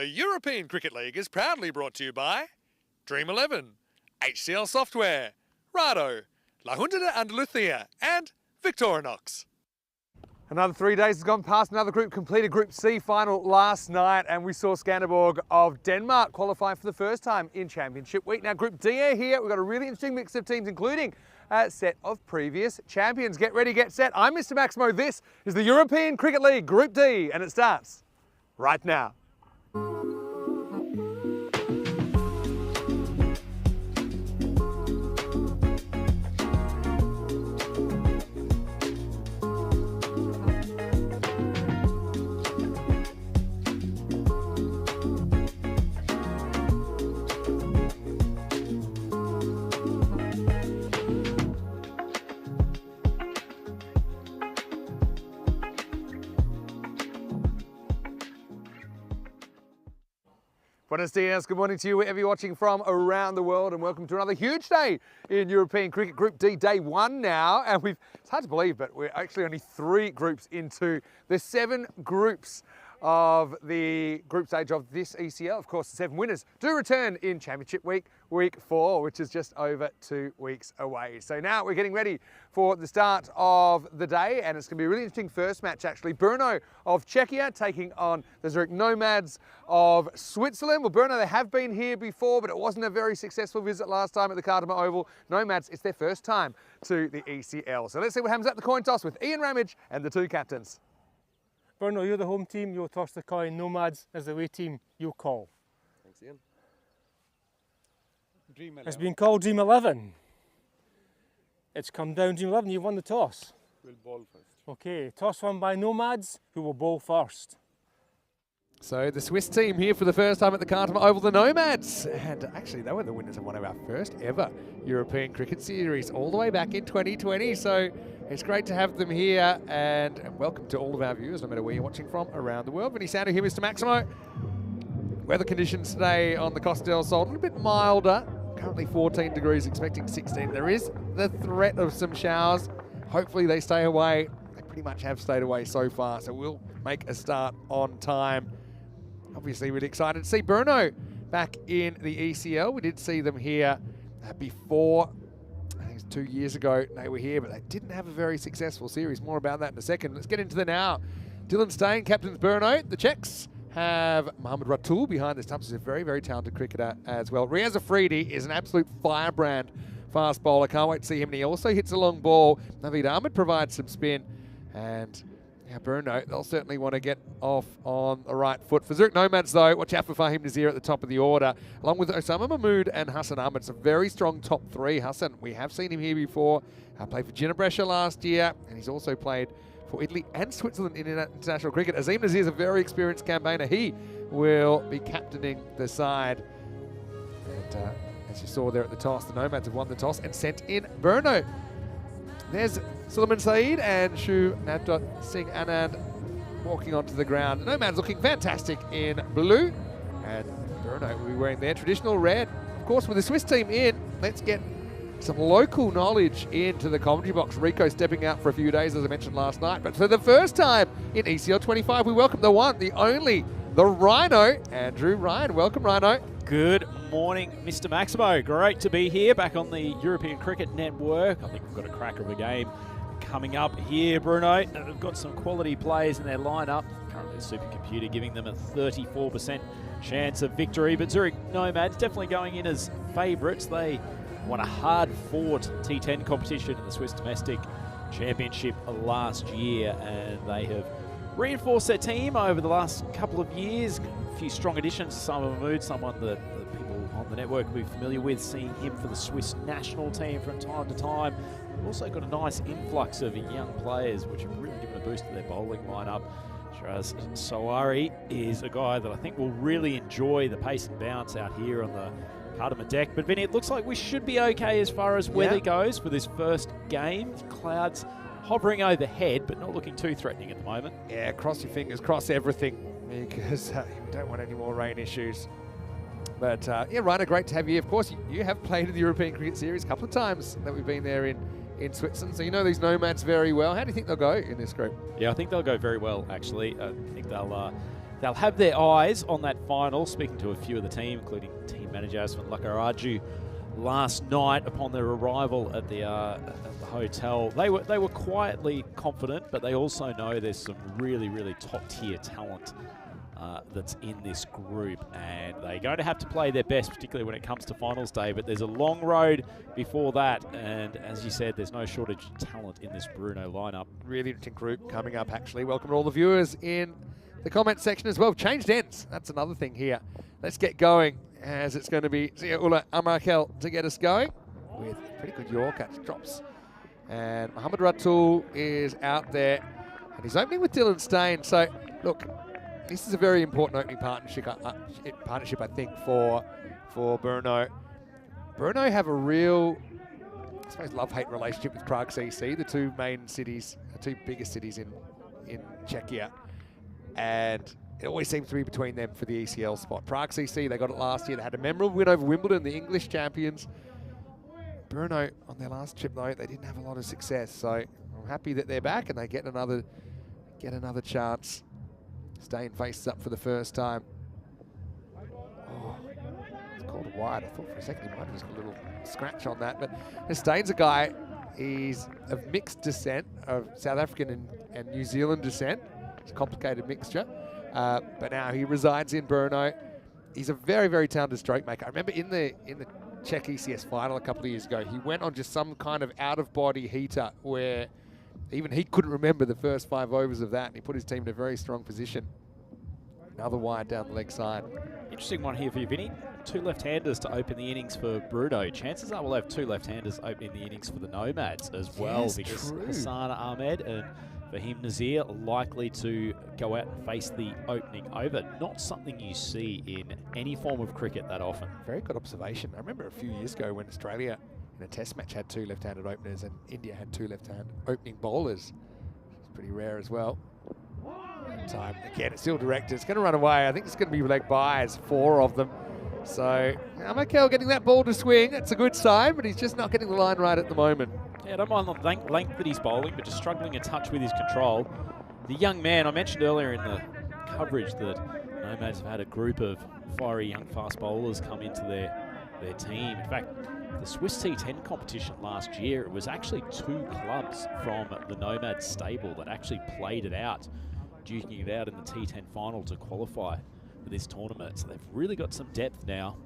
The European Cricket League is proudly brought to you by Dream 11, HCL Software, Rado, La Junta de Andalucía, and Victorinox. Another 3 days has gone past. Another group completed Group C final last night, and we saw Skanderborg of Denmark qualify for the first time in Championship Week. Now, Group D here, we've got a really interesting mix of teams, including a set of previous champions. Get ready, get set. I'm Mr. Maximo. This is the European Cricket League Group D, and it starts right now. Buenos dias, good morning to you wherever you're watching from around the world, and welcome to another huge day in European Cricket Group D, day one now. And it's hard to believe, but we're actually only 3 groups into the 7 groups of the group stage of this ECL. Of course, the 7 winners do return in Championship Week, Week 4, which is just over 2 weeks away. So now we're getting ready for the start of the day, and it's going to be a really interesting first match actually. Brno of Czechia taking on the Zurich Nomads of Switzerland. Well, Brno, they have been here before, but it wasn't a very successful visit last time at the Cardamom Oval. Nomads, it's their first time to the ECL. So let's see what happens at the coin toss with Ian Ramage and the 2 captains. Brno, you're the home team, you'll toss the coin. Nomads as the away team, you'll call. Thanks, Ian. Dream 11. It's been called Dream 11. It's come down Dream 11, you've won the toss. We'll bowl first. Okay, toss won by Nomads, who will bowl first. So the Swiss team here for the first time at the Cardamom Oval, the Nomads. And actually, they were the winners of one of our first ever European Cricket Series all the way back in 2020. So it's great to have them here, and welcome to all of our viewers, no matter where you're watching from around the world. Vinny Sandu here, Mr. Maximo. Weather conditions today on the Costa del Sol, a little bit milder. Currently 14 degrees, expecting 16. There is the threat of some showers. Hopefully they stay away. They pretty much have stayed away so far, so we'll make a start on time. Obviously really excited to see Brno back in the ECL. We did see them here before. I think it's 2 years ago they were here, but they didn't have a very successful series. More about that in a second. Let's get into the now. Dylan Steyn captains Brno. The Czechs have Mohamed Ratul behind this time. He's a very, very talented cricketer as well. Riaz Afridi is an absolute firebrand fast bowler. Can't wait to see him. And he also hits a long ball. Naveed Ahmed provides some spin. And yeah, Brno, they'll certainly want to get off on the right foot. For Zurich Nomads, though, watch out for Fahim Nazir at the top of the order, along with Osama Mahmood and Hassan Ahmed. It's a very strong top 3. Hassan, we have seen him here before. Played for Ginebrescia last year, and he's also played for Italy and Switzerland in international cricket. Azim Nazir is a very experienced campaigner. He will be captaining the side. And as you saw there at the toss, the Nomads have won the toss and sent in Brno. There's Suleiman Saeed and Shu Navjot Singh Anand walking onto the ground. Nomads looking fantastic in blue, and Brno will be wearing their traditional red. Of course, with the Swiss team in, let's get some local knowledge into the commentary box. Rico stepping out for a few days, as I mentioned last night. But for the first time in ECL 25, we welcome the one, the only, the Rhino, Andrew Ryan. Welcome, Rhino. Good morning, Mr. Maximo. Great to be here back on the European Cricket Network. I think we've got a cracker of a game coming up here, Brno. We've got some quality players in their lineup. Currently, the supercomputer giving them a 34% chance of victory. But Zurich Nomads definitely going in as favourites. They won a hard-fought T10 competition in the Swiss Domestic Championship last year, and they have reinforced their team over the last couple of years. A few strong additions. Osama Mahmood, someone that the people on the network will be familiar with, seeing him for the Swiss national team from time to time. We've also got a nice influx of young players, which have really given a boost to their bowling lineup. Shiraz Sawari is a guy that I think will really enjoy the pace and bounce out here on the Cardamom deck. But Vinny, it looks like we should be okay as far as weather goes for this first game. Clouds hovering overhead, but not looking too threatening at the moment. Yeah, cross your fingers, cross everything, because we don't want any more rain issues. But yeah, Rhino, great to have you. Of course, you have played in the European Cricket Series a couple of times that we've been there in Switzerland, so you know these Nomads very well. How do you think they'll go in this group? Yeah, I think they'll go very well, actually. I think they'll have their eyes on that final. Speaking to a few of the team, including team manager Asvin Lakaraju, last night upon their arrival at the hotel, they were quietly confident, but they also know there's some really top tier talent that's in this group, and they're going to have to play their best, particularly when it comes to finals day. But there's a long road before that, and as you said, there's no shortage of talent in this Bruno lineup. Really interesting group coming up, actually. Welcome to all the viewers in the comment section as well. Changed ends. That's another thing here. Let's get going, as it's going to be Ziaula Amarkel to get us going with a pretty good Yorker. Drops. And Mohamed Ratul is out there, and he's opening with Dylan Stain. So, look, this is a very important opening partnership, I think, for Bruno. Bruno have a real, I suppose, love-hate relationship with Prague CC, the two main cities, the two biggest cities in Czechia. And it always seems to be between them for the ECL spot. Prague CC, they got it last year. They had a memorable win over Wimbledon, the English champions. Bruno, on their last trip, though, they didn't have a lot of success. So I'm happy that they're back and they get another chance. Stain faces up for the first time. Oh, it's called wide. I thought for a second he might have just got a little scratch on that. But Stain's a guy, he's of mixed descent, of South African and New Zealand descent. It's a complicated mixture. But now he resides in Brno. He's a very talented stroke maker. I remember in the Czech ECS final a couple of years ago, he went on just some kind of out-of-body heater where even he couldn't remember the first 5 overs of that, and he put his team in a very strong position. Another wide down the leg side. Interesting one here for you, Vinny. 2 left-handers to open the innings for Bruno. Chances are we'll have 2 left-handers opening the innings for the Nomads as well, yes, because true. Hassan Ahmed and Fahim Nazir likely to go out and face the opening over. Not something you see in any form of cricket that often. Very good observation. I remember a few years ago when Australia in a test match had 2 left-handed openers and India had 2 left-hand opening bowlers. It's pretty rare as well. That time, again, it's still directed. It's going to run away. I think it's going to be leg byes, 4 of them. So, Amarkel getting that ball to swing. It's a good sign, but he's just not getting the line right at the moment. Yeah, I don't mind the length that he's bowling, but just struggling a touch with his control. The young man, I mentioned earlier in the coverage that Nomads have had a group of fiery young fast bowlers come into their team. In fact, the Swiss T10 competition last year, it was actually 2 clubs from the Nomads stable that actually played it out, duking it out in the T10 final to qualify for this tournament. So they've really got some depth now.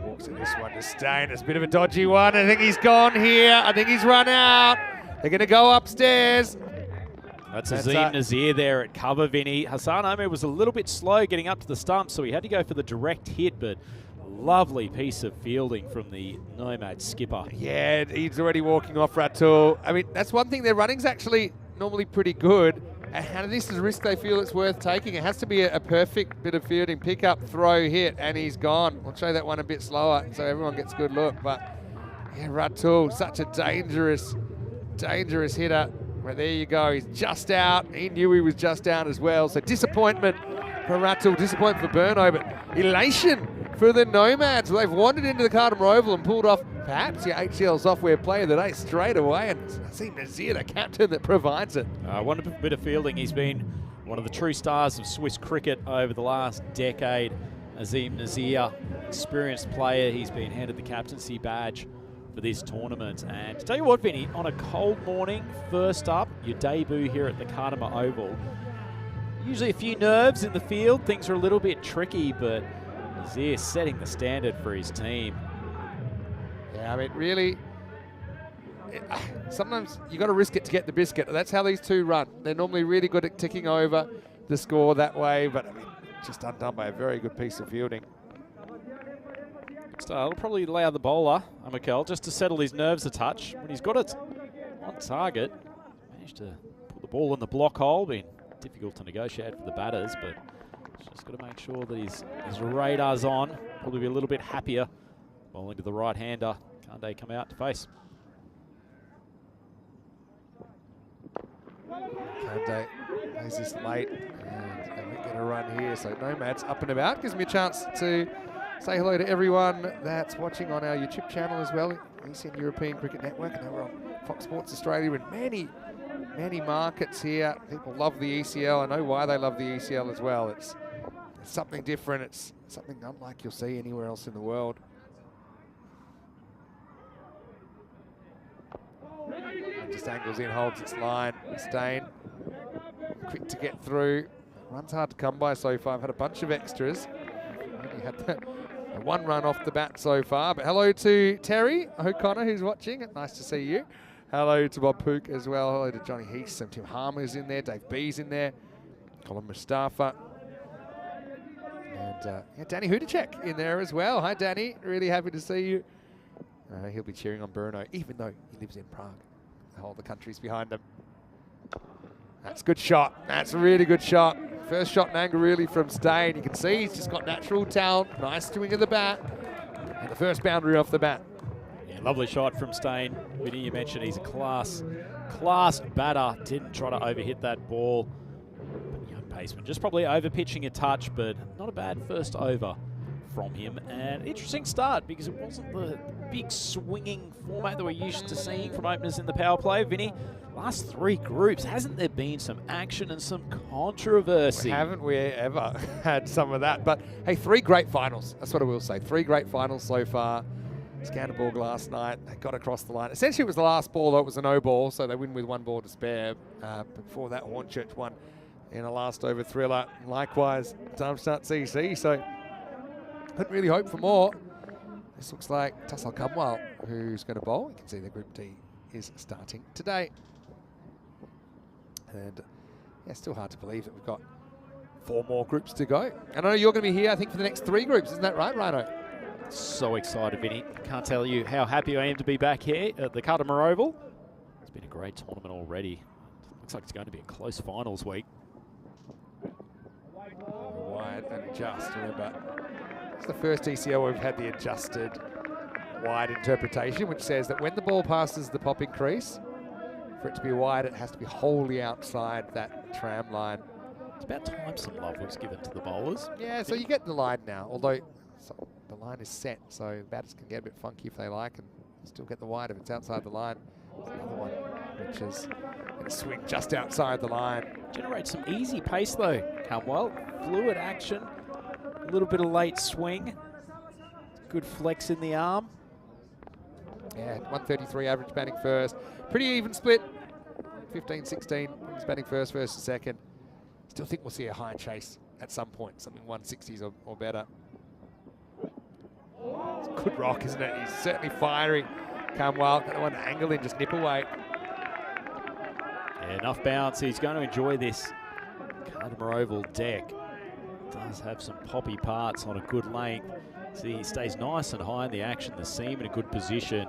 Walks in this one to Stain. It's a bit of a dodgy one. I think he's gone here. I think he's run out. They're going to go upstairs. That's Azim Nazir there at cover, Vinny. Hassan Ahmed was a little bit slow getting up to the stump, so he had to go for the direct hit, but lovely piece of fielding from the Nomad skipper. Yeah, he's already walking off Ratul. I mean, that's one thing. Their running's actually normally pretty good. And this is a risk they feel it's worth taking. It has to be a perfect bit of fielding. Pick up, throw, hit, and he's gone. I'll show that one a bit slower so everyone gets a good look. But yeah, Ratul, such a dangerous hitter. Well, there you go. He's just out. He knew he was just out as well. So disappointment for Ratul, disappointment for Brno, but elation for the Nomads. Well, they've wandered into the Cardamom Oval and pulled off perhaps the HCL software player of the day straight away. And Azim Nazir, the captain that provides it. One bit of fielding. He's been one of the true stars of Swiss cricket over the last decade. Azim Nazir, experienced player. He's been handed the captaincy badge for this tournament. And to tell you what, Vinny, on a cold morning, first up, your debut here at the Cardamom Oval. Usually a few nerves in the field. Things are a little bit tricky, but Nazir setting the standard for his team. Yeah, I mean, really, sometimes you got to risk it to get the biscuit. That's how these two run. They're normally really good at ticking over the score that way, but I mean, just undone by a very good piece of fielding. So it'll probably allow the bowler, Amarkel, just to settle his nerves a touch. When he's got it on target, managed to put the ball in the block hole. Been difficult to negotiate for the batters, but just got to make sure that his radar's on. Probably be a little bit happier bowling to the right-hander. Kande come out to face. Kande plays this late and we get a run here. So Nomads up and about. Gives me a chance to say hello to everyone that's watching on our YouTube channel as well, ECN European Cricket Network, and we're on Fox Sports Australia and many markets here. People love the ECL. I know why they love the ECL as well. It's something different. It's something unlike you'll see anywhere else in the world. And just angles in, holds its line. Stain, quick to get through. Run's hard to come by so far. I've had a bunch of extras. Only had the one run off the bat so far. But hello to Terry O'Connor, who's watching. Nice to see you. Hello to Bob Pook as well. Hello to Johnny Heath. Some Tim Harmer's in there. Dave B's in there. Colin Mustafa. And yeah, Danny Hudacek in there as well. Hi, Danny. Really happy to see you. He'll be cheering on Bruno, even though he lives in Prague. The whole of the country's behind him. That's a good shot. That's a really good shot. First shot and angle really from Stain. You can see he's just got natural talent. Nice swing of the bat. And the first boundary off the bat. Yeah, lovely shot from Stain. Vinny, you mentioned he's a class batter. Didn't try to overhit that ball. But young paceman just probably over-pitching a touch, but not a bad first over from him. And interesting start because it wasn't the big swinging format that we're used to seeing from openers in the power play. Vinny, last three groups, hasn't there been some action and some controversy? Haven't we ever had some of that? But hey, 3 great finals. That's what I will say. 3 great finals so far. Scanderborg last night, they got across the line. Essentially, it was the last ball, though it was a no ball, so they win with 1 ball to spare. Before that, Hornchurch won in a last over thriller. Likewise, Darmstadt CC. So couldn't really hope for more. This looks like Tassal Kumwal, who's going to bowl. You can see the Group D is starting today. And yeah, still hard to believe that we've got 4 more groups to go. And I know you're going to be here, I think, for the next 3 groups. Isn't that right, Rhino? So excited, Vinny. Can't tell you how happy I am to be back here at the Carter Oval. It's been a great tournament already. Looks like it's going to be a close finals week. Wide and adjust, remember. It's the first ECL where we've had the adjusted wide interpretation, which says that when the ball passes the popping crease, for it to be wide, it has to be wholly outside that tram line. It's about time some love was given to the bowlers. Yeah, so you get the line now, although the line is set, so the batters can get a bit funky if they like and still get the wide if it's outside the line. There's another one, which is a swing just outside the line. Generates some easy pace though, Cumwell. Fluid action, a little bit of late swing. Good flex in the arm. Yeah, 133 average batting first. Pretty even split. 15-16 wins batting first versus second. Still think we'll see a high chase at some point, something 160s or better. It's a good rock, isn't it? He's certainly fiery. Kumwal, that one angle in, just nip away. Yeah, enough bounce. He's going to enjoy this Carter Oval deck. Does have some poppy parts on a good length. See, he stays nice and high in the action. The seam in a good position.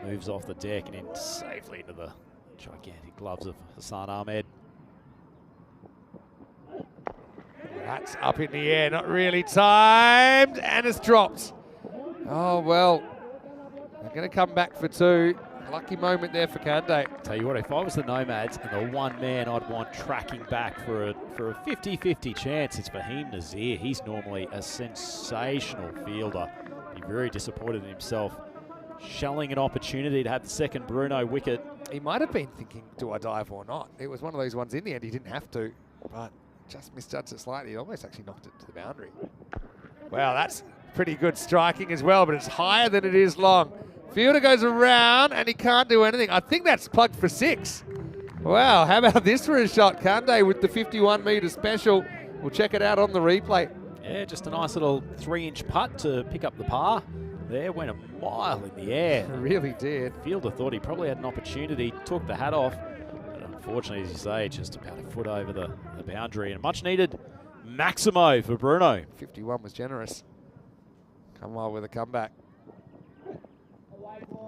Moves off the deck and in safely into the gigantic gloves of Hassan Ahmed. That's up in the air, not really timed, and it's dropped. Oh, well, they're going to come back for 2. Lucky moment there for Kande. Tell you what, if I was the Nomads and the one man I'd want tracking back for a 50-50 chance, it's Fahim Nazir. He's normally a sensational fielder. Be very disappointed in himself. Shelling an opportunity to have the second Bruno wicket. He might have been thinking, do I dive or not? It was one of those ones in the end, he didn't have to, but just misjudged it slightly. He almost actually knocked it to the boundary. Wow, that's pretty good striking as well, but it's higher than it is long. Fielder goes around and he can't do anything. I think that's plugged for 6. Wow, how about this for a shot? Kande with the 51-metre special. We'll check it out on the replay. Yeah, just a nice little 3-inch putt to pick up the par. There went a mile in the air. It really did. Fielder thought he probably had an opportunity, took the hat off. But unfortunately, as you say, just about a foot over the boundary. And much needed Maximo for Bruno. 51 was generous. Kumwal with a comeback.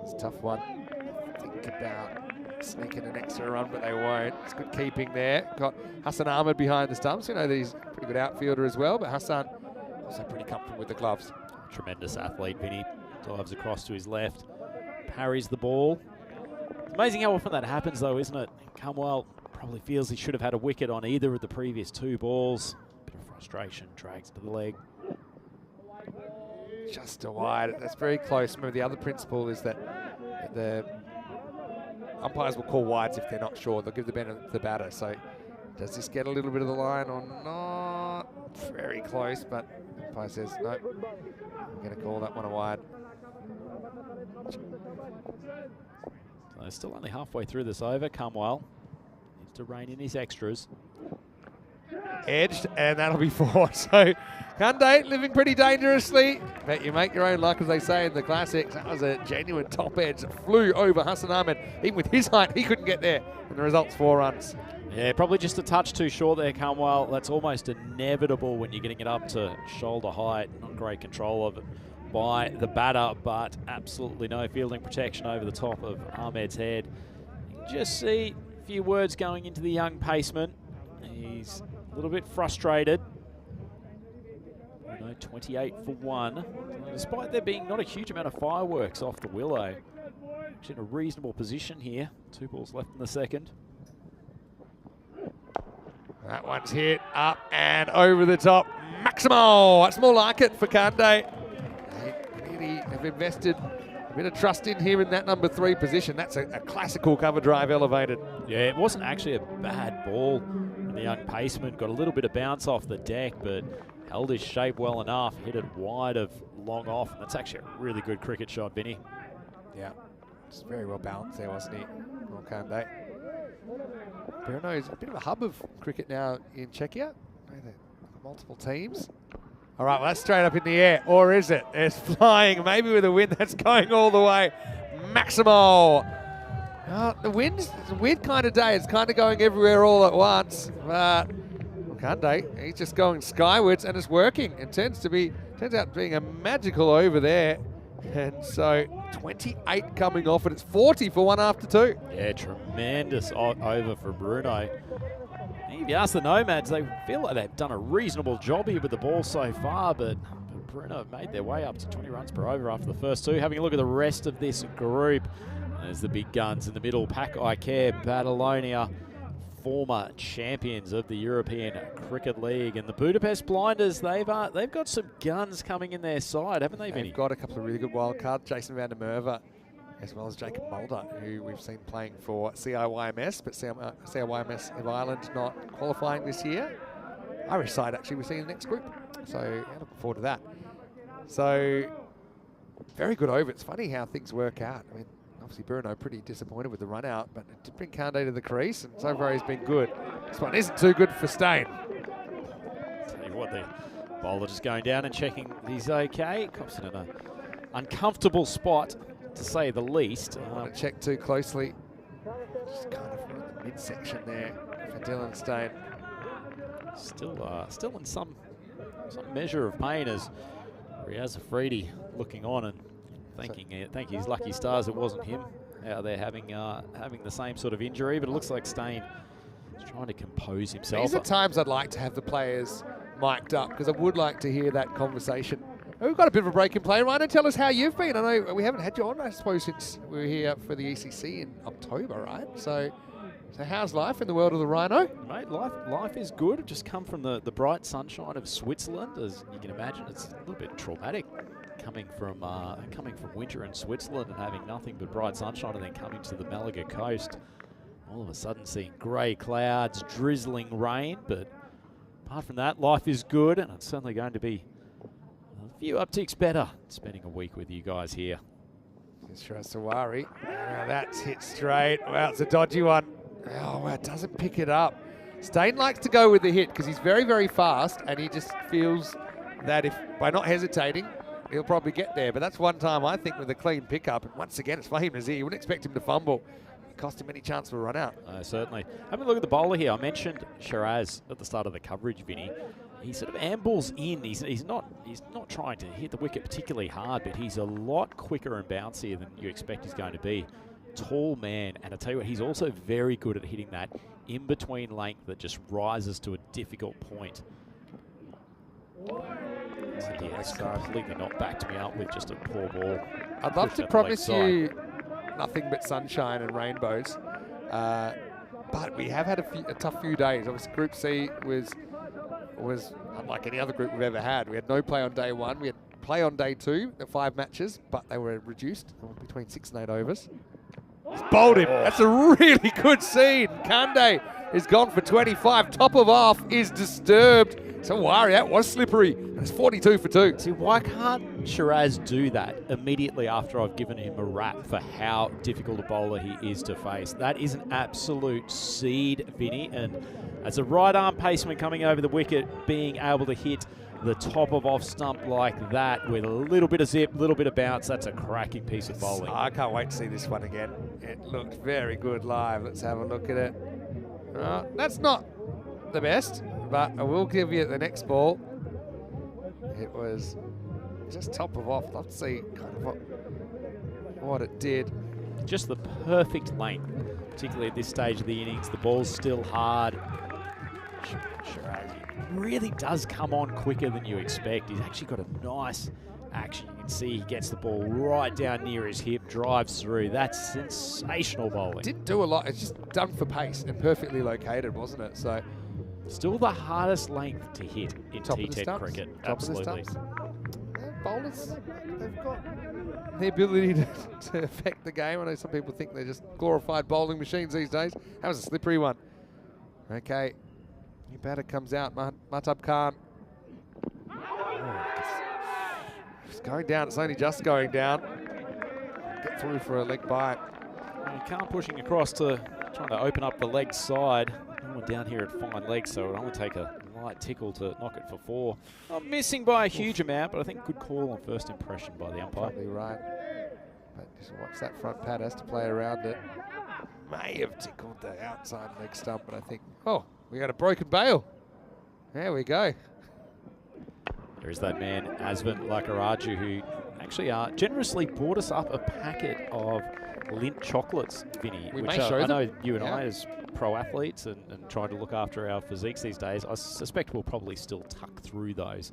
It's a tough one. Think about sneaking an extra run, but they won't. It's good keeping there. Got Hassan Ahmed behind the stumps. You know that he's a pretty good outfielder as well, but Hassan also pretty comfortable with the gloves. Tremendous athlete, Vinny. Dives across to his left, parries the ball. It's amazing how often that happens, though, isn't it? Kumwal probably feels he should have had a wicket on either of the previous 2 balls. Bit of frustration, drags to the leg. Just a wide. That's very close. Remember, the other principle is that the umpires will call wides if they're not sure. They'll give the benefit to the batter. So does this get a little bit of the line or not? Very close, but the umpire says, no, I'm going to call that one a wide. So still only halfway through this over. Cumwell needs to rein in his extras. Edged, and that'll be 4. So Kunde living pretty dangerously, but you make your own luck, as they say in the classics. That was a genuine top edge that flew over Hassan Ahmed. Even with his height, he couldn't get there. And the result's 4 runs. Yeah, probably just a touch too short there, Cumwell. That's almost inevitable when you're getting it up to shoulder height. Not great control of it by the batter, but absolutely no fielding protection over the top of Ahmed's head. You can just see a few words going into the young paceman. He's a little bit frustrated. 28 for 1. Despite there being not a huge amount of fireworks off the willow. Actually in a reasonable position here. 2 balls left in the second. That one's hit up and over the top. Maximo! That's more like it for Kunde. They really have invested a bit of trust in him in that number 3 position. That's a classical cover drive elevated. Yeah, it wasn't actually a bad ball. The young paceman got a little bit of bounce off the deck, but held his shape well enough, hit it wide of long off. And that's actually a really good cricket shot, Vinny. Yeah, just very well balanced there, wasn't he? Well, Kunde. Brno is a bit of a hub of cricket now in Czechia. Multiple teams. All right, well, that's straight up in the air. Or is it? It's flying, maybe with a wind that's going all the way. Maximo. The wind's a weird kind of day. It's kind of going everywhere all at once. But Kunde, he's just going skywards and it's working. It turns out being a magical over there. And so 28 coming off, and it's 40 for 1 after 2. Yeah, tremendous over for Bruno. If you ask the Nomads, they feel like they've done a reasonable job here with the ball so far, but Bruno have made their way up to 20 runs per over after the first 2. Having a look at the rest of this group, there's the big guns in the middle. Pack Icare, Babylonia, former champions of the European Cricket League, and the Budapest Blinders, they've got some guns coming in their side, haven't they, Vinny? They've got a couple of really good wild cards. Jason van der Merwe, as well as Jacob Mulder, who we've seen playing for CIYMS, but CIYMS of Ireland not qualifying this year. Irish side, actually, we're seeing the next group. So, yeah, looking forward to that. So, very good over. It's funny how things work out. I mean, obviously Bruno pretty disappointed with the run out, but it did bring Kunde to the crease, and so far he's been good. This one isn't too good for Stain. Tell you what, the bowler just going down and checking he's okay. Copson in an uncomfortable spot, to say the least. Want to check too closely. Just kind of in the midsection there for Dylan Stain. Still in some measure of pain as Riaz Afridi looking on and thanking his lucky stars it wasn't him out there having the same sort of injury, but it looks like Stain is trying to compose himself. These are times I'd like to have the players mic'd up, because I would like to hear that conversation. We've got a bit of a break in play. Rhino, tell us how you've been. I know we haven't had you on, I suppose, since we were here for the ECC in October, right? So how's life in the world of the Rhino? Mate, life is good. I've just come from the bright sunshine of Switzerland. As you can imagine, it's a little bit traumatic coming from winter in Switzerland and having nothing but bright sunshine, and then coming to the Malaga coast. All of a sudden seeing grey clouds, drizzling rain, but apart from that, life is good, and it's certainly going to be a few upticks better spending a week with you guys here. Isra Sawari. Now that's hit straight. Wow, it's a dodgy one. Oh, wow, it doesn't pick it up. Stain likes to go with the hit because he's very, very fast, and he just feels that if by not hesitating, he'll probably get there. But that's one time, I think, with a clean pickup. And once again, it's Fahim Nazir. You wouldn't expect him to fumble. It cost him any chance of a run out. Certainly. Having a look at the bowler here. I mentioned Shiraz at the start of the coverage, Vinny. He sort of ambles in. He's not trying to hit the wicket particularly hard, but he's a lot quicker and bouncier than you expect he's going to be. Tall man, and I tell you what, he's also very good at hitting that in-between length that just rises to a difficult point. It's completely not backed me up with just a poor ball. I'd love to promise you nothing but sunshine and rainbows, but we have had a tough few days. Obviously, Group C was unlike any other group we've ever had. We had no play on day 1. We had play on day 2, the 5 matches, but they were reduced between 6 and 8 overs. He's bowled him. That's a really good scene. Kande is gone for 25. Top of off is disturbed. Sawari, that was slippery. It's 42 for 2. See, why can't Shiraz do that immediately after I've given him a rap for how difficult a bowler he is to face? That is an absolute seed, Vinny. And as a right arm paceman coming over the wicket, being able to hit the top of off stump like that with a little bit of zip, little bit of bounce, that's a cracking piece of bowling. I can't wait to see this one again. It looked very good live. Let's have a look at it. That's not the best, but I will give you the next ball. It was just top of off. Love to see kind of what it did. Just the perfect length, particularly at this stage of the innings. The ball's still hard. Shiraz really does come on quicker than you expect. He's actually got a nice action. You can see he gets the ball right down near his hip, drives through. That's sensational bowling. Didn't do a lot. It's just done for pace and perfectly located, wasn't it? So still the hardest length to hit in T10 cricket. Absolutely. Bowlers, they've got the ability to affect the game. I know some people think they're just glorified bowling machines these days. That was a slippery one. Okay, new batter comes out, Mahtab Khan. It's going down, it's only just going down. Get through for a leg bite. Khan pushing across to trying to open up the leg side. We're down here at fine legs, so it'll only take a light tickle to knock it for 4. Not missing by a huge amount, but I think good call on first impression by the umpire. Probably right. But just watch that front pad, has to play around it. May have tickled the outside leg stump, but I think, oh, we got a broken bail. There we go. There's that man, Asvin Lakaraju, who actually generously brought us up a packet of Lindt chocolates, Vinny. We which may show I them. know you and I, as pro athletes and trying to look after our physiques these days, I suspect we'll probably still tuck through those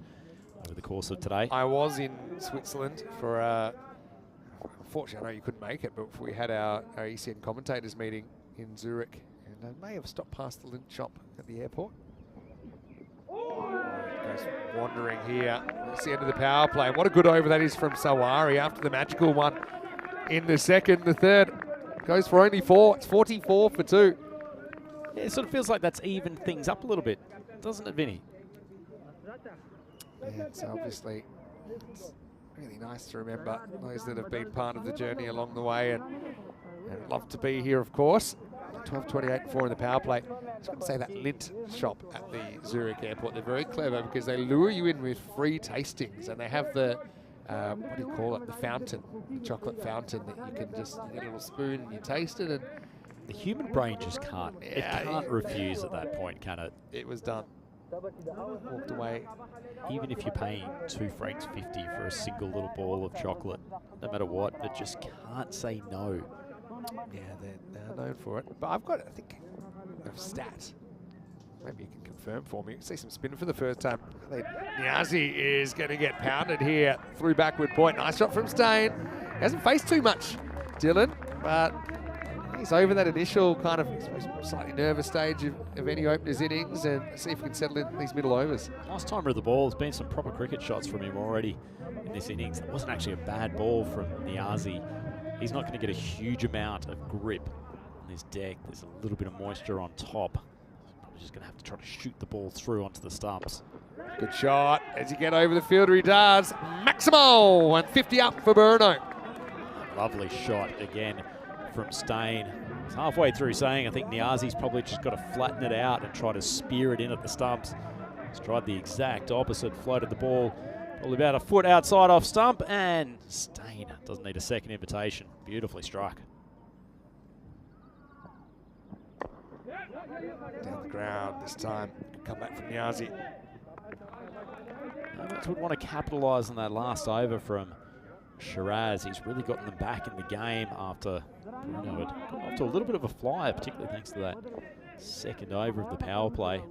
over the course of today. I was in Switzerland for, unfortunately I know you couldn't make it, but we had our ECN commentators meeting in Zurich, and I may have stopped past the Lindt shop at the airport. Goes wandering here. It's the end of the power play. What a good over that is from Sawari after the magical one in the second. The third goes for only 4. It's 44 for 2. Yeah, it sort of feels like that's evened things up a little bit, doesn't it, Vinny? Yeah, so obviously it's really nice to remember those that have been part of the journey along the way, and love to be here, of course. 12:28 4 in the power play. I was going to say that Lindt shop at the Zurich airport, they're very clever because they lure you in with free tastings, and they have the, what do you call it, the fountain, the chocolate fountain that you can just, you get a little spoon and you taste it, and The human brain just can't. It can't refuse at that point, can it? it was done. Walked away. Even if you're paying £2.50 for a single little ball of chocolate, no matter what, it just can't say no. Yeah, they're known for it. But I've got, I think, a stat. Maybe you can confirm for me. See some spin for the first time. Niazi is going to get pounded here through backward point. Nice shot from Stain. He hasn't faced too much, Dylan, but he's over that initial kind of slightly nervous stage of any opener's innings, and see if we can settle in these middle overs. Nice timer of the ball. There's been some proper cricket shots from him already in this innings. It wasn't actually a bad ball from Niazi. He's not going to get a huge amount of grip on his deck. There's a little bit of moisture on top. Probably just going to have to try to shoot the ball through onto the stumps. Good shot. As you get over the fielder, he does. Maximal, 150 up for Bruno. Lovely shot again from Stain. He's halfway through saying, I think Niazi's probably just got to flatten it out and try to spear it in at the stumps. He's tried the exact opposite, floated the ball probably about a foot outside off stump, and Stain doesn't need a second invitation. Beautifully struck. Down the ground this time. Come back from Niazi. Nomads would want to capitalise on that last over from Shiraz. He's really gotten them back in the game after Bruno had gotten off to a little bit of a flyer, particularly thanks to that second over of the power play.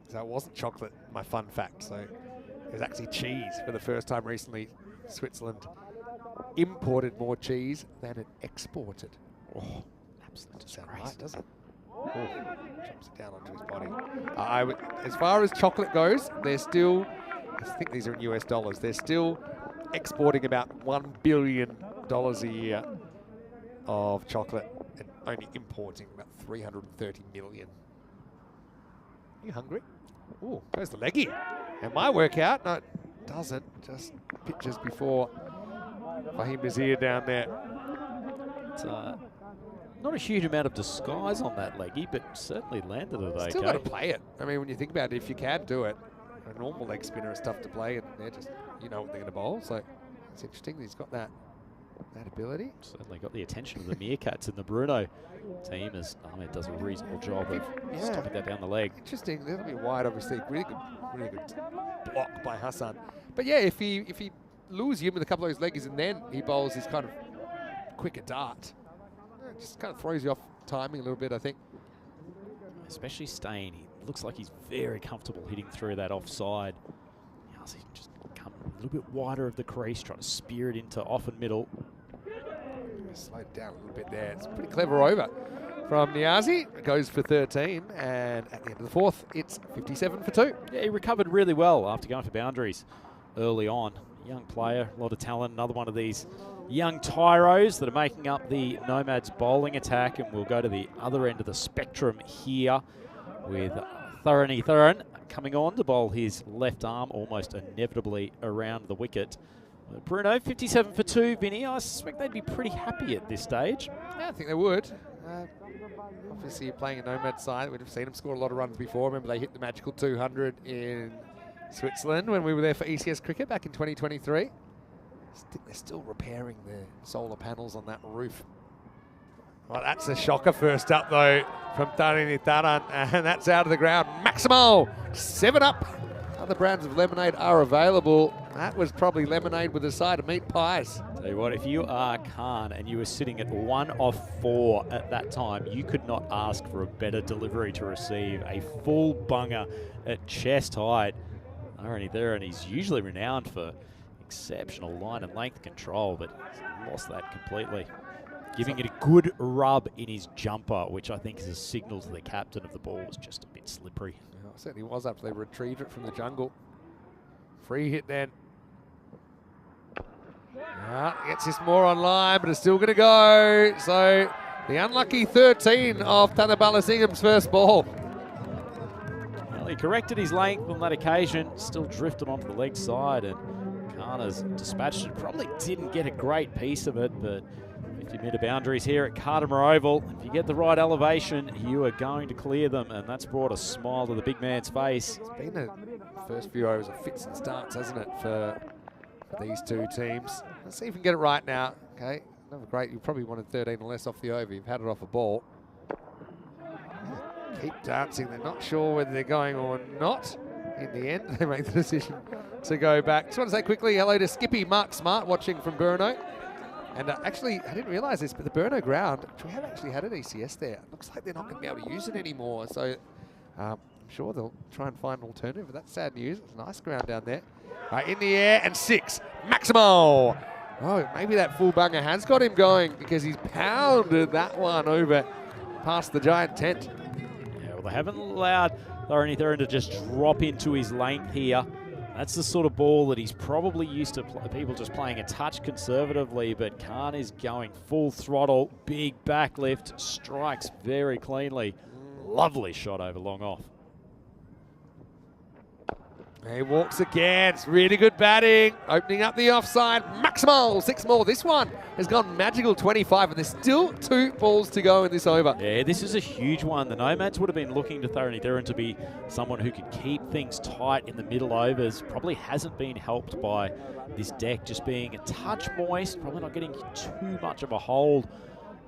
So it wasn't chocolate, my fun fact. So it was actually cheese for the first time recently. Switzerland imported more cheese than it exported. Oh, absolute Sound disgrace. right, doesn't it? Oh, jumps it down onto his body. As far as chocolate goes, they're still, I think these are in US dollars, they're still exporting about $1 billion a year of chocolate and only importing about 330 million. Are you hungry? Ooh, there's the leggy. And my workout, no, it doesn't. Just pictures before Fahim Nazir down there. It's not a huge amount of disguise on that leggy, but certainly landed it okay. Still got to play it. I mean, when you think about it, if you can do it, a normal leg spinner is tough to play, and they're just, you know what they're going to bowl. So it's interesting that he's got that ability. Certainly got the attention of the Meerkats in the Bruno team as Ahmed does a reasonable job of stopping that down the leg. Interesting. That'll be wide, obviously. Really good block by Hassan. But yeah, if he lures him with a couple of those leggies and then he bowls his kind of quicker dart, it just kind of throws you off timing a little bit, I think. Especially Stain. He looks like he's very comfortable hitting through that offside. He can just come a little bit wider of the crease, try to spear it into off and middle. Slowed down a little bit there. It's a pretty clever over from Niazi. It goes for 13, and at the end of the fourth, it's 57 for 2. Yeah, he recovered really well after going for boundaries early on. Young player, a lot of talent. Another one of these young tyros that are making up the Nomads bowling attack, and we'll go to the other end of the spectrum here with Thuran coming on to bowl his left arm almost inevitably around the wicket. Bruno, 57 for 2. Vinny, I suspect they'd be pretty happy at this stage. Yeah, I think they would. Obviously, playing a Nomad side, we'd have seen them score a lot of runs before. Remember, they hit the magical 200 in Switzerland when we were there for ECS cricket back in 2023. I think they're still repairing the solar panels on that roof. Well, that's a shocker first up, though, from Tarini Taran, and that's out of the ground. Maximal, 7 up. Other brands of lemonade are available. That was probably lemonade with a side of meat pies. Tell you what, if you are Khan and you were sitting at 1 of 4 at that time, you could not ask for a better delivery to receive a full bunger at chest height. Already there, and he's usually renowned for exceptional line and length control, but he's lost that completely. Giving it a good rub in his jumper, which I think is a signal to the captain of the ball was just a bit slippery. Yeah, it certainly was after they retrieved it from the jungle. Free hit then. Gets this more online, but it's still going to go. So the unlucky 13 of Tanabala Singham's first ball. Well, he corrected his length on that occasion, still drifted onto the leg side, and Khan has dispatched it. Probably didn't get a great piece of it, but 50-metre boundaries here at Cardimer Oval. If you get the right elevation, you are going to clear them, and that's brought a smile to the big man's face. It's been the first few overs of fits and starts, hasn't it, for these two teams. Let's see if we can get it right now. Okay, another great. You probably wanted 13 or less off the over. You've had it off a ball. Keep dancing. They're not sure whether they're going or not. In the end, they make the decision to go back. Just want to say quickly hello to Skippy Mark Smart watching from Burno. And actually, I didn't realise this, but the Burno ground, which we have actually had at ECS there, looks like they're not going to be able to use it anymore. So I'm sure they'll try and find an alternative, but that's sad news. It's a nice ground down there. In the air, and 6. Maximal. Oh, maybe that full bunger has got him going because he's pounded that one over past the giant tent. Yeah, well, they haven't allowed Thorny Thurin to just drop into his length here. That's the sort of ball that he's probably used to people just playing a touch conservatively, but Khan is going full throttle, big backlift, strikes very cleanly. Lovely shot over long off. He walks again. It's really good batting. Opening up the offside. Maximal, 6 more. This one has gone magical 25, and there's still 2 balls to go in this over. Yeah, this is a huge one. The Nomads would have been looking to Thorny Thurin to be someone who could keep things tight in the middle overs. Probably hasn't been helped by this deck just being a touch moist, probably not getting too much of a hold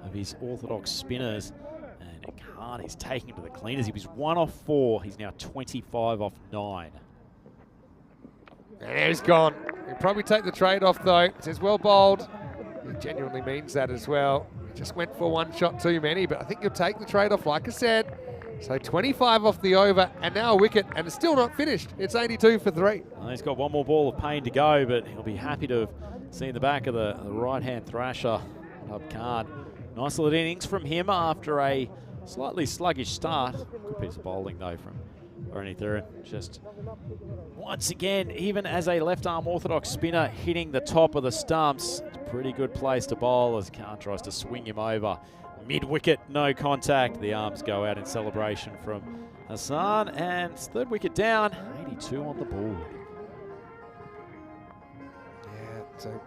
of his orthodox spinners. And Khan is taking to the cleaners. He was 1 off 4. He's now 25 off 9. And he's gone. He'll probably take the trade-off, though. It says, well bowled. He genuinely means that as well. He just went for 1 shot too many, but I think you'll take the trade-off, like I said. So 25 off the over, and now a wicket, and it's still not finished. It's 82 for 3. Well, he's got 1 more ball of pain to go, but he'll be happy to have seen the back of the right-hand thrasher. Khan. Nice little innings from him after a slightly sluggish start. Good piece of bowling, though, from Thorny Thurin. Just once again, even as a left-arm orthodox spinner hitting the top of the stumps, pretty good place to bowl as Khan tries to swing him over. Mid-wicket, no contact. The arms go out in celebration from Hassan, and it's third wicket down, 82 on the board. Yeah, so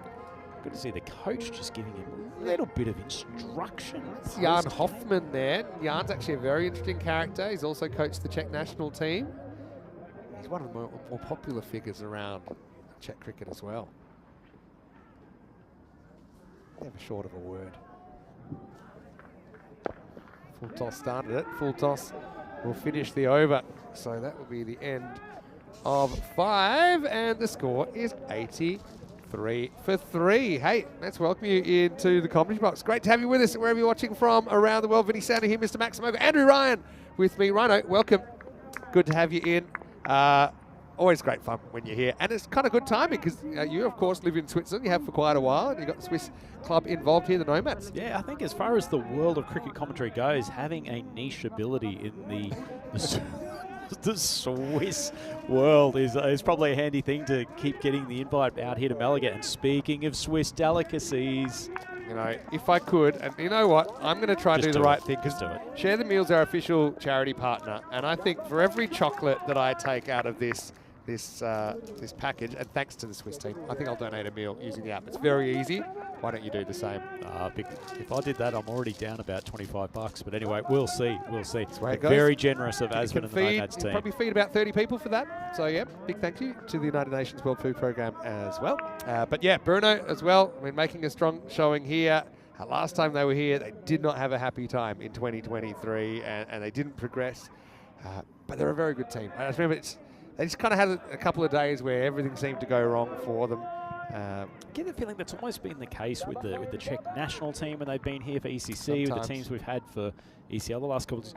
good to see the coach just giving him a little bit of instruction. it's Jan Hoffman there. Jan's actually a very interesting character. He's also coached the Czech national team. He's one of the more popular figures around Czech cricket as well. Never short of a word. Full toss started it. Full toss will finish the over. So that will be the end of 5, and the score is 83 for 3. Hey, let's welcome you into the commentary box. Great to have you with us wherever you're watching from around the world. Vinny Sander here, Mr. Maximo, Andrew Ryan with me. Rhino, welcome. Good to have you in. Always great fun when you're here, and it's kind of good timing because you, of course, live in Switzerland. You have for quite a while, and you've got the Swiss club involved here, the Nomads. Yeah, I think as far as the world of cricket commentary goes, having a niche ability in the Swiss world is probably a handy thing to keep getting the invite out here to Malaga. And speaking of Swiss delicacies, you know, if I could, and you know what, I'm going to try and do the right thing because Share the Meal's our official charity partner, and I think for every chocolate that I take out of this package, and thanks to the Swiss team, I think I'll donate a meal using the app. It's very easy. Why don't you do the same? If I did that, I'm already down about $25. But anyway, we'll see. We'll see. That's the way it goes. Very generous of Asvin and the Nomads team. Probably feed about 30 people for that. So yeah, big thank you to the United Nations World Food Programme as well. But yeah, Bruno as well. I mean, making a strong showing here. Last time they were here, they did not have a happy time in 2023, and they didn't progress. But they're a very good team. I just remember they just kind of had a couple of days where everything seemed to go wrong for them. I get the feeling that's almost been the case with the Czech national team when they've been here for ECC, with the teams we've had for ECL the last couple of years.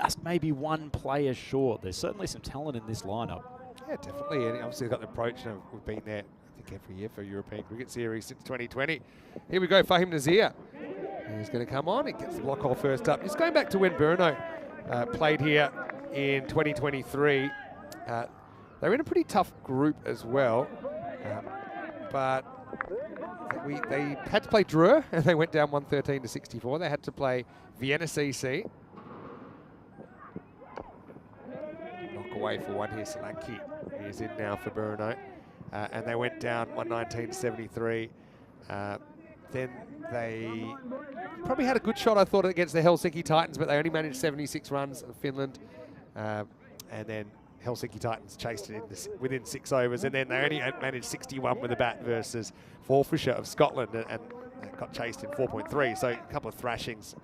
Just maybe one player short. There's certainly some talent in this lineup. Yeah, definitely. And obviously they've got the approach, and we've been there, I think, every year for European Cricket Series since 2020. Here we go, Fahim Nazir. He's going to come on. He gets the block hole first up. Just going back to when Bruno played here in 2023. They were in a pretty tough group as well, but they had to play Dreux, and they went down 113 to 64. They had to play Vienna CC. Knock away for one here, Solanki. He is in now for Bruno, and they went down 119 to 73. Then they probably had a good shot, I thought, against the Helsinki Titans, but they only managed 76 runs in Finland, and then Helsinki Titans chased it within 6 overs, and then they only managed 61 with a bat versus Forfarshire of Scotland, and got chased in 4.3. So a couple of thrashings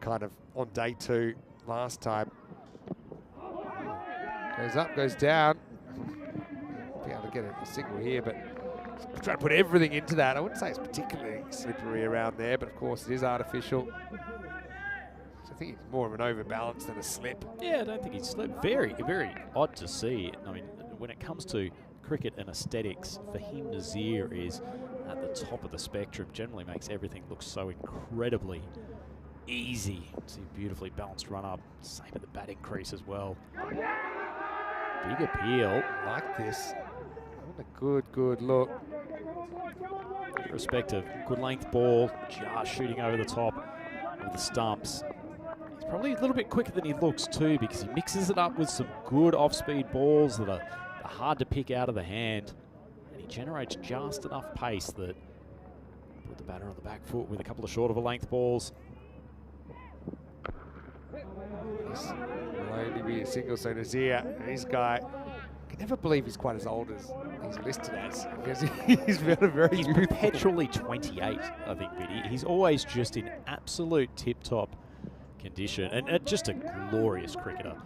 kind of on day 2 last time. Goes up, goes down. Be able to get a single here, but trying to put everything into that. I wouldn't say it's particularly slippery around there, but of course it is artificial. I think it's more of an overbalance than a slip. Yeah, I don't think he's slipped. Very, very odd to see. I mean, when it comes to cricket and aesthetics, Fahim Nazir is at the top of the spectrum. Generally makes everything look so incredibly easy. See, beautifully balanced run up. Same at the batting crease as well. Big appeal. Like this. What a good look. Irrespective, good length ball, just shooting over the top of the stumps. Probably a little bit quicker than he looks too, because he mixes it up with some good off-speed balls that are hard to pick out of the hand, and he generates just enough pace that put the batter on the back foot with a couple of short of a length balls. This will only be a single, so Nazir, this guy, I can never believe he's quite as old as he's listed as, because he's very youthful. Perpetually 28, I think, Vinny. He's always just in absolute tip-top condition, and just a glorious cricketer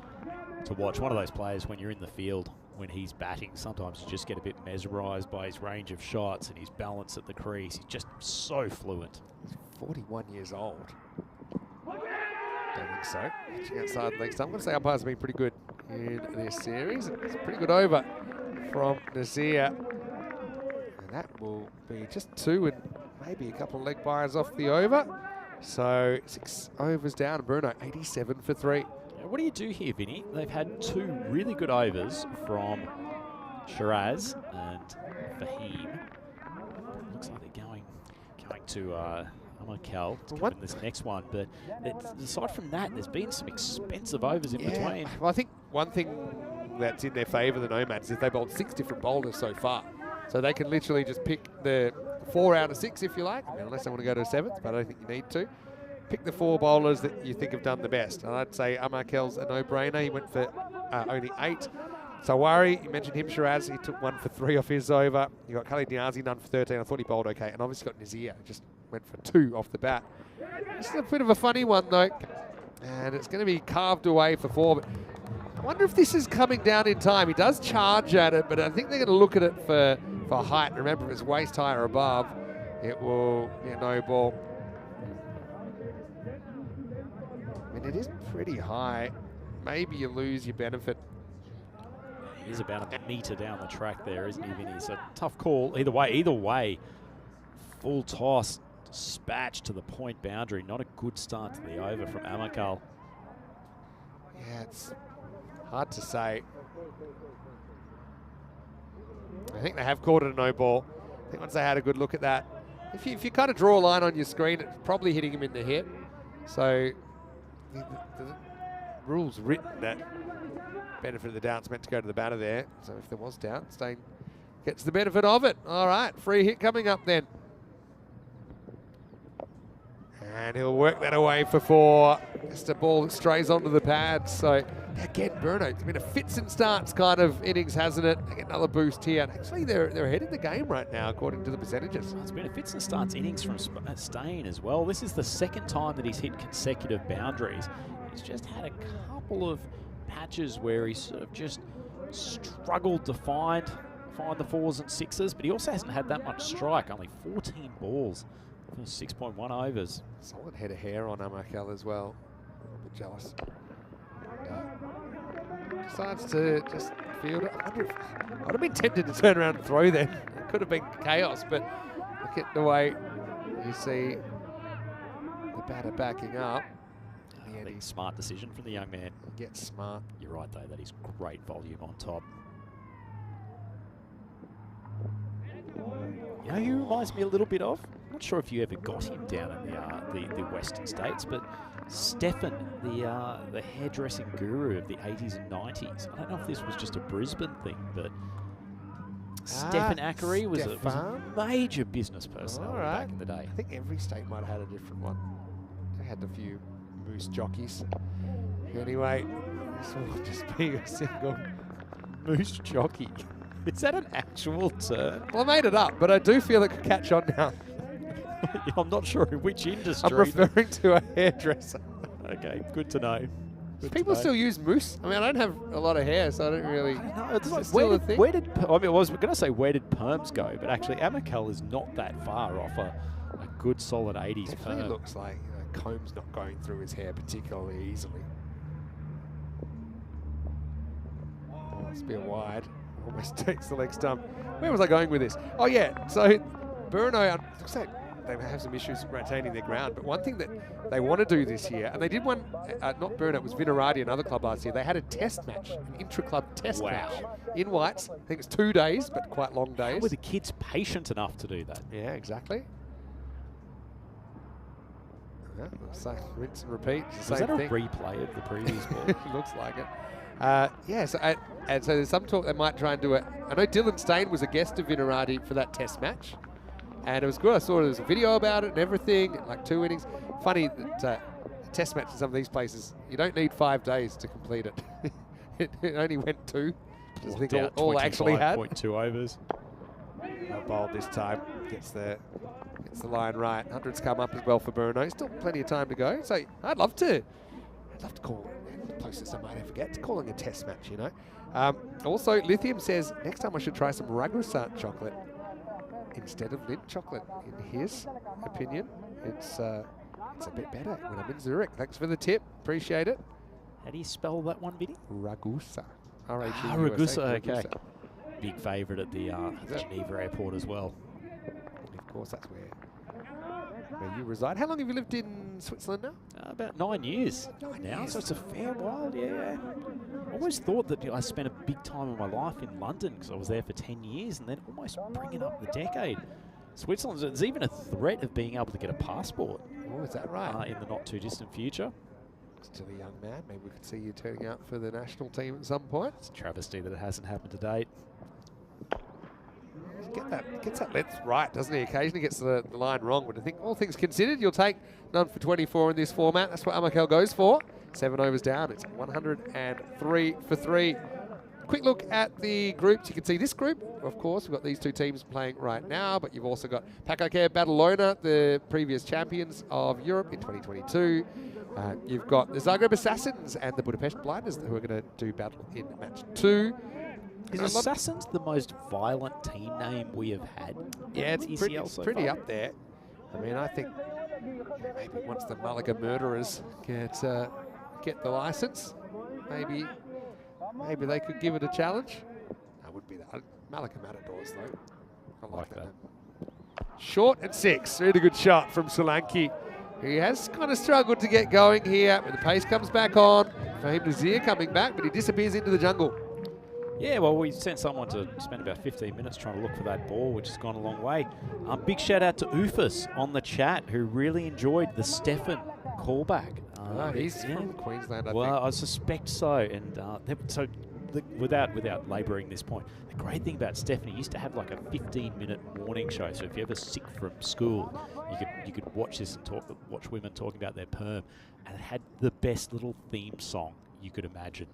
to watch. One of those players, when you're in the field, when he's batting, sometimes you just get a bit mesmerised by his range of shots and his balance at the crease. He's just so fluent. He's 41 years old. Don't think so. Pitching outside the leg stump. I'm going to say umpires have been pretty good in this series. It's a pretty good over from Nazir. And that will be just 2 and maybe a couple of leg byes off the over. So 6 overs down, Bruno 87 for 3. Now, what do you do here, Vinny? They've had 2 really good overs from Shiraz and Fahim. Looks like they're going going to Amarkel to come in this next one. But aside from that, there's been some expensive overs in between. Well, I think one thing that's in their favour, the Nomads, is they bowled 6 different bowlers so far. So they can literally just pick the 4 out of 6 if you like, I mean, unless they want to go to a 7th, but I don't think you need to. Pick the 4 bowlers that you think have done the best. And I'd say Amarkel's a no-brainer. He went for only 8. Sawari, you mentioned him, Shiraz, he took 1 for 3 off his over. You got Khalid Niazi, none for 13. I thought he bowled okay. And obviously got Nazir, just went for 2 off the bat. This is a bit of a funny one though. And it's going to be carved away for 4. But I wonder if this is coming down in time. He does charge at it, but I think they're going to look at it for height. Remember, if it's waist high or above, it will be a no ball. I mean, it is pretty high. Maybe you lose your benefit. He is about a metre down the track there, isn't he, Vinny? So tough call either way. Full toss, dispatch to the point boundary. Not a good start to the over from Amarkel. Yeah, it's hard to say. I think they have called it a no ball. I think once they had a good look at that, if you kind of draw a line on your screen, it's probably hitting him in the hip. So the rule's written that benefit of the doubt's meant to go to the batter there. So if there was doubt, Stain gets the benefit of it. All right, free hit coming up then. And he'll work that away for 4. Just a ball that strays onto the pads. So again, Bruno, it's been a fits and starts kind of innings, hasn't it? They get another boost here. And actually, they're ahead in the game right now, according to the percentages. It's been a fits and starts innings from Stain as well. This is the 2nd time that he's hit consecutive boundaries. He's just had a couple of patches where he's sort of just struggled to find the 4s and 6s, but he also hasn't had that much strike. Only 14 balls for 6.1 overs. Solid head of hair on Amarkel as well. A bit jealous. And, decides to just field it. I'd have been tempted to turn around and throw then. It could have been chaos, but look at the way you see the batter backing up. I think smart decision from the young man. Gets smart. You're right though, that is great volume on top. You know who reminds me a little bit of? I'm not sure if you ever got him down in the Western States, but Stefan, the hairdressing guru of the 80s and 90s. I don't know if this was just a Brisbane thing, but Stefan Ackery was a major business personality back in the day. I think every state might have had a different one. They had a few moose jockeys. Anyway, this will just be a single Moose jockey. Is that an actual term? Well, I made it up, but I do feel it could catch on now. I'm not sure in which industry. I'm referring to a hairdresser. Okay, good to know. Do people still use mousse? I mean, I don't have a lot of hair, so I don't really. No, it's like, still a thing? I was going to say where did perms go, but actually Amarkel is not that far off a good solid 80s Definitely perm. looks like comb's not going through his hair particularly easily. Must be a wide. Almost takes the leg stump. Where was I going with this? Oh yeah, so Bruno, looks like they have some issues retaining their ground, but one thing that they want to do this year, and they did one, not Bruno, it was Vinarati, another club last year, they had a test match, an intra-club test match in Whites. I think it's 2 days, but quite long days. How were the kids patient enough to do that? Yeah, exactly. Yeah, so rinse and repeat. Was that a replay of the previous ball? Looks like it. Yeah, so, and so there's some talk they might try and do it. I know Dylan Stain was a guest of Vinarati for that test match, and it was good. I saw there was a video about it and everything, like 2 innings. Funny that a test match in some of these places, you don't need 5 days to complete it. it only went 2. I think all actually had. 25.2 overs. Well bowled this time. Gets the line right. 100's come up as well for Bruno. Still plenty of time to go. So I'd love to call it the closest I might ever get to calling a test match, you know. Also, Lithium says, next time I should try some Ragusa chocolate instead of Lindt chocolate. In his opinion, it's a bit better when I'm in Zurich. Thanks for the tip. Appreciate it. How do you spell that one, Vinny? Ragusa. R-A-G-U-S-A. Ragusa, okay. Ragusa. Big favourite at the Geneva airport as well. Of course, that's where you reside. How long have you lived in Switzerland now? About 9 years now, so it's a fair while, yeah. I always thought that I spent a big time of my life in London because I was there for 10 years and then almost bringing up the decade. Switzerland, there's even a threat of being able to get a passport Oh, is that right? in the not too distant future. Still a young man. Maybe we could see you turning out for the national team at some point. It's a travesty that it hasn't happened to date. Gets that length right, doesn't he? Occasionally gets the line wrong, but I think all things considered, you'll take none for 24 in this format. That's what Amakel goes for. 7 overs down. It's 103 for 3. Quick look at the groups. You can see this group, of course. We've got these two teams playing right now, but you've also got Pakokea Badalona, the previous champions of Europe in 2022. You've got the Zagreb Assassins and the Budapest Blinders who are going to do battle in match 2. Is Assassins the most violent team name we have had? Yeah, it's ECL so pretty far? up there. I mean, I think maybe once the Malaga Murderers get the license, maybe they could give it a challenge. That would be that. Malaga Matadors, though. I like that. Short and 6. Really good shot from Solanke. He has kind of struggled to get going here. When the pace comes back on, Fahim Nazir coming back, but he disappears into the jungle. Yeah, well, we sent someone to spend about 15 minutes trying to look for that ball, which has gone a long way. Big shout out to Ufus on the chat, who really enjoyed the Stefan callback. He's from Queensland, I think. Well, I suspect so. And without labouring this point, the great thing about Stefan, he used to have like a 15-minute morning show. So if you're ever sick from school, you could watch this and watch women talking about their perm, and it had the best little theme song you could imagine.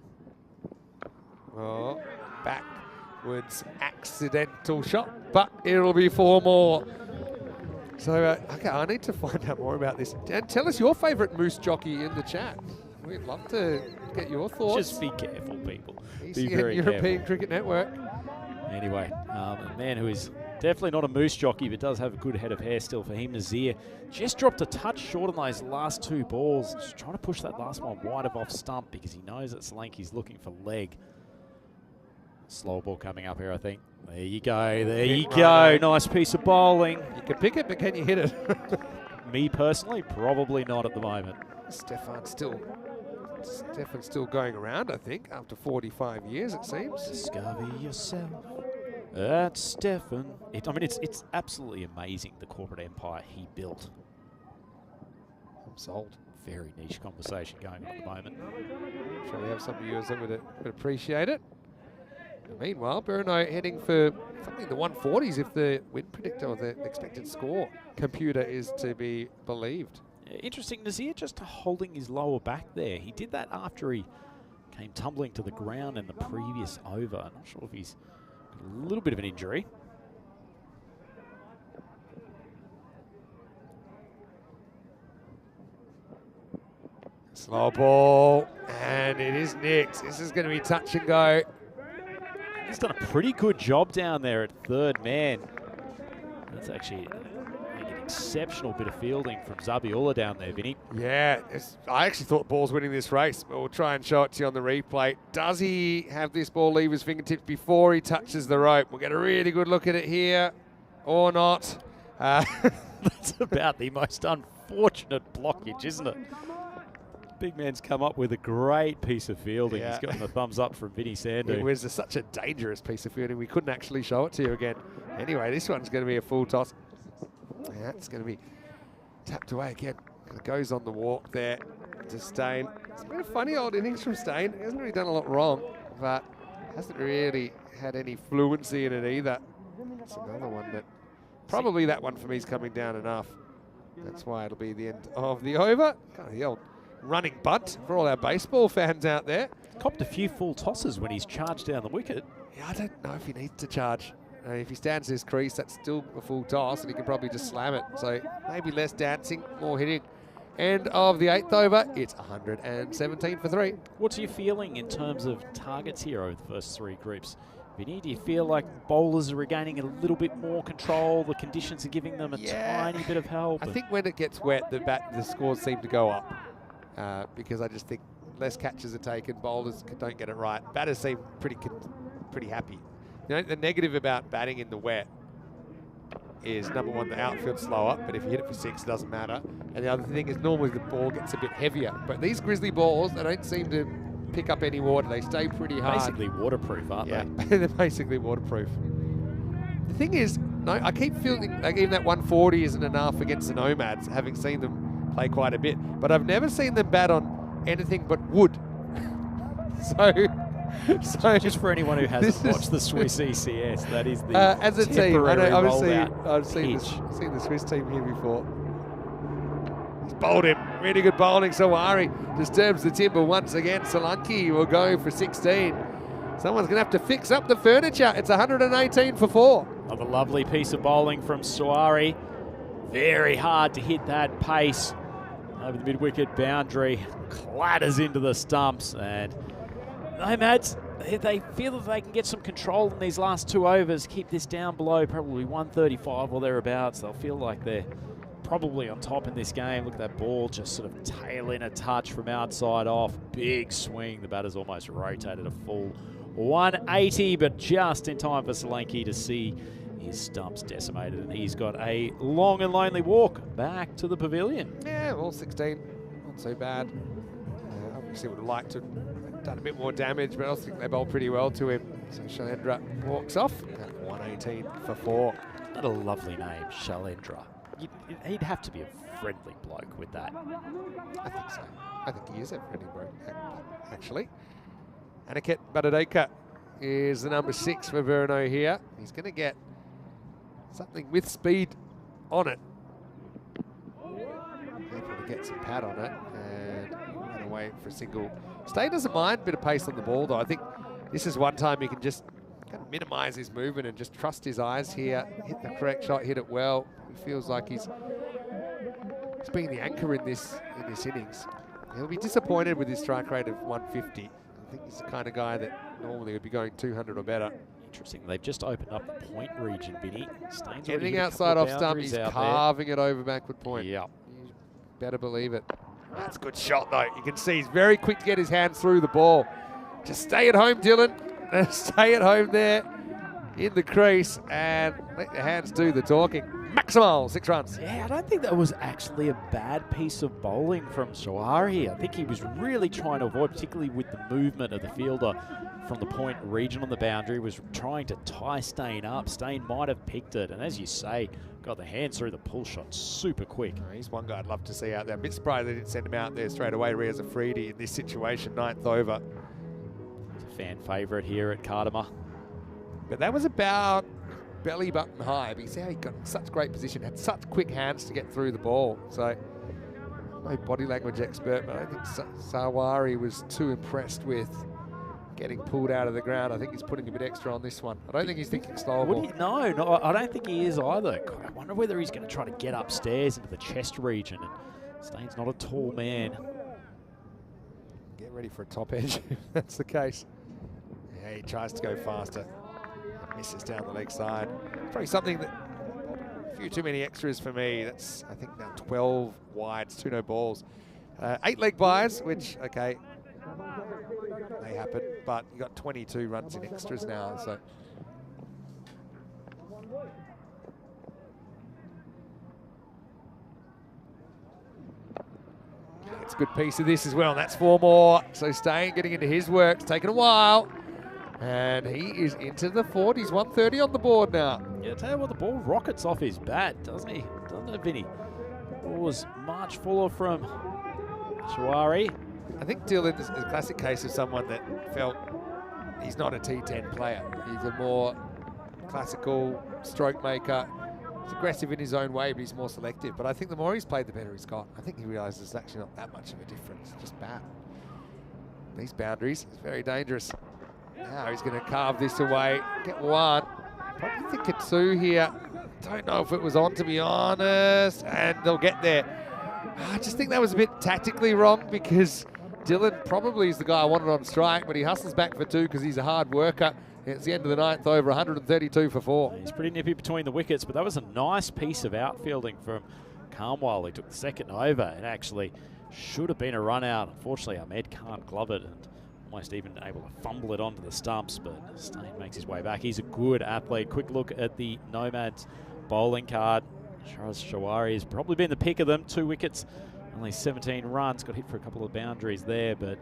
Oh, backwards accidental shot, but it'll be 4 more. So, okay, I need to find out more about this. And tell us your favourite moose jockey in the chat. We'd love to get your thoughts. Just be careful, people. Be ECN very European careful. Cricket Network. Anyway, a man who is definitely not a moose jockey, but does have a good head of hair still, Fahim Nazir. Just dropped a touch short on those last 2 balls. Just trying to push that last one wide of off stump because he knows that Solanke's looking for leg. Slow ball coming up here, I think. There you go. There you go. Nice piece of bowling. You can pick it, but can you hit it? Me personally, probably not at the moment. Stefan's still going around, I think, after 45 years, it seems. Discover yourself. That's Stefan. It's absolutely amazing, the corporate empire he built. I'm sold. Very niche conversation going on at the moment. I'm sure we have some viewers that would appreciate it. Meanwhile, Bruno heading for something in the 140s if the win predictor or the expected score computer is to be believed. Interesting, Nazir just holding his lower back there. He did that after he came tumbling to the ground in the previous over. I'm not sure if he's got a little bit of an injury. Slow ball, and it is Innigs. This is going to be touch and go. He's done a pretty good job down there at third man. That's actually an exceptional bit of fielding from Zabiola down there, Vinny. Yeah, I actually thought Ball's winning this race, but we'll try and show it to you on the replay. Does he have this ball leave his fingertips before he touches the rope? We'll get a really good look at it here, or not. That's about the most unfortunate blockage, isn't it? Big man's come up with a great piece of fielding. Yeah. He's gotten the thumbs up from Vinny Sandu. It was such a dangerous piece of fielding. We couldn't actually show it to you again. Anyway, this one's going to be a full toss. Yeah, it's going to be tapped away again. It goes on the walk there to Stain. It's been a funny old innings from Stain. He hasn't really done a lot wrong, but hasn't really had any fluency in it either. It's another one that probably that one for me is coming down enough. That's why it'll be the end of the over. Kind of the old running bunt for all our baseball fans out there. Copped a few full tosses when he's charged down the wicket. Yeah, I don't know if he needs to charge. If he stands his crease, that's still a full toss, and he can probably just slam it. So maybe less dancing, more hitting. End of the 8th over. It's 117 for 3. What's your feeling in terms of targets here over the first 3 groups? Vinny, do you feel like bowlers are regaining a little bit more control? The conditions are giving them a tiny bit of help? I think when it gets wet, the scores seem to go up. Because I just think less catches are taken, bowlers don't get it right. Batters seem pretty happy. You know, the negative about batting in the wet is, number one, the outfield's slower, but if you hit it for 6, it doesn't matter. And the other thing is normally the ball gets a bit heavier. But these Grizzly balls, they don't seem to pick up any water. They stay pretty hard. Basically waterproof, aren't Yeah, they? they're basically waterproof. The thing is, no, I keep feeling like even that 140 isn't enough against the Nomads, having seen them play quite a bit. But I've never seen them bat on anything but wood. So just for anyone who hasn't watched the Swiss ECS, that is the as a team. I know, obviously, I've seen pitch. the Swiss team here before. He's bowled him. Really good bowling. Sawari disturbs the timber once again. Solanki will go for 16. Someone's going to have to fix up the furniture. It's 118 for 4. Another lovely piece of bowling from Sawari. Very hard to hit that pace over the mid-wicket boundary. Clatters into the stumps, and Nomads, they feel that they can get some control in these last 2 overs, keep this down below probably 135 or thereabouts. They'll feel like they're probably on top in this game. Look at that ball just sort of tail in a touch from outside off. Big swing. The batter's almost rotated a full 180, but just in time for Solanki to see his stumps decimated, and he's got a long and lonely walk back to the pavilion. Yeah, all 16, not so bad. Obviously would have liked to have done a bit more damage, but I also think they bowled pretty well to him. So Shailendra walks off at 118 for 4. What a lovely name, Shailendra. He'd have to be a friendly bloke with that. I think so. I think he is a friendly bloke, actually. Aniket Badadeka is the number 6 for Verno here. He's going to get something with speed on it. Able to get some pad on it and run away for a single. Stay doesn't mind a bit of pace on the ball, though. I think this is one time he can just kind of minimise his movement and just trust his eyes here. Hit the correct shot, hit it well. He feels like he's being the anchor in this innings. He'll be disappointed with his strike rate of 150. I think he's the kind of guy that normally would be going 200 or better. Interesting. They've just opened up the point region, Vinny. Anything outside off stump, he's carving it over backward point. Yep. You better believe it. That's a good shot, though. You can see he's very quick to get his hands through the ball. Just stay at home, Dylan. Stay at home there in the crease and let your hands do the talking. Maximal, 6 runs. Yeah, I don't think that was actually a bad piece of bowling from Sawari. I think he was really trying to avoid, particularly with the movement of the fielder from the point region on the boundary, was trying to tie Stain up. Stain might have picked it, and as you say, got the hands through the pull shot super quick. He's one guy I'd love to see out there. I'm a bit surprised they didn't send him out there straight away. Riaz Afridi in this situation, 9th over. He's a fan favourite here at Cardamar. But that was about belly button high. But you see how he got in such great position, had such quick hands to get through the ball. So, no body language expert, but I don't think Sawari was too impressed with getting pulled out of the ground. I think he's putting a bit extra on this one. I don't think he's thinking slow ball. No, I don't think he is either. God, I wonder whether he's going to try to get upstairs into the chest region. And Stain's not a tall man. Get ready for a top edge if that's the case. Yeah, he tries to go faster. Misses down the leg side. Probably something that a few too many extras for me. That's, I think, now 12 wides, 2 no balls. 8 leg buys, which, okay, they happen, but you got 22 runs in extras now, so. It's a good piece of this as well, and that's 4 more. So Stain getting into his work. It's taken a while. And he is into the 40s, 130 on the board now. Yeah, tell you what, the ball rockets off his bat, doesn't he? Doesn't it, Vinny? Ball was much fuller from Sawari. I think Dylan is a classic case of someone that felt he's not a T10 player. He's a more classical stroke maker. He's aggressive in his own way, but he's more selective. But I think the more he's played, the better he's got. I think he realises it's actually not that much of a difference. Just bat. These boundaries, it's very dangerous. Now he's going to carve this away, get 1. Probably think it's 2 here. Don't know if it was on, to be honest, and they'll get there. I just think that was a bit tactically wrong because Dylan probably is the guy I wanted on strike, but he hustles back for 2 because he's a hard worker. It's the end of the 9th over, 132 for 4. He's pretty nippy between the wickets, but that was a nice piece of outfielding from Carmwell. He took the 2nd over and actually should have been a run out. Unfortunately, Ahmed can't glove it and almost even able to fumble it onto the stumps, but Stain makes his way back. He's a good athlete. Quick look at the Nomads bowling card. Sawari has probably been the pick of them. 2 wickets, only 17 runs. Got hit for a couple of boundaries there, but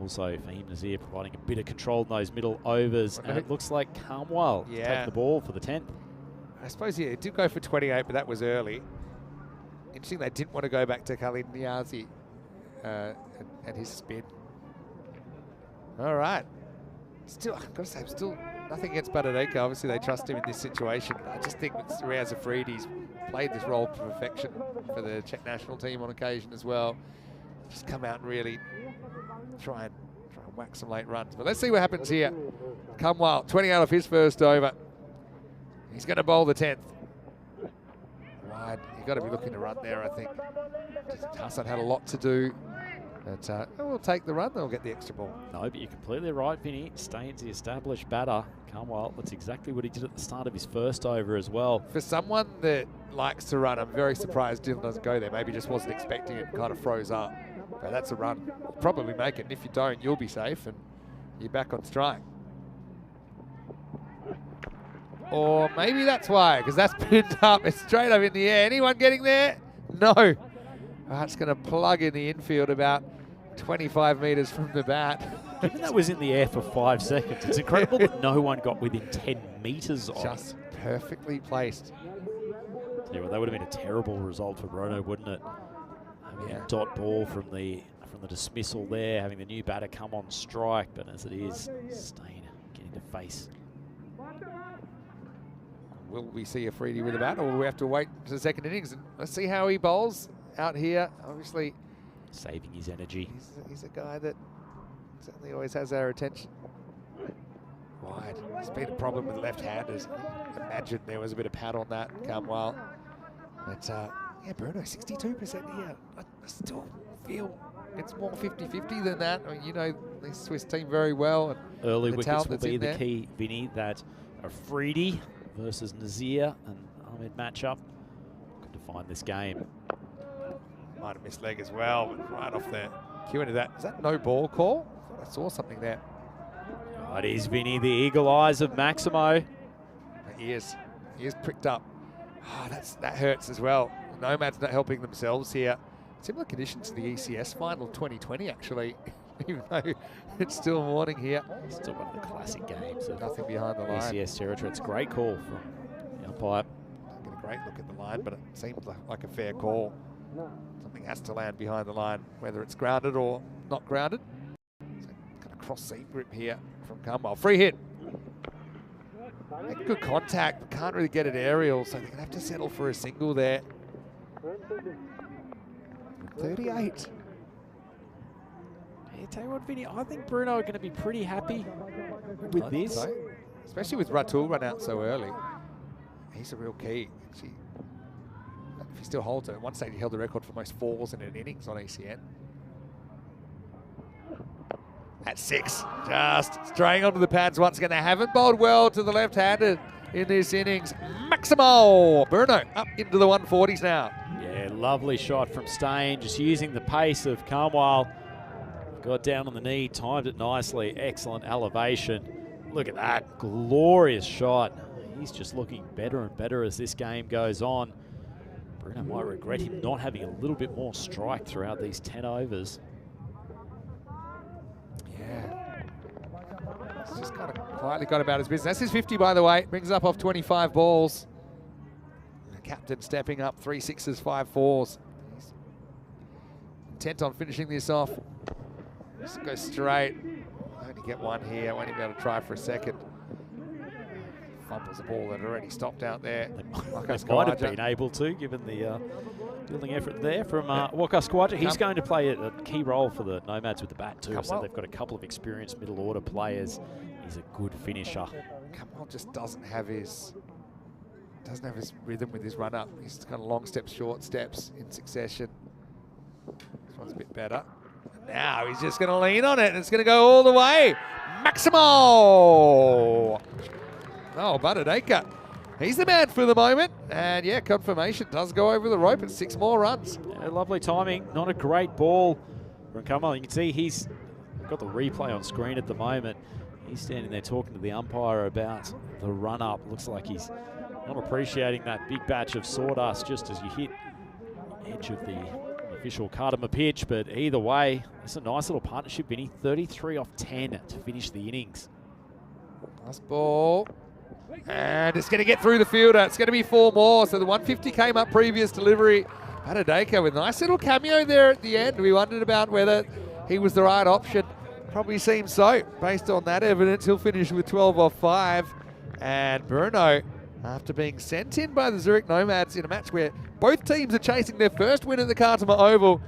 also Fahim Nazir providing a bit of control in those middle overs. And it looks like Carmwell taking the ball for the 10th. I suppose, yeah, it did go for 28, but that was early. Interesting, they didn't want to go back to Khalid Niazi and his spin. All right. Still, I've got to say, still nothing against Badadeka. Obviously, they trust him in this situation. I just think with Riaz Afridi's played this role to perfection for the Czech national team on occasion as well. Just come out and really try and whack some late runs. But let's see what happens here. Cumwell, 20 out of his first over. He's going to bowl the 10th. Wide. You've got to be looking to run there, I think. Hassan had a lot to do. But we'll take the run, they'll get the extra ball. No, but you're completely right, Vinny. Staines, the established batter. Cumwell, that's exactly what he did at the start of his first over as well. For someone that likes to run, I'm very surprised Dylan doesn't go there. Maybe just wasn't expecting it and kind of froze up. But that's a run. You'll probably make it. And if you don't, you'll be safe and you're back on strike. Or maybe that's why, because that's pinned up. It's straight up in the air. Anyone getting there? No. It's going to plug in the infield about 25 metres from the bat. Given that was in the air for 5 seconds, it's incredible that no one got within 10 metres of it. Just perfectly placed. Yeah, well, that would have been a terrible result for Bruno, wouldn't it? Having a dot ball from the dismissal there, having the new batter come on strike, but as it is, Stain getting to face. Will we see Afridi with a bat, or will we have to wait to the second innings? And let's see how he bowls out here. Obviously, saving his energy. He's a guy that certainly always has our attention. Wide. It's been a problem with left-handers. Imagine there was a bit of pad on that. Cumwell. But yeah, Bruno, 62% here. I still feel it's more 50-50 than that. I mean, you know this Swiss team very well. And early wickets will be the key, Vinny. That Afridi versus Nazir and Ahmed matchup. Good to find this game. Might have missed leg as well, but right off there. Cue into that. Is that no ball call? I thought I saw something there. Oh, it is, Vinny, the eagle eyes of Maximo. He is pricked up. Oh, that hurts as well. Nomads not helping themselves here. Similar conditions to the ECS final 2020, actually, even though it's still morning here. Still one of the classic games. Nothing behind the line. ECS territory. It's a great call from the umpire. Get a great look at the line, but it seems like a fair call. Something has to land behind the line, whether it's grounded or not grounded. So got a cross seam grip here from Cumwell. Free hit. Good contact, but can't really get it aerial, so they're going to have to settle for a single there. 38. Hey, tell you what, Vinny, I think Bruno are going to be pretty happy with this. So, especially with Ratul run out so early. He's a real key. Actually, if he still holds it, at one stage he held the record for most fours in an innings on ECN. At 6, just straying onto the pads once again. They haven't bowled well to the left-handed in this innings. Maximal Bruno up into the 140s now. Yeah, lovely shot from Stain, just using the pace of Cumwell. Got down on the knee, timed it nicely. Excellent elevation. Look at that, glorious shot. He's just looking better and better as this game goes on. Bruno might regret him not having a little bit more strike throughout these 10 overs. Yeah. He's just kind of quietly got about his business. That's his 50, by the way. Brings up off 25 balls. The captain stepping up, 3 6s, 5 4s. He's intent on finishing this off. Just go straight. Only get one here. Won't even be able to try for a second. Fumbles the ball that already stopped out there. They might have been able to, given the building effort there from Waka Skwaja. He's going to play a key role for the Nomads with the bat too. So they've got a couple of experienced middle order players. He's a good finisher. Cumwell just doesn't have his rhythm with his run up. He's kind of long steps, short steps in succession. This one's a bit better. And now he's just going to lean on it, and it's going to go all the way. Maximo! Oh, Badadeka. He's the man for the moment. And yeah, confirmation does go over the rope at 6 more runs. Yeah, lovely timing. Not a great ball from Cumwell. You can see he's got the replay on screen at the moment. He's standing there talking to the umpire about the run up. Looks like he's not appreciating that big batch of sawdust just as you hit the edge of the official Cardamom pitch. But either way, it's a nice little partnership, Vinny. 33 off 10 to finish the innings. Nice ball. And it's going to get through the fielder. It's going to be 4 more. So the 150 came up previous delivery. Adadeka with a nice little cameo there at the end. We wondered about whether he was the right option. Probably seems so. Based on that evidence, he'll finish with 12 off 5. And Bruno, after being sent in by the Zurich Nomads in a match where both teams are chasing their first win at the Khartoum Oval,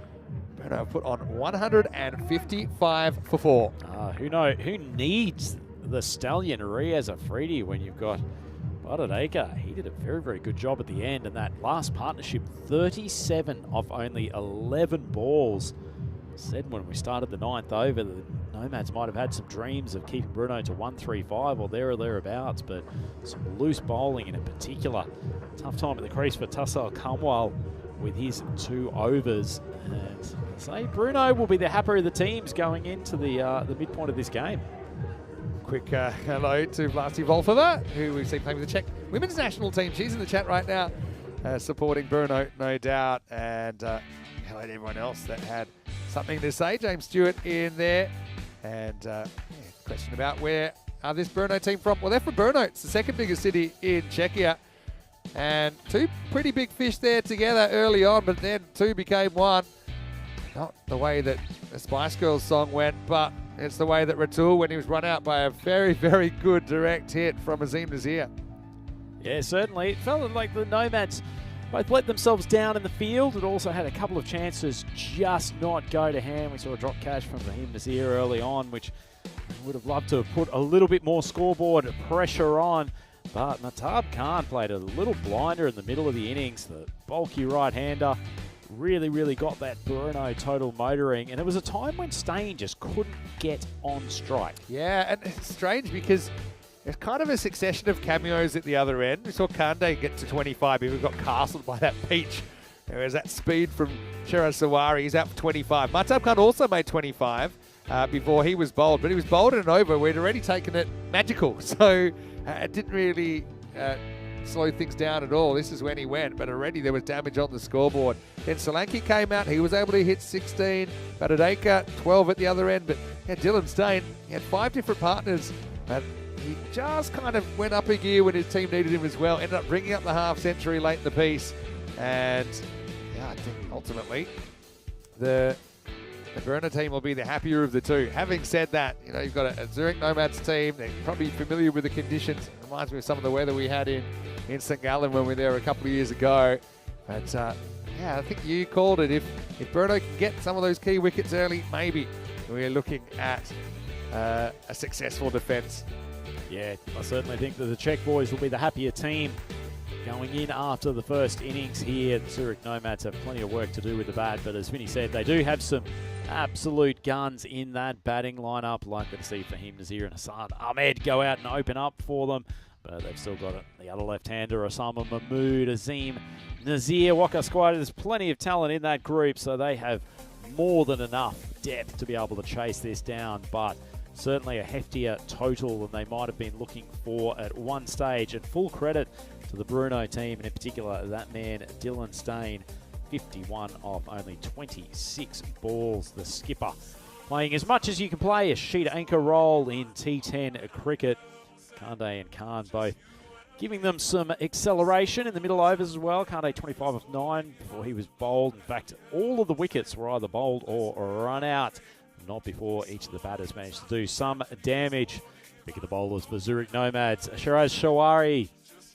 Bruno put on 155 for 4. Who needs the Stallion Riaz Afridi when you've got Adadeka? He did a very, very good job at the end, and that last partnership, 37 off only 11 balls. Said when we started the 9th over, the Nomads might have had some dreams of keeping Bruno to 135 or there or thereabouts, but some loose bowling in particular. Tough time at the crease for Tassal Kamwal with his 2 overs. And say Bruno will be the happier of the teams going into the midpoint of this game. Quick hello to Vlasti Volfova, who we've seen playing with the Czech women's national team. She's in the chat right now, supporting Bruno, no doubt. And hello to everyone else that had something to say. James Stewart in there. And question about where are this Brno team from? Well, they're from Brno. It's the second biggest city in Czechia. And 2 pretty big fish there together early on, but then 2 became 1. Not the way that the Spice Girls song went, but it's the way that Ratul, when he was run out by a very, very good direct hit from Azim Nazir. Yeah, certainly. It felt like the Nomads both let themselves down in the field. It also had a couple of chances just not go to hand. We saw a drop catch from Azim Nazir early on, which would have loved to have put a little bit more scoreboard pressure on. But Matab Khan played a little blinder in the middle of the innings. The bulky right-hander really, really got that Bruno total motoring. And it was a time when Stain just couldn't get on strike. Yeah, and it's strange because it's kind of a succession of cameos at the other end. We saw Kande get to 25. He got castled by that peach. There was that speed from Shiraz Sawari. He's out for 25. Matab Khan also made 25 before he was bowled, but he was bowled in an over where he'd already taken it magical. So it didn't really slow things down at all. This is when he went, but already there was damage on the scoreboard. Then Solanki came out. He was able to hit 16. Badadeka, 12 at the other end. But yeah, Dylan Stain, he had 5 different partners. But he just kind of went up a gear when his team needed him as well. Ended up bringing up the half century late in the piece. And yeah, I think ultimately the Brno team will be the happier of the 2. Having said that, you know, you've got a Zurich Nomads team. They're probably familiar with the conditions. It reminds me of some of the weather we had in St. Gallen when we were there a couple of years ago. But yeah, I think you called it. If Brno can get some of those key wickets early, maybe we're looking at a successful defence. Yeah, I certainly think that the Czech boys will be the happier team going in after the first innings here. The Zurich Nomads have plenty of work to do with the bat, but as Vinny said, they do have some absolute guns in that batting lineup. Likely to see Fahim Nazir and Hassan Ahmed go out and open up for them, but they've still got the other left-hander, Osama Mahmood, Azim Nazir, Waka Squad. There's plenty of talent in that group, so they have more than enough depth to be able to chase this down, but certainly a heftier total than they might have been looking for at one stage. And full credit to the Bruno team, and in particular that man Dylan Stain, 51 off only 26 balls. The skipper playing as much as you can play a sheet anchor role in T10 cricket. Kande and Khan both giving them some acceleration in the middle overs as well. Kande 25 off 9 before he was bowled. In fact, all of the wickets were either bowled or run out, not before each of the batters managed to do some damage. Pick of the bowlers for Zurich Nomads. Shiraz Shawari,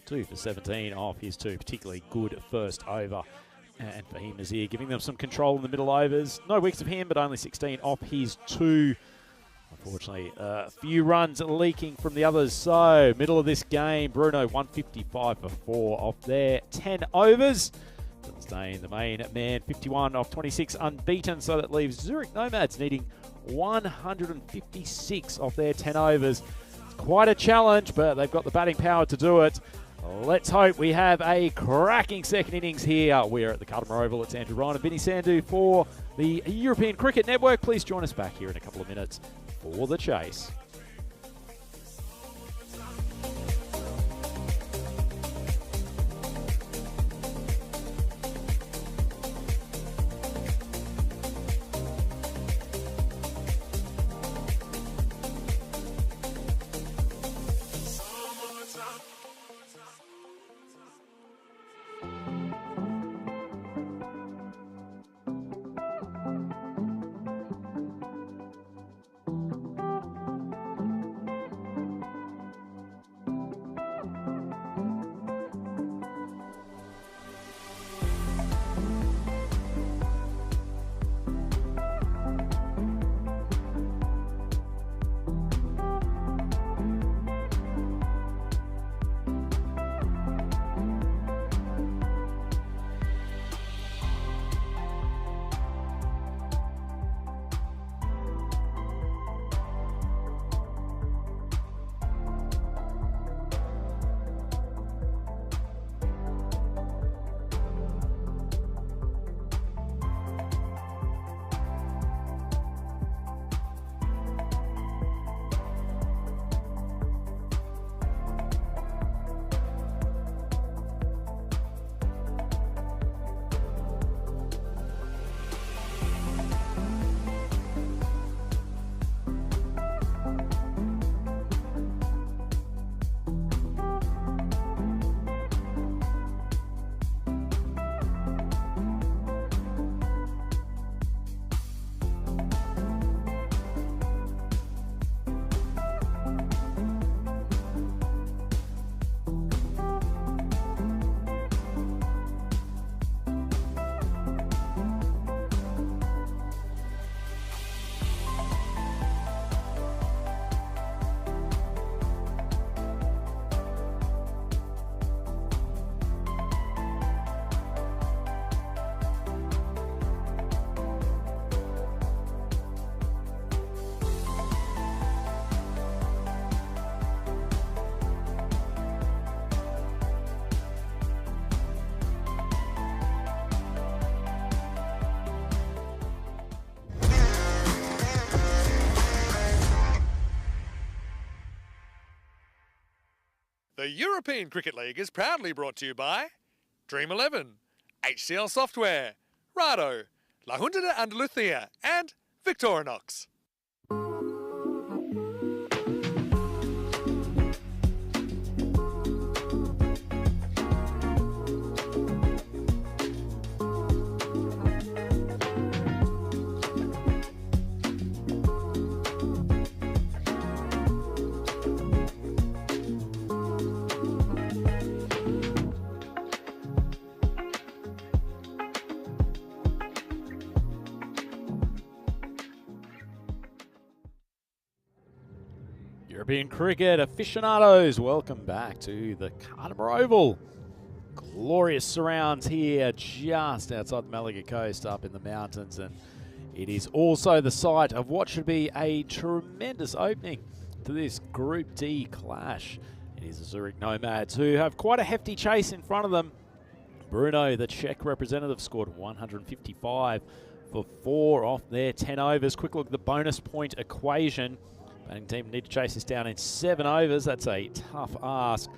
2 for 17 off his 2 particularly good first over. And Fahim Nazir giving them some control in the middle overs. No wickets of him, but only 16 off his 2. Unfortunately, a few runs leaking from the others. So, middle of this game, Bruno 155 for 4 off their 10 overs. Staying the main man, 51 off 26 unbeaten. So that leaves Zurich Nomads needing 156 off their 10 overs. It's quite a challenge, but they've got the batting power to do it. Let's hope we have a cracking second innings here. We're at the Khartoum Oval. It's Andrew Ryan and Vinny Sandhu for the European Cricket Network. Please join us back here in a couple of minutes for the chase. The European Cricket League is proudly brought to you by Dream 11, HCL Software, Rado, La Junta de Andalucía, and Victorinox. European cricket aficionados, welcome back to the Cartama Oval. Glorious surrounds here just outside the Malaga coast up in the mountains, and it is also the site of what should be a tremendous opening to this Group D clash. It is the Zurich Nomads, who have quite a hefty chase in front of them. Bruno, the Czech representative, scored 155 for 4 off their 10 overs. Quick look at the bonus point equation. Batting team need to chase this down in 7 overs. That's a tough ask.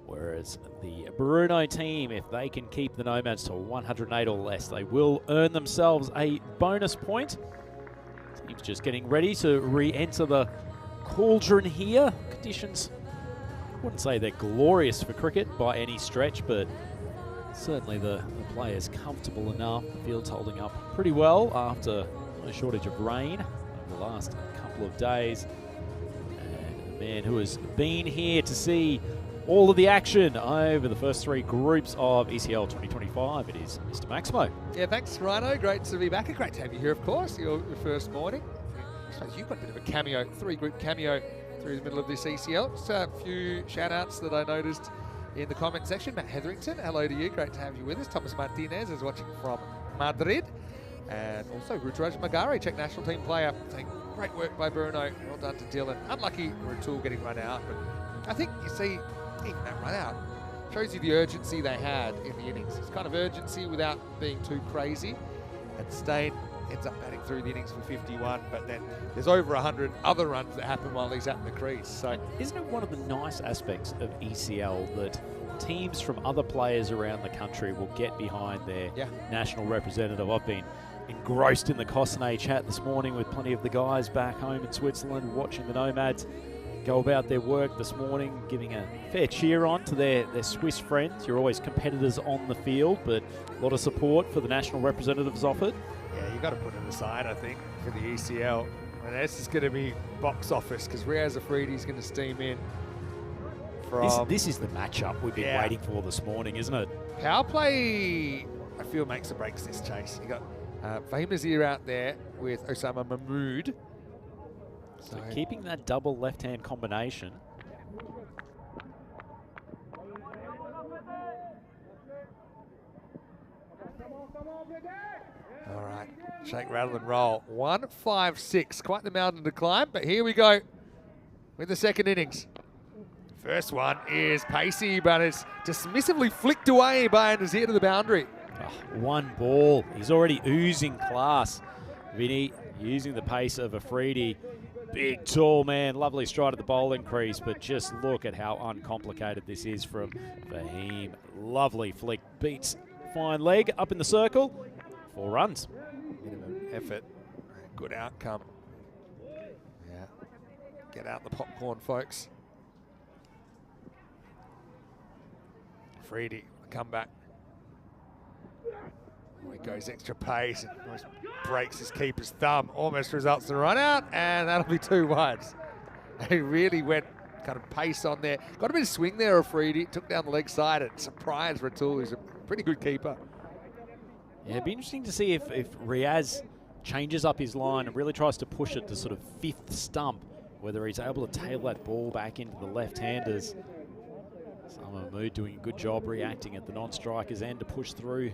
Whereas the Bruno team, if they can keep the Nomads to 108 or less, they will earn themselves a bonus point. Team's just getting ready to re-enter the cauldron here. Conditions, I wouldn't say they're glorious for cricket by any stretch, but certainly the players comfortable enough. The field's holding up pretty well after no shortage of rain over the last couple of days. And the man who has been here to see all of the action over the first 3 groups of ECL 2025, it is Mr. Maximo. Yeah, thanks, Rhino. Great to be back. Great to have you here, of course, your first morning. I suppose you've got a bit of a cameo, 3-group cameo through the middle of this ECL. Just a few shout-outs that I noticed in the comment section. Matt Hetherington, hello to you. Great to have you with us. Thomas Martinez is watching from Madrid. And also Ruturaj Magari, Czech national team player, saying great work by Bruno. Well done to Dylan. Unlucky Ratul getting run out, but I think you see even that run out shows you the urgency they had in the innings. It's kind of urgency without being too crazy. And Stain ends up batting through the innings for 51, but then there's over 100 other runs that happen while he's out in the crease. So isn't it one of the nice aspects of ECL that teams from other players around the country will get behind their national representative? I've been engrossed in the Cosnay chat this morning with plenty of the guys back home in Switzerland watching the Nomads go about their work this morning, giving a fair cheer on to their Swiss friends. You're always competitors on the field, but a lot of support for the national representatives offered. Yeah, you've got to put it aside, I think, for the ECL. And this is going to be box office because Riaz Afridi's going to steam in from... This is the matchup we've been waiting for this morning, isn't it? Power play, I feel, makes or breaks this chase. You got Fahim Nazir out there with Osama Mahmood. So keeping that double left-hand combination. All right, shake, rattle and roll. 1-5-6, quite the mountain to climb, but here we go with the second innings. First one is pacey, but it's dismissively flicked away by Nazir to the boundary. Oh, 1 ball. He's already oozing class. Vinny using the pace of Afridi. Big, tall man, lovely stride at the bowling crease, but just look at how uncomplicated this is from Fahim. Lovely flick, beats fine leg, up in the circle, 4 runs. Minimum effort, good outcome. Yeah, get out the popcorn, folks. Afridi, come back. He goes extra pace and almost breaks his keeper's thumb, almost results in a run out, and that'll be 2 wides. He really went kind of pace on there. Got a bit of swing there, Afridi, took down the leg side and surprised Ratul, who's a pretty good keeper. Yeah, it'd be interesting to see if Riaz changes up his line and really tries to push it to sort of 5th stump, whether he's able to tail that ball back into the left-handers. Sama Mahmood doing a good job reacting at the non-striker's end to push through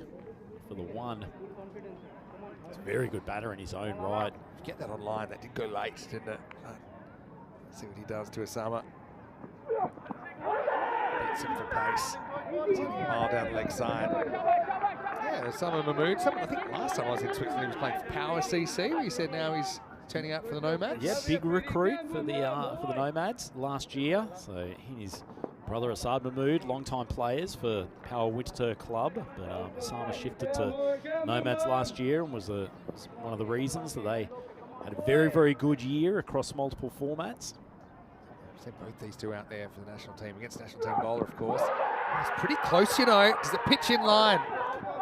for the 1. He's a very good batter in his own right. Get that online, that did go late, didn't it? See what he does to Osama. Beats him for pace. He's getting a mile down the leg side. Yeah, Osama Mahmood. I think last time I was in Switzerland he was playing for Power CC. He said now he's turning out for the Nomads. Yeah, big recruit for the Nomads last year. So in his Brother Asad Mahmood, long-time players for Power Winter Club, but Osama shifted to Nomads last year and was one of the reasons that they had a very, very good year across multiple formats. Sent both these two out there for the national team against national team bowler, of course. It's pretty close, you know. Does it pitch in line?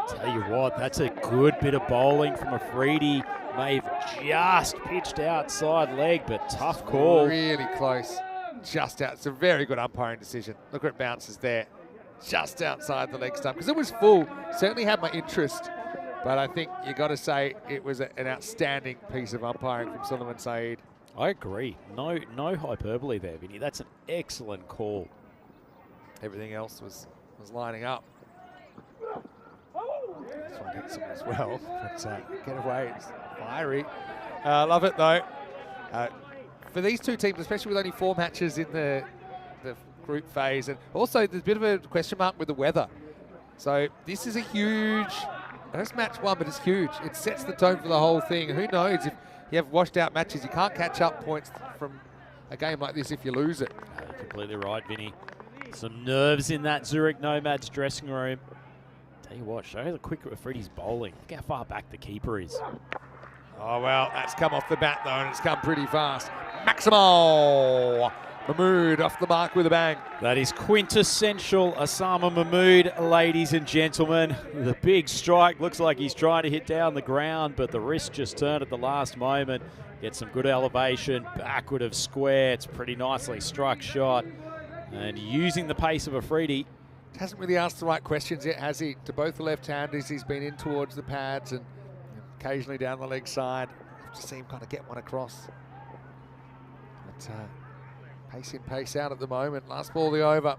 Tell you what, that's a good bit of bowling from Afridi. May have just pitched outside leg, but tough call. Really close. Just out. It's a very good umpiring decision. Look where it bounces there. Just outside the leg stump. Because it was full. Certainly had my interest. But I think you got to say it was an outstanding piece of umpiring from Sulaiman Saeed. I agree. No hyperbole there, Vinny. That's an excellent call. Everything else was lining up. This one hits him as well. But get away. It's fiery. Love it, though. For these two teams, especially with only 4 matches in the group phase, and also there's a bit of a question mark with the weather. So this is a huge, that's match 1, but it's huge. It sets the tone for the whole thing. Who knows, if you have washed out matches, you can't catch up points from a game like this if you lose it. Completely right, Vinny. Some nerves in that Zurich Nomads dressing room. Tell you what, show how quick Afridi's bowling. Look how far back the keeper is. Oh, well, that's come off the bat, though, and it's come pretty fast. Maximo Mahmood off the mark with a bang. That is quintessential Osama Mahmood, ladies and gentlemen. The big strike. Looks like he's trying to hit down the ground, but the wrist just turned at the last moment. Gets some good elevation, backward of square. It's a pretty nicely struck shot. And using the pace of Afridi. Hasn't really asked the right questions yet, has he? To both the left-handers, he's been in towards the pads and occasionally down the leg side. Have to see him kind of get one across. But pace in, pace out at the moment. Last ball, the over.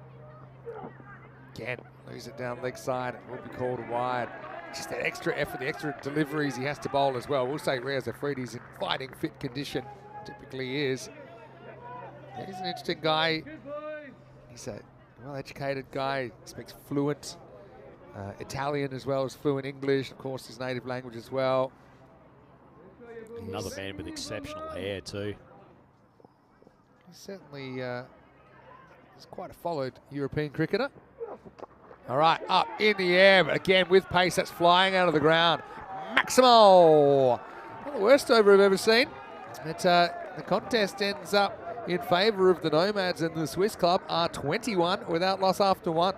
Again, lose it down leg side. It will be called wide. Just that extra effort, the extra deliveries he has to bowl as well. We'll say Riaz Afridi's in fighting fit condition. Typically is. He's an interesting guy. He's a well-educated guy. Speaks fluent Italian as well as fluent English. Of course, his native language as well. Another man with exceptional hair too. He's certainly he's quite a followed European cricketer. All right, up in the air, but again with pace, that's flying out of the ground. Maximo! Not the worst over I've ever seen. But the contest ends up in favour of the Nomads, and the Swiss club are 21 without loss after 1.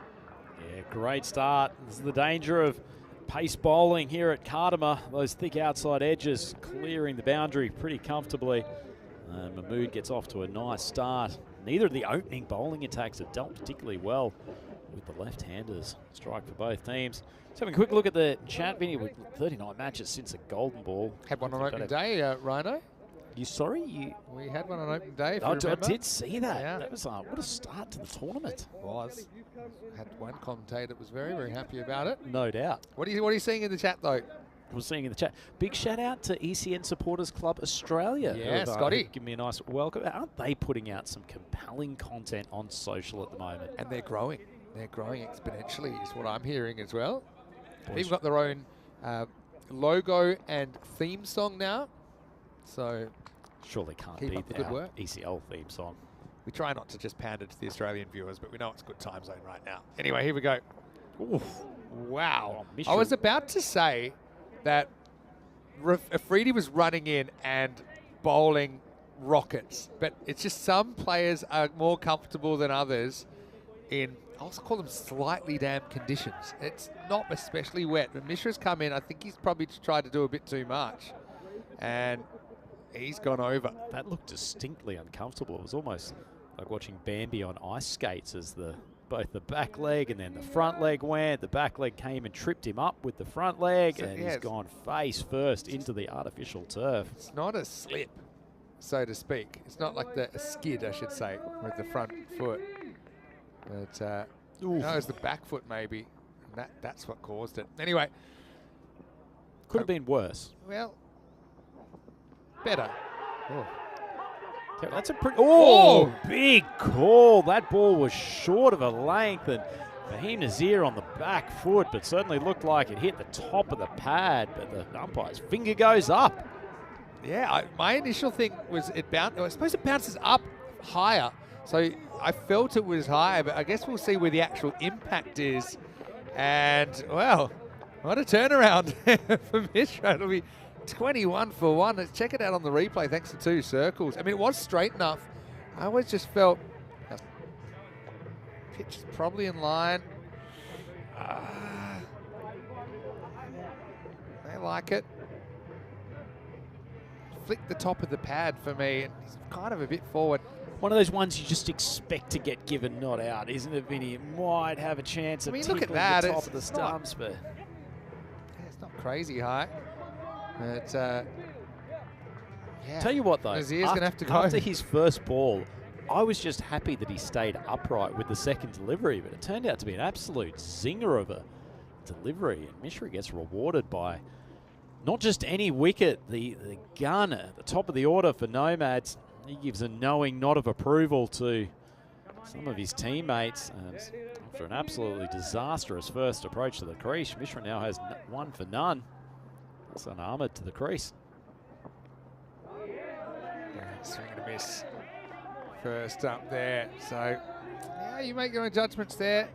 Yeah, great start. This is the danger of pace bowling here at Kardama. Those thick outside edges clearing the boundary pretty comfortably. Mahmood gets off to a nice start. Neither of the opening bowling attacks have dealt particularly well with the left-handers. Strike for both teams. Let's have a quick look at the chat, Vinny. With 39 matches since a golden ball. Had one on opening day, Rhino. You sorry? We had one on opening day, if you I remember. did see that. Yeah. That was what a start to the tournament. Was. Had one commentator that was very, very happy about it. No doubt. What are you seeing in the chat, though? We're seeing in the chat. Big shout out to ECN Supporters Club Australia. Yeah, Scotty. Give me a nice welcome. Aren't they putting out some compelling content on social at the moment? And they're growing. They're growing exponentially, is what I'm hearing as well. They've got their own logo and theme song now. So surely can't keep beat up the good work. ECL theme song. We try not to just pander to the Australian viewers, but we know it's a good time zone right now. Anyway, here we go. Oof. Wow. Oh, I was about to say that Afridi was running in and bowling rockets, but it's just some players are more comfortable than others in, I'll also call them slightly damp conditions. It's not especially wet. When Mishra's come in, I think he's probably tried to do a bit too much, and he's gone over. That looked distinctly uncomfortable. It was almost like watching Bambi on ice skates as both the back leg and then the front leg went. The back leg came and tripped him up with the front leg, and he's gone face first into the artificial turf. It's not a slip, so to speak. It's not like a skid, I should say, with the front foot. But no, it's the back foot maybe. And that's what caused it. Anyway. Could have been worse. Well, better. Oh. That's a pretty... Oh, big call. That ball was short of a length, and Fahim Nazir on the back foot, but certainly looked like it hit the top of the pad, but the umpire's finger goes up. Yeah, my initial thing was it bounced. I suppose it bounces up higher, So I felt it was high, but I guess we'll see where the actual impact is. And, well, what a turnaround for Mishra. It'll be 21 for 1. Let's check it out on the replay thanks to 2 circles. I mean, it was straight enough. I always just felt pitch is probably in line. They like it. Flick the top of the pad for me, and he's kind of a bit forward. One of those ones you just expect to get given, not out, isn't it, Vinny? It might have a chance of look at tickling that. the top of the stumps, but Yeah, it's not crazy high. But, yeah. Tell you what, though, Nazir's going to have to go. after his first ball, I was just happy that he stayed upright with the second delivery, but it turned out to be an absolute zinger of a delivery, and Mishra gets rewarded by not just any wicket, the gun at the top of the order for Nomads. He gives a knowing nod of approval to some of his teammates, and after an absolutely disastrous first approach to the crease, Mishra now has 1 for none. It's unarmoured to the crease. Yeah, swing and a miss. First up there. So, yeah, you make your own judgments there.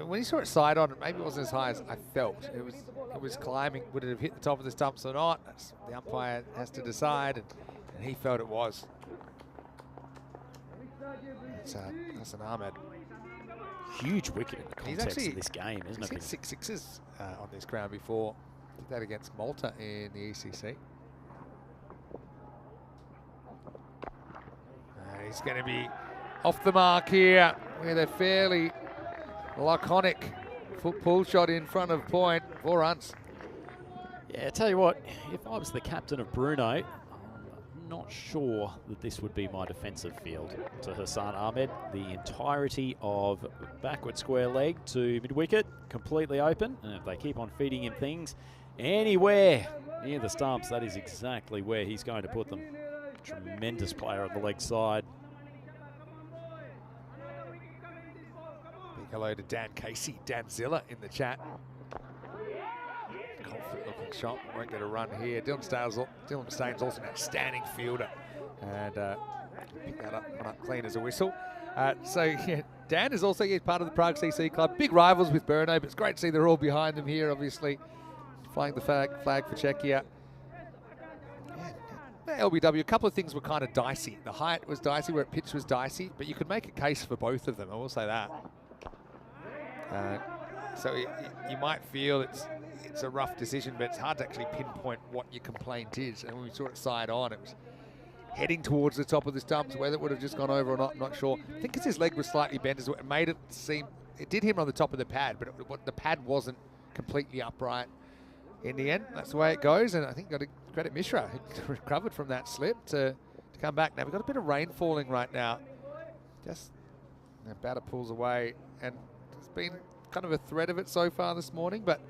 When you saw it side on, maybe it wasn't as high as I felt. It was climbing. Would it have hit the top of the stumps or not? The umpire has to decide, and he felt it was. That's an Ahmed. Huge wicket in the context of this game, isn't it? He's hit 6 sixes on this ground before. Did that against Malta in the ECC. He's going to be off the mark here with a fairly laconic foot pull shot in front of point. 4 runs. Yeah, tell you what, if I was the captain of Bruno, I'm not sure that this would be my defensive field to Hassan Ahmed. The entirety of backward square leg to mid-wicket, completely open. And if they keep on feeding him things anywhere near the stumps, that is exactly where he's going to put them. Tremendous player on the leg side. Big hello to Dan Casey, Dan Zilla in the chat. Confident looking shot, won't get a run here. Dylan Staines also an outstanding fielder. And pick that up clean as a whistle. So yeah, Dan is also part of the Prague CC club. Big rivals with Brno, but it's great to see they're all behind him here, obviously. Flying the flag for Czechia. LBW, a couple of things were kind of dicey. The height was dicey, where pitch was dicey, but you could make a case for both of them, I will say that. So you might feel it's a rough decision, but it's hard to actually pinpoint what your complaint is. And when we saw it side on, it was heading towards the top of the stumps. Whether it would have just gone over or not, I'm not sure. I think because his leg was slightly bent, it made it seem, it did hit him on the top of the pad, but the pad wasn't completely upright. In the end, that's the way it goes, and I think got to credit Mishra, who recovered from that slip to come back. Now, we've got a bit of rain falling right now. Just the batter pulls away, and it's been kind of a threat of it so far this morning, but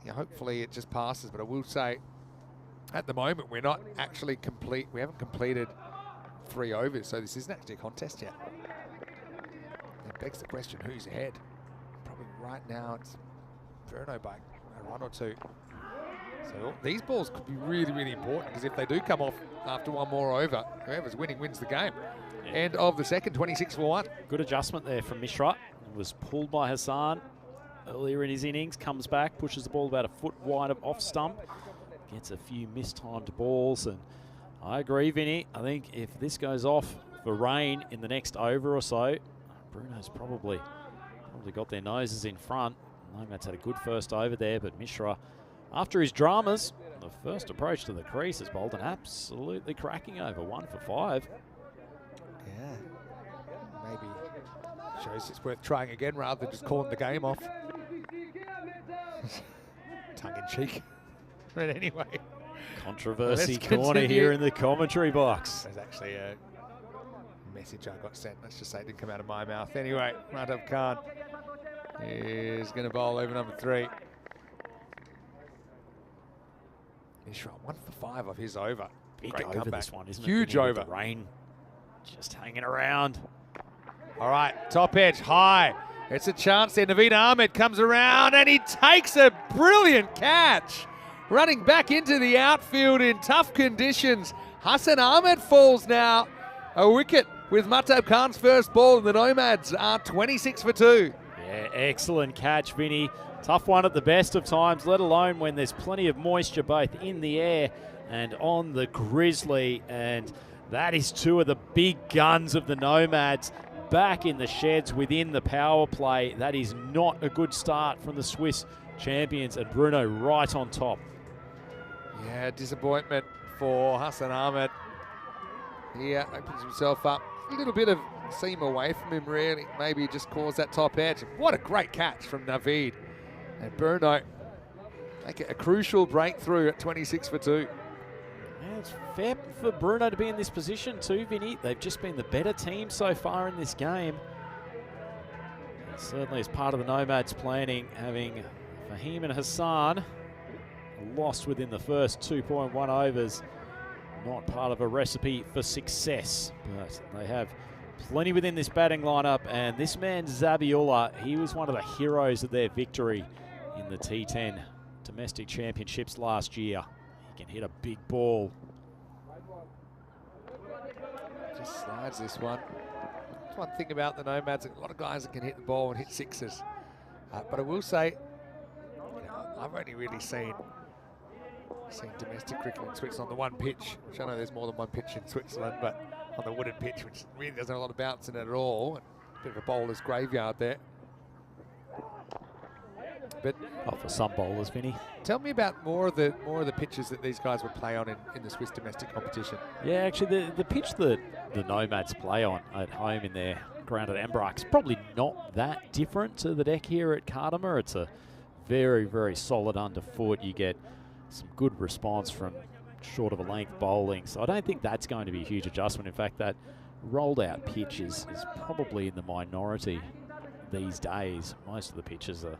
yeah, hopefully it just passes. But I will say, at the moment, we're not actually complete. We haven't completed 3 overs, so this isn't actually a contest yet. It begs the question, who's ahead? Probably right now it's Brno by a run or 2. So these balls could be really, really important, because if they do come off after 1 more over, whoever's winning wins the game. Yeah. End of the second, 26 for 1. Good adjustment there from Mishra. It was pulled by Hassan earlier in his innings, comes back, pushes the ball about a foot wide of off stump, gets a few mistimed balls, and I agree, Vinny. I think if this goes off for rain in the next over or so, Bruno's probably got their noses in front. Nomad's had a good first over there, but Mishra, after his dramas, the first approach to the crease has bowled an absolutely cracking over, 1 for 5. Yeah, maybe shows it's worth trying again rather than just calling the game off. Tongue in cheek. But anyway. Controversy corner here in the commentary box. There's actually a message I got sent. Let's just say it didn't come out of my mouth. Anyway, Madhav Khan is going to bowl over number 3. Mishra, 1 for 5 of his over. Big Great over comeback. this one, isn't it? Huge over. The rain just hanging around. All right, top edge, high. It's a chance there. Naveed Ahmed comes around and he takes a brilliant catch. Running back into the outfield in tough conditions. Hassan Ahmed falls now. A wicket with Matab Khan's first ball, and the Nomads are 26 for 2. Yeah, excellent catch, Vinny. Tough one at the best of times, let alone when there's plenty of moisture both in the air and on the Grizzly. And that is two of the big guns of the Nomads back in the sheds within the power play. That is not a good start from the Swiss champions, and Bruno right on top. Yeah, disappointment for Hassan Ahmed. He opens himself up. A little bit of seam away from him, really. Maybe just caused that top edge. What a great catch from Naveed. And Bruno make it a crucial breakthrough at 26 for 2. Yeah, it's fair for Bruno to be in this position too, Vinny. They've just been the better team so far in this game. And certainly as part of the Nomads planning, having Fahim and Hassan lost within the first 2.1 overs. Not part of a recipe for success, but they have plenty within this batting lineup. And this man, Zabiola, he was one of the heroes of their victory in the T10 domestic championships last year. He can hit a big ball. Just slides this one. That's one thing about the Nomads. A lot of guys that can hit the ball and hit sixes. But I will say, I've only really seen domestic cricket in Switzerland on the one pitch, which I know there's more than one pitch in Switzerland, but on the wooded pitch, which really doesn't have a lot of bounce in it at all. A bit of a bowler's graveyard there. But for some bowlers, Vinny. Tell me about more of the pitches that these guys would play on in the Swiss domestic competition. Yeah, actually, the pitch that the Nomads play on at home in their ground at Embrach is probably not that different to the deck here at Kardimer. It's a very, very solid underfoot. You get some good response from short of a length bowling. So I don't think that's going to be a huge adjustment. In fact, that rolled out pitch is probably in the minority these days. Most of the pitches are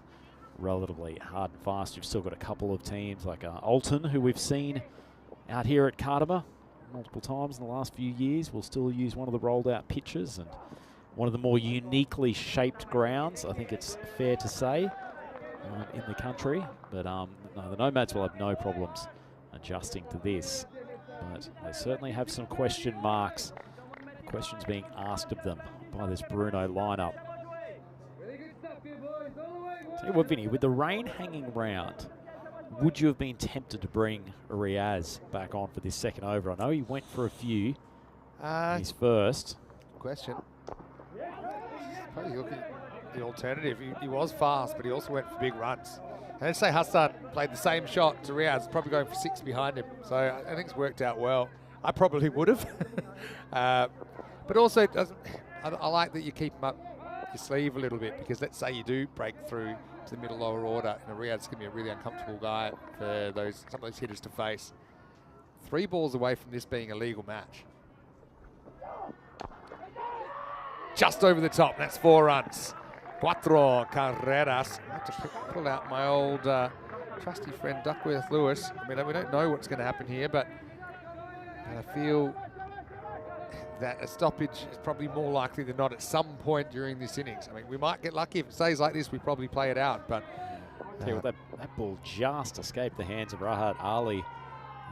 relatively hard and fast. You've still got a couple of teams like Alton, who we've seen out here at Kardimer multiple times in the last few years, will still use one of the rolled out pitches, and one of the more uniquely shaped grounds, I think it's fair to say, in the country. But no, the Nomads will have no problems adjusting to this. But they certainly have some question marks, questions being asked of them by this Bruno lineup. Tell you what, Vinny, with the rain hanging round, would you have been tempted to bring Riaz back on for this second over? I know he went for a few. His first. Question. Probably looking at the alternative. He was fast, but he also went for big runs. And let's say Hassan played the same shot to Riaz, probably going for 6 behind him. So I think it's worked out well. I probably would have. But also, I like that you keep him up your sleeve a little bit, because let's say you do break through to the middle lower order, and Riaz's going to be a really uncomfortable guy for some of those hitters to face. 3 balls away from this being a legal match. Just over the top, that's 4 runs. 4 carreras. I have to pull out my old trusty friend Duckworth Lewis. I mean, we don't know what's going to happen here, but I feel that a stoppage is probably more likely than not at some point during this innings. I mean, we might get lucky. If it stays like this, we probably play it out. But tell you what, that ball just escaped the hands of Rahat Ali.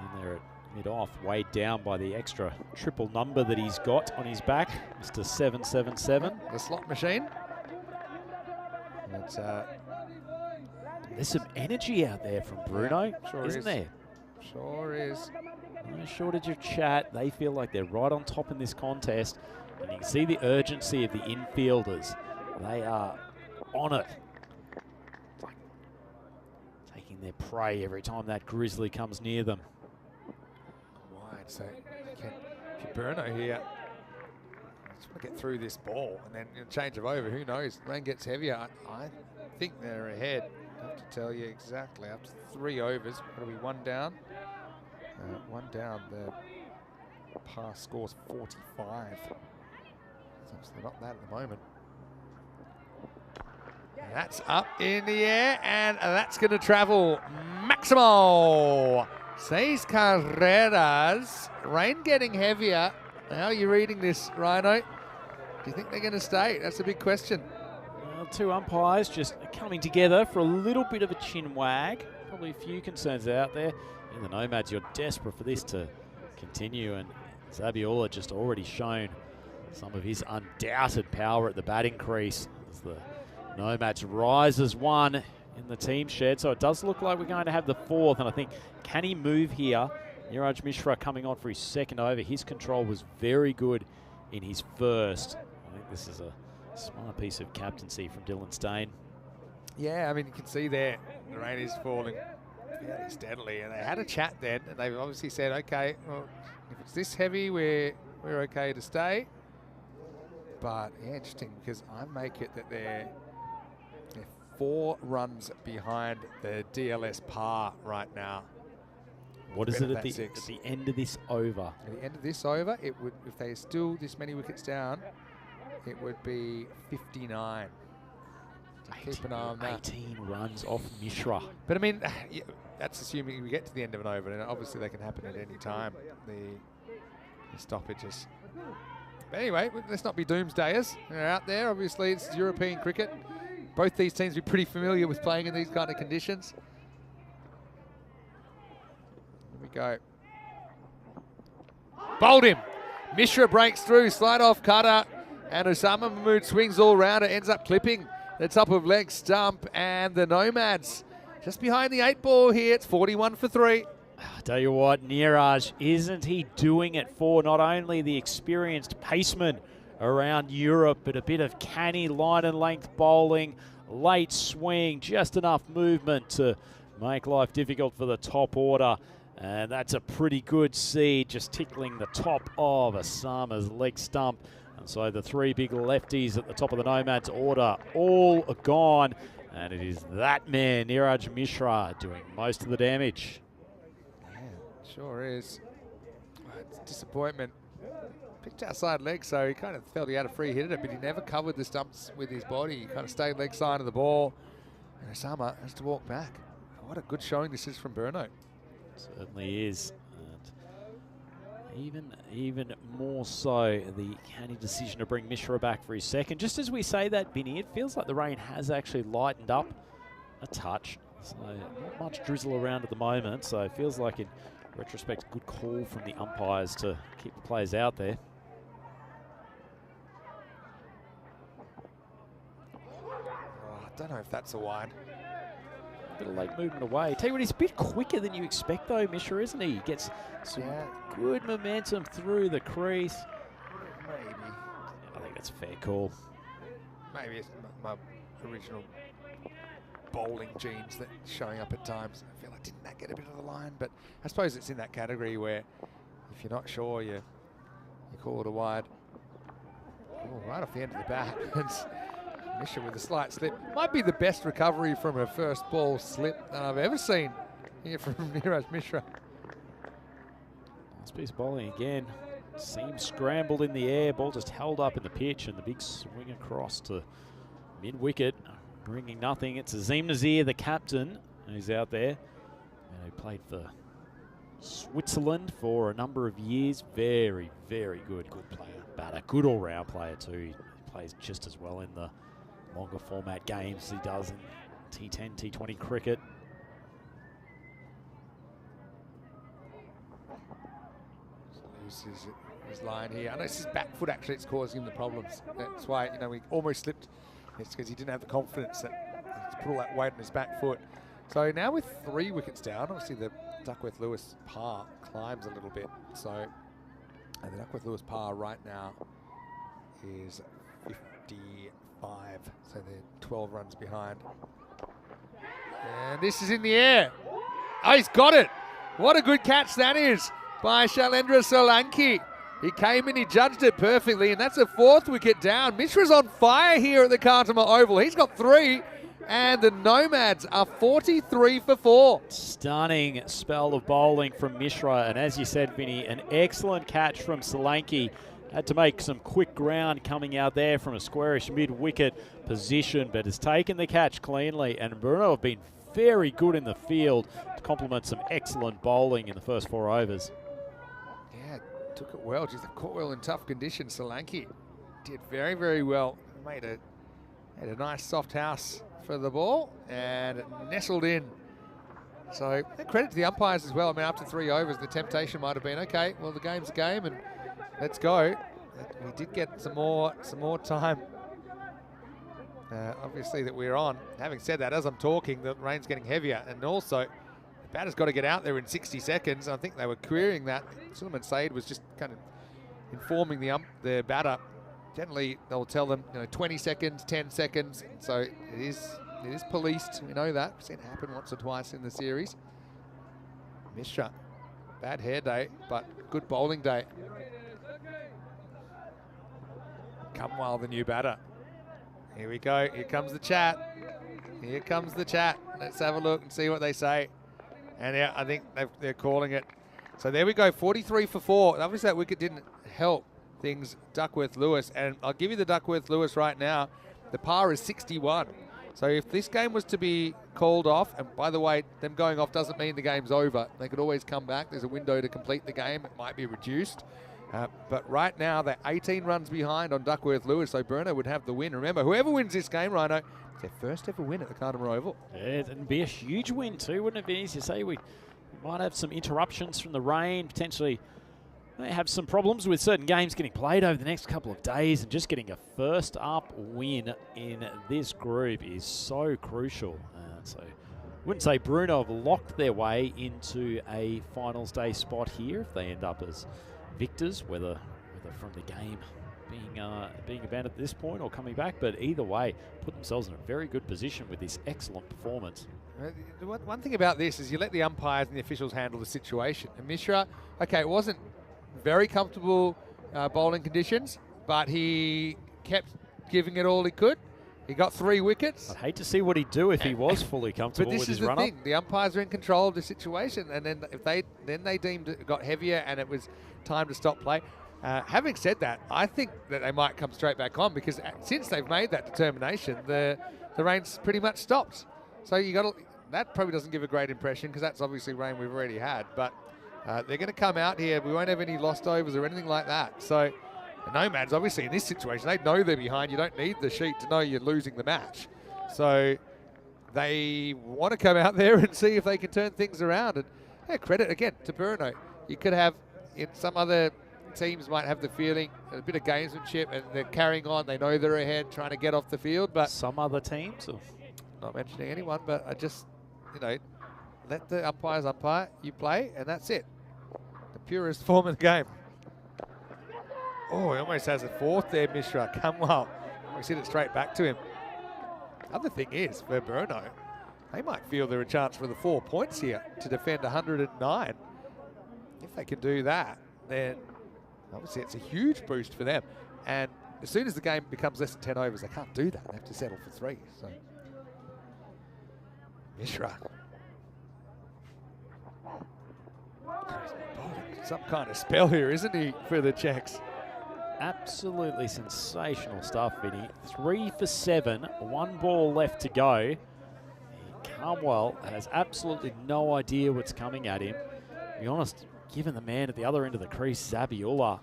And they're at mid-off, weighed down by the extra triple number that he's got on his back, Mr. 777. The slot machine. There's some energy out there from Bruno, sure isn't there? Sure is. No shortage of chat. They feel like they're right on top in this contest. And you can see the urgency of the infielders. They are on it. It's like taking their prey every time that Grizzly comes near them. Wide, so Bruno here. Just want to get through this ball, and then change of over. Who knows? Rain gets heavier. I think they're ahead. I have to tell you exactly. Up to 3 overs. What are we? 1 down. 1 down. The pass scores 45. It's actually not that at the moment. And that's up in the air, and that's going to travel. Maximo. 6 carreras. Rain getting heavier. How are you reading this, Rhino? Do you think they're going to stay? That's a big question. Well, 2 umpires just coming together for a little bit of a chin wag. Probably a few concerns out there. In the Nomads, you're desperate for this to continue, and Zabiola just already shown some of his undoubted power at the batting crease as the Nomads rise as one in the team shed. So it does look like we're going to have the fourth, and I think, can he move here? Niraj Mishra coming on for his second over. His control was very good in his first. I think this is a smart piece of captaincy from Dylan Stain. Yeah, I mean, you can see there the rain is falling fairly steadily, and they had a chat then, and they've obviously said, okay, well, if it's this heavy, we're okay to stay. But yeah, interesting, because I make it that they're 4 runs behind the DLS par right now. What is it at the end of this over? At the end of this over, it would, if they're still this many wickets down, it would be 59. So keep an eye on that. 18 runs off Mishra. But I mean, yeah, that's assuming we get to the end of an over, and obviously that can happen at any time, the stoppages. But anyway, let's not be doomsdayers. They're out there. Obviously, it's European cricket. Both these teams will be pretty familiar with playing in these kind of conditions. Here we go. Bowled him. Mishra breaks through, slide off cutter, and Osama Mahmood swings all round. It ends up clipping the top of leg stump, and the Nomads just behind the 8 ball here. It's 41 for 3. I tell you what, Niraj, isn't he doing it for not only the experienced paceman around Europe, but a bit of canny line and length bowling, late swing, just enough movement to make life difficult for the top order. And that's a pretty good seed, just tickling the top of Osama's leg stump. And so the 3 big lefties at the top of the Nomads order all are gone. And it is that man, Niraj Mishra, doing most of the damage. Yeah, sure is. It's disappointment. Picked outside leg, so he kind of felt he had a free hit at it, but he never covered the stumps with his body. He kind of stayed leg side of the ball. And Osama has to walk back. What a good showing this is from Burno. Certainly is. And even more so, the canny decision to bring Mishra back for his second. Just as we say that, Vinny, it feels like the rain has actually lightened up a touch. So not much drizzle around at the moment. So it feels like, in retrospect, a good call from the umpires to keep the players out there. Oh, I don't know if that's a wide. Bit of late movement away. Tell you what, he's a bit quicker than you expect though, Mishra, isn't he? He gets some good momentum through the crease. Maybe. I think that's a fair call. Maybe it's my original bowling genes that showing up at times. I feel like, didn't that get a bit of the line? But I suppose it's in that category where if you're not sure, you call it a wide. Oh, right off the end of the bat. Mishra with a slight slip. Might be the best recovery from a first ball slip that I've ever seen here from Niraj Mishra. Nice piece of bowling again. Seems scrambled in the air. Ball just held up in the pitch, and the big swing across to mid-wicket, bringing nothing. It's Azim Nazir, the captain, who's out there. And he played for Switzerland for a number of years. Very, very good player. Batter, good all-round player too. He plays just as well in the longer format games as he does in T10, T20 cricket. Loses his line here. I know it's his back foot actually it's causing him the problems. That's why, you know, he almost slipped. It's because he didn't have the confidence to put all that weight on his back foot. So now with 3 wickets down, obviously the Duckworth-Lewis par climbs a little bit. So and the Duckworth-Lewis par right now is 55. So they're 12 runs behind. And this is in the air. Oh, he's got it. What a good catch that is by Shailendra Solanki. He came in, he judged it perfectly, and that's a 4th wicket down. Mishra's on fire here at the Khartoum Oval. He's got 3, and the Nomads are 43 for 4. Stunning spell of bowling from Mishra, and as you said, Vinny, an excellent catch from Solanki. Had to make some quick ground coming out there from a squarish mid-wicket position, but has taken the catch cleanly, and Bruno have been very good in the field to complement some excellent bowling in the first 4 overs. Yeah, took it well. Just caught well in tough conditions. Solanki did very, very well. Made a nice soft house for the ball and it nestled in So credit to the umpires as well. I mean, after 3 overs, the temptation might have been, okay, well, the game's a game and let's go. We did get some more time. Obviously that we're on. Having said that, as I'm talking, the rain's getting heavier, and also the batter's got to get out there in 60 seconds. I think they were querying that. Suleiman Said was just kind of informing the batter. Generally, they'll tell them, 20 seconds, 10 seconds. So it is policed. We know that. We've seen it happen once or twice in the series. Mishra, bad hair day, but good bowling day. Kamwal, the new batter. Here we go. Here comes the chat. Here comes the chat. Let's have a look and see what they say. And yeah, I think they're calling it. So there we go. 43 for 4. Obviously, that wicket didn't help things Duckworth-Lewis. And I'll give you the Duckworth-Lewis right now. The par is 61. So if this game was to be called off, and by the way, them going off doesn't mean the game's over. They could always come back. There's a window to complete the game. It might be reduced. But right now, they're 18 runs behind on Duckworth-Lewis, so Bruno would have the win. Remember, whoever wins this game, Rhino, it's their first ever win at the Carter Oval. Yeah, it'd be a huge win too, wouldn't it be? As you say, we might have some interruptions from the rain, potentially may have some problems with certain games getting played over the next couple of days, and just getting a first up win in this group is so crucial. So I wouldn't say Bruno have locked their way into a finals day spot here if they end up as victors, whether from the game being abandoned at this point or coming back, but either way, put themselves in a very good position with this excellent performance. One thing about this is you let the umpires and the officials handle the situation. And Mishra, okay, it wasn't very comfortable bowling conditions, but he kept giving it all he could. He got 3 wickets. I'd hate to see what he'd do if he was fully comfortable with his run-up. But this is the thing. The umpires are in control of the situation, and then if they deemed it got heavier and it was time to stop play. Having said that, I think that they might come straight back on, because since they've made that determination, the rain's pretty much stopped. So that probably doesn't give a great impression, because that's obviously rain we've already had. But they're going to come out here. We won't have any lost overs or anything like that. So the Nomads, obviously, in this situation, they know they're behind. You don't need the sheet to know you're losing the match. So they want to come out there and see if they can turn things around. And yeah, credit, again, to Bruno. You could have, in some other teams might have the feeling, a bit of gamesmanship, and they're carrying on. They know they're ahead, trying to get off the field. But some other teams? Or? Not mentioning anyone, but I just, let the umpires umpire, you play, and that's it. The purest form of the game. Oh, he almost has a 4th there, Mishra. Kamwal. We sent it straight back to him. Other thing is, for Bruno, they might feel they're a chance for the 4 points here to defend 109. If they can do that, then obviously it's a huge boost for them. And as soon as the game becomes less than 10 overs, they can't do that. They have to settle for 3. So Mishra. Some kind of spell here, isn't he, for the Czechs? Absolutely sensational stuff, Vinny. 3 for 7, 1 ball left to go. Kamwal has absolutely no idea what's coming at him. To be honest, given the man at the other end of the crease, Zabiola,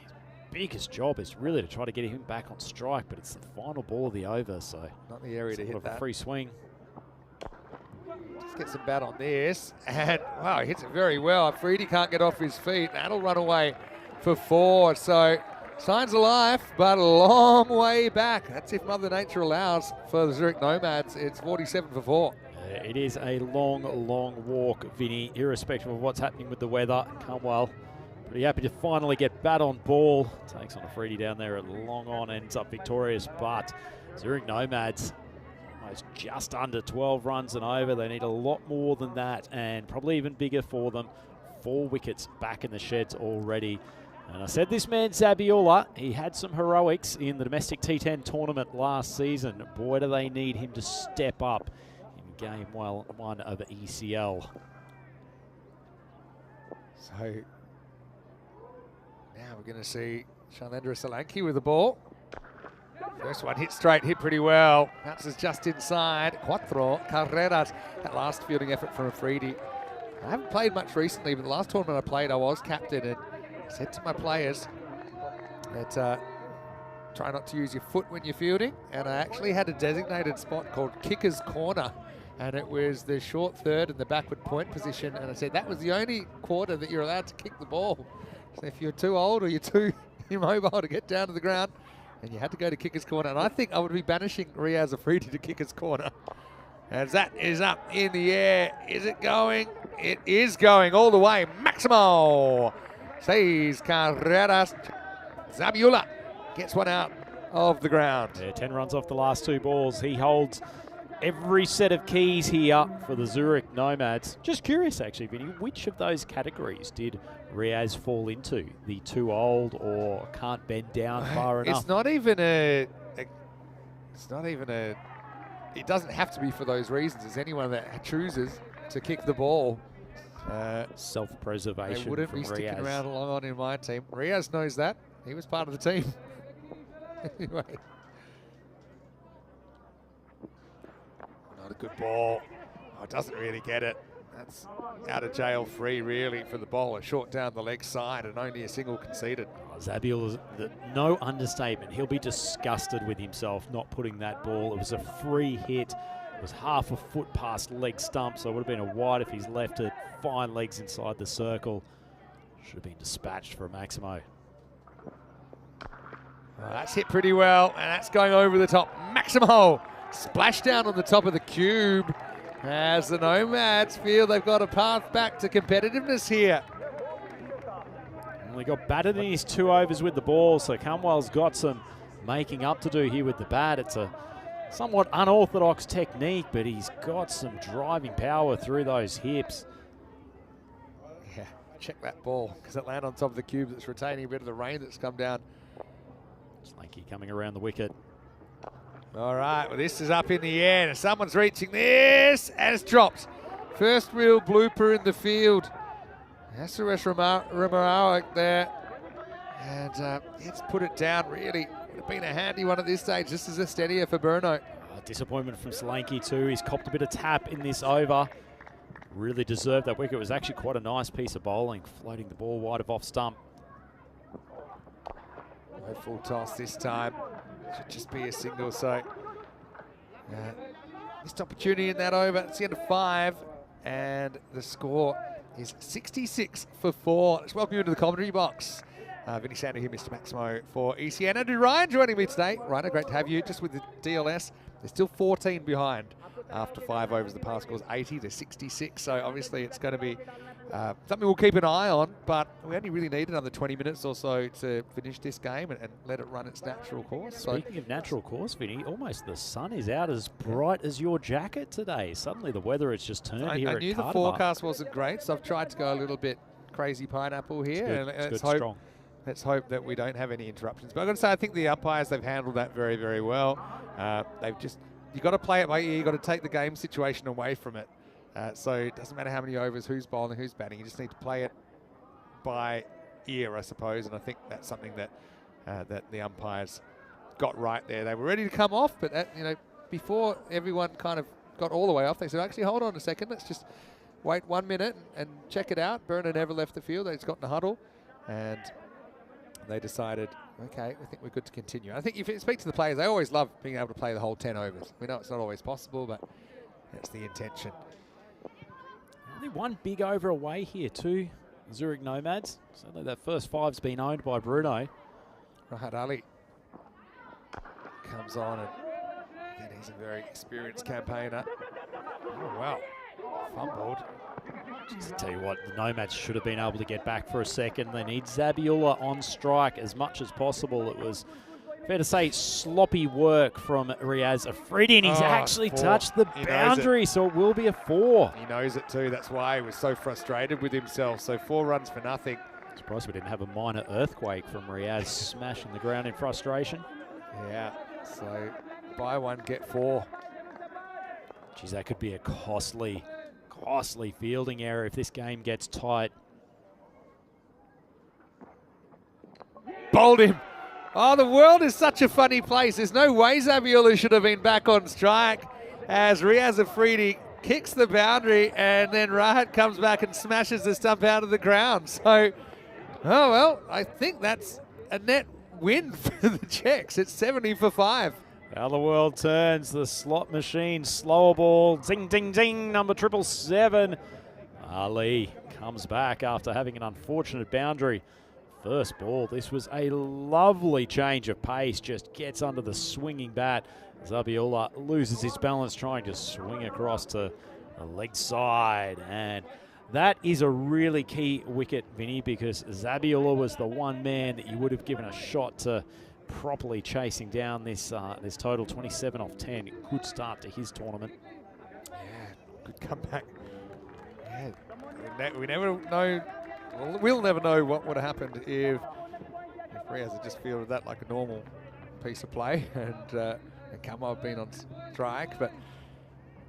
his biggest job is really to try to get him back on strike, but it's the final ball of the over, so not the area to hit that. A free swing. Just get some bat on this, and wow, he hits it very well. Afridi can't get off his feet. That'll run away for 4. So signs of life, but a long way back. That's if Mother Nature allows for the Zurich Nomads. It's 47 for 4. It is a long, long walk, Vinny, irrespective of what's happening with the weather. Kamwal pretty happy to finally get bat on ball. Takes on Afridi down there at long on, ends up victorious, but Zurich Nomads almost just under 12 runs and over. They need a lot more than that, and probably even bigger for them. 4 wickets back in the sheds already. And I said this man, Zabiola, he had some heroics in the domestic T10 tournament last season. Boy, do they need him to step up in game 1 of ECL. So now we're going to see Shailendra Solanki with the ball. First one hit straight, hit pretty well. Bounces just inside. Cuatro carreras. That last fielding effort from Afridi. I haven't played much recently, but the last tournament I played, I was captain, and said to my players that try not to use your foot when you're fielding, and I actually had a designated spot called Kicker's Corner and it was the short third and the backward point position. And I said that was the only quarter that you're allowed to kick the ball. So if you're too old or you're too immobile to get down to the ground, and you had to go to kicker's corner. And I think I would be banishing Riaz Afridi to kicker's corner. As that is up in the air. Is it going? It is going all the way. Maximo says Carreras. Zabiola gets one out of the ground. Yeah, 10 runs off the last 2 balls. He holds every set of keys here for the Zurich Nomads. Just curious, actually, Vinny, which of those categories did Riaz fall into? The too old or can't bend down far enough? It's not even a. It's not even a. It doesn't have to be for those reasons. It's anyone that chooses to kick the ball. Self-preservation. They wouldn't from be sticking Riaz. around long on in my team. Riaz knows that. He was part of the team. Anyway. Not a good ball. Oh, doesn't really get it. That's out of jail free, really, for the bowler. Short down the leg side and only a single conceded. Zabiel is no understatement. He'll be disgusted with himself not putting that ball. It was a free hit. It was half a foot past leg stump, so it would have been a wide if he's left it. Fine legs inside the circle. Should have been dispatched for Maximo. Oh, that's hit pretty well, and that's going over the top. Maximo splash down on the top of the cube as the Nomads feel they've got a path back to competitiveness here. He got battered in his 2 overs with the ball, so Cromwell's got some making up to do here with the bat. It's a somewhat unorthodox technique, but he's got some driving power through those hips. Yeah, check that ball, because it landed on top of the cube that's retaining a bit of the rain that's come down. Slanky coming around the wicket. All right, well, this is up in the air. Someone's reaching this, and it's dropped. First real blooper in the field. Suresh Ramarao there. And it's put it down, really. Would have been a handy one at this stage. This is a steadier for Burno. Disappointment from Solanke too. He's copped a bit of tap in this over. Really deserved that wicket. It was actually quite a nice piece of bowling, floating the ball wide of off stump. No full toss this time. Should just be a single, so missed opportunity in that over. It's the end of 5, and the score is 66 for 4. Let's welcome you into the commentary box. Vinny Sander here, Mr. Maximo for ECN. Andrew Ryan joining me today. Ryan, great to have you. Just with the DLS, they're still 14 behind after 5 overs. The pass scores 80 to 66, so obviously it's going to be something we'll keep an eye on, but we only really need another 20 minutes or so to finish this game and let it run its natural course. Speaking of natural course, Vinny, almost the sun is out as bright as your jacket today. Suddenly the weather has just turned here at I knew the forecast wasn't great, so I've tried to go a little bit crazy pineapple here. Let's hope that we don't have any interruptions. But I've got to say, I think the umpires, they've handled that very, very well. You've got to play it by ear. You've got to take the game situation away from it. So it doesn't matter how many overs, who's bowling, who's batting. You just need to play it by ear, I suppose. And I think that's something that that the umpires got right there. They were ready to come off, but before everyone kind of got all the way off, they said, actually, hold on a second. Let's just wait 1 minute and check it out. Burner never left the field. They just got in a huddle, and they decided, okay, I think we're good to continue. I think if you speak to the players, they always love being able to play the whole 10 overs. We know it's not always possible, but that's the intention. Only one big over away here too, Zurich Nomads. Certainly that first 5's been owned by Bruno. Rahat Ali comes on, and again, he's a very experienced campaigner. Oh, wow. Fumbled. Just to tell you what, the Nomads should have been able to get back for a second. They need Zabiola on strike as much as possible. It was, fair to say, sloppy work from Riaz Afridi, and he's actually touched the boundary, so it will be a 4. He knows it too. That's why he was so frustrated with himself. So 4 runs for nothing. Surprised we didn't have a minor earthquake from Riaz smashing the ground in frustration. Yeah, so buy 1, get 4. Geez, that could be a costly fielding error if this game gets tight. Bowled him. Oh, the world is such a funny place. There's no way Zabiola should have been back on strike as Riaz Afridi kicks the boundary, and then Rahat comes back and smashes the stump out of the ground. So, I think that's a net win for the Czechs. It's 70 for 5. How the world turns. The slot machine, slower ball. Zing, ding, ding. Number 777. Ali comes back after having an unfortunate boundary. First ball. This was a lovely change of pace. Just gets under the swinging bat. Zabiola loses his balance trying to swing across to the leg side. And that is a really key wicket, Vinny, because Zabiola was the one man that you would have given a shot to properly chasing down this this total. 27 off 10. Good start to his tournament. Yeah, good comeback. Yeah, we never know. Well, we'll never know what would have happened if Riaz had just fielded that like a normal piece of play and Kamo had been on strike. But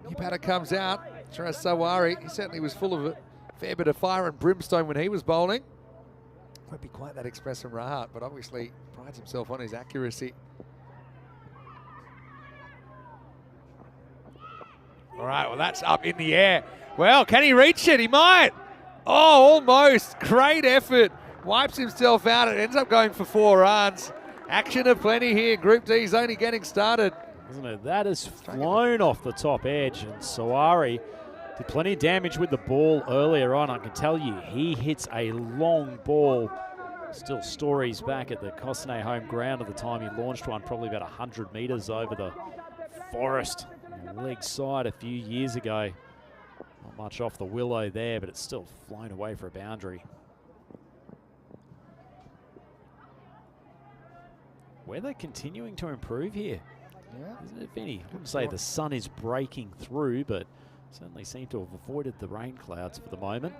new batter comes out. Shiraz Sawari, he certainly was full of a fair bit of fire and brimstone when he was bowling. Won't be quite that express from Rahat, but obviously prides himself on his accuracy. All right, well, that's up in the air. Well, can he reach it? He might. Oh, almost. Great effort. Wipes himself out. It ends up going for 4 runs. Action aplenty here. Group D's only getting started. Isn't it? That has flown off the top edge, and Sawari did plenty of damage with the ball earlier on. I can tell you, he hits a long ball. Still stories back at the Cosnay home ground at the time he launched one, probably about 100 metres over the forest leg side a few years ago. Not much off the willow there, but it's still flown away for a boundary. Weather continuing to improve here, isn't it, Vinny? I wouldn't say the sun is breaking through, but certainly seem to have avoided the rain clouds for the moment.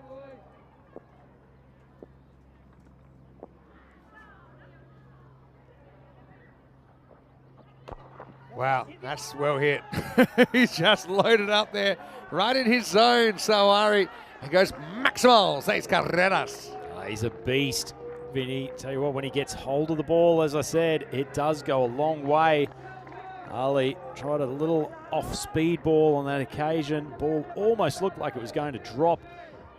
Wow, that's well hit. He's just loaded up there, right in his zone, Sawari. He goes maximal, 6 carreras. He's a beast, Vinny. Tell you what, when he gets hold of the ball, as I said, it does go a long way. Ali tried a little off-speed ball on that occasion. Ball almost looked like it was going to drop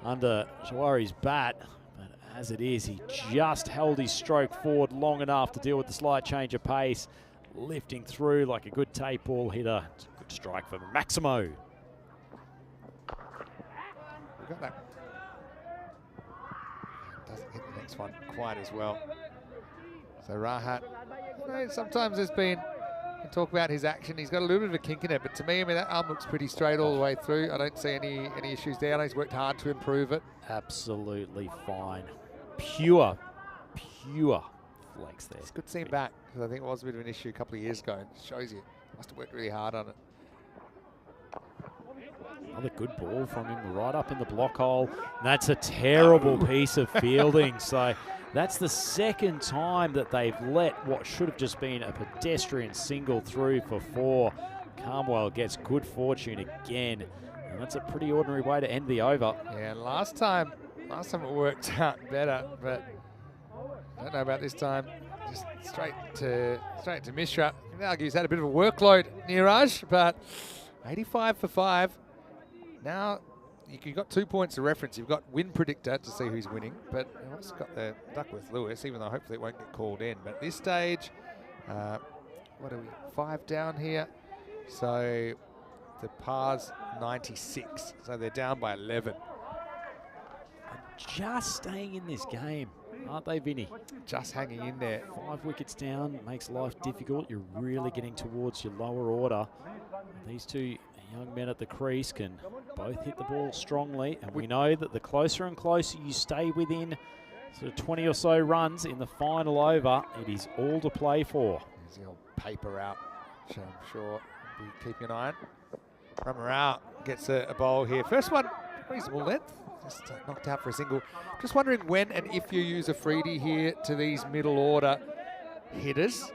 under Sawari's bat. But as it is, he just held his stroke forward long enough to deal with the slight change of pace. Lifting through like a good tape ball hitter. It's a good strike for Maximo. We got that. Doesn't hit the next one quite as well. So Rahat, you know, sometimes there's been, you can talk about his action. He's got a little bit of a kink in it, but to me, I mean, that arm looks pretty straight all the way through. I don't see any issues there. I know he's worked hard to improve it. Absolutely fine. Pure flex there. It's good to see him back, because I think it was a bit of an issue a couple of years ago. It shows you must have worked really hard on it. Another good ball from him right up in the block hole. And that's a terrible piece of fielding. So that's the second time that they've let what should have just been a pedestrian single through for 4. Carmwell gets good fortune again. And that's a pretty ordinary way to end the over. Yeah, last time it worked out better, but I don't know about this time. Just straight to Mishra. You can argue he's had a bit of a workload, Niraj, but 85 for 5. Now you've got 2 points of reference. You've got win predictor to see who's winning, but you've also got the Duckworth-Lewis, even though hopefully it won't get called in. But at this stage, what are we, 5 down here? So the par's 96, so they're down by 11. Just staying in this game, aren't they, Vinny? Just hanging in there. 5 wickets down makes life difficult. You're really getting towards your lower order. These two young men at the crease can both hit the ball strongly, and we know that the closer and closer you stay within sort of 20 or so runs in the final over, it is all to play for. There's the old paper out, which I'm sure we'll be keeping an eye on. Rummer out, gets a bowl here. First one, reasonable length. Just knocked out for a single. Just wondering when and if you use a freebie here to these middle order hitters.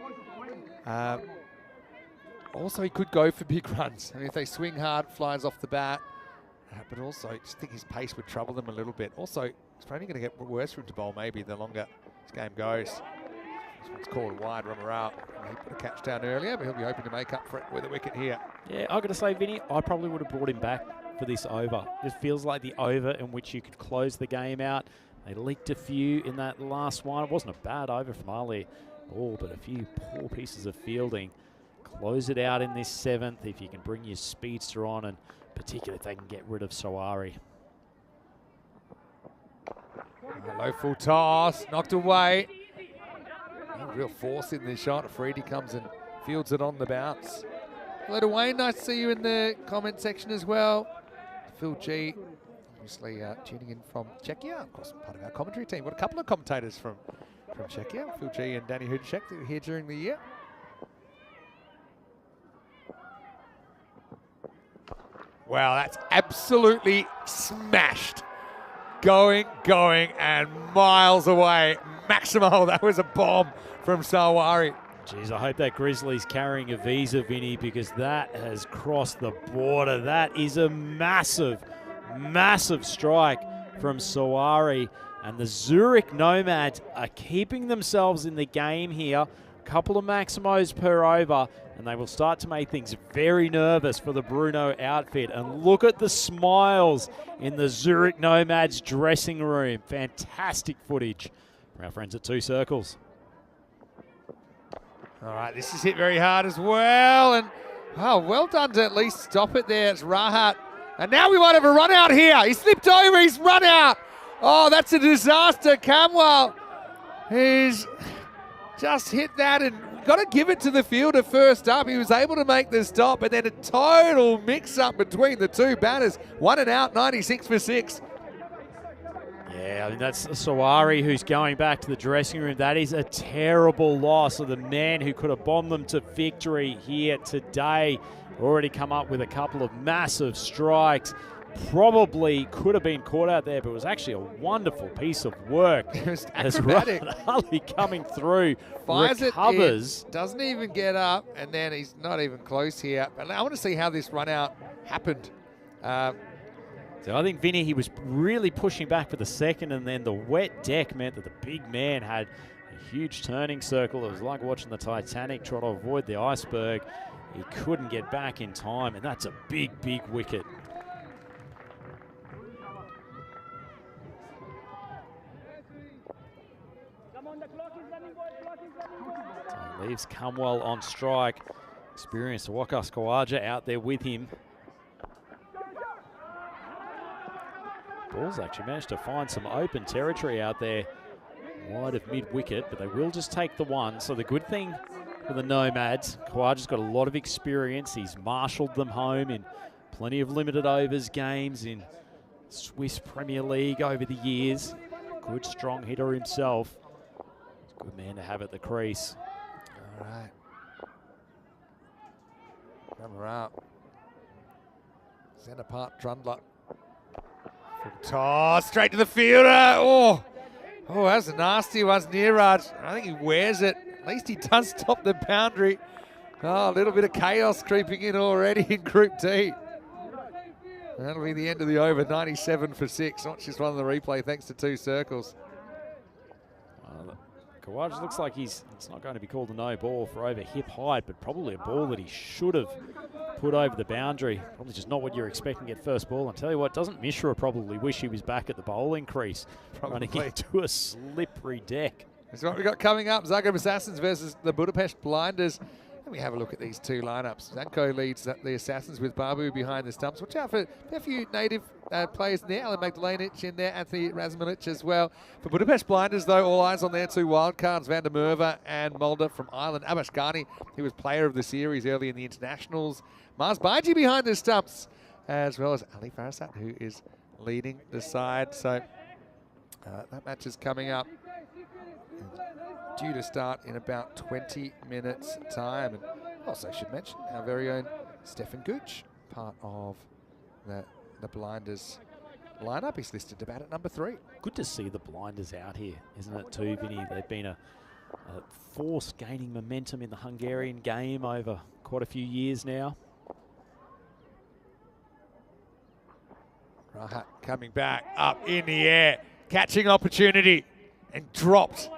Also, he could go for big runs. I mean, if they swing hard, flies off the bat. But also, I just think his pace would trouble them a little bit. Also, it's probably going to get worse for him to bowl maybe the longer this game goes. This one's called wide, Rummer out. He put a catch down earlier, but he'll be hoping to make up for it with a wicket here. Yeah, I've got to say, Vinny, I probably would have brought him back for this over. It feels like the over in which you could close the game out. They leaked a few in that last one. It wasn't a bad over from Ali, but a few poor pieces of fielding. close it out in this 7th if you can bring your speedster on, and particularly if they can get rid of Sawari. Low full toss, knocked away. No real force in this shot. Afridi comes and fields it on the bounce. Hello to Wayne, nice to see you in the comment section as well. Phil G, obviously tuning in from Czechia, of course part of our commentary team. Got a couple of commentators from Czechia, Phil G and Danny Hudacek, that were here during the year. Wow, that's absolutely smashed. Going, and miles away. Maximo, that was a bomb from Sawari. Jeez, I hope that Grizzly's carrying a visa, Vinny, because that has crossed the border. That is a massive, massive strike from Sawari. And the Zurich Nomads are keeping themselves in the game here. Couple of Maximos per over, and they will start to make things very nervous for the Bruno outfit. And look at the smiles in the Zurich Nomads dressing room. Fantastic footage from our friends at Two Circles. All right, this is hit very hard as well. And oh, well done to at least stop it there. It's Rahat. And now we might have a run out here. He slipped over, he's run out. Oh, that's a disaster. Camwell, he's just hit that, and got to give it to the fielder first up. He was able to make the stop, but then a total mix-up between the two batters. 1 and out, 96 for 6. Yeah, I mean, that's Sawari who's going back to the dressing room. That is a terrible loss of the man who could have bombed them to victory here today. Already come up with a couple of massive strikes. Probably could have been caught out there, but it was actually a wonderful piece of work. It was as acrobatic. Ali coming through, Fires recovers. It in, doesn't even get up, and then he's not even close here. But I want to see how this run out happened. So I think Vinny, he was really pushing back for the second, and then the wet deck meant that the big man had a huge turning circle. It was like watching the Titanic try to avoid the iceberg. He couldn't get back in time, and that's a big, big wicket. So leaves Camwell on strike. Experienced Wakas Kawaja out there with him. Ball's actually managed to find some open territory out there wide of mid-wicket, but they will just take the one. So the good thing for the Nomads, Kawaja's got a lot of experience. He's marshalled them home in plenty of limited overs games in Swiss Premier League over the years. Good strong hitter himself. Good man to have at the crease. All right. Runner up. Centre part Trundler. From toss straight to the fielder. Oh, that's a nasty one, Neeraj. I think he wears it. At least he does stop the boundary. Oh, a little bit of chaos creeping in already in Group D. That'll be the end of the over, 97 for 6. Not just one of the replay, thanks to Two Circles. Kawaja looks like it's not going to be called a no ball for over hip height, but probably a ball that he should have put over the boundary. Probably just not what you're expecting at first ball. And tell you what, doesn't Mishra probably wish he was back at the bowling crease, running into a slippery deck? That's what we got coming up. Zagreb Assassins versus the Budapest Blinders. Let me have a look at these two lineups. Zanko leads the Assassins with Babu behind the stumps. Watch out for a few native players in there. Alan Magdalenic in there, Anthony Razmanic as well. For Budapest Blinders, though, all eyes on their two wildcards, Van der Merwe and Mulder from Ireland. Abash Ghani, who was player of the series early in the internationals. Mars Baiji behind the stumps, as well as Ali Farasat, who is leading the side. So that match is coming up. Due to start in about 20 minutes time. And also should mention our very own Stefan Gooch, part of the Blinders lineup. He's listed about at number 3. Good to see the Blinders out here, isn't it too, Vinny? They've been a force gaining momentum in the Hungarian game over quite a few years now. Rahat coming back up in the air, catching opportunity and dropped.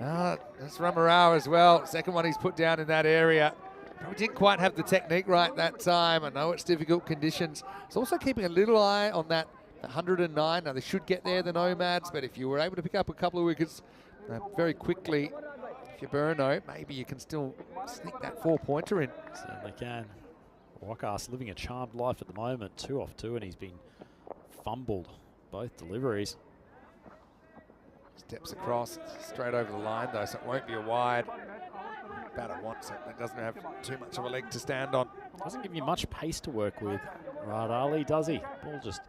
That's Ramarao as well. Second one he's put down in that area. Probably didn't quite have the technique right that time. I know it's difficult conditions. It's also keeping a little eye on that 109. Now they should get there, the Nomads, but if you were able to pick up a couple of wickets very quickly, if you're Burno, maybe you can still sneak that 4-pointer in. Certainly can. Waka's living a charmed life at the moment, 2 off 2, and he's been fumbled both deliveries. Steps across, straight over the line though, so it won't be a wide. Batter wants it, but doesn't have too much of a leg to stand on. Doesn't give you much pace to work with, Radali, does he? Ball just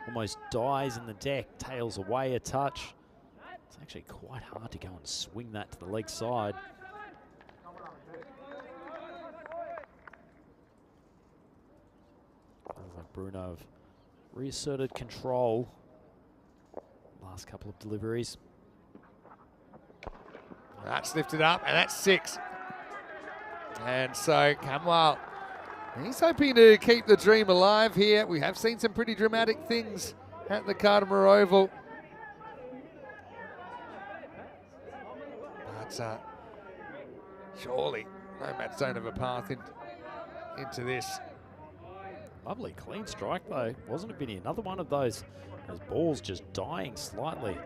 almost dies in the deck, tails away a touch. It's actually quite hard to go and swing that to the leg side. Feels like Bruno have reasserted control. Last couple of deliveries. That's lifted up, and that's 6. And so Kamwal, he's hoping to keep the dream alive here. We have seen some pretty dramatic things at the Cardimer Oval. But surely Nomads don't have a path into this. Lovely clean strike though, wasn't it, Vinny? Another one of those balls just dying slightly.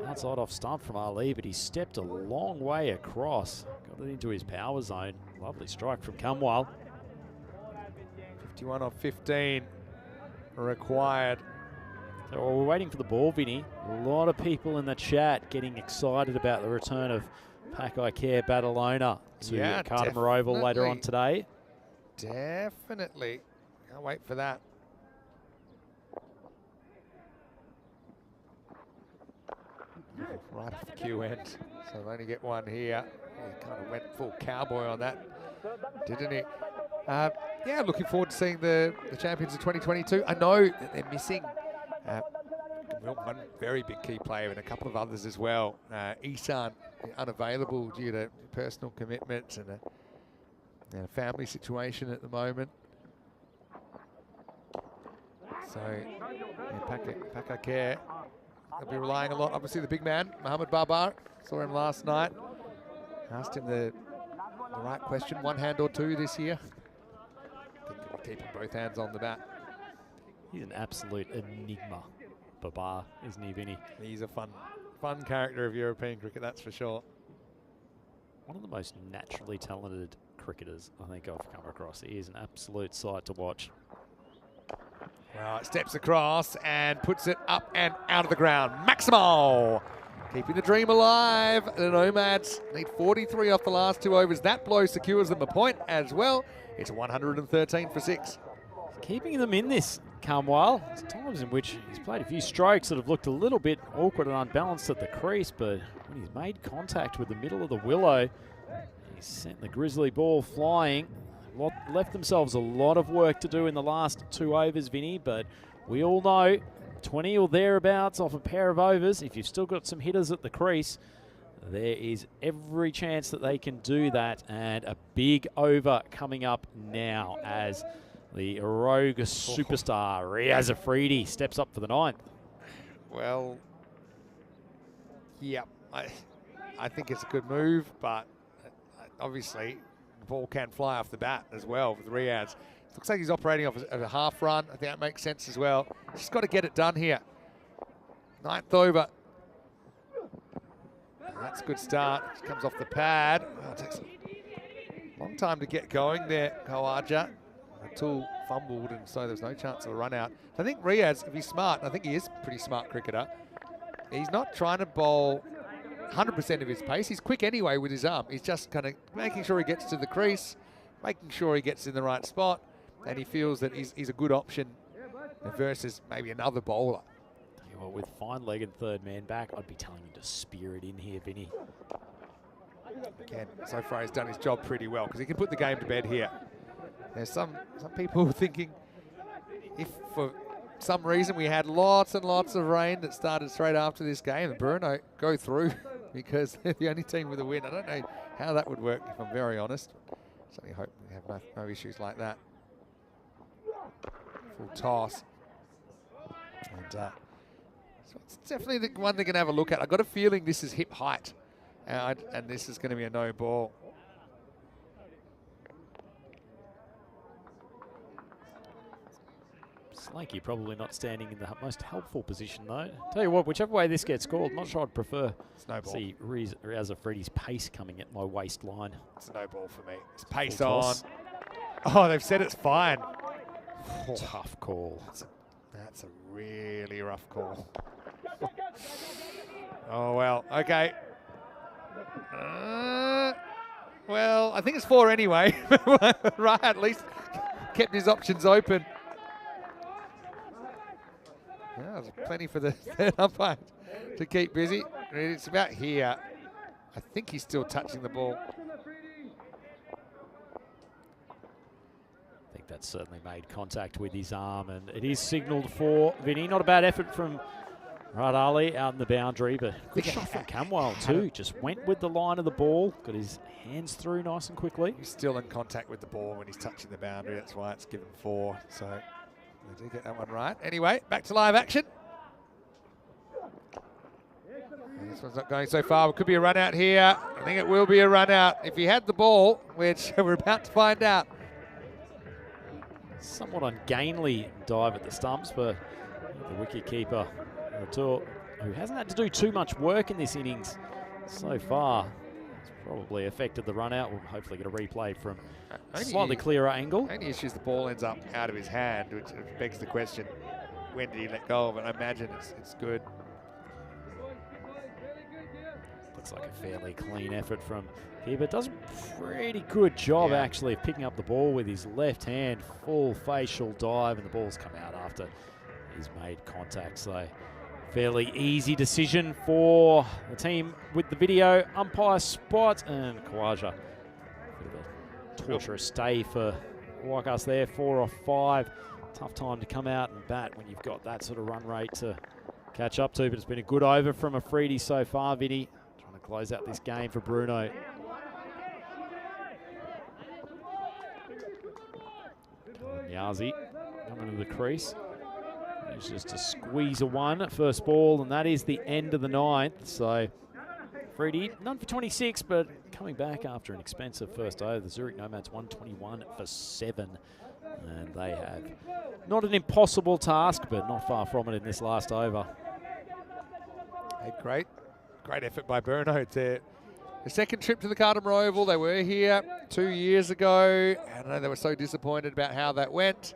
Outside off stump from Ali, but he stepped a long way across. Got it into his power zone. Lovely strike from Kamwal. 51 off 15 required. So while we're waiting for the ball, Vinny, a lot of people in the chat getting excited about the return of Pakai Care Badalona to Cardimer Oval later on today. Definitely. Can't wait for that. Right off the queue end, so they only get one here. He kind of went full cowboy on that, didn't he? Yeah, looking forward to seeing the champions of 2022. I know that they're missing one very big key player and a couple of others as well. ECN unavailable due to personal commitments and a family situation at the moment. So, yeah, Pakai Care. They'll be relying a lot, obviously, the big man, Mohamed Babar. Saw him last night. Asked him the right question, 1 hand or 2 this year. I think he'll be keeping both hands on the bat. He's an absolute enigma, Babar, isn't he, Vinny? He's a fun character of European cricket, that's for sure. One of the most naturally talented cricketers I think I've come across. He is an absolute sight to watch. Well, it steps across and puts it up and out of the ground. Maximo keeping the dream alive. The Nomads need 43 off the last 2 overs. That blow secures them a point as well. It's 113 for 6. Keeping them in this, Kamwal. There's times in which he's played a few strokes that have looked a little bit awkward and unbalanced at the crease, but when he's made contact with the middle of the willow, he's sent the grizzly ball flying. Left themselves a lot of work to do in the last 2 overs, Vinny, but we all know 20 or thereabouts off a pair of overs, if you've still got some hitters at the crease, there is every chance that they can do that. And a big over coming up now as the rogue superstar Riaz Afridi steps up for the 9th. Well, yeah, I think it's a good move, but obviously the ball can fly off the bat as well with Riaz. Looks like he's operating off a half run. I think that makes sense as well. He's just got to get it done here. 9th over. That's a good start. Comes off the pad. Oh, it takes a long time to get going there, Khawaja. Until fumbled, and so there's no chance of a run out. I think Riaz, if he's smart, I think he is a pretty smart cricketer, he's not trying to bowl 100% of his pace. He's quick anyway with his arm. He's just kind of making sure he gets to the crease, making sure he gets in the right spot, and he feels that he's a good option versus maybe another bowler. Tell you what, with fine leg and 3rd man back, I'd be telling him to spear it in here, Vinny. Again, so far he's done his job pretty well because he can put the game to bed here. There's some people thinking if for some reason we had lots and lots of rain that started straight after this game, and Bruno go through because they're the only team with a win. I don't know how that would work, if I'm very honest. Certainly hope we have no issues like that. Full toss. And so it's definitely the one they're going to have a look at. I've got a feeling this is hip height, and this is going to be a no ball. Slanky probably not standing in the most helpful position, though. Tell you what, whichever way this gets called, I'm not sure I'd prefer Snowball. see Riazza Freddy's pace coming at my waistline. Snowball for me. It's pace on. Oh, they've said it's fine. Tough call. That's a really rough call. Oh, well, okay. Well, I think it's 4 anyway. Right, at least kept his options open. Yeah, there's plenty for the third umpire to keep busy. It's about here. I think he's still touching the ball. I think that's certainly made contact with his arm, and it is signalled for Vinny. Not a bad effort from Rad Ali out in the boundary, but good shot from Camwell too. Just went with the line of the ball, got his hands through nice and quickly. He's still in contact with the ball when he's touching the boundary. That's why it's given 4. So they do get that one right. Anyway, back to live action. And this one's not going so far. It could be a run out here. I think it will be a run out if he had the ball, which we're about to find out. Somewhat ungainly dive at the stumps, but the wicket keeper, who hasn't had to do too much work in this innings so far, it's probably affected the run out. We'll hopefully get a replay from a slightly clearer angle. Only issue is the ball ends up out of his hand, which begs the question, when did he let go of it? I imagine it's good. Looks like a fairly clean effort from keeper. Does a pretty good job actually of picking up the ball with his left hand, full facial dive, and the ball's come out after he's made contact. So fairly easy decision for the team with the video umpire spot, and Kawaja. Bit of a torturous stay for Waikas there, 4 off 5. Tough time to come out and bat when you've got that sort of run rate to catch up to, but it's been a good over from Afridi so far, Vinny. Trying to close out this game for Bruno. Niazi coming to the crease. It's just a squeeze of one at first ball, and that is the end of the 9th. So Freddie, none for 26, but coming back after an expensive first over. The Zurich Nomads 121 for 7. And they have not an impossible task, but not far from it in this last over. Hey, great effort by Bruno. It's their second trip to the Cartamore Oval. They were here 2 years ago. I know they were so disappointed about how that went.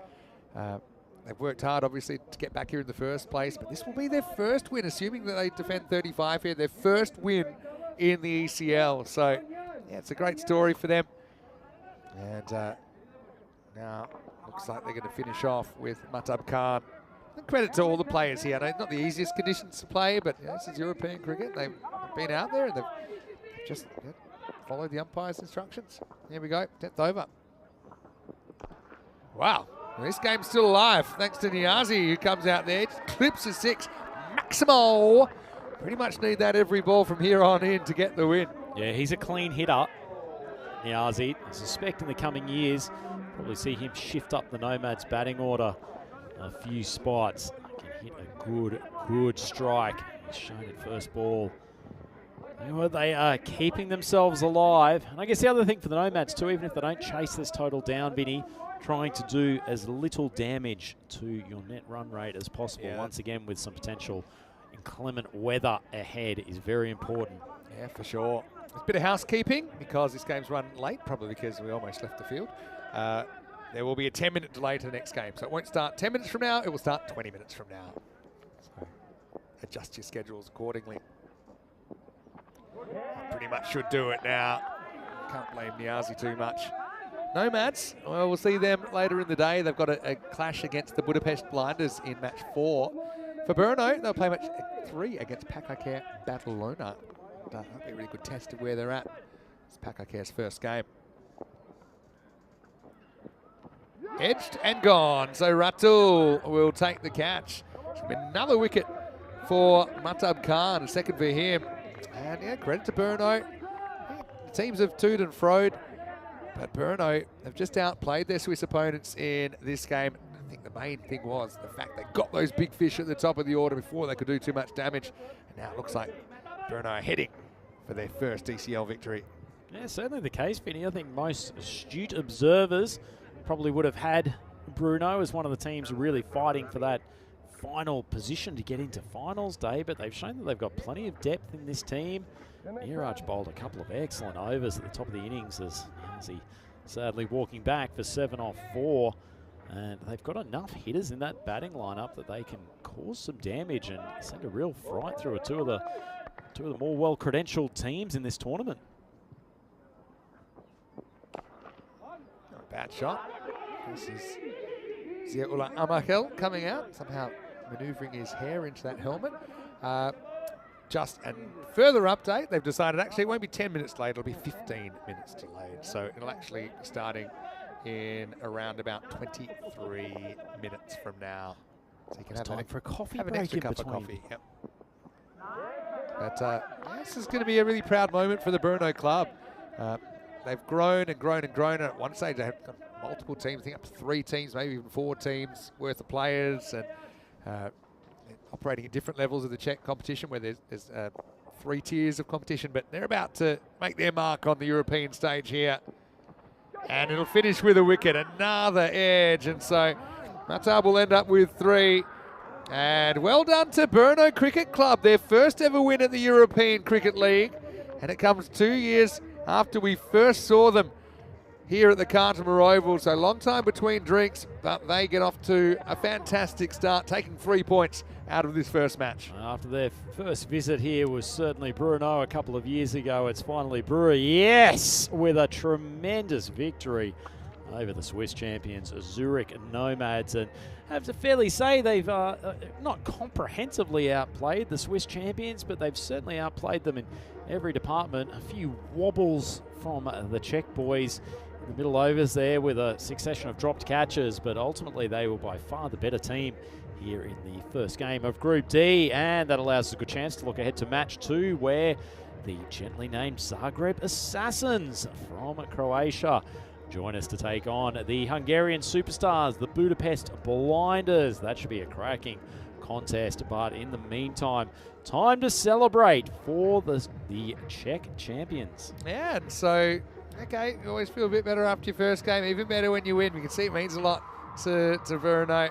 They've worked hard, obviously, to get back here in the first place, but this will be their first win, assuming that they defend 35 here, their first win in the ECL. So, yeah, it's a great story for them. And now looks like they're going to finish off with Matab Khan. And credit to all the players here. I know it's not the easiest conditions to play, but this is European cricket. They've been out there and they've just followed the umpire's instructions. Here we go, 10th over. Wow. Well, this game's still alive, thanks to Niazi, who comes out there, clips a 6. Maximo! Pretty much need that every ball from here on in to get the win. Yeah, he's a clean hitter, Niazi. I suspect in the coming years, probably see him shift up the Nomads batting order a few spots. He can hit a good strike. He's shown at first ball. They are keeping themselves alive. And I guess the other thing for the Nomads too, even if they don't chase this total down, Vinny, trying to do as little damage to your net run rate as possible. Yeah. Once again, with some potential inclement weather ahead is very important. Yeah, for sure. A bit of housekeeping because this game's run late, probably because we almost left the field. There will be a 10-minute delay to the next game. So it won't start 10 minutes from now, it will start 20 minutes from now. So adjust your schedules accordingly. Pretty much should do it now. Can't blame Niazi too much. Nomads, well, we'll see them later in the day. They've got a clash against the Budapest Blinders in match 4. For Brno, they'll play match 3 against Pakakare Barcelona. That'll be a really good test of where they're at. It's Pakacare's first game. Edged and gone. So Ratul will take the catch. Another wicket for Matab Khan, a second for him. And yeah, credit to Brno. The teams have toed and froed. But Brno have just outplayed their Swiss opponents in this game. I think the main thing was the fact they got those big fish at the top of the order before they could do too much damage. And now it looks like Brno are heading for their first ECL victory. Yeah, certainly the case, Vinny. I think most astute observers probably would have had Bruno, as one of the teams really fighting for that final position to get into finals day, but they've shown that they've got plenty of depth in this team. Miraj bowled a couple of excellent overs at the top of the innings as he sadly walking back for 7 off 4. And they've got enough hitters in that batting lineup that they can cause some damage and send a real fright through two of the more well-credentialed teams in this tournament. Bad shot. This is Ziaullah Amahel coming out, somehow manoeuvring his hair into that helmet. Just a further update, they've decided actually it won't be 10 minutes late, it'll be 15 minutes delayed. So it'll actually be starting in around about 23 minutes from now. So you can have time for a coffee have an break extra in cup between. of coffee. Yep. But this is going to be a really proud moment for the Bruno club. They've grown and grown and grown. At one stage, they had multiple teams, I think up to 3 teams, maybe even 4 teams worth of players, and operating at different levels of the Czech competition, where there's 3 tiers of competition. But they're about to make their mark on the European stage here. And it'll finish with a wicket, another edge. And so Matab will end up with 3. And well done to Bruno Cricket Club, their first ever win at the European Cricket League. And it comes 2 years after we first saw them here at the Cartama Oval. So long time between drinks, but they get off to a fantastic start, taking 3 points out of this first match. After their first visit here was certainly Bruno a couple of years ago. It's finally Brewer, yes, with a tremendous victory over the Swiss champions, Zurich Nomads. And I have to fairly say they've not comprehensively outplayed the Swiss champions, but they've certainly outplayed them in every department. A few wobbles from the Czech boys in the middle overs there with a succession of dropped catches, but ultimately they were by far the better team here in the first game of Group D, and that allows us a good chance to look ahead to match 2, where the gently named Zagreb Assassins from Croatia join us to take on the Hungarian superstars, the Budapest Blinders. That should be a cracking contest, but in the meantime, time to celebrate for the Czech champions. Yeah, and so, okay, you always feel a bit better after your first game, even better when you win. We can see it means a lot to Bruno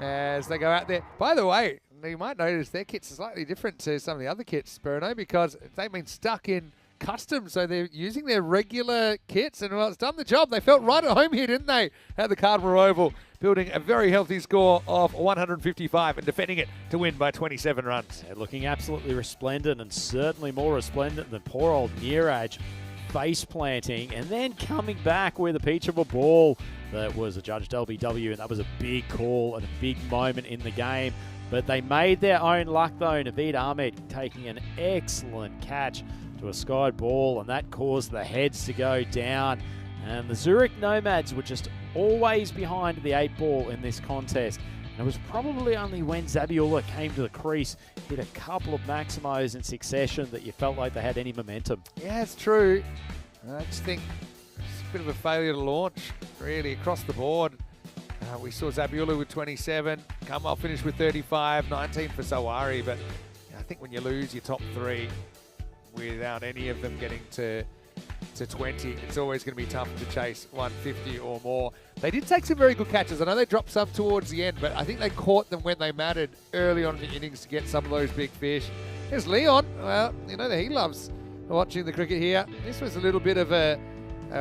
as they go out there. By the way, you might notice their kits are slightly different to some of the other kits, Bruno, because they've been stuck in custom, so they're using their regular kits, and well, it's done the job. They felt right at home here, didn't they, at the Cartama Oval, building a very healthy score of 155 and defending it to win by 27 runs. They're looking absolutely resplendent, and certainly more resplendent than poor old Miraj face planting and then coming back with a peach of a ball that was adjudged LBW, and that was a big call and a big moment in the game. But they made their own luck though. Naveed Ahmed taking an excellent catch to a skied ball, and that caused the heads to go down. And the Zurich Nomads were just always behind the 8 ball in this contest. And it was probably only when Zabiullah came to the crease, hit a couple of Maximos in succession, that you felt like they had any momentum. Yeah, it's true. I just think it's a bit of a failure to launch, really, across the board. We saw Zabiullah with 27, Kamal finished with 35, 19 for Sawari, but I think when you lose your top 3 without any of them getting to 20, it's always going to be tough to chase 150 or more. They did take some very good catches. I know they dropped some towards the end, but I think they caught them when they mattered early on in the innings to get some of those big fish. There's Leon. Well, you know that he loves watching the cricket here. This was a little bit of a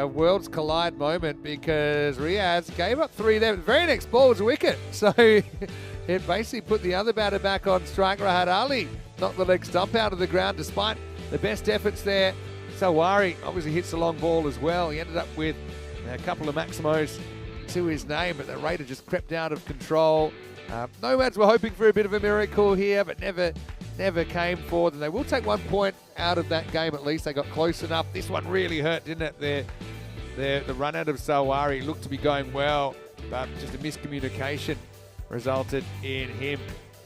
worlds collide moment, because Riaz gave up 3 there. The very next ball was a wicket. So it basically put the other batter back on strike. Rahat Ali knocked the leg stump out of the ground despite the best efforts there. Sawari obviously hits the long ball as well. He ended up with a couple of Maximos to his name, but the Raider just crept out of control. Nomads were hoping for a bit of a miracle here, but never came forward. And they will take 1 point out of that game at least. They got close enough. This one really hurt, didn't it? The run out of Sawari looked to be going well, but just a miscommunication resulted in him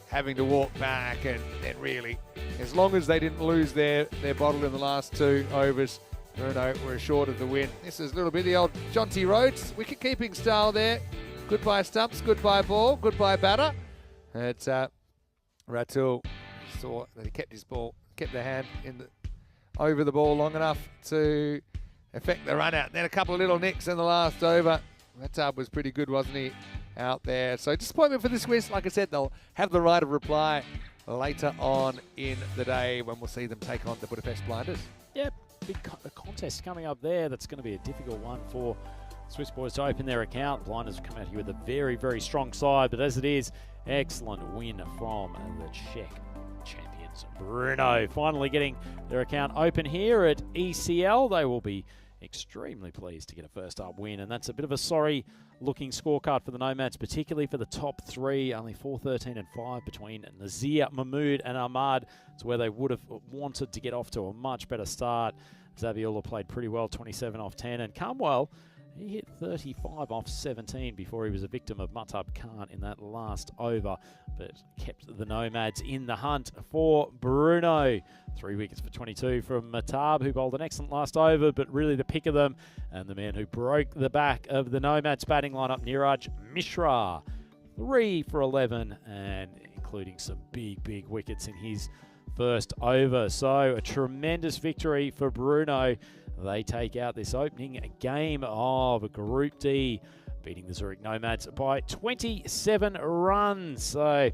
having to walk back. And then really, as long as they didn't lose their bottle in the last 2 overs, Bruno were short of the win. This is a little bit the old Jonty Rhodes wicket-keeping style there. Goodbye stumps, goodbye ball, goodbye batter. It's Ratul saw that he kept his ball, kept the hand over the ball long enough to affect the run out. And then a couple of little nicks in the last over. That tub was pretty good, wasn't he, out there? So disappointment for the Swiss. Like I said, they'll have the right of reply later on in the day when we'll see them take on the Budapest Blinders. Yep, big contest coming up there. That's going to be a difficult one for Swiss boys to open their account. Blinders have come out here with a very, very strong side, but as it is, excellent win from the Czech champions. Bruno finally getting their account open here at ECL. They will be extremely pleased to get a first up win, and that's a bit of a sorry looking scorecard for the Nomads, particularly for the top three. Only 4, 13 and 5 between Nazir, Mahmood and Ahmad. It's where they would have wanted to get off to a much better start. Zabiola played pretty well, 27 off 10, and Cromwell, he hit 35 off 17 before he was a victim of Matab Khan in that last over, but kept the Nomads in the hunt for Bruno. 3 wickets for 22 from Matab, who bowled an excellent last over, but really the pick of them, and the man who broke the back of the Nomads batting lineup, Niraj Mishra. 3 for 11, and including some big, big wickets in his first over. So a tremendous victory for Bruno. They take out this opening game of Group D, beating the Zurich Nomads by 27 runs. So,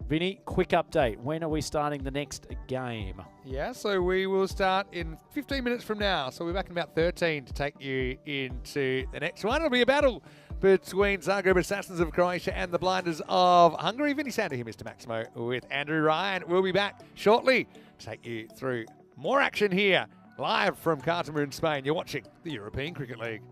Vinny, quick update. When are we starting the next game? Yeah, so we will start in 15 minutes from now. So we're back in about 13 to take you into the next one. It'll be a battle between Zagreb Assassins of Croatia and the Blinders of Hungary. Vinny Sander here, Mr. Maximo, with Andrew Ryan. We'll be back shortly to take you through more action here, live from Cartama in Spain. You're watching the European Cricket League.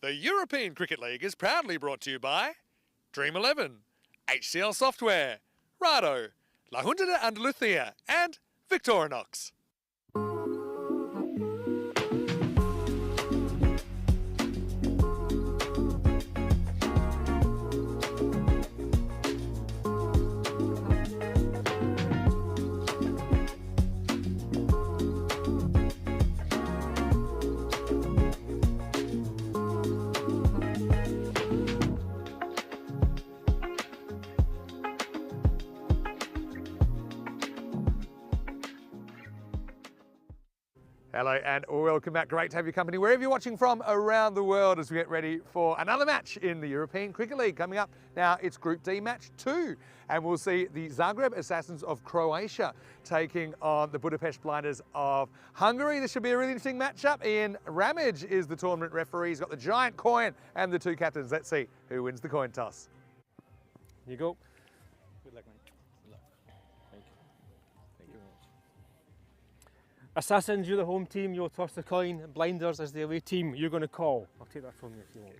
The European Cricket League is proudly brought to you by Dream 11, HCL Software, Rado, La Junta de Andalucía, and Victorinox. Hello and welcome back. Great to have your company wherever you're watching from around the world as we get ready for another match in the European Cricket League coming up. Now it's Group D match 2 and we'll see the Zagreb Assassins of Croatia taking on the Budapest Blinders of Hungary. This should be a really interesting matchup. Ian Ramage is the tournament referee. He's got the giant coin and the two captains. Let's see who wins the coin toss. Here you go. Good luck, mate. Good luck. Thank you. Thank you very much. Assassins, you're the home team. You'll toss the coin. Blinders is the away team. You're going to call. I'll take that from you if you want.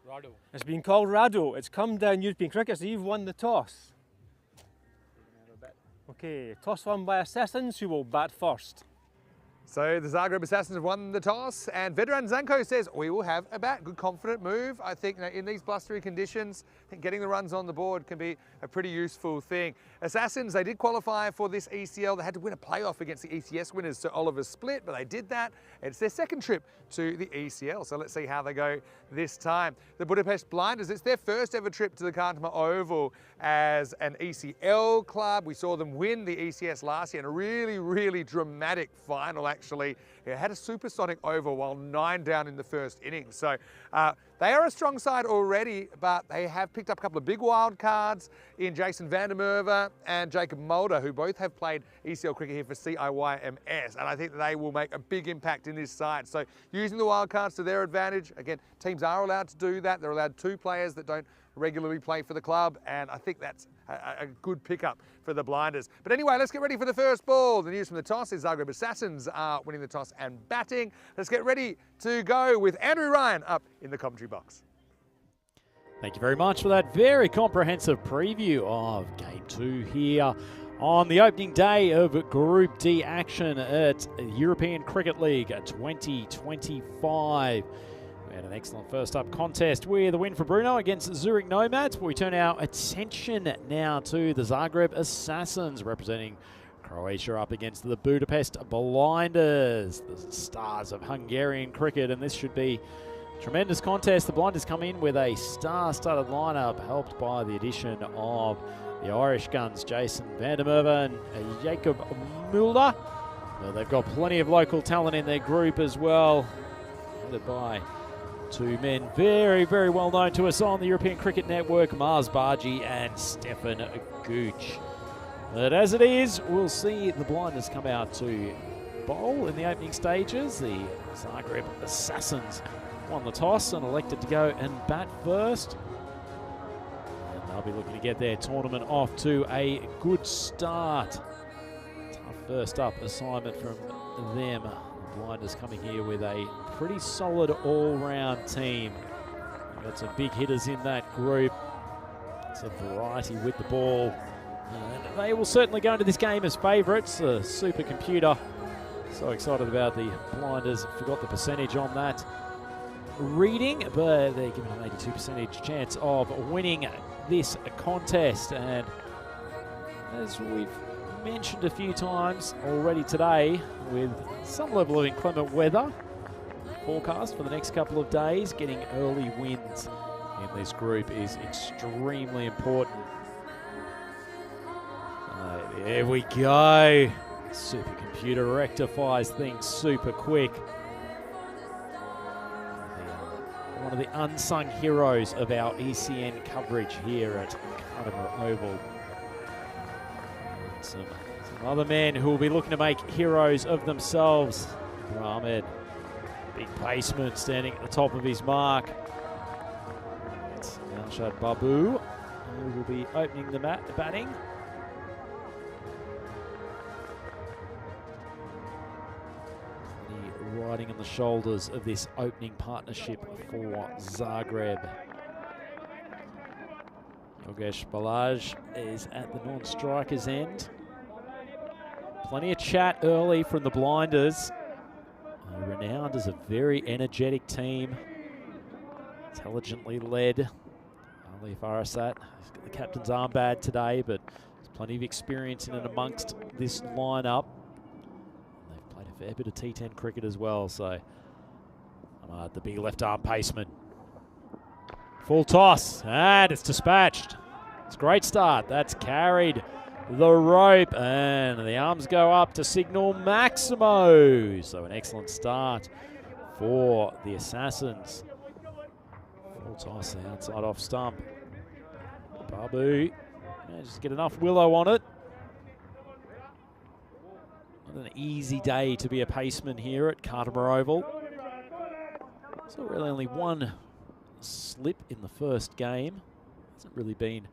Rado. It's been called Rado. It's come down European Cricket, so you've won the toss. Okay, toss won by Assassins, who will bat first. So the Zagreb Assassins have won the toss and Vedran Zanko says we will have a bat. Good confident move. I think in these blustery conditions, I think getting the runs on the board can be a pretty useful thing. Assassins, they did qualify for this ECL. They had to win a playoff against the ECS winners, so Oliver Split, but they did that. It's their second trip to the ECL, so let's see how they go this time. The Budapest Blinders, it's their first ever trip to the Kartama Oval as an ECL club. We saw them win the ECS last year in a really, really dramatic final actually. It had a supersonic over while 9 down in the first innings. So they are a strong side already, but they have picked up a couple of big wild cards in Jason van der Merwe and Jacob Mulder, who both have played ECL cricket here for CIYMS. And I think they will make a big impact in this side. So using the wild cards to their advantage, again, teams are allowed to do that. They're allowed 2 players that don't regularly play for the club, and I think that's a good pickup for the Blinders. But anyway, let's get ready for the first ball. The news from the toss is Zagreb Assassins are winning the toss and batting. Let's get ready to go with Andrew Ryan up in the commentary box. Thank you very much for that very comprehensive preview of Game 2 here on the opening day of Group D action at European Cricket League 2025. We had an excellent first up contest with a win for Bruno against Zurich Nomads. We turn our attention now to the Zagreb Assassins representing Croatia up against the Budapest Blinders, the stars of Hungarian cricket, and this should be a tremendous contest. The Blinders come in with a star-studded lineup helped by the addition of the Irish guns Jason van der Merwe and Jacob Mulder. They've got plenty of local talent in their group as well, headed by 2 men very, very well known to us on the European Cricket Network, Mars Bargi and Stefan Gooch. But as it is, we'll see the Blinders come out to bowl in the opening stages. The Zagreb Assassins won the toss and elected to go and bat first. And they'll be looking to get their tournament off to a good start. Tough first up assignment from them. Blinders coming here with a pretty solid all-round team. We've got some big hitters in that group. It's a variety with the ball. And they will certainly go into this game as favourites. The supercomputer, so excited about the Blinders. Forgot the percentage on that reading, but they're given an 82% chance of winning this contest. And as we've mentioned a few times already today, with some level of inclement weather forecast for the next couple of days, getting early wins in this group is extremely important. There we go. Supercomputer rectifies things super quick. One of the unsung heroes of our ECN coverage here at Kartama Oval. Some other men who will be looking to make heroes of themselves. Ahmed, big placement, standing at the top of his mark. It's Nalshad Babu, who will be opening the batting. riding on the shoulders of this opening partnership for Zagreb. Yogesh Balaj is at the non-striker's end. Plenty of chat early from the blinders. Renowned as a very energetic team. Intelligently led. Ali Farasat, he's got the captain's armband today, but there's plenty of experience in and amongst this lineup. And they've played a fair bit of T10 cricket as well, so the big left arm paceman. Full toss, and it's dispatched. It's a great start. That's carried the rope, and the arms go up to signal Maximo. So an excellent start for the Assassins. Full toss, the outside off stump. Babu, just get enough willow on it. Not an easy day to be a paceman here at Cartama Oval. So really only one slip in the first game. Hasn't really been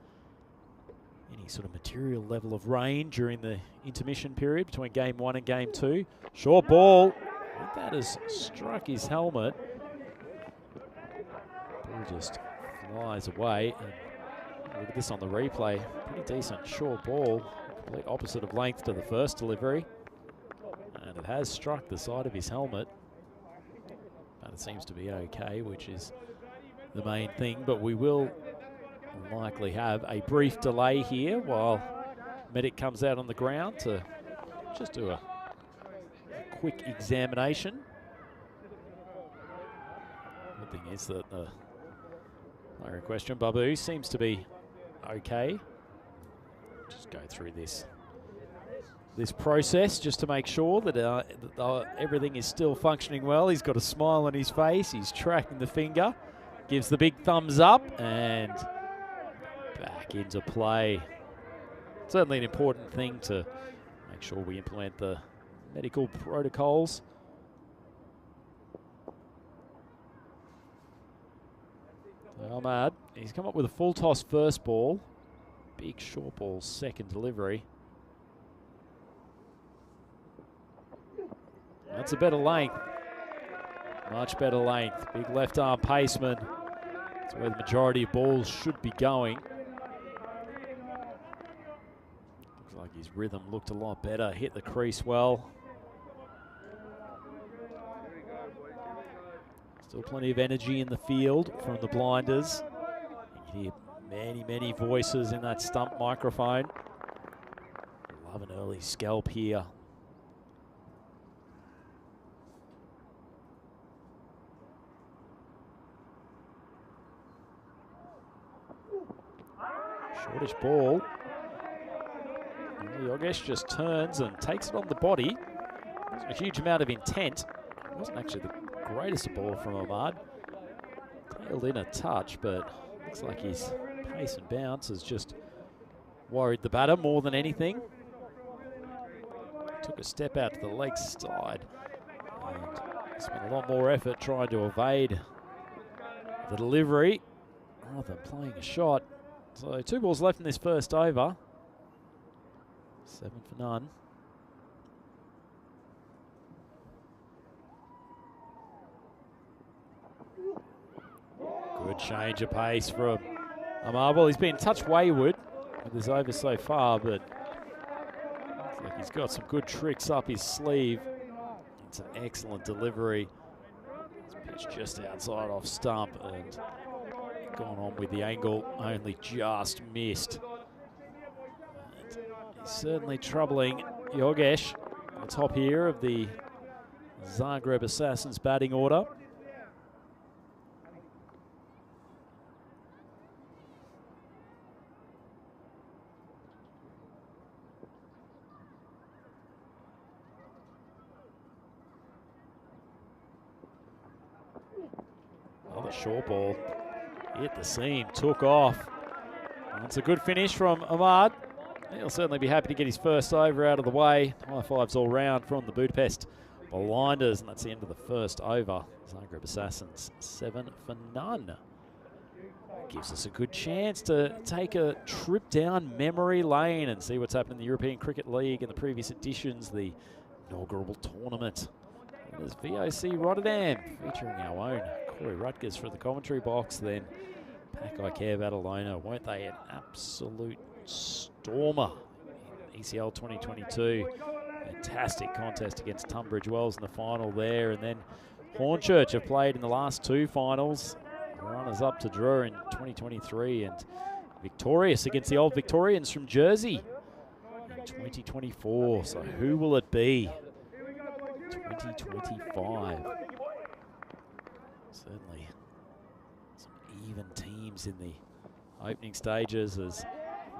any sort of material level of rain during the intermission period between game 1 and game 2. Short ball. I think that has struck his helmet. Ball just flies away. And look at this on the replay. Pretty decent short ball. Complete opposite of length to the first delivery. And it has struck the side of his helmet. But it seems to be okay, which is the main thing. But we will likely have a brief delay here while medic comes out on the ground to just do a quick examination. The thing is that the player in question, Babu, seems to be okay. Just go through this process just to make sure that everything is still functioning well. He's got a smile on his face. He's tracking the finger, gives the big thumbs up, and back into play. Certainly an important thing to make sure we implement the medical protocols. Ahmad, he's come up with a full toss first ball. Big short ball second delivery. That's a better length. Much better length. Big left arm paceman. That's where the majority of balls should be going. Looks like his rhythm looked a lot better. Hit the crease well. Still plenty of energy in the field from the blinders. You can hear many, many voices in that stump microphone. Love an early scalp here. Shortish ball. Yogesh just turns and takes it on the body. There's a huge amount of intent. It wasn't actually the greatest ball from Ahmad. Tailed in a touch, but looks like his pace and bounce has just worried the batter more than anything. Took a step out to the leg side and spent a lot more effort trying to evade the delivery rather than playing a shot. So 2 balls left in this first over. 7 for none. Good change of pace from Ahmad. Well, he's been a touch wayward with his over so far, but looks like he's got some good tricks up his sleeve. It's an excellent delivery. It's pitched just outside off stump and gone on with the angle, only just missed. And he's certainly troubling Yogesh on top here of the Zagreb Assassins batting order. Another short ball. Hit the seam, took off. That's a good finish from Ahmad. He'll certainly be happy to get his first over out of the way. High fives all round from the Budapest Blinders, and that's the end of the first over. Zagreb Assassins 7 for none. Gives us a good chance to take a trip down memory lane and see what's happened in the European Cricket League in the previous editions, the inaugural tournament There's VOC Rotterdam, featuring our own Corey Rutgers for the commentary box. Then Pack I Care Badalona, won't they? An absolute stormer in ECL 2022. Fantastic contest against Tunbridge Wells in the final there. And then Hornchurch have played in the last two finals. Runners up to draw in 2023 and victorious against the Old Victorians from Jersey in 2024. So who will it be? 2025. Certainly some even teams in the opening stages as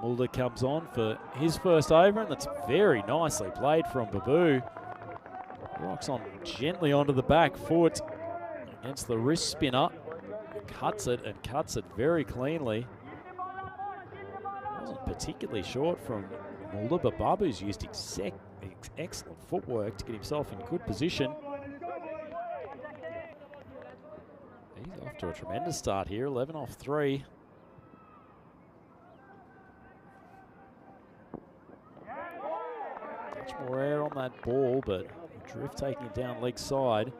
Mulder comes on for his first over, and that's very nicely played from Babu. Rocks on gently onto the back foot against the wrist spinner. Cuts it and cuts it very cleanly. Wasn't particularly short from Mulder, but Babu's used excellent footwork to get himself in good position. He's off to a tremendous start here, 11 off 3. Much more air on that ball, but Drift taking it down leg side.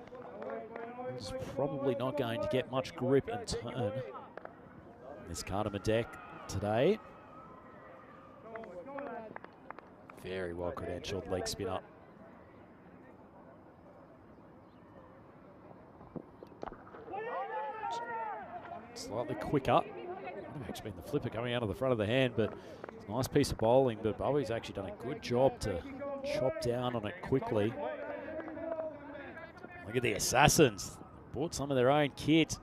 He's probably not going to get much grip and turn this Cardamom deck today. Very well credentialed leg spin up. Slightly quicker. Might have actually been the flipper coming out of the front of the hand, but it's a nice piece of bowling. But Bowie's actually done a good job to chop down on it quickly. Look at the Assassins. Bought some of their own kit.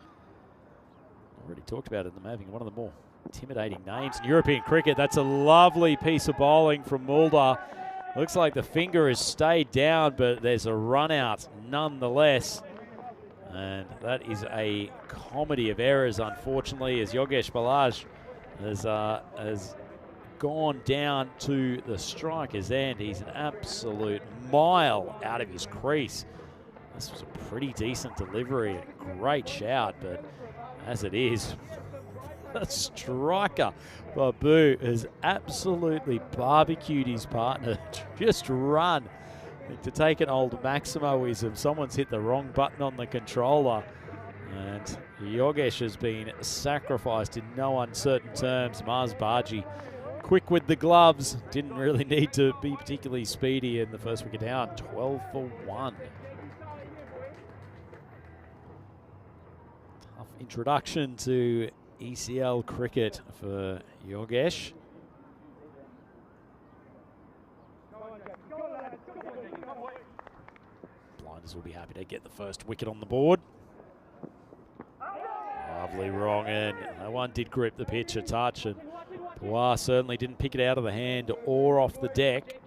Already talked about it, them having one of the more intimidating names in European cricket. That's a lovely piece of bowling from Mulder. Looks like the finger has stayed down, but there's a run out nonetheless. And that is a comedy of errors, unfortunately, as Yogesh Balaj has gone down to the striker's end. He's an absolute mile out of his crease. This was a pretty decent delivery, a great shout, but as it is, the striker, Babu, has absolutely barbecued his partner. Just run. To take an old Maximoism, someone's hit the wrong button on the controller, and Yogesh has been sacrificed in no uncertain terms. Mars Baji, quick with the gloves, didn't really need to be particularly speedy in the first wicket down, 12 for 1. Tough introduction to ECL cricket for Yogesh. Blinders will be happy to get the first wicket on the board. Lovely wrong end. No one did grip the pitch a touch, and Pawar certainly didn't pick it out of the hand or off the deck.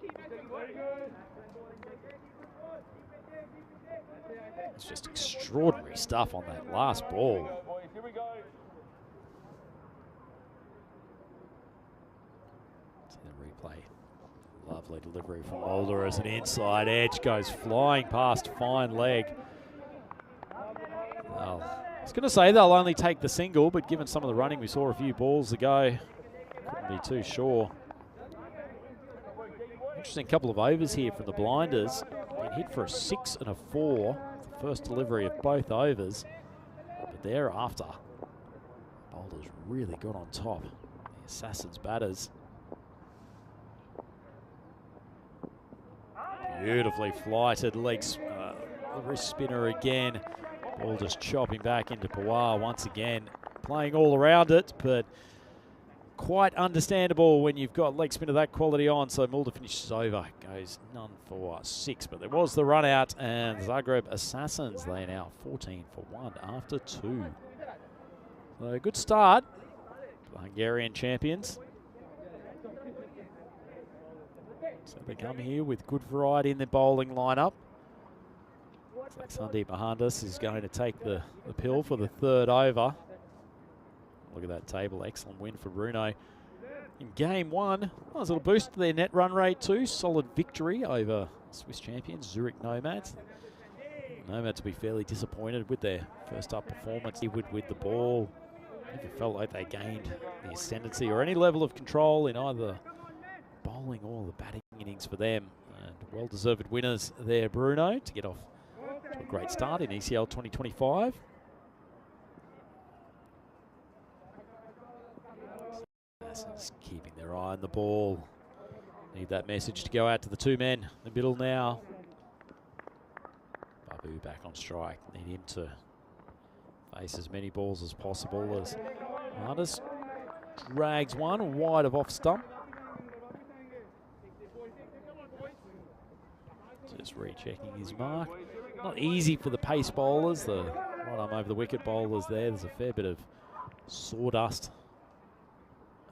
It's just extraordinary stuff on that last ball. See the replay. Lovely delivery from Mulder as an inside edge goes flying past fine leg. Well, I was going to say they'll only take the single, but given some of the running we saw a few balls ago, couldn't be too sure. Interesting couple of overs here from the Blinders. Been hit for a 6 and a 4. The first delivery of both overs, but thereafter, Bowlers really got on top. The Assassins batters. Beautifully flighted legs, the wrist spinner again. Ball just chopping back into Pawar once again, playing all around it, but quite understandable when you've got leg spin of that quality on. So Mulder finishes over, goes none for 6, but there was the run out, and Zagreb Assassins, they are now 14 for 1 after 2. So a good start for the Hungarian champions. So they come here with good variety in their bowling lineup. Looks like Sandeep Mahandas is going to take the pill for the third over. Look at that table, excellent win for Bruno. In game 1, nice little boost to their net run rate too. Solid victory over Swiss champions, Zurich Nomads. Nomads will be fairly disappointed with their first up performance. With the ball, never felt like they gained the ascendancy or any level of control in either bowling or the batting innings for them. And well-deserved winners there, Bruno, to get off to a great start in ECL 2025. Assassins keeping their eye on the ball. Need that message to go out to the two men in the middle now. Babu back on strike. Need him to face as many balls as possible as Artis drags one wide of off stump. Just rechecking his mark. Not easy for the pace bowlers, the right arm over the wicket bowlers there. There's a fair bit of sawdust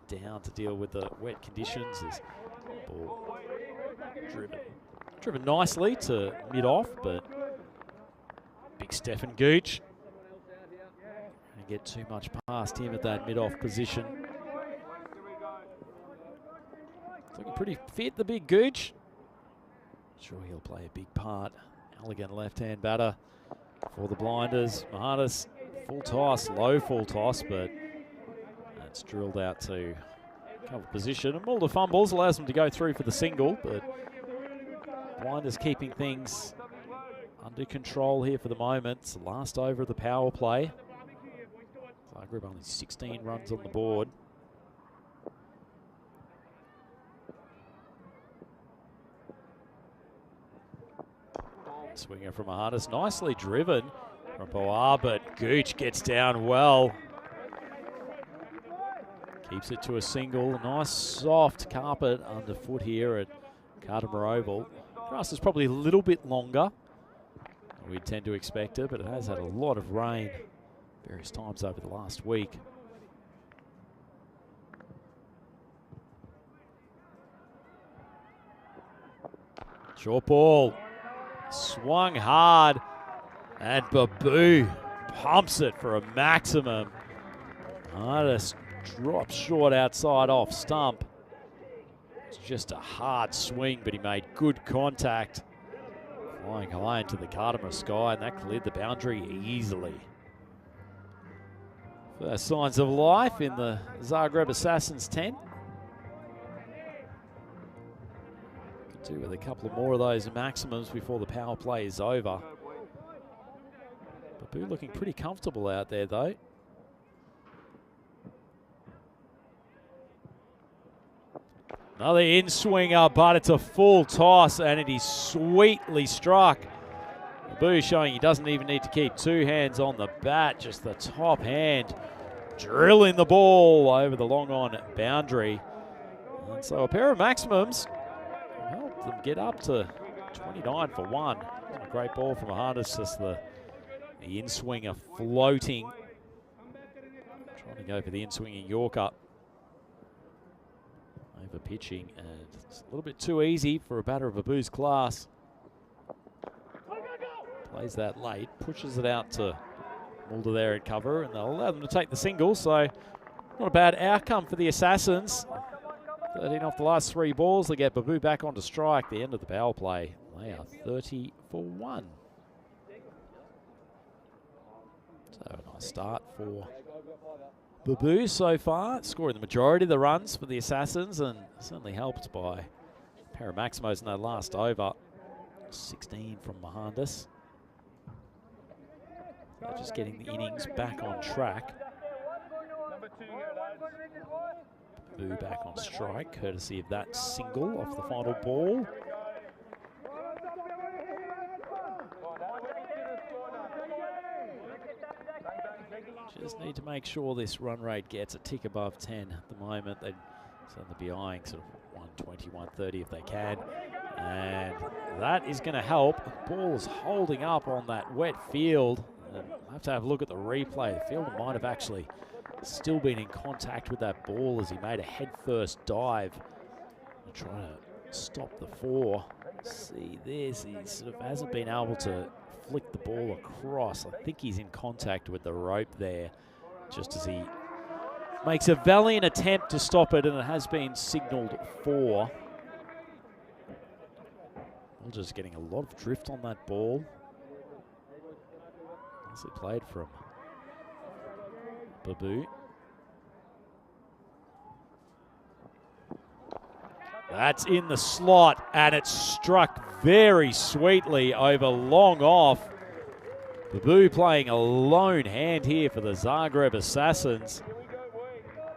down to deal with the wet conditions. This ball driven nicely to mid-off, but big Stefan Gooch. Don't get too much past him at that mid-off position. Looking pretty fit, the big Gooch. Sure he'll play a big part. Elegant left-hand batter for the blinders. Mahatis, full toss, low full toss, but that's drilled out to cover position. And Mulder fumbles, allows them to go through for the single, but blinders keeping things under control here for the moment. It's the last over of the power play. Zagreb only 16 runs on the board. Swinger from Mahatis, nicely driven from Boar, but Gooch gets down well. Keeps it to a single. Nice soft carpet underfoot here at Cartama Oval. Grass is probably a little bit longer than we'd tend to expect it, but it has had a lot of rain various times over the last week. Short ball. Swung hard, and Babu pumps it for a maximum. Artis drops short outside off stump. It's just a hard swing, but he made good contact. Flying high into the Cartama sky, and that cleared the boundary easily. First signs of life in the Zagreb Assassins 10. Do with a couple of more of those maximums before the power play is over. Babu looking pretty comfortable out there though. Another in-swinger, but it's a full toss and it is sweetly struck. Babu showing he doesn't even need to keep two hands on the bat, just the top hand drilling the ball over the long on boundary. And so a pair of maximums helped them get up to 29 for one. A great ball from Mahatis, just the in-swinger floating. Trying to go for the in-swinging Yorker. Over pitching, and it's a little bit too easy for a batter of Babu's class. Plays that late, pushes it out to Mulder there at cover, and they'll allow them to take the single, so not a bad outcome for the Assassins. 13 off the last three balls. They get Babu back onto strike. The end of the power play. They are 30 for one. So a nice start for Babu so far, scoring the majority of the runs for the Assassins, and certainly helped by a pair of Maximos in that last over. 16 from Mahandis. So just getting the innings back on track. Babu back on strike, courtesy of that single off the final ball. Just need to make sure this run rate gets a tick above 10 at the moment. They'd certainly be eyeing sort of 120, 130 if they can. And that is going to help. The ball is holding up on that wet field. And I'll have to have a look at the replay. The fielder might have actually still been in contact with that ball as he made a head-first dive and try to stop the four. See this, he sort of hasn't been able to flick the ball across. I think he's in contact with the rope there just as he makes a valiant attempt to stop it, and it has been signalled for. We're just getting a lot of drift on that ball. Nicely played from Babu. That's in the slot, and it's struck very sweetly over long off. Baboo playing a lone hand here for the Zagreb Assassins.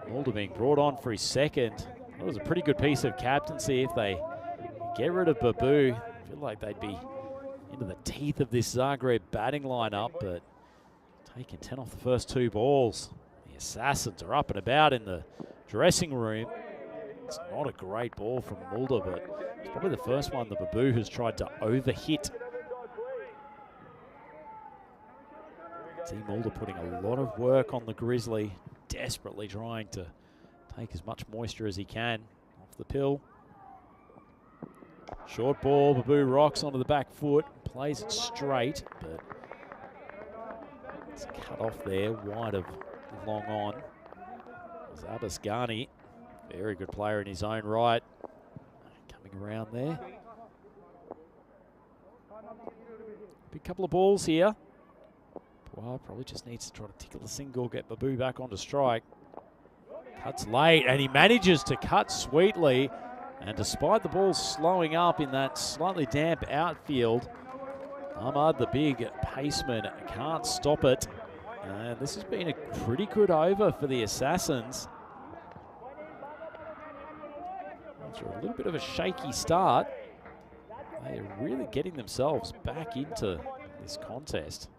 Mulder being brought on for his second. That was a pretty good piece of captaincy. If they get rid of Baboo, I feel like they'd be into the teeth of this Zagreb batting lineup, but taking 10 off the first 2 balls. The Assassins are up and about in the dressing room. It's not a great ball from Mulder, but it's probably the first one that Baboo has tried to overhit. See Mulder putting a lot of work on the Grizzly, desperately trying to take as much moisture as he can off the pill. Short ball, Baboo rocks onto the back foot, plays it straight, but it's cut off there, wide of long on. Zabas Ghani, very good player in his own right, coming around there. Big couple of balls here. Well, probably just needs to try to tickle the single, get Baboo back onto strike. Cuts late, and he manages to cut sweetly. And despite the ball slowing up in that slightly damp outfield, Ahmad, the big paceman, can't stop it. And this has been a pretty good over for the Assassins. After a little bit of a shaky start, they are really getting themselves back into this contest.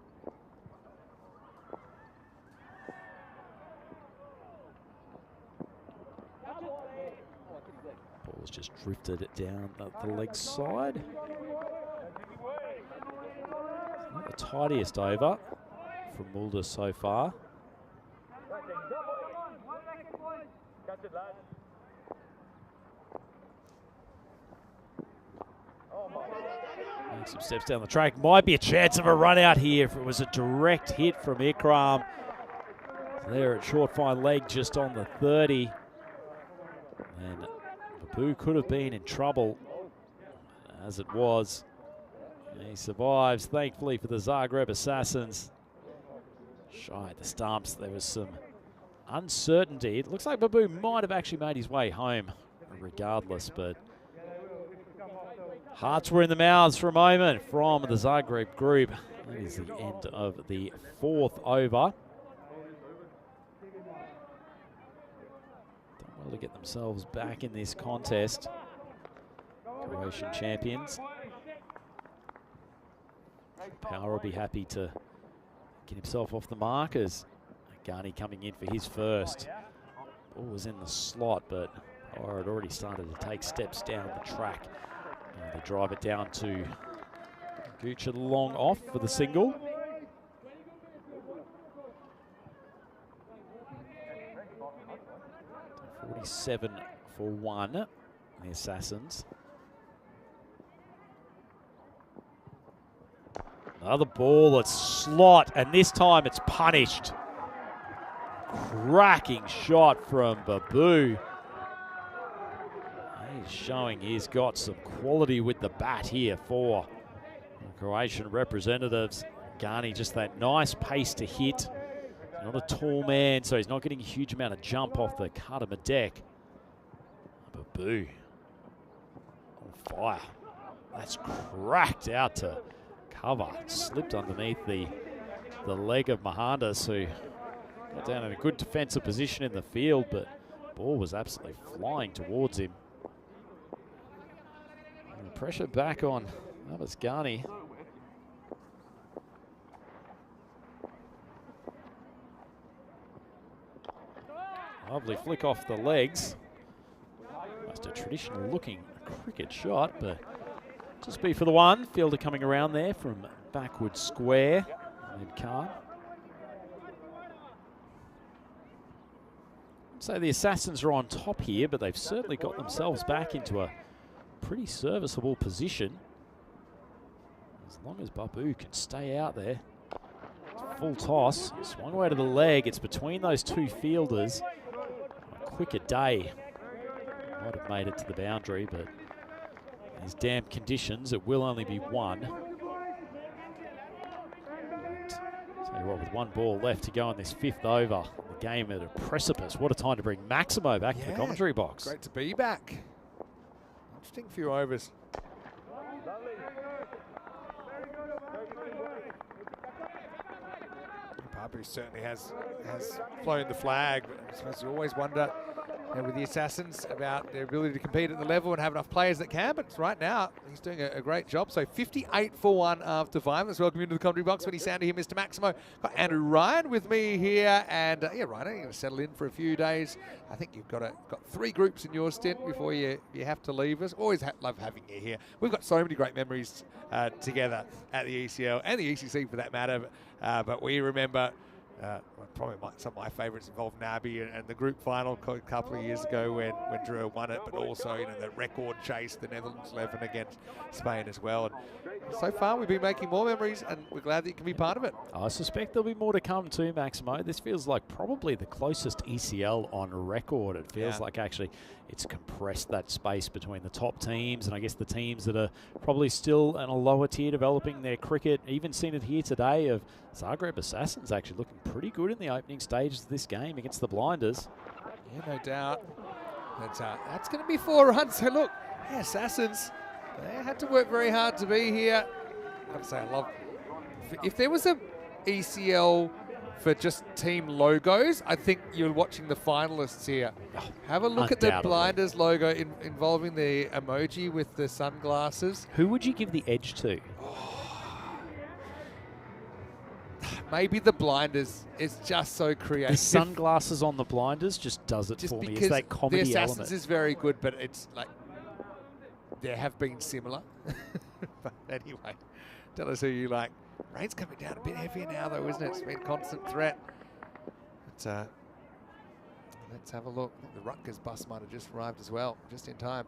Ball's just drifted down the leg side. Not the tidiest over from Mulder so far. Make some steps down the track. Might be a chance of a run out here if it was a direct hit from Ikram. There at short fine leg just on the 30. And Baboo could have been in trouble as it was. He survives, thankfully, for the Zagreb Assassins. Shy at the stumps, there was some uncertainty. It looks like Baboo might have actually made his way home regardless, but hearts were in the mouths for a moment from the Zagreb group. That is the end of the 4th over. Done well to get themselves back in this contest. Croatian champions. Power will be happy to get himself off the mark as Ghani coming in for his first. Ball was in the slot, but Power had already started to take steps down the track. They drive it down to Gooch long off for the single. .47 for 1, the Assassins. Another ball at slot, and this time it's punished. Cracking shot from Baboo. He's showing he's got some quality with the bat here for the Croatian representatives. Ghani just that nice pace to hit. Not a tall man, so he's not getting a huge amount of jump off the Karma deck. Baboo on fire. That's cracked out to cover. Slipped underneath the leg of Mohandas, who got down in a good defensive position in the field, but the ball was absolutely flying towards him. And the pressure back on Zabas Ghani. Lovely flick off the legs. Most a traditional looking cricket shot, but just be for the one. Fielder coming around there from backward square. Mid-card. So the Assassins are on top here, but they've certainly got themselves back into a pretty serviceable position. As long as Baboo can stay out there. Full toss, swung away to the leg. It's between those two fielders. A quicker day. Might have made it to the boundary, but these damp conditions, it will only be one. And tell you what, with one ball left to go in this 5th over, the game at a precipice. What a time to bring Maximo back to the commentary box. Great to be back. Interesting few overs. Nabu certainly has flown the flag, but I suppose you always wonder with the Assassins about their ability to compete at the level and have enough players that can, but right now he's doing a great job. So 58 for 1 after 5. Let's welcome you to the commentary box when he's sounding here, Mr. Maximo. Got Andrew Ryan with me here, and yeah, Ryan, you're going to settle in for a few days. I think you've got 3 groups in your stint before you have to leave us. Always love having you here. We've got so many great memories together at the ECL and the ECC for that matter, but we remember probably some of my favourites involved Nabi and the group final a couple of years ago when Drew won it, but also the record chase, the Netherlands 11 against Spain as well. And so far we've been making more memories, and we're glad that you can be part of it. I suspect there'll be more to come too, Maximo. This feels like probably the closest ECL on record. It feels like actually it's compressed that space between the top teams and I guess the teams that are probably still in a lower tier developing their cricket. Even seen it here today of Zagreb Assassins actually looking pretty good in the opening stages of this game against the Blinders. Yeah, no doubt. That's going to be 4 runs. So look, Assassins, they had to work very hard to be here. I've got to say, I love. If there was a ECL for just team logos, I think you're watching the finalists here. Have a look at the Blinders logo involving the emoji with the sunglasses. Who would you give the edge to? Maybe the Blinders is just so creative. The sunglasses on the Blinders just does it for me. It's that comedy the Assassins element. is very good, but it's like there have been similar. But anyway, tell us who you like. Rain's coming down a bit heavier now, though, isn't it? It's been a constant threat. But, let's have a look. I think the Rutgers bus might have just arrived as well, just in time.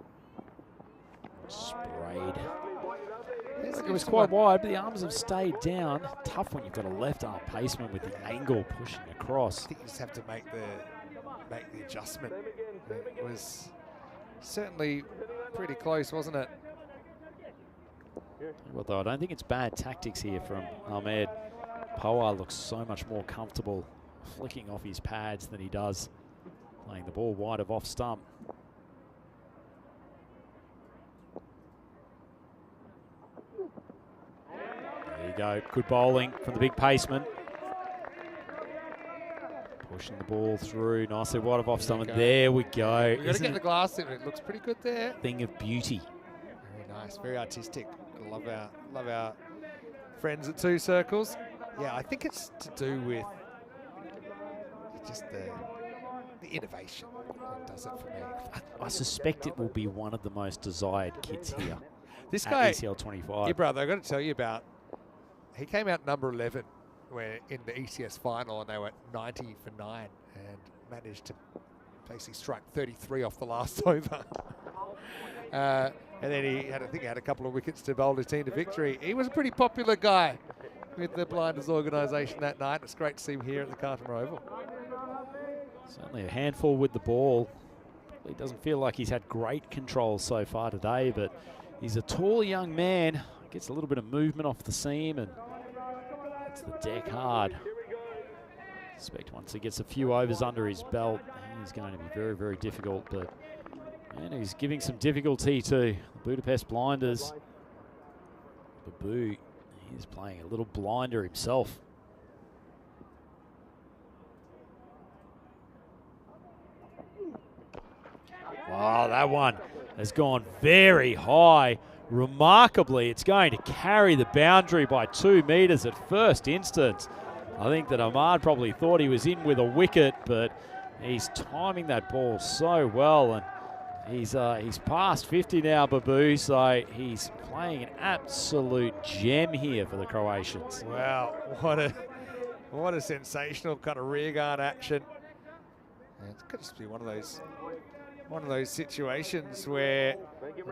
Sprayed. It was quite wide, but the arms have stayed down. Tough when you've got a left arm paceman with the angle pushing across. I think you just have to make the adjustment. It was certainly pretty close, wasn't it? Well, though, I don't think it's bad tactics here from Ahmed. Pawar looks so much more comfortable flicking off his pads than he does playing the ball wide of off stump. There you go. Good bowling from the big paceman. Pushing the ball through nicely wide of off stump. And there we go. We've got to get the glass in. It looks pretty good there. Thing of beauty. Very nice. Very artistic. Love our friends at Two Circles. Yeah, I think it's to do with just the innovation that does it for me. I suspect it will be one of the most desired kits here. This guy, ECL 25. Yeah, brother, I've got to tell you about. He came out number 11 where in the ECS final, and they were 90 for 9 and managed to basically strike 33 off the last over. And then I think he had a couple of wickets to bowl his team to victory. He was a pretty popular guy with the Blinders organisation that night. It's great to see him here at the Carlton Oval. Certainly a handful with the ball. Probably doesn't feel like he's had great control so far today, but he's a tall young man. Gets a little bit of movement off the seam and hits the deck hard. I suspect once he gets a few overs under his belt, he's going to be very, very difficult, but and he's giving some difficulty to the Budapest Blinders. Babu, he's playing a little blinder himself. Wow, that one has gone very high. Remarkably, it's going to carry the boundary by 2 metres at first instance. I think that Ahmad probably thought he was in with a wicket, but he's timing that ball so well, and he's past 50 now, Babu, so he's playing an absolute gem here for the Croatians. Wow, what a sensational kind of rearguard action. And it could just be one of those situations where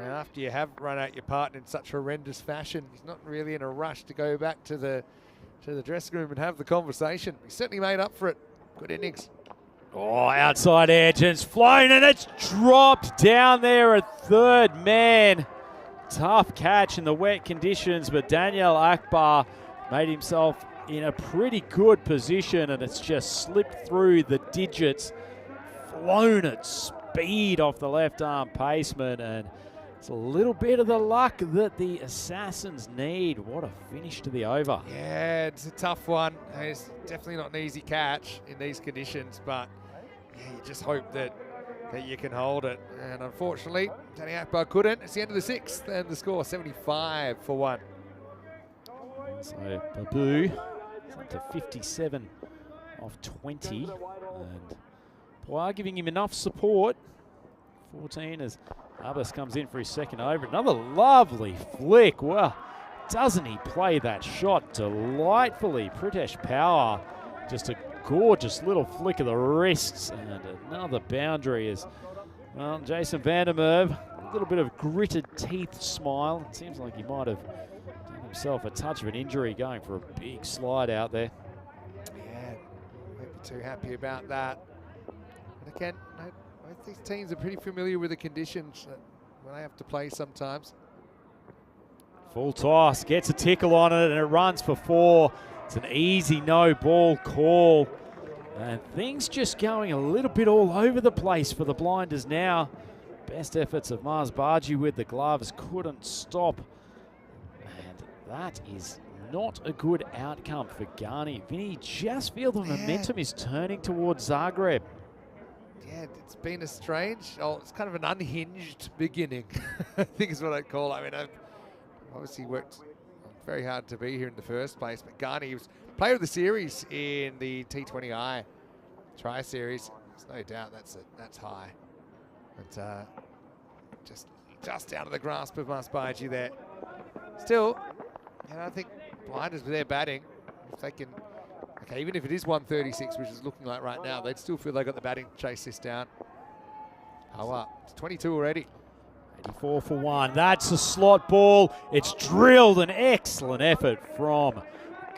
after you have run out your partner in such horrendous fashion, he's not really in a rush to go back to the dressing room and have the conversation. He certainly made up for it. Good innings. Oh, outside edge, and it's flown, and it's dropped down there at third man. Tough catch in the wet conditions, but Daniel Akbar made himself in a pretty good position, and it's just slipped through the digits, flown at speed off the left arm paceman, and It's a little bit of the luck that the Assassins need. What a finish to the over. Yeah, it's a tough one. It's definitely not an easy catch in these conditions, but yeah, you just hope that you can hold it. And unfortunately, Danny Akbar couldn't. It's the end of the sixth, and the score 75-1. So Babu is up to 57 of 20. And Bois giving him enough support. 14 as Abbas comes in for his second over. Another lovely flick. Well, doesn't he play that shot delightfully? Pritesh Power, just a gorgeous little flick of the wrists, and another boundary as well. Jason Vandermerve, a little bit of gritted teeth smile. It seems like he might have done himself a touch of an injury going for a big slide out there. Yeah, won't be too happy about that. And again, both these teams are pretty familiar with the conditions when they have to play sometimes. Full toss, gets a tickle on it, and it runs for 4. It's an easy no ball call. And things just going a little bit all over the place for the blinders now. Best efforts of Mars Bargy with the gloves, couldn't stop. And that is not a good outcome for Ghani. Vinny, just feel the momentum is turning towards Zagreb. Yeah, it's been a strange, it's kind of an unhinged beginning, I think is what I'd call it. I mean, I've obviously worked very hard to be here in the first place, but Ghani was player of the series in the T20I Tri-Series. There's no doubt that's high. But just out of the grasp of Masbaji there. Still, I think blinders with their batting, if they can, okay, even if it is 136, which is looking like right now, they'd still feel they got the batting to chase this down. It's 22 already. 84 for 1. That's a slot ball. It's drilled. An excellent effort from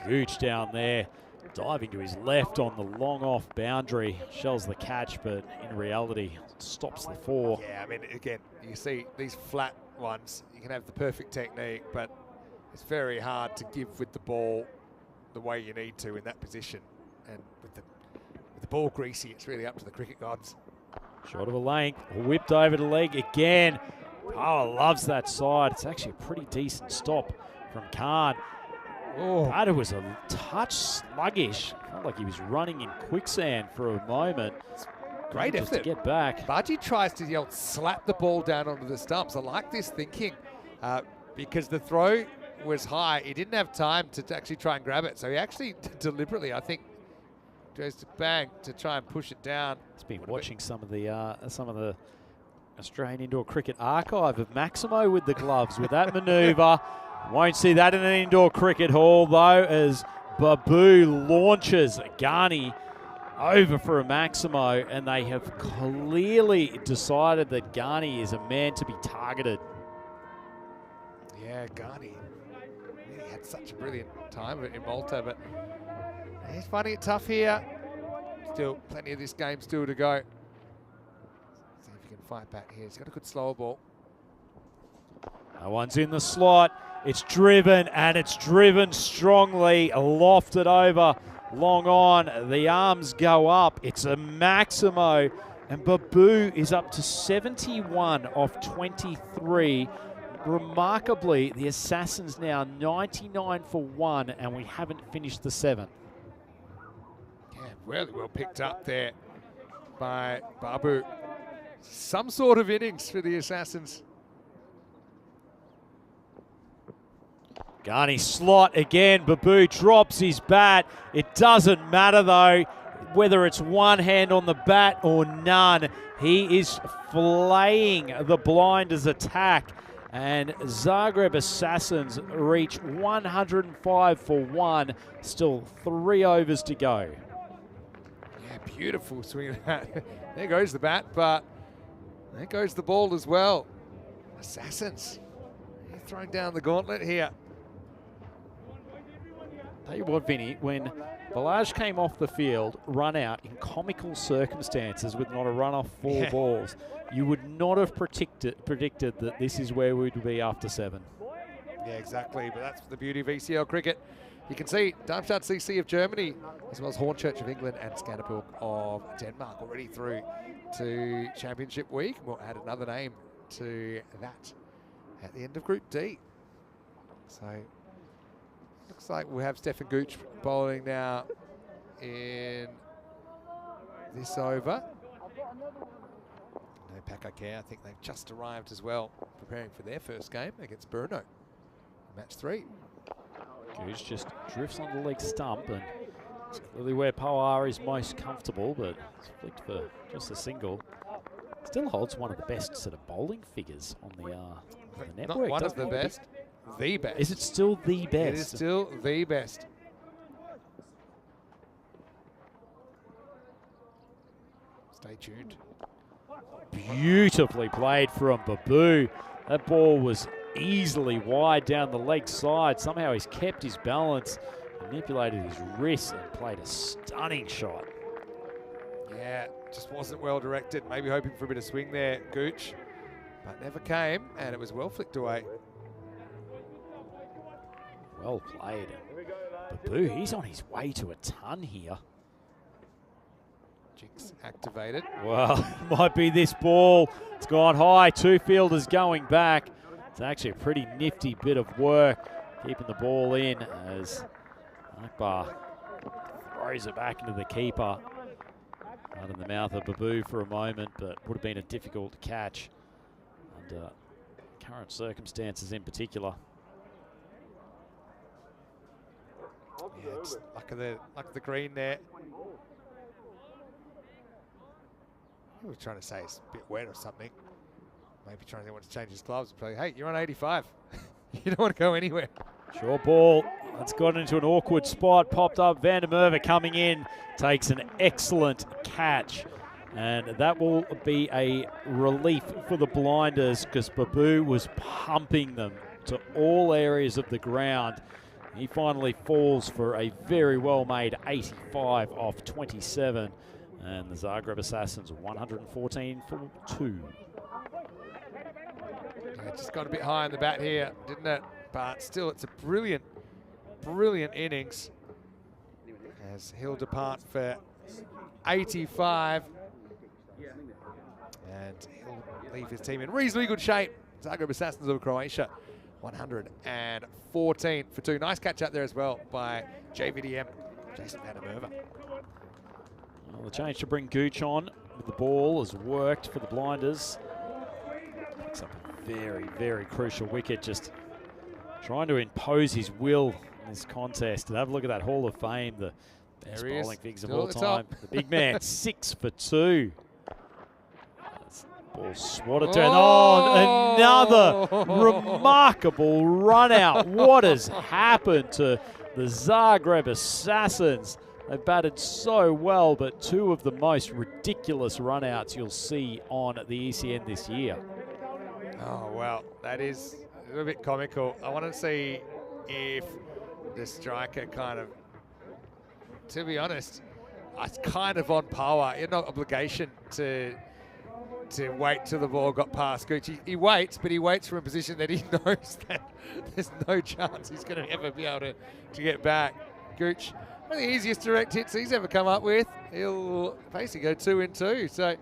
Gooch down there. Diving to his left on the long off boundary. Shells the catch, but in reality stops the 4. Yeah, I mean, again, you see these flat ones, you can have the perfect technique, but it's very hard to give with the ball the way you need to in that position. And with the ball greasy, it's really up to the cricket gods. Short of a length, whipped over the leg again. Power loves that side. It's actually a pretty decent stop from Khan. Oh, that was a touch sluggish. Felt like he was running in quicksand for a moment. Great effort to get back. Baji tries to slap the ball down onto the stumps. I like this thinking because the throw was high. He didn't have time to actually try and grab it. So he actually deliberately, I think, goes to bang to try and push it down. It's been watching some of the Australian indoor cricket archive of Maximo with the gloves with that manoeuvre. Won't see that in an indoor cricket hall though, as Babu launches Ghani over for a Maximo, and they have clearly decided that Ghani is a man to be targeted. Yeah, Ghani really had such a brilliant time in Malta, but he's finding it tough here. Still plenty of this game still to go. See if he can fight back here. He's got a good slower ball. That one's in the slot. It's driven, and it's driven strongly. Lofted over, long on. The arms go up. It's a Maximo, and Babu is up to 71 of 23. Remarkably, the Assassins now 99 for 1, and we haven't finished the 7. Yeah, really well picked up there by Babu. Some sort of innings for the Assassins. Ghani slot again. Babu drops his bat. It doesn't matter though whether it's one hand on the bat or none. He is flaying the blinders attack. And Zagreb Assassins reach 105 for 1. Still 3 overs to go. Yeah, beautiful swing of that. There goes the bat, but there goes the ball as well. Assassins, they're throwing down the gauntlet here. Tell you what, Vinny, when Balazs came off the field, run out in comical circumstances with not a run off 4 balls, you would not have predicted that this is where we'd be after 7. Yeah, exactly, but that's the beauty of ECL cricket. You can see Darmstadt CC of Germany, as well as Hornchurch of England and Skanderborg of Denmark already through to Championship Week. We'll add another name to that at the end of Group D. So looks like we'll have Stefan Gooch bowling now in this over. No Paco Care, I think they've just arrived as well, preparing for their first game against Bruno. Match 3. Gooch just drifts on the leg stump, and it's clearly where Poar is most comfortable, but it's flicked for just a single. Still holds one of the best sort of bowling figures on the network. Not one of the best, the best. Is it still the best? It is still the best. Stay tuned. Beautifully played from Babu. That ball was easily wide down the leg side. Somehow he's kept his balance, manipulated his wrist, and played a stunning shot. Yeah, just wasn't well directed. Maybe hoping for a bit of swing there, Gooch, but never came, and it was well flicked away. Well played. Babu, he's on his way to a ton here. Jinx activated. Well, might be this ball. It's gone high. 2 fielders going back. It's actually a pretty nifty bit of work, keeping the ball in as Akbar throws it back into the keeper. Right in the mouth of Babu for a moment, but would have been a difficult catch under current circumstances in particular. Yeah, just luck of the green there. We were trying to say it's a bit wet or something. Maybe trying to want to change his gloves and play, hey, you're on 85. You don't want to go anywhere. Short ball. It's got into an awkward spot. Popped up. Van der Merwe coming in. Takes an excellent catch. And that will be a relief for the blinders because Babu was pumping them to all areas of the ground. He finally falls for a very well-made 85 off 27. And the Zagreb Assassins 114 for 2. Yeah, just got a bit high on the bat here, didn't it? But still, it's a brilliant, brilliant innings as he'll depart for 85. And he'll leave his team in reasonably good shape. Zagreb Assassins of Croatia, 114 for 2. Nice catch up there as well by JVDM, Jason Van der Merwe. Well, the change to bring Gooch on with the ball has worked for the blinders. Picks up a very, very crucial wicket, just trying to impose his will in this contest. And have a look at that Hall of Fame, the best bowling figures of all time. The big man, 6 for 2. Ball swatted to, oh, another remarkable run out. What has happened to the Zagreb Assassins? They've batted so well, but 2 of the most ridiculous run-outs you'll see on the ECN this year. Oh, well, that is a little bit comical. I want to see if the striker kind of, to be honest, it's kind of on power. You have no obligation to wait till the ball got past Gooch. He waits, but he waits from a position that he knows that there's no chance he's going to ever be able to get back. Gooch, one of the easiest direct hits he's ever come up with. He'll basically go 2 in 2. So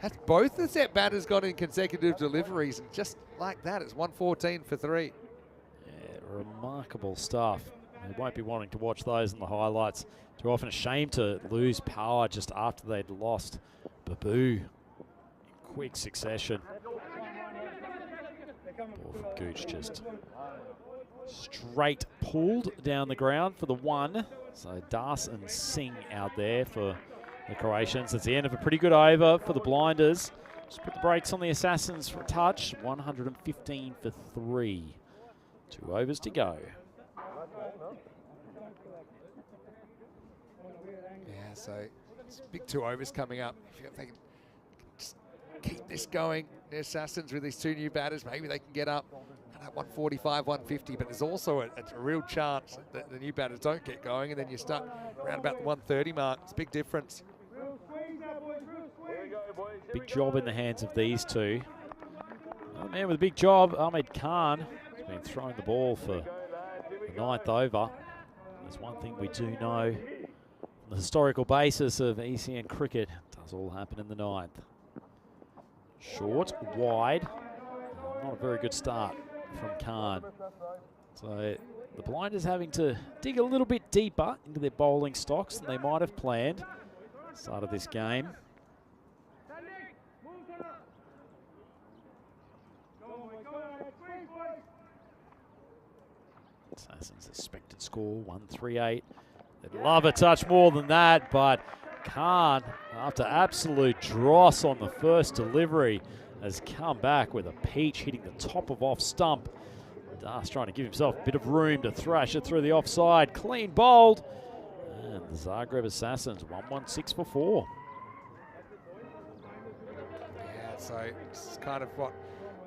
that's both the set batters got in consecutive deliveries, and just like that, it's 114 for 3. Yeah, remarkable stuff. You won't be wanting to watch those in the highlights. Too often a shame to lose power just after they'd lost. Babu in quick succession. Ball from Gooch just straight pulled down the ground for the 1. So Das and Singh out there for the Croatians. It's the end of a pretty good over for the blinders. Just put the brakes on the Assassins for a touch. 115 for 3. 2 overs to go. Yeah, so it's big 2 overs coming up. If they can just keep this going, the Assassins with these 2 new batters, maybe they can get up at 145, 150, but there's also a real chance that the new batters don't get going, and then you start around about the 130 mark. It's a big difference. Big job in the hands of these 2. Oh, man with a big job, Ahmed Khan, has been throwing the ball for the 9th over. There's one thing we do know, on the historical basis of ECN cricket, it does all happen in the 9th. Short, wide, not a very good start from Khan. So the Blinders having to dig a little bit deeper into their bowling stocks than they might have planned at the start of this game. Assassin's expected score 138. They'd love a touch more than that, but Khan, after absolute dross on the first delivery, has come back with a peach hitting the top of off stump. Das trying to give himself a bit of room to thrash it through the offside. Clean bowled. And the Zagreb Assassins 116 for 4. Yeah, so it's kind of what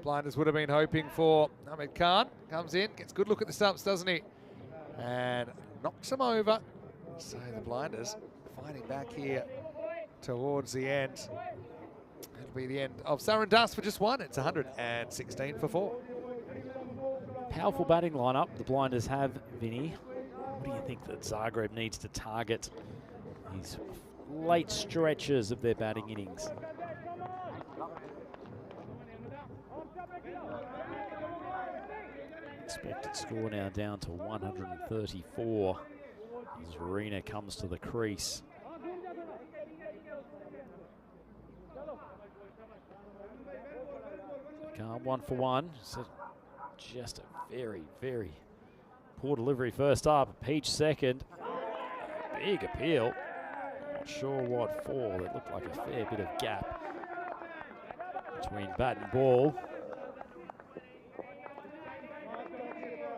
Blinders would have been hoping for. Ahmed Khan comes in, gets a good look at the stumps, doesn't he? And knocks them over. So the Blinders fighting back here towards the end. It'll be the end of Saran Das for just one. It's 116 for 4. Powerful batting lineup the Blinders have, Vinny. What do you think that Zagreb needs to target these late stretches of their batting innings? Expected score now down to 134 as Arena comes to the crease. Khan 1 for 1. So just a very, very poor delivery first up. Peach second. Big appeal. Not sure what for. That looked like a fair bit of gap between bat and ball.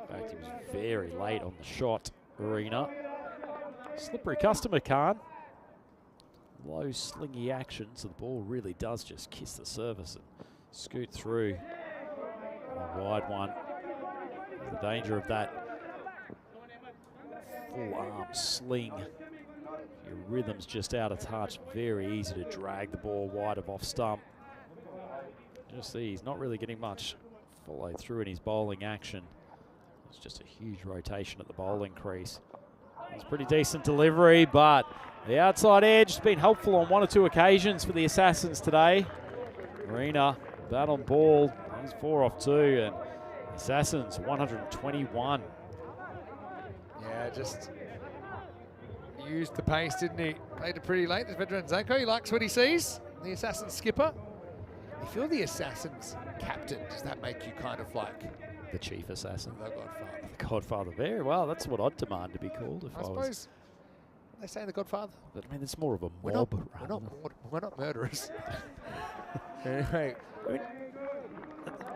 In fact, he was very late on the shot, Arena. Slippery customer, Khan. Low slingy action, so the ball really does just kiss the surface and scoot through. A wide one. The danger of that full arm sling. Your rhythm's just out of touch. Very easy to drag the ball wide of off stump. Just see, he's not really getting much follow through in his bowling action. It's just a huge rotation at the bowling crease. It's pretty decent delivery, but the outside edge has been helpful on one or two occasions for the Assassins today. Arena, bat on ball, he's 4 off 2, and Assassins 121. Yeah, just used the pace, didn't he? Played it pretty late. This veteran Zanko, he likes what he sees. The Assassin skipper. If you're the Assassin's captain, does that make you kind of like The chief assassin. the Godfather? The Godfather. Very well. That's what I'd demand to be called if I I was. suppose they say the Godfather. But I mean, it's more of a We're mob. we're not murderers. Anyway,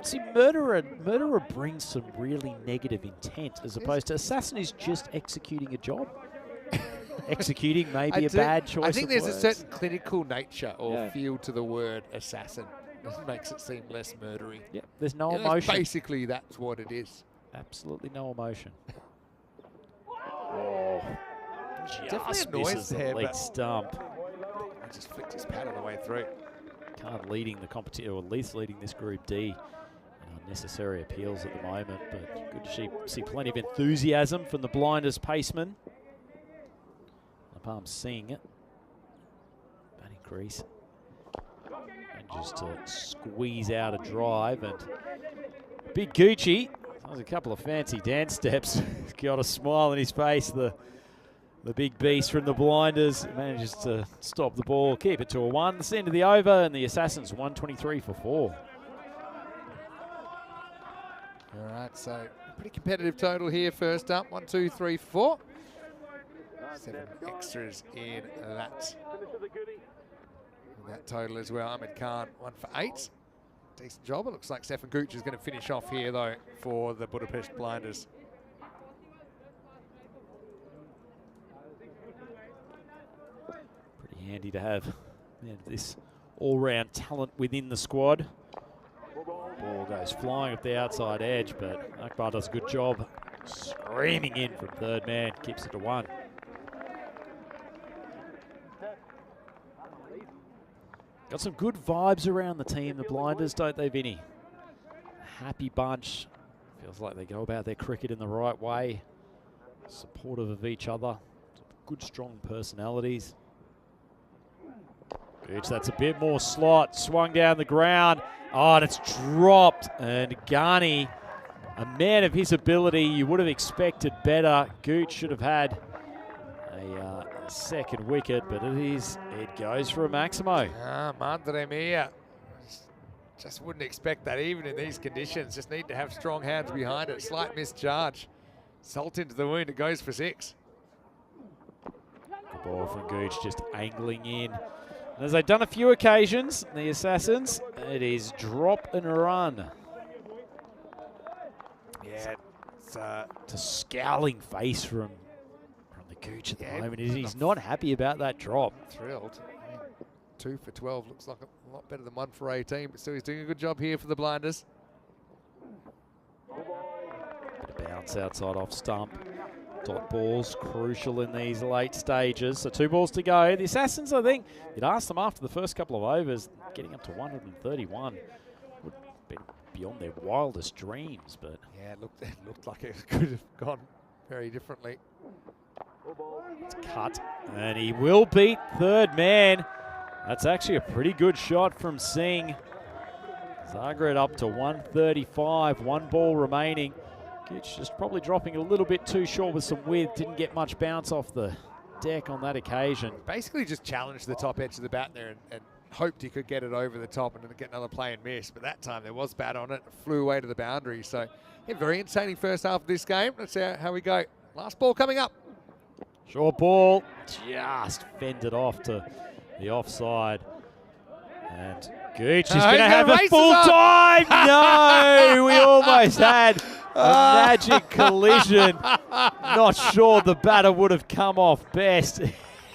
See, murderer brings some really negative intent, as opposed to assassin is just executing a job. Executing maybe a bad choice. I think of there's words. a certain clinical nature or feel to the word assassin. It makes it seem less murdery. Yep, there's no Yeah, emotion. basically, that's what it is. Absolutely no emotion. Oh, Definitely just a noise misses the there, leg but- stump. I just flicked his pad on the way through. Khan leading the competition, or at least leading this Group D. Unnecessary appeals at the moment, but good to see plenty of enthusiasm from the Blinders paceman. Napalm Singh, batting crease, and just to squeeze out a drive, and Big Gucci, that was a couple of fancy dance steps. He's got a smile on his face. The big beast from the Blinders manages to stop the ball, keep it to a 1. That's the end of the over, and the Assassins 123 for 4. All right, so pretty competitive total here. First up, 1, 2, 3, 4. 7 extras in that total as well. Ahmed Khan 1 for 8. Decent job. It looks like Stefan Gooch is going to finish off here though for the Budapest Blinders. Pretty handy to have this all-round talent within the squad. Ball goes flying up the outside edge, but Akbar does a good job screaming in from third man, keeps it to 1. Got some good vibes around the team, the Blinders, don't they, Vinny? Happy bunch. Feels like they go about their cricket in the right way. Supportive of each other. Good, strong personalities. That's a bit more slot. Swung down the ground. Oh, and it's dropped. And Ghani a man of his ability, you would have expected better. Gooch should have had a second wicket, but it goes for a Maximo. Madre mia. Just wouldn't expect that even in these conditions. Just need to have strong hands behind it. Slight mischarge. Salt into the wound, it goes for 6. Good ball from Gooch, just angling in. And as they've done a few occasions, the Assassins, it is drop and run. Yeah, it's It's a scowling face from the Gooch at the moment. He's not happy about that drop. thrilled. I mean, 2 for 12 looks like a lot better than 1 for 18, but still he's doing a good job here for the Blinders. Bit of bounce outside off stump. Dot balls crucial in these late stages. So 2 balls to go. The Assassins, I think, you'd asked them after the first couple of overs, getting up to 131 would be beyond their wildest dreams. But Yeah, it looked like it could have gone very differently. it's cut, and he will beat third man. That's actually a pretty good shot from Singh. Zagreb up to 135, 1 ball remaining. Gooch just probably dropping a little bit too short with some width. Didn't get much bounce off the deck on that occasion. Basically just challenged the top edge of the bat there and hoped he could get it over the top and then get another play and miss. But that time there was bat on it. Flew away to the boundary. So yeah, very entertaining first half of this game. Let's see how we go. Last ball coming up. Short ball, just fended off to the offside. And Gooch is going to have a full dive. No, we almost had a magic collision. Not sure the batter would have come off best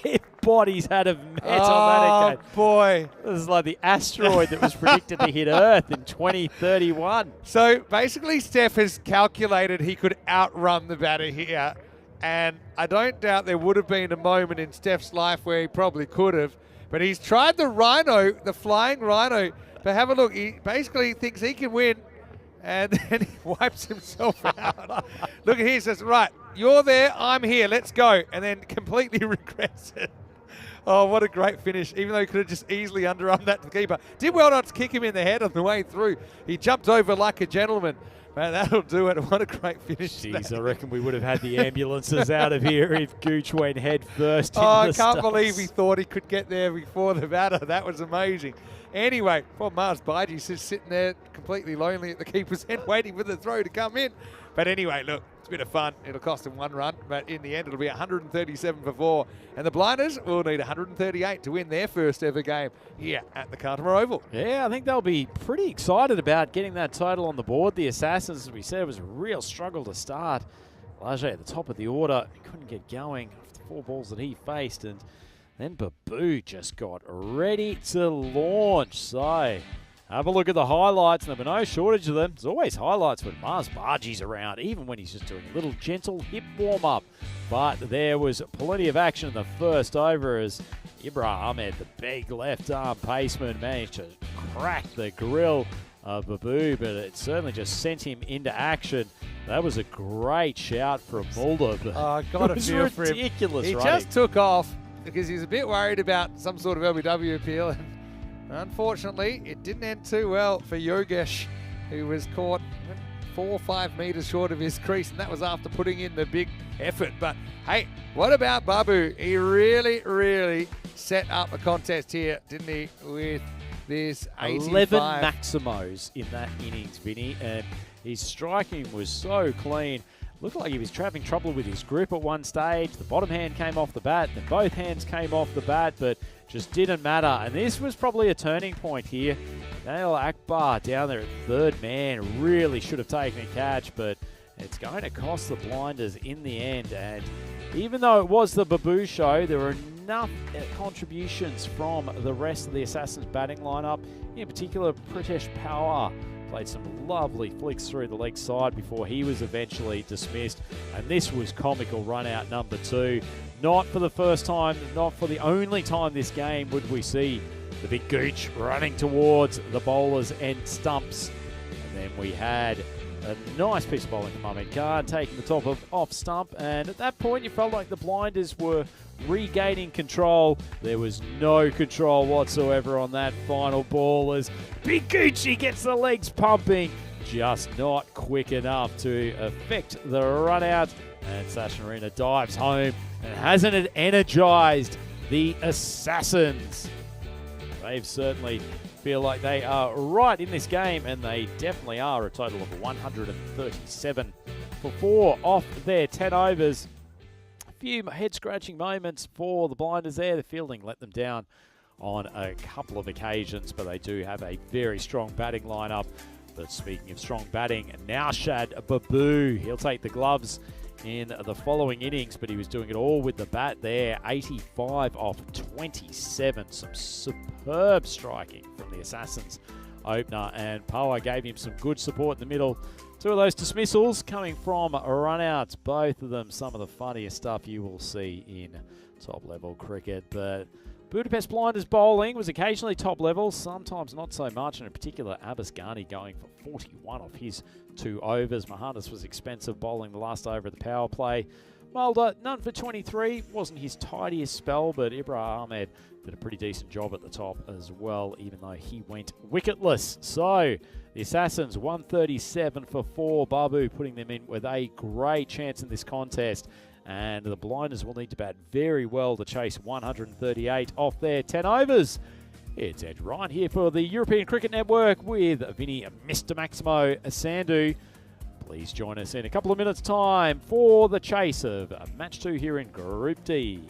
if bodies had have met on that occasion. Boy. This is like the asteroid that was predicted to hit Earth in 2031. So basically Steph has calculated he could outrun the batter here. And I don't doubt there would have been a moment in Steph's life where he probably could have. But he's tried the rhino, the flying rhino. But have a look. He basically thinks he can win. And then he wipes himself out. Look at here. He says, right, you're there. I'm here. Let's go. And then completely regrets it. Oh, what a great finish. Even though he could have just easily underarmed that to the keeper. Did well not to kick him in the head on the way through. He jumped over like a gentleman. Man, that'll do it. What a great finish. Jeez, I reckon we would have had the ambulances out of here if Gooch went head first. I can't believe he thought he could get there before the batter. That was amazing. Anyway, poor Mars Baji's just sitting there completely lonely at the keeper's end waiting for the throw to come in. But anyway, look, it's a bit of fun. It'll cost him 1 run, but in the end it'll be 137 for 4. And the Blinders will need 138 to win their first ever game here at the Cartama Oval. Yeah, I think they'll be pretty excited about getting that total on the board. The Assassins, as we said, was a real struggle to start. Lajay at the top of the order, he couldn't get going after the 4 balls that he faced, and then Babu just got ready to launch. So have a look at the highlights. There'll be no shortage of them. There's always highlights when Mars Baji's around, even when he's just doing a little gentle hip warm-up. But there was plenty of action in the first over as Ibra Ahmed, the big left-arm paceman, managed to crack the grill of Babu, but it certainly just sent him into action. That was a great shout from Mulder. I got to feel for him. Ridiculous, He right? just took off because he's a bit worried about some sort of LBW appeal. And unfortunately, it didn't end too well for Yogesh, who was caught 4 or 5 meters short of his crease, and that was after putting in the big effort. But hey, what about Babu? He really set up a contest here, didn't he, with this 85. 11 Maximos in that innings, Vinny, and his striking was so clean. Looked like he was having trouble with his grip at one stage. The bottom hand came off the bat, then both hands came off the bat, but just didn't matter. And this was probably a turning point here. Daniel Akbar down there at third man really should have taken a catch, but it's going to cost the Blinders in the end. And even though it was the Babu show, there were enough contributions from the rest of the Assassins batting lineup, in particular Pritesh Power. Played some lovely flicks through the leg side before he was eventually dismissed. And this was comical run out number 2. Not for the first time, not for the only time this game would we see the big Gooch running towards the bowlers and stumps. And then we had a nice piece of bowling from Ahmed Khan taking the top of off stump. And at that point, you felt like the Blinders were regaining control. There was no control whatsoever on that final ball as Big Gucci gets the legs pumping. just not quick enough to affect the run out. And Sasha Arena dives home, and hasn't it energized the Assassins? They've certainly feel like they are right in this game, and they definitely are. A total of 137 for 4 off their 10 overs. A few head-scratching moments for the blinders there. The fielding let them down on a couple of occasions, but they do have a very strong batting lineup. But speaking of strong batting, Naushad Babu, he'll take the gloves in the following innings, but he was doing it all with the bat there. 85 off 27. Some superb striking from the Assassins opener, and Poa gave him some good support in the middle. 2 of those dismissals coming from runouts. Both of them some of the funniest stuff you will see in top-level cricket. But Budapest Blinders bowling was occasionally top level, sometimes not so much, and in particular Abbas Ghani going for 41 off his 2 overs. Mahanis was expensive bowling the last over of the power play. Mulder, none for 23, wasn't his tidiest spell, but Ibra Ahmed did a pretty decent job at the top as well, even though he went wicketless. So the Assassins 137 for 4, Babu putting them in with a great chance in this contest. And the Blinders will need to bat very well to chase 138 off their 10 overs. It's Ed Ryan here for the European Cricket Network with Vinny Mr. Maximo Sandhu. Please join us in a couple of minutes' time for the chase of Match 2 here in Group D.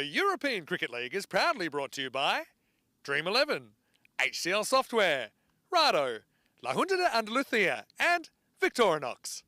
The European Cricket League is proudly brought to you by Dream 11, HCL Software, Rado, La Junta de Andalucía, and Victorinox.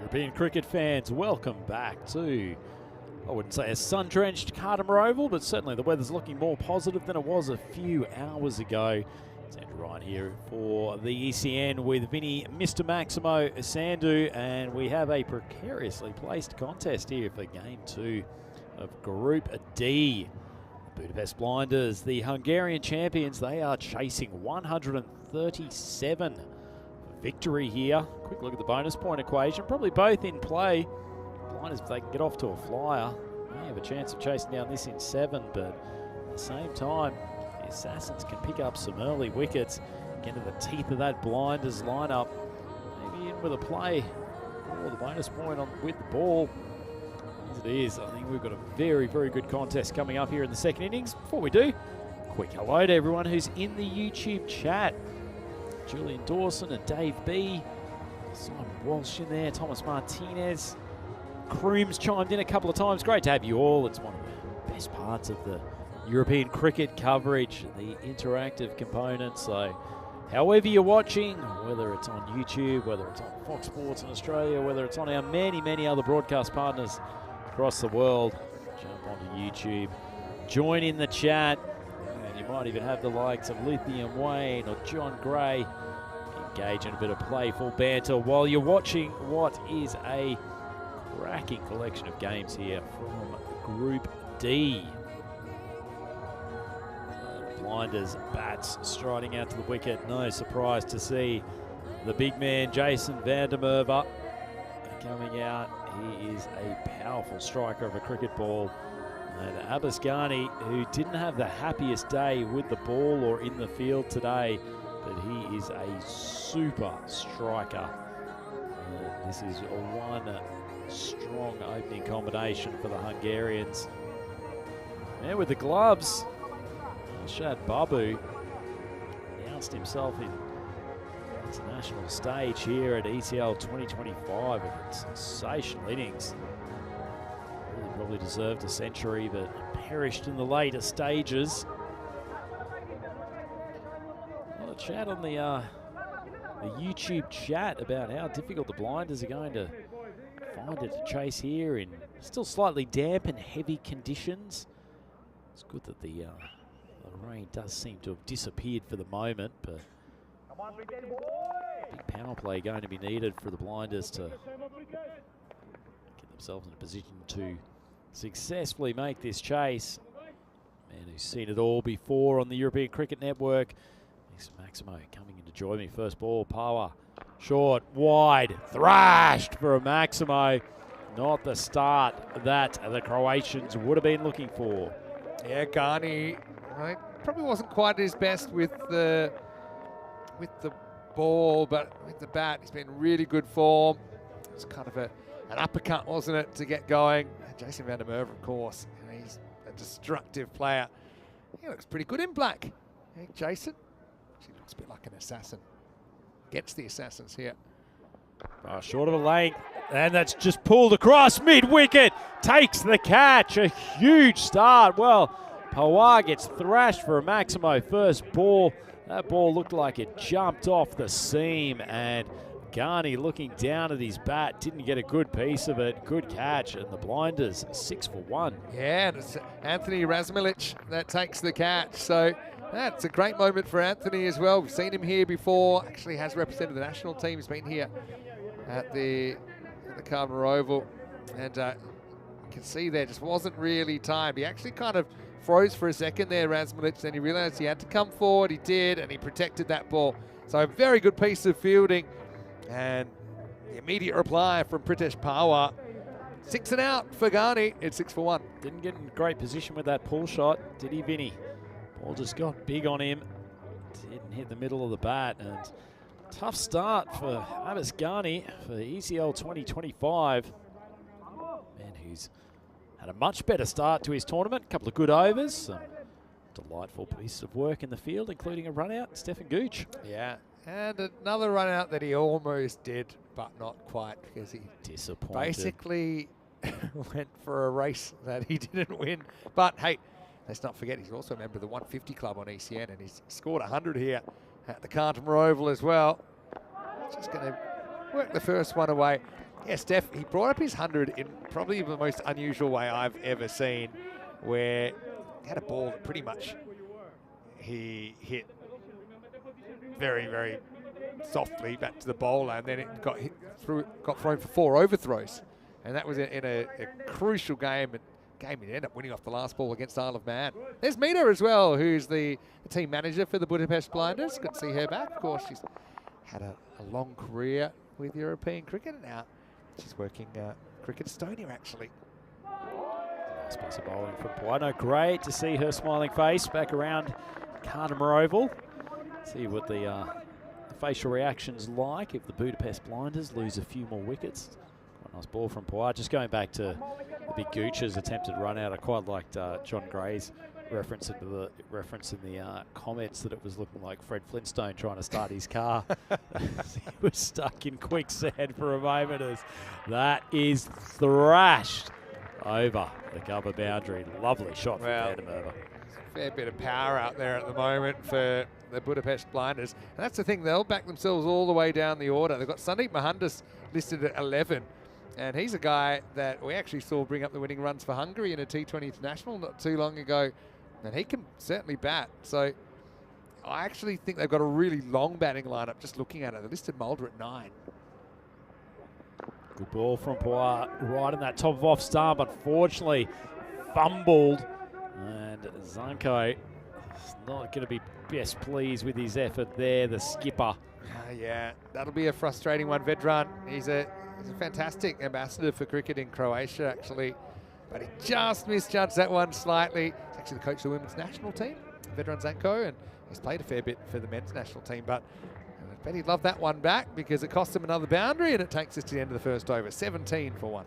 European cricket fans, welcome back to, I wouldn't say a sun-drenched Carter Oval, but certainly the weather's looking more positive than it was a few hours ago. It's Andrew Ryan here for the ECN with Vinny, Mr. Maximo Sandu, and we have a precariously placed contest here for Game 2 of Group D. The Budapest Blinders, the Hungarian champions, they are chasing 137 victory here. Quick look at the bonus point equation. Probably both in play. Blinders, if they can get off to a flyer, may have a chance of chasing down this in 7, but at the same time, the Assassins can pick up some early wickets, get into the teeth of that Blinders lineup. Maybe in with a play for the bonus point on with the ball. As it is, I think we've got a very, very good contest coming up here in the second innings. Before we do, quick hello to everyone who's in the YouTube chat. Julian Dawson and Dave B, Simon Walsh in there, Thomas Martinez, Crooms chimed in a couple of times. Great to have you all. It's one of the best parts of the European cricket coverage, the interactive component. So however you're watching, whether it's on YouTube, whether it's on Fox Sports in Australia, whether it's on our many, many other broadcast partners across the world, jump onto YouTube, join in the chat. You might even have the likes of Lithium Wayne or John Gray engage in a bit of playful banter while you're watching what is a cracking collection of games here from Group D. Blinders bats striding out to the wicket. No surprise to see the big man Jason van der Merwe coming out. He is a powerful striker of a cricket ball. And Abbas Ghani, who didn't have the happiest day with the ball or in the field today, but he is a super striker. This is one strong opening combination for the Hungarians. And with the gloves, Shad Babu announced himself in the international stage here at ECL 2025 with a sensational innings. Probably deserved a century, but perished in the later stages. A lot of chat on the YouTube chat about how difficult the Blinders are going to find it to chase here in still slightly damp and heavy conditions. It's good that the rain does seem to have disappeared for the moment, but big power play going to be needed for the Blinders to get themselves in a position to successfully make this chase. Man who's seen it all before on the European Cricket Network. Mr. Maximo coming in to join me. First ball, power, short, wide, thrashed for a Maximo. Not the start that the Croatians would have been looking for. Yeah, Ghani probably wasn't quite at his best with the ball, but with the bat, he's been in really good form. It's kind of an uppercut, wasn't it, to get going. Jason van der Merwe, of course, he's a destructive player. He looks pretty good in black. Hey, Jason, he looks a bit like an assassin. Gets the Assassins here. Oh, short of a length, and that's just pulled across mid-wicket. Takes the catch, a huge start. Well, Pawar gets thrashed for a Maximo first ball. That ball looked like it jumped off the seam, and Ghani looking down at his bat, didn't get a good piece of it. Good catch, and the Blinders 6 for 1. Yeah, and it's Anthony Razmilic that takes the catch. So that's a great moment for Anthony as well. We've seen him here before. Actually has represented the national team. He's been here at the Carter Oval, and you can see there just wasn't really timed. He actually kind of froze for a second there, Razmilic. Then he realised he had to come forward. He did, and he protected that ball. So a very good piece of fielding. And the immediate reply from Pritesh Pawar. 6 and out for Ghani. It's 6 for 1. Didn't get in great position with that pull shot, did he, Vinny? Ball just got big on him. Didn't hit the middle of the bat. And tough start for Abbas Ghani for ECL 2025. Man who's had a much better start to his tournament. A couple of good overs. Some delightful pieces of work in the field, including a run out. Stefan Gooch. Yeah, and another run out that he almost did, but not quite, because he Disappointed. basically went for a race that he didn't win. But hey, let's not forget he's also a member of the 150 club on ECN, and he's scored 100 here at the Carntama Oval as well. Just going to work the first one away. Yeah, Steph, he brought up his 100 in probably the most unusual way I've ever seen, where he had a ball that pretty much he hit very, very softly back to the bowler, and then it got thrown for 4 overthrows. And that was in a crucial game. He ended up winning off the last ball against Isle of Man. There's Mina as well, who's the team manager for the Budapest Blinders. Good to see her back. Of course, she's had a long career with European cricket, and now she's working Cricket Estonia, actually. Nice piece of bowling from Puano. Great to see her smiling face back around Carntama Oval. See what the facial reaction's like if the Budapest Blinders lose a few more wickets. Quite a nice ball from Puano. Just going back to the big Gooch's attempted run out, I quite liked John Gray's reference in the comments that it was looking like Fred Flintstone trying to start his car. He was stuck in quicksand for a moment as that is thrashed over the cover boundary. Lovely shot from Van der Merwe. Fair bit of power out there at the moment for the Budapest Blinders. And that's the thing, they'll back themselves all the way down the order. They've got Sandeep Mohandas listed at 11. And he's a guy that we actually saw bring up the winning runs for Hungary in a T20 International not too long ago. And he can certainly bat. So I actually think they've got a really long batting lineup just looking at it. They listed Mulder at 9. Good ball from Puar right in that top of off stump. Unfortunately, fumbled. And Zanko is not going to be best pleased with his effort there, the skipper. Yeah, that'll be a frustrating one. Vedran, he's a fantastic ambassador for cricket in Croatia, actually. But he just misjudged that one slightly. He's actually the coach of the women's national team, Vedran Zanko, and he's played a fair bit for the men's national team. But I bet he'd love that one back because it cost him another boundary, and it takes us to the end of the first over. 17 for 1.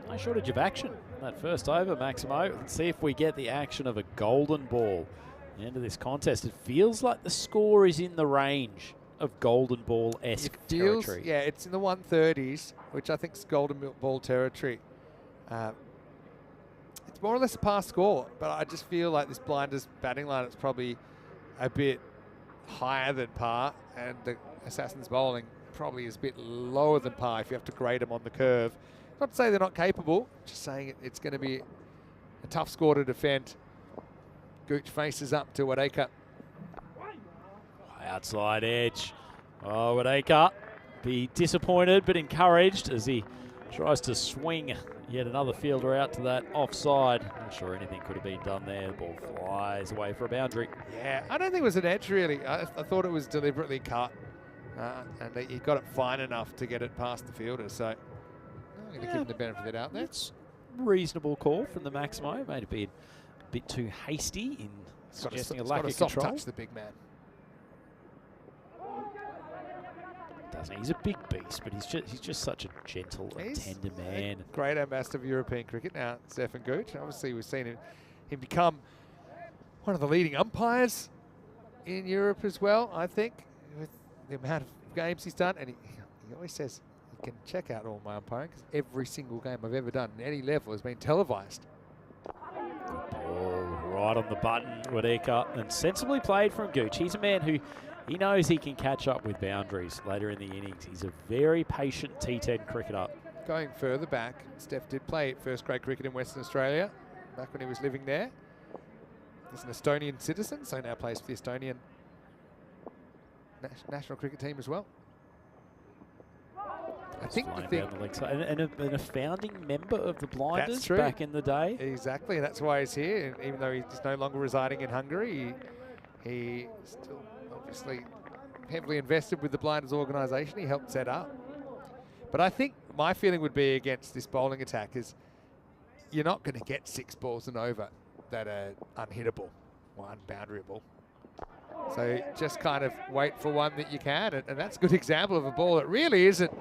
No shortage of action in that first over, Maximo. Let's see if we get the action of a golden ball at the end of this contest. It feels like the score is in the range of golden ball-esque territory. Yeah, it's in the 130s, which I think is golden ball territory. It's more or less a par score, but I just feel like this Blinders batting line is probably a bit higher than par, and the Assassins bowling probably is a bit lower than par if you have to grade them on the curve. Not to say they're not capable, just saying it's going to be a tough score to defend. Gooch faces up to Wadeka. Outside edge. Oh, Wadeka be disappointed but encouraged as he tries to swing yet another fielder out to that offside. Not sure anything could have been done there. The ball flies away for a boundary. Yeah, I don't think it was an edge really. I thought it was deliberately cut, and he got it fine enough to get it past the fielder. So I'm going to give him the benefit of the doubt there. That's reasonable call from the Maximo. May have been a bit too hasty in suggesting a lack of control. Soft touch the big man. Doesn't he? He's a big beast, but he's just such a gentle and tender man. Great ambassador of European cricket now, Stefan Gooch. Obviously, we've seen him become one of the leading umpires in Europe as well, I think, with the amount of games he's done. And he always says, you can check out all my umpiring because every single game I've ever done at any level has been televised. Good ball, right on the button, Wadeka, and sensibly played from Gooch. He's a man who he knows he can catch up with boundaries later in the innings. He's a very patient T10 cricketer. Going further back, Steph did play first grade cricket in Western Australia back when he was living there. He's an Estonian citizen, so now plays for the Estonian national cricket team as well. I think and a founding member of the Blinders back in the day. Exactly, and that's why he's here. And even though he's no longer residing in Hungary, he still obviously heavily invested with the Blinders organisation he helped set up. But I think my feeling would be against this bowling attack is you're not going to get 6 balls and over that are unhittable or unboundaryable. So just kind of wait for one that you can, and that's a good example of a ball that really isn't.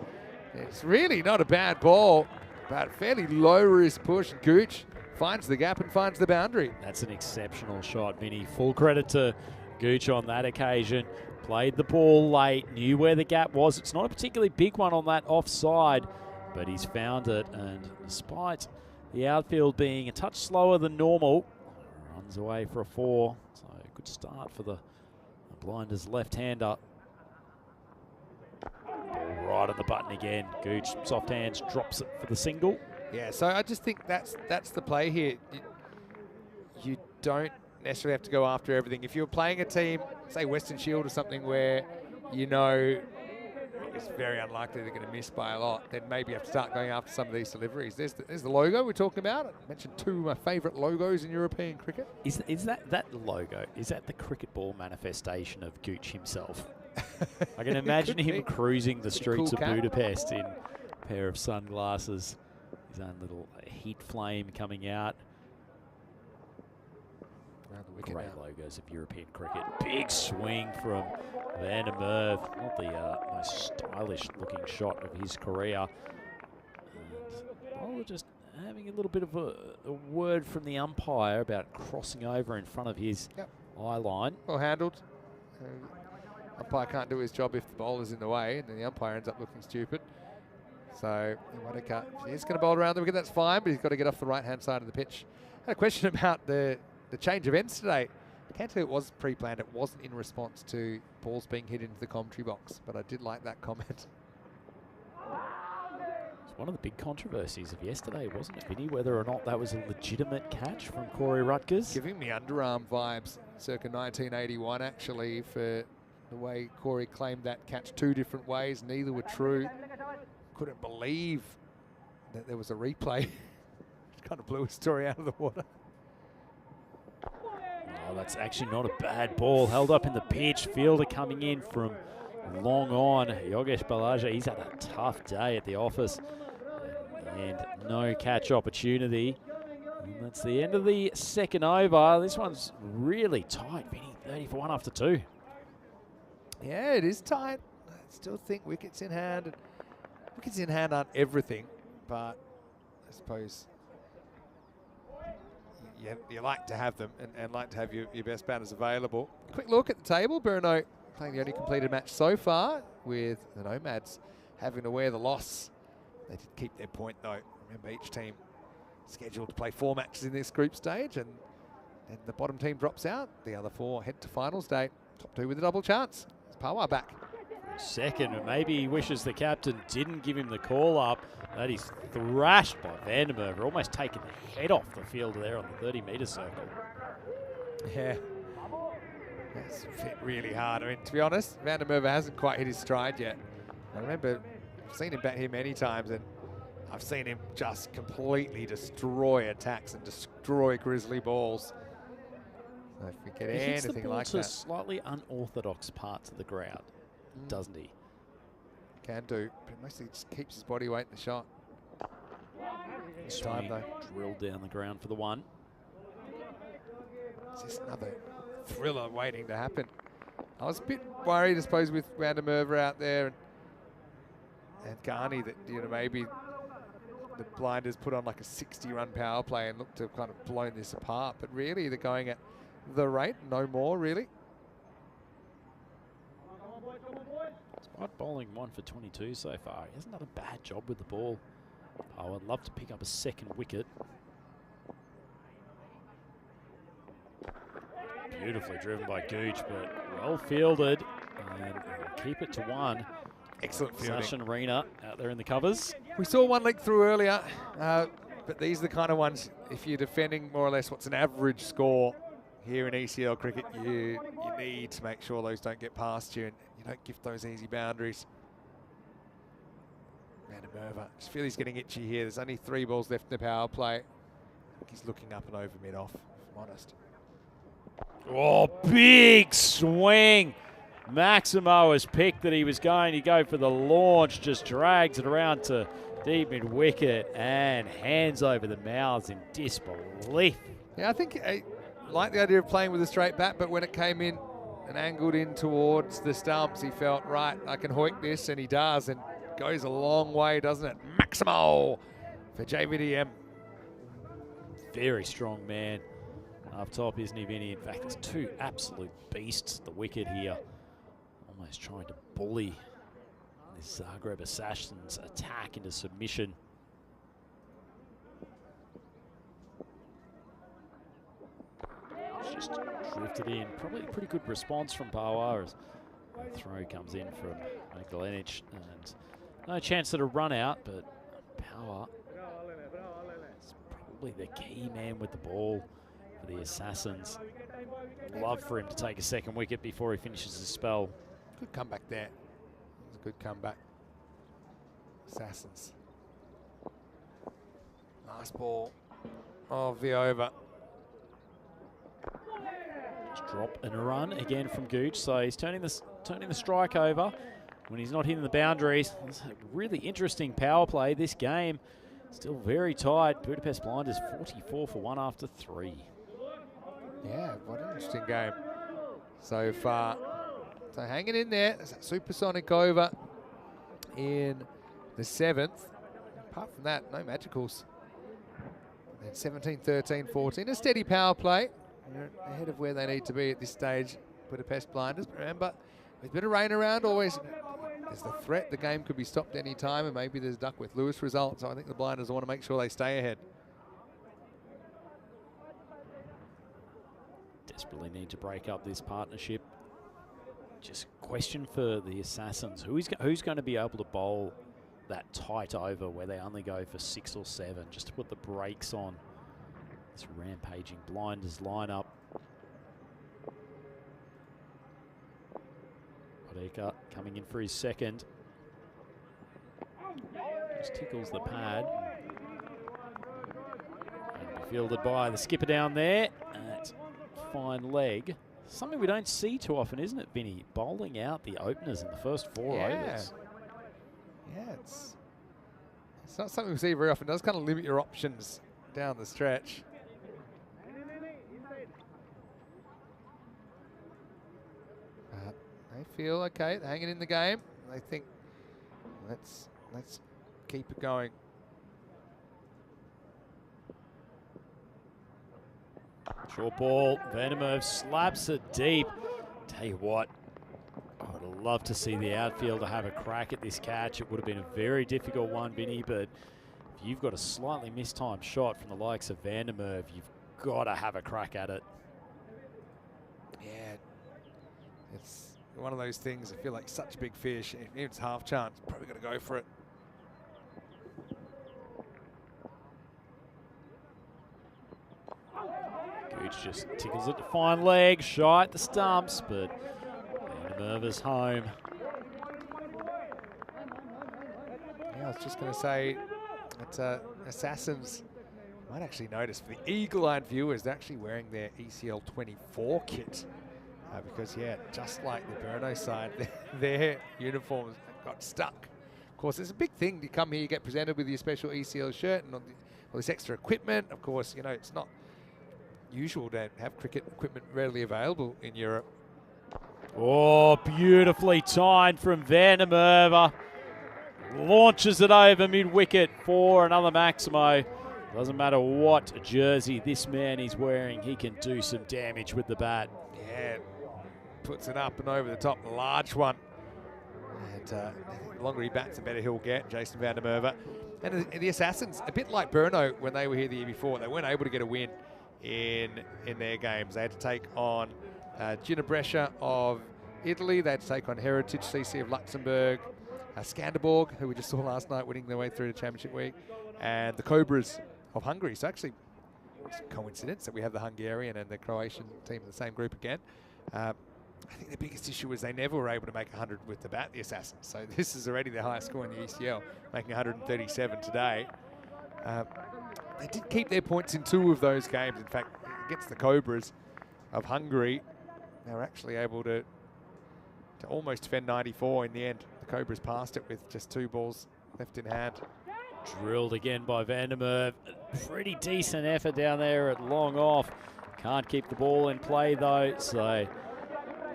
It's really not a bad ball, but fairly low risk push. Gooch finds the gap and finds the boundary. That's an exceptional shot, Vinny. Full credit to Gooch on that occasion. Played the ball late, knew where the gap was. It's not a particularly big one on that offside, but he's found it, and despite the outfield being a touch slower than normal, runs away for a 4. So a good start for the Blinders left-hander. Ball right on the button again. Gooch, soft hands, drops it for the single. Yeah, so I just think that's the play here. You don't necessarily have to go after everything. If you're playing a team, say Western Shield or something, where you know it's very unlikely they're going to miss by a lot, then maybe you have to start going after some of these deliveries. There's the logo we're talking about. I mentioned 2 of my favourite logos in European cricket. Is that logo, is that the cricket ball manifestation of Gooch himself? I can imagine him cruising the streets cool of cat. Budapest in a pair of sunglasses, his own little heat flame coming out. Great logos of European cricket. Big swing from Van der Merwe. Not the most stylish looking shot of his career. And just having a little bit of a word from the umpire about crossing over in front of his eye line. Well handled. Umpire can't do his job if the bowler's in the way, and then the umpire ends up looking stupid. So he's going to bowl around the wicket, that's fine, but he's got to get off the right-hand side of the pitch. I had a question about the change of ends today. I can't tell you it was pre-planned. It wasn't in response to balls being hit into the commentary box, but I did like that comment. It's one of the big controversies of yesterday, wasn't it, Vinny? Whether or not that was a legitimate catch from Corey Rutgers. Giving me underarm vibes, circa 1981, actually, for the way Corey claimed that catch 2 different ways. Neither were true. Couldn't believe that there was a replay. It kind of blew his story out of the water. Oh, that's actually not a bad ball. Held up in the pitch. Fielder coming in from long on. Yogesh Balaja, he's had a tough day at the office. And no catch opportunity. And that's the end of the second over. This one's really tight, Vinny. 30 for 1 after 2. Yeah, it is tight. I still think wickets in hand. Wickets in hand aren't everything, but I suppose you like to have them and like to have your best batters available. Quick look at the table. Bruno playing the only completed match so far, with the Nomads having to wear the loss. They did keep their point though. Remember, each team scheduled to play 4 matches in this group stage, and then the bottom team drops out. The other 4 head to finals day. Top 2 with a double chance. It's Pawar back. Second, and maybe he wishes the captain didn't give him the call up. That is thrashed by Van der Merwe, almost taking the head off the field there on the 30-metre circle. Yeah, that's fit really hard. I mean, to be honest, Van der Merwe hasn't quite hit his stride yet. I remember I've seen him bat here many times, and I've seen him just completely destroy attacks and destroy grizzly balls. So if we get anything like that, slightly unorthodox parts of the ground, doesn't he? Can do, but mostly just keeps his body weight in the shot. Time though. Drilled down the ground for the 1. It's just another thriller waiting to happen. I was a bit worried, I suppose, with Van der Merwe out there and Ghani, that maybe the Blinders put on like a 60-run power play and look to have kind of blown this apart. But really, they're going at the rate, no more, really. Despite bowling 1 for 22 so far, he hasn't done a bad job with the ball. I would love to pick up a second wicket. Beautifully driven by Gooch, but well fielded, and keep it to 1. Excellent fielding. Sachin Reena out there in the covers. We saw one leak through earlier, but these are the kind of ones, if you're defending more or less what's an average score here in ECL cricket, you need to make sure those don't get past you and you don't give those easy boundaries. Van der Merwe, just feel he's getting itchy here. There's only 3 balls left in the power play. I think he's looking up and over mid-off, if I'm honest. Oh, big swing. Maximo has picked that he was going to go for the launch, just drags it around to Deep mid-wicket and hands over the mouths in disbelief. Yeah, I think I like the idea of playing with a straight bat, but when it came in and angled in towards the stumps, he felt, right, I can hoik this, and he does, and goes a long way, doesn't it? Maximo for JVDM. Very strong man up top, isn't he, Vinny? In fact, there's two absolute beasts at the wicket here. Almost trying to bully this Zagreb Assassins attack into submission. Just drifted in. Probably a pretty good response from Pawar as the throw comes in from Michalenich. And no chance at a run out, but Pawar is probably the key man with the ball for the Assassins. Love for him to take a second wicket before he finishes his spell. Good comeback there. It was a good comeback. Assassins. Nice ball of the over. Just drop and a run again from Gooch. So he's turning the strike over when he's not hitting the boundaries. It's a really interesting power play. This game still very tight. Budapest Blinders 44 for 1 after 3. Yeah, what an interesting game so far. So hanging in there. There's that supersonic over in the 7th. Apart from that, no magicals. And then 17, 13, 14. A steady power play. They're ahead of where they need to be at this stage, Budapest Blinders. Remember, with a bit of rain around, always there's the threat the game could be stopped any time, and maybe there's Duckworth-Lewis result. So I think the Blinders want to make sure they stay ahead. Desperately need to break up this partnership. Just a question for the Assassins. Who's going to be able to bowl that tight over where they only go for 6 or 7, just to put the brakes on this rampaging Blinders lineup. Odeka coming in for his second. Just tickles the pad. And be fielded by the skipper down there. At fine leg. Something we don't see too often, isn't it, Vinny? Bowling out the openers in the first 4 overs. Yeah, it's not something we see very often. It does kind of limit your options down the stretch. But they feel okay. They're hanging in the game. They think, let's keep it going. Short ball, Vandermeer slaps it deep. Tell you what, I would love to see the outfielder have a crack at this catch. It would have been a very difficult one, Vinny, but if you've got a slightly mistimed shot from the likes of Vandermeer, you've got to have a crack at it. Yeah, it's one of those things. I feel like such a big fish. If it's half chance, probably got to go for it. Gooch just tickles it to fine leg, shy at the stumps, but Vandermeer's home. Yeah, I was just going to say that Assassins might actually notice for the eagle-eyed viewers, they're actually wearing their ECL 24 kit. Because, yeah, just like the Burno side, their uniforms got stuck. Of course, it's a big thing to come here, you get presented with your special ECL shirt and all this extra equipment. Of course, you know, it's not usual to have cricket equipment readily available in Europe. Oh, beautifully timed from Vandermeer. Launches it over mid-wicket for another Maximo. Doesn't matter what jersey this man is wearing, he can do some damage with the bat. Yeah, puts it up and over the top, the large one. And the longer he bats, the better he'll get, Jason Vandermeer. And the Assassins, a bit like Burno when they were here the year before, they weren't able to get a win in their games. They had to take on Ginebrescia of Italy, they had to take on Heritage CC of Luxembourg, Skanderborg, who we just saw last night winning their way through the Championship Week, and the Cobras of Hungary. So actually, it's a coincidence that we have the Hungarian and the Croatian team in the same group again. I think the biggest issue was they never were able to make 100 with the bat, the Assassins. So this is already their highest score in the ECL, making 137 today. They did keep their points in 2 of those games. In fact, against the Cobras of Hungary, they were actually able to almost defend 94 in the end. The Cobras passed it with just 2 balls left in hand. Drilled again by Van der Merwe. Pretty decent effort down there at long off. Can't keep the ball in play though, so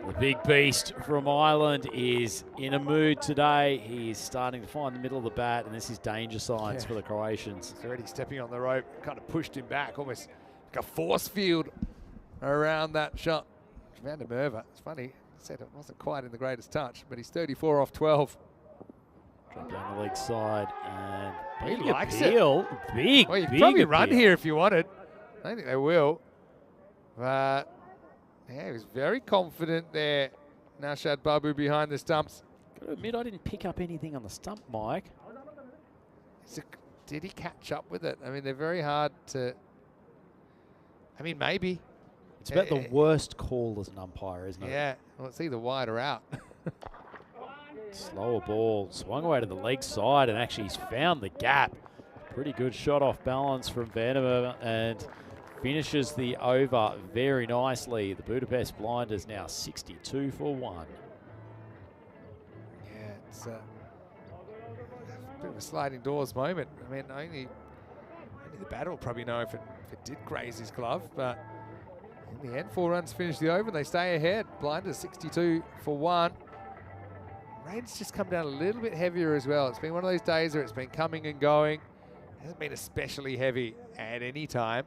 the big beast from Ireland is in a mood today. He's starting to find the middle of the bat, and this is danger signs for the Croatians. He's already stepping on the rope, kind of pushed him back, almost like a force field around that shot. Van der Merwe, it's funny, he said it wasn't quite in the greatest touch, but he's 34 off 12. Drop down the leg side, and He big likes appeal. Big, Well, you big probably appeal. run here if you wanted. I don't think they will. But yeah, he was very confident there. Nashad Babu behind the stumps. Gotta admit, I didn't pick up anything on the stump, Mike. Did he catch up with it? I mean, they're very hard to. I mean, maybe. It's about the worst call as an umpire, isn't it? Yeah, well, it's either wide or out. Slower ball, swung away to the leg side, and actually he's found the gap. Pretty good shot off balance from Van der Merwe, and finishes the over very nicely. The Budapest Blinders now 62 for 1. Yeah, it's a bit of a sliding doors moment. I mean, only the batter will probably know if it did graze his glove, but in the end, 4 runs finish the over. They stay ahead. Blinders 62 for 1. Rain's just come down a little bit heavier as well. It's been one of those days where it's been coming and going. It hasn't been especially heavy at any time.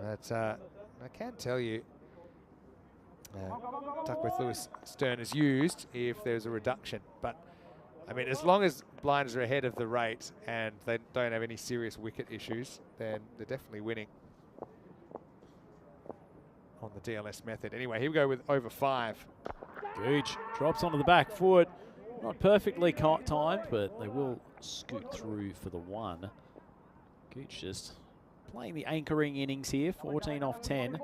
But I can tell you, Duckworth Lewis Stern is used if there's a reduction. But, I mean, as long as Blinders are ahead of the rate and they don't have any serious wicket issues, then they're definitely winning on the DLS method. Anyway, here we go with over 5. Gooch drops onto the back foot. Not perfectly timed, but they will scoot through for the 1. Gooch just playing the anchoring innings here, 14 off 10.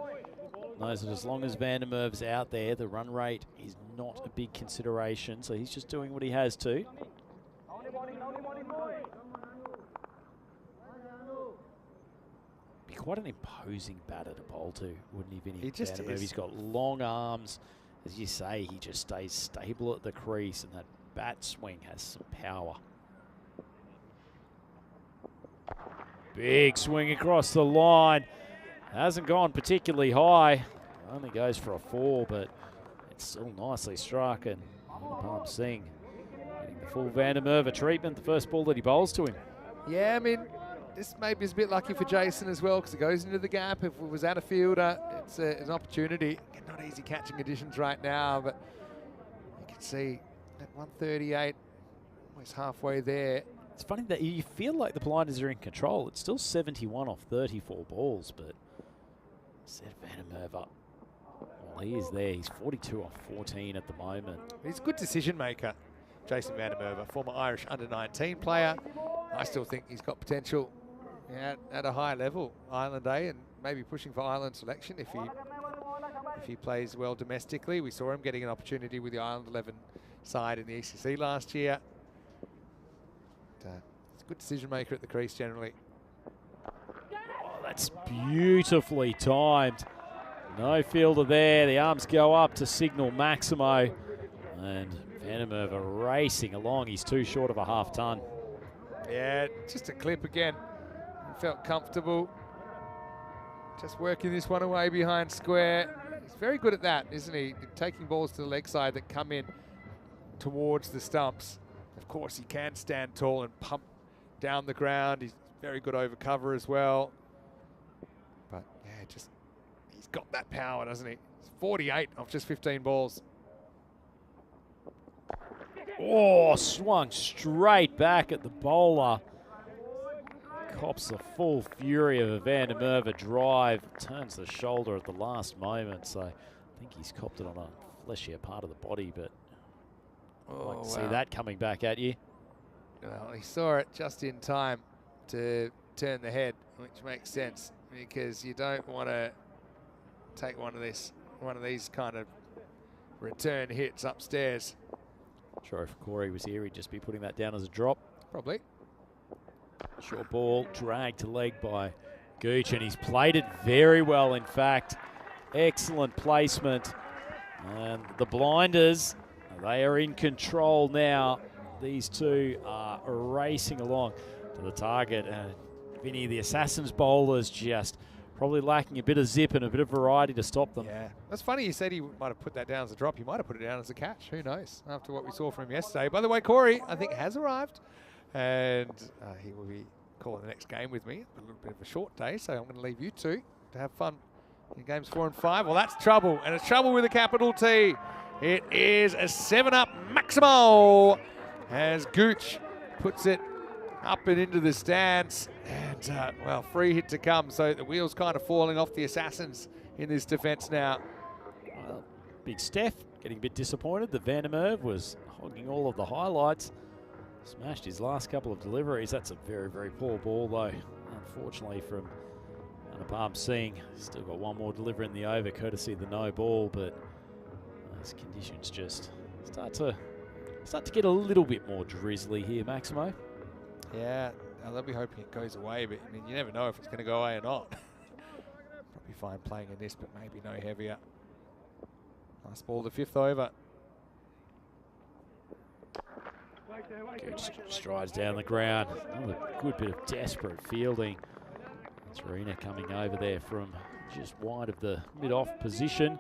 Knows that as long as Van der Merwe's out there, the run rate is not a big consideration, so he's just doing what he has to. Be quite an imposing batter to bowl to, wouldn't he, Vinny? He just Van der Merwe, is. he's got long arms. As you say, he just stays stable at the crease, and that bat swing has some power. Big swing across the line. Hasn't gone particularly high. Only goes for a 4, but it's still nicely struck. And Palm Singh getting the full Van der Merwe treatment, the first ball that he bowls to him. Yeah, I mean, this maybe is a bit lucky for Jason as well because it goes into the gap. If it was out of fielder, it's an opportunity. Not easy catching conditions right now, but you can see at 138, almost halfway there. It's funny that you feel like the Blinders are in control. It's still 71 off 34 balls, but said Van der Merwe, well, he is there. He's 42 off 14 at the moment. He's a good decision maker, Jason Van der Merwe, former Irish under-19 player. I still think he's got potential at a high level, Ireland A, and maybe pushing for Ireland selection if he plays well domestically. We saw him getting an opportunity with the Ireland 11 side in the ECC last year. He's a good decision maker at the crease generally. Oh, that's beautifully timed. No fielder there. The arms go up to signal Maximo. And Van der Merwe racing along. He's too short of a half ton. Yeah, just a clip again. He felt comfortable. Just working this one away behind square. He's very good at that, isn't he? Taking balls to the leg side that come in towards the stumps. Of course, he can stand tall and pump down the ground. He's very good over cover as well. But yeah, he's got that power, doesn't he? He's 48 off just 15 balls. Oh, swung straight back at the bowler. Cops the full fury of a Van der Merwe drive. Turns the shoulder at the last moment. So I think he's copped it on a fleshier part of the body, but I'd like to see that coming back at you. Well, he saw it just in time to turn the head, which makes sense because you don't want to take one of these kind of return hits upstairs. Sure, if Corey was here, he'd just be putting that down as a drop. Probably. Short ball dragged to leg by Gooch, and he's played it very well, in fact. Excellent placement. And the Blinders, they are in control now. these two are racing along to the target. And Vinny, the Assassin's bowlers, just probably lacking a bit of zip and a bit of variety to stop them. Yeah, that's funny. You said he might have put that down as a drop. He might have put it down as a catch. Who knows? After what we saw from him yesterday. By the way, Corey, I think, has arrived. And he will be calling the next game with me. A little bit of a short day, so I'm going to leave you two to have fun in games 4 and 5. Well, that's trouble, and it's trouble with a capital T. It is a 7-up Maximo as Gooch puts it up and into the stands. And, well, free hit to come, so the wheels kind of falling off the Assassins in this defence now. Well, Big Steph getting a bit disappointed. The Van der Merwe was hogging all of the highlights. Smashed his last couple of deliveries. That's a very, very poor ball, though. Unfortunately, from Anupam Singh. Still got one more delivery in the over, courtesy of the no ball, but those conditions just start to get a little bit more drizzly here, Maximo. Yeah, they'll be hoping it goes away, but I mean, you never know if it's going to go away or not. Probably fine playing in this, but maybe no heavier. Nice ball, the 5th over. Gooch strides down the ground. Another good bit of desperate fielding. Serena coming over there from just wide of the mid-off position.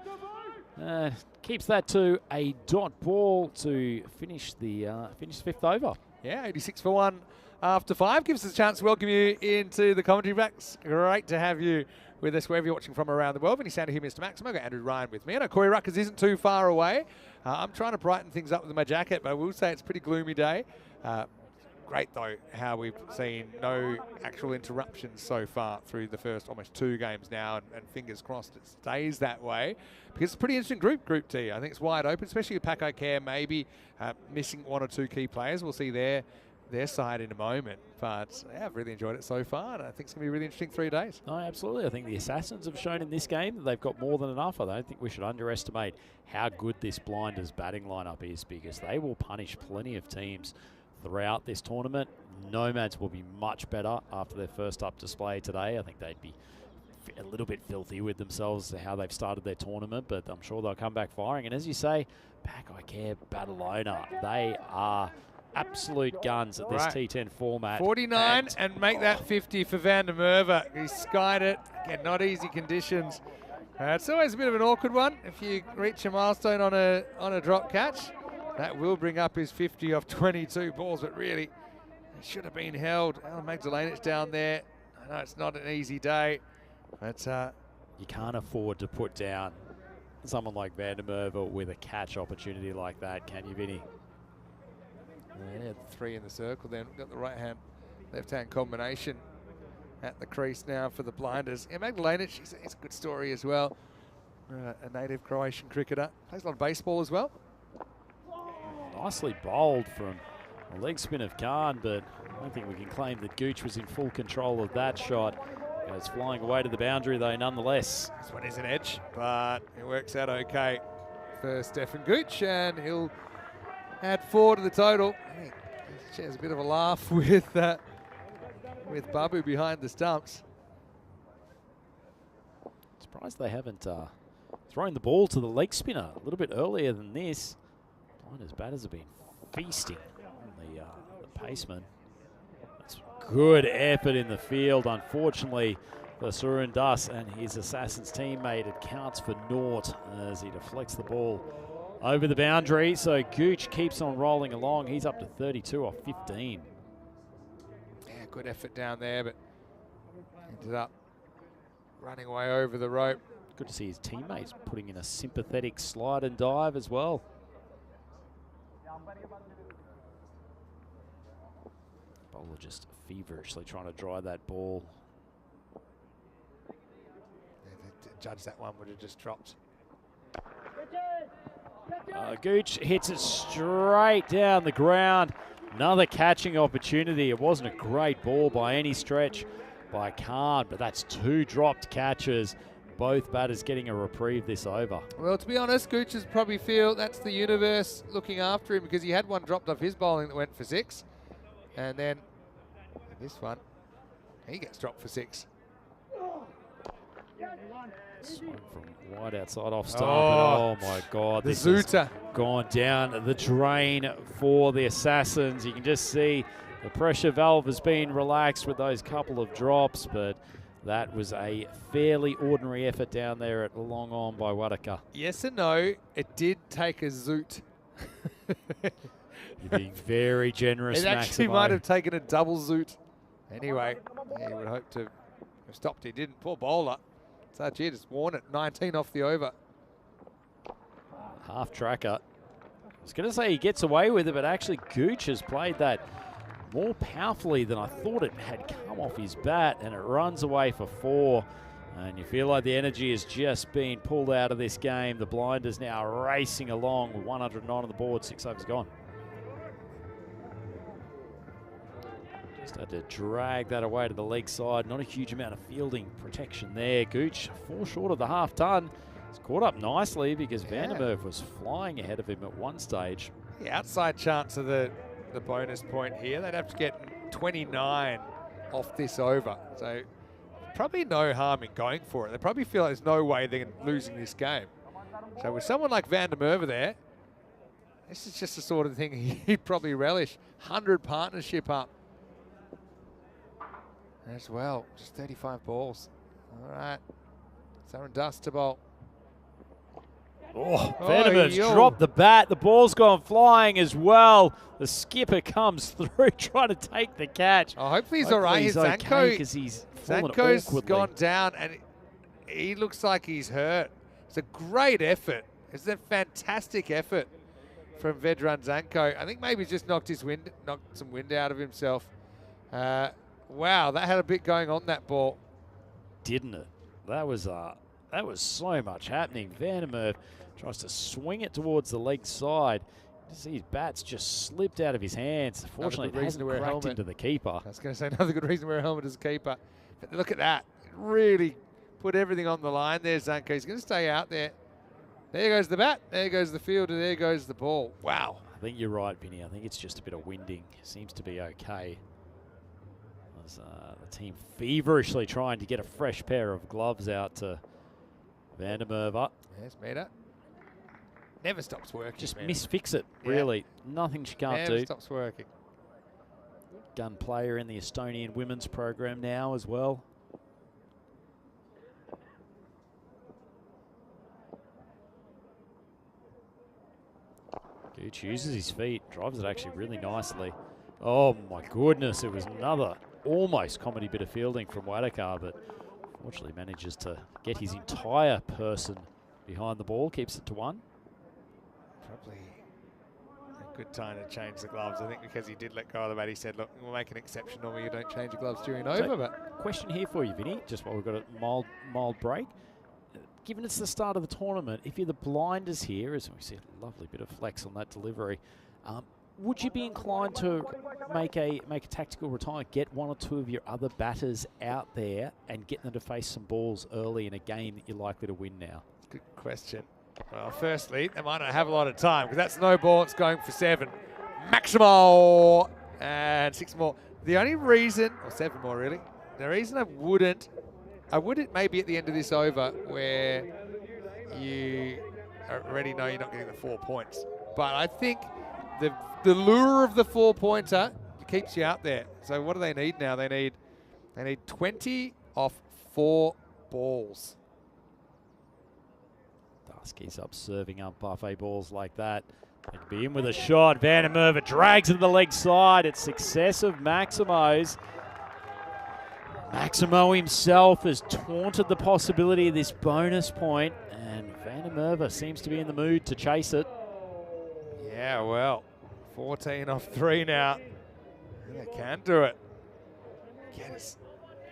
Keeps that to a dot ball to finish the 5th over. Yeah, 86 for 1 after 5. Gives us a chance to welcome you into the commentary box. Great to have you with us wherever you're watching from around the world. Vinny Sander here, Mr. Maximo. Got Andrew Ryan with me. I know Corey Ruckers isn't too far away. I'm trying to brighten things up with my jacket, but I will say it's a pretty gloomy day. Great, though, how we've seen no actual interruptions so far through the first almost 2 games now, and fingers crossed it stays that way, because it's a pretty interesting Group T. I think it's wide open, especially with Paco Care maybe missing 1 or 2 key players. We'll see their side in a moment, but yeah, I've really enjoyed it so far, and I think it's going to be a really interesting 3 days. No, absolutely. I think the Assassins have shown in this game that they've got more than enough. I don't think we should underestimate how good this Blinders batting lineup is, because they will punish plenty of teams throughout this tournament. Nomads will be much better after their first up display today. I think they'd be a little bit filthy with themselves as to how they've started their tournament, but I'm sure they'll come back firing. And as you say, Pac Care, Barcelona, they are absolute guns at this T10 format. 49 and make that 50 for Van der Merwe. He skied it. Again, not easy conditions. It's always a bit of an awkward one if you reach a milestone on a drop catch. That will bring up his 50 off 22 balls, but really, it should have been held. Alan Magdalena's down there. I know it's not an easy day, but you can't afford to put down someone like Van der Merwe with a catch opportunity like that, can you, Vinny? Yeah, 3 in the circle then. Got the right-hand, left-hand combination at the crease now for the Blinders. Yeah, Magdalena, it's a good story as well. A native Croatian cricketer. Plays a lot of baseball as well. Nicely bowled from a leg spin of Khan, but I don't think we can claim that Gooch was in full control of that shot. It's flying away to the boundary though, nonetheless. This one is an edge, but it works out okay for Stefan Gooch, and he'll add 4 to the total. He shares a bit of a laugh with Babu behind the stumps. Surprised they haven't thrown the ball to the leg spinner a little bit earlier than this. Blinders batters have been feasting on the paceman. That's good effort in the field. Unfortunately for Surun Das and his Assassins teammate, it counts for naught as he deflects the ball over the boundary. So Gooch keeps on rolling along. He's up to 32 off 15. Yeah, good effort down there, but ended up running away over the rope. Good to see his teammates putting in a sympathetic slide and dive as well. Bowler just feverishly trying to dry that ball. Yeah, the judge that one would have just dropped. Gooch hits it straight down the ground. Another catching opportunity. It wasn't a great ball by any stretch by Khan, but that's 2 dropped catches. Both batters getting a reprieve this over. Well, to be honest, Gooch is probably feel that's the universe looking after him, because he had one dropped off his bowling that went for 6. And then this one, he gets dropped for 6. Swung from wide outside off stump. Oh, And oh my God. The This has Zoota. gone down the drain for the Assassins. You can just see the pressure valve has been relaxed with those couple of drops, but that was a fairly ordinary effort down there at long on by Wadaka. Yes and no. It did take a zoot. You're being very generous, It actually Maximo. might have taken a double zoot. Anyway, yeah, you would hope to have stopped. He didn't. Poor bowler. So gee, just worn it. 19 off the over. Half tracker. I was going to say he gets away with it, but actually Gooch has played that more powerfully than I thought it had come off his bat, and it runs away for 4. And you feel like the energy has just been pulled out of this game. The blind is now racing along with 109 on the board, 6 overs gone. Just had to drag that away to the leg side. Not a huge amount of fielding protection there. Gooch 4 short of the half ton. He's caught up nicely because Vandermeer was flying ahead of him at one stage. The outside chance of the bonus point here, they'd have to get 29 off this over. So probably no harm in going for it. They probably feel like there's no way they're losing this game. So with someone like Vandermeer there, this is just the sort of thing he'd probably relish. 100 partnership up as well. Just 35 balls. All right. Saren Dust to bowl. Oh, Vandermeer's yo. dropped the bat. The ball's gone flying as well. The skipper comes through trying to take the catch. Oh, hopefully he's all right. His okay because he's fallen Zanko's awkwardly. gone down and he looks like he's hurt. It's a great effort. It's a fantastic effort from Vedran Zanko. I think maybe he's just knocked some wind out of himself. Wow, that had a bit going on that ball. Didn't it? That was so much happening. Vandermeer tries to swing it towards the leg side. You see his bat's just slipped out of his hands. Fortunately, it hasn't cracked into the keeper. I was going to say another good reason to wear a helmet as a keeper. But look at that. Really put everything on the line there, Zanko. He's going to stay out there. There goes the bat. There goes the fielder. There goes the ball. Wow. I think you're right, Vinny. I think it's just a bit of winding. Seems to be okay. As, the team feverishly trying to get a fresh pair of gloves out to Vandermeer. There's Meta. Never stops working. Just Meta. misfix it, really. Nothing she can't Never do. stops working. Gun player in the Estonian women's program now as well. Gooch uses his feet, drives it actually really nicely. Oh my goodness, it was another almost comedy bit of fielding from Wadaka, but fortunately manages to get his entire person behind the ball, keeps it to 1. Probably a good time to change the gloves. I think because he did let go of the bat, he said, look, we'll make an exception. Normally you don't change your gloves during over, but question here for you, Vinny, just while we've got a mild break. Given it's the start of the tournament, if you're the blinders here, as we see a lovely bit of flex on that delivery, would you be inclined to make a tactical retirement, get 1 or 2 of your other batters out there and get them to face some balls early in a game that you're likely to win now? good question. Well, firstly, they might not have a lot of time because that's no ball. It's going for 7. Maximal and 6 more. The only reason, or 7 more really, the reason I wouldn't maybe at the end of this over where you already know you're not getting the 4 points. But I think the lure of the 4-pointer keeps you out there. So what do they need now? They need 20 off 4 balls. Dusky's up serving up buffet balls like that. They can be in with a shot. Vandermeer drags it to the leg side. It's success of Maximo's. Maximo himself has taunted the possibility of this bonus point, and Vandermeer seems to be in the mood to chase it. Yeah, well, 14 off 3 now. And they can do it. Again, it's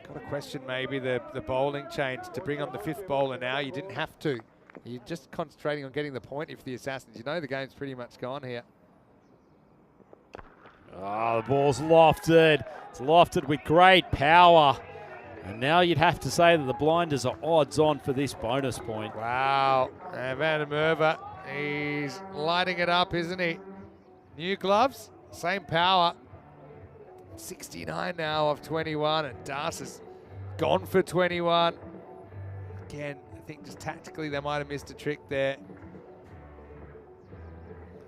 got to question maybe the bowling change to bring on the 5th bowler now. You didn't have to. You're just concentrating on getting the point if the Assassins. You know the game's pretty much gone here. Oh, the ball's lofted. It's lofted with great power. And now you'd have to say that the blinders are odds on for this bonus point. Wow. And Vandermeer, he's lighting it up, isn't he? New gloves, same power. 69 now of 21, and Das has gone for 21. Again, I think just tactically they might have missed a trick there.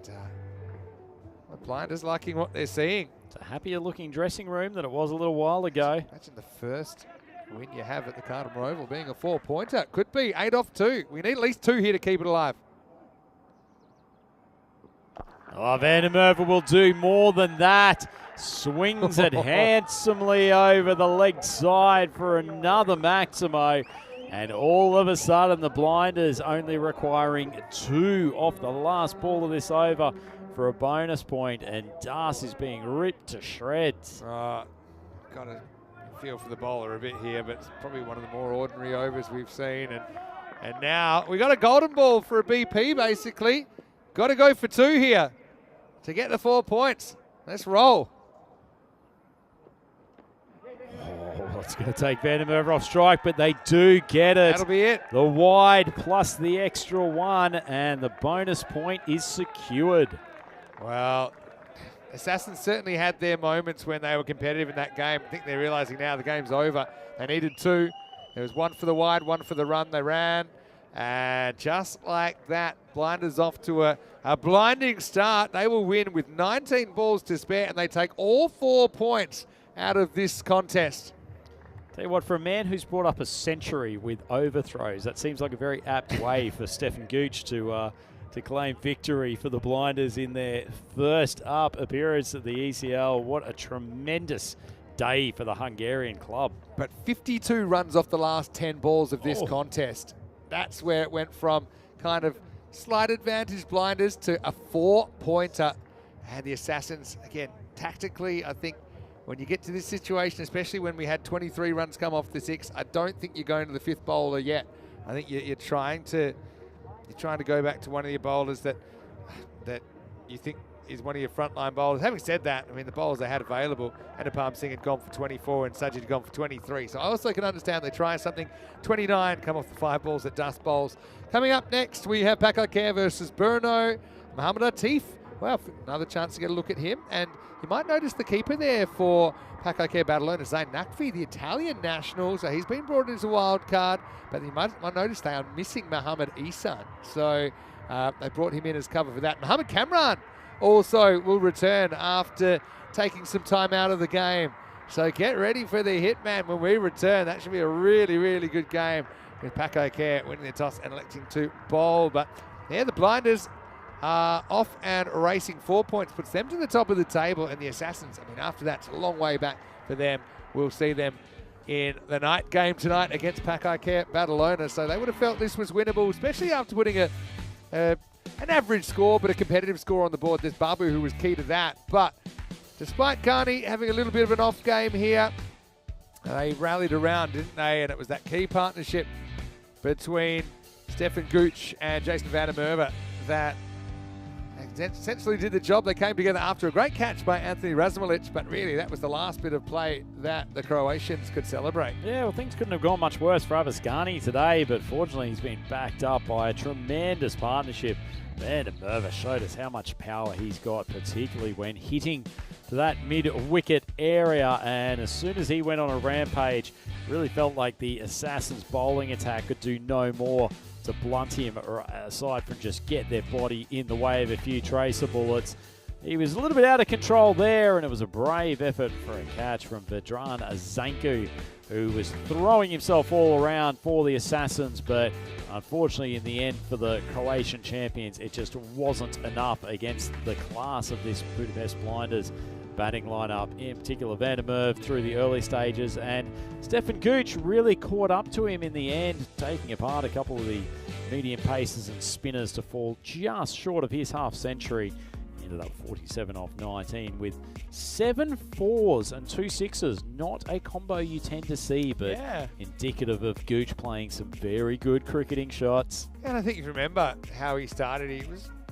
The blinders liking what they're seeing. It's a happier looking dressing room than it was a little while ago. Imagine the first win you have at the Carlton Oval being a 4-pointer. Could be 8 off 2. We need at least 2 here to keep it alive. Oh, Van der Merwe will do more than that. Swings it handsomely over the leg side for another Maximo. And all of a sudden, the blinders only requiring 2 off the last ball of this over for a bonus point. And Das is being ripped to shreds. Got to feel for the bowler a bit here, but it's probably one of the more ordinary overs we've seen. And now we got a golden ball for a BP, basically. Got to go for 2 here to get the 4 points. Let's roll. Oh, it's going to take Van der Merwe off strike, but they do get it. That'll be it. The wide plus the extra 1, and the bonus point is secured. Well, Assassins certainly had their moments when they were competitive in that game. I think they're realizing now the game's over. They needed 2. There was 1 for the wide, 1 for the run. They ran. And just like that, blinders off to a blinding start. They will win with 19 balls to spare, and they take all 4 points out of this contest. Tell you what, for a man who's brought up a century with overthrows, that seems like a very apt way for Stefan Gooch to claim victory for the blinders in their first up appearance at the ECL. What a tremendous day for the Hungarian club. But 52 runs off the last 10 balls of this contest. That's where it went from kind of slight advantage blinders to a 4-pointer. And the Assassins, again, tactically, I think when you get to this situation, especially when we had 23 runs come off the 6, I don't think you're going to the 5th bowler yet. I think you're trying to go back to one of your bowlers that you think is one of your frontline bowlers. Having said that, I mean, the bowlers they had available, Anupam Singh had gone for 24 and Sajid had gone for 23. So I also can understand they try something. 29 come off the 5 balls that Dust bowls. Coming up next, we have Pakai Care versus Bruno. Mohamed Atif, well, another chance to get a look at him. And you might notice the keeper there for Pakai Care Badalona, Zayn Nakfi, the Italian national. So he's been brought in as a wild card, but you might notice they are missing Mohamed Isan. So they brought him in as cover for that. Mohamed Kamran also will return after taking some time out of the game. So get ready for the hitman when we return. That should be a really, really good game with Pakai Care winning the toss and electing to bowl. But yeah, the blinders are off and racing. 4 points puts them to the top of the table, and the Assassins, I mean, after that, it's a long way back for them. We'll see them in the night game tonight against Pakai Care Badalona. So they would have felt this was winnable, especially after putting an average score, but a competitive score on the board. There's Babu who was key to that. But despite Carney having a little bit of an off game here, they rallied around, didn't they? And it was that key partnership between Stefan Gooch and Jason Van der Merwe that essentially did the job. They came together after a great catch by Anthony Razmalic, but really that was the last bit of play that the Croatians could celebrate. Yeah, well, things couldn't have gone much worse for Abascani today, but fortunately he's been backed up by a tremendous partnership. Van der Merwe showed us how much power he's got, particularly when hitting to that mid-wicket area, and as soon as he went on a rampage, really felt like the Assassins' bowling attack could do no more to blunt him, aside from just get their body in the way of a few tracer bullets. He was a little bit out of control there, and it was a brave effort for a catch from Vedran Zanku, who was throwing himself all around for the Assassins, but unfortunately in the end for the Croatian champions, it just wasn't enough against the class of this Budapest Blinders batting lineup, in particular Van der Merwe through the early stages, and Stefan Gooch really caught up to him in the end, taking apart a couple of the medium paces and spinners to fall just short of his half century. Ended up 47 off 19 with 7 4s and 2 6s. Not a combo you tend to see, but indicative of Gooch playing some very good cricketing shots. And I think if you remember how he started, he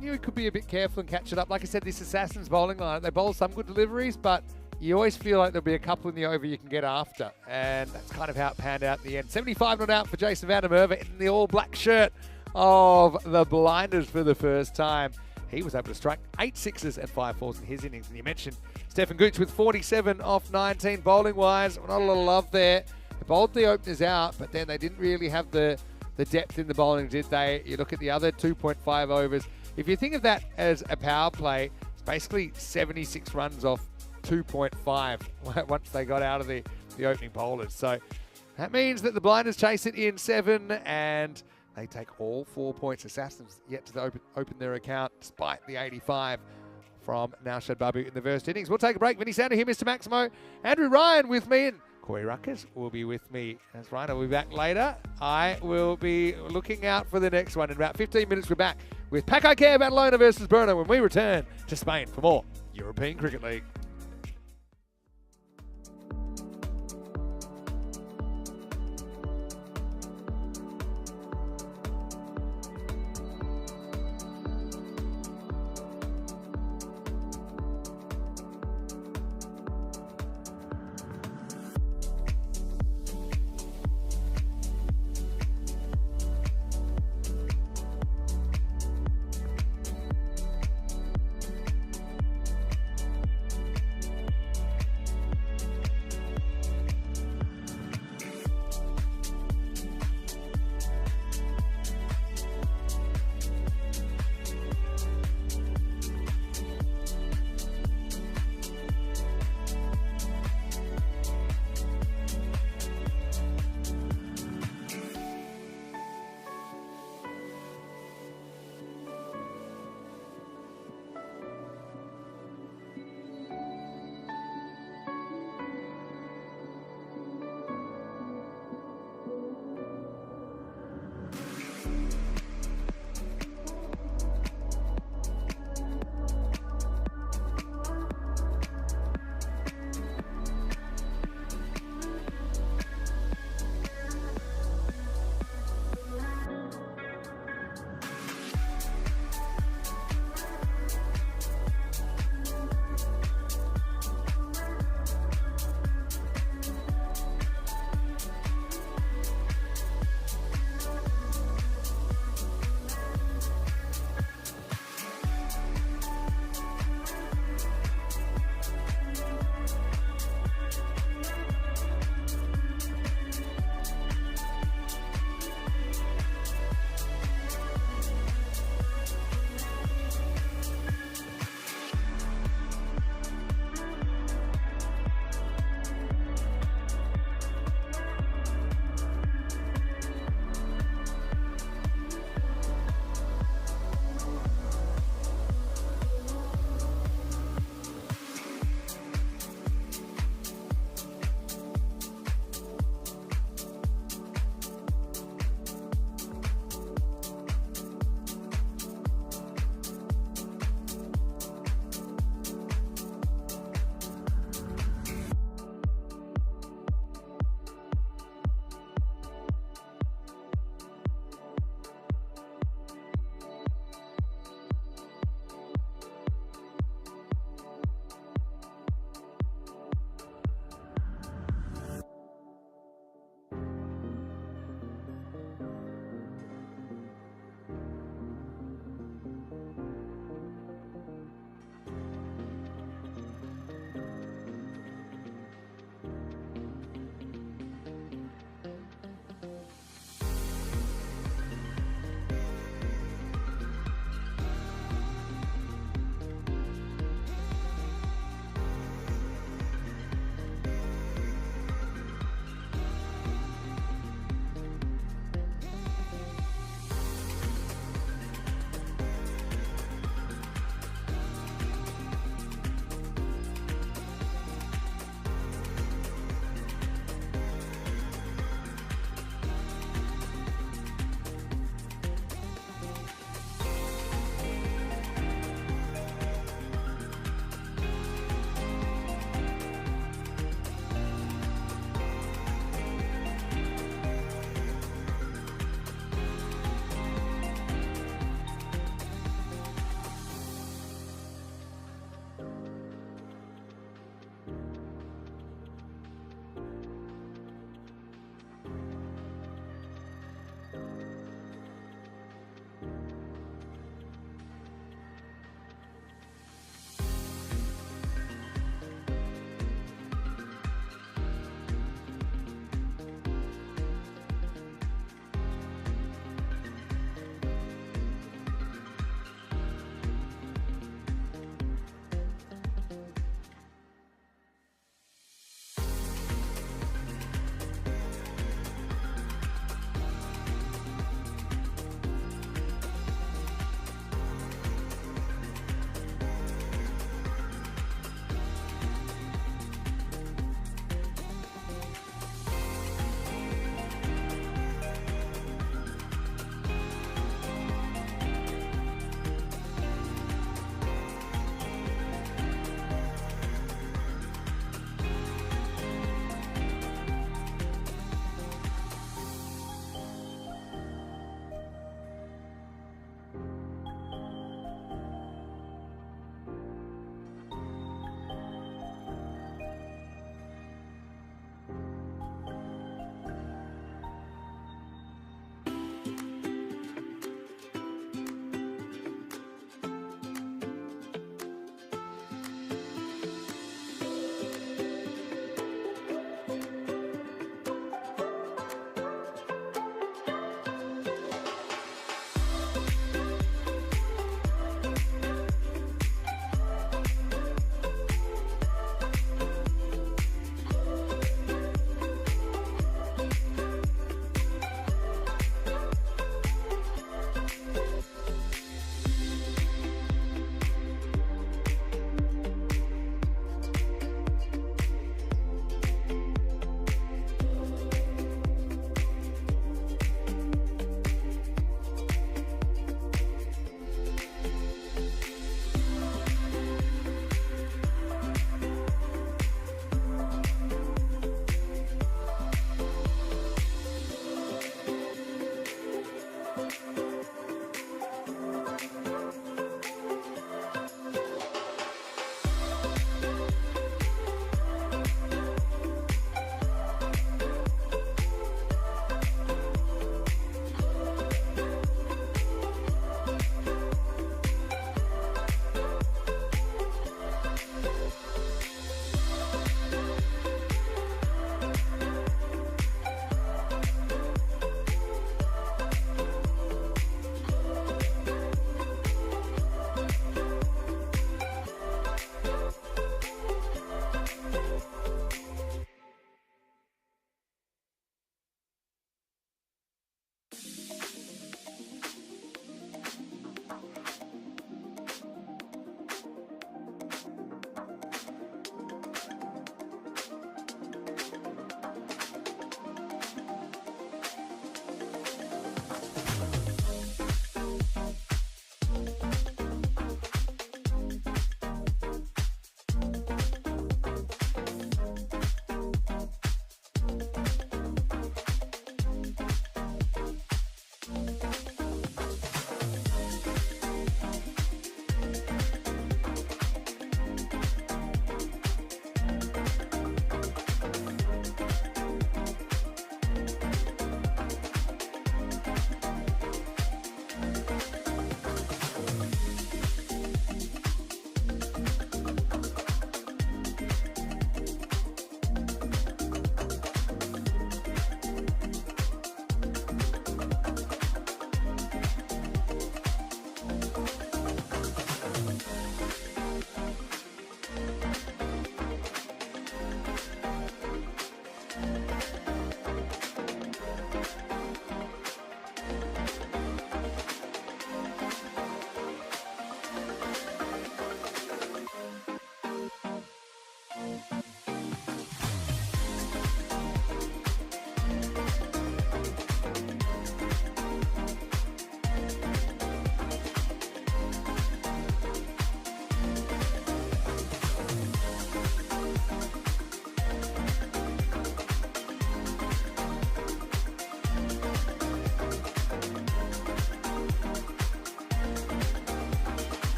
knew he could be a bit careful and catch it up. Like I said, this Assassins bowling line, they bowl some good deliveries, but you always feel like there'll be a couple in the over you can get after. And that's kind of how it panned out in the end. 75 not out for Jason Van der Merwe in the all-black shirt of the Blinders for the first time. He was able to strike 8 6s and 5 4s in his innings. And you mentioned Stefan Gooch with 47 off 19 bowling-wise. Not a lot of love there. They bowled the openers out, but then they didn't really have the the depth in the bowling, did they? You look at the other 2.5 overs. If you think of that as a power play, it's basically 76 runs off 2.5 once they got out of the opening bowlers. So that means that the Blinders chase it in 7 and they take all 4 points. Assassins yet to open their account despite the 85 from Naushad Babu in the first innings. We'll take a break. Vinny Sander here, Mr. Maximo. Andrew Ryan with me, and Corey Ruckers will be with me. That's right, I'll be back later. I will be looking out for the next one. In about 15 minutes, we're back with Pack Care Badalona versus Brno when we return to Spain for more European Cricket League.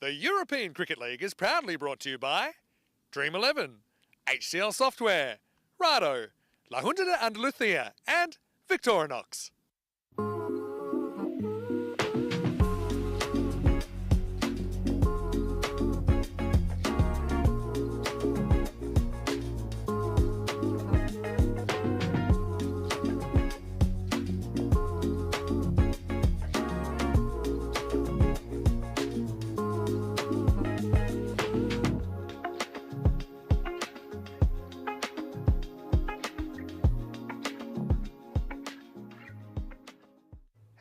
The European Cricket League is proudly brought to you by Dream 11, HCL Software, Rado, La Junta de Andalucía, and Victorinox.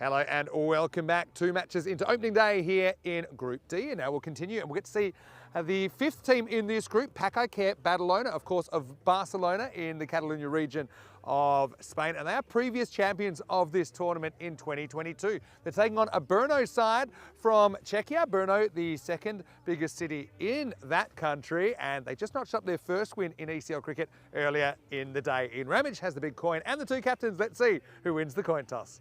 Hello and welcome back. 2 matches into opening day here in Group D, and now we'll continue and we'll get to see the 5th team in this group, Pack-I-Care Badalona, of course, of Barcelona in the Catalonia region of Spain, and they are previous champions of this tournament in 2022. They're taking on a Brno side from Czechia. Brno, the second biggest city in that country, and they just notched up their first win in ECL cricket earlier in the day. Ian Ramage has the big coin and the 2 captains. Let's see who wins the coin toss.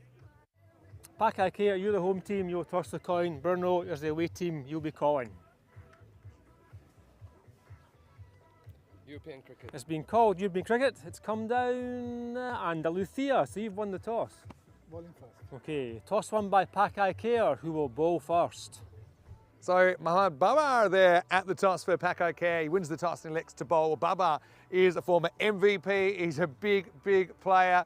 Pack-I-Care, you're the home team, you'll toss the coin. Brno is the away team, you'll be calling. European cricket. It's been called European cricket. It's come down Andalucía, so you've won the toss. Bowling first. Okay, toss won by Pack-I-Care, who will bowl first. So Mohamed Babar there at the toss for Pack-I-Care. He wins the toss and elects to bowl. Babar is a former MVP. He's a big, big player.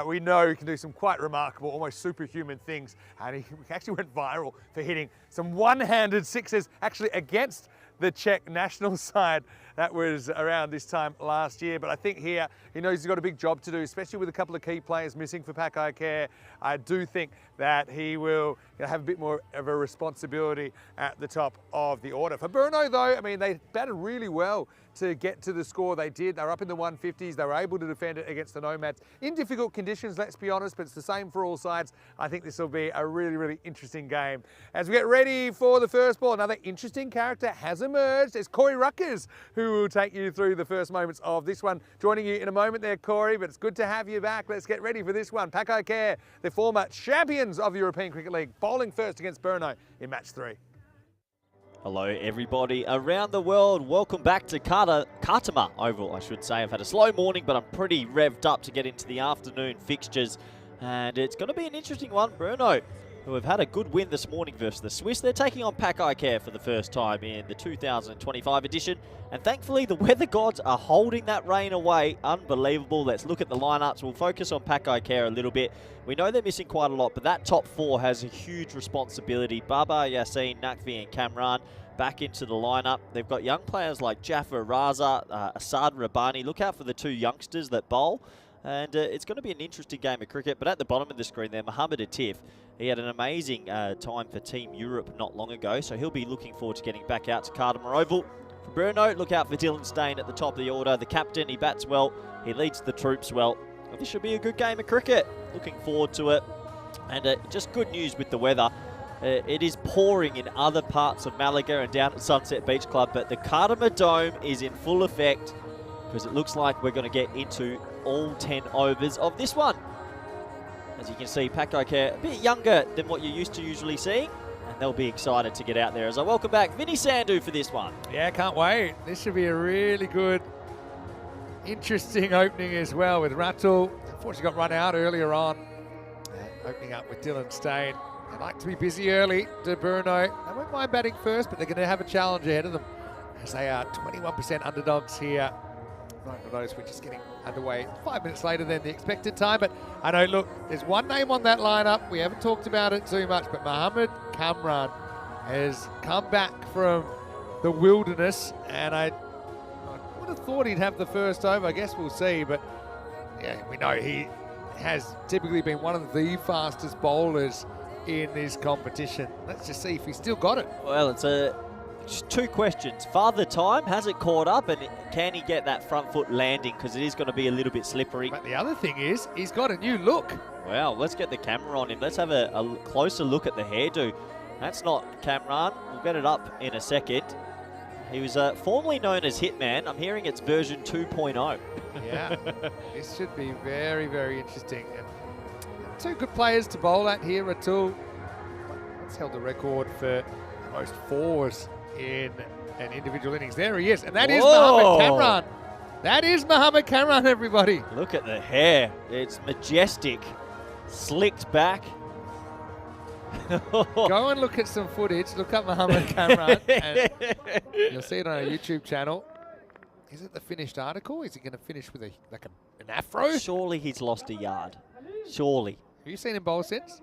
We know he can do some quite remarkable, almost superhuman things. And he actually went viral for hitting some one-handed sixes, actually against the Czech national side. That was around this time last year. But I think here, he knows he's got a big job to do, especially with a couple of key players missing for Pack-I-Care. I do think that he will have a bit more of a responsibility at the top of the order. For Brno, though, I mean, they batted really well to get to the score they did. They were up in the 150s. They were able to defend it against the Nomads in difficult conditions, let's be honest, but it's the same for all sides. I think this will be a really, really interesting game. As we get ready for the first ball, another interesting character has emerged. It's Corey Ruckers, who will take you through the first moments of this one. Joining you in a moment there, Corey, but it's good to have you back. Let's get ready for this one. Pack-I-Care, the former champions of the European Cricket League, bowling first against Brno in match 3. Hello everybody around the world, welcome back to Khartoum Oval, I should say. I've had a slow morning, but I'm pretty revved up to get into the afternoon fixtures, and it's going to be an interesting one. Brno, who have had a good win this morning versus the Swiss, they're taking on Pack-I-Care for the first time in the 2025 edition, and thankfully the weather gods are holding that rain away. Unbelievable. Let's look at the lineups. We'll focus on Pack-I-Care a little bit. We know they're missing quite a lot, but that top 4 has a huge responsibility. Baba, Yassin, Naqvi and Kamran back into the lineup. They've got young players like Jafar Raza, Asad Rabbani. Look out for the 2 youngsters that bowl. And it's going to be an interesting game of cricket. But at the bottom of the screen there, Mohamed Atif, he had an amazing time for Team Europe not long ago. So he'll be looking forward to getting back out to Khartoum Oval. For Brno, look out for Dylan Stain at the top of the order. The captain, he bats well. He leads the troops well. Well, this should be a good game of cricket. Looking forward to it. And just good news with the weather. It is pouring in other parts of Malaga and down at Sunset Beach Club, but the Khartoum Dome is in full effect because it looks like we're going to get into all 10 overs of this one. As you can see, Pack-I-Care a bit younger than what you're used to usually seeing, and they'll be excited to get out there. As I welcome back Vinny Sandhu for this one. Yeah, can't wait. This should be a really good, interesting opening as well with Ratul. Unfortunately got run out earlier on. Opening up with Dylan Stain. They like to be busy early to Brno. They won't mind batting first, but they're going to have a challenge ahead of them as they are 21% underdogs here. Right for those, we're just getting underway 5 minutes later than the expected time. But I know, look, there's one name on that lineup. We haven't talked about it too much, but Mohamed Kamran has come back from the wilderness, and I would have thought he'd have the first over. I guess we'll see, but yeah, we know he has typically been one of the fastest bowlers in this competition. Let's just see if he's still got it. Well, it's just 2 questions. Father Time, has it caught up, and can he get that front foot landing, because it is going to be a little bit slippery. But the other thing is, he's got a new look. Well, let's get the camera on him. Let's have a closer look at the hairdo. That's not Kamran. We'll get it up in a second. He was formerly known as Hitman. I'm hearing it's version 2.0. Yeah, this should be very, very interesting. And 2 good players to bowl at here. Ratul has held the record for most 4s in an individual innings. There he is, and that is Whoa. Mohamed Kamran. That is Mohamed Kamran, everybody. Look at the hair. It's majestic. Slicked back. Go and look at some footage. Look up Mohamed Kamran, and you'll see it on our YouTube channel. Is it the finished article? Is he going to finish with an afro? Surely he's lost a yard. Surely. Have you seen him bowl since?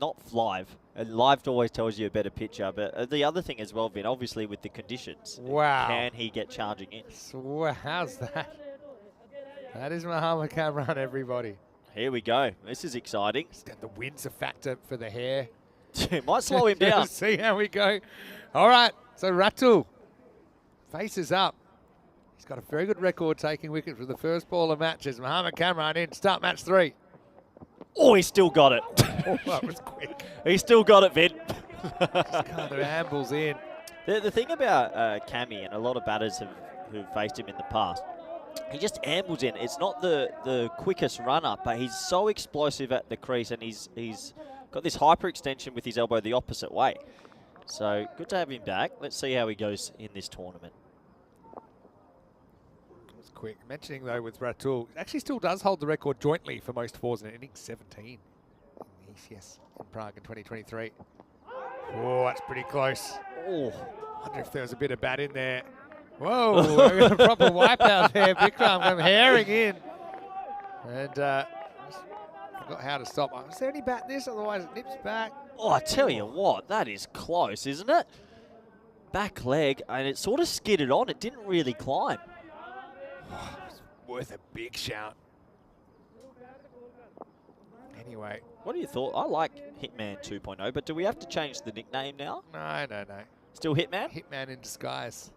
Not live. And live always tells you a better picture. But the other thing as well, Vin, obviously with the conditions. Wow. Can he get charging in? So, how's that? That is Mohamed Kamran, everybody. Here we go. This is exciting. The wind's a factor for the hair. It might slow him down. See how we go. All right, so Ratul faces up. He's got a very good record taking wickets for the first ball of matches. Mohamed Kamran in, start match 3. Oh, he's still got it. Oh, that was quick. He's still got it, Vin. Just kind of ambles in. The thing about Cammy, and a lot of batters who've faced him in the past, he just ambles in. It's not the quickest runner, but he's so explosive at the crease, and he's got this hyperextension with his elbow the opposite way. So good to have him back. Let's see how he goes in this tournament. That's quick. Mentioning though with Ratul, he actually still does hold the record jointly for most fours in an innings, 17 in the ECS in Prague in 2023. Oh, that's pretty close. Oh, Wonder if there was a bit of bat in there. Whoa, we got a proper wipeout there. Bikram come herring in. And forgot how to stop. Was there any bat in this? Otherwise it nips back. oh, I tell you what, that is close, isn't it? Back leg, and it sort of skidded on. It didn't really climb. It's worth a big shout. Anyway. What do you thought? I like Hitman 2.0, but do we have to change the nickname now? No. Still Hitman? Hitman in disguise.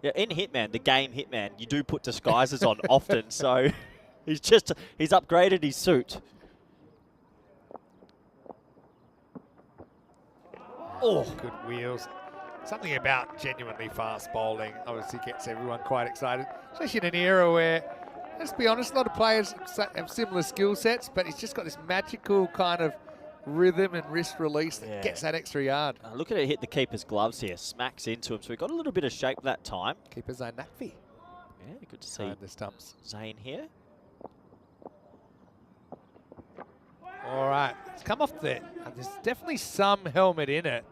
Yeah, in Hitman, the game Hitman, you do put disguises on often, so he's upgraded his suit. Oh, good wheels. Something about genuinely fast bowling obviously gets everyone quite excited, especially in an era where, let's be honest, a lot of players have similar skill sets, but he's just got this magical kind of rhythm and wrist release that gets that extra yard. Look at it hit the keeper's gloves here, smacks into him, so he got a little bit of shape that time. Keeper Zane Nakvi. Yeah, good to see The stumps. Zane here. All right, it's come off there. There's definitely some helmet in it.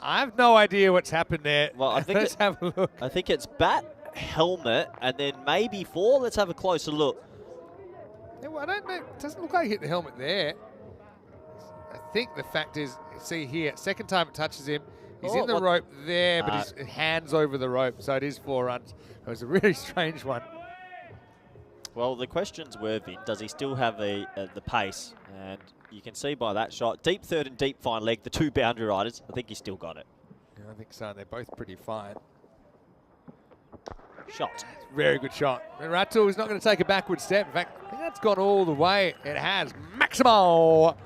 I have no idea what's happened there. Well, I think let's have a look. I think it's bat, helmet, and then maybe 4. Let's have a closer look. Yeah, well, I don't know. It doesn't look like he hit the helmet there. I think the fact is, see here, second time it touches him, he's in the rope there, but his hand's over the rope, so it is 4 runs. It was a really strange one. Well, the questions were, Vin, does he still have the pace? And you can see by that shot, deep third and deep fine leg, the 2 boundary riders, I think he's still got it. Yeah, I think so. They're both pretty fine. Shot. Very good shot. And Ratul is not going to take a backward step. In fact, I think that's gone all the way. It has. Maximo!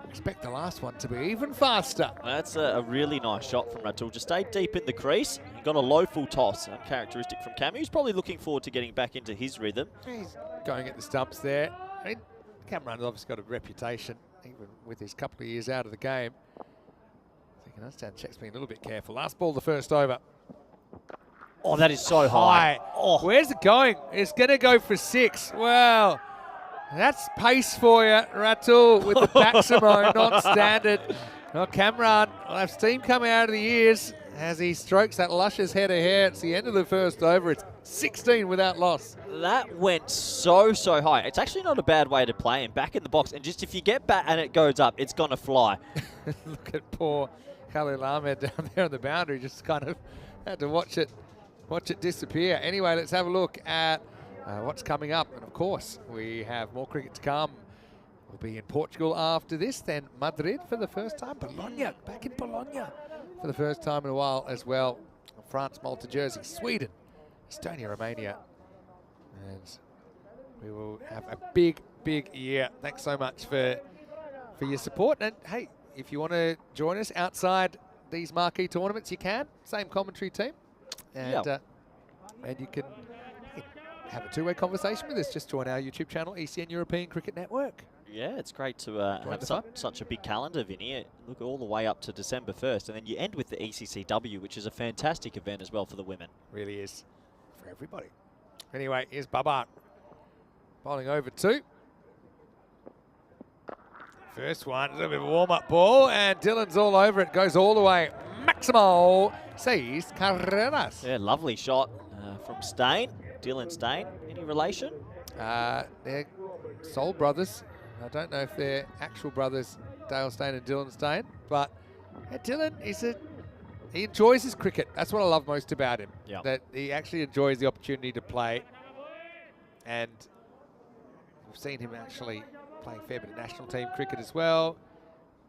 Expect the last one to be even faster. That's a really nice shot from Ratul. Just stayed deep in the crease. He got a low full toss, uncharacteristic from Cammy. He's probably looking forward to getting back into his rhythm. He's going at the stumps there. I mean, Cameron's obviously got a reputation, even with his couple of years out of the game. So you can understand Czech's being a little bit careful. Last ball, the first over. Oh, that is so high. Oh. Where's it going? It's going to go for 6. Well, that's pace for you, Ratul, with the Maximo, not standard. Well, Kamran will have steam coming out of the ears as he strokes that luscious head of hair. It's the end of the first over. It's 16 without loss. That went so high. It's actually not a bad way to play him. Back in the box, and just if you get bat and it goes up, it's going to fly. Look at poor Khalil Ahmed down there on the boundary. Just kind of had to watch it disappear. Anyway, let's have a look at what's coming up. And of course, we have more cricket to come. We'll be in Portugal after this, then Madrid for the first time. Bologna, back in Bologna for the first time in a while as well. France, Malta, Jersey, Sweden, Estonia, Romania. And we will have a big year. Thanks so much for your support. And hey, if you want to join us outside these marquee tournaments, you can. Same commentary team. And, and you can have a 2-way conversation with us. Just join our YouTube channel, ECN European Cricket Network. Yeah, it's great to have the fun. such a big calendar, Vinny. Look all the way up to December 1st, and then you end with the ECCW, which is a fantastic event as well for the women. Really is for everybody. Anyway, here's Bubba bowling over 2. First one, a little bit of a warm-up ball, and Dylan's all over it. Goes all the way. Maximo sees Carreras. Yeah, lovely shot from Stain, Dylan Stain. Any relation? They're soul brothers. I don't know if they're actual brothers, Dale Stain and Dylan Stain, but Dylan he enjoys his cricket. That's what I love most about him. Yeah. That he actually enjoys the opportunity to play, and we've seen him actually playing a fair bit of national team cricket as well.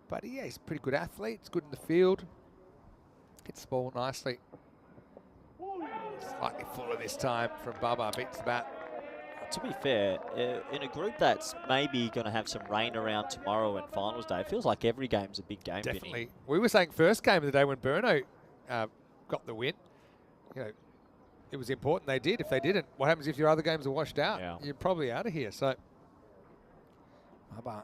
But yeah, he's a pretty good athlete. He's good in the field. Hits the ball nicely. Slightly fuller this time from Bubba. Beats the bat. To be fair, in a group that's maybe going to have some rain around tomorrow and finals day, it feels like every game's a big game. Definitely. Vinny. We were saying first game of the day when Burno got the win. You know, it was important they did. If they didn't, what happens if your other games are washed out? Yeah. You're probably out of here. So, Bubba.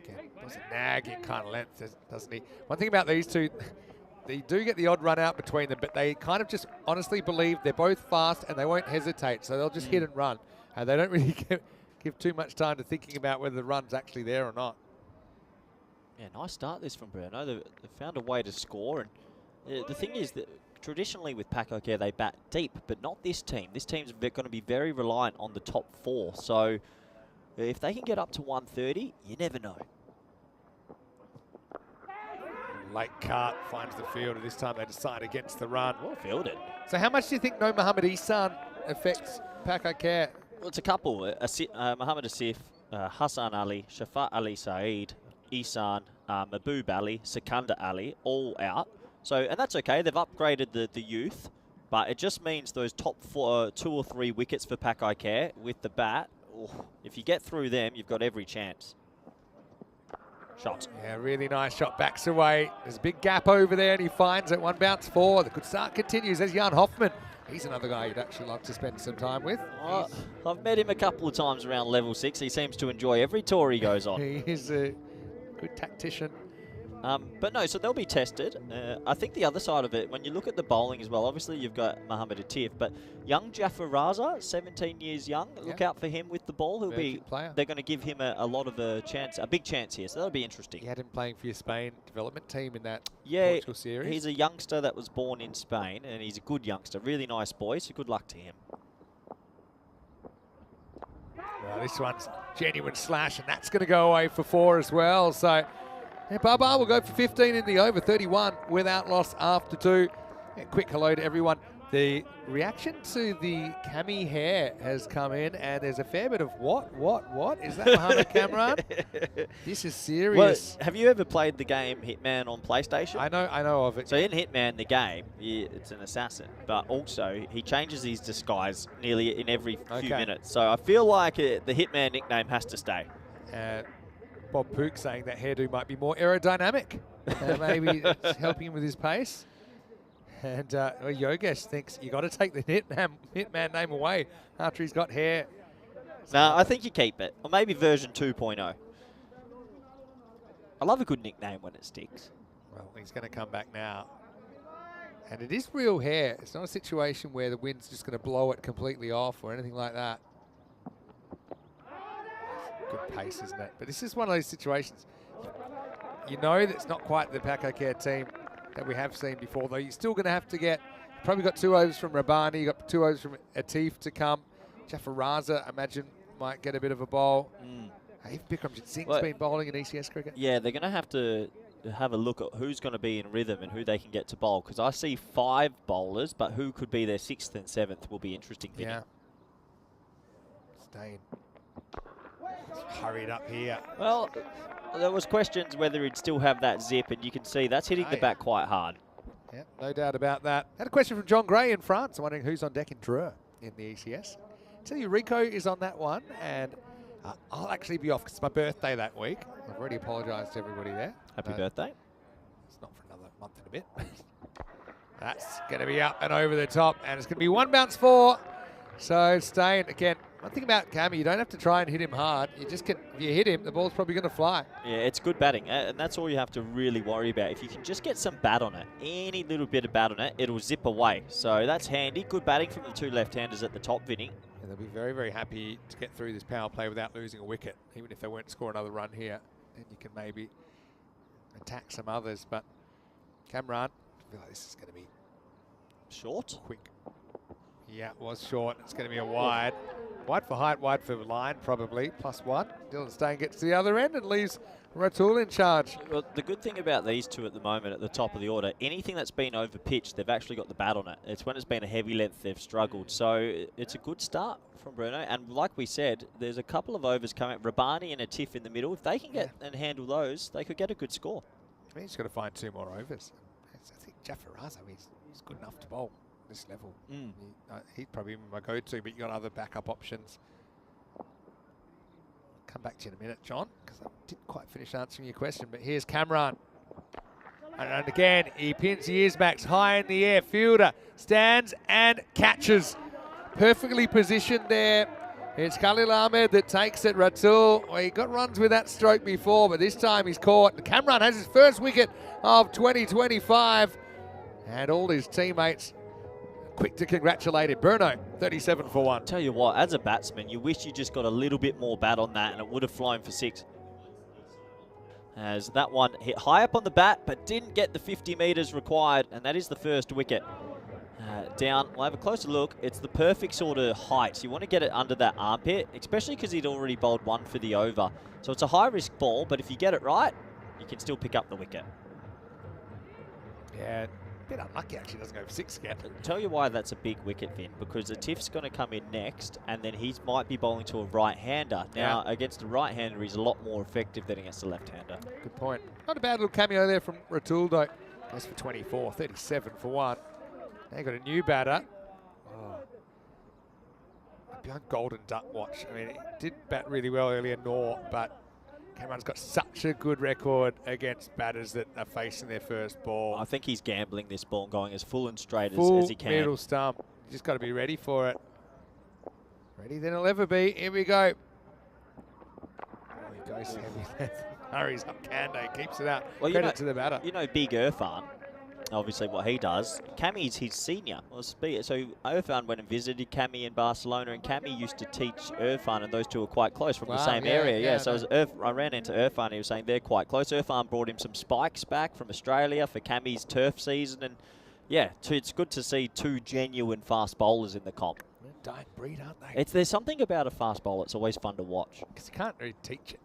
Again, does a nagging kind of length, doesn't he? One thing about these two, they do get the odd run out between them, but they kind of just honestly believe they're both fast and they won't hesitate, so they'll just hit and run. And they don't really give too much time to thinking about whether the run's actually there or not. Yeah, nice start this from Burno. They've found a way to score, and the thing is that traditionally with Paco Care they bat deep, but not this team. This team's going to be very reliant on the top 4, so if they can get up to 130, you never know. Late cart finds the fielder. This time they decide against the run. Well fielded. So how much do you think no Muhammad Isan affects Paco Care? Well, it's a couple. Muhammad Asif, Hassan Ali, Shafat Ali Saeed, Isan, Mahbub Ali, Sikandar Ali, all out. So, and that's okay. They've upgraded the youth, but it just means those top 2 or 3 wickets for Paco Care with the bat. If you get through them, you've got every chance. Shot. Yeah, really nice shot. Backs away. There's a big gap over there, and he finds it. 1 bounce 4. The good start continues. There's Jan Hoffman. He's another guy you'd actually like to spend some time with. I've met him a couple of times around level 6. He seems to enjoy every tour he goes on. He is a good tactician. But no, so they'll be tested. I think the other side of it, when you look at the bowling as well, obviously you've got Mohamed Atif, but young Jafar Raza, 17 years young, look out for him with the ball. They're going to give him a lot of a chance, a big chance here, so that'll be interesting. You had him playing for your Spain development team in that Portugal series. He's a youngster that was born in Spain, and he's a good youngster, really nice boy, so good luck to him. Well, this one's genuine slash, and that's going to go away for 4 as well, so... Yeah, Bubba will go for 15 in the over, 31 without loss after 2. Yeah, quick hello to everyone. The reaction to the cami hair has come in, and there's a fair bit of what? Is that Mohammed Kamran? This is serious. Well, have you ever played the game Hitman on PlayStation? I know of it. So in Hitman, the game, it's an assassin, but also he changes his disguise nearly in every few minutes. So I feel like the Hitman nickname has to stay. Bob Pook saying that hairdo might be more aerodynamic. Maybe it's helping him with his pace. And Yogesh thinks you got to take the Hitman name away after he's got hair. No, I think you keep it. Or maybe version 2.0. I love a good nickname when it sticks. Well, he's going to come back now. And it is real hair. It's not a situation where the wind's just going to blow it completely off or anything like that. Good pace, isn't it? But this is one of those situations. You know that's not quite the Paco Care team that we have seen before, though. You're still going to have to get, probably got 2 overs from Rabani, you got 2 overs from Atif to come. Jafar Raza, I imagine, might get a bit of a bowl. If Bikramjit Singh's been bowling in ECS cricket. Yeah, they're going to have a look at who's going to be in rhythm and who they can get to bowl, because I see 5 bowlers, but who could be their 6th and 7th will be interesting. Yeah. Stain. Hurried up here. Well, there was questions whether he'd still have that zip, and you can see that's hitting the bat quite hard. Yeah, no doubt about that. Had a question from John Gray in France, wondering who's on deck in Dreux in the ECS. Tell you, Rico is on that one, and I'll actually be off because it's my birthday that week. I've already apologised to everybody there. Happy birthday. It's not for another month and a bit. That's going to be up and over the top, and it's going to be 1 bounce 4. So staying again. One thing about Cammy, you don't have to try and hit him hard. You just can. If you hit him, the ball's probably going to fly. Yeah, it's good batting, and that's all you have to really worry about. If you can just get some bat on it, any little bit of bat on it, it'll zip away. So that's handy. Good batting from the two left-handers at the top, Vinny. Yeah, they'll be very, very happy to get through this power play without losing a wicket. Even if they won't score another run here, then you can maybe attack some others. But Cameron, I feel like this is going to be short. Quick. Yeah, it was short. It's going to be a wide. Wide for height, wide for line, probably. +1. Dylan Stain gets to the other end and leaves Ratul in charge. Well, the good thing about these two at the moment at the top of the order, anything that's been over pitched, they've actually got the bat on it. It's when it's been a heavy length they've struggled. So it's a good start from Bruno. And like we said, there's a couple of overs coming. Rabani and a Tiff in the middle. If they can get and handle those, they could get a good score. I mean, he's got to find 2 more overs. I think Jaffarazzo, he's good enough to bowl this level. He's probably my go-to, but you got other backup options. Come back to you in a minute, John, because I didn't quite finish answering your question, but here's Cameron. And again, he pins the ears backs high in the air. Fielder stands and catches. Perfectly positioned there. It's Khalil Ahmed that takes it. Ratul, well, he got runs with that stroke before, but this time he's caught. Cameron has his first wicket of 2025, and all his teammates quick to congratulate him. Bruno, 37 for 1. Tell you what, as a batsman, you wish you just got a little bit more bat on that and it would have flown for 6. As that one hit high up on the bat, but didn't get the 50 metres required, and that is the first wicket. Down, we'll have a closer look. It's the perfect sort of height. So you want to get it under that armpit, especially because he'd already bowled 1 for the over. So it's a high-risk ball, but if you get it right, you can still pick up the wicket. Yeah. Bit unlucky actually, doesn't go for 6 again. I'll tell you why that's a big wicket, Vin, because the Tiff's going to come in next, and then he might be bowling to a right-hander. Now, against a right-hander, he's a lot more effective than against a left-hander. Good point. Not a bad little cameo there from Ratul, though. Goes for 24, 37 for 1. Now you've got a new batter. Behind Golden Duck watch. I mean, it did bat really well earlier, but Cameron's got such a good record against batters that are facing their first ball. I think he's gambling this ball and going as full and straight as he can. Middle stump. You just got to be ready for it. Ready then it'll ever be. Here we go. He goes heavy. Hurries up Kando, keeps it out. Well, Credit to the batter. You know Big Irfan, obviously what he does. Cammy's his senior. So Irfan went and visited Cammy in Barcelona, and Cammy used to teach Irfan, and those two are quite close from the same area. So I ran into Irfan, he was saying they're quite close. Irfan brought him some spikes back from Australia for Cammy's turf season, and it's good to see 2 genuine fast bowlers in the comp. Dying breed, aren't they? There's something about a fast bowler, it's always fun to watch. Because you can't really teach it.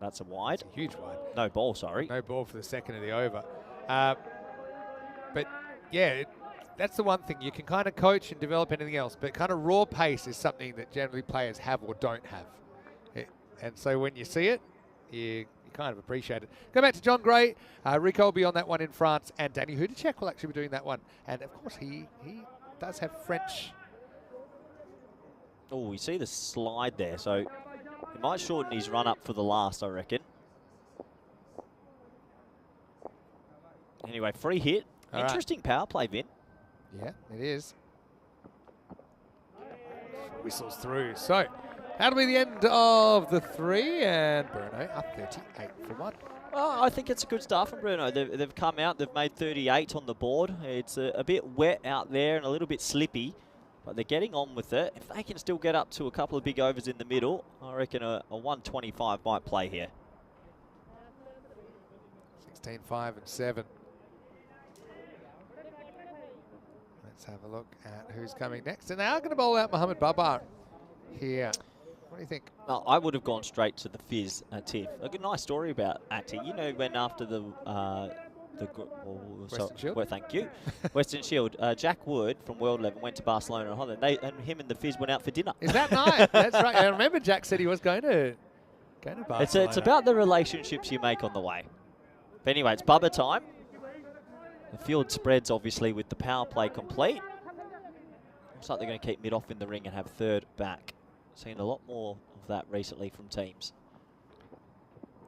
That's a wide. It's a huge wide. No ball, sorry. No ball for the second of the over. But yeah, that's the one thing. You can kind of coach and develop anything else, but kind of raw pace is something that generally players have or don't have. And so when you see it, you kind of appreciate it. Go back to John Gray. Rico will be on that one in France, and Danny Hudacek will actually be doing that one. And of course, he does have French. Oh, we see the slide there, so he might shorten his run up for the last, I reckon. Anyway, free hit. All Interesting power play, Vin. Yeah, it is. Whistles through. So, that'll be the end of the 3, and Bruno up 38 for 1. Well, I think it's a good start from Bruno. They've come out, they've made 38 on the board. It's a bit wet out there and a little bit slippy, but they're getting on with it. If they can still get up to a couple of big overs in the middle, I reckon a 125 might play here. 16, 5 and 7. Let's have a look at who's coming next. And they are going to bowl out Mohamed Babar here. What do you think? Well, I would have gone straight to the Fizz, Tiff. A good, nice story about Ati. You know, when after the Western Shield? Well, thank you. Western Shield. Jack Wood from World 11 went to Barcelona and Holland. And him and the Fizz went out for dinner. Is that nice? That's right. I remember Jack said he was going to Barcelona. It's about the relationships you make on the way. But anyway, it's Bubba time. The field spreads, obviously, with the power play complete. Looks like they're going to keep mid off in the ring and have third back. Seen a lot more of that recently from teams.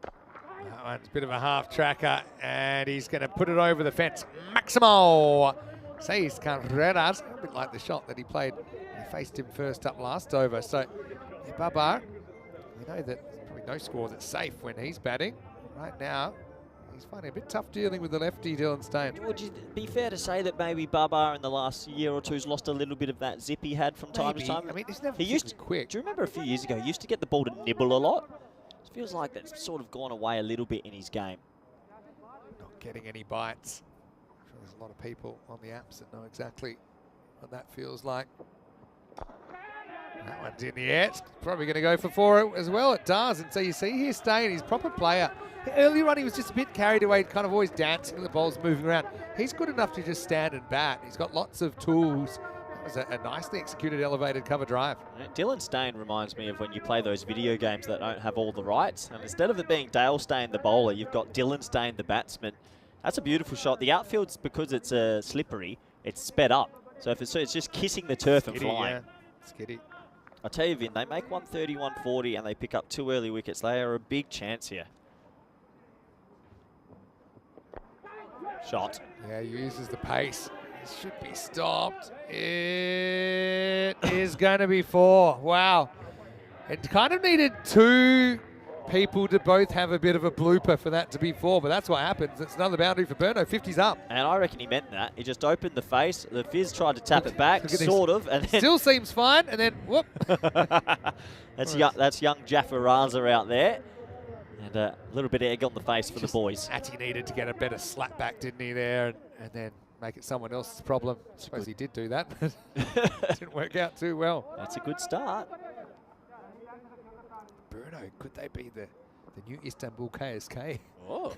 That one's a bit of a half tracker, and he's going to put it over the fence. Maximo Seis Carreras, a bit like the shot that he played He faced him first up last over. So, yeah, Babar, we know that there's probably no score that's safe when he's batting. Right now, he's finding it a bit tough dealing with the lefty, Dylan Stain. Would it be fair to say that maybe Babar in the last year or two's lost a little bit of that zip he had from time to time? I mean, he's never he used to, quick. Do you remember a few years ago, he used to get the ball to nibble a lot? It feels like that's sort of gone away a little bit in his game. Not getting any bites. I'm sure there's a lot of people on the apps that know exactly what that feels like. That one's in the air. It's probably going to go for 4 as well. It does. And so you see here Stain, he's a proper player. Earlier on, he was just a bit carried away, kind of always dancing with the balls moving around. He's good enough to just stand and bat. He's got lots of tools. That was a nicely executed elevated cover drive. Dylan Stain reminds me of when you play those video games that don't have all the rights. And instead of it being Dale Stain, the bowler, you've got Dylan Stain, the batsman. That's a beautiful shot. The outfield's, because it's slippery, it's sped up. So if it's just kissing the turf and flying. Yeah. Skitty. I tell you, Vin, they make 130, 140, and they pick up 2 early wickets. They are a big chance here. Shot. Yeah, he uses the pace. It should be stopped. It is going to be 4. Wow. It kind of needed 2 people to both have a bit of a blooper for that to be 4, but that's what happens. It's another boundary for Burno. 50's up. And I reckon he meant that. He just opened the face. The Fizz tried to tap it back, sort of. And then still seems fine, and then whoop. that's young Jaffa Raza out there. And a little bit of egg on the face for the boys. Atty needed to get a better slap back, didn't he, there? And then make it someone else's problem. I suppose he did do that, but it didn't work out too well. That's a good start. Burno, could they be the new Istanbul KSK? Oh.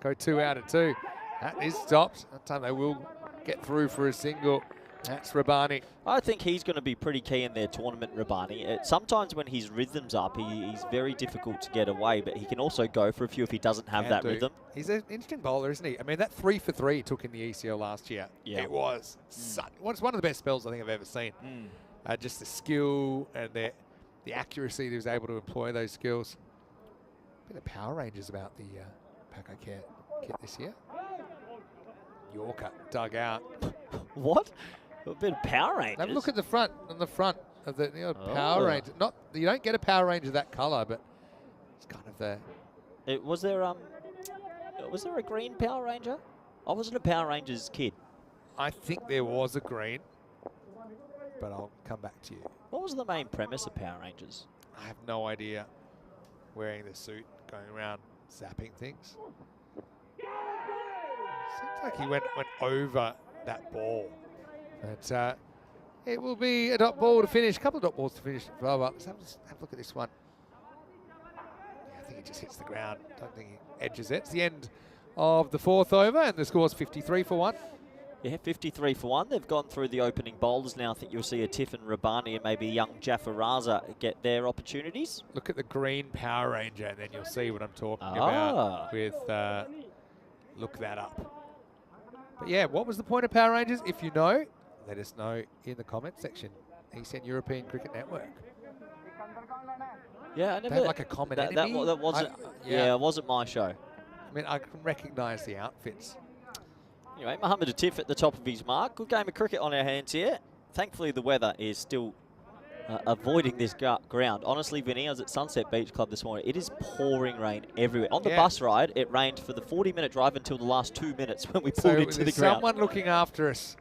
Go 2 out of 2. That is stopped. That time they will get through for a single. That's Rabani. I think he's going to be pretty key in their tournament, Rabani. Sometimes when his rhythm's up, he's very difficult to get away, but he can also go for a few if he doesn't have that rhythm. He's an interesting bowler, isn't he? I mean, that 3 for 3 he took in the ECL last year. Yeah. It was it's one of the best spells I think I've ever seen. Just the skill and the accuracy that he was able to employ those skills. A bit of Power Rangers about the Paco kit this year. Yorker dug out. What? A bit of Power Rangers. Have a look at the front, on the front of the Power Ranger. You don't get a Power Ranger that colour, but it's kind of the. Was there a green Power Ranger? I wasn't a Power Rangers kid. I think there was a green, but I'll come back to you. What was the main premise of Power Rangers? I have no idea. Wearing the suit, going around zapping things. Seems like he went over that ball. But it will be a dot ball to finish. A couple of dot balls to finish. Let's have a look at this one. Yeah, I think it just hits the ground. Don't think he edges it. It's the end of the 4th over, and the score's 53 for 1. Yeah, 53 for 1. They've gone through the opening bowlers now. I think you'll see a Tiffin Rabani and maybe young Jaffa Raza get their opportunities. Look at the green Power Ranger, and then you'll see what I'm talking about with look that up. But yeah, what was the point of Power Rangers? If you know, let us know in the comment section. ECN European Cricket Network. Yeah, I never. They had like a common enemy. That wasn't. It wasn't my show. I mean, I can recognise the outfits. Anyway, Mohammed Atif at the top of his mark. Good game of cricket on our hands here. Thankfully, the weather is still avoiding this ground. Honestly, Vinny, I was at Sunset Beach Club this morning. It is pouring rain everywhere. On the bus ride, it rained for the 40-minute drive until the last 2 minutes when we pulled into the ground. Someone looking after us.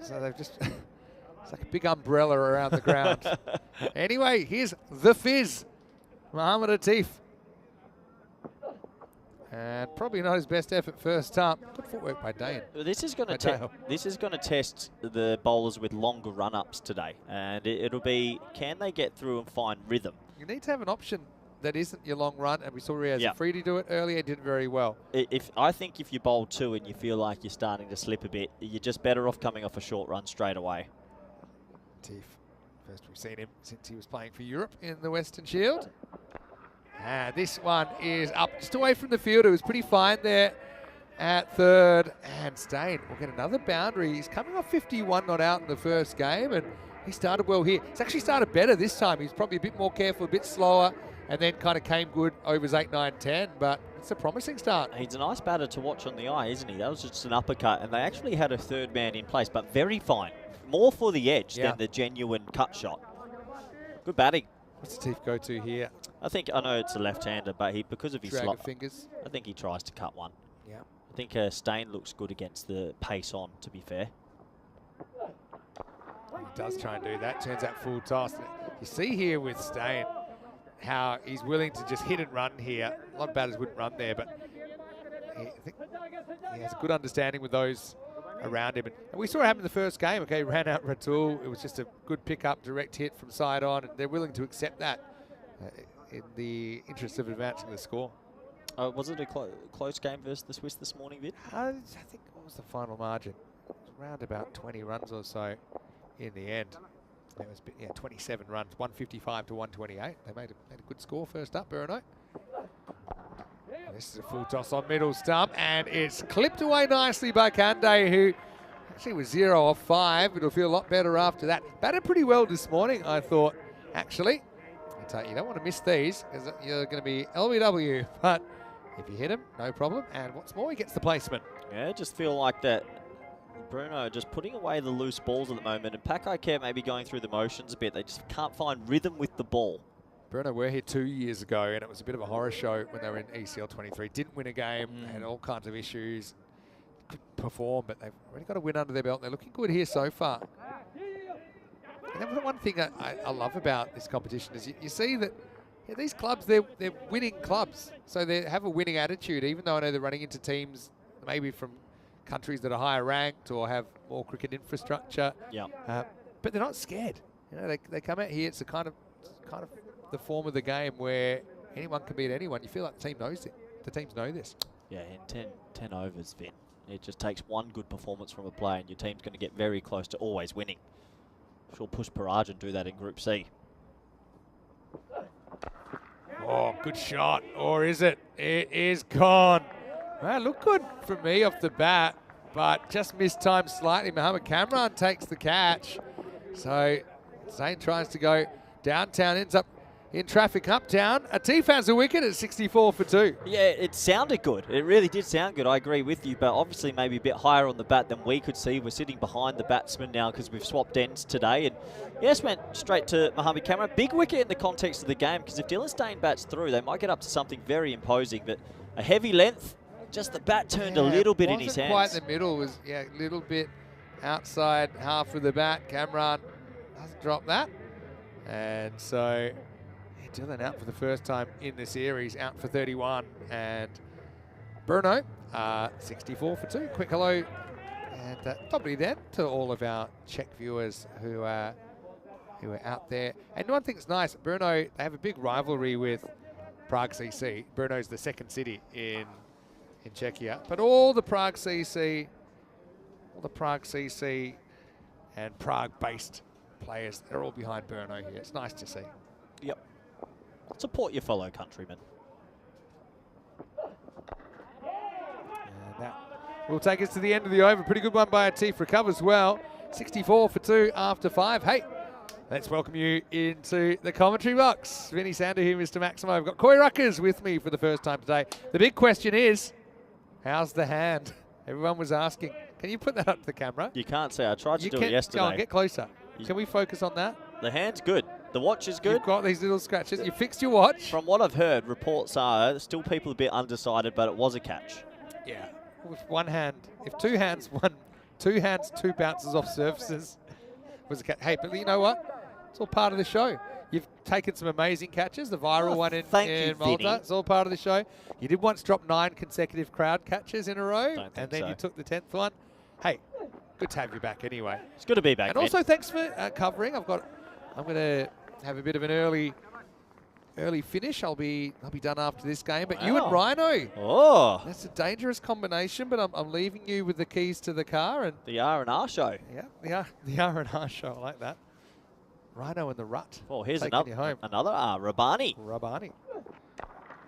So they've just... it's like a big umbrella around the ground. Anyway, here's the Fizz. Mohammed Atif. And probably not his best effort first up. Good footwork by Dane. This is going to test the bowlers with longer run-ups today, and it'll be, can they get through and find rhythm? You need to have an option that isn't your long run, and we saw Riaz Afridi do it earlier. Did very well. I think if you bowl 2 and you feel like you're starting to slip a bit, you're just better off coming off a short run straight away. Atif, first we've seen him since he was playing for Europe in the Western Shield. And this one is up just away from the field. It was pretty fine there at 3rd. And Stain will get another boundary. He's coming off 51 not out in the first game, and he started well here. He's actually started better this time. He's probably a bit more careful, a bit slower, and then kind of came good overs 8, 9, 10. But It's a promising start. He's a nice batter to watch on the eye, isn't he? That was just an uppercut, and they actually had a third man in place, but very fine. More for the edge than the genuine cut shot. Good batting. What's the Teeth go to here? I know it's a left-hander, but because of his Drag slot, of fingers. I think he tries to cut one. Yeah. I think Stain looks good against the pace on, to be fair. He does try and do that. Turns out full toss. You see here with Stain how he's willing to just hit and run here. A lot of batters wouldn't run there, but I think he has a good understanding with those around him. And we saw it happen in the first game. Okay, ran out Ratul. It was just a good pick-up, direct hit from side on, and they're willing to accept that in the interest of advancing the score. Was it a close game versus the Swiss this morning, Vid? I think, what was the final margin? It was around about 20 runs or so in the end. It was 27 runs, 155 to 128. They made a good score first up, Bruno. This is a full toss on middle stump, and it's clipped away nicely by Kande, who actually was 0 off 5. It'll feel a lot better after that. Batted pretty well this morning, I thought, actually. You don't want to miss these, because you're going to be LBW, but if you hit him, no problem. And what's more, he gets the placement. Yeah, just feel like that Bruno just putting away the loose balls at the moment, and Pakai Care maybe going through the motions a bit. They just can't find rhythm with the ball. Bruno were here 2 years ago, and it was a bit of a horror show when they were in ECL 23. Didn't win a game, had all kinds of issues, couldn't perform, but they've already got a win under their belt. They're looking good here so far. And then one thing I love about this competition is you see that these clubs, they're winning clubs. So they have a winning attitude, even though I know they're running into teams maybe from countries that are higher ranked or have more cricket infrastructure. Yeah. But they're not scared. You know, they come out here. It's a kind of the form of the game where anyone can beat anyone. You feel like the team knows it. The teams know this. Yeah, in 10 overs, Vin. It just takes one good performance from a player, and your team's going to get very close to always winning. Sure, Push Parajan do that in Group C. Oh, good shot. Or is it? It is gone. Well, looked good for me off the bat, but just missed time slightly. Mohammed Kamran takes the catch. So Zayn tries to go downtown, ends up in traffic uptown. Atif has a wicket at 64 for 2. Yeah, it sounded good. It really did sound good. I agree with you, but obviously maybe a bit higher on the bat than we could see. We're sitting behind the batsman now because we've swapped ends today. And yes, went straight to Mohammed Kamran. Big wicket in the context of the game, because if Dylan Stain bats through, they might get up to something very imposing. But a heavy length, just the bat turned a little bit in his hands. Quite the middle, was a little bit outside half of the bat. Kamran doesn't drop that. And so Dylan out for the first time in the series, out for 31. And Bruno, 64 for 2. Quick hello. And probably then to all of our Czech viewers who are out there. And one thing that's nice, Bruno, they have a big rivalry with Prague CC. Brno's the second city in Czechia. But all the Prague CC and Prague-based players, they're all behind Brno here. It's nice to see. Yep. Support your fellow countrymen. And that will take us to the end of the over. Pretty good one by Atif. Recovers well. 64 for 2 after 5. Hey, let's welcome you into the commentary box. Vinny Sander here, Mr. Maximo. I've got Coy Ruckers with me for the first time today. The big question is, how's the hand? Everyone was asking. Can you put that up to the camera? You can't say. I tried to do it yesterday. Go on, get closer. Can we focus on that? The hand's good. The watch is good. You've got these little scratches. You fixed your watch. From what I've heard, reports are still people a bit undecided, but it was a catch. Yeah. With one hand, if two hands, two bounces off surfaces was a catch. Hey, but you know what? It's all part of the show. You've taken some amazing catches. The viral one in Malta. Vinny. It's all part of the show. You did once drop 9 consecutive crowd catches in a row, and then you took the 10th one. Hey, good to have you back anyway. It's good to be back. And also, thanks for covering. I'm going to have a bit of an early finish. I'll be done after this game. But you and Rhino. Oh, that's a dangerous combination. But I'm leaving you with the keys to the car and the R&R show. Yeah, the R&R show. I like that. Rhino and the Rut. Oh, here's another Rabani. Rabani.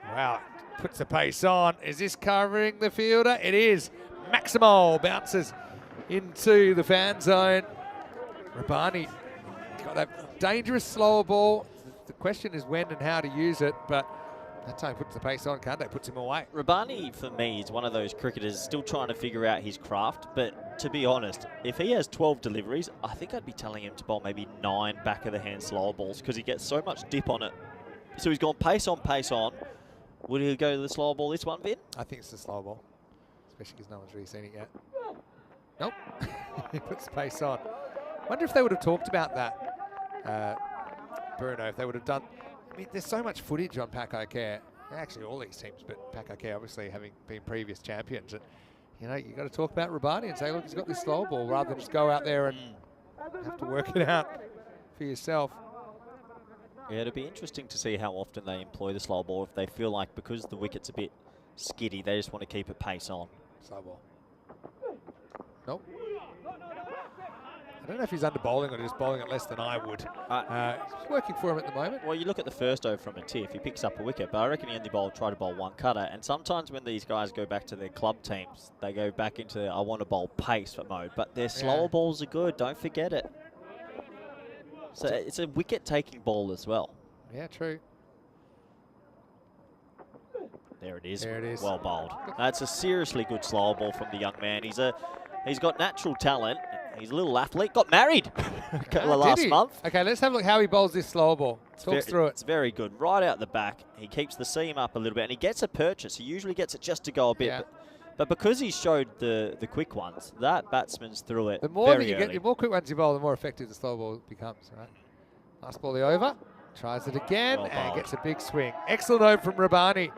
Wow, puts the pace on. Is this covering the fielder? It is. Maximo bounces into the fan zone. Rabani got that dangerous slower ball. The question is when and how to use it, but That time puts the pace on, Kande puts him away. Rabani, for me, is one of those cricketers still trying to figure out his craft. But to be honest, if he has 12 deliveries, I think I'd be telling him to bowl maybe 9 back-of-the-hand slower balls because he gets so much dip on it. So he's gone pace on, pace on. Would he go to the slower ball this one, Vin? I think it's the slow ball, especially because no one's really seen it yet. Nope. He puts the pace on. Wonder if they would have talked about that, Bruno, if they would have done... I mean, there's so much footage on Paco Care. Actually, all these teams, but Paco Care obviously having been previous champions. And, you know, you got to talk about Rabani and say, look, he's got this slow ball, rather than just go out there and have to work it out for yourself. Yeah, it'll be interesting to see how often they employ the slow ball if they feel like because the wicket's a bit skiddy, they just want to keep it pace on. Slow ball. Nope. I don't know if he's under bowling or just bowling it less than I would. It's working for him at the moment. Well, you look at the first over from a Tiff, he picks up a wicket, but I reckon he only try to bowl 1 cutter. And sometimes when these guys go back to their club teams, they go back into their, I want to bowl pace for mode. But their slower balls are good, don't forget it. So it's a wicket-taking ball as well. Yeah, true. There it is. There it is. Well bowled. That's a seriously good slower ball from the young man. He's got natural talent. He's a little athlete. Got married last month. Okay, let's have a look how he bowls this slower ball. Talk through it. It's very good. Right out the back. He keeps the seam up a little bit, and he gets a purchase. He usually gets it just to go a bit. Yeah. But because he showed the quick ones, that batsman's through it The more very that you early. get, the more quick ones you bowl, the more effective the slow ball becomes, right? Last ball, the over. Tries it again Well and bowled. gets a big swing. Excellent over from Rabani.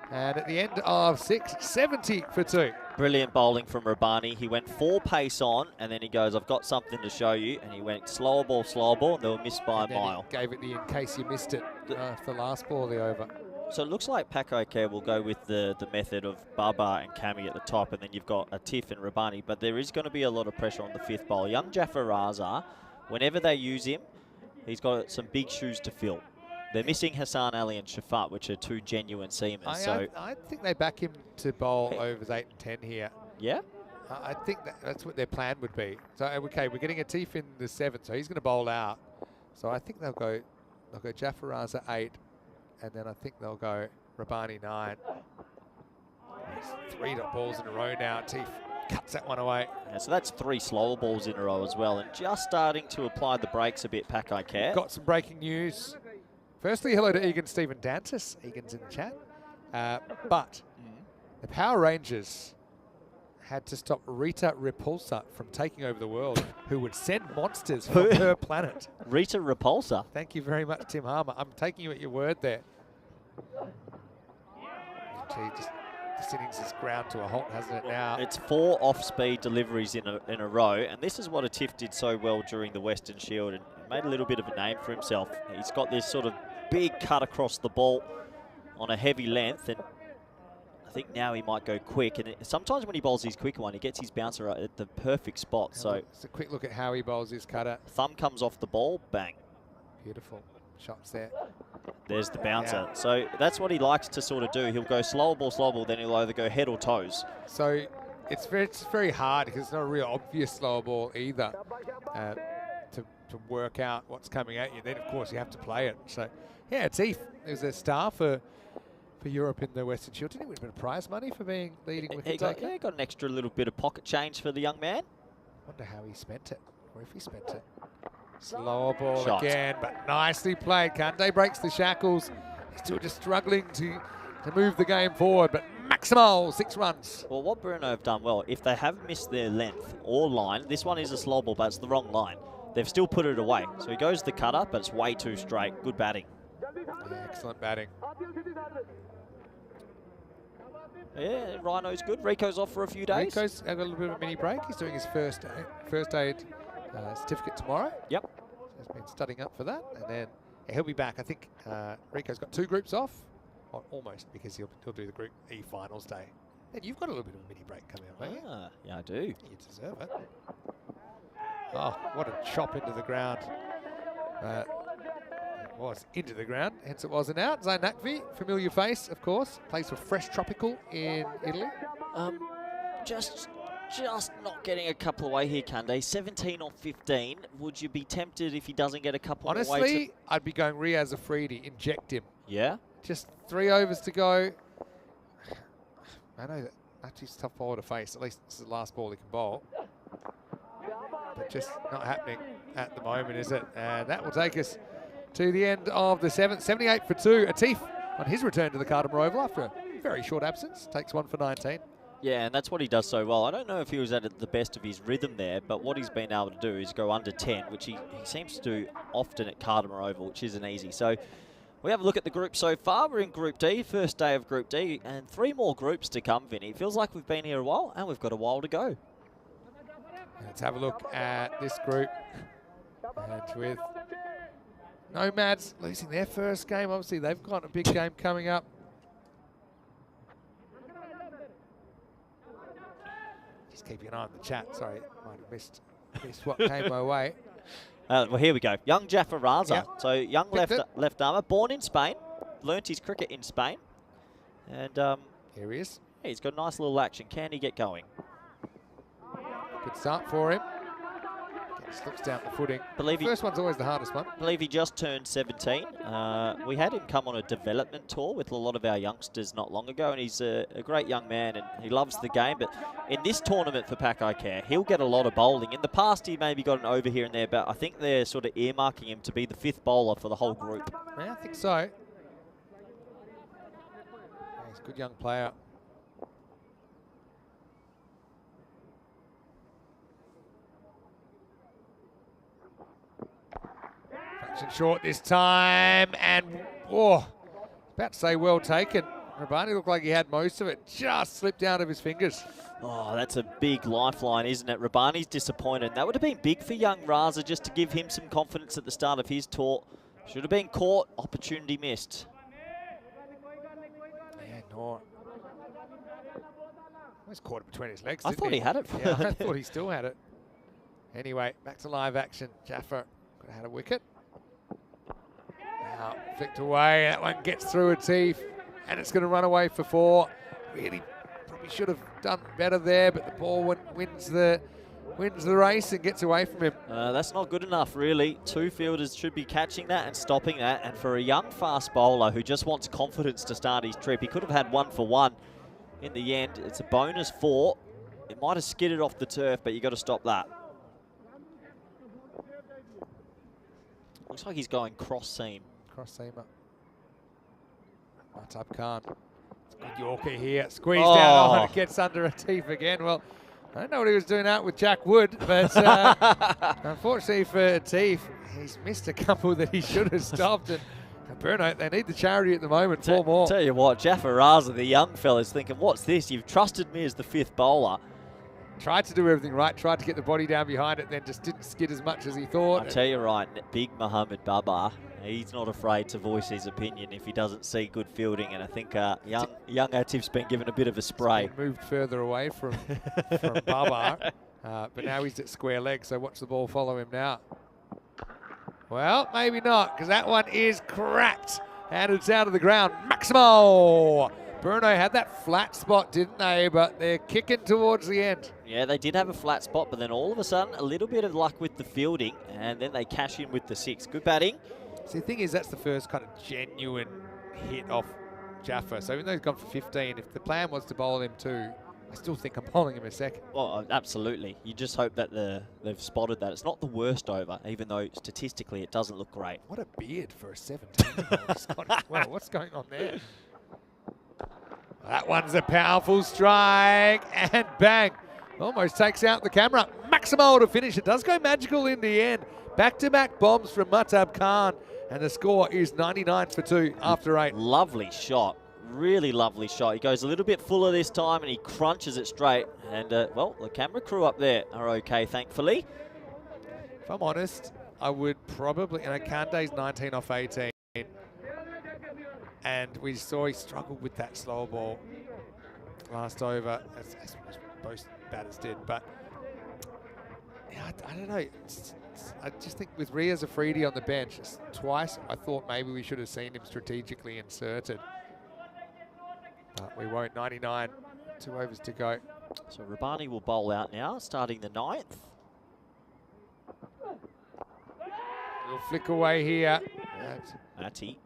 And at the end of 6, 70 for 2. Brilliant bowling from Rabani. He went 4 pace on, and then he goes, I've got something to show you. And he went slower ball, and they were missed by a mile. He gave it the in case you missed it for the last ball, the over. So it looks like Paco Care will go with the method of Baba and Cami at the top, and then you've got a Tiff and Rabani. But there is going to be a lot of pressure on the 5th bowl. Young Jafar Raza, whenever they use him, he's got some big shoes to fill. They're missing Hassan Ali and Shafat, which are 2 genuine seamers. I think they back him to bowl overs 8 and 10 here. Yeah? I think that's what their plan would be. So, okay, we're getting a Tiff in the 7th, so he's going to bowl out. So I think they'll go Jafar Raza 8, and then I think they'll go Rabani 9. It's 3 balls in a row now. Tiff cuts that one away. Yeah, so that's 3 slower balls in a row as well, and just starting to apply the brakes a bit, Paco Care. Got some breaking news. Firstly, hello to Egan Stephen Dantis. Egan's in the chat. But the Power Rangers had to stop Rita Repulsa from taking over the world, who would send monsters from her planet. Rita Repulsa. Thank you very much, Tim Harmer. I'm taking you at your word there. Gee, this innings is ground to a halt, hasn't it now? It's 4 off-speed deliveries in a row, and this is what a Tiff did so well during the Western Shield and made a little bit of a name for himself. He's got this sort of big cut across the ball on a heavy length, and I think now he might go quick. And sometimes when he bowls his quicker one, he gets his bouncer at the perfect spot. So it's a quick look at how he bowls his cutter. Thumb comes off the ball, bang. Beautiful shots there. There's the bouncer. Yeah. So that's what he likes to sort of do. He'll go slower ball, then he'll either go head or toes. So it's very hard because it's not a real obvious slower ball either to work out what's coming at you. Then, of course, you have to play it. So, yeah, Tiff is a star for Europe in the Western Shield. Didn't he win a bit of prize money for being leading wicket taker? He got an extra little bit of pocket change for the young man. Wonder how he spent it, or if he spent it. Slower ball Shot. again, but nicely played. Kande breaks the shackles. He's still just struggling to move the game forward, but Maximal, 6 runs. Well, what Bruno have done well, if they have missed their length or line, this one is a slow ball, but it's the wrong line. They've still put it away. So he goes the cutter, but it's way too straight. Good batting. Yeah, excellent batting. Yeah, Rhino's good. Rico's off for a few days. Rico's got a little bit of a mini break. He's doing his first aid certificate tomorrow. Yep. So he's been studying up for that, and then he'll be back. I think Rico's got 2 groups off, or almost, because he'll do the Group E finals day. And you've got a little bit of a mini break coming up, don't you? Yeah, I do. You deserve it. Oh, what a chop into the ground. It was into the ground, hence it wasn't out. Zain Nakvi, familiar face, of course. Plays for Fresh Tropical in Italy. Just not getting a couple away here, Kande. 17 or 15. Would you be tempted if he doesn't get a couple away? Honestly, I'd be going Riaz Afridi, inject him. Yeah? Just 3 overs to go. I know that Nachi's a tough bowler to face. At least this is the last ball he can bowl. But just not happening at the moment, is it? And that will take us to the end of the 7th. 78 for 2. Atif on his return to the Carter Oval after a very short absence. Takes 1 for 19. Yeah, and that's what he does so well. I don't know if he was at the best of his rhythm there, but what he's been able to do is go under 10, which he seems to do often at Carter Oval, which isn't easy. So we have a look at the group so far. We're in Group D, first day of Group D, and 3 more groups to come, Vinny. It feels like we've been here a while, and we've got a while to go. Let's have a look at this group. And with Nomads losing their first game, obviously they've got a big game coming up. Just keeping an eye on the chat. Sorry, might have missed what came my way. Well, here we go. Young Jafar Raza. Yep. So young left armour, born in Spain, learnt his cricket in Spain, and Here he is. he's got a nice little action. Can he get going? Good start for him. Slips down the footing. First one's always the hardest one. I believe he just turned 17. We had him come on a development tour with a lot of our youngsters not long ago, and he's a great young man, and he loves the game. But in this tournament for Pack I Care, he'll get a lot of bowling. In the past, he maybe got an over here and there, but I think they're sort of earmarking him to be the 5th bowler for the whole group. Yeah, I think so. He's a good young player. Short this time, and about to say well taken. Rabani looked like he had most of it, just slipped out of his fingers. Oh, that's a big lifeline, isn't it? Rabani's disappointed. That would have been big for young Raza just to give him some confidence at the start of his tour. Should have been caught, opportunity missed. Yeah, no. Almost caught it between his legs. I thought he had it. Yeah, I thought he still had it. Anyway, back to live action. Jaffa could have had a wicket. Now flicked away, that one gets through a teeth, and it's going to run away for 4. Really probably should have done better there, but the ball wins the race and gets away from him. That's not good enough, really. 2 fielders should be catching that and stopping that, and for a young fast bowler who just wants confidence to start his trip, he could have had 1 for 1. In the end, it's a bonus 4. It might have skidded off the turf, but you got to stop that. Looks like he's going cross seam. Cross seamer. Mahtab Khan. It's a good Yorker here. Squeezed out. Oh, it gets under a teeth again. Well, I don't know what he was doing out with Jack Wood, but unfortunately for Atif, he's missed a couple that he should have stopped. And Bruno, they need the charity at the moment. 4 more. Tell you what, Jaffa Raza, the young fella's thinking, what's this? You've trusted me as the 5th bowler. Tried to do everything right, tried to get the body down behind it, then just didn't skid as much as he thought. I tell you right, big Mohammed Babar, he's not afraid to voice his opinion if he doesn't see good fielding, and I think young Atif's been given a bit of a spray. Moved further away from Babar, but now he's at square leg, so watch the ball follow him now. Well, maybe not, because that one is cracked, and it's out of the ground. Maximo! Bruno had that flat spot, didn't they? But they're kicking towards the end. Yeah, they did have a flat spot, but then all of a sudden, a little bit of luck with the fielding, and then they cash in with the 6. Good batting. See, the thing is, that's the first kind of genuine hit off Jaffa. So even though he's gone for 15, if the plan was to bowl him 2, I still think I'm bowling him a 2nd. Well, absolutely. You just hope that they've spotted that. It's not the worst over, even though statistically it doesn't look great. What a beard for a 17-year-old. Well, what's going on there? That one's a powerful strike, and bang. Almost takes out the camera. Maximo to finish. It does go magical in the end. Back-to-back bombs from Mahtab Khan, and the score is 99 for 2 after 8. Lovely shot. Really lovely shot. He goes a little bit fuller this time, and he crunches it straight. And, well, the camera crew up there are okay, thankfully. If I'm honest, I would probably, Kande's 19 off 18. And we saw he struggled with that slow ball last over, as both batters did. But yeah, I don't know. I just think with Riaz Afridi on the bench, twice I thought maybe we should have seen him strategically inserted. But we won't. 99, 2 overs to go. So Rabani will bowl out now, starting the 9th. Little flick away here. Ati.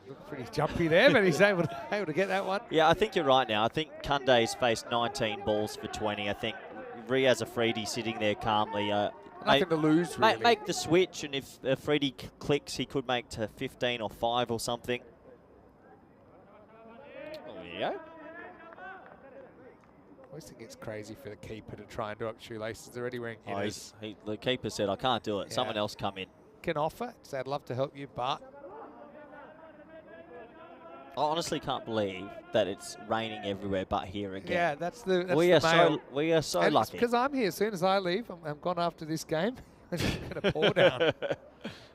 Looked pretty jumpy there, but he's able to get that one. Yeah, I think you're right now. I think Kunde's faced 19 balls for 20. I think Riaz Afridi sitting there calmly. Nothing to lose, really. Make the switch, and if Afridi clicks, he could make to 15 or 5 or something. There you go. I always think it's crazy for the keeper to try and do up shoelaces. They're already wearing Oh, inners. the keeper said, I can't do it. Yeah. Someone else come in. Can offer. Say, I'd love to help you, but I honestly can't believe that it's raining everywhere but here again. yeah, that's the we are mail. we are so And lucky. because I'm here. As soon as I leave, I'm gone after this game. I'm just going to pour down.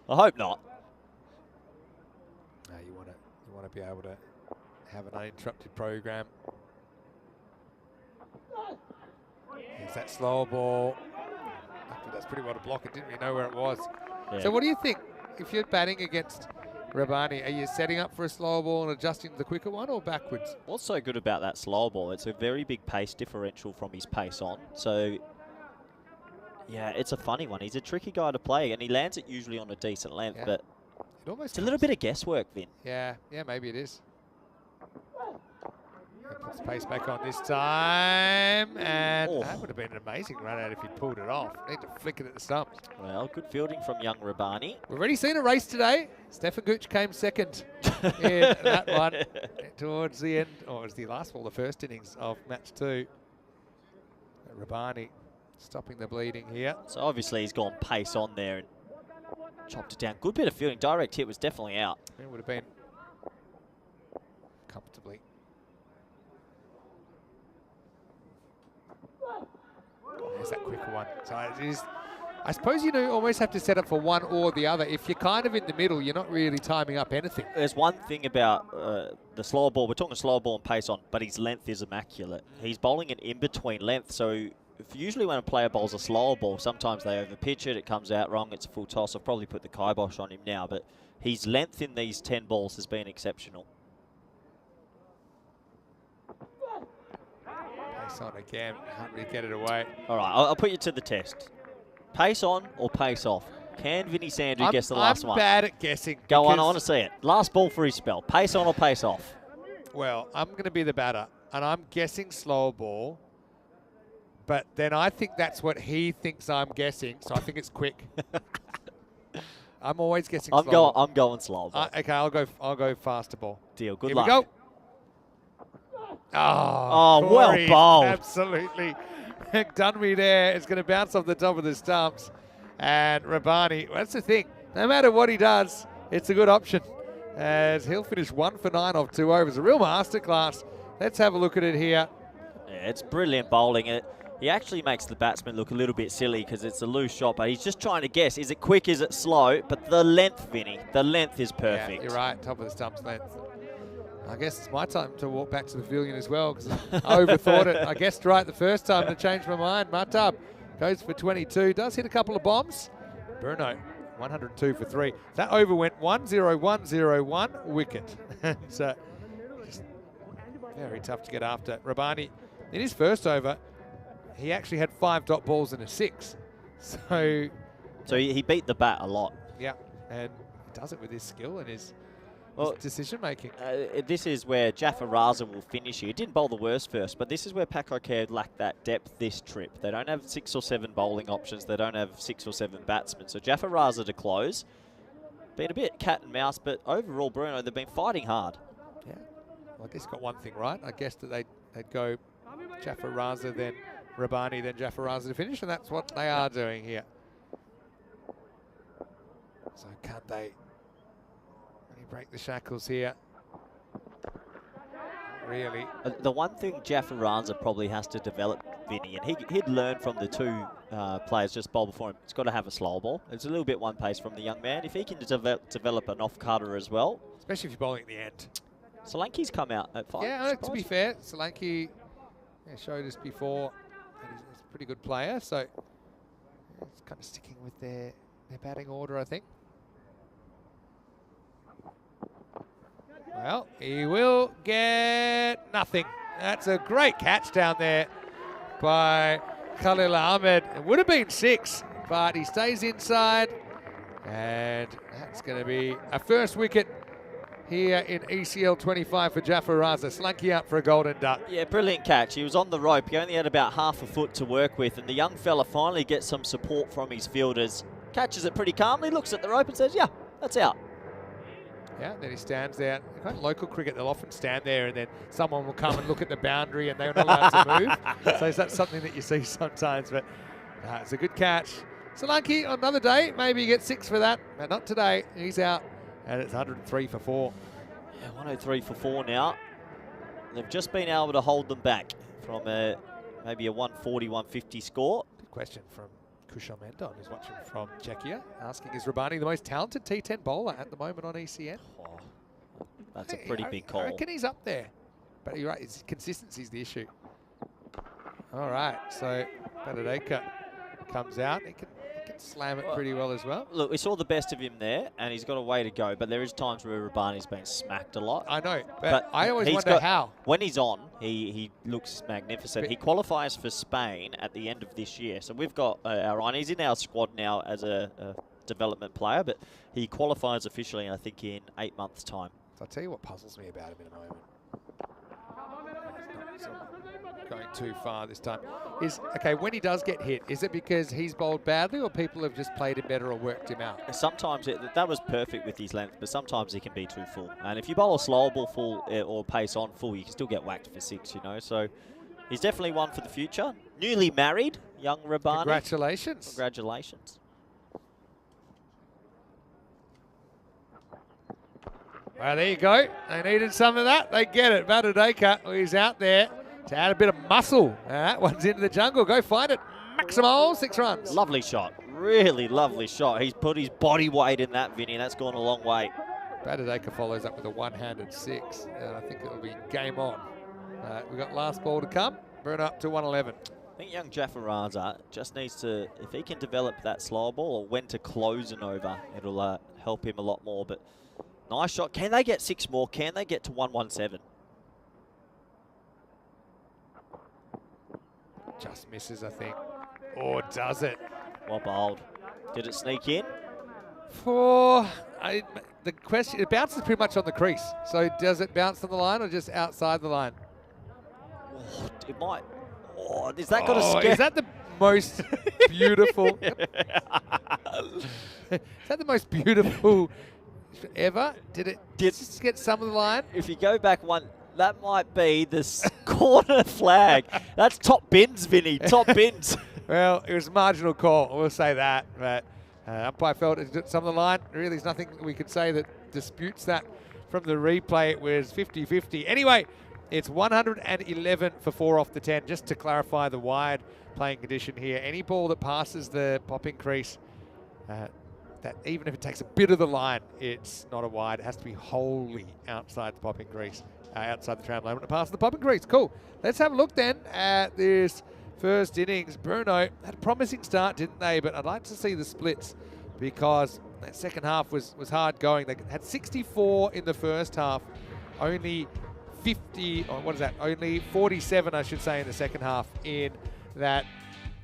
I hope not. No, you want to be able to have an uninterrupted program. Here's that slower ball. Actually, that's pretty well to block it. Didn't really know where it was. Yeah. So what do you think? If you're batting against Rabbani, are you setting up for a slower ball and adjusting to the quicker one, or backwards? What's so good about that slow ball? It's a very big pace differential from his pace on. So, yeah, it's a funny one. He's a tricky guy to play, and he lands it usually on a decent length, Yeah. but It almost it's a little bit of guesswork, Vin. Yeah, maybe it is. Puts pace back on this time, and that would have been an amazing run out if he pulled it off. Need to flick it at the stumps. Well, good fielding from young Rabbani. We've already seen a race today. Stefan Gooch came second in that one towards the end, or it was the last ball, the first innings of match 2. Rabbani stopping the bleeding here. So obviously he's gone pace on there and chopped it down. Good bit of fielding. Direct hit was definitely out. It would have been comfortably. There's that quicker one. So it is, I suppose you almost have to set up for one or the other. If you're kind of in the middle, you're not really timing up anything. There's one thing about the slower ball. We're talking slower ball and pace on, but his length is immaculate. He's bowling an in-between length, so usually when a player bowls a slower ball, sometimes they overpitch it, it comes out wrong, it's a full toss. I've probably put the kibosh on him now, but his length in these 10 balls has been exceptional. Pace on again, can't really get it away. All right, I'll put you to the test. Pace on or pace off? Can Vinny Sandhu guess the last one? I'm bad at guessing. Go on, I want to see it. Last ball for his spell. Pace on or pace off? Well, I'm going to be the batter, and I'm guessing slow ball, but then I think that's what he thinks I'm guessing, so I think it's quick. I'm always guessing slow ball. I'm going slow ball. Okay, I'll go faster ball. Deal. Good Here luck. we go. Oh, Corey, well bowled. Absolutely done me there. It's going to bounce off the top of the stumps. And Rabbani, well, that's the thing. No matter what he does, it's a good option. As he'll finish 1 for 9 off 2 overs. A real masterclass. Let's have a look at it here. Yeah, it's brilliant bowling. He actually makes the batsman look a little bit silly because it's a loose shot, but he's just trying to guess. Is it quick? Is it slow? But the length, Vinny, the length is perfect. Yeah, you're right. Top of the stumps length. I guess it's my time to walk back to the pavilion as well because I overthought it. I guessed right the first time to change my mind. Matab goes for 22. Does hit a couple of bombs. Bruno, 102 for 3. That over went 1-0-1-0-1 wicket. So just very tough to get after. Rabbani, in his first over, he actually had 5 dot balls and a 6. So he beat the bat a lot. yeah, and he does it with his skill and his decision making. This is where Jaffa Raza will finish here. He didn't bowl the worst first, but this is where Paco Care lacked that depth this trip. They don't have 6 or 7 bowling options. They don't have 6 or 7 batsmen. So Jaffa Raza to close. Been a bit cat and mouse, but overall, Bruno, they've been fighting hard. Yeah, well, I guess got one thing right. I guessed that they'd go Jaffa Raza, then Rabbani, then Jaffa Raza to finish, and that's what they are doing here. So can't they break the shackles here? Really? The one thing Jaffa Raza probably has to develop, Vinny, and he'd learned from the 2 players just bowled before him, he's got to have a slow ball. It's a little bit one pace from the young man. If he can develop an off-cutter as well. Especially if you're bowling at the end. Solanke's come out at 5. Yeah, to be fair, Solanke showed us before that he's a pretty good player, so it's kind of sticking with their batting order, I think. Well, he will get nothing. That's a great catch down there by Khalil Ahmed. It would have been 6, but he stays inside. And that's going to be a first wicket here in ECL 25 for Jaffa Raza. Slunky out for a golden duck. Yeah, brilliant catch. He was on the rope. He only had about half a foot to work with, and the young fella finally gets some support from his fielders. Catches it pretty calmly, looks at the rope and says, yeah, that's out. Yeah, then he stands there. In local cricket, they'll often stand there and then someone will come and look at the boundary and they're not allowed to move. So that's something that you see sometimes, but it's a good catch. Solanke on another day, maybe you get 6 for that, but not today. He's out, and it's 103 for 4. Yeah, 103 for 4 now. They've just been able to hold them back from maybe a 140, 150 score. Good question from Kushal Mendon, who's watching from Czechia, asking, is Rabani the most talented T10 bowler at the moment on ECN? Oh, that's a pretty big call. I reckon he's up there, but you're right, consistency is the issue. All right, so Benedeka comes out. He can slam it pretty well as well. Look, we saw the best of him there, and he's got a way to go, but there is times where Rabani's been smacked a lot. I know, but I always wonder how. When he's on, he looks magnificent. He qualifies for Spain at the end of this year, so we've got our eye. He's in our squad now as a development player, but he qualifies officially, I think, in 8 months' time. So I'll tell you what puzzles me about him in a moment. He's not going too far this time. Okay, when he does get hit, is it because he's bowled badly or people have just played him better or worked him out? Sometimes that was perfect with his length, but sometimes he can be too full. And if you bowl a slower ball full or pace on full, you can still get whacked for 6, you know. So he's definitely one for the future. Newly married, young Rabani. Congratulations. Congratulations. Well, there you go. They needed some of that. They get it. Badadeka, he's out there to add a bit of muscle. That one's into the jungle. Go find it. Maximal, 6 runs. Lovely shot. Really lovely shot. He's put his body weight in that, Vinny. That's gone a long way. Badadeka follows up with a one-handed 6. And I think it'll be game on. We've got last ball to come. Burn up to 111. I think young Jaffa Raza just needs to, if he can develop that slow ball or when to close an over, it'll help him a lot more. But nice shot. Can they get 6 more? Can they get to 117? Just misses, I think. Or does it? Well bowled. Did it sneak in? The question, it bounces pretty much on the crease. So does it bounce on the line or just outside the line? Oh, it might. Oh, is that got a scare? Is that the most beautiful? Is that the most beautiful ever? Did it just get some of the line? If you go back one, that might be the corner flag. That's top bins, Vinny. Top bins. Well, it was a marginal call. We'll say that. But umpire felt it did some of the line. Really, there's nothing we could say that disputes that from the replay. It was 50-50. Anyway, it's 111 for 4 off the 10. Just to clarify the wide playing condition here, any ball that passes the popping crease, that even if it takes a bit of the line, it's not a wide. It has to be wholly outside the popping crease, outside the tram line when it passes the popping crease. Cool. Let's have a look then at this first innings. Bruno had a promising start, didn't they? But I'd like to see the splits because that second half was hard going. They had 64 in the first half, only 50, or what is that? Only 47, I should say, in the second half in that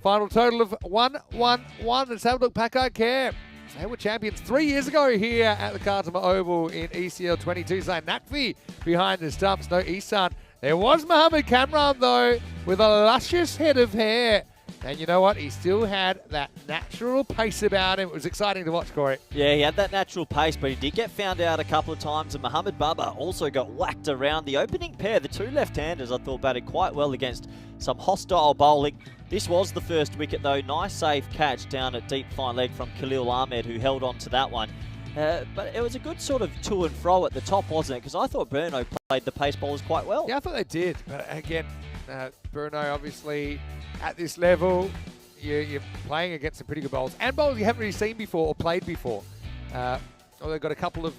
final total of 1-1-1. Let's have a look. Paco Care. They were champions 3 years ago here at the Kartama Oval in ECL 22. So Nakvi behind the stumps, no Isan. There was Mohamed Kamran though, with a luscious head of hair. And you know what? He still had that natural pace about him. It was exciting to watch, Corey. Yeah, he had that natural pace, but he did get found out a couple of times. And Mohamed Baba also got whacked around. The opening pair, the 2 left-handers, I thought batted quite well against some hostile bowling. This was the first wicket, though. Nice, safe catch down at deep fine leg from Khalil Ahmed, who held on to that one. But it was a good sort of to and fro at the top, wasn't it? Because I thought Bruno played the pace bowlers quite well. Yeah, I thought they did. But again, Bruno obviously at this level, you're playing against some pretty good bowlers. And bowlers you haven't really seen before or played before. Or they've got a couple of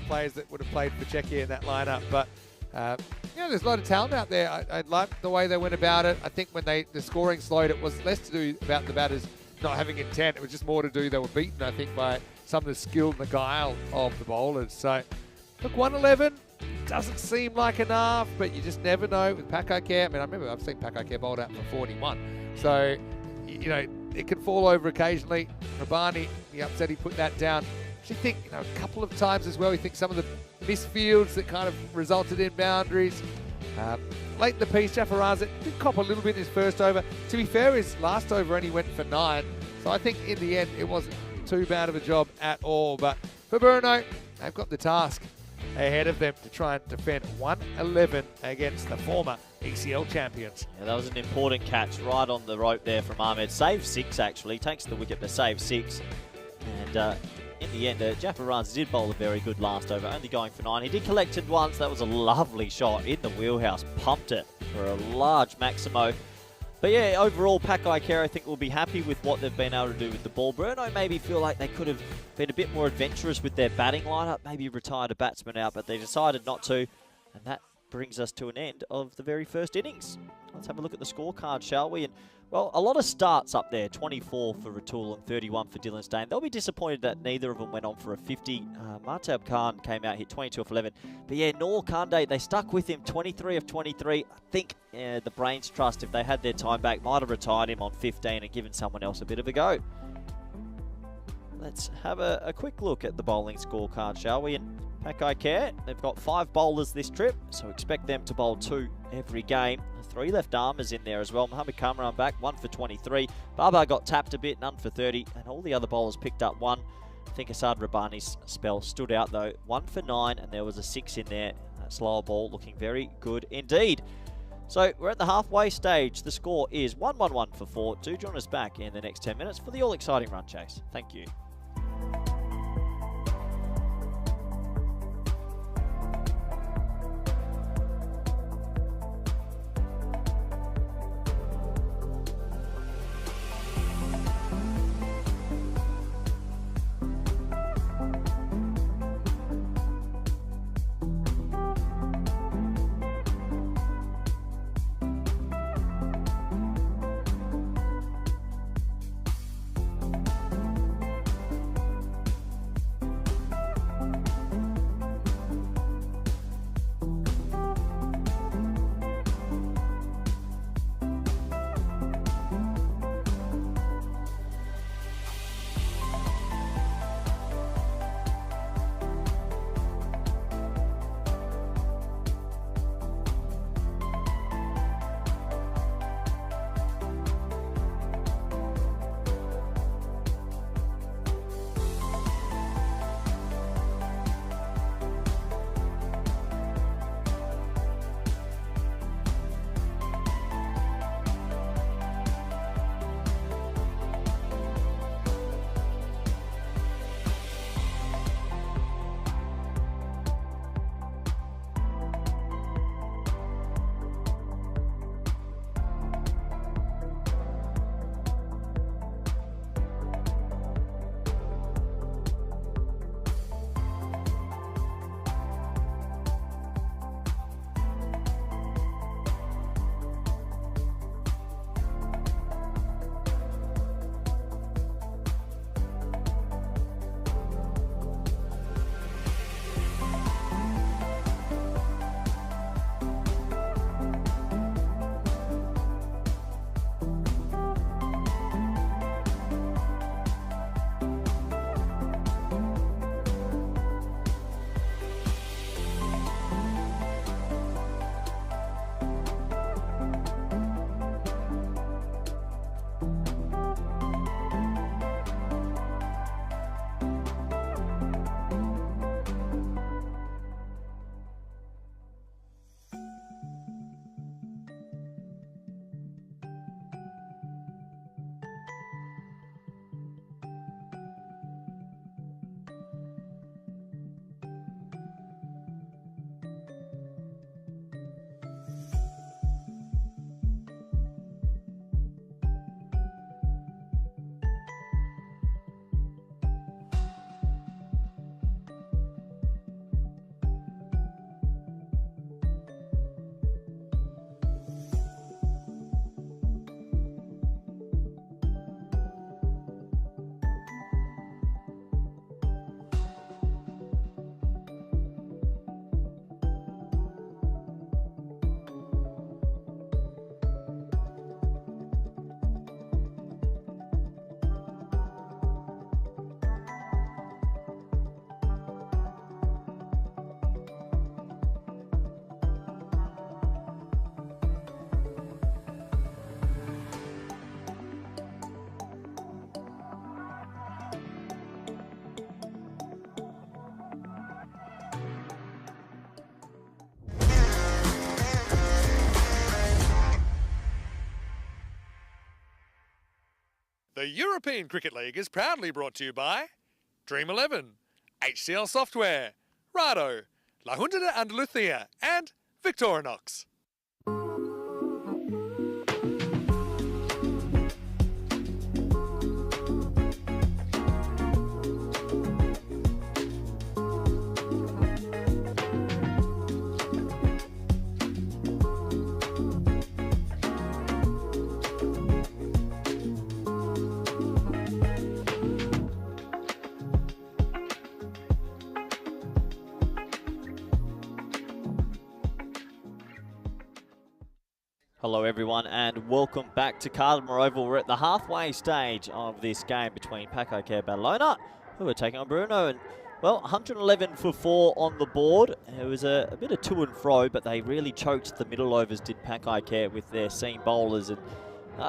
players that would have played for Czechia in that lineup. But there's a lot of talent out there. I like the way they went about it. I think when the scoring slowed, it was less to do about the batters not having intent. It was just more to do they were beaten, I think, by some of the skill and the guile of the bowlers. So, look, 111 doesn't seem like enough, but you just never know with Paco Care. I mean, I remember I've seen Paco Care bowled out for 41. So, it can fall over occasionally. Rabani, he upset he put that down actually think, a couple of times as well, we think some of the misfields that kind of resulted in boundaries. Late in the piece, Jaffaraza did cop a little bit in his first over. To be fair, his last over only went for 9. So I think in the end, it wasn't too bad of a job at all. But for Bruno, they've got the task ahead of them to try and defend 111 against the former ECL champions. Yeah, that was an important catch right on the rope there from Ahmed. Save 6, actually. Takes the wicket, but save 6. And in the end, Jaffaraza did bowl a very good last over, only going for 9. He did collect it once. That was a lovely shot in the wheelhouse. Pumped it for a large Maximo. But yeah, overall, Pakai Care, I think, will be happy with what they've been able to do with the ball. Bruno maybe feel like they could have been a bit more adventurous with their batting lineup, maybe retired a batsman out, but they decided not to. And that brings us to an end of the very first innings. Let's have a look at the scorecard, shall we? And well, a lot of starts up there, 24 for Ratul and 31 for Dylan Stain. They'll be disappointed that neither of them went on for a 50. Martab Khan came out, hit 22 off 11. But yeah, Noor Kande, they stuck with him, 23 of 23. I think the Brains Trust, if they had their time back, might have retired him on 15 and given someone else a bit of a go. Let's have a quick look at the bowling scorecard, shall we? And Pakai Care, they've got 5 bowlers this trip, so expect them to bowl 2 every game. 3 left armers in there as well. Mohamed Kamran back, 1 for 23. Baba got tapped a bit, none for 30. And all the other bowlers picked up 1. I think Asad Rabbani's spell stood out though. 1 for 9, and there was a 6 in there. That slower ball looking very good indeed. So we're at the halfway stage. The score is 1-1-1 for 4. Do join us back in the next 10 minutes for the all-exciting run chase. Thank you. The European Cricket League is proudly brought to you by Dream 11, HCL Software, Rado, La Junta de Andalucía, and Victorinox. Hello everyone and welcome back to Cartama Oval. We're at the halfway stage of this game between Paco Care Badalona, who are taking on Bruno, and well, 111 for 4 on the board. It was a bit of to and fro, but they really choked the middle overs, did Paco Care, with their seam bowlers, and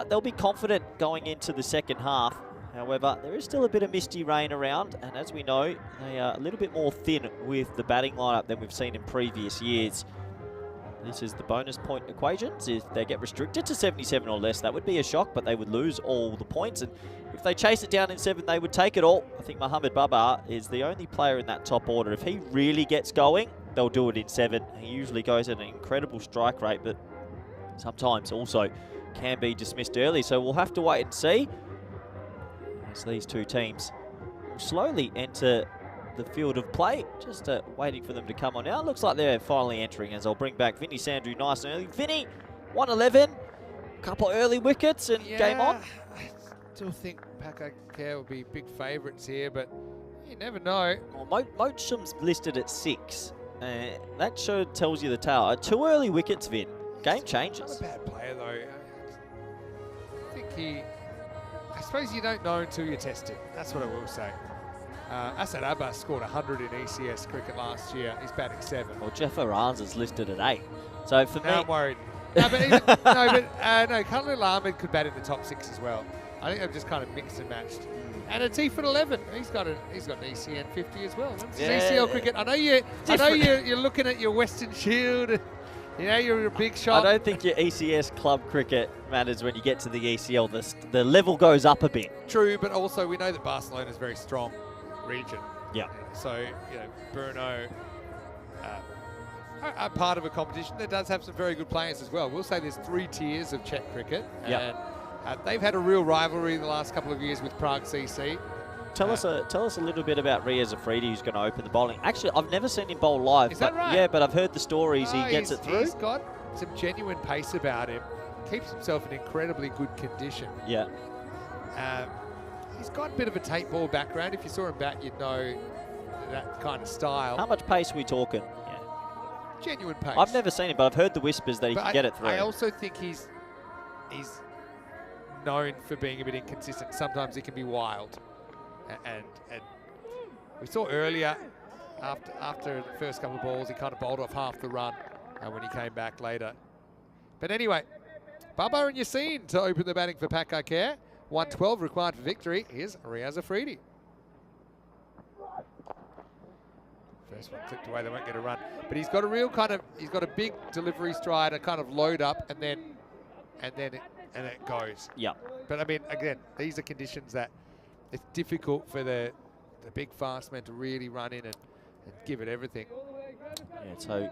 they'll be confident going into the second half. However, there is still a bit of misty rain around, and as we know, they are a little bit more thin with the batting lineup than we've seen in previous years. This is the bonus point equations. If they get restricted to 77 or less, that would be a shock, but they would lose all the points. And if they chase it down in 7, they would take it all. I think Mohamed Baba is the only player in that top order. If he really gets going, they'll do it in 7. He usually goes at an incredible strike rate, but sometimes also can be dismissed early. So we'll have to wait and see as these two teams will slowly enter the field of play, just waiting for them to come on now. Looks like they're finally entering, as I'll bring back Vinny Sandru nice and early. Vinny, 111, couple early wickets and game on. I still think Paco Care will be big favourites here, but you never know. Well, Mocham's listed at 6. That sure tells you the tale. 2 early wickets, Vin. Game changes. Not a bad player though. I think I suppose you don't know until you test it. That's what I will say. Asad Abba scored 100 in ECS cricket last year. He's batting 7. Well, Jeff Arans is listed at 8. So for me, I'm worried. No, but even, Khalil Ahmed could bat in the top 6 as well. I think they've just kind of mixed and matched. And a T10 11. He's got an ECN 50 as well. That's ECL cricket. I know you're looking at your Western Shield. You know you're a big shot. I don't think your ECS club cricket matters when you get to the ECL. The level goes up a bit. True, but also we know that Barcelona is very strong region. Yeah. So, you know, Bruno are part of a competition that does have some very good players as well. We'll say there's 3 tiers of Czech cricket. Yeah. And they've had a real rivalry the last couple of years with Prague CC. Tell us a little bit about Riaz Afridi, who's going to open the bowling. Actually, I've never seen him bowl live. Is that right? Yeah, but I've heard the stories. He gets it through. He's got some genuine pace about him. Keeps himself in incredibly good condition. Yeah. He's got a bit of a tape ball background. If you saw him bat, you'd know that kind of style. How much pace are we talking? Yeah. Genuine pace. I've never seen him, but I've heard the whispers that he can get it through. I also think he's known for being a bit inconsistent. Sometimes he can be wild. And we saw earlier, after the first couple of balls, he kind of bowled off half the run when he came back later. But anyway, Baba and Yassine to open the batting for Paco Care. 112 required for victory. Here's Riaz Afridi. First one clipped away, they won't get a run. But he's got a real he's got a big delivery stride, a kind of load up, and then it goes. Yeah. But I mean, again, these are conditions that it's difficult for the big fast men to really run in and give it everything. Yeah, so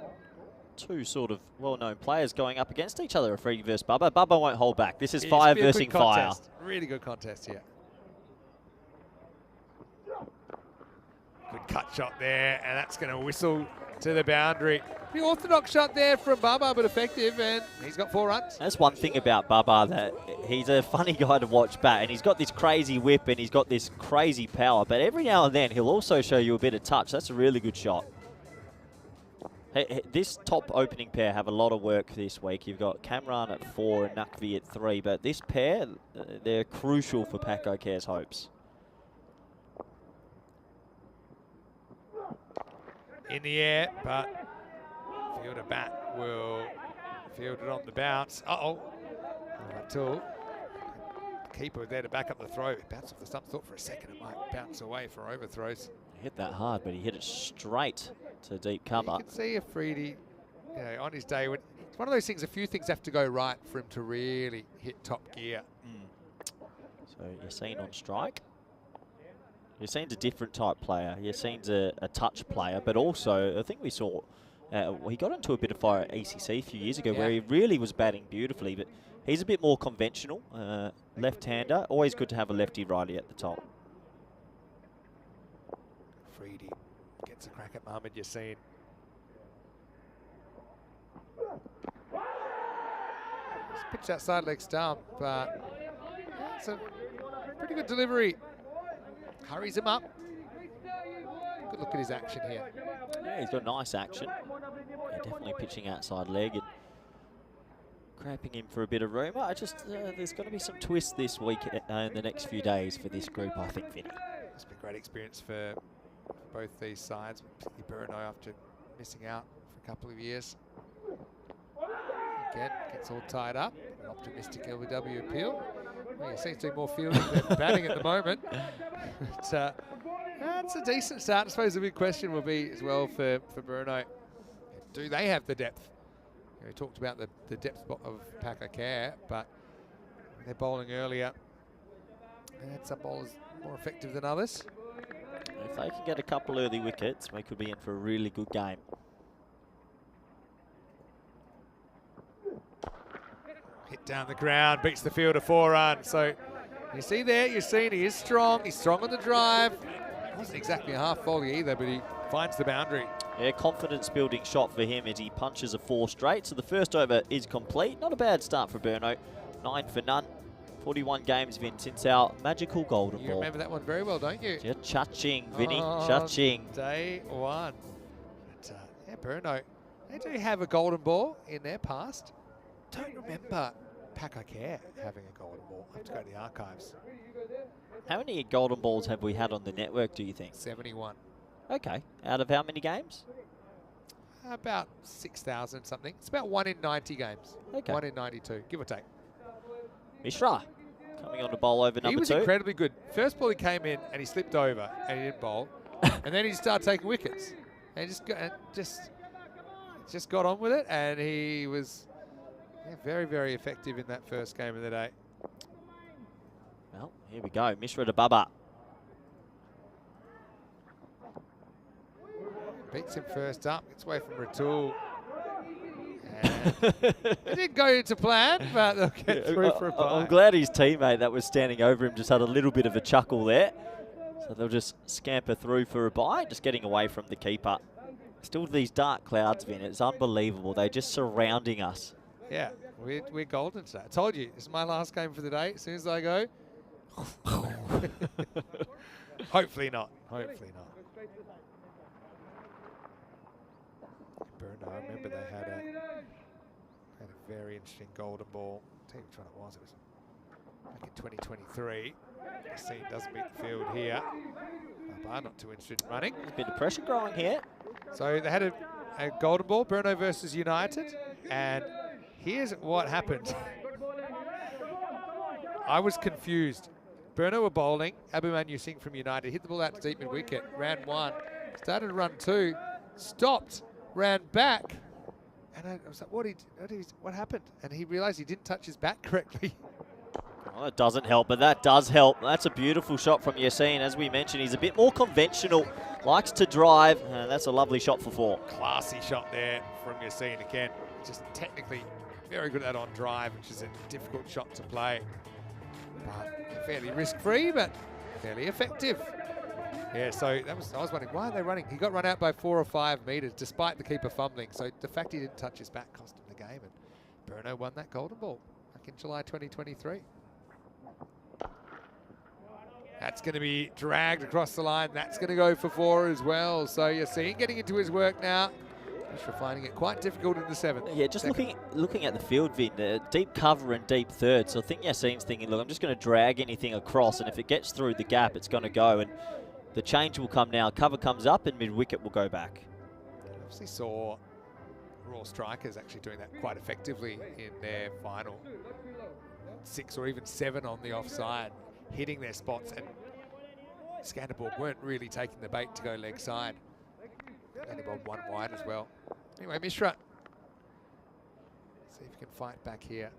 2 sort of well-known players going up against each other, Afridi versus Baba. Baba won't hold back. This is fire versus fire. Really good contest here. Good cut shot there, and that's going to whistle to the boundary. The orthodox shot there from Baba, but effective, and he's got 4 runs. That's one thing about Baba, that he's a funny guy to watch bat, and he's got this crazy whip and he's got this crazy power, but every now and then he'll also show you a bit of touch. That's a really good shot. Hey, this top opening pair have a lot of work this week. You've got Kamran at 4 and Nakvi at 3, but this pair, they're crucial for Paco Care's hopes. In the air, but fielder bat will field it on the bounce. Until keeper there to back up the throw. It bounced off the stump. Thought for a second it might bounce away for overthrows. He hit that hard, but he hit it straight to deep cover. You can see Afridi, on his day, it's one of those things, a few things have to go right for him to really hit top gear. So So Yassine on strike. Yassine's a different type player. Yassine's a touch player, but also I think we saw he got into a bit of fire at ECC a few years ago where he really was batting beautifully, but he's a bit more conventional. Left-hander, always good to have a lefty-righty at the top. Freedy gets a crack at Mohamed Yassine. Pitch outside leg stump, but it's a pretty good delivery. Hurries him up. Good look at his action here. Yeah, he's got nice action. Yeah, definitely pitching outside leg and cramping him for a bit of room. I just there's going to be some twists this week in the next few days for this group, I think, Vinny. It's been a great experience for both these sides, particularly Burno after missing out for a couple of years. Again, gets all tied up. An optimistic LBW appeal. Well, he seems to do more fielding than batting at the moment. But, that's a decent start. I suppose the big question will be as well for Bruno. Do they have the depth? You know, we talked about the depth of Pakakare, but they're bowling earlier. And some bowlers more effective than others. If they can get a couple early wickets, we could be in for a really good game. Hit down the ground, beats the fielder 4 runs. So you see there, you've seen he is strong. He's strong on the drive. Wasn't exactly a half volley either, but he finds the boundary. Yeah, confidence building shot for him as he punches a 4 straight. So the first over is complete. Not a bad start for Burno. 9 for none. 41 games, Vin, since our magical golden ball. You remember that one very well, don't you? Yeah, cha-ching, Vinny, Oh, cha-ching. Day 1. But, yeah, Burno, they do have a golden ball in their past. Don't remember Pakakare having a golden ball. I have to go to the archives. How many golden balls have we had on the network, do you think? 71. Okay. Out of how many games? About 6,000 something. It's about 1 in 90 games. Okay. 1 in 92, give or take. Mishra coming on to bowl over number 2. He was incredibly good. First ball he came in and he slipped over and he didn't bowl. And then he started taking wickets. And just got on with it, and he was very, very effective in that first game of the day. Well, here we go. Mishra to Bubba. Beats him first up. Gets away from Ratul. It didn't go to plan, but they'll get through for a bye. I'm glad his teammate that was standing over him just had a little bit of a chuckle there. So they'll just scamper through for a bye, just getting away from the keeper. Still these dark clouds, Vin. It's unbelievable. They're just surrounding us. Yeah, we're golden today. I told you, this is my last game for the day. As soon as I go, hopefully not. Hopefully not. Burno, I remember they had a very interesting golden ball. I'll tell you which one it was. It was back in 2023. Scene doesn't beat the field here. Baba not too interested in running. There's a bit of pressure growing here. So they had a golden ball, Burno versus United, and here's what happened. I was confused. Burno were bowling. Abhimanyu Singh from United hit the ball out to deep mid-wicket, ran 1, started to run 2, stopped, ran back, and I was like, what happened? And he realised he didn't touch his bat correctly. Well, it doesn't help, but that does help. That's a beautiful shot from Yassine. As we mentioned, he's a bit more conventional, likes to drive, and that's a lovely shot for 4. Classy shot there from Yassine again. Just technically very good at that on drive, which is a difficult shot to play. But fairly risk-free, but fairly effective. Yeah, so I was wondering, why are they running? He got run out by 4 or 5 metres, despite the keeper fumbling. So the fact he didn't touch his bat cost him the game, and Burno won that golden ball back in July 2023. That's going to be dragged across the line. That's going to go for 4 as well. So you're seeing getting into his work now. Mishra finding it quite difficult in the 7th. Yeah, just looking at the field, Vin, deep cover and deep third. So I think Yassine's thinking, look, I'm just going to drag anything across, and if it gets through the gap, it's going to go. And the change will come now. Cover comes up, and mid-wicket will go back. Obviously saw Raw Strikers actually doing that quite effectively in their final 6 or even 7 on the offside, hitting their spots, and Skanderborg weren't really taking the bait to go leg side. Only bowled 1 wide as well. Anyway, Mishra, see if he can fight back here.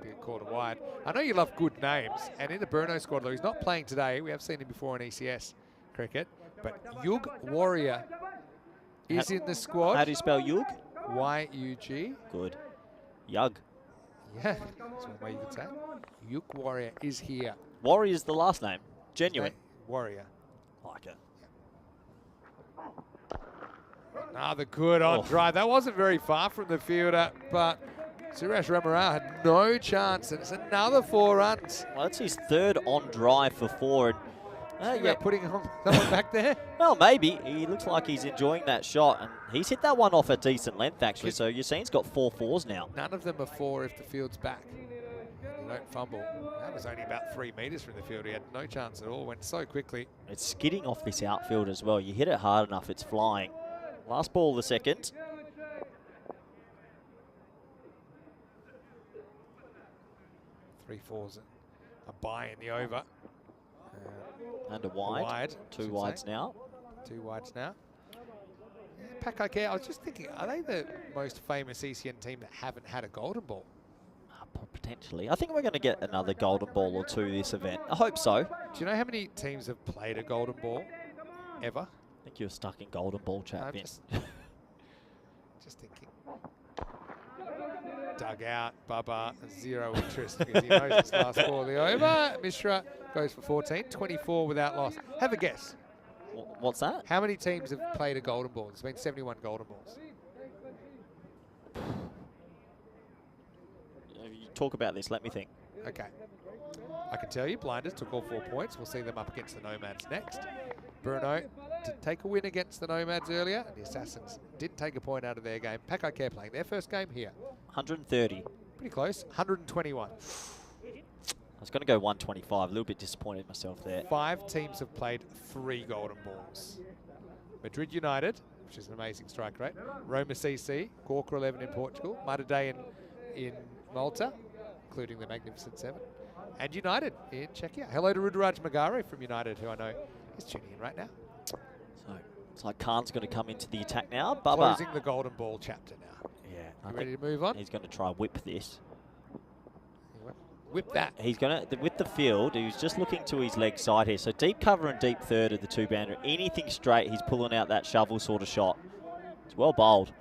to get called a wide. I know you love good names, and in the Bruno squad, though he's not playing today. We have seen him before in ECS cricket, but Yug Warrior is in the squad. How do you spell Yug? Y-U-G. Good. Yug. Yeah, that's one way you could say it. Yug Warrior is here. Warrior's the last name. Genuine. Warrior. Like it. Another good on drive. That wasn't very far from the fielder, but Suresh Ramarao had no chance, and it's another 4 runs. Well, that's his third on drive for 4. And, Yeah, putting someone back there. Well, maybe. He looks like he's enjoying that shot, and he's hit that one off at decent length, actually. So Yassine's got 4 4s now. None of them are 4 if the field's back. You don't fumble. That was only about 3 metres from the field. He had no chance at all. Went so quickly. It's skidding off this outfield as well. You hit it hard enough, it's flying. Last ball of the second. 3 4s. A bye in the over. And a wide. 2 wides now. 2 wides now. Yeah, Pakai, I was just thinking, are they the most famous ECN team that haven't had a golden ball? Potentially. I think we're going to get another golden ball or 2 this event. I hope so. Do you know how many teams have played a golden ball ever? I think you're stuck in golden ball chat, No, Vince. just thinking. Dug out, Bubba, 0 interest because he knows it's last ball of the over. Mishra goes for 14, 24 without loss. Have a guess. What's that? How many teams have played a golden ball? There's been 71 golden balls. You talk about this, let me think. Okay. I can tell you, Blinders took all 4 points. We'll see them up against the Nomads next. Bruno did take a win against the Nomads earlier, and the Assassins didn't take a point out of their game. Pakai Care playing their first game here. 130. Pretty close, 121. I was going to go 125. A little bit disappointed myself there. 5 teams have played 3 golden balls. Madrid United, which is an amazing strike rate. Roma CC, Gorka 11 in Portugal. Matadei in Malta, including the Magnificent 7. And United in Czechia. Hello to Rudraj Magare from United, who I know is tuning in right now. So it's like Khan's going to come into the attack now. Bubba. Closing the golden ball chapter now. Yeah. You ready to move on? He's going to try whip this. Whip that. He's going to, with the field, he's just looking to his leg side here. So deep cover and deep third of the 2-bander. Anything straight, he's pulling out that shovel sort of shot. It's well bowled.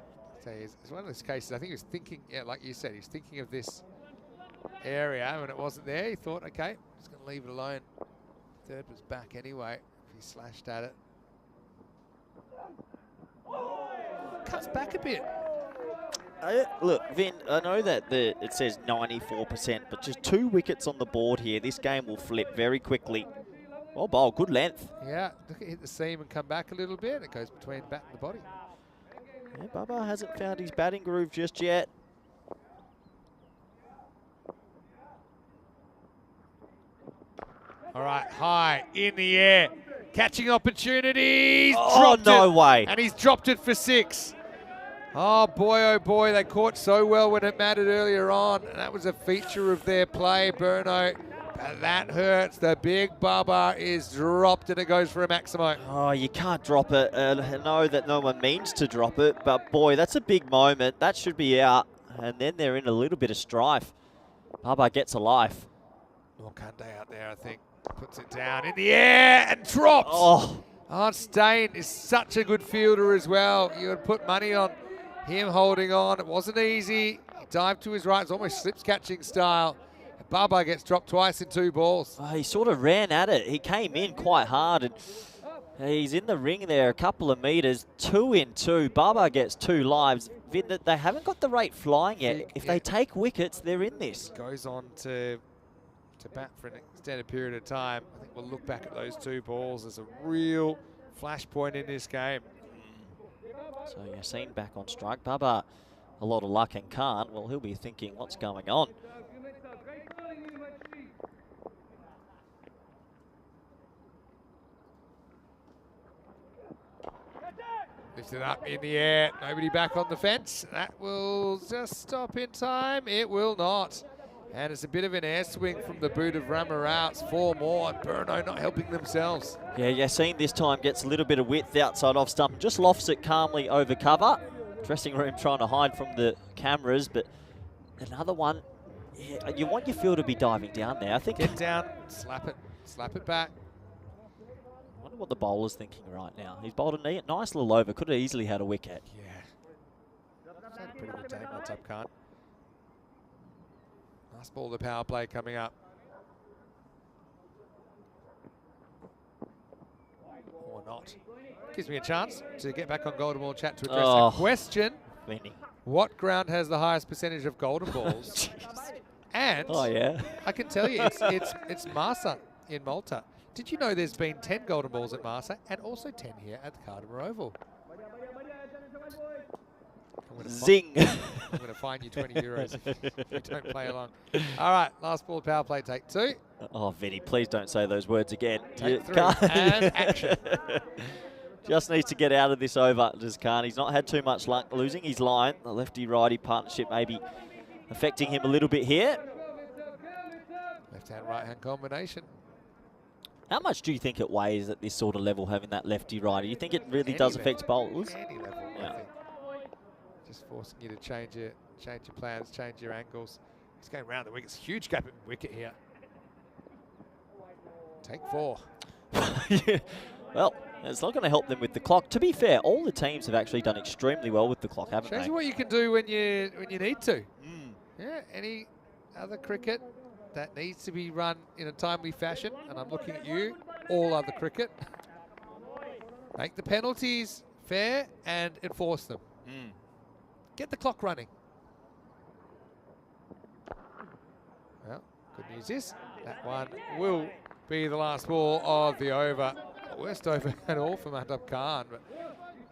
So it's one of those cases, I think he was thinking, yeah, like you said, he's thinking of this area. When it wasn't there, he thought, okay, just going to leave it alone. Third was back anyway. He slashed at it. Cuts back a bit. Look, Vin, I know that it says 94%, but just 2 wickets on the board here. This game will flip very quickly. Well bowled, good length. Yeah, look at hit the seam and come back a little bit. It goes between bat and the body. Yeah, Bubba hasn't found his batting groove just yet. All right, high in the air, catching opportunities. Oh, no way. And he's dropped it for 6. Oh boy, they caught so well when it mattered earlier on. And that was a feature of their play, Bruno. But that hurts. The big Bubba is dropped and it goes for a Maximo. Oh, you can't drop it. I know that no one means to drop it, but boy, that's a big moment. That should be out. And then they're in a little bit of strife. Bubba gets a life. Morkande out there, I think. Puts it down in the air and drops. Oh, Stain is such a good fielder as well. You would put money on him holding on. It wasn't easy. He dived to his right. It's almost slips catching style. Bubba gets dropped twice in 2 balls. he sort of ran at it. He came in quite hard and he's in the ring there a couple of meters. 2 in 2. Bubba gets 2 lives. Vin, they haven't got the rate flying yet. If they take wickets, they're in this. Goes on to bat for an extended period of time. I think we'll look back at those 2 balls as a real flashpoint in this game. So Yassine back on strike. Bubba, a lot of luck and can't. Well, he'll be thinking, what's going on? Lifted up in the air. Nobody back on the fence. That will just stop in time. It will not. And it's a bit of an air swing from the boot of Ramarao. It's 4 more, and Bruno not helping themselves. Yeah, Yassine this time gets a little bit of width outside off stump. Just lofts it calmly over cover. Dressing room trying to hide from the cameras, but another one. Yeah, you want your field to be diving down there. I think. Get down, slap it back. I wonder what the bowler's thinking right now. He's bowled a nice little over. Could have easily had a wicket. Yeah. He's had a pretty good day, on top card. Nice ball, the power play coming up. Or not. Gives me a chance to get back on Golden Ball chat to address a question. Vinny. What ground has the highest percentage of golden balls? And Oh, yeah. I can tell you, it's Marsa in Malta. Did you know there's been 10 golden balls at Marsa and also 10 here at the Cardimer Oval? Zing. I'm going to fine you 20 euros if you don't play along. All right, last ball power play, take 2. Oh, Vinny, please don't say those words again. Take 3 and action. Just needs to get out of this over, just can't. He's not had too much luck losing his line. The lefty-righty partnership maybe affecting him a little bit here. Left-hand, right-hand combination. How much do you think it weighs at this sort of level, having that lefty-righty? Do you think it really does affect bowlers? Any level, Yeah. I think. Just forcing you to change your plans, change your angles. He's going round the wicket. It's a huge gap in wicket here. Take 4. Yeah. Well, it's not going to help them with the clock. To be fair, all the teams have actually done extremely well with the clock, haven't Shows they? you what you can do when you need to. Mm. Yeah, any other cricket that needs to be run in a timely fashion, and I'm looking at you, all other cricket, make the penalties fair and enforce them. Mm. Get the clock running. Well, good news is that one will be the last ball of the over. Worst over at all from Adab Khan, but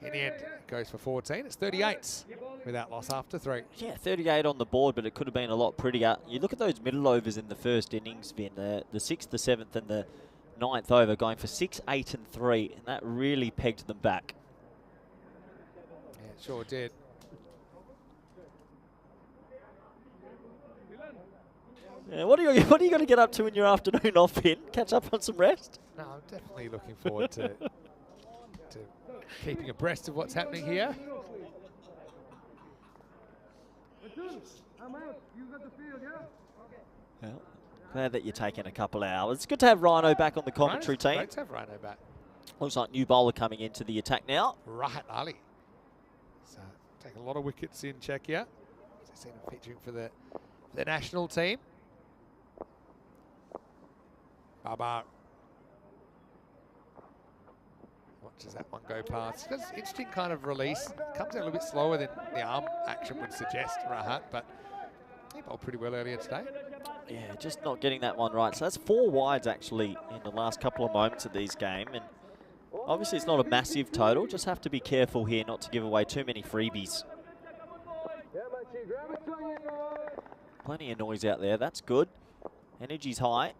in the end it goes for 14. It's 38 without loss after 3. Yeah, 38 on the board, but it could have been a lot prettier. You look at those middle overs in the first innings, Vin, the 6th, the 7th and the 9th over going for 6, 8 and 3, and that really pegged them back. Yeah, it sure did. Yeah, what are you going to get up to in your afternoon off, Vin? Catch up on some rest? No, I'm definitely looking forward to keeping abreast of what's happening here. Well, glad that you're taking a couple of hours. It's good to have Rhino back on the commentary team. Great to have Rhino back. Looks like new bowler coming into the attack now. Rahat Ali. So taking a lot of wickets in Czechia. I've seen him featuring for the national team. Baba. Watches that one go past. It's an interesting kind of release. Comes out a little bit slower than the arm action would suggest, Rahat, but he bowled pretty well earlier today. Yeah, just not getting that one right. So that's 4 wides actually in the last couple of moments of these game. And obviously it's not a massive total. Just have to be careful here not to give away too many freebies. Plenty of noise out there. That's good. Energy's high.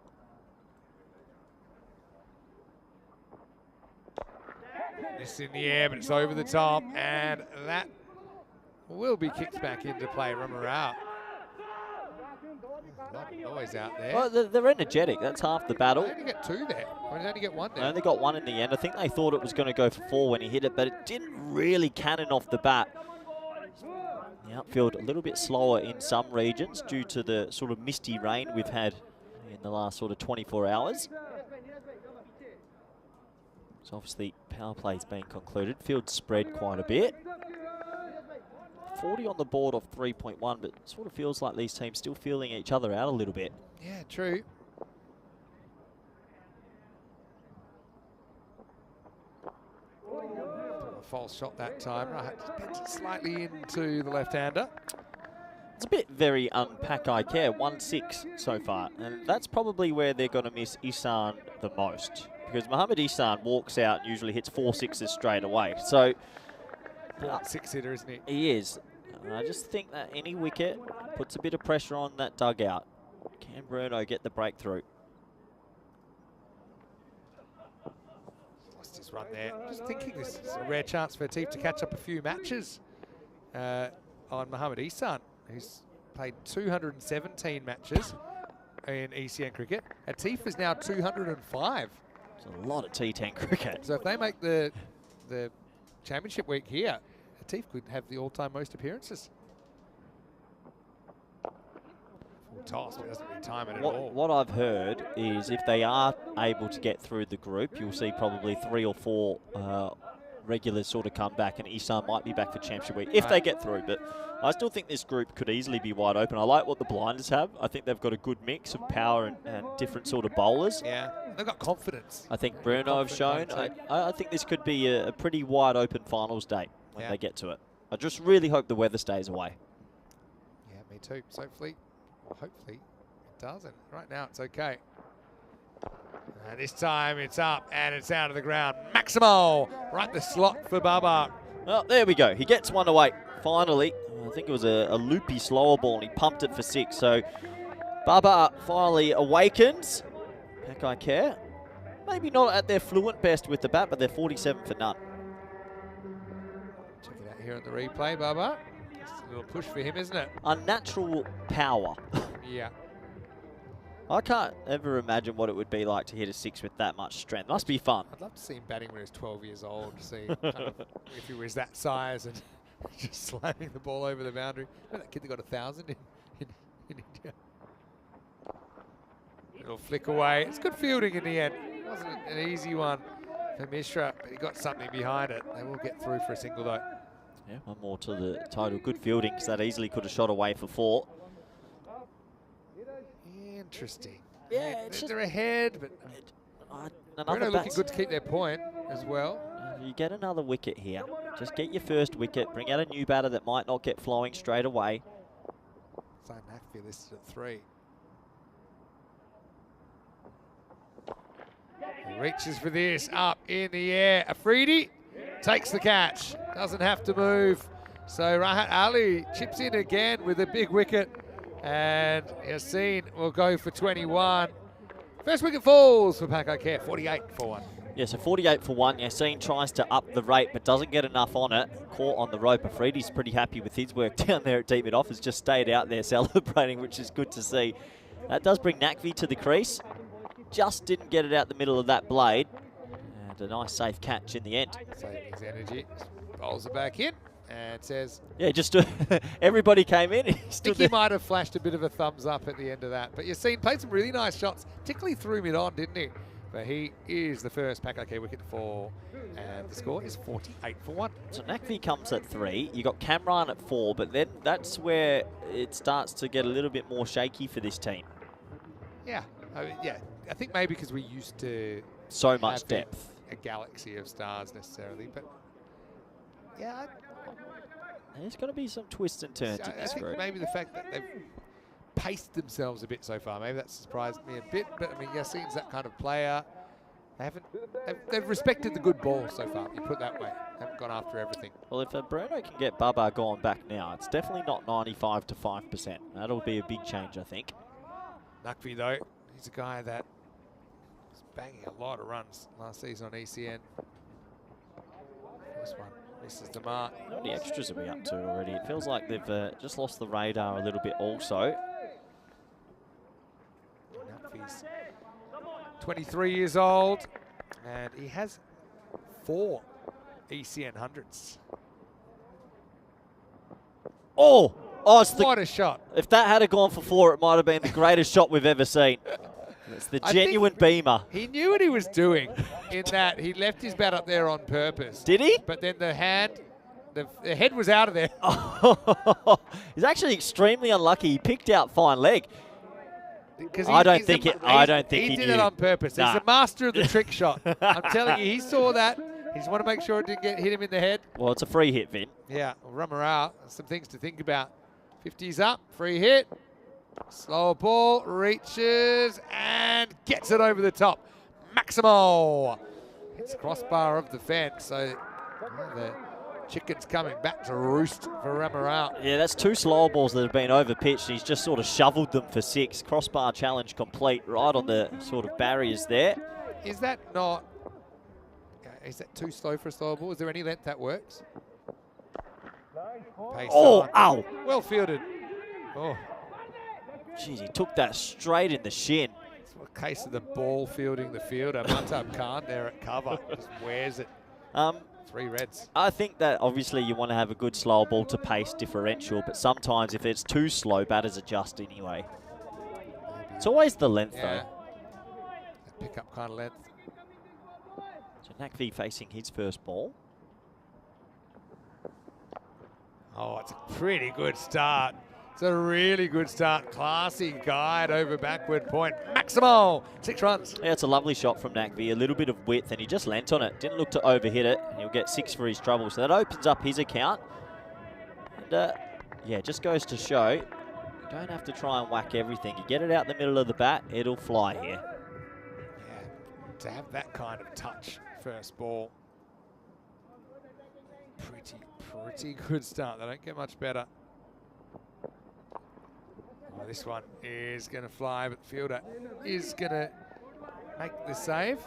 This in the air, but it's over the top, and that will be kicked back into play. Rummer out. A lot of noise out there. Well, they're energetic. That's half the battle. They only get 2 there. Why did they only get 1 there? They only got 1 in the end. I think they thought it was going to go for 4 when he hit it, but it didn't really cannon off the bat. The outfield a little bit slower in some regions due to the sort of misty rain we've had in the last sort of 24 hours. So obviously power play's been concluded. Field spread quite a bit. 40 on the board off 3.1, but it sort of feels like these teams still feeling each other out a little bit. Yeah, true. A false shot that time. Right, just bends it slightly into the left-hander. It's a bit very unpack I care, 1-6 so far. And that's probably where they're going to miss Ihsan the most. Because Mohamed Ihsan walks out and usually hits 4 6s straight away. So, 6-hitter, isn't he? he is. And I just think that any wicket puts a bit of pressure on that dugout. Can Bruno get the breakthrough? Lost his run there. Just thinking this is a rare chance for Atif to catch up a few matches on Mohamed Ihsan, who's played 217 matches in ECN cricket. Atif is now 205. It's a lot of T10 cricket. So if they make the championship week here, Atif could have the all-time most appearances. toss, but doesn't really time it at all. What I've heard is if they are able to get through the group, you'll see probably 3 or 4 regulars sort of come back, and Isan might be back for Championship Week if they get through. But I still think this group could easily be wide open. I like what the blinders have. I think they've got a good mix of power and different sort of bowlers. Yeah, they've got confidence. I think Bruno have shown. I think this could be a pretty wide open finals day when they get to it. I just really hope the weather stays away. Yeah, me too. So hopefully it doesn't. Right now it's okay. And this time it's up and it's out of the ground. Maximo, right the slot for Baba. Well, there we go. He gets one away. Finally, I think it was a loopy slower ball, and he pumped it for 6. So Baba finally awakens. Pakai Care, maybe not at their fluent best with the bat, but they're 47 for none. Check it out here on the replay, Baba. Just a little push for him, isn't it? Unnatural power. Yeah. I can't ever imagine what it would be like to hit a 6 with that much strength. Must be fun. I'd love to see him batting when he was 12 years old, to see kind of if he was that size and just slamming the ball over the boundary. Remember that kid that got 1,000 in India? It'll flick away. It's good fielding in the end. It wasn't an easy one for Mishra, but he got something behind it. They will get through for a single though. Yeah, one more to the total. Good fielding, because that easily could have shot away for 4. Interesting. Yeah, they're ahead, but Bruno looking good to keep their point as well. You get another wicket here. Just get your first wicket. Bring out a new batter that might not get flowing straight away. So Nakfi listed at 3. He reaches for this, up in the air. Afridi takes the catch, doesn't have to move. So Rahat Ali chips in again with a big wicket, and Yassine will go for 21. First wicket falls for Pakai Care, 48 for 1. Yeah, so 48 for 1. Yassine tries to up the rate, but doesn't get enough on it. Caught on the rope. Afridi's pretty happy with his work down there at deep mid-off. Has just stayed out there celebrating, which is good to see. That does bring Nakvi to the crease. Just didn't get it out the middle of that blade. And a nice safe catch in the end. Saving his energy. Bowls it back in and says... Yeah, just everybody came in. I think he might have flashed a bit of a thumbs up at the end of that. But Yassine played some really nice shots, particularly threw mid-on, didn't he? But he is the first Pakai wicket to fall. And the score is 48 for 1. So Nakvi comes at 3. You got Kamran at 4, but then that's where it starts to get a little bit more shaky for this team. Yeah, I think maybe because we're used to so much depth, a galaxy of stars necessarily, but yeah, there's going to be some twists and turns in this I think group. maybe the fact that they've paced themselves a bit so far, maybe that's surprised me a bit. But I mean, Yassine's that kind of player. They've respected the good ball so far. You put it that way, haven't gone after everything. Well, if Bruno can get Baba going back now, it's definitely not 95 to 5%. That'll be a big change, I think. Nakvi though, he's a guy that was banging a lot of runs last season on ECN. This one misses the mark. How many extras are we up to already? It feels like they've just lost the radar a little bit also. Nakvi's 23 years old, and he has 4 ECN hundreds. Oh, it's what a shot. If that had gone for 4, it might have been the greatest shot we've ever seen. It's the genuine beamer. He knew what he was doing in that he left his bat up there on purpose. Did he? But then the head was out of there. He's actually extremely unlucky. He picked out fine leg. I don't think he did knew. it on purpose. Nah. He's a master of the trick shot. I'm telling you, he saw that. He just want to make sure it didn't hit him in the head. Well, it's a free hit, Vin. Yeah, Rummer out. Some things to think about. 50's up, free hit. Slow ball, reaches, and gets it over the top. Maximo hits crossbar of the fence. So the chicken's coming back to roost for Ramarao. Yeah, that's 2 slower balls that have been over pitched. He's just sort of shoveled them for 6. Crossbar challenge complete, right on the sort of barriers there. Is that not? Is that too slow for a slow ball? Is there any length that works? Pace on. Ow! Well fielded. Oh, jeez, he took that straight in the shin. it's a case of the ball fielding the fielder. Matab Khan there at cover, just wears it. 3 reds. I think that obviously you want to have a good slow ball to pace differential, but sometimes if it's too slow, batters adjust anyway. It's always the length, Yeah. though. That pickup kind of length. So Nakvi facing his first ball. Oh, it's a pretty good start. It's a really good start. Classy guide over backward point. Maximal, 6 runs. Yeah, it's a lovely shot from Nakvi. A little bit of width, and he just lent on it. Didn't look to overhit it, and he'll get 6 for his trouble. So that opens up his account. And, yeah, just goes to show, you don't have to try and whack everything. You get it out the middle of the bat, it'll fly here. Yeah, to have that kind of touch first ball. Pretty good start. They don't get much better. Oh, this one is going to fly, but the fielder is going to make the save.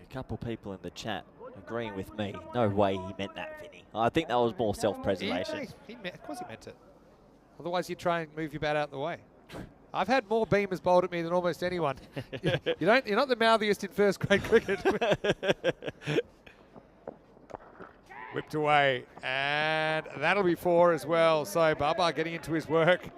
A couple people in the chat agreeing with me. No way he meant that, Vinny. I think that was more self-preservation. Of course he meant it. Otherwise you try and move your bat out the way. I've had more beamers bowled at me than almost anyone. You're not the mouthiest in first grade cricket. Whipped away, and that'll be 4 as well. So Baba getting into his work.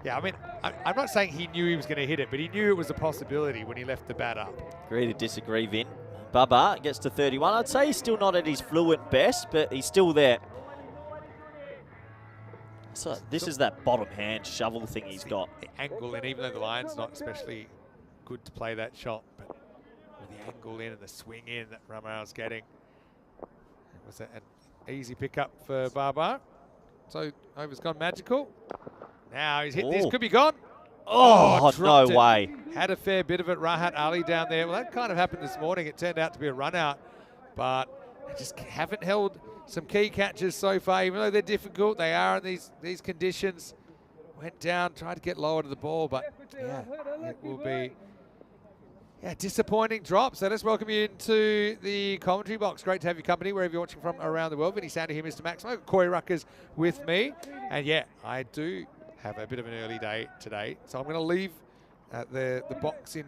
Yeah, I mean, I'm not saying he knew he was going to hit it, but he knew it was a possibility when he left the bat up. Agree to disagree, Vin. Baba gets to 31. I'd say he's still not at his fluent best, but he's still there. So this is that bottom hand shovel thing he's got. The angle in, even though the line's not especially good to play that shot, but with the angle in and the swing in that Ramal's getting. It was an easy pickup for Baba. So over's gone magical. Now he's hit. Ooh. This could be gone. Oh, no dropped it. way. Had a fair bit of it. Rahat Ali down there. Well, that kind of happened this morning. It turned out to be a run out, but they just haven't held some key catches so far, even though they're difficult. They are in these conditions. Went down, tried to get lower to the ball, but yeah, it will be disappointing drop. So let's welcome you into the commentary box. Great to have your company wherever you're watching from around the world. Vinny Sander here, Mr. Maximo. Corey Ruckers with me. And yeah, I do have a bit of an early day today. So I'm going to leave the box in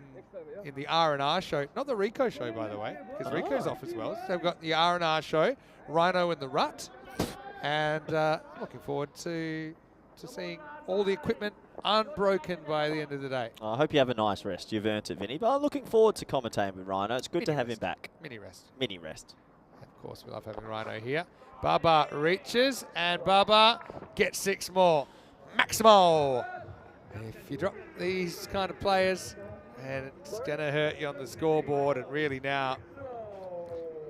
the R&R show. Not the Rico show, by the way, because Rico's off as well. So we've got the R&R show, Rhino and the Rut. And looking forward to seeing all the equipment unbroken by the end of the day. I hope you have a nice rest. You've earned it, Vinny. But I'm looking forward to commentating with Rhino. It's good to have him back. Mini rest. Mini rest. Of course, we love having Rhino here. Baba reaches, and Baba gets 6 more. Maximal. If you drop these kind of players, and it's going to hurt you on the scoreboard, and really now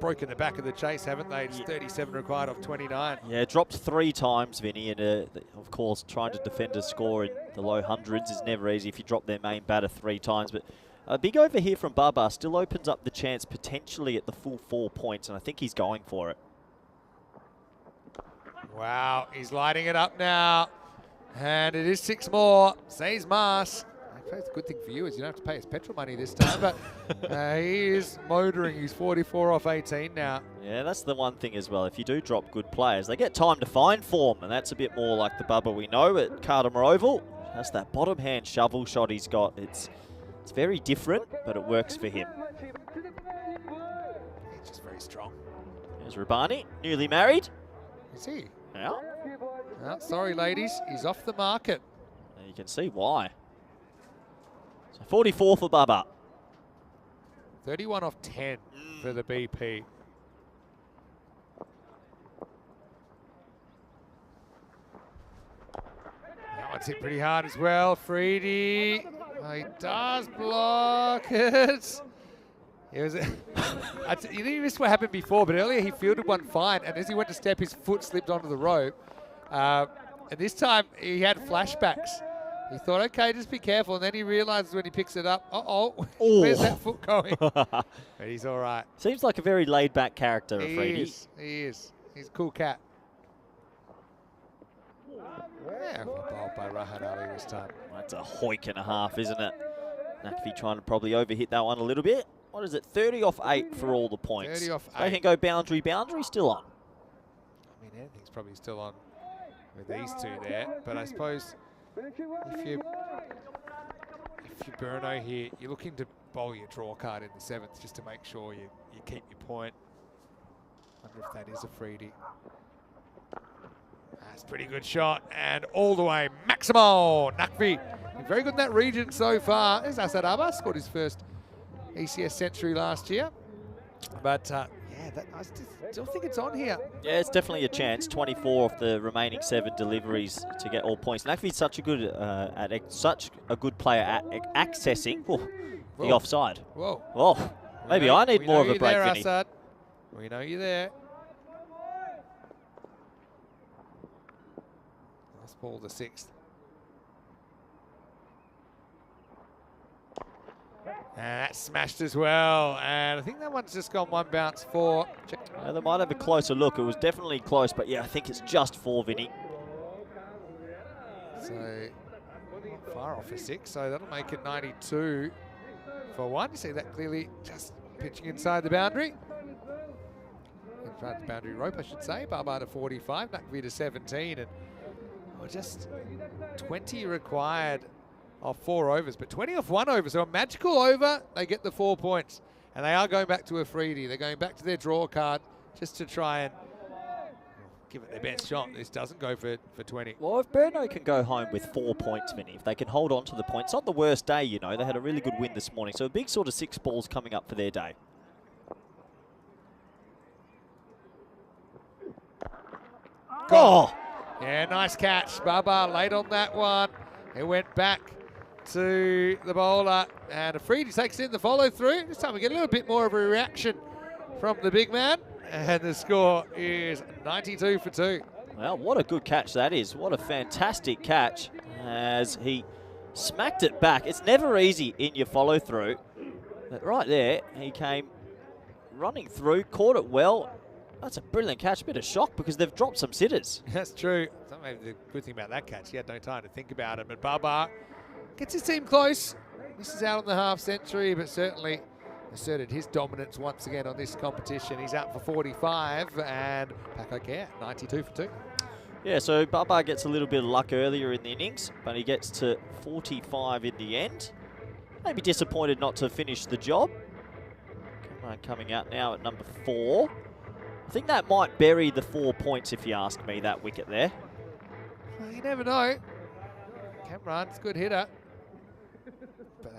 broken the back of the chase, haven't they? It's 37 required off 29. Yeah, dropped 3 times, Vinny, and of course trying to defend a score in the low hundreds is never easy if you drop their main batter 3 times. But a big over here from Baba still opens up the chance potentially at the full 4 points, and I think he's going for it. Wow, he's lighting it up now. And it is 6 more. Says Mars. It's a good thing for you is you don't have to pay his petrol money this time, but he is motoring. He's 44 off 18 now. Yeah, that's the one thing as well. If you do drop good players, they get time to find form, and that's a bit more like the Bubba we know at Cardimer Oval. That's that bottom hand shovel shot he's got. It's very different, but it works for him. He's just very strong. There's Rabani, newly married. Is he? Yeah. Well, sorry, ladies. He's off the market. And you can see why. So 44 for Bubba. 31 off 10 for the BP. That one's hit pretty hard as well. Freedy. Oh, he does block it. It was you missed what happened before, but earlier he fielded one fine, and as he went to step, his foot slipped onto the rope. And this time he had flashbacks. He thought, okay, just be careful. And then he realizes when he picks it up, where's that foot going? But he's all right. Seems like a very laid-back character, Freedy. He is. He's a cool cat. Yeah, bowled by Rahat Ali this time. That's a hoik and a half, isn't it? Nakvi trying to probably overhit that one a little bit. What is it? 30 off 8 for all the points. 30 off They 8. can go boundary, still on. I mean, anything's probably still on with these two there. But I suppose if you're Burno here, you're looking to bowl your draw card in the 7th just to make sure you keep your point. Wonder if that is a Freedy. That's a pretty good shot, and all the way, Maximo Nakvi. Very good in that region so far. There's Asad Abbas, scored his first ECS century last year. But yeah, I still think it's on here. Yeah, it's definitely a chance. 24 of the remaining 7 deliveries to get all points. Nakvi's such a good such a good player at accessing the offside. Whoa. Oh, maybe I need more of a break, Vinny. Assad. We know you're there. Last ball, the 6th. And that's smashed as well. And I think that one's just gone one bounce for. They might have a closer look. It was definitely close, but yeah, I think it's just 4, Vinny. So far off a 6, so that'll make it 92 for 1. You see that clearly just pitching inside the boundary. Inside the boundary rope, I should say. Baba to 45, Nakvi to 17, and just 20 required off 4 overs, but 20 off 1 over. So a magical over, they get the 4 points. And they are going back to a Afridi. They're going back to their draw card just to try and give it their best shot. This doesn't go for 20. Well, if Bruno can go home with 4 points, Vinny, if they can hold on to the points, not the worst day, you know. They had a really good win this morning. So a big sort of 6 balls coming up for their day. Oh! Yeah, nice catch. Baba late on that one. It went back to the bowler, and Afridi takes in the follow through. This time we get a little bit more of a reaction from the big man, and the score is 92 for 2. Well, what a good catch that is. What a fantastic catch as he smacked it back. It's never easy in your follow through, but right there he came running through, caught it well. That's a brilliant catch. Bit of shock because they've dropped some sitters. That's true. That's maybe the good thing about that catch. He had no time to think about it. But Baba gets his team close. Misses out on the half century, but certainly asserted his dominance once again on this competition. He's out for 45 and back okay at 92 for 2. Yeah, so Baba gets a little bit of luck earlier in the innings, but he gets to 45 in the end. Maybe disappointed not to finish the job. Come on, coming out now at number 4. I think that might bury the 4 points, if you ask me, that wicket there. Well, you never know. Cameron's a good hitter. But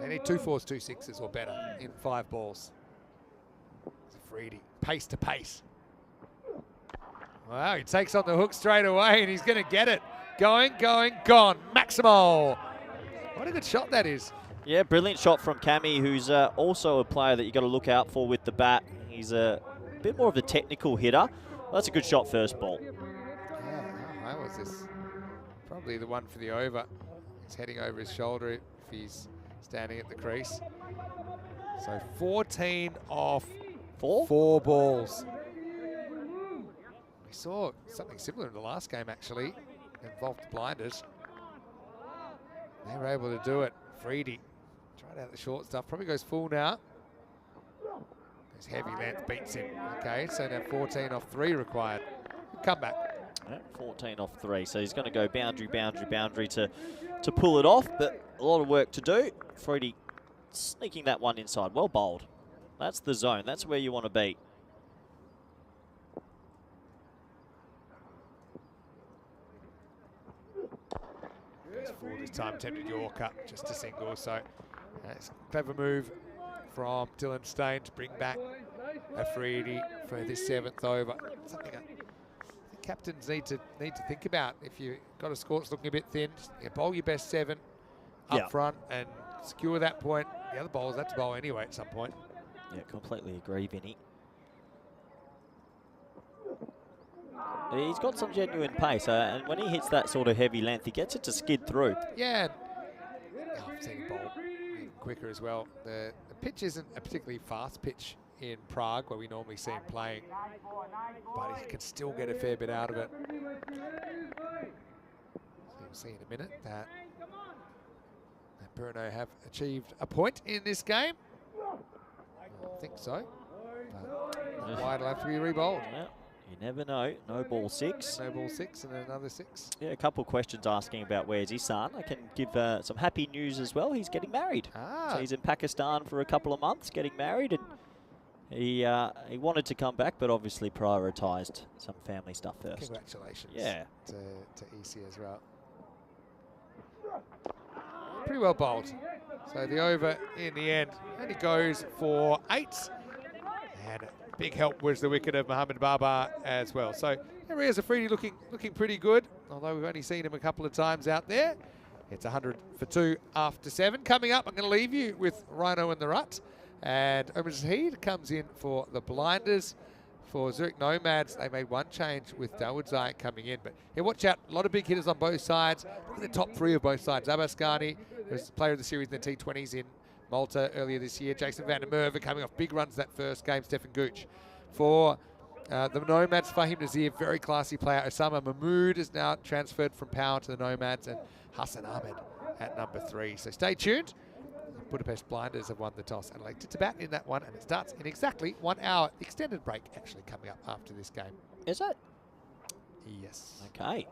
they need 2 4s, 2 6s or better in 5 balls. It's a Afridi, pace to pace. Wow, he takes on the hook straight away, and he's going to get it. Going, gone. Maximo. What a good shot that is. Yeah, brilliant shot from Cammy, who's also a player that you got to look out for with the bat. He's a bit more of a technical hitter. Well, that's a good shot first ball. Yeah, how was this? Probably the one for the over. He's heading over his shoulder if he's standing at the crease. So 14 off 4 balls. We saw something similar in the last game, actually. It involved the blinders. They were able to do it. Afridi tried out the short stuff. Probably goes full now. His heavy length beats him. Okay, so now 14 off 3 required. Come back. Yeah, 14 off 3. So he's going to go boundary to pull it off, but a lot of work to do. Afridi sneaking that one inside. Well bowled. That's the zone. That's where you want to be. Goes forward this time, attempted Yorker, just a single. So that's a clever move from Dylan Stain to bring back Afridi for this 7th over. Something I think captains need to think about. If you've got a score that's looking a bit thin, you bowl your best 7 up front and secure that point. The other bowlers have to bowl anyway at some point. Yeah, completely agree, Vinny. He's got some genuine pace, and when he hits that sort of heavy length, he gets it to skid through. Yeah, I've seen him bowl even quicker as well. The pitch isn't a particularly fast pitch in Prague, where we normally see him playing, but he can still get a fair bit out of it. So you'll see in a minute that Bruno have achieved a point in this game. I think so. But wide will have to be re-bowled. Yeah, you never know. No ball 6. No ball 6 and another 6. Yeah, a couple of questions asking about where's his son. I can give some happy news as well. He's getting married. So he's in Pakistan for a couple of months, getting married, and He wanted to come back, but obviously prioritised some family stuff first. Congratulations Yeah. to EC as well. Pretty well bowled. So the over in the end only goes for 8. And big help was the wicket of Mohammad Babar as well. So Riaz Afridi looking pretty good, although we've only seen him a couple of times out there. It's 100 for 2 after 7. Coming up, I'm going to leave you with Rhino in the Rut. And Omar Zahid comes in for the blinders. For Zurich Nomads, they made one change with Dawood coming in. But yeah, watch out, a lot of big hitters on both sides. Look at the top 3 of both sides. Abbas Ghani, who's player of the series in the T20s in Malta earlier this year. Jason van der Merwe coming off big runs that first game. Stefan Gooch. For the Nomads, Fahim Nazir, very classy player. Osama Mahmood is now transferred from Power to the Nomads. And Hassan Ahmed at number 3. So stay tuned. Budapest Blinders have won the toss and elected to bat in that one, and it starts in exactly 1 hour. Extended break actually coming up after this game. Is it? Yes. Okay.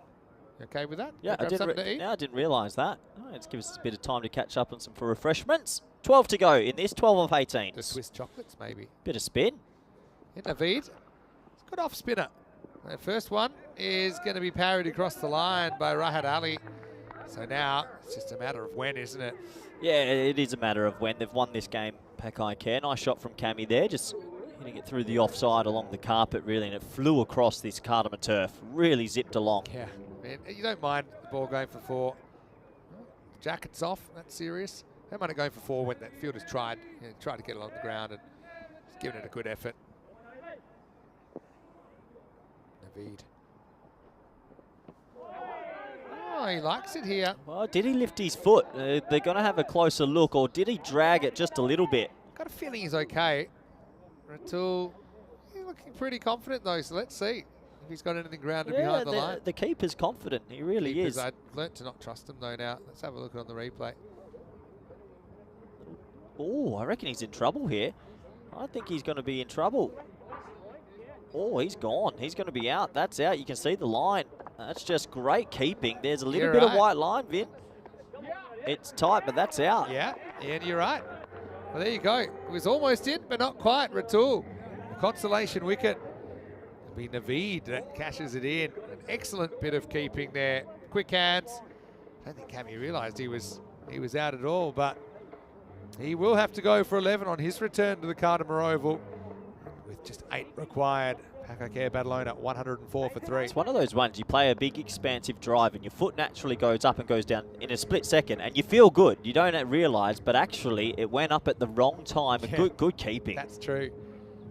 You okay with that? Yeah, I didn't. didn't realise that. Oh, let's give us a bit of time to catch up on some for refreshments. 12 to go in this, 12 of 18. The Swiss chocolates, maybe. Bit of spin. And Naveed, it's a good off spinner. The first one is going to be parried across the line by Rahat Ali. So now it's just a matter of when, isn't it? Yeah, it is a matter of when. They've won this game, Pakai Care. Nice shot from Cammy there, just hitting it through the offside along the carpet, really, and it flew across this Cardamom turf. Really zipped along. Yeah, man, you don't mind the ball going for 4. Jacket's off, that's serious. Don't mind it going for 4 when that fielder's tried to get along the ground and just giving it a good effort. Naveed. Oh, he likes it here. Well, did he lift his foot? They're going to have a closer look, or did he drag it just a little bit? Got a feeling he's okay. Ratul, he's looking pretty confident though, so let's see if he's got anything grounded behind the line. The keeper's confident. He really is. I've learnt to not trust him though now. Let's have a look on the replay. Oh, I reckon he's in trouble here. I think he's going to be in trouble. Oh, he's gone. He's going to be out. That's out. You can see the line. That's just great keeping. There's a little bit of white line, Vin. It's tight, but that's out. Yeah, you're right. Well, there you go. It was almost in, but not quite. Ratul, consolation wicket. It'll be Naveed that cashes it in. An excellent bit of keeping there. Quick hands. I don't think Cammy realised he was out at all, but he will have to go for 11 on his return to the Cardamom Oval with just 8 required. Pakai Badalona 104 for 3. It's one of those ones, you play a big expansive drive and your foot naturally goes up and goes down in a split second and you feel good. You don't realise, but actually it went up at the wrong time. Yeah, good keeping. That's true.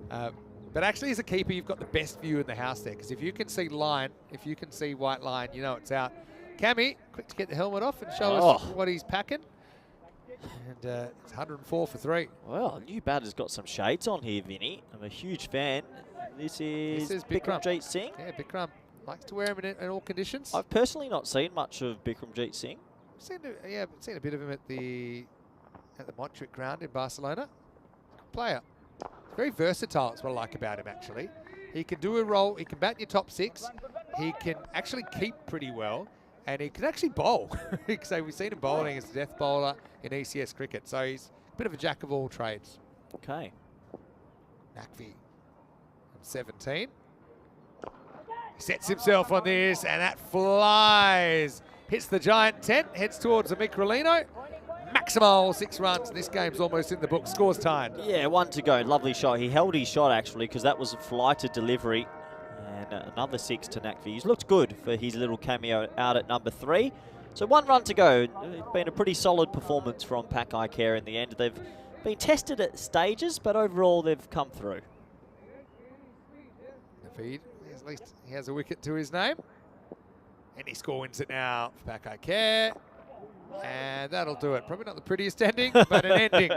But actually as a keeper, you've got the best view in the house there, because if you can see line, if you can see white line, you know it's out. Cammy, quick to get the helmet off and show us what he's packing. And it's 104 for 3. Well, new batter's got some shades on here, Vinny. I'm a huge fan. This is Bikramjeet Singh. Yeah, Bikram likes to wear him in all conditions. I've personally not seen much of Bikramjeet Singh. Seen a bit of him at the Montjuic ground in Barcelona. Good player. Very versatile. That's what I like about him, actually. He can do a role. He can bat in your top 6. He can actually keep pretty well. And he can actually bowl. So we've seen him bowling as a death bowler in ECS cricket. So he's a bit of a jack of all trades. Okay. Nakvi. 17. He sets himself on this, and that flies. Hits the giant tent, heads towards the Microlino. Maximal 6 runs. This game's almost in the book. Scores tied. Yeah, 1 to go. Lovely shot. He held his shot, actually, because that was a flighted delivery. And another 6 to Nakvi. He's looked good for his little cameo out at number 3. So 1 run to go. It's been a pretty solid performance from Pakai Care in the end. They've been tested at stages, but overall they've come through. Naveed, at least he has a wicket to his name. Any score wins it now for Pakai Care. And that'll do it. Probably not the prettiest ending, but an ending.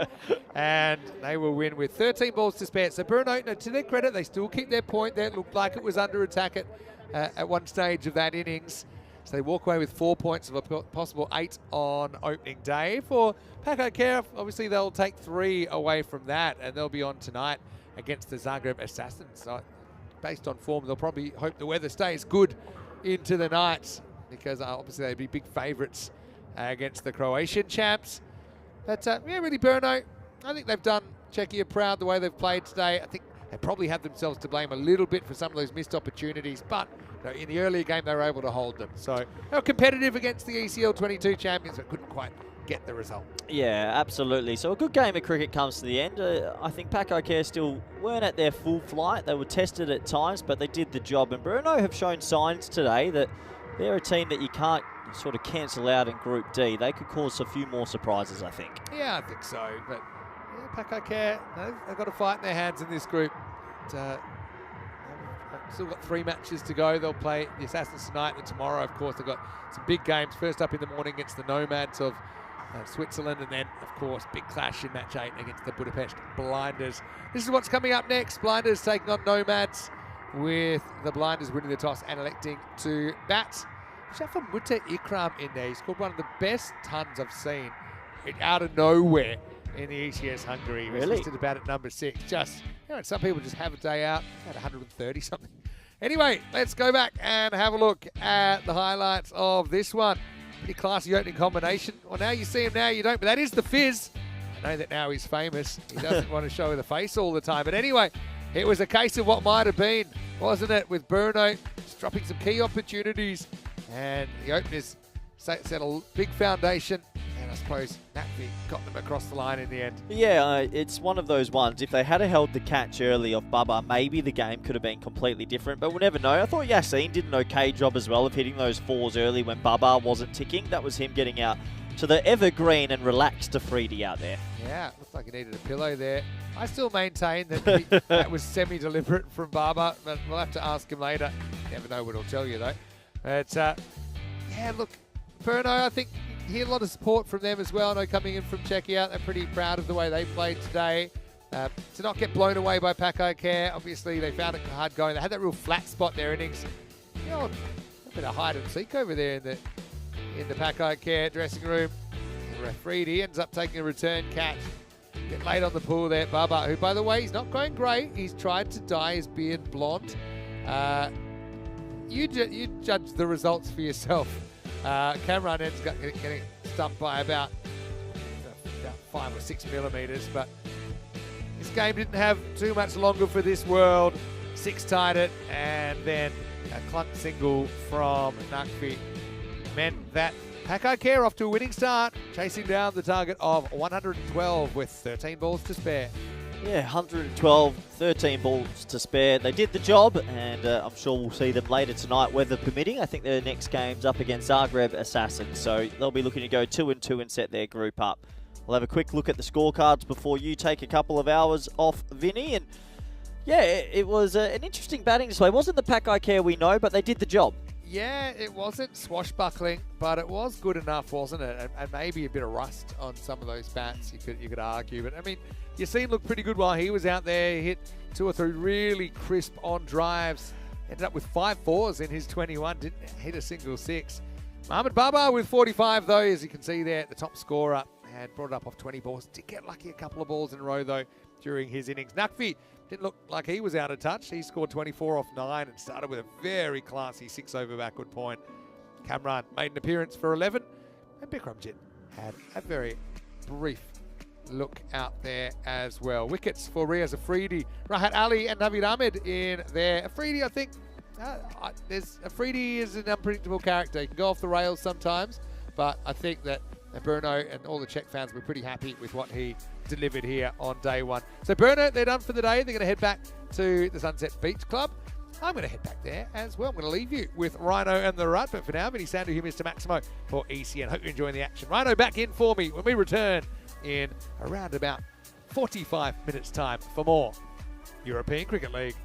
And they will win with 13 balls to spare. So Bruno, to their credit, they still keep their point there. It looked like it was under attack at one stage of that innings. So they walk away with 4 points of a possible 8 on opening day. For Pakai Care, obviously they'll take 3 away from that, and they'll be on tonight against the Zagreb Assassins. So based on form, they'll probably hope the weather stays good into the night, because obviously they'd be big favourites against the Croatian champs. But yeah, really, Burno, I think they've done Czechia proud the way they've played today. I think they probably have themselves to blame a little bit for some of those missed opportunities, but in the earlier game they were able to hold them. So they were competitive against the ECL 22 champions, but couldn't quite get the result. Yeah, absolutely. So a good game of cricket comes to the end. I think Paco Care still weren't at their full flight. They were tested at times, but they did the job. And Bruno have shown signs today that they're a team that you can't sort of cancel out in Group D. They could cause a few more surprises, I think. Yeah, I think so. But yeah, Paco Care, they've got a fight in their hands in this group. But, they've still got 3 matches to go. They'll play the Assassins tonight, and tomorrow, of course, they've got some big games. First up in the morning against the Nomads of Switzerland, and then, of course, big clash in match 8 against the Budapest Blinders. This is what's coming up next. Blinders taking on Nomads, with the Blinders winning the toss and electing to bat. Shafamuta Ikram in there. He scored one of the best tons I've seen out of nowhere in the ECS Hungary. He was Really? listed about at number 6. Just, some people just have a day out at 130 something. Anyway, let's go back and have a look at the highlights of this one. Pretty classy opening combination. Well, now you see him, now you don't, but that is the Fizz. I know that now he's famous. He doesn't want to show the face all the time. But anyway, it was a case of what might have been, wasn't it, with Bruno just dropping some key opportunities. And the openers set a big foundation. And I suppose Natvi got them across the line in the end. Yeah, it's one of those ones. If they had held the catch early off Baba, maybe the game could have been completely different, but we'll never know. I thought Yassine did an okay job as well of hitting those 4s early when Baba wasn't ticking. That was him getting out to the evergreen and relaxed Afridi out there. Yeah, looked like he needed a pillow there. I still maintain that that was semi-deliberate from Baba, but we'll have to ask him later. Never know what he'll tell you, though. But, yeah, look, Bruno, I think you hear a lot of support from them as well. I know coming in from Czechia, they're pretty proud of the way they played today. To not get blown away by Paco Care, obviously they found it hard going. They had that real flat spot there, Innings. You know, a bit of hide and seek over there in the Paco Care dressing room. Afridi ends up taking a return catch. Get late on the pool there, Baba, who, by the way, he's not going great. He's tried to dye his beard blonde. You judge the results for yourself. Cameron ends up getting stumped by about 5 or 6 millimeters, but this game didn't have too much longer for this world. 6-tied it, and then a clunk single from Nakfi meant that Paco Care off to a winning start, chasing down the target of 112 with 13 balls to spare. Yeah, 112, 13 balls to spare. They did the job, and I'm sure we'll see them later tonight, weather permitting. I think their next game's up against Zagreb Assassins, so they'll be looking to go 2-2 and set their group up. We'll have a quick look at the scorecards before you take a couple of hours off, Vinny. And yeah, it was an interesting batting display. It wasn't the Paco Care we know, but they did the job. Yeah, it wasn't swashbuckling, but it was good enough, wasn't it? And maybe a bit of rust on some of those bats, you could argue. But I mean, Yassine looked pretty good while he was out there. He hit 2 or 3 really crisp on drives. Ended up with 5 4s in his 21. Didn't hit a single 6. Mohamed Baba with 45 though, as you can see there, the top scorer, and brought it up off 20 balls. Did get lucky a couple of balls in a row though during his innings. Nakfi didn't look like he was out of touch. He scored 24 off 9 and started with a very classy 6 over backward point. Kamran made an appearance for 11, and Bikramjit had a very brief look out there as well. Wickets for Riaz Afridi, Rahat Ali and Navid Ahmed in there. Afridi, I think, Afridi is an unpredictable character. He can go off the rails sometimes, but I think that Bruno and all the Czech fans were pretty happy with what he delivered here on day 1. So Bruno, they're done for the day. They're going to head back to the Sunset Beach Club. I'm going to head back there as well. I'm going to leave you with Rhino and the Rut. But for now, Vinny Sandu here, Mr. Maximo for ECN. Hope you're enjoying the action. Rhino back in for me when we return in around about 45 minutes time for more European Cricket League.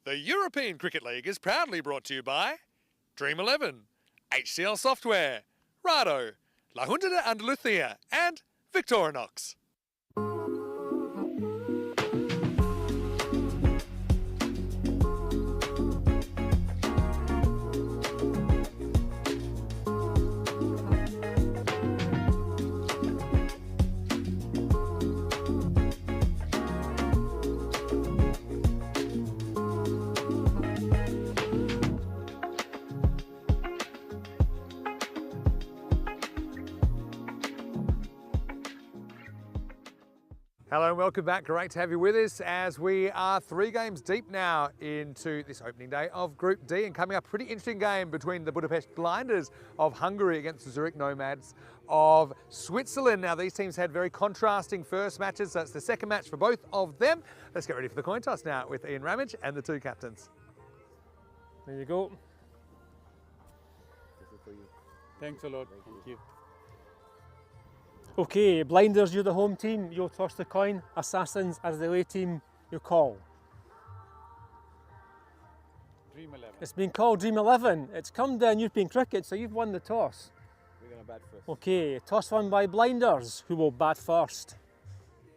The European Cricket League is proudly brought to you by Dream 11, HCL Software, Rado, La Junta de Andalucía, and Victorinox. Hello and welcome back. Great to have you with us as we are 3 games deep now into this opening day of Group D, and coming up a pretty interesting game between the Budapest Blinders of Hungary against the Zurich Nomads of Switzerland. Now these teams had very contrasting first matches, so it's the second match for both of them. Let's get ready for the coin toss now with Ian Ramage and the 2 captains. There you go. Thanks a lot. Thank you. Okay, Blinders, you're the home team. You'll toss the coin. Assassins, as the away team, you call. Dream 11. It's been called Dream 11. It's come down European cricket, so you've won the toss. We're going to bat first. Okay, toss won by Blinders, who will bat first.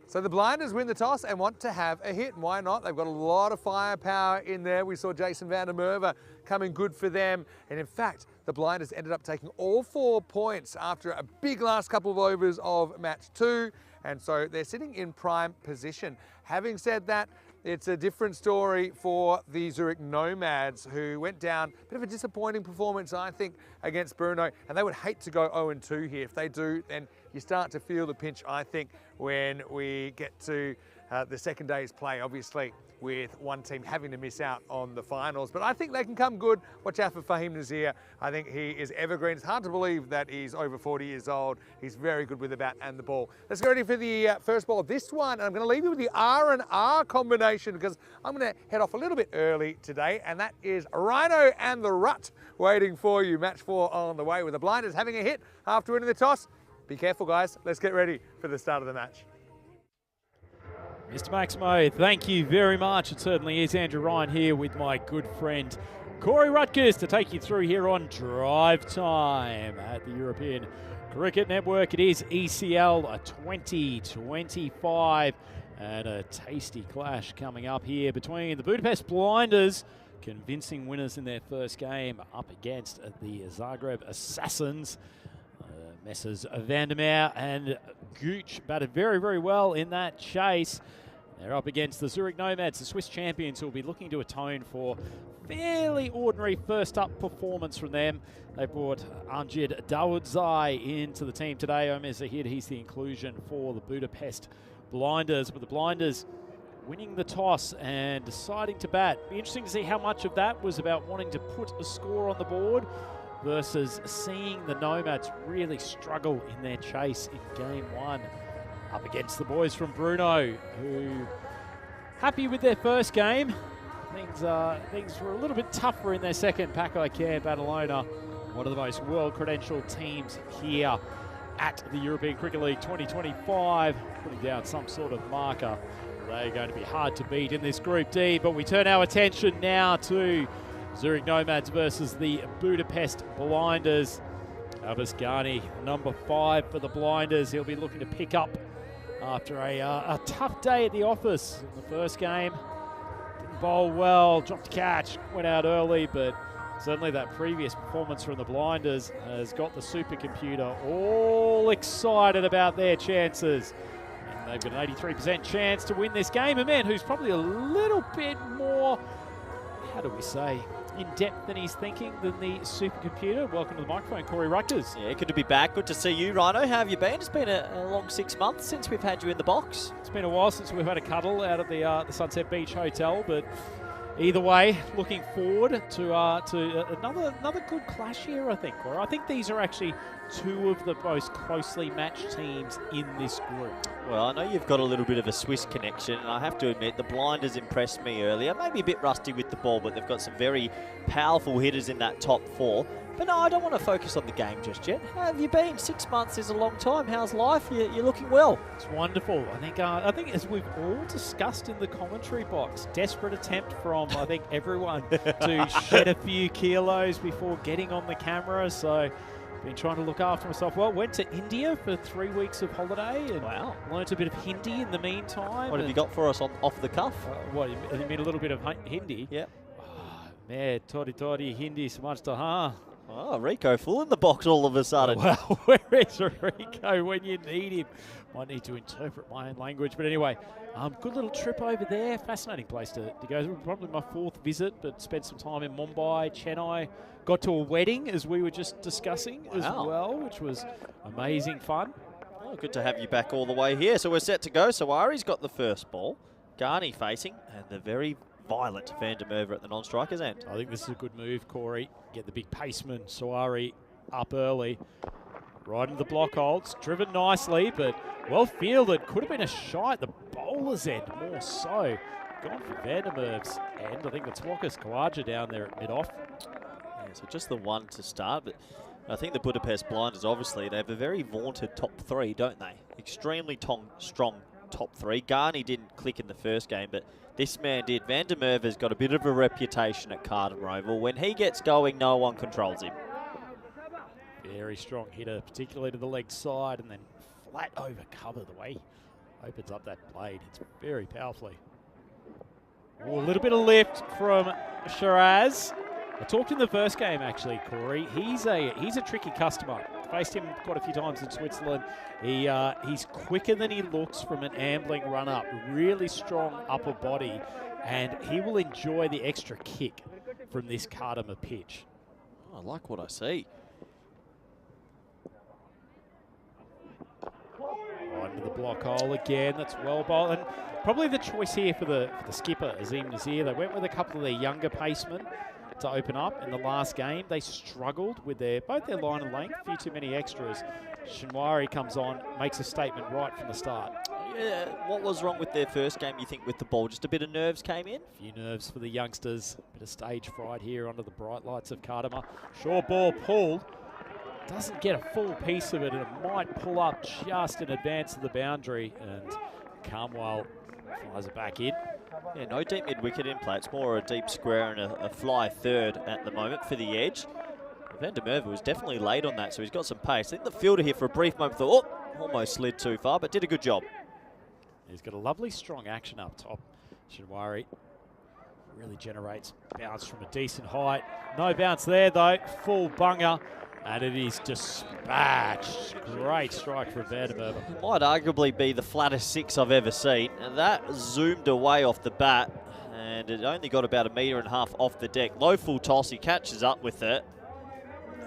So the Blinders win the toss and want to have a hit, and why not? They've got a lot of firepower in there. We saw Jason van der Merwe coming good for them, and in fact, the Blinders ended up taking all 4 points after a big last couple of overs of match 2, and so they're sitting in prime position. Having said that, it's a different story for the Zurich Nomads, who went down, a bit of a disappointing performance, I think, against Brno, and they would hate to go 0-2 here. If they do, then you start to feel the pinch, I think, when we get to the second day's play, obviously, with one team having to miss out on the finals. But I think they can come good. Watch out for Fahim Nazir. I think he is evergreen. It's hard to believe that he's over 40 years old. He's very good with the bat and the ball. Let's get ready for the first ball of this one. And I'm going to leave you with the R and R combination because I'm going to head off a little bit early today. And that is Rhino and the Rut waiting for you. Match 4 on the way with the Blinders having a hit after winning the toss. Be careful, guys. Let's get ready for the start of the match. Mr. Maximo, thank you very much. It certainly is Andrew Ryan here with my good friend Corey Rutgers to take you through here on Drive Time at the European Cricket Network. It is ECL 2025 and a tasty clash coming up here between the Budapest Blinders, convincing winners in their first game, up against the Zagreb Assassins. Messrs. Van der Merwe and Gooch batted very, very well in that chase. They're up against the Zurich Nomads, the Swiss champions, who will be looking to atone for fairly ordinary first-up performance from them. They brought Amjad Dawodzai into the team today. Omer Zahid, he's the inclusion for the Budapest Blinders. But the Blinders winning the toss and deciding to bat. Be interesting to see how much of that was about wanting to put a score on the board versus seeing the Nomads really struggle in their chase in game 1 up against the boys from Brno, who happy with their first game. Things were a little bit tougher in their second. Paco Care Badalona, one of the most well-credentialed teams here at the European Cricket League 2025, putting down some sort of marker. They're going to be hard to beat in this Group D, but we turn our attention now to Zurich Nomads versus the Budapest Blinders. Abbas Ghani, number 5 for the Blinders. He'll be looking to pick up after a tough day at the office in the first game. Didn't bowl well, dropped a catch, went out early, but certainly that previous performance from the Blinders has got the supercomputer all excited about their chances. And they've got an 83% chance to win this game. A man who's probably a little bit more, how do we say, in depth than he's thinking than the supercomputer. Welcome to the microphone, Corey Rutgers. Yeah, good to be back. Good to see you, Rhino. How have you been? It's been a long 6 months since we've had you in the box. It's been a while since we've had a cuddle out at the Sunset Beach Hotel, but either way, looking forward to another good clash here, I think. Or I think these are actually two of the most closely matched teams in this group. Well, I know you've got a little bit of a Swiss connection, and I have to admit the blinders impressed me earlier. Maybe a bit rusty with the ball, but they've got some very powerful hitters in that top four. But no, I don't want to focus on the game just yet. How have you been? 6 months is a long time. How's life? You're looking well. It's wonderful. I think as we've all discussed in the commentary box, desperate attempt from I think everyone to shed a few kilos before getting on the camera. So been trying to look after myself. Well, went to India for 3 weeks of holiday and learnt a bit of Hindi in the meantime. What have you got for us off the cuff? What, you mean a little bit of Hindi? Yeah. Man, tori Hindi samajhta ha. Oh, Rico full in the box all of a sudden. Well, where is Rico when you need him? Might need to interpret my own language. But anyway, good little trip over there. Fascinating place to go. Probably my 4th visit, but spent some time in Mumbai, Chennai. Got to a wedding, as we were just discussing as well, which was amazing fun. Oh, good to have you back all the way here. So we're set to go. Sawari's got the first ball. Garney facing, and the very violent Van der Merwe at the non-striker's end. I think this is a good move, Corey. Get the big paceman, Sawari, up early. Right into the block holds. Driven nicely, but well fielded. Could have been a shy at the bowler's end, more so. Gone for Van der Merwe's end. I think it's Wakas Kawaja down there at mid-off. Yeah, so just the one to start, but I think the Budapest Blinders, obviously, they have a very vaunted top 3, don't they? Extremely strong top 3. Garney didn't click in the first game, but this man did. Van der Merwe has got a bit of a reputation at Cardiff Oval. When he gets going, no one controls him. Very strong hitter, particularly to the leg side, and then flat over cover the way he opens up that blade. It's very powerfully. Ooh, a little bit of lift from Shiraz. I talked in the first game, actually, Corey. He's a tricky customer. Faced him quite a few times in Switzerland. He's quicker than he looks from an ambling run-up. Really strong upper body, and he will enjoy the extra kick from this Kardimer pitch. Oh, I like what I see. Right into the block hole again. That's well bowled. And probably the choice here for the skipper, Azim Nazir. They went with a couple of their younger pacemen to open up in the last game. They struggled with both their line and length, a few too many extras. Shinwari comes on, makes a statement right from the start. Yeah, what was wrong with their first game, you think, with the ball? Just a bit of nerves came in? A few nerves for the youngsters. Bit of stage fright here under the bright lights of Kardimer. Short ball pulled. Doesn't get a full piece of it, and it might pull up just in advance of the boundary, and Carmwell flies it back in. Yeah, no deep mid-wicket in play. It's more a deep square and a fly third at the moment for the edge. Van der Merwe was definitely late on that, so he's got some pace. I think the fielder here for a brief moment thought, oh, almost slid too far, but did a good job. He's got a lovely strong action up top. Shinwari really generates bounce from a decent height. No bounce there, though. Full bunger. And it is dispatched. Great strike from Van der Merwe. Might arguably be the flattest 6 I've ever seen. And that zoomed away off the bat, and it only got about 1.5 meters off the deck. Low full toss, he catches up with it.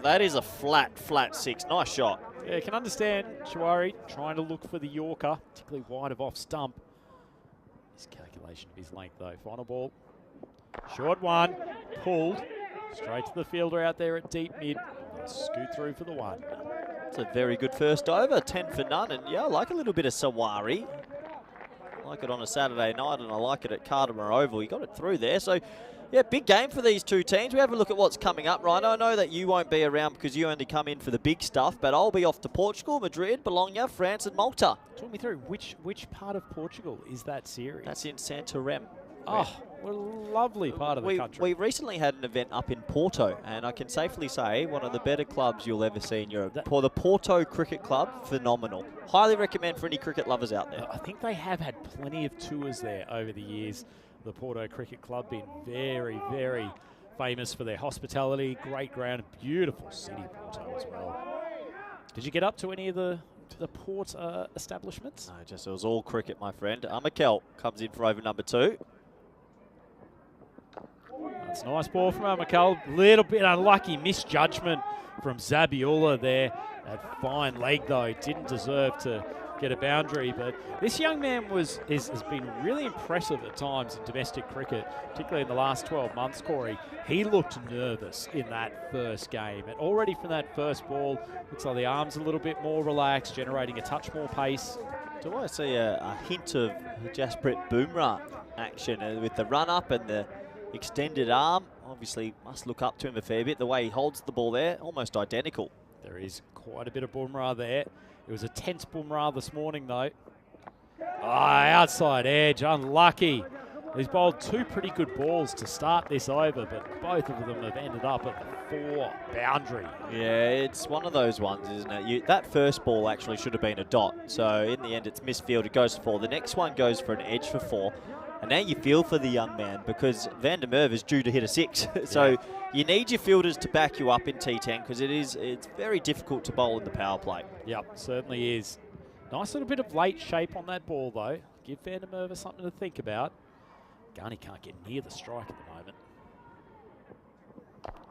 That is a flat 6. Nice shot. Yeah, you can understand Shinwari trying to look for the Yorker, particularly wide of off stump. His calculation of his length, though. Final ball. Short one. Pulled. Straight to the fielder out there at deep mid. Scoot through for the one. It's a very good first over, 10 for none. And yeah, I like a little bit of Sawari. I like it on a Saturday night, and I like it at Kardimer Oval. He got it through there. So, yeah, big game for these two teams. We have a look at what's coming up, Ryan. I know that you won't be around because you only come in for the big stuff, but I'll be off to Portugal, Madrid, Bologna, France, and Malta. Talk me through, which part of Portugal is that series? That's in Santarém. Oh, what a lovely part of the country. We recently had an event up in Porto, and I can safely say one of the better clubs you'll ever see in Europe. The Porto Cricket Club, phenomenal. Highly recommend for any cricket lovers out there. I think they have had plenty of tours there over the years. The Porto Cricket Club been very, very famous for their hospitality, great ground, beautiful city, Porto as well. Did you get up to any of the port establishments? No, just it was all cricket, my friend. Mikel comes in for over number 2. That's a nice ball from Mikel. Little bit unlucky misjudgment from Zabiola there. That fine leg, though, didn't deserve to get a boundary. But this young man has been really impressive at times in domestic cricket, particularly in the last 12 months, Corey. He looked nervous in that first game. And already from that first ball, looks like the arm's a little bit more relaxed, generating a touch more pace. Do I see a hint of Jasprit Boomerang action with the run-up and the extended arm? Obviously, must look up to him a fair bit. The way he holds the ball there, almost identical. There is quite a bit of Bumrah there. It was a tense Bumrah this morning, though. Outside edge, unlucky. He's bowled 2 pretty good balls to start this over, but both of them have ended up at the 4 boundary. Yeah, it's one of those ones, isn't it? That first ball actually should have been a dot. So in the end, it's misfield. It goes for 4. The next one goes for an edge for 4. And now you feel for the young man because Van der Merwe is due to hit a 6. So you need your fielders to back you up in T10 because it's very difficult to bowl in the power play. Yep, certainly is. Nice little bit of late shape on that ball, though. Give Van der Merwe something to think about. Gunny can't get near the strike at the moment.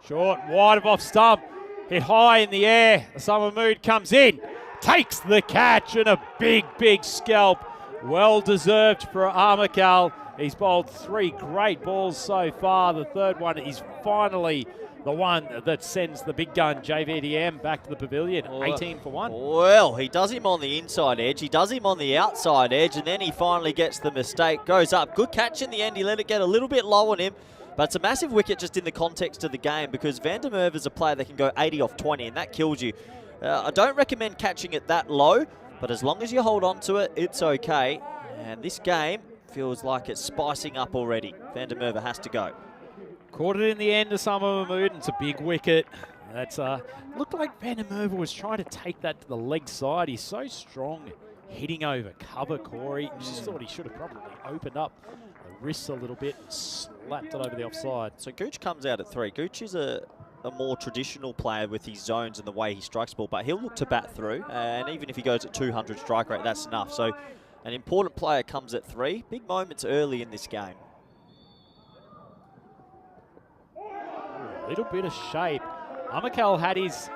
Short, wide of off stump. Hit high in the air. Summer Mood comes in. Takes the catch and a big, big scalp. Well deserved for Armakal. He's bowled 3 great balls so far. The third one is finally the one that sends the big gun JVDM back to the pavilion. 18 for 1. Well, he does him on the inside edge. He does him on the outside edge. And then he finally gets the mistake. Goes up. Good catch in the end. He let it get a little bit low on him. But it's a massive wicket just in the context of the game because Van der Merwe is a player that can go 80 off 20 and that kills you. I don't recommend catching it that low. But as long as you hold on to it, it's okay. And this game feels like it's spicing up already. Van der Merwe has to go. Caught it in the end to Summer Mahmood, and it's a big wicket. That's looked like Van der Merwe was trying to take that to the leg side. He's so strong, hitting over cover, Corey. Just thought he should have probably opened up the wrists a little bit and slapped it over the offside. So Gooch comes out at 3. Gooch is a more traditional player with his zones and the way he strikes the ball, but he'll look to bat through. And even if he goes at 200 strike rate, that's enough. So an important player comes at 3. Big moments early in this game. A little bit of shape. Armakal had his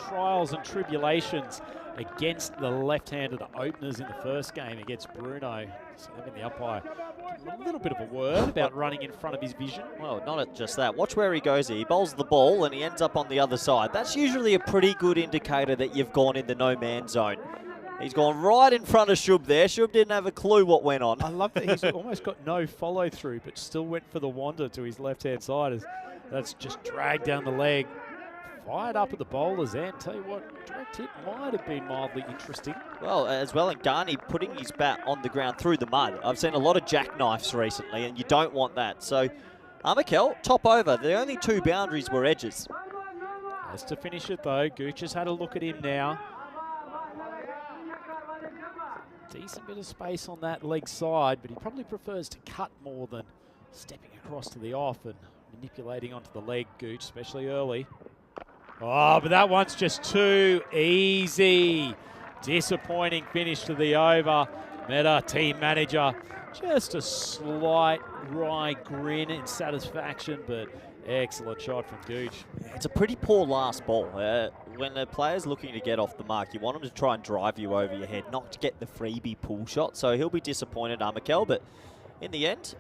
trials and tribulations against the left-handed openers in the first game against Bruno. So having the umpire give him a little bit of a word about running in front of his vision. Well, not just that. Watch where he goes here. He bowls the ball and he ends up on the other side. That's usually a pretty good indicator that you've gone in the no-man zone. He's gone right in front of Shub there. Shub didn't have a clue what went on. I love that he's almost got no follow-through, but still went for the wander to his left-hand side. That's just dragged down the leg. Fired up at the bowler's end. Tell you what, direct hit might have been mildly interesting. Well, as well, and Garni putting his bat on the ground through the mud. I've seen a lot of jackknifes recently, and you don't want that. So, Armakal, top over. The only 2 boundaries were edges. Has to finish it, though. Gooch has had a look at him now. Decent bit of space on that leg side, but he probably prefers to cut more than stepping across to the off and manipulating onto the leg, Gooch, especially early. Oh, but that one's just too easy. Disappointing finish to the over. Meta, team manager, just a slight wry grin in satisfaction, but excellent shot from Gooch. It's a pretty poor last ball. When a player's looking to get off the mark, you want him to try and drive you over your head, not to get the freebie pull shot. So he'll be disappointed, Armakal, but in the end,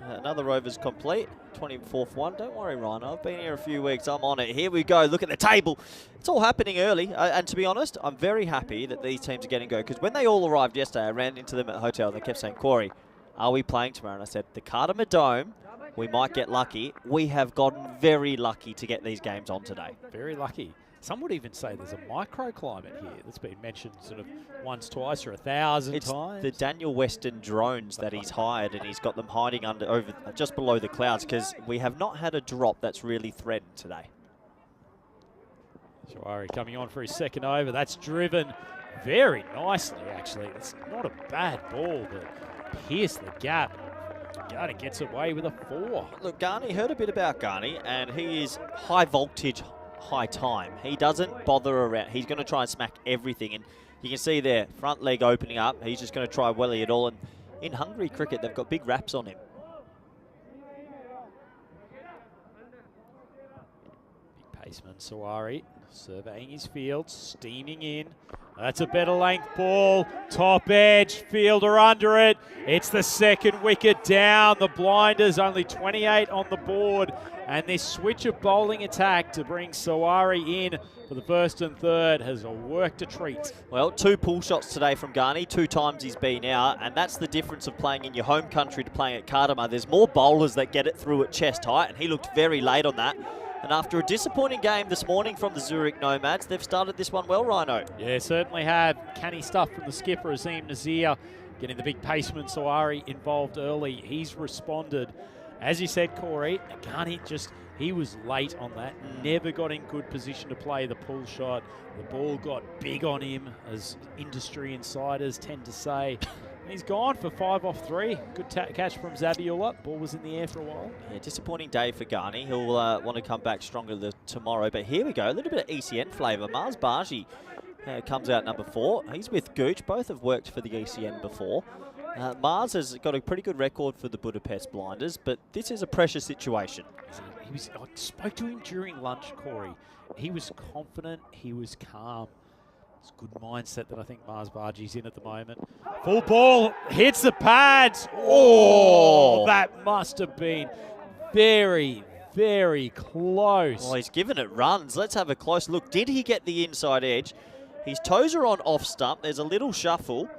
another over's complete. 24th one. Don't worry, Ryan. I've been here a few weeks. I'm on it. Here we go. Look at the table. It's all happening early. And to be honest, I'm very happy that these teams are getting go. Because when they all arrived yesterday, I ran into them at the hotel and they kept saying, Corey, are we playing tomorrow? And I said, the Kartama Dome, we might get lucky. We have gotten very lucky to get these games on today. Very lucky. Some would even say there's a microclimate here that's been mentioned sort of once, twice, or 1,000 times. The Daniel Weston drones that he's hired, and he's got them hiding over just below the clouds because we have not had a drop that's really threatened today. Jawari coming on for his second over. That's driven very nicely, actually. It's not a bad ball, but pierced the gap. Garni gets away with a 4. Look, Garni, heard a bit about Garni, and he is high voltage, high time. He doesn't bother around. He's going to try and smack everything. And you can see there, front leg opening up. He's just going to try welly it all. And in Hungary cricket, they've got big raps on him. Big Baseman Sawari surveying his field, steaming in. That's a better length ball. Top edge, fielder under it. It's the second wicket down. The blinders, only 28 on the board. And this switch of bowling attack to bring Sawari in for the first and third has worked a treat. Well, 2 pull shots today from Ghani, 2 times he's been out, and that's the difference of playing in your home country to playing at Kartama. There's more bowlers that get it through at chest height, and he looked very late on that. And after a disappointing game this morning from the Zurich Nomads, they've started this one well, Rhino. Yeah, certainly have. Canny stuff from the skipper, Azim Nazir, getting the big paceman Sawari involved early. He's responded. As you said, Corey, Ghani he was late on that. Never got in good position to play the pull shot. The ball got big on him, as industry insiders tend to say. He's gone for 5 off 3. Good catch from Zabiola. Ball was in the air for a while. Yeah, disappointing day for Ghani. He'll want to come back stronger tomorrow. But here we go, a little bit of ECN flavour. Mars Baji comes out number 4. He's with Gooch. Both have worked for the ECN before. Mars has got a pretty good record for the Budapest Blinders, but this is a pressure situation. I spoke to him during lunch, Corey. He was confident. He was calm. It's a good mindset that I think Mars Baji's in at the moment. Full ball, hits the pads. Oh, that must have been very, very close. Oh, he's given it runs. Let's have a close look. Did he get the inside edge? His toes are on off stump. There's a little shuffle.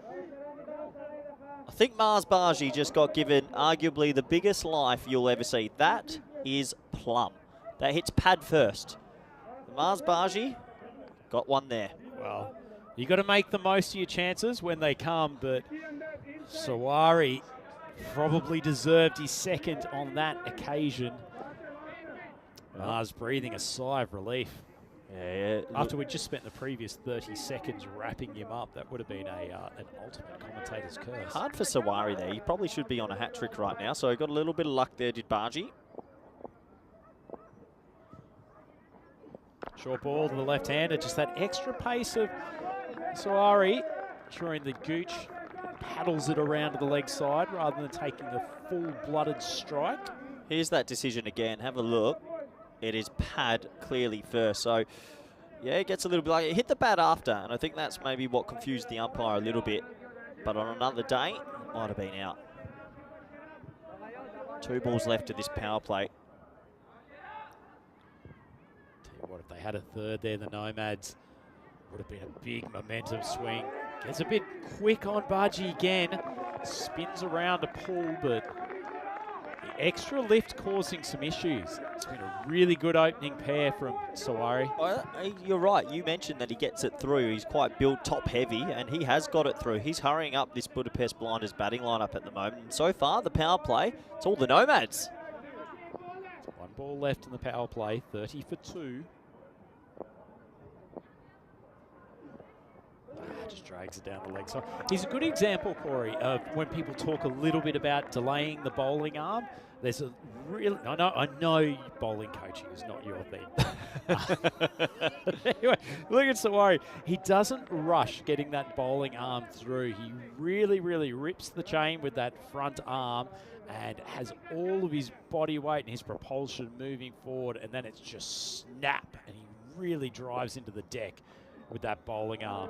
I think Mars Baji just got given arguably the biggest life you'll ever see. That is plumb. That hits pad first. Mars Baji got one there. Well, you got to make the most of your chances when they come, but Sawari probably deserved his second on that occasion. Mars breathing a sigh of relief. Yeah. After we just spent the previous 30 seconds wrapping him up, that would have been an ultimate commentator's curse. Hard for Sawari there. He probably should be on a hat trick right now, so he got a little bit of luck there, did Baji. Short ball to the left-hander, just that extra pace of Sawari, ensuring that Gooch paddles it around to the leg side rather than taking the full-blooded strike. Here's that decision again. Have a look. It is pad clearly first. So, yeah, it gets a little bit like it hit the bat after, and I think that's maybe what confused the umpire a little bit. But on another day, it might have been out. 2 balls left to this power play. Tell you what, if they had a third there, the Nomads would have been a big momentum swing. Gets a bit quick on Baji again. Spins around to pull, but the extra lift causing some issues. It's been a really good opening pair from Sawari. Well, you're right. You mentioned that he gets it through. He's quite built top heavy, and he has got it through. He's hurrying up this Budapest Blinders batting lineup at the moment. And so far, the power play, it's all the Nomads. 1 ball left in the power play, 30 for 2. Just drags it down the leg side. He's a good example, Corey, of when people talk a little bit about delaying the bowling arm. There's a real, I know bowling coaching is not your thing. Anyway, look at Sawari. He doesn't rush getting that bowling arm through. He really, really rips the chain with that front arm and has all of his body weight and his propulsion moving forward, and then it's just snap, and he really drives into the deck with that bowling arm,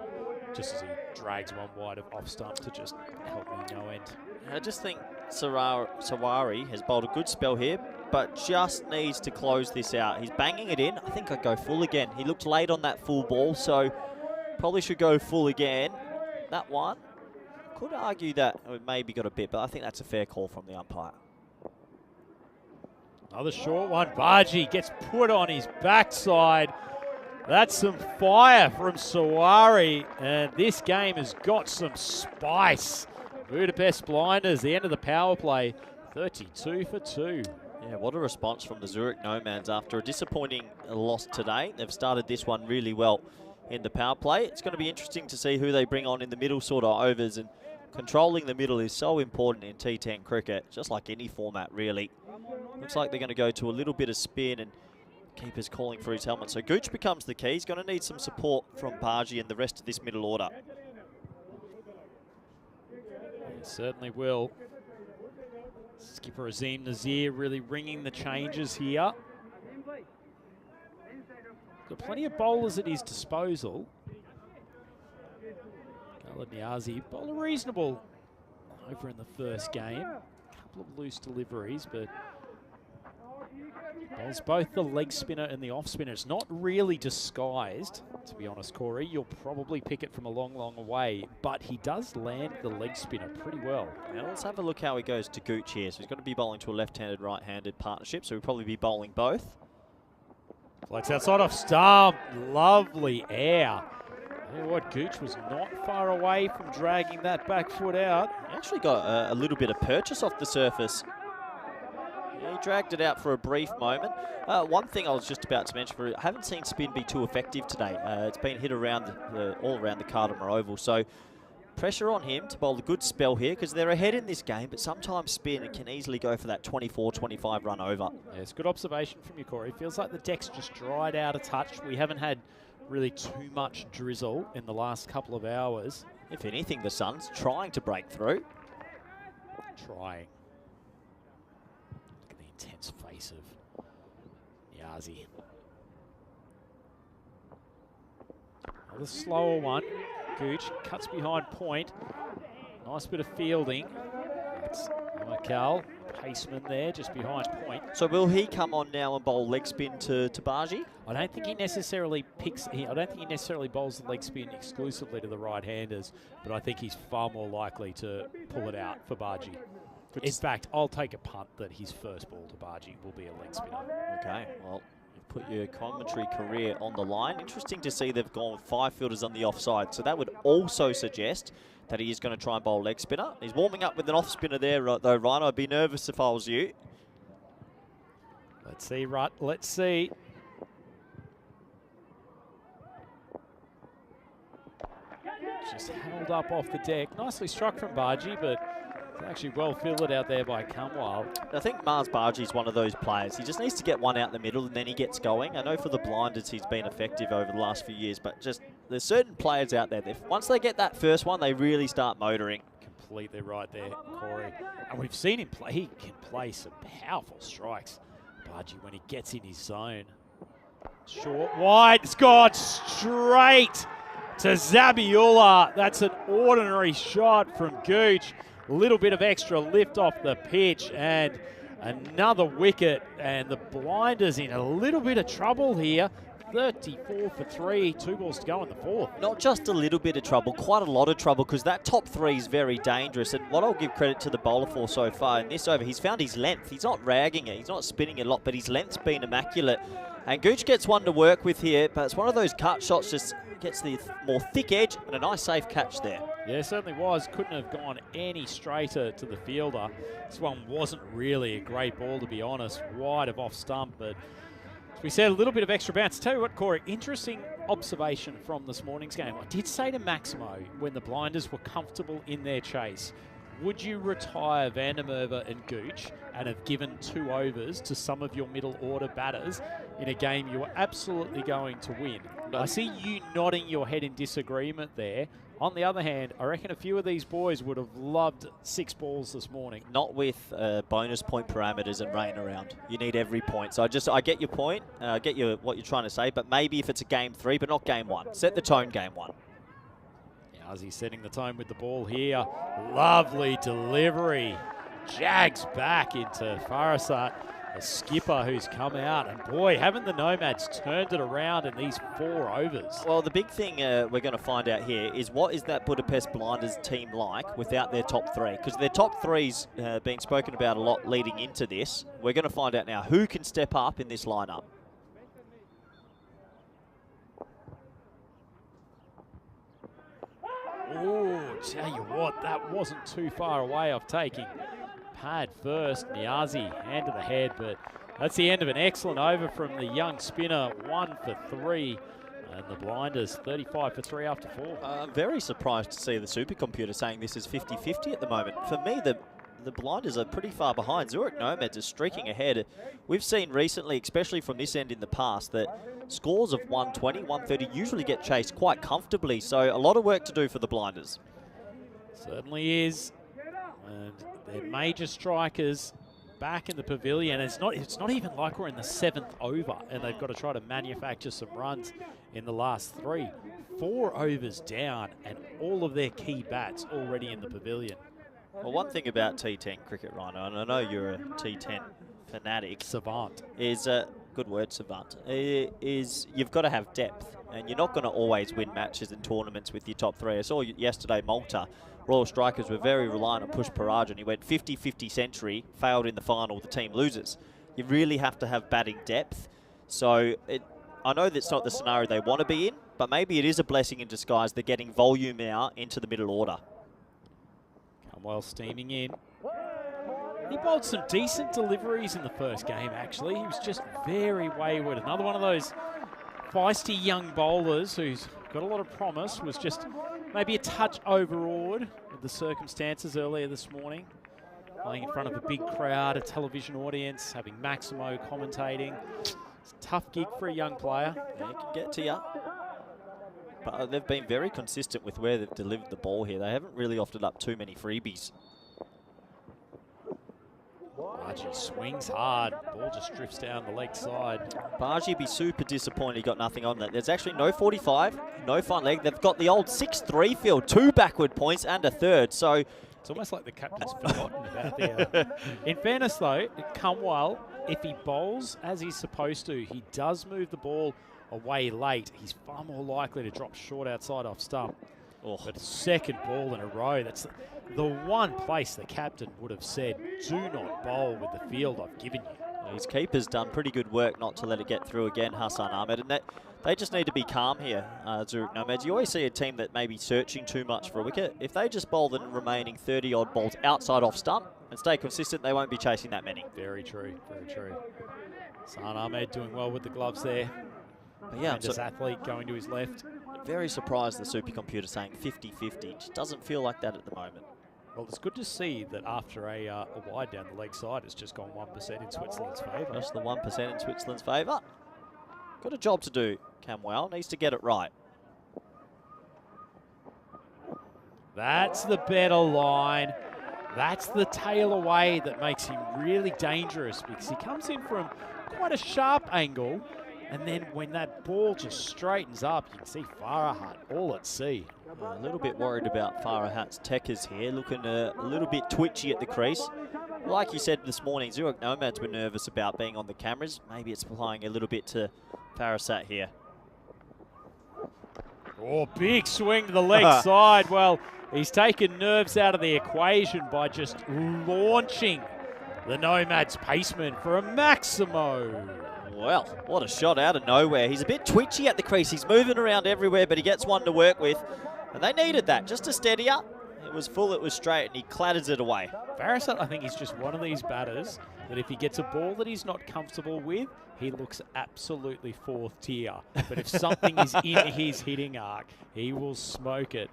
just as he drags one wide of off stump to just help me no end. I just think Sawari has bowled a good spell here, but just needs to close this out. He's banging it in. I think I'd go full again. He looked late on that full ball, so probably should go full again. That one, could argue that it maybe got a bit, but I think that's a fair call from the umpire. Another short one. Baji gets put on his backside. That's some fire from Sawari, and this game has got some spice. Budapest Blinders, the end of the power play, 32 for 2. Yeah, what a response from the Zurich Nomads after a disappointing loss today. They've started this one really well in the power play. It's going to be interesting to see who they bring on in the middle sort of overs, and controlling the middle is so important in T10 cricket, just like any format really. Looks like they're going to go to a little bit of spin, and keeper's calling for his helmet. So Gooch becomes the key. He's going to need some support from Baji and the rest of this middle order. He certainly will. Skipper Azim Nazir really ringing the changes here. got plenty of bowlers at his disposal. Niazi bowled a reasonable over in the first game. A couple of loose deliveries, but bowls both the leg spinner and the off spinner. It's not really disguised, to be honest, Corey. You'll probably pick it from a long, long way, but he does land the leg spinner pretty well. Now let's have a look how he goes to Gooch here. So he's going to be bowling to a left-handed, right-handed partnership, so he'll probably be bowling both. Flex outside off stump. Lovely air. You know what, Gooch was not far away from dragging that back foot out. He actually got a little bit of purchase off the surface. Yeah, he dragged it out for a brief moment. One thing I was just about to mention, I haven't seen spin be too effective today. It's been hit around all around the Cartama Oval, so pressure on him to bowl a good spell here because they're ahead in this game, but sometimes spin can easily go for that 24-25 run over. Yeah, it's a good observation from you, Corey. Feels like the deck's just dried out a touch. We haven't had really too much drizzle in the last couple of hours. If anything, the sun's trying to break through. Trying. Look at the intense face of Niazi. Another slower one. Gooch cuts behind point. Nice bit of fielding. That's Michael, paceman there, just behind point. So will he come on now and bowl leg spin to Baji? I don't think he necessarily bowls the leg spin exclusively to the right-handers, but I think he's far more likely to pull it out for Baji. In fact, I'll take a punt that his first ball to Baji will be a leg spinner. Okay, well, you've put your commentary career on the line. Interesting to see they've gone 5 fielders on the offside, so that would also suggest that he is going to try and bowl leg spinner. He's warming up with an off spinner there, though, Ryan. I'd be nervous if I was you. Let's see, Rutt. Let's see. Just held up off the deck. Nicely struck from Baji, but it's actually well fielded out there by Kamwal. I think Mars Baji is one of those players. He just needs to get one out in the middle and then he gets going. I know for the blinders he's been effective over the last few years, but just there's certain players out there that once they get that first one, they really start motoring. Completely right there, Corey. And we've seen him play. He can play some powerful strikes. Baji, when he gets in his zone. Short, wide, it's gone straight to Zabiola. That's an ordinary shot from Gooch. A little bit of extra lift off the pitch and another wicket, and the blinders in a little bit of trouble here. 34 for 3, 2 balls to go in the fourth. Not just a little bit of trouble, quite a lot of trouble, because that top 3 is very dangerous. And what I'll give credit to the bowler for so far in this over, he's found his length. He's not ragging it, he's not spinning it a lot, but his length's been immaculate. And Gooch gets one to work with here, but it's one of those cut shots, just gets the more thick edge and a nice safe catch there. Yeah, it certainly was. Couldn't have gone any straighter to the fielder. This one wasn't really a great ball, to be honest. Wide of off stump, but as we said, a little bit of extra bounce. Tell you what, Corey, interesting observation from this morning's game. I did say to Maximo when the blinders were comfortable in their chase, would you retire Van der Merwe and Gooch and have given 2 overs to some of your middle order batters in a game you were absolutely going to win? I see you nodding your head in disagreement there. On the other hand, I reckon a few of these boys would have loved 6 balls this morning. Not with bonus point parameters and rain around. You need every point. So I get your point, I get what you're trying to say, but maybe if it's a game 3, but not game 1. Set the tone game 1. Niazi setting the tone with the ball here. Lovely delivery. Jags back into Farasat, the skipper who's come out. And boy, haven't the Nomads turned it around in these 4 overs. Well, the big thing we're going to find out here is what is that Budapest Blinders team like without their top 3? Because their top 3's been spoken about a lot leading into this. We're going to find out now who can step up in this lineup. Oh, tell you what, that wasn't too far away of taking pad first. Niazi, hand to the head, but that's the end of an excellent over from the young spinner. 1 for 3, and the blinders 35 for 3 after 4. I'm very surprised to see the supercomputer saying this is 50-50 at the moment. For me, the blinders are pretty far behind. Zurich Nomads are streaking ahead. We've seen recently, especially from this end in the past, that scores of 120, 130 usually get chased quite comfortably. So a lot of work to do for the blinders. Certainly is. And their major strikers, back in the pavilion. It's not even like we're in the 7th over and they've got to try to manufacture some runs in the last 3. 4 overs down and all of their key bats already in the pavilion. Well, one thing about T10 cricket, Rhino, and I know you're a T10 fanatic. Savant. Is good word, savant. Is you've got to have depth, and you're not going to always win matches and tournaments with your top 3. I saw yesterday Malta. Royal Strikers were very reliant on Push Parajan. He went 50-50 century, failed in the final, the team loses. You really have to have batting depth. So I know that's not the scenario they want to be in, but maybe it is a blessing in disguise. They're getting volume now into the middle order. Well, steaming in. He bowled some decent deliveries in the first game, actually. He was just very wayward. Another one of those feisty young bowlers who's got a lot of promise, was just maybe a touch overawed with the circumstances earlier this morning. Playing in front of a big crowd, a television audience, having Maximo commentating. It's a tough gig for a young player. Yeah, he can get to you. But they've been very consistent with where they've delivered the ball here. They haven't really offered up too many freebies. Baji swings hard. Ball just drifts down the leg side. Baji be super disappointed he got nothing on that. There's actually no 45, no front leg. They've got the old 6-3 field, 2 backward points and a third. So it's almost like the captain's forgotten about the... In fairness, though, Cumwell, if he bowls as he's supposed to, he does move the ball away late. He's far more likely to drop short outside off stump. Oh. But second ball in a row, that's the one place the captain would have said, do not bowl with the field I've given you. His keeper's done pretty good work not to let it get through again, Hassan Ahmed, and they just need to be calm here, Zurich Nomads. You always see a team that may be searching too much for a wicket. If they just bowl the remaining 30-odd balls outside off stump and stay consistent, they won't be chasing that many. Very true, very true. Hassan Ahmed doing well with the gloves there. But yeah, this athlete going to his left. Very surprised the supercomputer saying 50-50. Just doesn't feel like that at the moment. Well, it's good to see that after a wide down the leg side, it's just gone 1% in Switzerland's favour. Just the 1% in Switzerland's favour. Got a job to do, Camwell. Needs to get it right. That's the better line. That's the tail away that makes him really dangerous because he comes in from quite a sharp angle. And then when that ball just straightens up, you can see Farahat all at sea. A little bit worried about Farahat's techers here, looking a little bit twitchy at the crease. Like you said this morning, Zurich Nomads were nervous about being on the cameras. Maybe it's applying a little bit to Farasat here. Oh, big swing to the leg side. Well, he's taken nerves out of the equation by just launching the Nomads paceman for a Maximo. Well, what a shot out of nowhere. He's a bit twitchy at the crease. He's moving around everywhere, but he gets one to work with. And they needed that, just to steady up. It was full, it was straight, and he clatters it away. Farasat, I think, is just one of these batters that if he gets a ball that he's not comfortable with, he looks absolutely 4th tier. But if something is in his hitting arc, he will smoke it.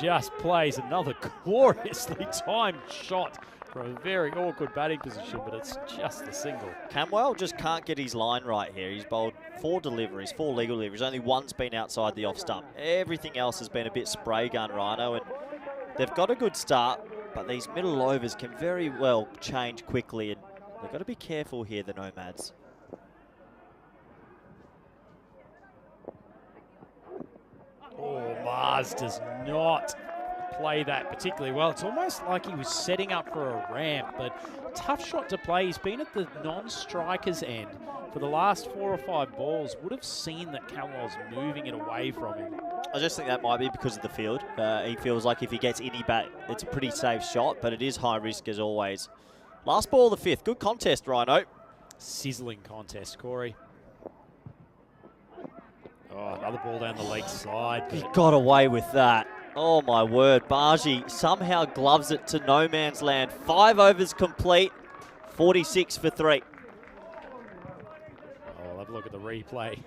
Just plays another gloriously timed shot from a very awkward batting position, but it's just a single. Camwell just can't get his line right here. He's bowled 4 deliveries, 4 legal deliveries. Only one's been outside the off stump. Everything else has been a bit spray gun, Rhino, and they've got a good start, but these middle overs can very well change quickly, and they've got to be careful here, the Nomads. Oh, Mars does not play that particularly well. It's almost like he was setting up for a ramp, but tough shot to play. He's been at the non-striker's end for the last 4 or 5 balls. Would have seen that Camwell's moving it away from him. I just think that might be because of the field. He feels like if he gets any bat, it's a pretty safe shot, but it is high risk as always. Last ball of the 5th. Good contest, Rhino. Sizzling contest, Corey. Oh, another ball down the leg side. He got away with that. Oh my word, Baji somehow gloves it to no man's land. 5 overs complete, 46 for 3. Oh, have a look at the replay.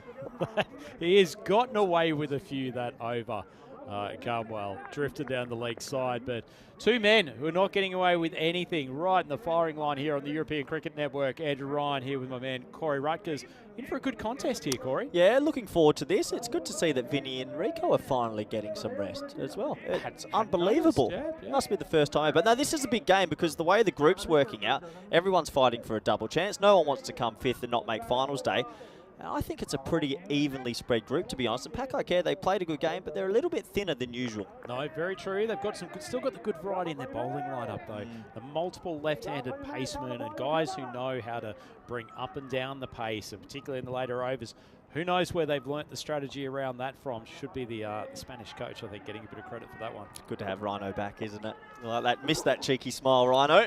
He has gotten away with a few that over. Carmwell drifted down the leg side, but two men who are not getting away with anything right in the firing line here on the European Cricket Network. Andrew Ryan here with my man Corey Rutgers. In for a good contest here, Corey. Yeah, looking forward to this. It's good to see that Vinny and Rico are finally getting some rest as well. It's unbelievable. Yeah. Must be the first time. But no, this is a big game because the way the group's working out, everyone's fighting for a double chance. No one wants to come fifth and not make finals day. I think it's a pretty evenly spread group, to be honest. And Pack Care, they played a good game, but they're a little bit thinner than usual. No, very true. They've got some good, still got the good variety in their bowling lineup, though. The multiple left-handed pacemen and guys who know how to bring up and down the pace, and particularly in the later overs. Who knows where they've learnt the strategy around that from? Should be the Spanish coach, I think, getting a bit of credit for that one. Good to have Rhino back, isn't it? Like that, missed that cheeky smile, Rhino.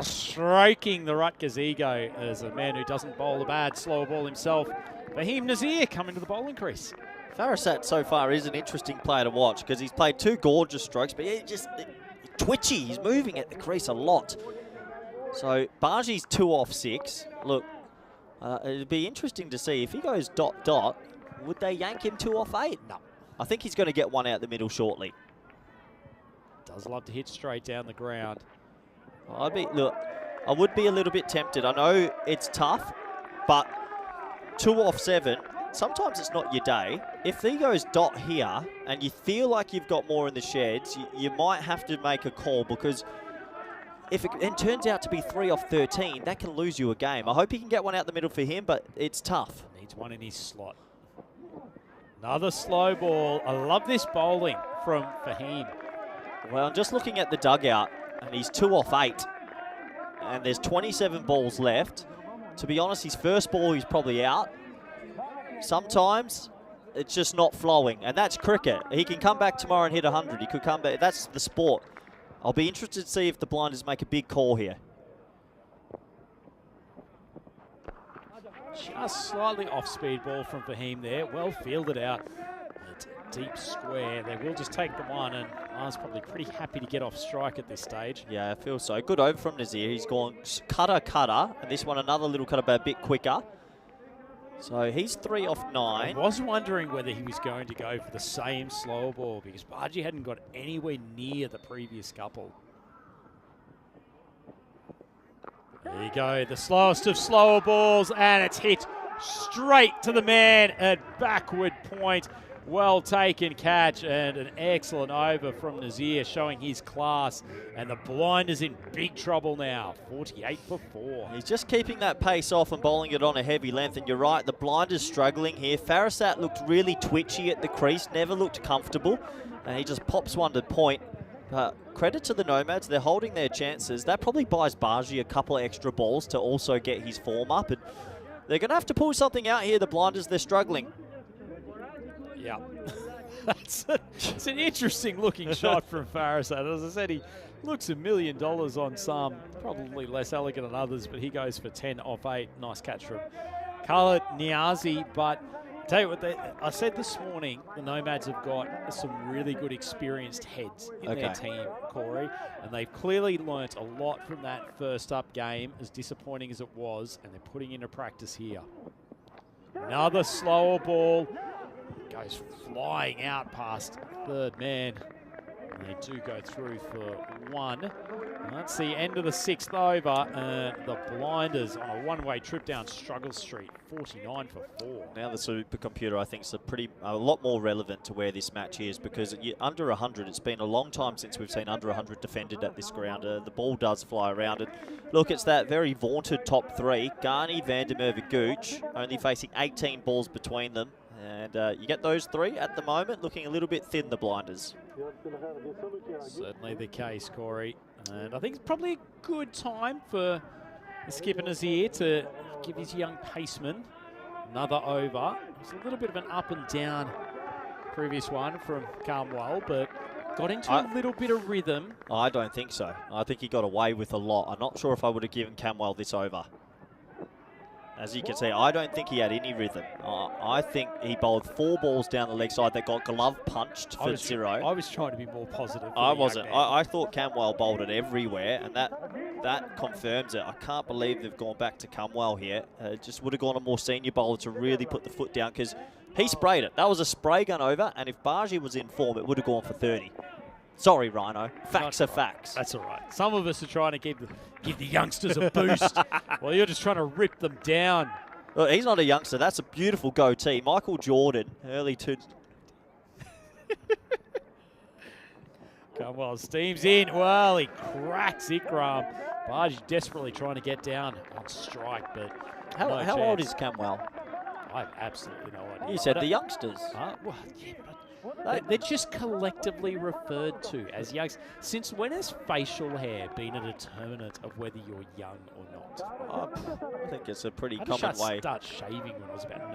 Stroking the Rutgers ego as a man who doesn't bowl a bad slower ball himself. Fahim Nazir coming to the bowling crease. Farasat so far is an interesting player to watch because he's played two gorgeous strokes, but he's just twitchy. He's moving at the crease a lot. So Baji's 2 off 6. Look, it'd be interesting to see if he goes dot, would they yank him 2 off 8? No. I think he's going to get one out the middle shortly. Does love to hit straight down the ground. I would be a little bit tempted. I know it's tough, but 2 off 7, sometimes it's not your day. If he goes dot here and you feel like you've got more in the sheds, you might have to make a call because if it then turns out to be 3 off 13, that can lose you a game. I hope he can get one out the middle for him, but it's tough. Needs one in his slot. Another slow ball. I love this bowling from Fahim. Well, I'm just looking at the dugout, and he's 2 off 8. And there's 27 balls left. To be honest, his first ball, he's probably out. Sometimes it's just not flowing, and that's cricket. He can come back tomorrow and hit 100. He could come back. That's the sport. I'll be interested to see if the blinders make a big call here. Just slightly off-speed ball from Fahim there. Well fielded out. It's a deep square. They will just take the one, and I was probably pretty happy to get off strike at this stage. Yeah, I feel so. Good over from Nazir. He's gone cutter, and this one another little cutter, but a bit quicker. So he's 3 off 9. I was wondering whether he was going to go for the same slower ball because Baji hadn't got anywhere near the previous couple. There you go, the slowest of slower balls, and it's hit straight to the man at backward point. Well taken catch and an excellent over from Nazir, showing his class. And the blinders in big trouble now, 48 for 4. He's just keeping that pace off and bowling it on a heavy length. And you're right, the blinders struggling here. Farasat looked really twitchy at the crease, never looked comfortable. And he just pops one to point. But credit to the Nomads, they're holding their chances. That probably buys Baji a couple of extra balls to also get his form up. And they're going to have to pull something out here, the blinders, they're struggling. Yeah, it's an interesting looking shot from Farasat. As I said, he looks $1 million on some, probably less elegant on others, but he goes for 10 off 8. Nice catch from Khalid Niazi. But tell you what, I said this morning, the Nomads have got some really good experienced heads in their team, Corey, and they've clearly learnt a lot from that first up game, as disappointing as it was, and they're putting into practice here. Another slower ball. Goes flying out past third man. And they do go through for 1. That's the end of the 6th over. The blinders on a one-way trip down Struggle Street, 49 for 4. Now the supercomputer, I think, is a lot more relevant to where this match is because under 100, it's been a long time since we've seen under 100 defended at this ground. The ball does fly around. And look, it's that very vaunted top 3. Ghani, Vandermeer, Gooch, only facing 18 balls between them. And you get those 3 at the moment, looking a little bit thin, the blinders. Certainly the case, Corey. And I think it's probably a good time for the skipper Nazir to give his young paceman another over. It's a little bit of an up and down previous one from Carmwell, but got into a little bit of rhythm. I don't think so. I think he got away with a lot. I'm not sure if I would have given Carmwell this over. As you can see, I don't think he had any rhythm. I think he bowled 4 balls down the leg side that got glove punched for 0. I was trying to be more positive. I wasn't. I thought Camwell bowled it everywhere, and that confirms it. I can't believe they've gone back to Camwell here. Just would have gone a more senior bowler to really put the foot down, because He sprayed it. That was a spray gun over, and if Bargy was in form, it would have gone for 30. Sorry, Rhino. Facts are facts. That's all right. Some of us are trying to give the youngsters a boost, while you're just trying to rip them down. Look, he's not a youngster. That's a beautiful goatee. Michael Jordan, early to... Come on, steams in. Well, he cracks Ikram. Bargy desperately trying to get down on strike, but How old is Camwell? I have absolutely no idea. You said the youngsters. Well, yeah, but they're just collectively referred to as youngs. Since when has facial hair been a determinant of whether you're young or not? I think it's a pretty I common way. I started shaving when I was about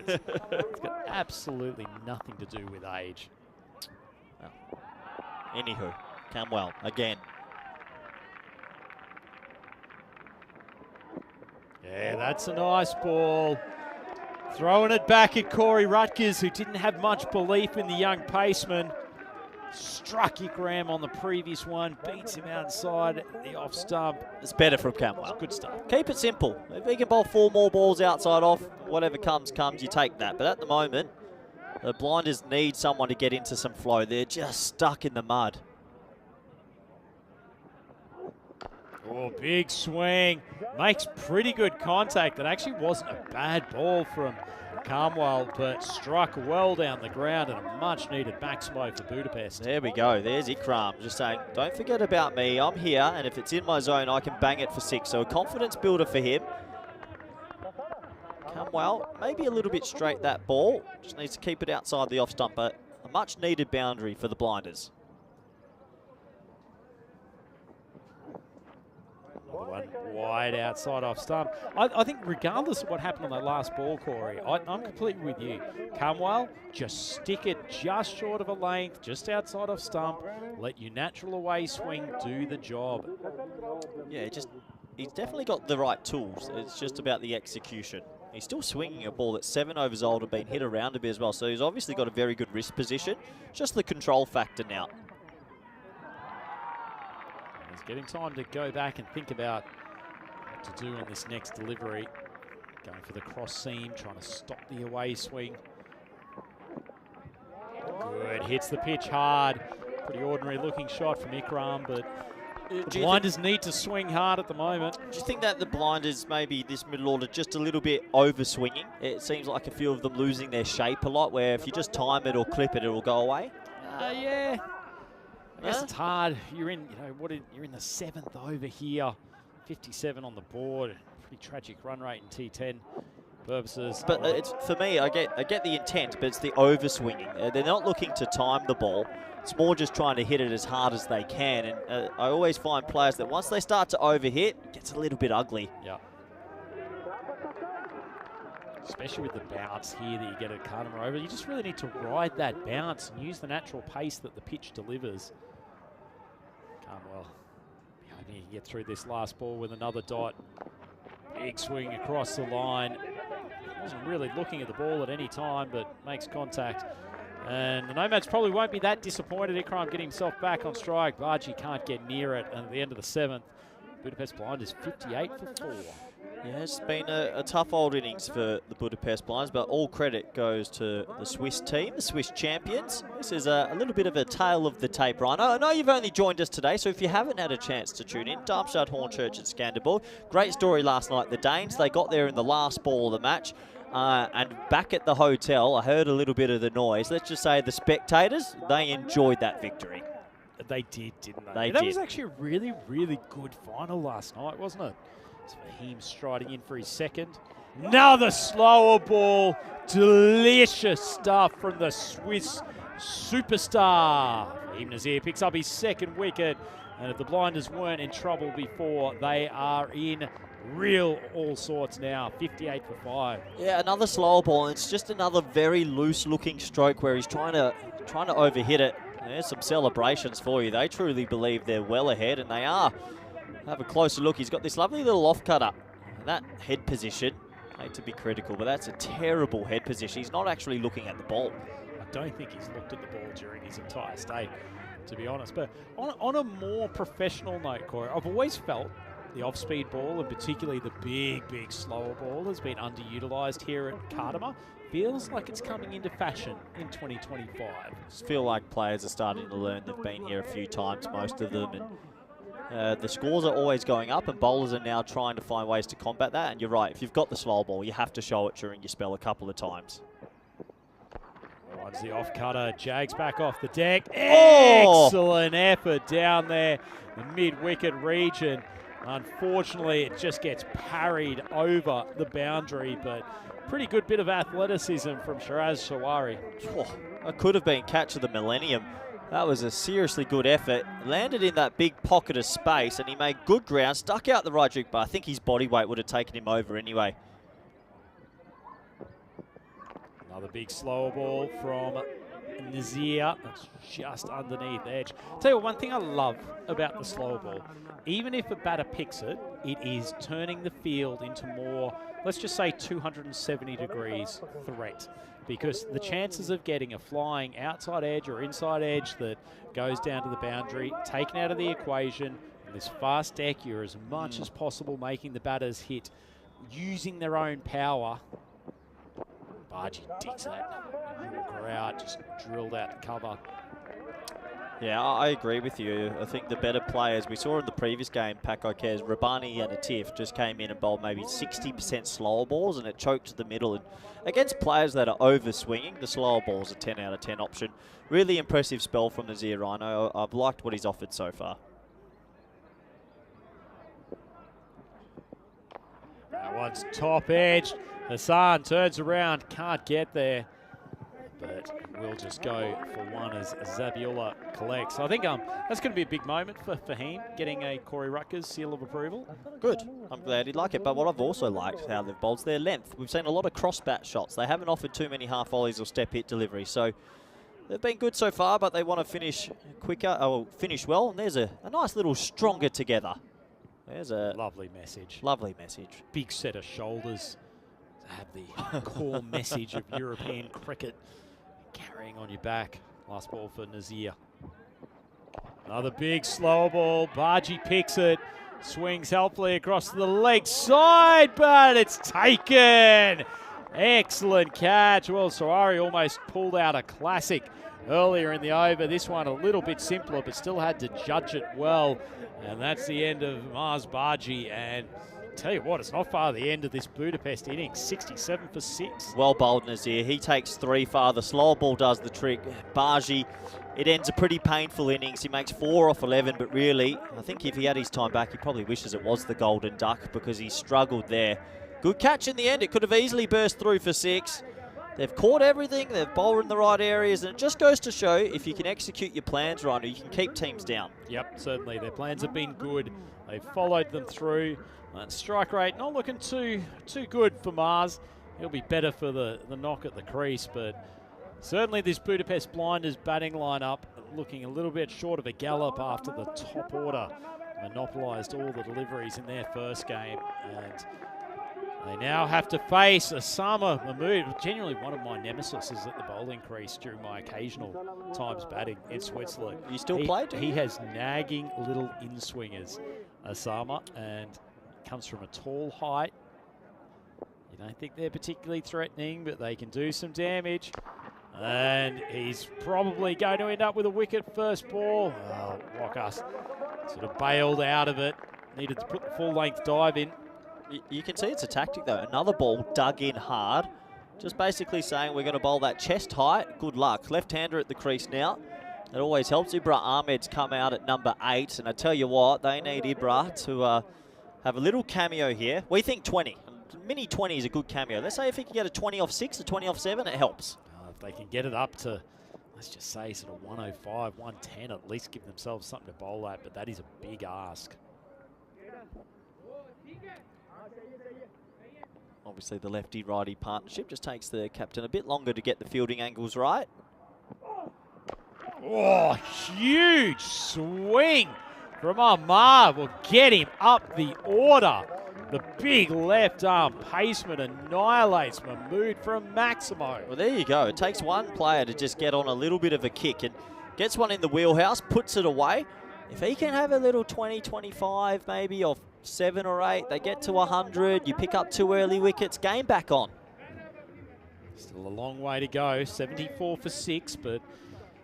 9.5. It's got absolutely nothing to do with age. Anywho, Camwell again. Yeah, that's a nice ball. Throwing it back at Corey Rutgers, who didn't have much belief in the young paceman. Struck Ikram on the previous one, beats him outside the off stump. It's better from Camwell. Good stuff. Keep it simple. If he can bowl 4 more balls outside off, whatever comes, you take that. But at the moment, the Blinders need someone to get into some flow. They're just stuck in the mud. Oh, big swing. Makes pretty good contact. That actually wasn't a bad ball from Carmwell, but struck well down the ground and a much-needed Maximo for Budapest. There we go. There's Ikram just saying, don't forget about me. I'm here, and if it's in my zone, I can bang it for 6. So a confidence builder for him. Carmwell, maybe a little bit straight, that ball. Just needs to keep it outside the off stump, but a much-needed boundary for the Blinders. One wide outside off stump. I think regardless of what happened on that last ball, Corey, I'm completely with you. Carmwell, just stick it just short of a length, just outside off stump. Let your natural away swing do the job. Yeah, he's definitely got the right tools. It's just about the execution. He's still swinging a ball that's 7 overs old and been hit around a bit as well, so he's obviously got a very good wrist position. Just the control factor now. He's getting time to go back and think about what to do on this next delivery. Going for the cross seam, trying to stop the away swing. Good, hits the pitch hard. Pretty ordinary looking shot from Ikram, but the Blinders need to swing hard at the moment. Do you think that the Blinders, maybe this middle order, just a little bit over swinging? It seems like a few of them losing their shape a lot, where if you just time it or clip it, it'll go away. Yeah. I guess it's hard. You're in, you're in the 7th over here. 57 on the board. Pretty tragic run rate in T10 purposes. But it's, for me, I get the intent, but it's the overswinging. They're not looking to time the ball. It's more just trying to hit it as hard as they can. And I always find players that once they start to overhit, it gets a little bit ugly. Yeah. Especially with the bounce here that you get at Cartama over. You just really need to ride that bounce and use the natural pace that the pitch delivers. Carmwell, he can get through this last ball with another dot. Big swing across the line. Wasn't really looking at the ball at any time, but makes contact. And the Nomads probably won't be that disappointed. Ikram getting himself back on strike. Bargy can't get near it. And at the end of the 7th, Budapest Blinders 58 for 4. Yeah, it's been a tough old innings for the Budapest Blinders, but all credit goes to the Swiss team, the Swiss champions. This is a little bit of a tale of the tape, Ryan. I know you've only joined us today, so if you haven't had a chance to tune in, Darmstadt Hornchurch at Skanderborg. Great story last night. The Danes, they got there in the last ball of the match. And back at the hotel, I heard a little bit of the noise. Let's just say the spectators, they enjoyed that victory. They did, didn't they? They That did. was actually a really, really good final last night, wasn't it? It's Fahim striding in for his 2nd. Another slower ball. Delicious stuff from the Swiss superstar. Fahim Nazir picks up his 2nd wicket. And if the Blinders weren't in trouble before, they are in real all sorts now. 58 for 5. Yeah, another slower ball. It's just another very loose-looking stroke where he's trying to overhit it. There's some celebrations for you. They truly believe they're well ahead, and they are. Have a closer look. He's got this lovely little off-cutter. And that head position, I hate to be critical, but that's a terrible head position. He's not actually looking at the ball. I don't think he's looked at the ball during his entire stay, to be honest. But on a more professional note, Corey, I've always felt the off-speed ball, and particularly the big, slower ball, has been underutilised here at Cartama. feels like it's coming into fashion in 2025. Just feel like players are starting to learn. They've been here a few times, most of them, and the scores are always going up, and bowlers are now trying to find ways to combat that. And you're right, if you've got the slow ball, you have to show it during your spell a couple of times. Runs the off cutter, Jags back off the deck. Oh! Excellent effort down there, the mid-wicket region. Unfortunately, it just gets parried over the boundary, but pretty good bit of athleticism from Shiraz Shawari. Oh, that could have been catch of the millennium. That was a seriously good effort. Landed in that big pocket of space, and he made good ground, stuck out the right trick, but I think his body weight would have taken him over anyway. Another big slower ball from Nazir. That's just underneath edge. Tell you what, one thing I love about the slower ball, even if a batter picks it, it is turning the field into more, let's just say 270 degrees threat. Because the chances of getting a flying outside edge or inside edge that goes down to the boundary, taken out of the equation. In this fast deck, you're as much as possible making the batters hit using their own power. Bargy digs that Yorker out, just drilled out the cover. Yeah, I agree with you. I think the better players, we saw in the previous game, Paco Kes, Rabani and Atif just came in and bowled maybe 60% slower balls, and it choked to the middle. And against players that are over-swinging, the slower ball's a 10 out of 10 option. Really impressive spell from Nazir Rhino. I've liked what he's offered so far. That one's top edged. Hassan turns around, can't get there, but we'll just go for one as Zabiola collects. I think that's going to be a big moment for Fahim, getting a Corey Rutgers seal of approval. Good. I'm glad he'd like it. But what I've also liked, how they've bowled, their length. We've seen a lot of cross-bat shots. They haven't offered too many half volleys or step-hit deliveries. So they've been good so far, but they want to finish quicker, or finish well. And there's a nice little stronger together. There's a lovely message. Lovely message. Big set of shoulders to have the core message of European cricket carrying on your back. Last ball for Nazir. Another big slow ball. Bargy picks it. Swings helpfully across the leg side, but it's taken. Excellent catch. Well, Sawari almost pulled out a classic earlier in the over. This one a little bit simpler, but still had to judge it well. And that's the end of Mars Bargy. And tell you what, it's not far the end of this Budapest innings. 67 for 6. Well bowled Nazir. He takes 3 far. The slower ball does the trick. Bargy, it ends a pretty painful innings. He makes 4 off 11, but really, I think if he had his time back, he probably wishes it was the golden duck because he struggled there. Good catch in the end. It could have easily burst through for 6. They've caught everything. They've bowled in the right areas, and it just goes to show if you can execute your plans right, you can keep teams down. Yep, certainly. Their plans have been good. They've followed them through. That strike rate not looking too good for Mars. He'll be better for the knock at the crease, but certainly this Budapest Blinders batting lineup looking a little bit short of a gallop after the top order monopolised all the deliveries in their first game, and they now have to face Osama Mahmood, genuinely one of my nemesis at the bowling crease during my occasional times batting in Switzerland. You still played? He has nagging little in-swingers, Osama, and comes from a tall height. You don't think they're particularly threatening, but they can do some damage. And he's probably going to end up with a wicket first ball. Oh, Wakas sort of bailed out of it. Needed to put the full-length dive in. You can see it's a tactic though. Another ball dug in hard. Just basically saying we're going to bowl that chest height. Good luck. Left-hander at the crease now. It always helps. Ibra Ahmed's come out at number 8. And I tell you what, they need Ibra to have a little cameo here. We think 20. Mini 20 is a good cameo. Let's say if he can get a 20 off 6, a 20 off 7, it helps. If they can get it up to, let's just say, sort of 105, 110, at least give themselves something to bowl at. But that is a big ask. Obviously, the lefty-righty partnership just takes the captain a bit longer to get the fielding angles right. Oh, huge swing from Ahmad will get him up the order. The big left arm pacement annihilates Mahmood from Maximo. Well, there you go. It takes one player to just get on a little bit of a kick and gets one in the wheelhouse, puts it away. If he can have a little 20, 25 maybe off 7 or 8, they get to 100, you pick up 2 early wickets, game back on. Still a long way to go, 74 for 6, but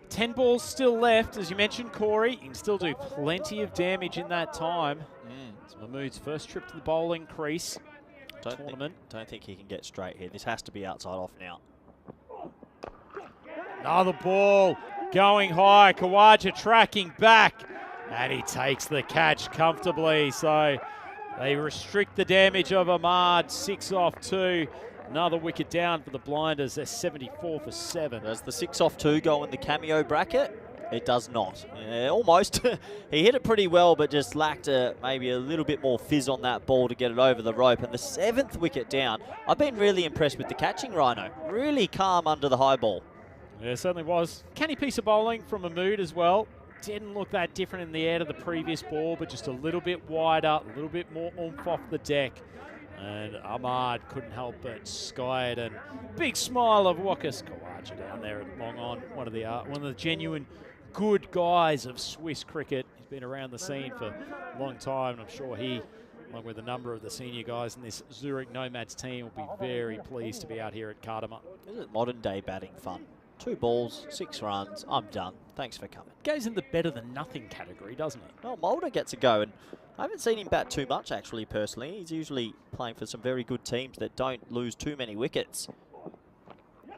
10 balls still left. As you mentioned, Corey, you can still do plenty of damage in that time. It's Mahmood's first trip to the bowling crease tournament. Don't think he can get straight here. This has to be outside off now. Another ball going high. Kawaja tracking back, and he takes the catch comfortably. So they restrict the damage of Ahmad. 6 off 2. Another wicket down for the Blinders. They're 74 for 7. Does the 6 off 2 go in the cameo bracket? It does not. Yeah, almost. He hit it pretty well, but just lacked maybe a little bit more fizz on that ball to get it over the rope. And the 7th wicket down, I've been really impressed with the catching, Rhino. Really calm under the high ball. Yeah, it certainly was. Canny piece of bowling from Mahmood as well. Didn't look that different in the air to the previous ball, but just a little bit wider, a little bit more oomph off the deck. And Ahmad couldn't help but sky it. And big smile of Wakas Kawaja down there at long on. One of the genuine good guys of Swiss cricket. He's been around the scene for a long time, and I'm sure he, along with a number of the senior guys in this Zurich Nomads team, will be very pleased to be out here at Kardama. This is modern day batting fun. 2 balls, 6 runs, I'm done. Thanks for coming. Goes in the better than nothing category, doesn't it? Well, Mulder gets a go, and I haven't seen him bat too much, actually, personally. He's usually playing for some very good teams that don't lose too many wickets.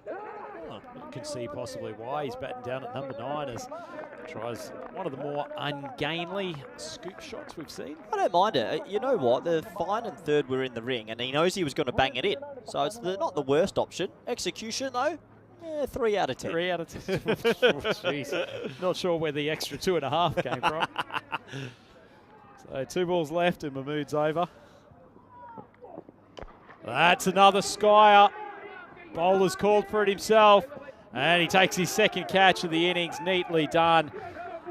Oh, you can see possibly why he's batting down at number 9 as tries one of the more ungainly scoop shots we've seen. I don't mind it. You know what? The fine and third were in the ring, and he knows he was going to bang it in. So it's not the worst option. Execution, though, yeah, 3 out of 10. 3 out of 10. Jeez. Not sure where the extra 2.5 came from. So 2 balls left and Mahmood's over. That's another skyer. Bowler's called for it himself, and he takes his second catch of the innings. Neatly done.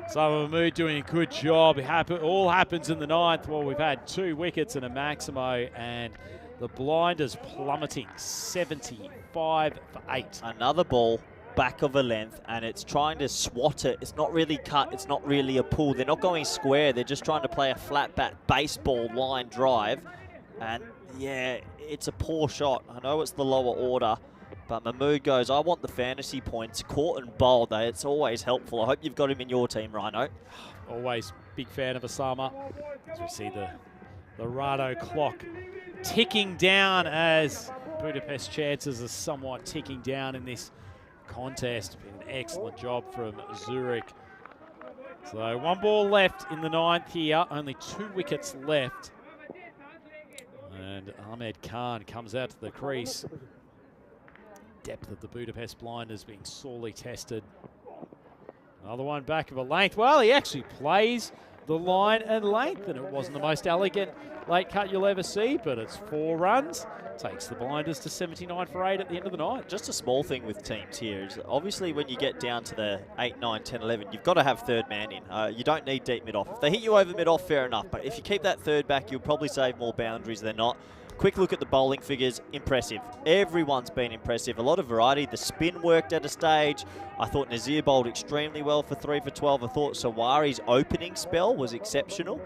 So Mahmood doing a good job. All happens in the 9th. Well, we've had 2 wickets and a Maximo, and the Blinders plummeting 75 for 8. Another ball back of a length, and it's trying to swat it. It's not really cut. It's not really a pull. They're not going square. They're just trying to play a flat bat baseball line drive. And yeah, it's a poor shot. I know it's the lower order, but Mahmood goes, I want the fantasy points. Caught and bowled, though. It's always helpful. I hope you've got him in your team, Rhino. Always big fan of Osama. As we see the Rado clock ticking down as Budapest chances are somewhat ticking down in this contest. Been an excellent job from Zurich. So 1 ball left in the 9th here. Only 2 wickets left. And Ahmed Khan comes out to the crease. Depth of the Budapest Blinders being sorely tested. Another one back of a length. Well, he actually plays the line and length, and it wasn't the most elegant late cut you'll ever see, but it's 4 runs. Takes the Blinders to 79 for 8 at the end of the night. Just a small thing with teams here is obviously when you get down to the 8, 9, 10, 11, you've got to have third man in. You don't need deep mid-off. If they hit you over mid-off, fair enough, but if you keep that third back, you'll probably save more boundaries than not. Quick look at the bowling figures, impressive. Everyone's been impressive. A lot of variety. The spin worked at a stage. I thought Nazir bowled extremely well for 3 for 12. I thought Sawari's opening spell was exceptional.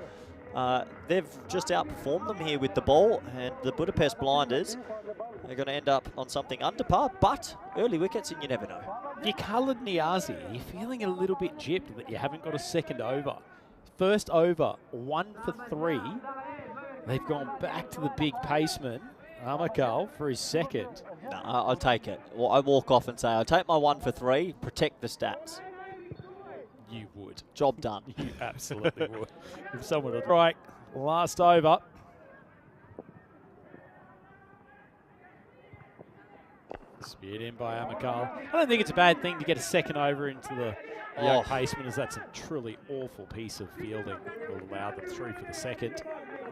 They've just outperformed them here with the ball, and the Budapest Blinders are going to end up on something under par, but early wickets and you never know. If you're Khalid Niazi, you're feeling a little bit gypped that you haven't got a second over. First over, 1 for 3. They've gone back to the big paceman, Amakal, for his second. No, I'll take it. Well, I walk off and say, I'll take my 1 for 3, protect the stats. You would. Job done. You absolutely would. If someone would. Right, last over. Speared in by Amakal. I don't think it's a bad thing to get a second over into the young paceman, as that's a truly awful piece of fielding. Will allow them through for the second.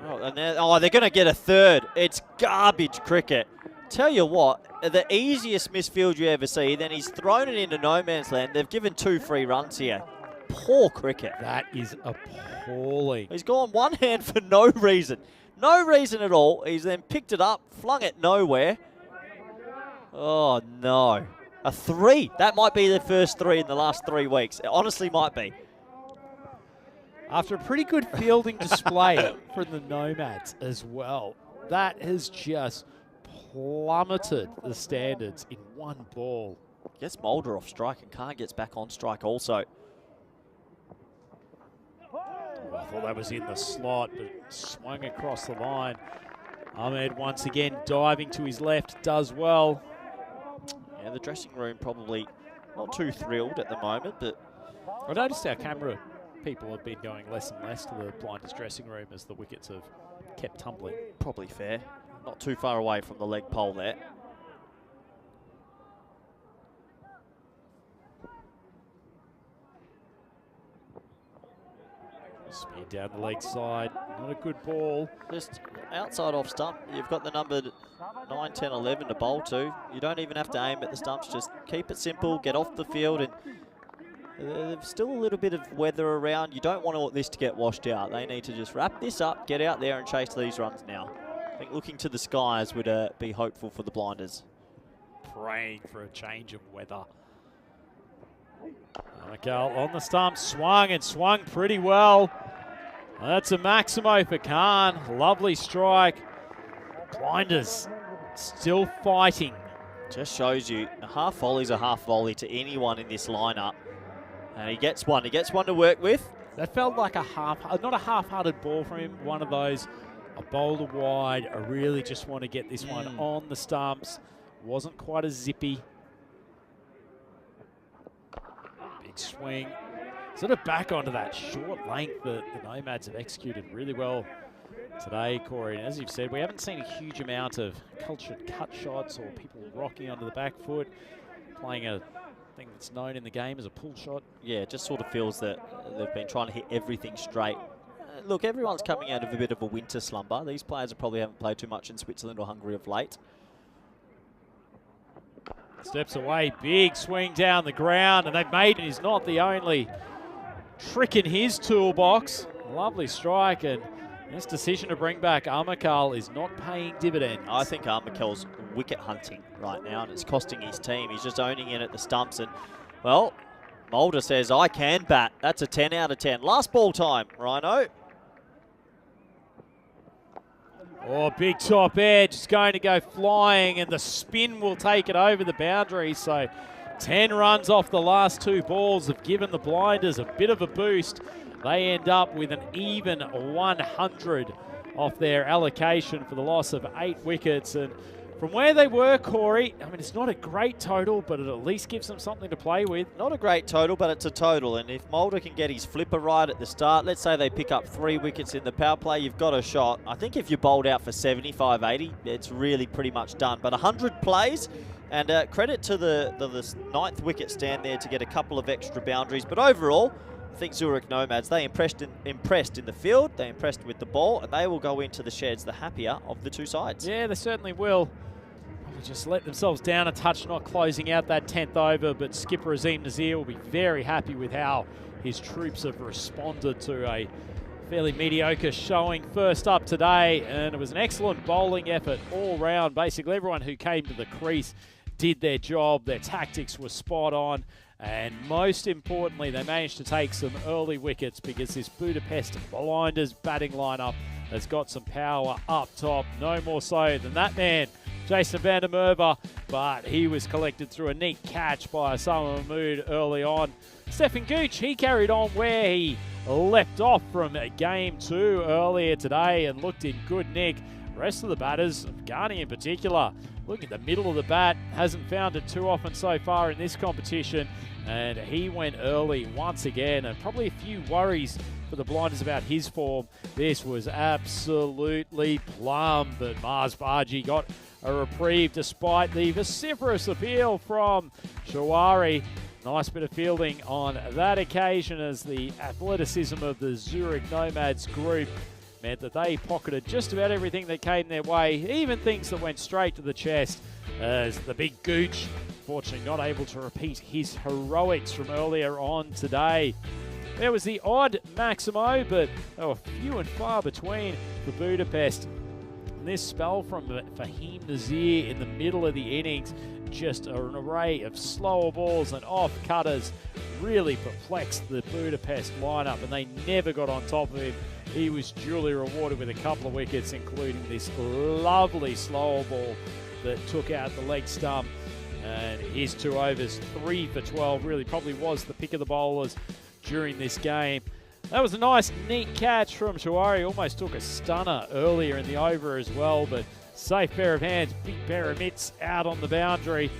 Oh, and they're going to get a third. It's garbage cricket. Tell you what, the easiest misfield you ever see, then he's thrown it into no man's land. They've given 2 free runs here. Poor cricket. That is appalling. He's gone one hand for no reason. No reason at all. He's then picked it up, flung it nowhere. Oh, no. A 3. That might be the first 3 in the last 3 weeks. It honestly might be. After a pretty good fielding display from the Nomads as well. That has just plummeted the standards in one ball. Gets Mulder off strike and Khan gets back on strike also. Oh, I thought that was in the slot, but swung across the line. Ahmed once again diving to his left, does well. Yeah, the dressing room probably not too thrilled at the moment, but I noticed our camera people have been going less and less to the blinders dressing room as the wickets have kept tumbling. probably fair. Not too far away from the leg pole there. Speed down the leg side, not a good ball. Just outside off stump, you've got the number 9, 10, 11 to bowl to. You don't even have to aim at the stumps, just keep it simple, get off the field, and there's still a little bit of weather around. You don't want this to get washed out. They need to just wrap this up, get out there and chase these runs now. I think looking to the skies would be hopeful for the blinders. Praying for a change of weather. Mikael on the stump, swung and swung pretty well. That's a Maximo for Khan. Lovely strike. Blinders still fighting. Just shows you a half volley's a half volley to anyone in this lineup. And he gets one to work with. That felt like a not a half-hearted ball from him. One of those, a boulder wide. I really just want to get this one on the stumps. Wasn't quite as zippy. Big swing. Sort of back onto that short length that the Nomads have executed really well today, Corey. And as you've said, we haven't seen a huge amount of cultured cut shots or people rocking onto the back foot, playing a thing that's known in the game as a pull shot. Yeah, it just sort of feels that they've been trying to hit everything straight. Look, everyone's coming out of a bit of a winter slumber. These players probably haven't played too much in Switzerland or Hungary of late. Steps away, big swing down the ground, and they've made it. He's not the only trick in his toolbox. Lovely strike, and this decision to bring back Armakal is not paying dividends. I think Armakal's wicket hunting right now, and it's costing his team. He's just owning it at the stumps, and, well, Mulder says, I can bat. That's a 10 out of 10. Last ball time, Rhino. Oh, big top edge. It's going to go flying, and the spin will take it over the boundary. So 10 runs off the last two balls have given the Blinders a bit of a boost. They end up with an even 100 off their allocation for the loss of 8 wickets. And from where they were, Corey, I mean, it's not a great total, but it at least gives them something to play with. Not a great total, but it's a total. And if Mulder can get his flipper right at the start, let's say they pick up 3 wickets in the power play, you've got a shot. I think if you bowled out for 75, 80, it's really pretty much done. But 100 plays, and credit to the 9th wicket stand there to get a couple of extra boundaries. But overall, I think Zurich Nomads, they impressed in the field, they impressed with the ball, and they will go into the sheds the happier of the two sides. Yeah, they certainly will. Probably just let themselves down a touch, not closing out that 10th over, but skipper Azim Nazir will be very happy with how his troops have responded to a fairly mediocre showing first up today, and it was an excellent bowling effort all round. Basically, everyone who came to the crease did their job, their tactics were spot on, and most importantly, they managed to take some early wickets because this Budapest Blinders batting lineup has got some power up top. No more so than that man, Jason van der Merwe, but he was collected through a neat catch by Osama Mahmood early on. Stefan Gooch, he carried on where he left off from game 2 earlier today and looked in good nick. The rest of the batters, Ghani in particular, look at the middle of the bat, hasn't found it too often so far in this competition, and he went early once again, and probably a few worries for the Blinders about his form. This was absolutely plumb, but Mars Baji got a reprieve despite the vociferous appeal from Shawari. Nice bit of fielding on that occasion as the athleticism of the Zurich Nomads group meant that they pocketed just about everything that came their way, even things that went straight to the chest, as the big Gooch, fortunately not able to repeat his heroics from earlier on today. There was the odd Maximo, but they were few and far between for Budapest. And this spell from Fahim Nazir in the middle of the innings, just an array of slower balls and off cutters, really perplexed the Budapest lineup, and they never got on top of him. He was duly rewarded with a couple of wickets, including this lovely slower ball that took out the leg stump. And his 2 overs, 3 for 12, really probably was the pick of the bowlers during this game. That was a nice, neat catch from Shawari. Almost took a stunner earlier in the over as well, but safe pair of hands, big pair of mitts out on the boundary.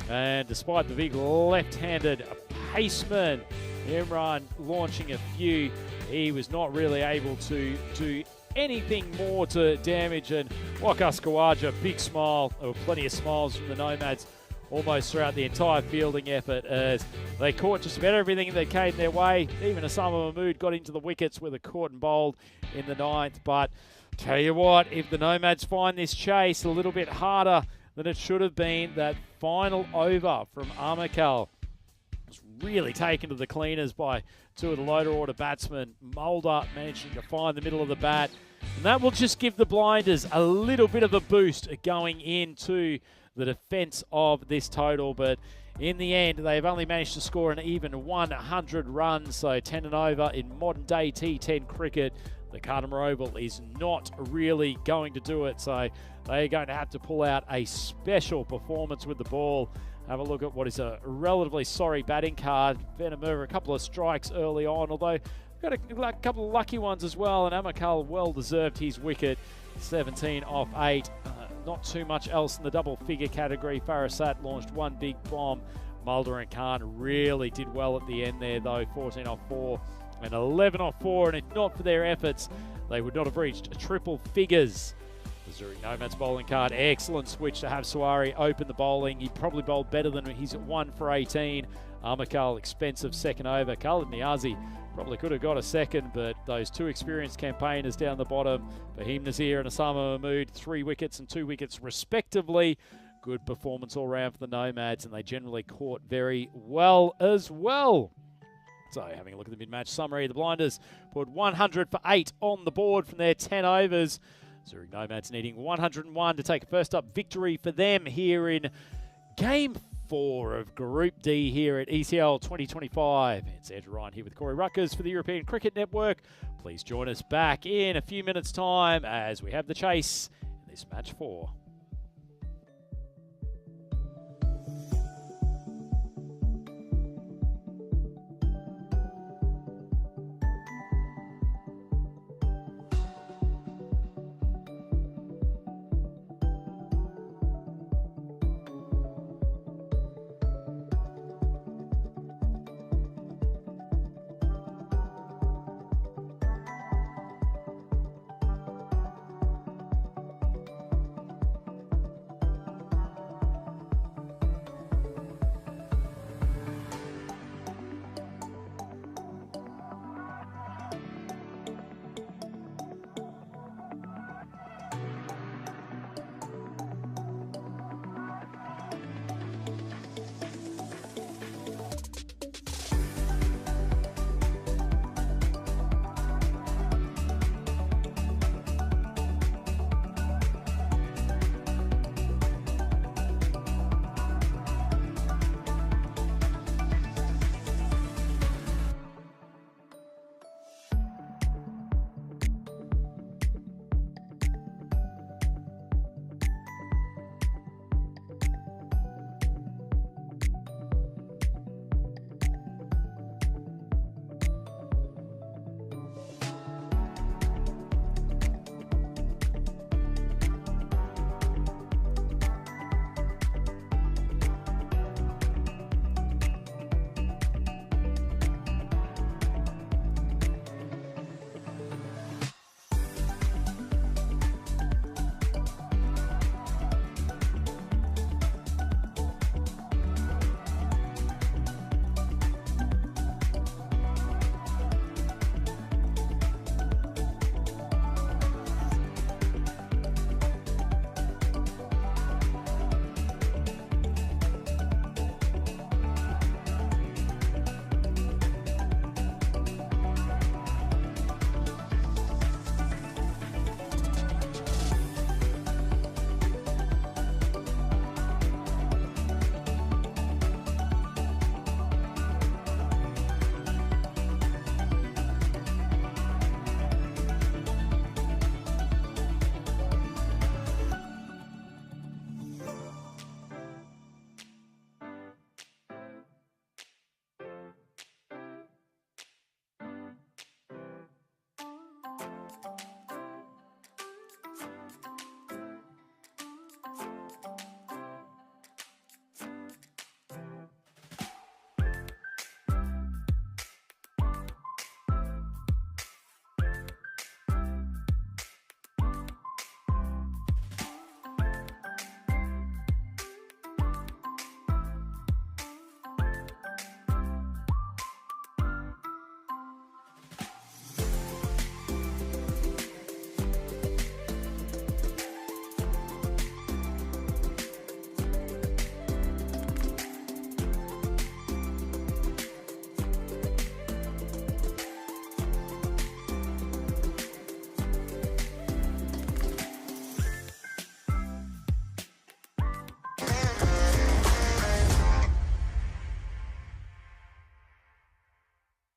And despite the big left-handed paceman, Imran launching a few, he was not really able to do anything more to damage. And Wakas Khawaja, big smile, or plenty of smiles from the Nomads almost throughout the entire fielding effort as they caught just about everything that came their way. Even Osama Mahmood got into the wickets with a caught and bowled in the 9th. But tell you what, if the Nomads find this chase a little bit harder than it should have been, that final over from Amakal was really taken to the cleaners by 2 of the lower order batsmen. Mulder managing to find the middle of the bat. And that will just give the Blinders a little bit of a boost going into the defence of this total. But in the end, they've only managed to score an even 100 runs, so 10 and over in modern day T10 cricket. The Khartoum Oval is not really going to do it, so they're going to have to pull out a special performance with the ball. Have a look at what is a relatively sorry batting card. Venom a couple of strikes early on, although got a couple of lucky ones as well, and Amakal well deserved his wicket. 17 off 8. Not too much else in the double figure category. Farasat launched 1 big bomb. Mulder and Khan really did well at the end there though. 14 off 4 and 11 off 4. And if not for their efforts, they would not have reached triple figures. The Zurich Nomads bowling card. Excellent switch to have Suwari open the bowling. He probably bowled better than he's at 1 for 18. Amakal, expensive second over. Khalid Niazi probably could have got a second, but those 2 experienced campaigners down the bottom, Fahim Nazir and Osama Mahmood, 3 wickets and 2 wickets respectively. Good performance all round for the Nomads, and they generally caught very well as well. So having a look at the mid-match summary, the Blinders put 100 for 8 on the board from their 10 overs. Zurich Nomads needing 101 to take a first up victory for them here in Game 4 of Group D here at ECL 2025. It's Andrew Ryan here with Corey Ruckers for the European Cricket Network. Please join us back in a few minutes' time as we have the chase in this match 4.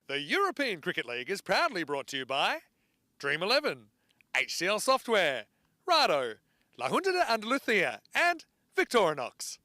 The European Cricket League is proudly brought to you by Dream 11, HCL Software, Rado, La Junta de Andalucía, and Victorinox.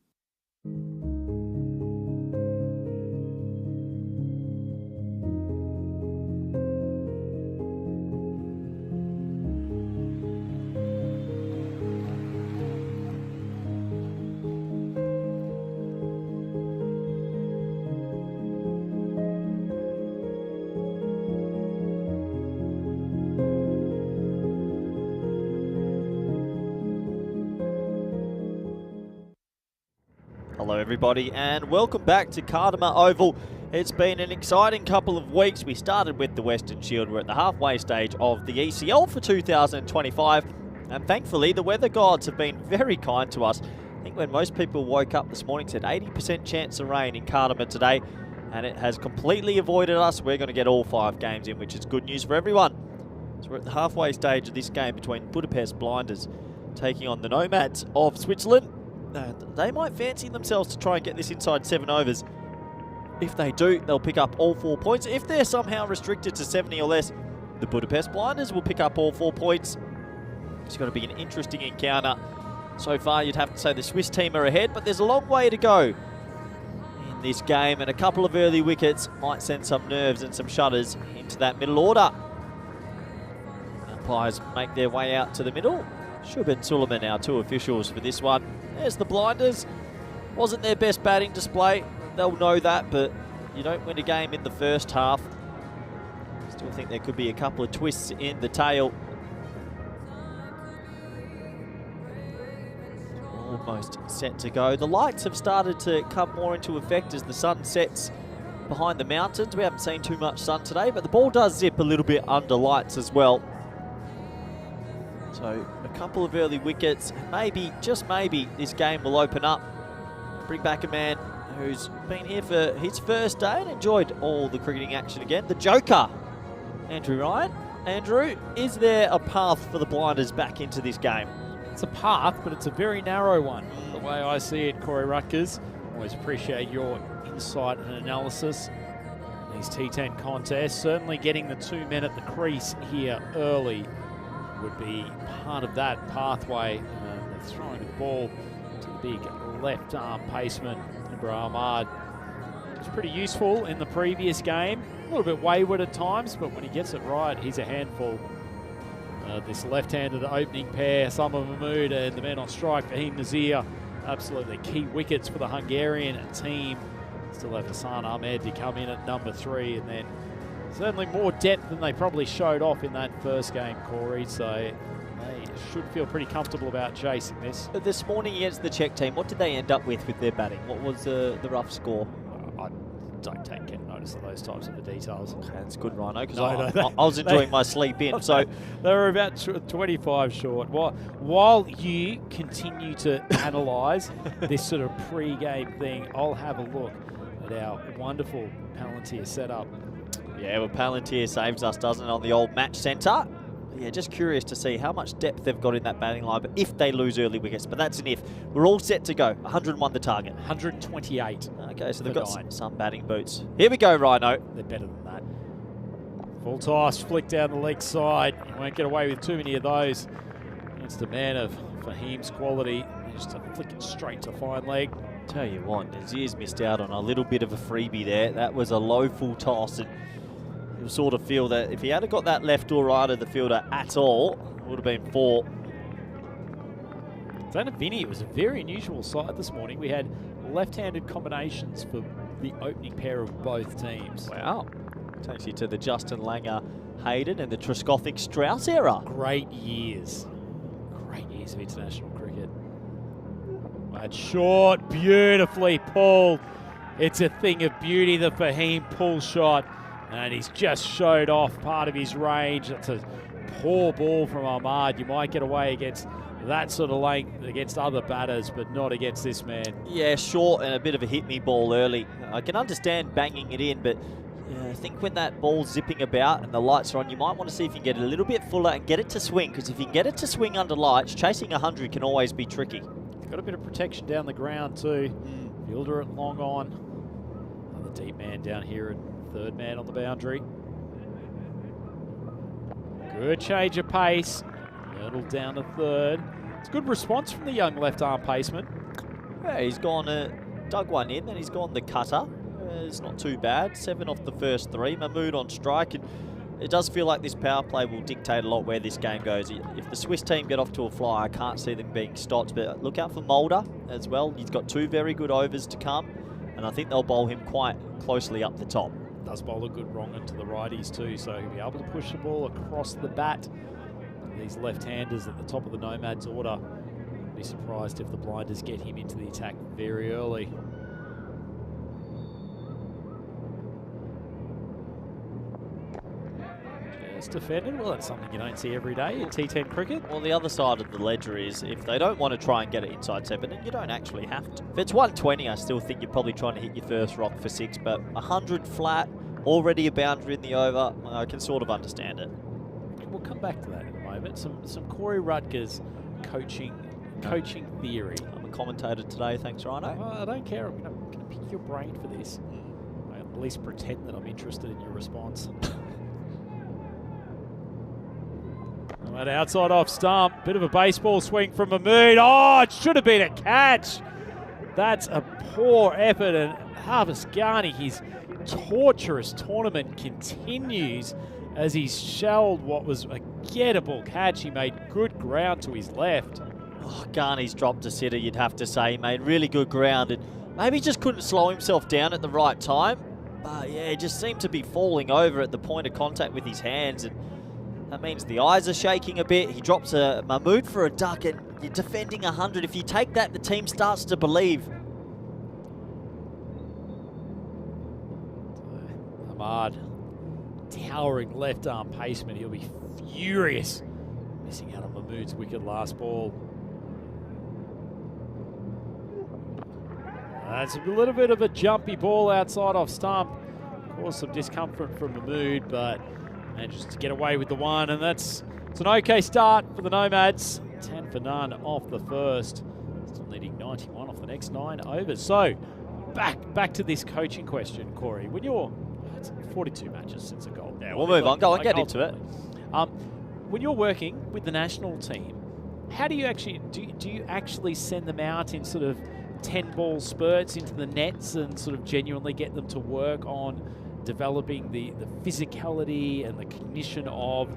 Hello everybody and welcome back to Kardama Oval. It's been an exciting couple of weeks. We started with the Western Shield. We're at the halfway stage of the ECL for 2025 and thankfully the weather gods have been very kind to us. I think when most people woke up this morning said 80% chance of rain in Kardama today and it has completely avoided us. We're going to get all 5 games in, which is good news for everyone. So we're at the halfway stage of this game between Budapest Blinders taking on the Nomads of Switzerland. They might fancy themselves to try and get this inside 7 overs. If they do, they'll pick up all 4 points. If they're somehow restricted to 70 or less, the Budapest Blinders will pick up all 4 points. It's going to be an interesting encounter. So far, you'd have to say the Swiss team are ahead, but there's a long way to go in this game, and a couple of early wickets might send some nerves and some shudders into that middle order. Umpires make their way out to the middle. Shub and Suleiman, our 2 officials for this one. There's the Blinders. Wasn't their best batting display. They'll know that, but you don't win a game in the first half. Still think there could be a couple of twists in the tail. Almost set to go. The lights have started to come more into effect as the sun sets behind the mountains. We haven't seen too much sun today, but the ball does zip a little bit under lights as well. So a couple of early wickets, and maybe, just maybe, this game will open up. Bring back a man who's been here for his first day and enjoyed all the cricketing action again. The Joker, Andrew Ryan. Andrew, is there a path for the Blinders back into this game? It's a path, but it's a very narrow one. The way I see it, Corey Rutgers, always appreciate your insight and analysis. These T10 contests, certainly getting the 2 men at the crease here early would be part of that pathway. They're throwing the ball to the big left arm paceman, Ibrahim Ahmad. It's pretty useful in the previous game. A little bit wayward at times, but when he gets it right, he's a handful. This left-handed opening pair, Summer Mahmood and the man on strike, Fahim Nazir, absolutely key wickets for the Hungarian team. Still have Hassan Ahmed to come in at number 3, and then certainly more depth than they probably showed off in that first game, Corey, so they should feel pretty comfortable about chasing this. This morning against the Czech team, what did they end up with their batting? What was the rough score? I don't take notice of those types of the details. Okay, that's good, Rhino, because No, I was enjoying my sleep in. So they were about 25 short. While you continue to analyse this sort of pre-game thing, I'll have a look at our wonderful Palantir setup. yeah, well, Palantir saves us, doesn't it, on the old match centre? Yeah, just curious to see how much depth they've got in that batting line, but if they lose early wickets. But that's an if. We're all set to go. 101 the target. 128. Okay, so they've got some batting boots. Here we go, Rhino. They're better than that. Full toss, flick down the leg side. You won't get away with too many of those. It's the man of Fahim's quality. Just to flick it straight to fine leg. Tell you what, Nazir's missed out on a little bit of a freebie there. That was a low full toss, and you'll sort of feel that if he had got that left or right of the fielder at all, it would have been 4. Zana Vinny, it was a very unusual side this morning. We had left-handed combinations for the opening pair of both teams. Wow. Takes you to the Justin Langer Hayden and the Trescothic Strauss era. Great years. Great years of international cricket. That's short, beautifully pulled. It's a thing of beauty, the Fahim pull shot. And he's just showed off part of his range. That's a poor ball from Ahmad. You might get away against that sort of length against other batters, but not against this man. Yeah, short and a bit of a hit-me ball early. I can understand banging it in, but I think when that ball's zipping about and the lights are on, you might want to see if you can get it a little bit fuller and get it to swing, because if you can get it to swing under lights, chasing 100 can always be tricky. Got a bit of protection down the ground too. Fielder at long on. The deep man down here at third man on the boundary. Good change of pace. Myrtle down to third. It's a good response from the young left arm paceman. Yeah, he's gone, dug one in, then he's gone the cutter. It's not too bad. 7 off the first 3. Mahmood on strike. And it does feel like this power play will dictate a lot where this game goes. If the Swiss team get off to a fly, I can't see them being stopped. But look out for Mulder as well. He's got 2 very good overs to come. And I think they'll bowl him quite closely up the top. Does bowl a good wrong into the righties too, so he'll be able to push the ball across the bat. These left-handers at the top of the Nomads order. Be surprised if the blinders get him into the attack very early. Just defended. Well, that's something you don't see every day in T10 cricket. Well, the other side of the ledger is if they don't want to try and get it inside 7, then you don't actually have to. If it's 120, I still think you're probably trying to hit your first rock for 6, but 100 flat, already a boundary in the over, I can sort of understand it. We'll come back to that in a moment. Some Corey Rutgers coaching theory. I'm a commentator today, thanks, Rhino. Well, I don't care. I'm going to pick your brain for this. I'll at least pretend that I'm interested in your response. Right, outside off stump. Bit of a baseball swing from Mahmood. Oh, it should have been a catch. That's a poor effort. And Harvest Ghani, his torturous tournament continues as he's shelled what was a gettable catch. He made good ground to his left. Oh, Ghani's dropped a sitter, you'd have to say. He made really good ground and maybe just couldn't slow himself down at the right time. But yeah, he just seemed to be falling over at the point of contact with his hands. And that means the eyes are shaking a bit. He drops a Mahmood for a duck, and you're defending 100. If you take that, the team starts to believe. Ahmad, towering left arm paceman. He'll be furious missing out on Mahmood's wicked last ball. That's a little bit of a jumpy ball outside off stump. Caused some discomfort from Mahmood, but manages to get away with the one, and it's an okay start for the Nomads. 10 for none off the first. Still needing 91 off the next 9 overs. So, back to this coaching question, Corey. When you're 42 matches since a goal. Yeah, we'll move on. Go on, get into it. When you're working with the national team, how do you actually do you actually send them out in sort of 10-ball spurts into the nets and sort of genuinely get them to work on developing the physicality and the cognition of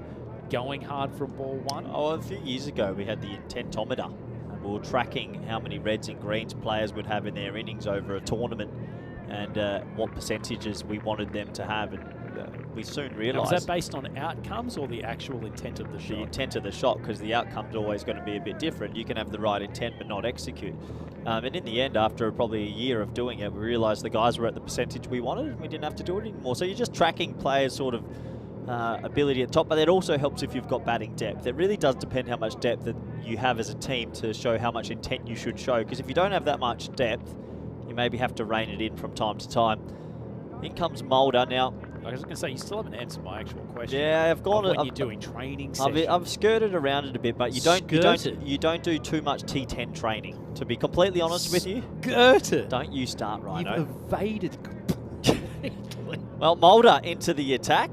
going hard from ball 1? Oh, a few years ago we had the intentometer. And we were tracking how many reds and greens players would have in their innings over a tournament and what percentages we wanted them to have. And we soon realised... Was that based on outcomes or the actual intent of the shot? The intent of the shot, because the outcome's always going to be a bit different. You can have the right intent but not execute. And in the end, after probably a year of doing it, we realised the guys were at the percentage we wanted and we didn't have to do it anymore. So you're just tracking players' sort of ability at the top, but that also helps if you've got batting depth. It really does depend how much depth that you have as a team to show how much intent you should show, because if you don't have that much depth, you maybe have to rein it in from time to time. In comes Mulder now. I was going to say, you still haven't answered my actual question. Yeah, I've gone. When you're doing training sessions. I've skirted around it a bit, but you don't do too much T10 training. To be completely honest with you, Skirted. Don't you start, Rhino. You've evaded completely. Well, Mulder into the attack.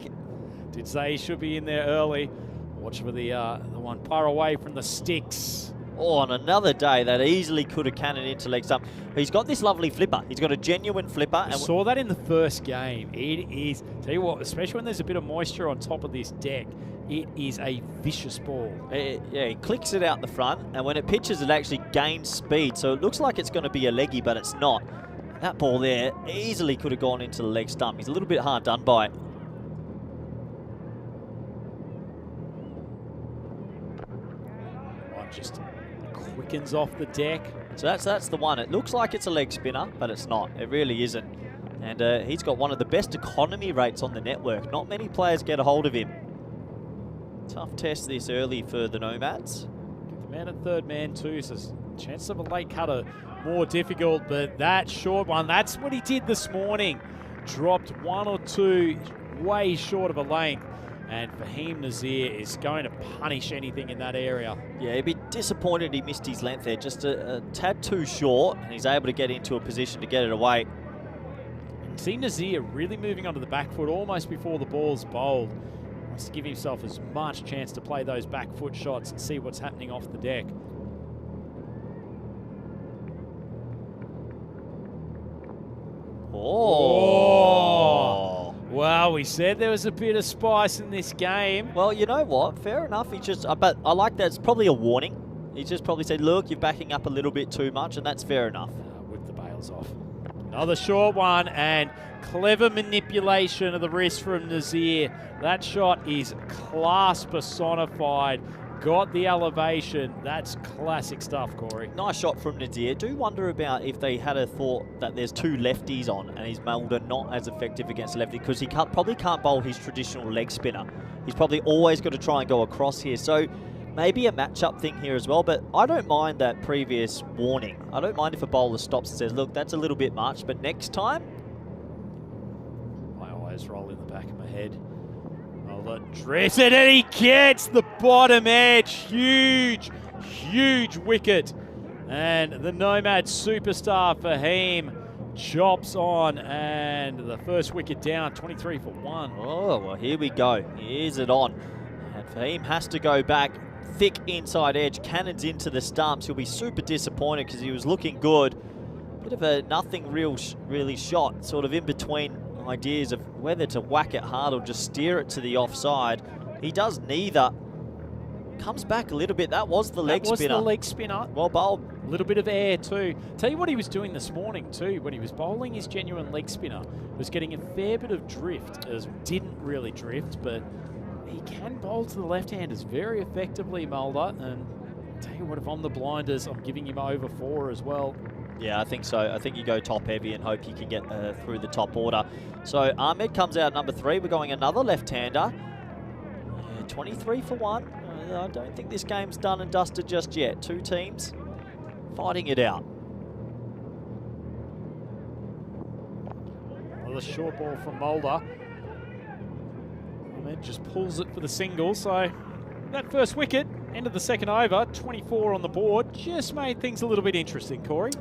Did say he should be in there early. Watch for the one far away from the sticks. Oh, on another day, that easily could have cannoned into leg stump. He's got this lovely flipper. He's got a genuine flipper. I saw that in the first game. It is, tell you what, especially when there's a bit of moisture on top of this deck, it is a vicious ball. Yeah, he clicks it out the front, and when it pitches, it actually gains speed. So it looks like it's going to be a leggy, but it's not. That ball there easily could have gone into the leg stump. He's a little bit hard done by it. One just quickens off the deck. So that's the one. It looks like it's a leg spinner, but it's not. It really isn't. And he's got one of the best economy rates on the network. Not many players get a hold of him. Tough test this early for the Nomads. Get the man at third man too, so chance of a late cutter more difficult, but that short one, that's what he did this morning. Dropped 1 or 2 way short of a length. And Fahim Nazir is going to punish anything in that area. Yeah, he'd be disappointed he missed his length there. Just a tad too short, and he's able to get into a position to get it away. See Nazir really moving onto the back foot almost before the ball's bowled. Wants to give himself as much chance to play those back foot shots and see what's happening off the deck. Oh. Wow, we said there was a bit of spice in this game. Well, you know what? Fair enough. He just, but I like that. It's probably a warning. He just probably said, look, you're backing up a little bit too much, and that's fair enough. Whip the bails off. Another short one, and clever manipulation of the wrist from Nazir. That shot is class personified. Got the elevation. That's classic stuff, Corey. Nice shot from Nazir. Do wonder about if they had a thought that there's two lefties on and his Mulder not as effective against lefty, because he probably can't bowl his traditional leg spinner. He's probably always got to try and go across here. So maybe a matchup thing here as well, but I don't mind that previous warning. I don't mind if a bowler stops and says, look, that's a little bit much, but next time. My eyes roll in the back of my head. Mulder drifts it, and he gets the bottom edge. Huge, huge wicket. And the Nomad superstar Fahim chops on, and the first wicket down, 23 for 1. Oh, well, here we go. Here's it on. And Fahim has to go back. Thick inside edge, cannons into the stumps. He'll be super disappointed because he was looking good. Bit of a nothing really shot, sort of in between ideas of whether to whack it hard or just steer it to the offside. He does neither. Comes back a little bit. That was the leg spinner. That was the leg spinner. Well bowled. A little bit of air too. Tell you what he was doing this morning too, when he was bowling his genuine leg spinner, was getting a fair bit of drift. Didn't really drift, but he can bowl to the left-handers very effectively, Mulder. And tell you what, if I'm the blinders, I'm giving him over 4 as well. Yeah, I think so. I think you go top heavy and hope you can get through the top order. So Ahmed comes out number 3. We're going another left-hander. 23 for 1. I don't think this game's done and dusted just yet. Two teams fighting it out. Another short ball from Mulder. Ahmed just pulls it for the single. So that first wicket, end of the second over, 24 on the board, just made things a little bit interesting, Corey.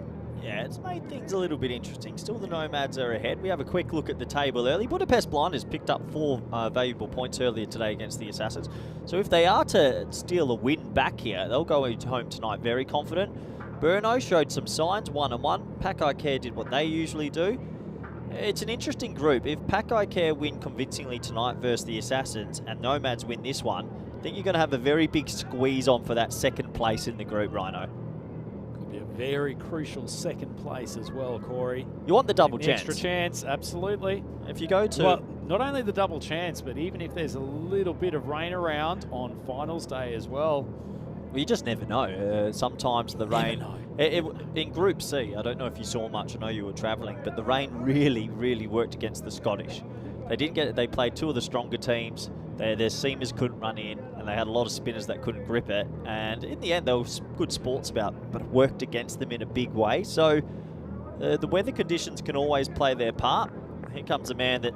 Yeah, it's made things a little bit interesting. Still the Nomads are ahead. We have a quick look at the table early. Budapest Blinders picked up 4 valuable points earlier today against the Assassins. So if they are to steal a win back here, they'll go home tonight very confident. Burno showed some signs, 1-1. Pack Care did what they usually do. It's an interesting group. If Pack Care win convincingly tonight versus the Assassins and Nomads win this one, I think you're going to have a very big squeeze on for that second place in the group, Rhino. Very crucial second place as well, Corey. You want the double chance. Extra chance, absolutely. If you go to... Well, not only the double chance, but even if there's a little bit of rain around on finals day as well. Well, you just never know. Sometimes the rain... in Group C, I don't know if you saw much, I know you were travelling, but the rain really, really worked against the Scottish. They didn't get it. They played 2 of the stronger teams. Their seamers couldn't run in, and they had a lot of spinners that couldn't grip it. And in the end, they were good sports about, but it worked against them in a big way. So the weather conditions can always play their part. Here comes a man that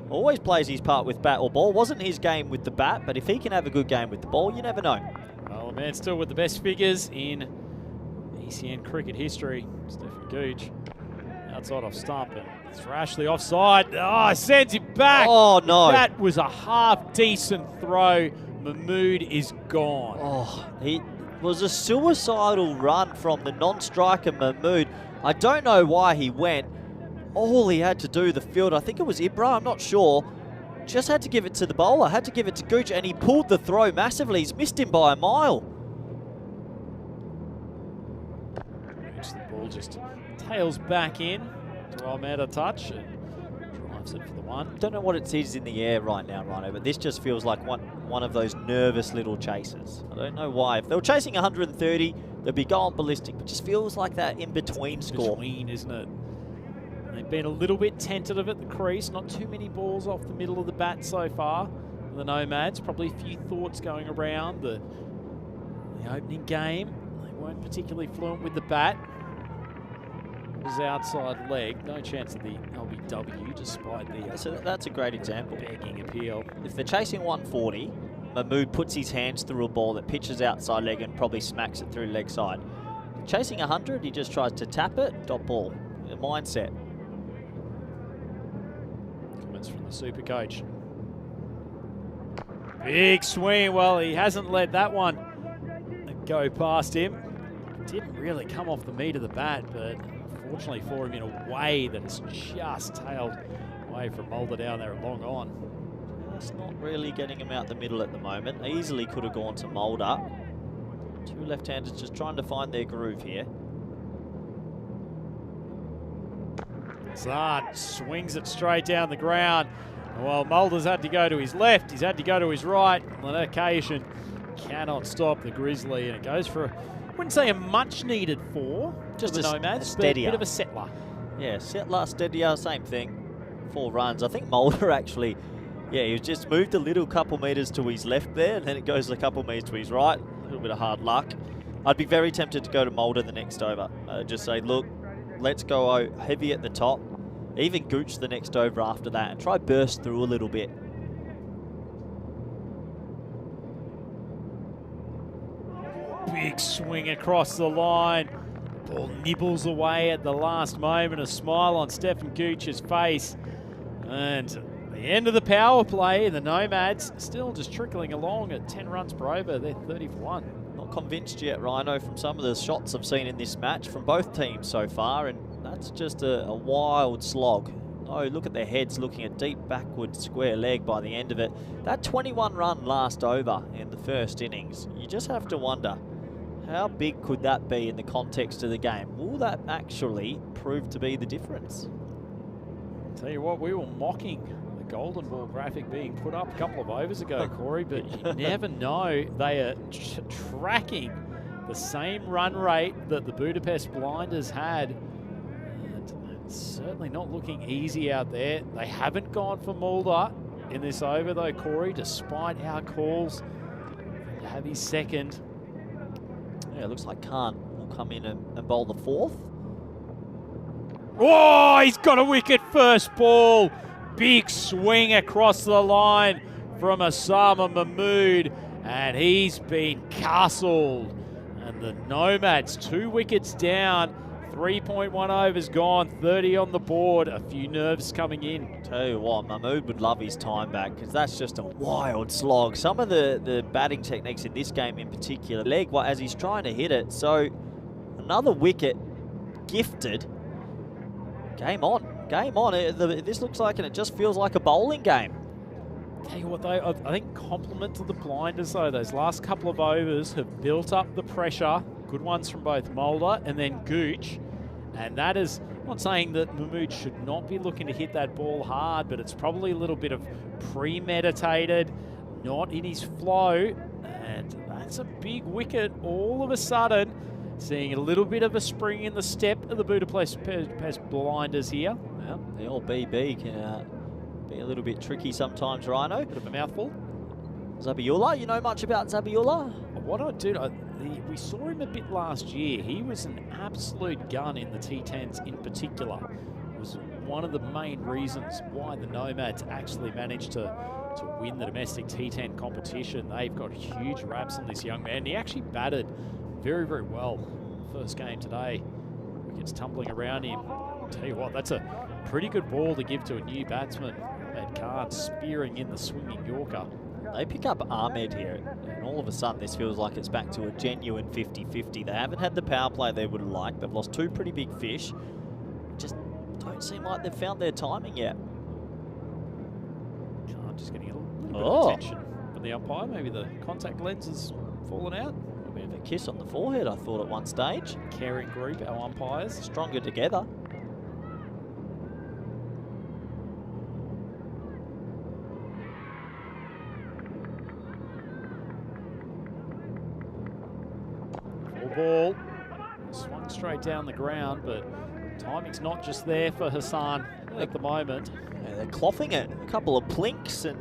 always plays his part with bat or ball. Wasn't his game with the bat, but if he can have a good game with the ball, you never know. Well, a man still with the best figures in ECN cricket history, Stephen Gooch. Outside off stump and Thrashley offside. Oh, sends him back. Oh, no. That was a half-decent throw. Mahmood is gone. Oh, he was a suicidal run from the non-striker Mahmood. I don't know why he went. All he had to do, the field, I think it was Ibra, I'm not sure, just had to give it to the bowler, had to give it to Gooch, and he pulled the throw massively. He's missed him by a mile. The ball just tails back in to Ahmed a touch and drives it for the 1. Don't know what it is in the air right now, Rhino, but this just feels like one of those nervous little chases. I don't know why. If they were chasing 130, they'd be going ballistic, but just feels like that in-between score. Between, isn't it? And they've been a little bit tentative at the crease. Not too many balls off the middle of the bat so far. The Nomads, probably a few thoughts going around the opening game. They weren't particularly fluent with the bat. His outside leg, no chance of the LBW despite the So that's a great example. begging appeal. If they're chasing 140, Mahmood puts his hands through a ball that pitches outside leg and probably smacks it through leg side. Chasing 100, he just tries to tap it, dot ball. Mindset. performance from the super coach. Big swing. Well, he hasn't let that one go past him. Didn't really come off the meat of the bat, but unfortunately for him in a way that it's just tailed away from Mulder down there at long on. It's not really getting him out the middle at the moment. Easily could have gone to Mulder. Two left-handers just trying to find their groove here. Zahn swings it straight down the ground. Well, Mulder's had to go to his left, he's had to go to his right. On that occasion, cannot stop the Grizzly, and it goes for, I wouldn't say a much-needed 4, just a the Nomads, steadier. but a bit of a settler. Yeah, settler, steadier, same thing. 4 runs. I think Mulder actually, yeah, he just moved a little couple metres to his left there, and then it goes a couple metres to his right. A little bit of hard luck. I'd be very tempted to go to Mulder the next over. Just say, look, let's go heavy at the top. Even Gooch the next over after that, and try burst through a little bit. Big swing across the line. Ball nibbles away at the last moment. A smile on Stefan Gooch's face. And the end of the power play, the Nomads still just trickling along at 10 runs per over. They're 30 for 1. Not convinced yet, Rhino, from some of the shots I've seen in this match from both teams so far, and that's just a wild slog. Oh, look at their heads looking at deep backward square leg by the end of it. That 21 run last over in the first innings, you just have to wonder, how big could that be in the context of the game? Will that actually prove to be the difference? Tell you what, we were mocking the golden ball graphic being put up a couple of overs ago, Corey, but you never know. They are tracking the same run rate that the Budapest Blinders had. And it's certainly not looking easy out there. They haven't gone for Mulder in this over, though, Corey, despite our calls to have his second. Yeah, it looks like Khan will come in and bowl the 4th. Oh, he's got a wicket first ball. Big swing across the line from Osama Mahmood, and he's been castled. And the Nomads, 2 wickets down, 3.1 overs gone, 30 on the board, a few nerves coming in. Tell you what, Mahmood would love his time back, because that's just a wild slog. Some of the batting techniques in this game in particular, leg as he's trying to hit it. So another wicket gifted. Game on, game on. This looks like, and it just feels like a bowling game. Tell you what, though, I think compliment to the Blinders, though. Those last couple of overs have built up the pressure. Good ones from both Mulder and then Gooch. And that is, I'm not saying that Mahmood should not be looking to hit that ball hard, but it's probably a little bit of premeditated, not in his flow. And that's a big wicket all of a sudden. Seeing a little bit of a spring in the step of the Budapest Blinders here. Well, the old BB can be a little bit tricky sometimes, Rhino. Bit of a mouthful. Zabiullah, you know much about Zabiullah? What I do, we saw him a bit last year. He was an absolute gun in the T10s in particular. It was one of the main reasons why the Nomads actually managed to win the domestic T10 competition. They've got huge raps on this young man. He actually batted very, very well first game today. Wickets tumbling around him. Tell you what, that's a pretty good ball to give to a new batsman. Ahmed Khan spearing in the swinging Yorker. They pick up Ahmed here, and all of a sudden this feels like it's back to a genuine 50-50. They haven't had the power play they would have liked. They've lost 2 pretty big fish. Just don't seem like they've found their timing yet. Khan just getting a little bit of attention from the umpire. Maybe the contact lens has fallen out. A bit of a kiss on the forehead, I thought, at one stage. Caring group, our umpires. Stronger together. Full ball. Swung straight down the ground, but timing's not just there for Hassan at the moment. Yeah, they're clothing it. A couple of plinks, and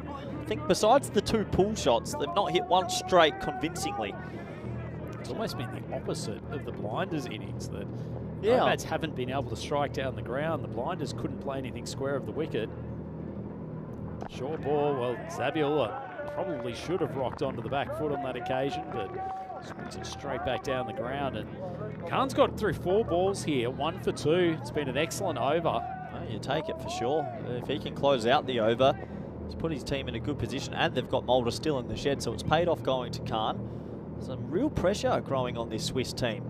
I think besides the 2 pull shots, they've not hit one straight convincingly. It's almost been the opposite of the Blinders innings, that Yeah. Nomads haven't been able to strike down the ground. The Blinders couldn't play anything square of the wicket. Short ball, well, Zabiullah probably should have rocked onto the back foot on that occasion, but swings it straight back down the ground. And Khan's got through 4 balls here, 1 for 2. It's been an excellent over. You take it for sure. If he can close out the over, he's put his team in a good position, and they've got Mulder still in the shed, so it's paid off going to Khan. Some real pressure growing on this Swiss team.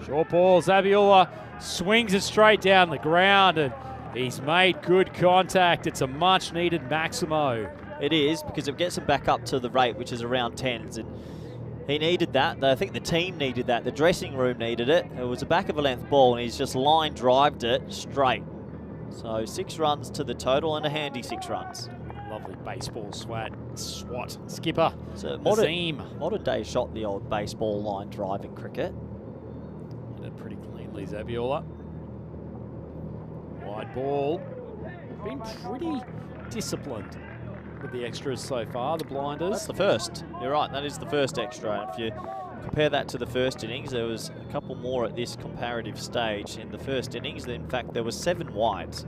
Short ball, Zabiola swings it straight down the ground, and he's made good contact. It's a much needed Maximo. It is, because it gets him back up to the rate, which is around 10s, and he needed that. I think the team needed that. The dressing room needed it. It was a back of a length ball, and he's just line drived it straight. So 6 runs to the total, and a handy 6 runs. Lovely baseball swat, skipper. It's a modern day shot, the old baseball line drive in cricket. Hit it pretty cleanly, Zabiola. Wide ball. Been pretty disciplined with the extras so far, the blinders. That's the first. You're right, that is the first extra. If you compare that to the first innings, there was a couple more at this comparative stage. In the first innings, in fact, there was 7 wides.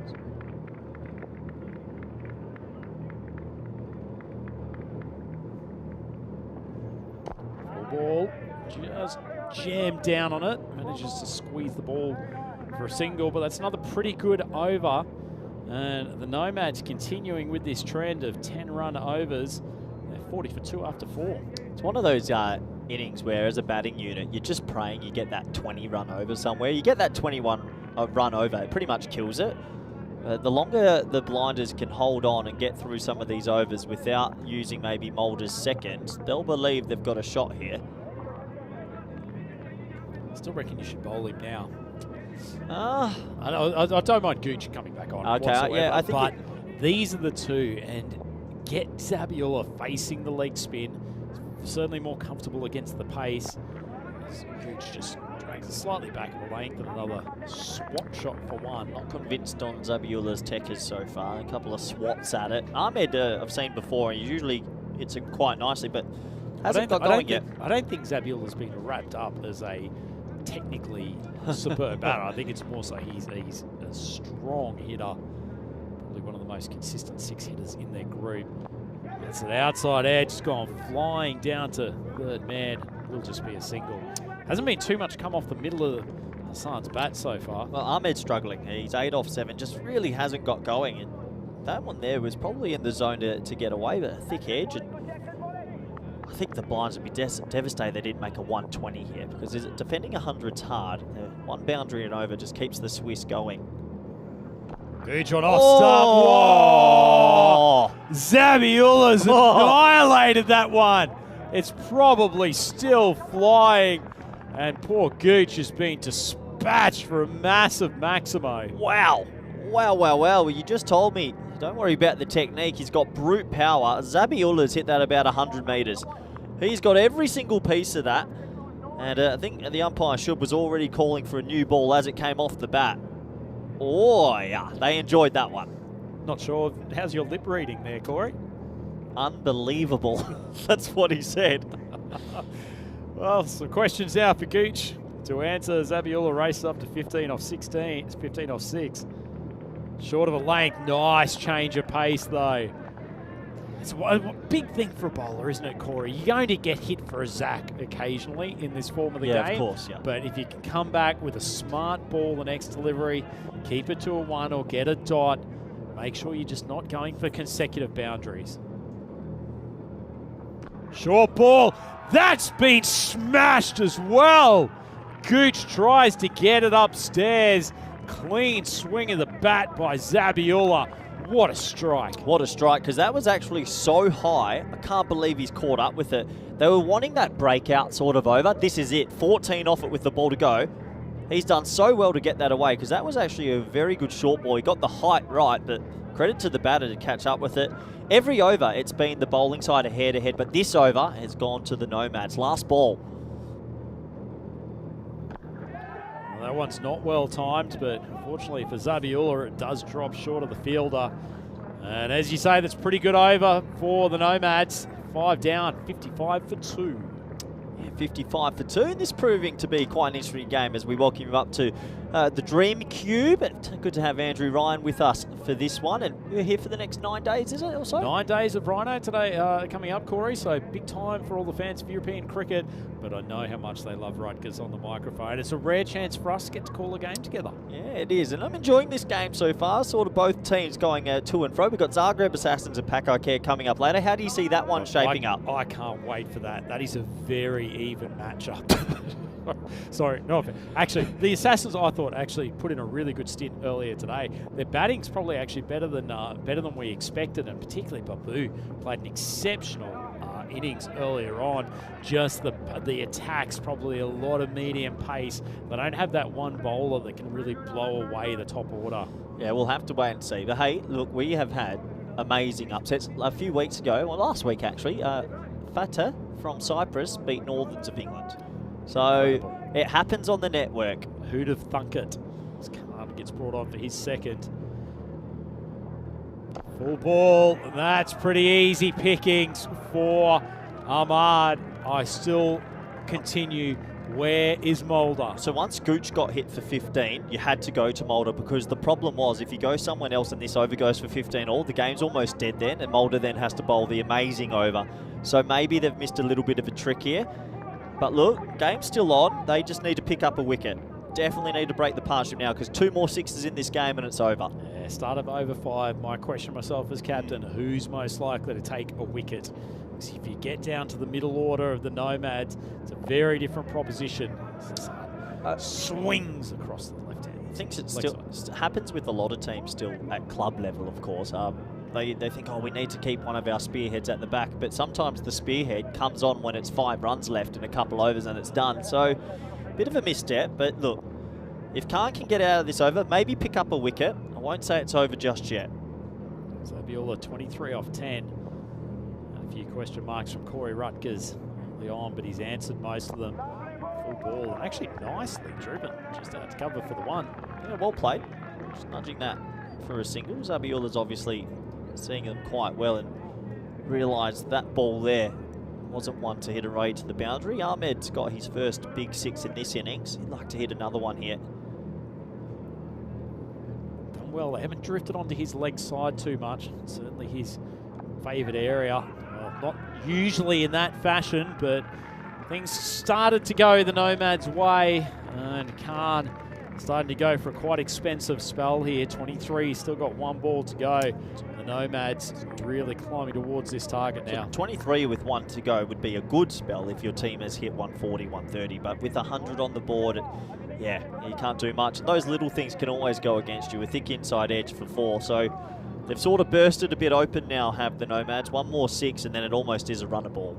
Ball just jammed down on it, manages to squeeze the ball for a single, but that's another pretty good over. And the Nomads continuing with this trend of 10-run overs. They're 40 for 2 after 4. It's one of those innings where, as a batting unit, you're just praying you get that 20-run over somewhere. You get that 21-run over, it pretty much kills it. The longer the blinders can hold on and get through some of these overs without using maybe Mulder's second, they'll believe they've got a shot here. Still reckon you should bowl him now. I I don't mind Gooch coming back on. Okay, yeah, I think. But these are the two, and get Zabiola facing the leg spin. Certainly more comfortable against the pace. Gooch just drags it slightly back in the length, and another swat shot for 1. Not convinced on Zabiola's techers so far. A couple of swats at it. Ahmed, I've seen before, and he usually hits it quite nicely, but hasn't got going yet. I don't think Zabiola's been wrapped up as a technically superb batter. I think it's more so he's a strong hitter, probably one of the most consistent 6 hitters in their group. It's an outside edge, it's gone flying down to third man. Will just be a single. Hasn't been too much come off the middle of Hassan's bat so far. Well, Ahmed's struggling. He's 8 off 7, just really hasn't got going. And that one there was probably in the zone to get away, but a thick edge. And I think the blinds would be devastated they didn't make a 120 here, because defending 100's hard. One boundary and over just keeps the Swiss going. Gooch on off stump. Whoa! Zabiola's annihilated that one. It's probably still flying. And poor Gooch has been dispatched for a massive Maximo. Wow. Wow. Well, you just told me, don't worry about the technique. He's got brute power. Zabiola's hit that about 100 metres. He's got every single piece of that. And I think the umpire was already calling for a new ball as it came off the bat. Oh, yeah. They enjoyed that one. Not sure. How's your lip reading there, Corey? Unbelievable. That's what he said. Well, some questions now for Gooch to answer. Zabiola races up to 15 off 16. It's 15 off 6. Short of a length. Nice change of pace, though. It's a big thing for a bowler, isn't it, Corey? You're going to get hit for a Zach occasionally in this form of the game. Yeah, of course, yeah. But if you can come back with a smart ball the next delivery, keep it to a 1 or get a dot, make sure you're just not going for consecutive boundaries. Short ball. That's been smashed as well. Gooch tries to get it upstairs. Clean swing of the bat by Zabiola. What a strike. What a strike, because that was actually so high. I can't believe he's caught up with it. They were wanting that breakout sort of over. This is it. 14 off it with the ball to go. He's done so well to get that away, because that was actually a very good short ball. He got the height right, but credit to the batter to catch up with it. Every over, it's been the bowling side of head-to-head, but this over has gone to the Nomads. Last ball. Well, that one's not well timed, but unfortunately for Zabiola, it does drop short of the fielder. And as you say, that's pretty good over for the Nomads. 5 down, 55 for 2. 55 for 2, and this proving to be quite an interesting game as we welcome you up to the Dream Cube. And good to have Andrew Ryan with us for this one, and you're here for the next 9 days, is it, or so? 9 days of Rhino today coming up, Corey, so big time for all the fans of European cricket, but I know how much they love Rutgers on the microphone. It's a rare chance for us to get to call a game together. Yeah, it is, and I'm enjoying this game so far, sort of both teams going to and fro. We've got Zagreb Assassins and Pack Care coming up later. How do you see that one shaping up? I can't wait for that. That is a very even matchup. Sorry, no offense. Actually, the Assassins, I thought, actually put in a really good stint earlier today. Their batting's probably actually better than we expected, and particularly Babu played an exceptional innings earlier on. Just the attacks, probably a lot of medium pace. They don't have that one bowler that can really blow away the top order. Yeah, we'll have to wait and see. But hey, look, we have had amazing upsets. A few weeks ago, well, last week actually, Fatah from Cyprus beat Northerns of England. So it happens on the network. Who'd have thunk it? Khan gets brought on for his second. Full ball. That's pretty easy pickings for Ahmad. I still continue. Where is Mulder? So once Gooch got hit for 15, you had to go to Mulder, because the problem was if you go someone else and this over goes for 15 all, the game's almost dead then, and Mulder then has to bowl the amazing over. So maybe they've missed a little bit of a trick here. But look, game's still on. They just need to pick up a wicket. Definitely need to break the partnership now, because 2 more sixes in this game and it's over. Yeah, start of over 5. My question myself as captain, who's most likely to take a wicket? Because if you get down to the middle order of the Nomads, it's a very different proposition. Swings across the left hand. I think it still happens with a lot of teams still at club level, of course. They think, oh, we need to keep one of our spearheads at the back, but sometimes the spearhead comes on when it's 5 runs left in a couple overs and it's done. So, bit of a misstep, but look, if Khan can get out of this over, maybe pick up a wicket. I won't say it's over just yet. So that'll be all a 23 off 10. And a few question marks from Corey Rutgers early on, but he's answered most of them. Full ball, and actually nicely driven, just out to cover for the 1. Yeah, well played. Just nudging that for a single. Zabiula's obviously seeing them quite well and realised that ball there wasn't one to hit away to the boundary. Ahmed's got his first big 6 in this innings. He'd like to hit another one here. Done well. They haven't drifted onto his leg side too much. Certainly his favoured area. Well, not usually in that fashion, but things started to go the Nomads' way, and Khan starting to go for a quite expensive spell here. 23, still got 1 ball to go. The Nomads really climbing towards this target now. 23 with 1 to go would be a good spell if your team has hit 140, 130, but with 100 on the board, yeah, you can't do much. Those little things can always go against you. A thick inside edge for 4, so they've sort of bursted a bit open now, have the Nomads. 1 more 6, and then it almost is a runner ball.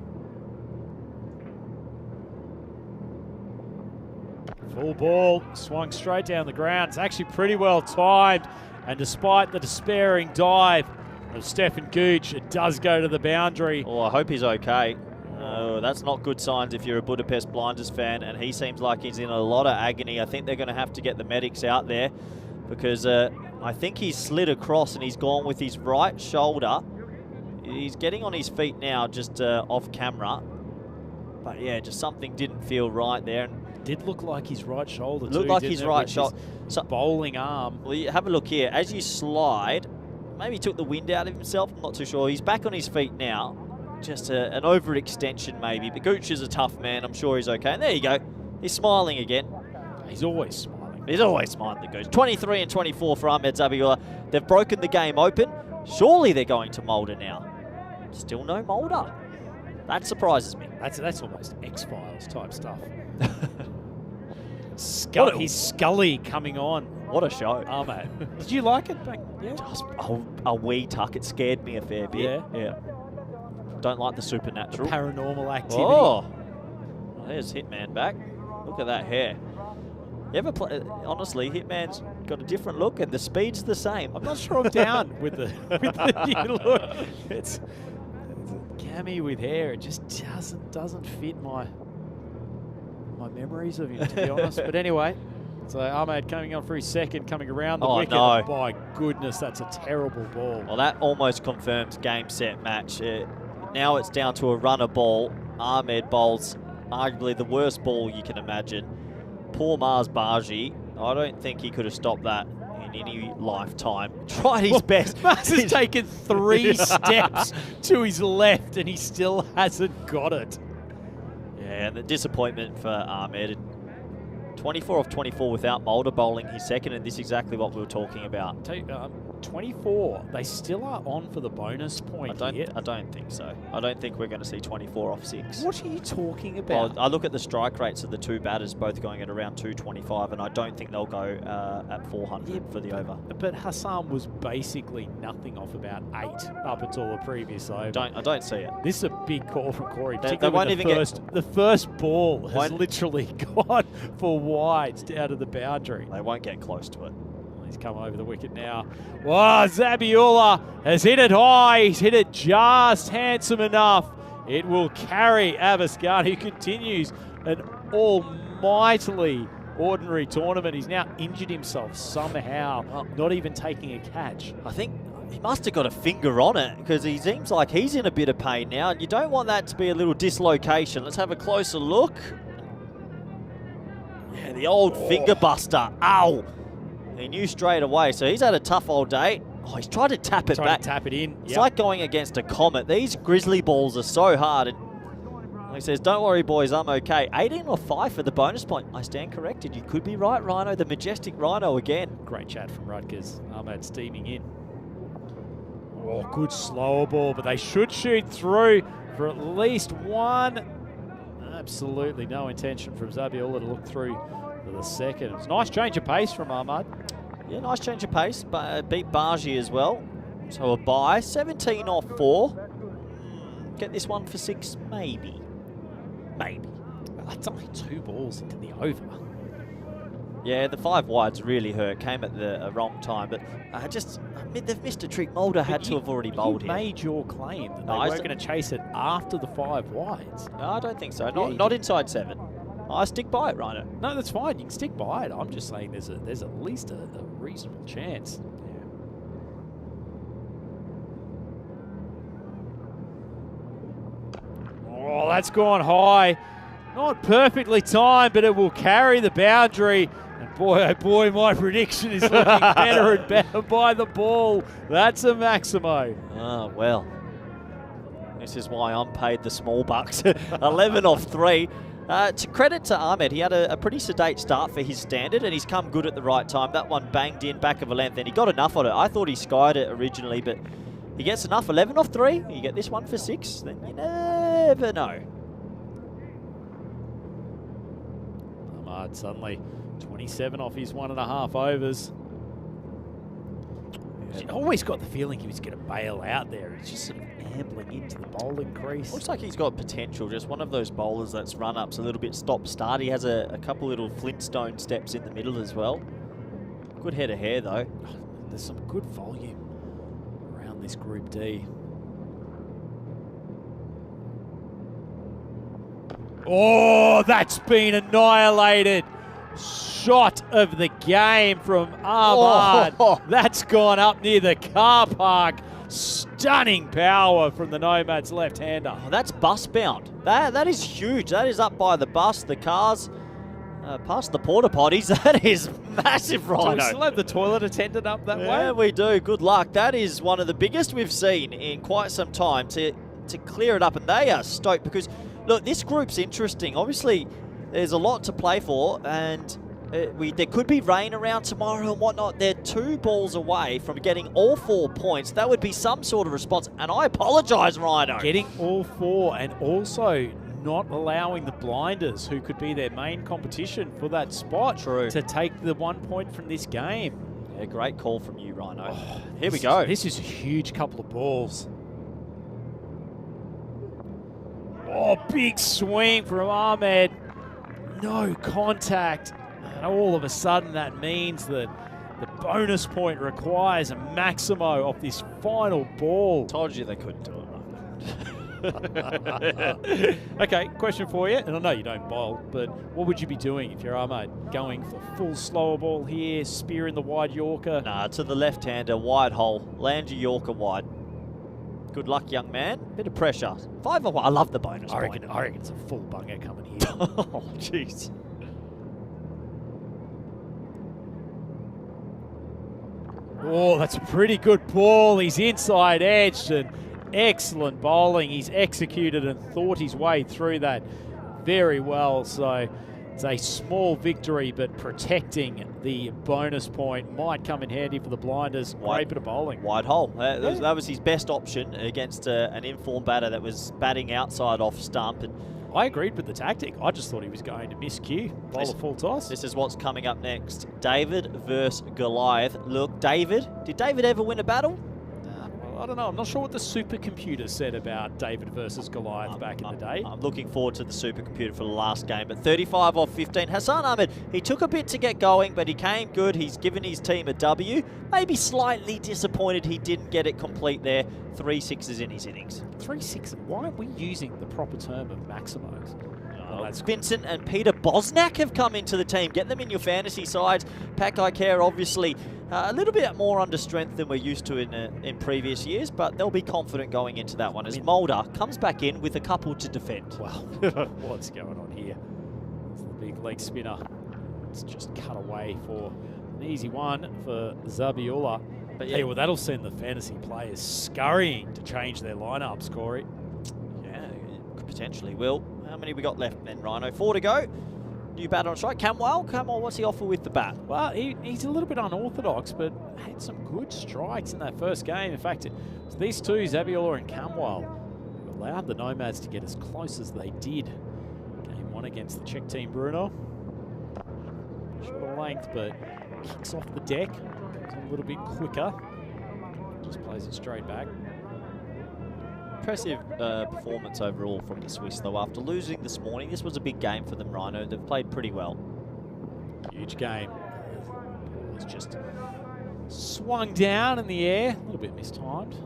Full ball, swung straight down the ground. It's actually pretty well timed, and despite the despairing dive of Stefan Gooch, it does go to the boundary. Oh, I hope he's okay. That's not good signs if you're a Budapest Blinders fan, and he seems like he's in a lot of agony. I think they're going to have to get the medics out there, because I think he's slid across and he's gone with his right shoulder. He's getting on his feet now, just off camera. But yeah, just something didn't feel right there. And did look like his right shoulder too. Looked like his right shoulder. So bowling arm. Well, you have a look here. As you slide, maybe he took the wind out of himself. I'm not too sure. He's back on his feet now. Just an overextension maybe. But Gooch is a tough man. I'm sure he's okay. And there you go. He's smiling again. He's always smiling. He's always smiling, the Gooch. 23 and 24 for Ahmed Zabiula. They've broken the game open. Surely they're going to Mulder now. Still no Mulder. That surprises me. That's almost X-Files type stuff. He's Scully coming on. What a show. Oh, mate. Did you like it? Yeah. Just a wee tuck. It scared me a fair bit. Yeah. Don't like the supernatural. Paranormal activity. Oh. There's Hitman back. Look at that hair. You ever play? Honestly, Hitman's got a different look and the speed's the same. I'm not sure I'm down with the new look. It's a cami with hair. It just doesn't fit my memories of him, to be honest. But anyway, so Ahmed coming on for his second, coming around the wicket. No. My goodness, that's a terrible ball. Well, that almost confirms game, set, match. Now it's down to a runner ball. Ahmed bowls arguably the worst ball you can imagine. Poor Mars Bargi. I don't think he could have stopped that in any lifetime. Tried his best. Mars has taken 3 steps to his left and he still hasn't got it. Yeah, and the disappointment for Ahmed. 24 off 24 without Mulder bowling his second, and this is exactly what we were talking about. 24. They still are on for the bonus point here. I don't think so. I don't think we're going to see 24 off 6. What are you talking about? Well, I look at the strike rates of the two batters, both going at around 225, and I don't think they'll go at 400 for the over. But Hassan was basically nothing off about 8 up until the previous over. I don't see it. This is a big call from Corey. They Particularly won't with even the first ball has Won't- literally gone for wides out of the boundary. They won't get close to it. He's come over the wicket now. Wow, Zabiola has hit it high. He's hit it just handsome enough. It will carry Abaskan, who continues an almightily ordinary tournament. He's now injured himself somehow, not even taking a catch. I think he must have got a finger on it because he seems like he's in a bit of pain now. You don't want that to be a little dislocation. Let's have a closer look. Yeah, the old finger buster. Ow! He knew straight away, so he's had a tough old day. Oh, he's tried to tap it back. To tap it in. It's like going against a comet. These grizzly balls are so hard. And he says, don't worry, boys, I'm okay. 18 or 5 for the bonus point. I stand corrected. You could be right, Rhino. The majestic Rhino again. Great chat from Rutgers. Ahmed steaming in. Oh, good slower ball, but they should shoot through for at least one. Absolutely no intention from Zabiola to look through for the second. It's a nice change of pace from Ahmad. Yeah, nice change of pace, but beat Bargi as well. So a bye, 17 off 4. Get this one for 6, maybe. Maybe. That's only 2 balls into the over. Yeah, the 5 wides really hurt. Came at the wrong time, but they've missed a trick. Mulder had to have already bowled You here. made your claim that they No, weren't going to chase it after the 5 wides. No, I don't think so. Yeah, you Not did. inside 7. I stick by it, Rhino. No, that's fine. You can stick by it. I'm just saying there's at least a reasonable chance. Oh, that's gone high. Not perfectly timed, but it will carry the boundary. And boy, oh boy, my prediction is looking better and better by the ball. That's a Maximo. Ah, well. This is why I'm paid the small bucks. 11 off 3. To credit to Ahmed, he had a pretty sedate start for his standard, and he's come good at the right time. That one banged in back of a length, and he got enough on it. I thought he skied it originally, but he gets enough. 11 off 3. You get this one for 6, then you never know. Ahmad suddenly 27 off his 1.5 overs. He always got the feeling he was going to bail out there. He's just sort of ambling into the bowling crease. Looks like he's got potential. Just one of those bowlers that's run ups a little bit stop-start. He has a couple little Flintstone steps in the middle as well. Good head of hair, though. There's some good volume around this Group D. Oh, that's been annihilated. Shot of the game from Ahmad. Oh. That's gone up near the car park. Stunning power from the Nomad's left-hander. Oh, that's bus bound. That is huge. That is up by the bus, the cars, past the porta potties. That is massive, Do we Rhino. still have the toilet attendant up that Yeah, way? we do. Good luck. That is one of the biggest we've seen in quite some time to clear it up, and they are stoked because, look, this group's interesting. Obviously, there's a lot to play for, and there could be rain around tomorrow and whatnot. They're 2 balls away from getting all 4 points. That would be some sort of response, and I apologise, Rhino. Getting all 4 and also not allowing the blinders, who could be their main competition for that spot, True. to take the 1 point from this game. Yeah, great call from you, Rhino. Oh, Here we go. This is a huge couple of balls. Oh, big swing from Ahmed. No contact. And all of a sudden that means that the bonus point requires a Maximo off this final ball. Told you they couldn't do it. Okay, question for you, and I know you don't bowl, but what would you be doing if you're Ahmed? Going for full slower ball here, spear in the wide Yorker? Nah, to the left-hander, wide hole. Land your Yorker wide. Good luck, young man. Bit of pressure. 5-1. I love the bonus I point. reckon it's a full bunger coming here. Oh, jeez. Oh, that's a pretty good ball. He's inside edged and excellent bowling. He's executed and thought his way through that very well. So it's a small victory, but protecting the bonus point might come in handy for the blinders. Great bit of bowling. Wide hole. That was his best option against an informed batter that was batting outside off stump. And I agreed with the tactic. I just thought he was going to miss cue, bowl a full toss. this is what's coming up next. David versus Goliath. Look, did David ever win a battle? I don't know. I'm not sure what the supercomputer said about David versus Goliath back in the day. I'm looking forward to the supercomputer for the last game. But 35 off 15. Hassan Ahmed, he took a bit to get going, but he came good. He's given his team a W. Maybe slightly disappointed he didn't get it complete there. 3 sixes in his innings. 3-6. Why aren't we using the proper term of maximos? Vincent and Peter Bosnack have come into the team. Get them in your fantasy sides. Pakai Care, obviously, a little bit more under strength than we're used to in previous years, but they'll be confident going into that one as Mulder comes back in with a couple to defend. Well, what's going on here? It's the big leg spinner. It's just cut away for an easy one for Zabiola. But yeah, well, that'll send the fantasy players scurrying to change their lineups, Corey. Yeah, it potentially will. How many we got left then, Rhino? 4 to go. New batter on strike. Camwell, what's he offer with the bat? Well, he's a little bit unorthodox, but had some good strikes in that first game. In fact, it was these two, Zabiola and Camwell, who allowed the Nomads to get as close as they did. Game 1 against the Czech team, Bruno. Short length, but kicks off the deck. Comes a little bit quicker. Just plays it straight back. Impressive performance overall from the Swiss, though. After losing this morning, this was a big game for them, Rhino. They've played pretty well. Huge game. Ball is just swung down in the air. A little bit mistimed.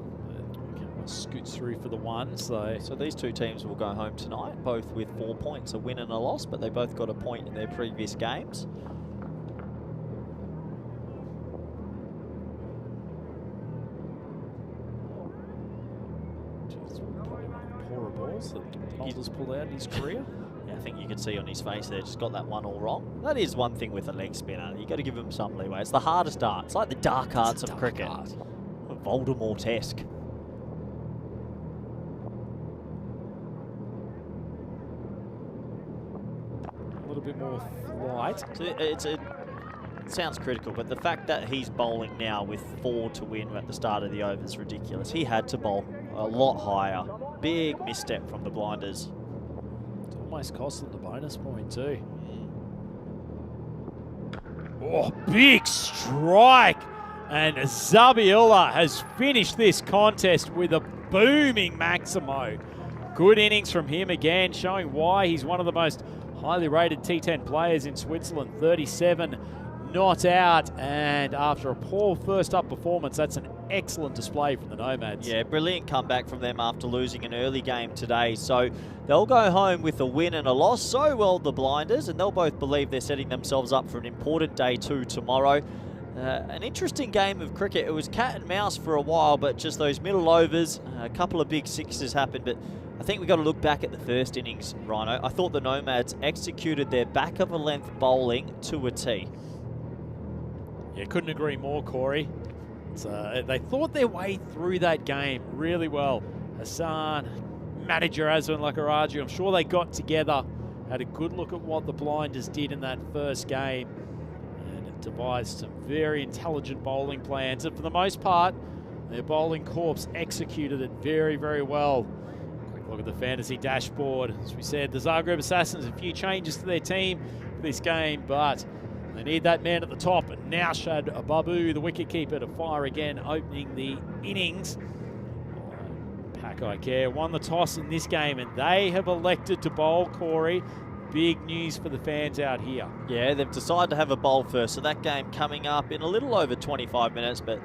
But scoots through for the one. So these two teams will go home tonight, both with 4 points, a win and a loss, but they both got a point in their previous games. poorer balls that Mulder's pulled out in his career. Yeah, I think you can see on his face there, just got that one all wrong. That is one thing with a leg spinner. You got to give him some leeway. It's the hardest art. It's like the dark arts of cricket. Voldemort-esque. A little bit more flight. So it sounds critical, but the fact that he's bowling now with 4 to win at the start of the over is ridiculous. He had to bowl a lot higher. Big misstep from the blinders. It's almost cost them the bonus point too. Oh, big strike! And Zabiola has finished this contest with a booming Maximo. Good innings from him again, showing why he's one of the most highly rated T10 players in Switzerland. 37 not out, and after a poor first up performance, that's an excellent display from the Nomads. Yeah, brilliant comeback from them after losing an early game today. So they'll go home with a win and a loss. So well, the blinders, and they'll both believe they're setting themselves up for an important day 2 tomorrow. An interesting game of cricket. It was cat and mouse for a while, but just those middle overs, a couple of big sixes happened. But I think we've got to look back at the first innings, Rhino. I thought the Nomads executed their back of a length bowling to a T. Yeah, couldn't agree more, Corey. They thought their way through that game really well. Hassan, manager Azwan Lakaraju, I'm sure they got together, had a good look at what the blinders did in that first game, and devised some very intelligent bowling plans. And for the most part, their bowling corps executed it very, very well. Quick look at the fantasy dashboard. As we said, the Zagreb Assassins, a few changes to their team for this game, but they need that man at the top. And now Shad Babu, the wicketkeeper, to fire again, opening the innings. Pakai Care won the toss in this game, and they have elected to bowl, Corey. Big news for the fans out here. Yeah, they've decided to have a bowl first, so that game coming up in a little over 25 minutes. But,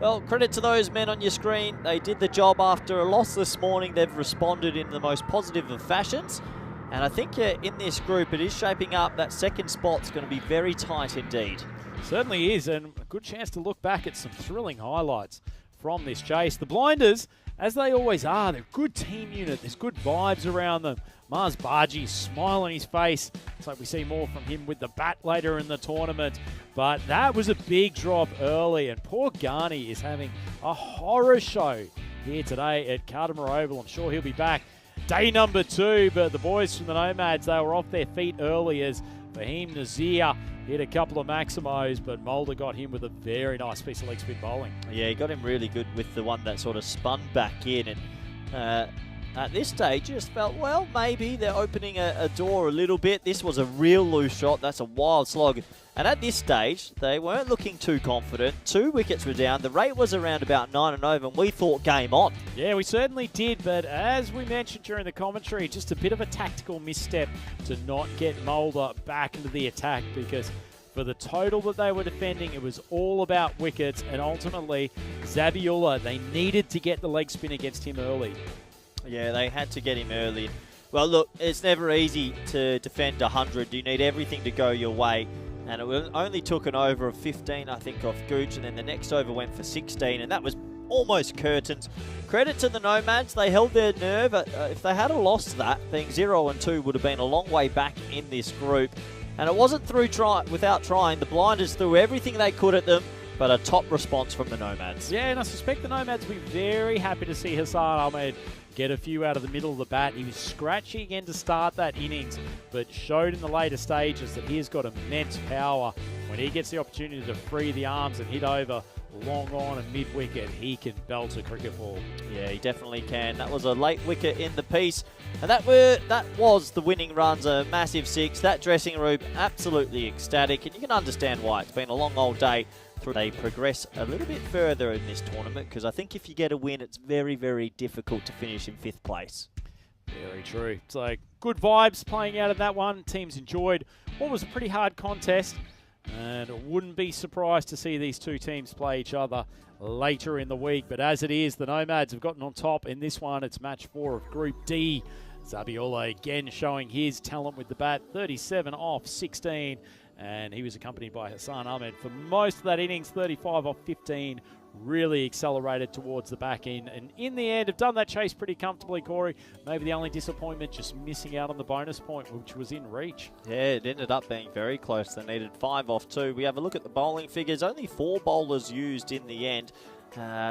well, credit to those men on your screen. They did the job after a loss this morning. They've responded in the most positive of fashions. And I think in this group, it is shaping up. That second spot's going to be very tight indeed. Certainly is, and a good chance to look back at some thrilling highlights from this chase. The Blinders, as they always are, they're a good team unit. There's good vibes around them. Mars Bargy, smile on his face. It's like we see more from him with the bat later in the tournament. But that was a big drop early, and poor Garney is having a horror show here today at Cartama Oval. I'm sure he'll be back day number 2, but the boys from the Nomads, they were off their feet early as Fahim Nazir hit a couple of Maximos, but Mulder got him with a very nice piece of leg spin bowling. Yeah, he got him really good with the one that sort of spun back in, and at this stage, just felt, well, maybe they're opening a door a little bit. This was a real loose shot. That's a wild slog. And at this stage, they weren't looking too confident. 2 wickets were down. The rate was around about 9 and over, and we thought game on. Yeah, we certainly did, but as we mentioned during the commentary, just a bit of a tactical misstep to not get Mulder back into the attack, because for the total that they were defending, it was all about wickets, and ultimately, Zabiola, they needed to get the leg spin against him early. Yeah, they had to get him early. Well, look, it's never easy to defend 100. You need everything to go your way. And it only took an over of 15, I think, off Gooch, and then the next over went for 16, and that was almost curtains. Credit to the Nomads, they held their nerve. If they had lost that, being 0 and 2 would have been a long way back in this group. And it wasn't without trying. The Blinders threw everything they could at them, but a top response from the Nomads. Yeah, and I suspect the Nomads will be very happy to see Hassan Ahmed get a few out of the middle of the bat. He was scratchy again to start that innings, but showed in the later stages that he has got immense power. When he gets the opportunity to free the arms and hit over long on and mid-wicket, he can belt a cricket ball. Yeah, he definitely can. That was a late wicket in the piece, and that was the winning runs, a massive 6. That dressing room absolutely ecstatic, and you can understand why. It's been a long old day. They progress a little bit further in this tournament, because I think if you get a win, it's very, very difficult to finish in 5th place. Very true. So good vibes playing out of that one. Teams enjoyed what was a pretty hard contest, and wouldn't be surprised to see these two teams play each other later in the week. But as it is, the Nomads have gotten on top in this one. It's match 4 of Group D. Zabiola again showing his talent with the bat, 37 off 16. And he was accompanied by Hassan Ahmed for most of that innings, 35 off 15, really accelerated towards the back end. And in the end, have done that chase pretty comfortably, Corey. Maybe the only disappointment, just missing out on the bonus point, which was in reach. Yeah, it ended up being very close. They needed 5 off 2. We have a look at the bowling figures. Only 4 bowlers used in the end.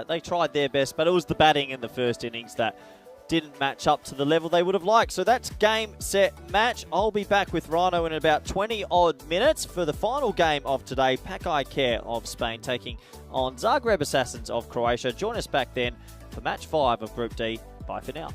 They tried their best, but it was the batting in the first innings that didn't match up to the level they would have liked. So that's game, set, match. I'll be back with Rhino in about 20 odd minutes for the final game of today. Pakai Care of Spain taking on Zagreb Assassins of Croatia. Join us back then for match 5 of Group D. Bye for now.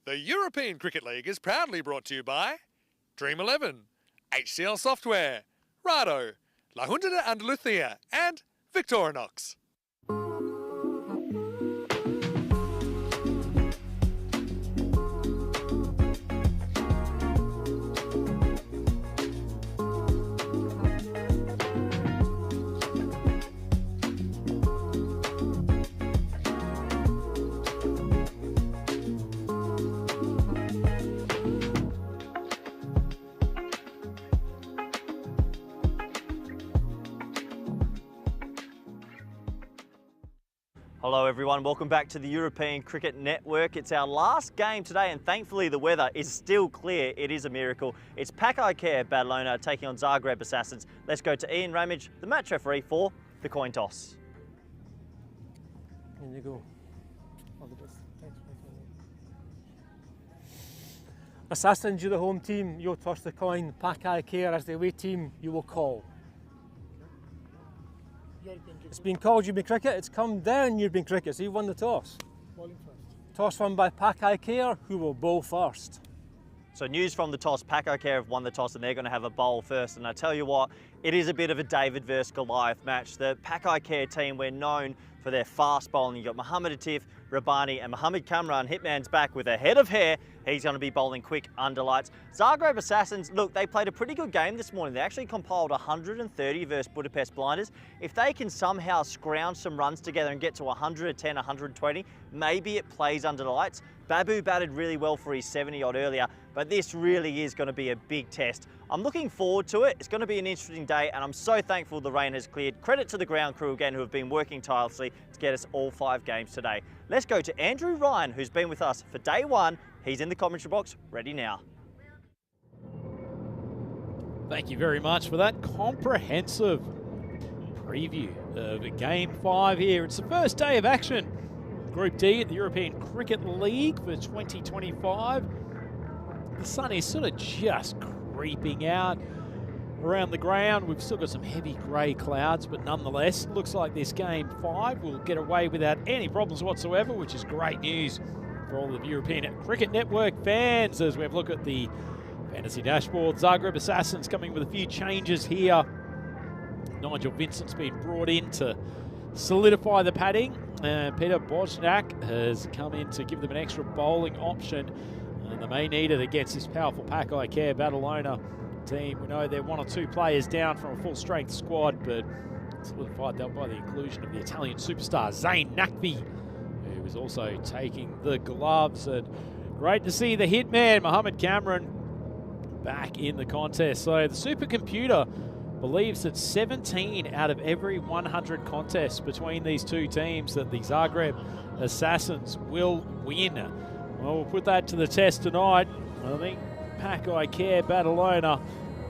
The European Cricket League is proudly brought to you by Dream 11, HCL Software, Rado, La Junta de Andalucía, and Victorinox. Hello everyone, welcome back to the European Cricket Network. It's our last game today and thankfully the weather is still clear. It is a miracle. It's Pack Care Badalona taking on Zagreb Assassins. Let's go to Ian Ramage, the match referee for the coin toss. Here you go. All the best. Thanks. Assassins, you're the home team. You'll toss the coin. Pack Care as the away team, you will call. It's been called European Cricket. It's come down European Cricket, so you won the toss. Bowling first. Toss won by Pack Care, who will bowl first. So news from the toss, Pack Care have won the toss and they're going to have a bowl first. And I tell you what, it is a bit of a David versus Goliath match. The Pack Care team, we're known for their fast bowling. You've got Mohammad Atif, Rabbani and Mohammad Kamran. Hitman's back with a head of hair. He's going to be bowling quick under lights. Zagreb Assassins, look, they played a pretty good game this morning. They actually compiled 130 versus Budapest Blinders. If they can somehow scrounge some runs together and get to 110, 120, maybe it plays under the lights. Babu batted really well for his 70-odd earlier, but this really is going to be a big test. I'm looking forward to it. It's going to be an interesting day, and I'm so thankful the rain has cleared. Credit to the ground crew again, who have been working tirelessly to get us all 5 games today. Let's go to Andrew Ryan, who's been with us for day 1. He's in the commentary box, ready now. Thank you very much for that comprehensive preview of Game 5 here. It's the first day of action. Group D at the European Cricket League for 2025. The sun is sort of just creeping out around the ground. We've still got some heavy grey clouds, but nonetheless, looks like this Game 5 will get away without any problems whatsoever, which is great news for all of the European Cricket Network fans as we have a look at the fantasy dashboard. Zagreb Assassins coming with a few changes here. Nigel Vincent's been brought in to solidify the padding. Peter Bojnak has come in to give them an extra bowling option. And they may need it against this powerful Pack Care Badalona team. We know they're 1 or 2 players down from a full-strength squad, but solidified that by the inclusion of the Italian superstar Zayn Nakvi, who was also taking the gloves. And great to see the hitman, Mohammad Kamran, back in the contest. So the supercomputer believes that 17 out of every 100 contests between these two teams that the Zagreb Assassins will win. Well, we'll put that to the test tonight. I think Pack Care Badalona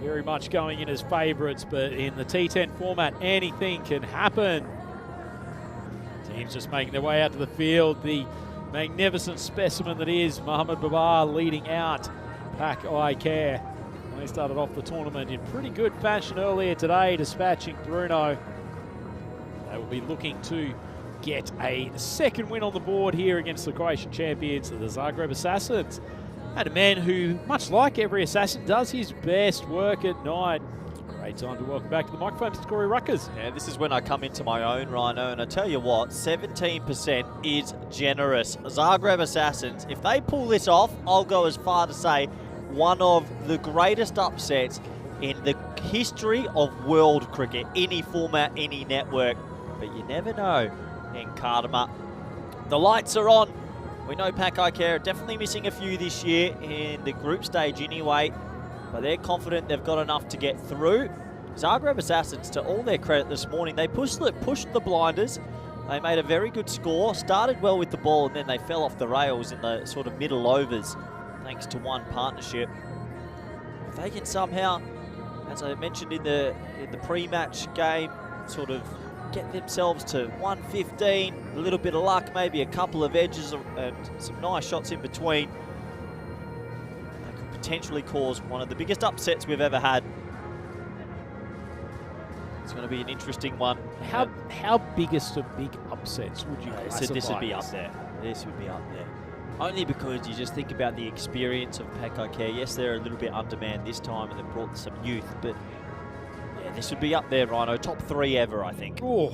very much going in as favourites, but in the T10 format, anything can happen. Teams just making their way out to the field. The magnificent specimen that is Mohammad Babar leading out Pack Care. They started off the tournament in pretty good fashion earlier today, dispatching Bruno. They will be looking to get a second win on the board here against the Croatian champions, the Zagreb Assassins. And a man who, much like every assassin, does his best work at night. Great time to welcome back to the microphone, Mr. Corey Ruckers. Yeah, this is when I come into my own, Rhino, and I tell you what, 17% is generous. Zagreb Assassins, if they pull this off, I'll go as far to say one of the greatest upsets in the history of world cricket, any format, any network. But you never know in Kardama. The lights are on. We know Pack Care are definitely missing a few this year in the group stage anyway, but they're confident they've got enough to get through. Zagreb Assassins, to all their credit this morning, they pushed the blinders. They made a very good score, started well with the ball, and then they fell off the rails in the sort of middle overs, thanks to one partnership. If they can somehow, as I mentioned in the pre-match game, sort of get themselves to 115, a little bit of luck, maybe a couple of edges and some nice shots in between, they could potentially cause one of the biggest upsets we've ever had. It's going to be an interesting one. How biggest of big upsets would you classify? This would be up there. This would be up there. Only because you just think about the experience of Pekka Care. Yes, they're a little bit undermanned this time and they've brought some youth, but yeah, this would be up there, Rhino. Top 3 ever, I think. Oh,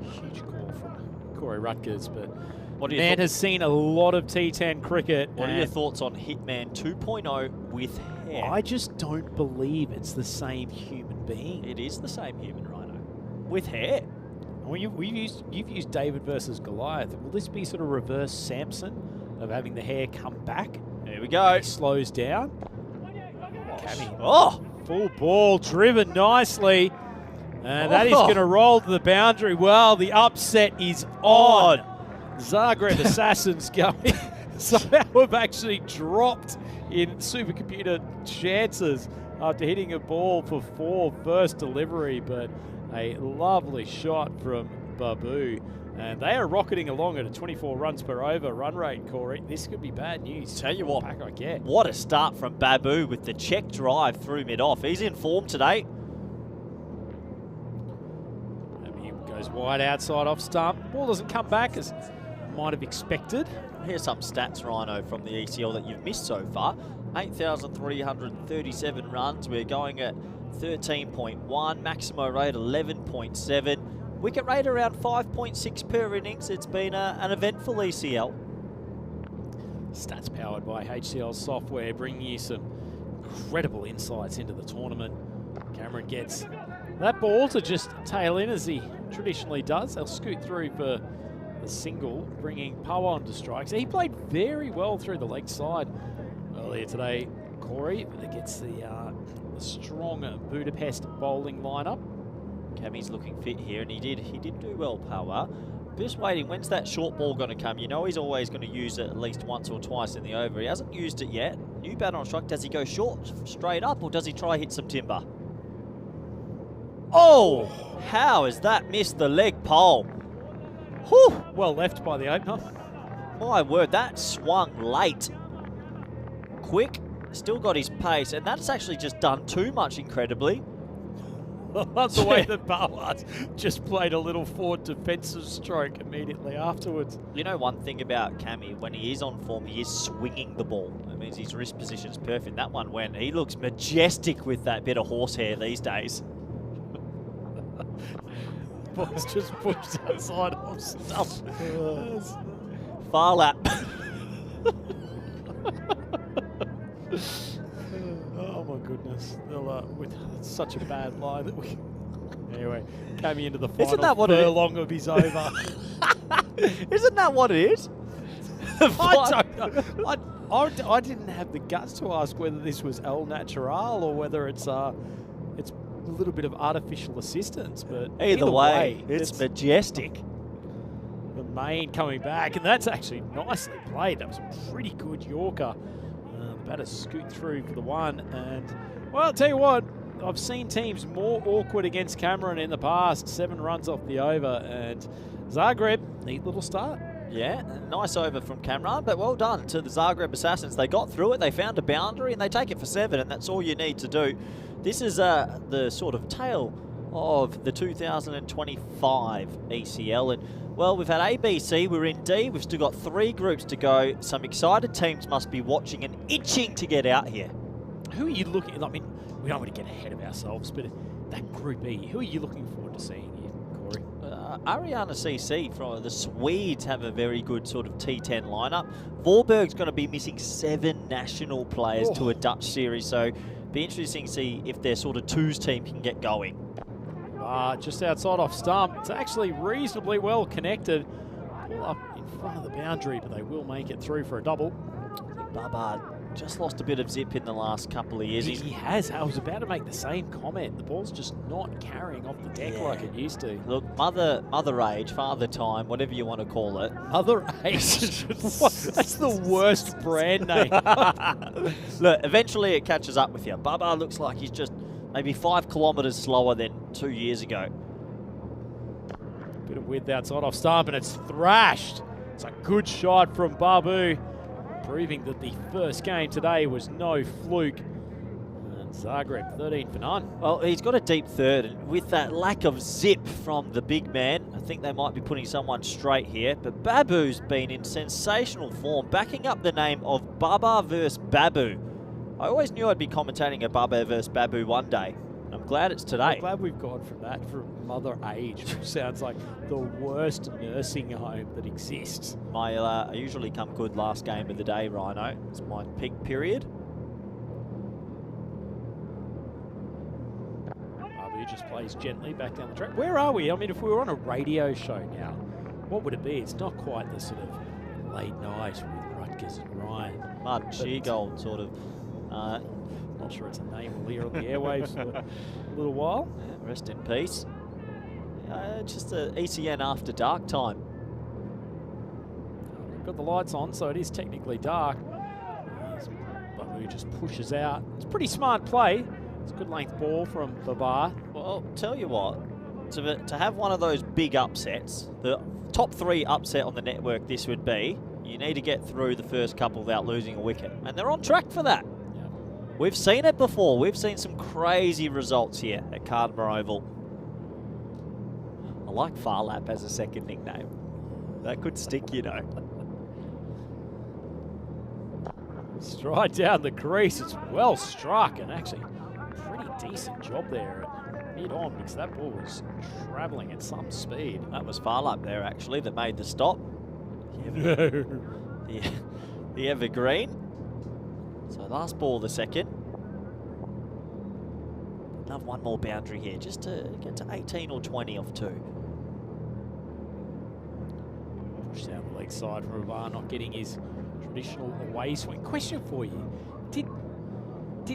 huge call from Corey Rutgers, but What are your man has seen a lot of T10 cricket. What are your thoughts on Hitman 2.0 with hair? I just don't believe it's the same human being. It is the same human, Rhino. With hair. Well, you've used David versus Goliath. Will this be sort of reverse Samson of having the hair come back? There we go. He slows down. Oh! Full ball, driven nicely. And that is going to roll to the boundary. Well, the upset is on. Zagreb Assassins going. Somehow have actually dropped in supercomputer chances after hitting a ball for 4 first delivery, but a lovely shot from Babu. And they are rocketing along at a 24 runs per over run rate, Corey. This could be bad news. Tell you what, Back I get. what a start from Babu with the check drive through mid-off. He's in form today. And he goes wide outside off stump. Ball doesn't come back as might have expected. Here's some stats, Rhino, from the ECL that you've missed so far. 8,337 runs. We're going at 13.1. Maximo rate 11.7. Wicket rate around 5.6 per innings. It's been an eventful ECL. Stats powered by HCL software, bringing you some incredible insights into the tournament. Cameron gets that ball to just tail in as he traditionally does. They'll scoot through for the single, bringing Power onto strikes. He played very well through the leg side earlier today, Corey, but it gets the strong Budapest bowling lineup. Cammy's looking fit here, and he did do well, Power. Just waiting, when's that short ball going to come? You know he's always going to use it at least once or twice in the over. He hasn't used it yet. New batter on strike. Does he go short, straight up, or does he try hit some timber? Oh, how has that missed the leg pole? Whew. Well left by the opener. My word, that swung late. Quick, still got his pace, and that's actually just done too much, incredibly. That's the way that Ballard just played a little forward defensive stroke immediately afterwards. You know one thing about Cammy, when he is on form, he is swinging the ball. That means his wrist position is perfect. That one went. He looks majestic with that bit of horsehair these days. Ball's just pushed outside of stuff. Far lap. Oh my goodness. With such a bad lie that we... Anyway, Cammy into the final Isn't that what it is? furlong of his over. Isn't that what it is? I don't know. I didn't have the guts to ask whether this was El Natural or whether it's a little bit of artificial assistance, but Either way, it's majestic. The main coming back, and that's actually nicely played. That was a pretty good Yorker. The batter scoot through for the one, and well, I'll tell you what, I've seen teams more awkward against Cameron in the past. 7 runs off the over, and Zagreb, neat little start. Yeah, nice over from Cameron, but well done to the Zagreb Assassins. They got through it, they found a boundary, and they take it for 7, and that's all you need to do. This is the sort of tail of the 2025 ECL, and well, we've had A, B, C, we're in D, we've still got 3 groups to go. Some excited teams must be watching and itching to get out here. Who are you looking at? I mean, we don't want to get ahead of ourselves, but that Group E, who are you looking forward to seeing here, Corey? Ariana CC from the Swedes have a very good sort of T10 lineup. Vorberg's going to be missing 7 national players to a Dutch series, so be interesting to see if their sort of twos team can get going. Just outside off stump. It's actually reasonably well connected. Pull up in front of the boundary, but they will make it through for a double. Barbard just lost a bit of zip in the last couple of years. He has. I was about to make the same comment. The ball's just not carrying off the deck like it used to. Look, mother age, father time, whatever you want to call it. Other age. That's the worst brand name. Look, eventually it catches up with you. Barbard looks like he's just maybe 5 kilometres slower than 2 years ago. Bit of width outside off stump, and it's thrashed. It's a good shot from Babu, proving that the first game today was no fluke. And Zagreb 13 for none. Well, he's got a deep third, and with that lack of zip from the big man, I think they might be putting someone straight here. But Babu's been in sensational form, backing up the name of Baba versus Babu. I always knew I'd be commentating a Baba versus Babu one day. I'm glad it's today. I'm glad we've gone from that from Mother Age, which sounds like the worst nursing home that exists. I usually come good last game of the day, Rhino. It's my peak period. Babu just plays gently back down the track. Where are we? I mean, if we were on a radio show now, what would it be? It's not quite the sort of late night with Rutgers and Ryan. Mud Sheargold sort of. Not sure it's a name we'll hear on the airwaves for a little while. Yeah, rest in peace. Just the ECN after dark time. We've got the lights on, so it is technically dark. Babu just pushes out. It's a pretty smart play. It's a good length ball from Babar. Well, tell you what, to have one of those big upsets, the top 3 upset on the network this would be, you need to get through the first couple without losing a wicket. And they're on track for that. We've seen it before. We've seen some crazy results here at Cartama Oval. I like Farlap as a second nickname. That could stick, you know. Stride down the crease. It's well struck, and actually pretty decent job there at mid-on, because that ball was travelling at some speed. That was Farlap there, actually, that made the stop. The evergreen. So last ball of the second. Love one more boundary here, just to get to 18 or 20 off 2. Push down the leg side from Ravar, not getting his traditional away swing. Question for you. Did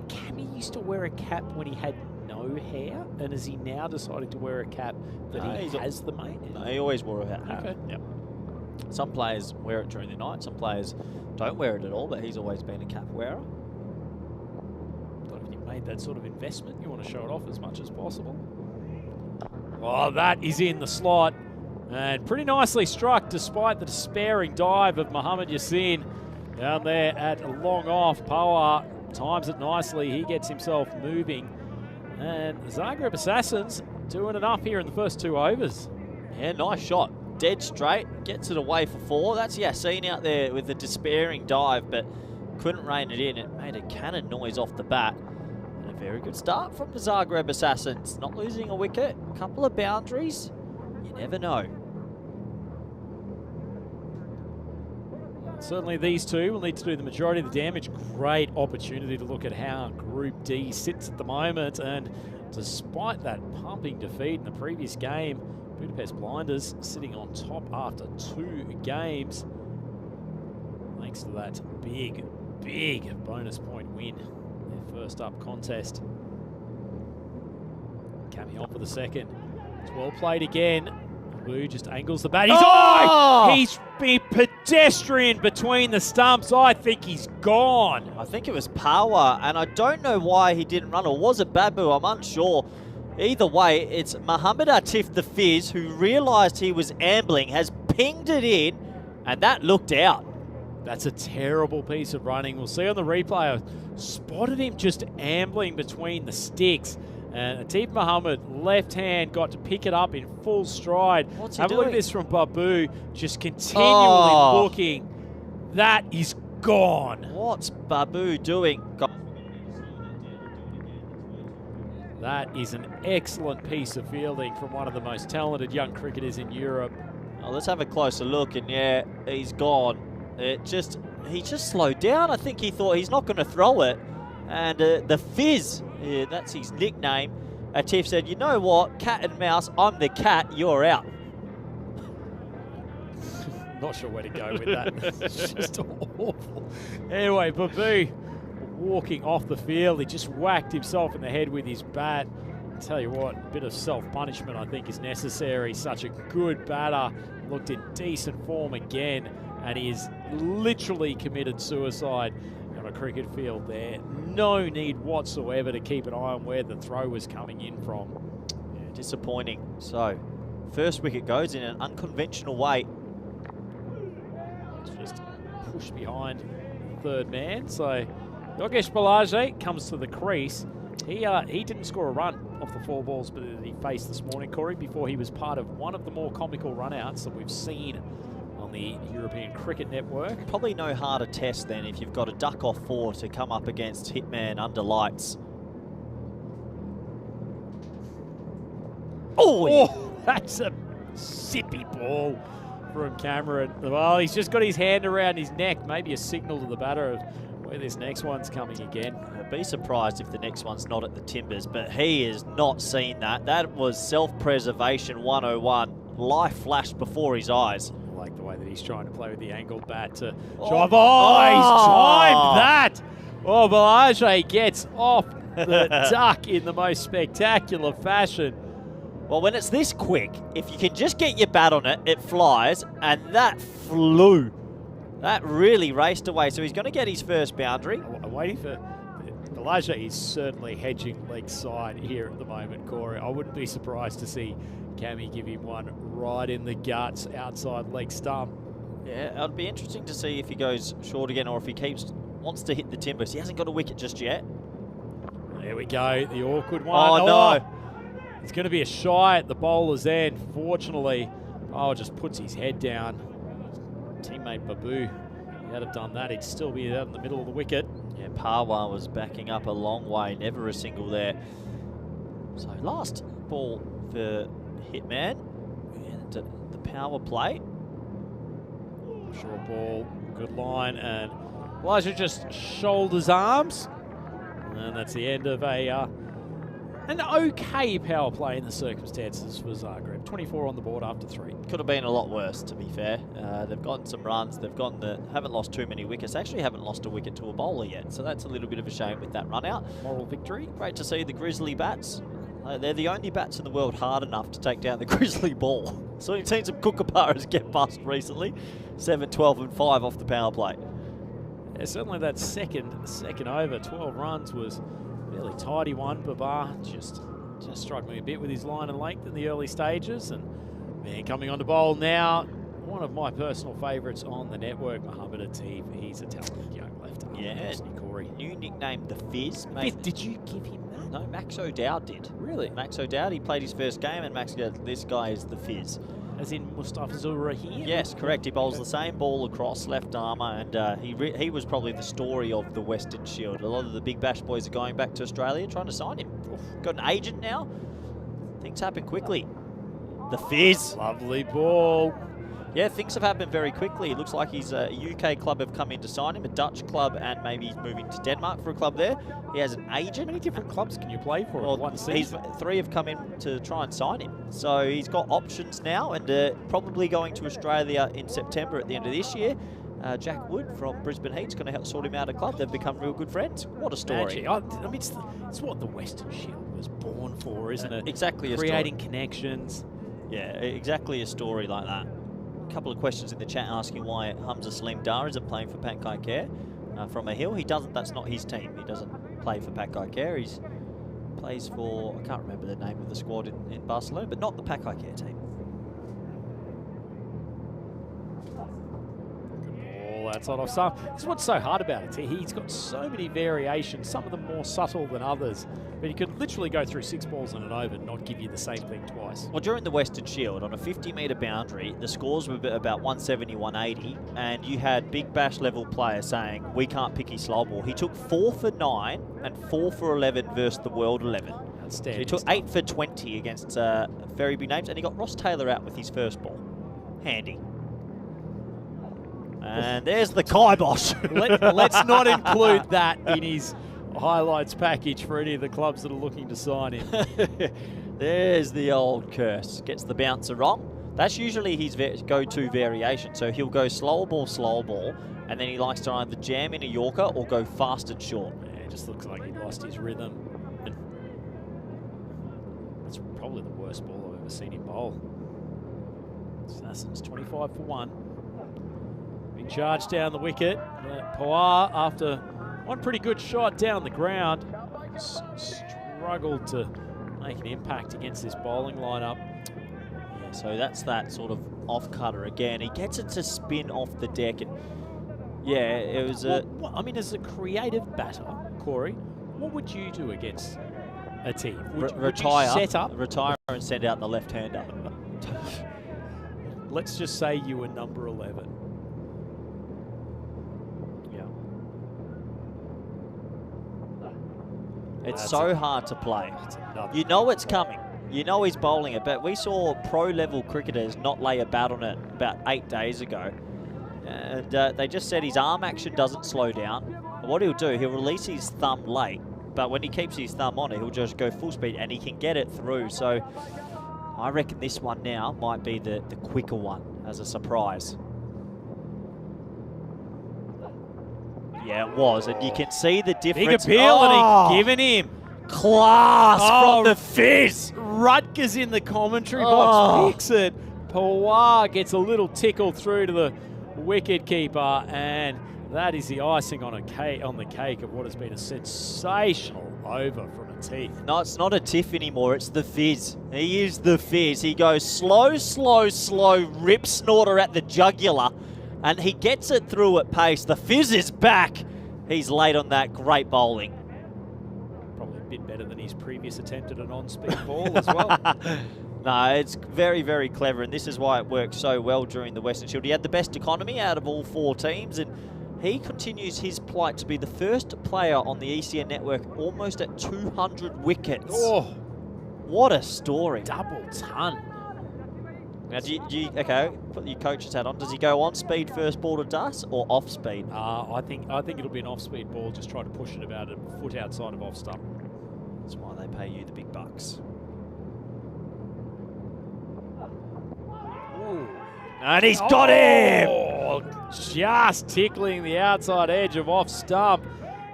Cammy used to wear a cap when he had no hair? And has he now decided to wear a cap that he has the mane? No, he always wore a hat. Okay. Yep. Some players wear it during the night, some players don't wear it at all, but he's always been a cap wearer. But if you've made that sort of investment, you want to show it off as much as possible. Oh, that is in the slot. And pretty nicely struck despite the despairing dive of Mohammad Yassin down there at a long off. Power times it nicely. He gets himself moving. And Zagreb Assassins doing enough here in the first 2 overs. Yeah, nice shot. Dead straight, gets it away for 4. That's Yassin out there with a despairing dive, but couldn't rein it in. It made a cannon noise off the bat. And a very good start from the Zagreb Assassins. Not losing a wicket, a couple of boundaries. You never know. Certainly these two will need to do the majority of the damage. Great opportunity to look at how Group D sits at the moment. And despite that pumping defeat in the previous game, Budapest Blinders sitting on top after 2 games. Thanks to that big bonus point win. Their first up contest. Cammy on for the second. It's well played again. Blue just angles the bat. He's been pedestrian between the stumps. I think he's gone. I think it was Power, and I don't know why he didn't run, or was it Babu? I'm unsure. Either way, it's Muhammad Atif the Fizz, who realised he was ambling, has pinged it in, and that looked out. That's a terrible piece of running. We'll see on the replay. I spotted him just ambling between the sticks. And Atif Muhammad, left hand, got to pick it up in full stride. What's he Have doing? a look at this from Babu, just continually looking. That is gone. What's Babu doing? That is an excellent piece of fielding from one of the most talented young cricketers in Europe. Oh, let's have a closer look, and yeah, he's gone. He just slowed down. I think he thought he's not going to throw it. And the Fizz, that's his nickname, Atif said, you know what, cat and mouse, I'm the cat, you're out. Not sure where to go with that. It's just awful. Anyway, Babu walking off the field. He just whacked himself in the head with his bat. I'll tell you what, a bit of self-punishment I think is necessary. Such a good batter. Looked in decent form again. And he is literally committed suicide on a cricket field there. No need whatsoever to keep an eye on where the throw was coming in from. Yeah, disappointing. So, first wicket goes in an unconventional way. It's just pushed behind the third man. So Yogesh Balaji comes to the crease. He didn't score a run off the 4 balls that he faced this morning, Corey, before he was part of one of the more comical run-outs that we've seen on the European Cricket Network. Probably no harder test than if you've got a duck off 4 to come up against Hitman under lights. Oh, that's a zippy ball from Cameron. Well, he's just got his hand around his neck, maybe a signal to the batter of where this next one's coming again. I'd be surprised if the next one's not at the timbers, but he has not seen that. That was self-preservation 101. Life flashed before his eyes. I like the way that he's trying to play with the angled bat to drive. Oh, he's timed that! Oh, Balajee gets off the duck in the most spectacular fashion. Well, when it's this quick, if you can just get your bat on it, it flies, and that flew. That really raced away, so he's going to get his first boundary. I'm waiting for... Balajee is certainly hedging leg side here at the moment, Corey. I wouldn't be surprised to see Cammy give him one right in the guts, outside leg stump. Yeah, it'd be interesting to see if he goes short again or if he wants to hit the timbers. He hasn't got a wicket just yet. There we go, the awkward one. Oh, no. It's going to be a shy at the bowler's end. Fortunately, just puts his head down. Teammate Babu, he had have done that, he'd still be out in the middle of the wicket. Yeah, Parwa was backing up a long way, never a single there. So last ball for Hitman, and the power play. Short ball, good line, and Elijah just shoulders arms. And that's the end of an okay power play in the circumstances for Zagreb. 24 on the board after 3. Could have been a lot worse, to be fair. They've gotten some runs. They've haven't lost too many wickets. They actually haven't lost a wicket to a bowler yet, so that's a little bit of a shame with that run out. Moral victory. Great to see the Grizzly bats. They're the only bats in the world hard enough to take down the Grizzly ball. So you've seen some kookaburras get bust recently. 7, 12 and 5 off the power play. Yeah, certainly that second over, 12 runs, was a fairly tidy one. Babar just struggling a bit with his line and length in the early stages. And man, coming on to bowl now, one of my personal favourites on the network, Mohammed Ateef. He's a talented young left-arm. Yeah, Corey. New nickname, the Fizz. Did you give him that? No, Max O'Dowd did. Really? Max O'Dowd, he played his first game, and Max goes, this guy is the Fizz. As in Mustafizur Rahim? Yes, correct. He bowls the same ball across, left armour, and he was probably the story of the Western Shield. A lot of the big bash boys are going back to Australia trying to sign him. Got an agent now. Things happen quickly. The Fizz. Lovely ball. Yeah, things have happened very quickly. It looks like he's a UK club have come in to sign him, a Dutch club, and maybe he's moving to Denmark for a club there. He has an agent. How many different clubs can you play for in one season? 3 have come in to try and sign him. So he's got options now, and probably going to Australia in September at the end of this year. Jack Wood from Brisbane Heat's going to help sort him out a club. They've become real good friends. What a story. I mean, it's what the Western Shield was born for, isn't it? Exactly. Creating connections. Yeah, exactly a story like that. A couple of questions in the chat asking why Hamza Salim Dar isn't playing for Pakai Care from a hill. He doesn't. That's not his team. He doesn't play for Pakai Care. He plays for, I can't remember the name of the squad in Barcelona, but not the Pakai Care team. That sort of stuff. This is what's so hard about it. He's got so many variations, some of them more subtle than others, but he could literally go through 6 balls and an over and not give you the same thing twice. Well, during the Western Shield, on a 50-metre boundary, the scores were about 170, 180, and you had big bash level players saying, we can't pick his slow ball. He took 4 for 9 and 4 for 11 versus the world 11. So he took 8 for 20 against very big names, and he got Ross Taylor out with his first ball. Handy. And there's the kibosh. Let's not include that in his highlights package for any of the clubs that are looking to sign him. There's the old curse. Gets the bouncer wrong. That's usually his go-to variation. So he'll go slower ball, and then he likes to either jam in a Yorker or go fast and short. Yeah, it just looks like he lost his rhythm. And that's probably the worst ball I've ever seen him bowl. Assassins 25 for 1. Big charge down the wicket. Pawar, after one pretty good shot down the ground, struggled to make an impact against this bowling lineup. Yeah, so that's that sort of off-cutter again. He gets it to spin off the deck. And yeah, it was I mean, as a creative batter, Corey, what would you do against a tee? Retire and send out the left-hander. Let's just say you were number 11. Yeah. It's so hard to play. You know it's coming. You know he's bowling it, but we saw pro-level cricketers not lay a bat on it about 8 days ago. And they just said his arm action doesn't slow down. What he'll do, he'll release his thumb late, but when he keeps his thumb on it, he'll just go full speed and he can get it through. So I reckon this one now might be the quicker one as a surprise. Yeah, it was, and you can see the difference. Big appeal, and he's given him class from the Fizz. Rutgers in the commentary box picks it. Pawar gets a little tickle through to the wicket keeper, and that is the icing on the cake of what has been a sensational over from a Teeth. No, it's not a tiff anymore. It's the Fizz. He is the Fizz. He goes slow, slow, slow, rip snorter at the jugular, and he gets it through at pace. The Fizz is back. He's late on that. Great bowling. Probably a bit better than his previous attempt at an on-speed ball as well. No, it's very, very clever, and this is why it worked so well during the Western Shield. He had the best economy out of all 4 teams, and he continues his plight to be the first player on the ECN network almost at 200 wickets. Oh, what a story. Double ton. Now, okay, put your coach's hat on. Does he go on speed first ball to dust or off speed? I think it'll be an off-speed ball. Just try to push it about a foot outside of off stump. That's why they pay you the big bucks. Ooh. And he's got him! Just tickling the outside edge of off stump.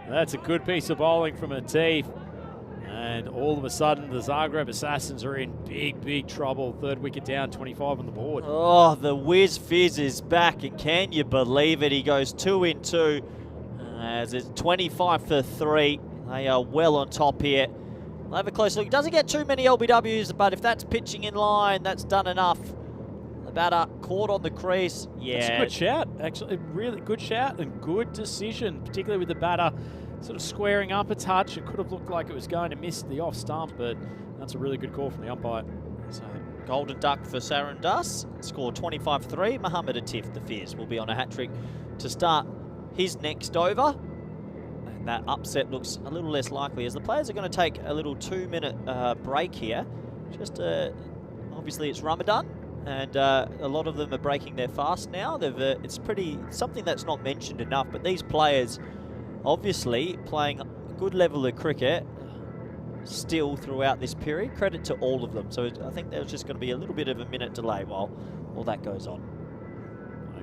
That's a good piece of bowling from Atif. And all of a sudden, the Zagreb Assassins are in big, big trouble. 3rd wicket down, 25 on the board. Oh, the Whiz Fizz is back, and can you believe it? He goes 2 in 2. As it's 25 for 3. They are well on top here. I'll have a close look. He doesn't get too many LBWs, but if that's pitching in line, that's done enough. The batter caught on the crease. Yeah. It's a good shout, actually. Really good shout and good decision, particularly with the batter sort of squaring up a touch. It could have looked like it was going to miss the off stump, but that's a really good call from the umpire. So, golden duck for Saran Dus. Scored 25-3. Mohammed Atif, the Fizz, will be on a hat-trick to start his next over. And that upset looks a little less likely as the players are going to take a little 2-minute break here. Just obviously it's Ramadan, and a lot of them are breaking their fast now. It's something that's not mentioned enough, but these players obviously playing a good level of cricket still throughout this period. Credit to all of them. So I think there's just going to be a little bit of a minute delay while all that goes on.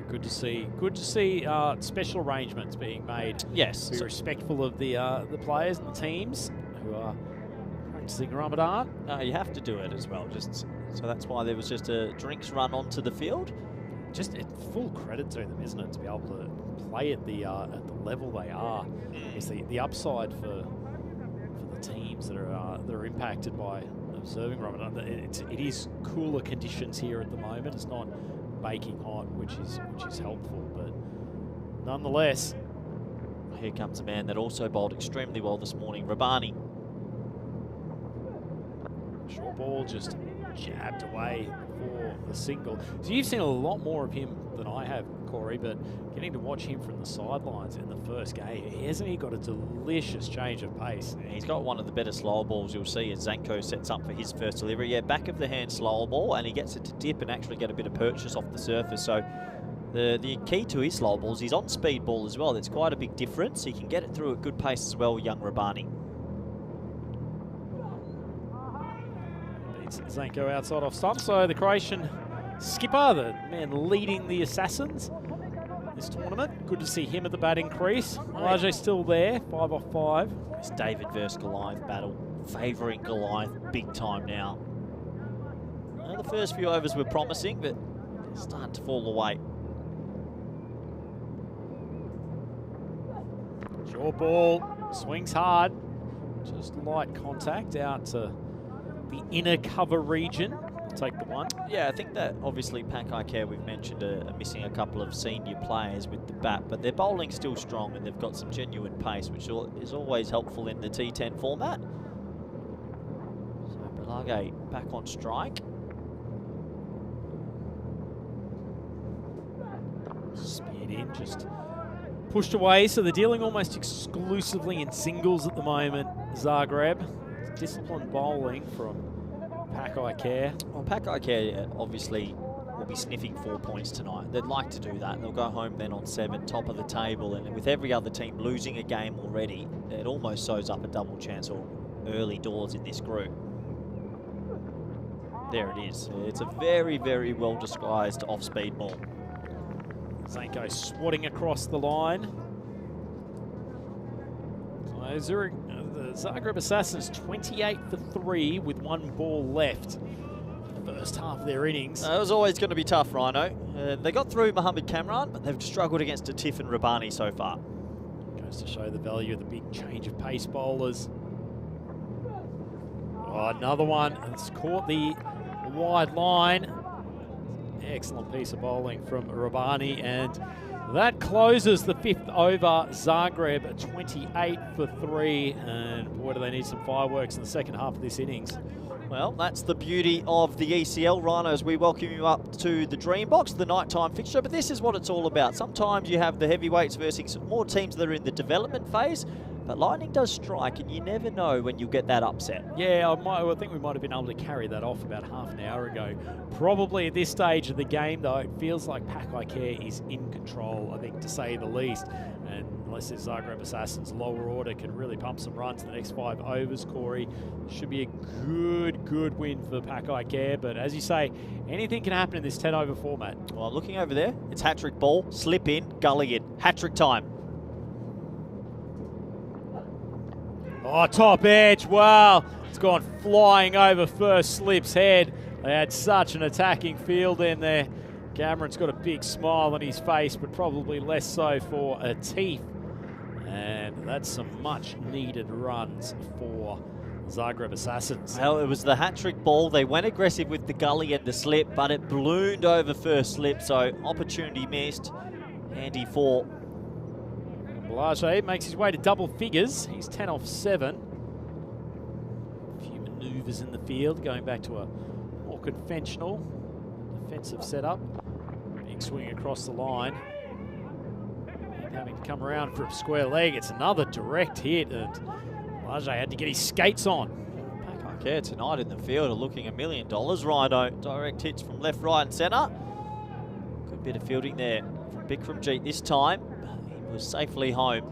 Good to see special arrangements being made. Yes. Be respectful of the players and the teams who are practicing Ramadan. You have to do it as well. So that's why there was just a drinks run onto the field. Just full credit to them, isn't it, to be able to play at the level they are. Is the upside for the teams that are impacted by observing Ramadan. It is cooler conditions here at the moment. It's not baking hot, which is helpful, but nonetheless. Here comes a man that also bowled extremely well this morning, Rabani. Short ball just jabbed away for the single. So you've seen a lot more of him than I have, Corey, but getting to watch him from the sidelines in the first game, hasn't he got a delicious change of pace? He's got one of the better slower balls you'll see as Zanko sets up for his first delivery. Yeah, back of the hand slower ball, and he gets it to dip and actually get a bit of purchase off the surface. So the key to his slower balls, he's on speed ball as well. It's quite a big difference. He can get it through at good pace as well, young Rabani. Zanko outside off stump, so the Croatian skipper, the man leading the Assassins this tournament. Good to see him at the batting crease. Rajay still there, 5 off 5. It's David versus Goliath battle, favouring Goliath big time now. The first few overs were promising, but they're starting to fall away. Short ball, swings hard, just light contact out to the inner cover region. Take the one. Yeah, I think that obviously Pack Eye Care, we've mentioned, are missing a couple of senior players with the bat, but their bowling's still strong and they've got some genuine pace, which is always helpful in the T10 format. Zage back on strike. Speared in, just pushed away, so they're dealing almost exclusively in singles at the moment, Zagreb. Disciplined bowling from Pakai Care. Well, Pakai Care obviously will be sniffing 4 points tonight. They'd like to do that. They'll go home then on 7, top of the table, and with every other team losing a game already, it almost sews up a double chance or early doors in this group. There it is. It's a very, very well disguised off-speed ball. Zanko swatting across the line. So the Zagreb Assassins 28 for 3 with 1 ball left. First half of their innings. It was always going to be tough, Rhino. They got through Mohamed Kamran, but they've struggled against Atif and Rabbani so far. Goes to show the value of the big change of pace bowlers. Oh, another one. It's caught the wide line. Excellent piece of bowling from Rabbani, and that closes the 5th over. Zagreb 28 for 3, and boy, do they need some fireworks in the second half of this innings. Well, that's the beauty of the ECL, Rhinos. We welcome you up to the Dream Box, the nighttime fixture, but this is what it's all about. Sometimes you have the heavyweights versus more teams that are in the development phase, but lightning does strike, and you never know when you'll get that upset. Yeah, I think we might have been able to carry that off about half an hour ago. Probably at this stage of the game, though, it feels like Pakai Care is in control, I think, to say the least. And unless this Zagreb Assassins lower order can really pump some runs in the next 5 overs, Corey, should be a good win for Pakai Care. But as you say, anything can happen in this 10-over format. Well, looking over there, it's hat-trick ball, slip in, gully in, hat-trick time. Oh, top edge, wow. It's gone flying over first slip's head. They had such an attacking field in there. Cameron's got a big smile on his face, but probably less so for Atif. And that's some much needed runs for Zagreb Assassins. Well, it was the hat-trick ball. They went aggressive with the gully and the slip, but it ballooned over first slip, so opportunity missed. Handy for Blage makes his way to double figures. He's 10 off 7. A few manoeuvres in the field, going back to a more conventional defensive setup. Big swing across the line. And having to come around for a square leg. It's another direct hit, and Blage had to get his skates on. Pakai Care tonight in the field are looking $1 million. Rhino, direct hits from left, right and centre. Good bit of fielding there from Bikramjeet this time. He was safely home.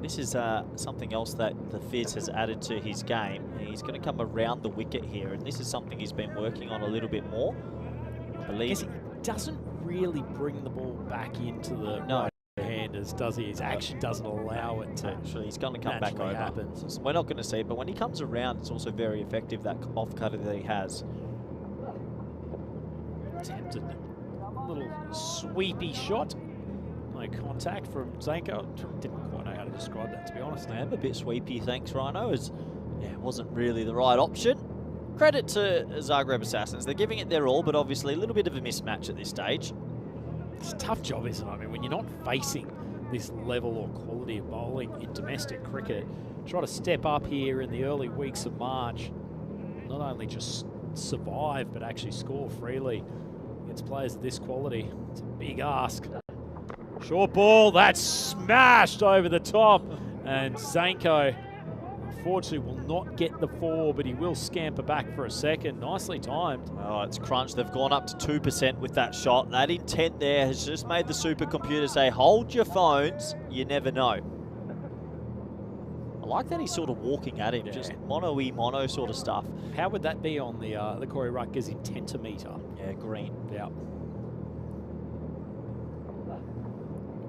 This is something else that the Fizz has added to his game. He's going to come around the wicket here, and this is something he's been working on a little bit more. I believe he doesn't really bring the ball back into the right-handers, does he? His action doesn't allow it to. Actually, he's going to come back over. Happen. So we're not going to see it, but when he comes around, it's also very effective, that off-cutter that he has. Attempted a little sweepy shot. No contact from Zanko. Didn't quite know how to describe that, to be honest. I am a bit sweepy, thanks, Rhino, as it wasn't really the right option. Credit to Zagreb Assassins. They're giving it their all, but obviously a little bit of a mismatch at this stage. It's a tough job, isn't it? I mean, when you're not facing this level or quality of bowling in domestic cricket, try to step up here in the early weeks of March. Not only just survive, but actually score freely against players of this quality. It's a big ask. Short ball, that's smashed over the top, and Zanko unfortunately will not get the 4, but he will scamper back for a second. Nicely timed. Oh, it's crunched. They've gone up to 2% with that shot. That intent there has just made the supercomputer say, hold your phones, you never know. I like that he's sort of walking at him, just mono sort of stuff. How would that be on the Corey Rutgers intentimeter? Yeah, green. Yeah.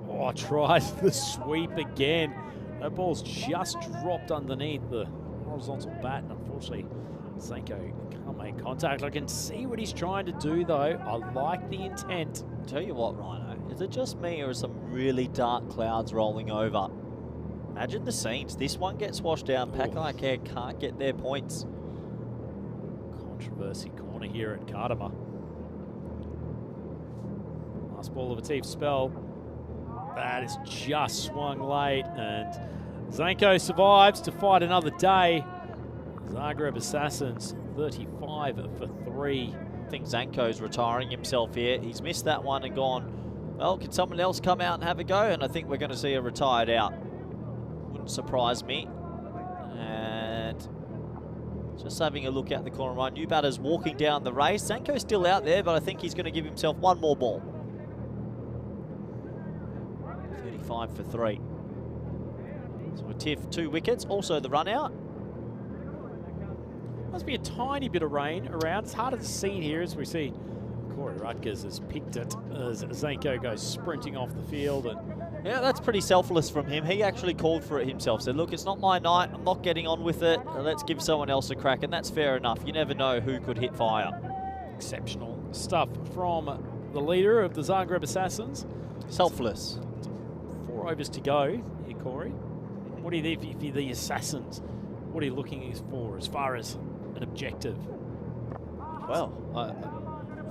Oh, tries the sweep again. That ball's just dropped underneath the horizontal bat, and unfortunately, Zanko can't make contact. I can see what he's trying to do, though. I like the intent. Tell you what, Rhino, is it just me or are some really dark clouds rolling over? Imagine the scenes. This one gets washed down. Pakai Care can't get their points. Controversy corner here at Kartama. Last ball of Atif's spell. That is just swung late, and Zanko survives to fight another day. Zagreb Assassins 35 for 3. I think Zanko's retiring himself here. He's missed that one and gone, well, can someone else come out and have a go? And I think we're going to see a retired out. Wouldn't surprise me. And just having a look at the corner right. New batter's walking down the race. Zanko's still out there, but I think he's going to give himself one more ball. 35 for 3. So a Tiff, 2 wickets. Also the run out. Must be a tiny bit of rain around. It's harder to see here as we see Corey Rutgers has picked it as Zanko goes sprinting off the field. And yeah, that's pretty selfless from him. He actually called for it himself. Said, look, it's not my night. I'm not getting on with it. Let's give someone else a crack. And that's fair enough. You never know who could hit fire. Exceptional stuff from the leader of the Zagreb Assassins. Selfless. 4 overs to go here, Corey. What do you think if you're the Assassins? What are you looking for as far as an objective? Well,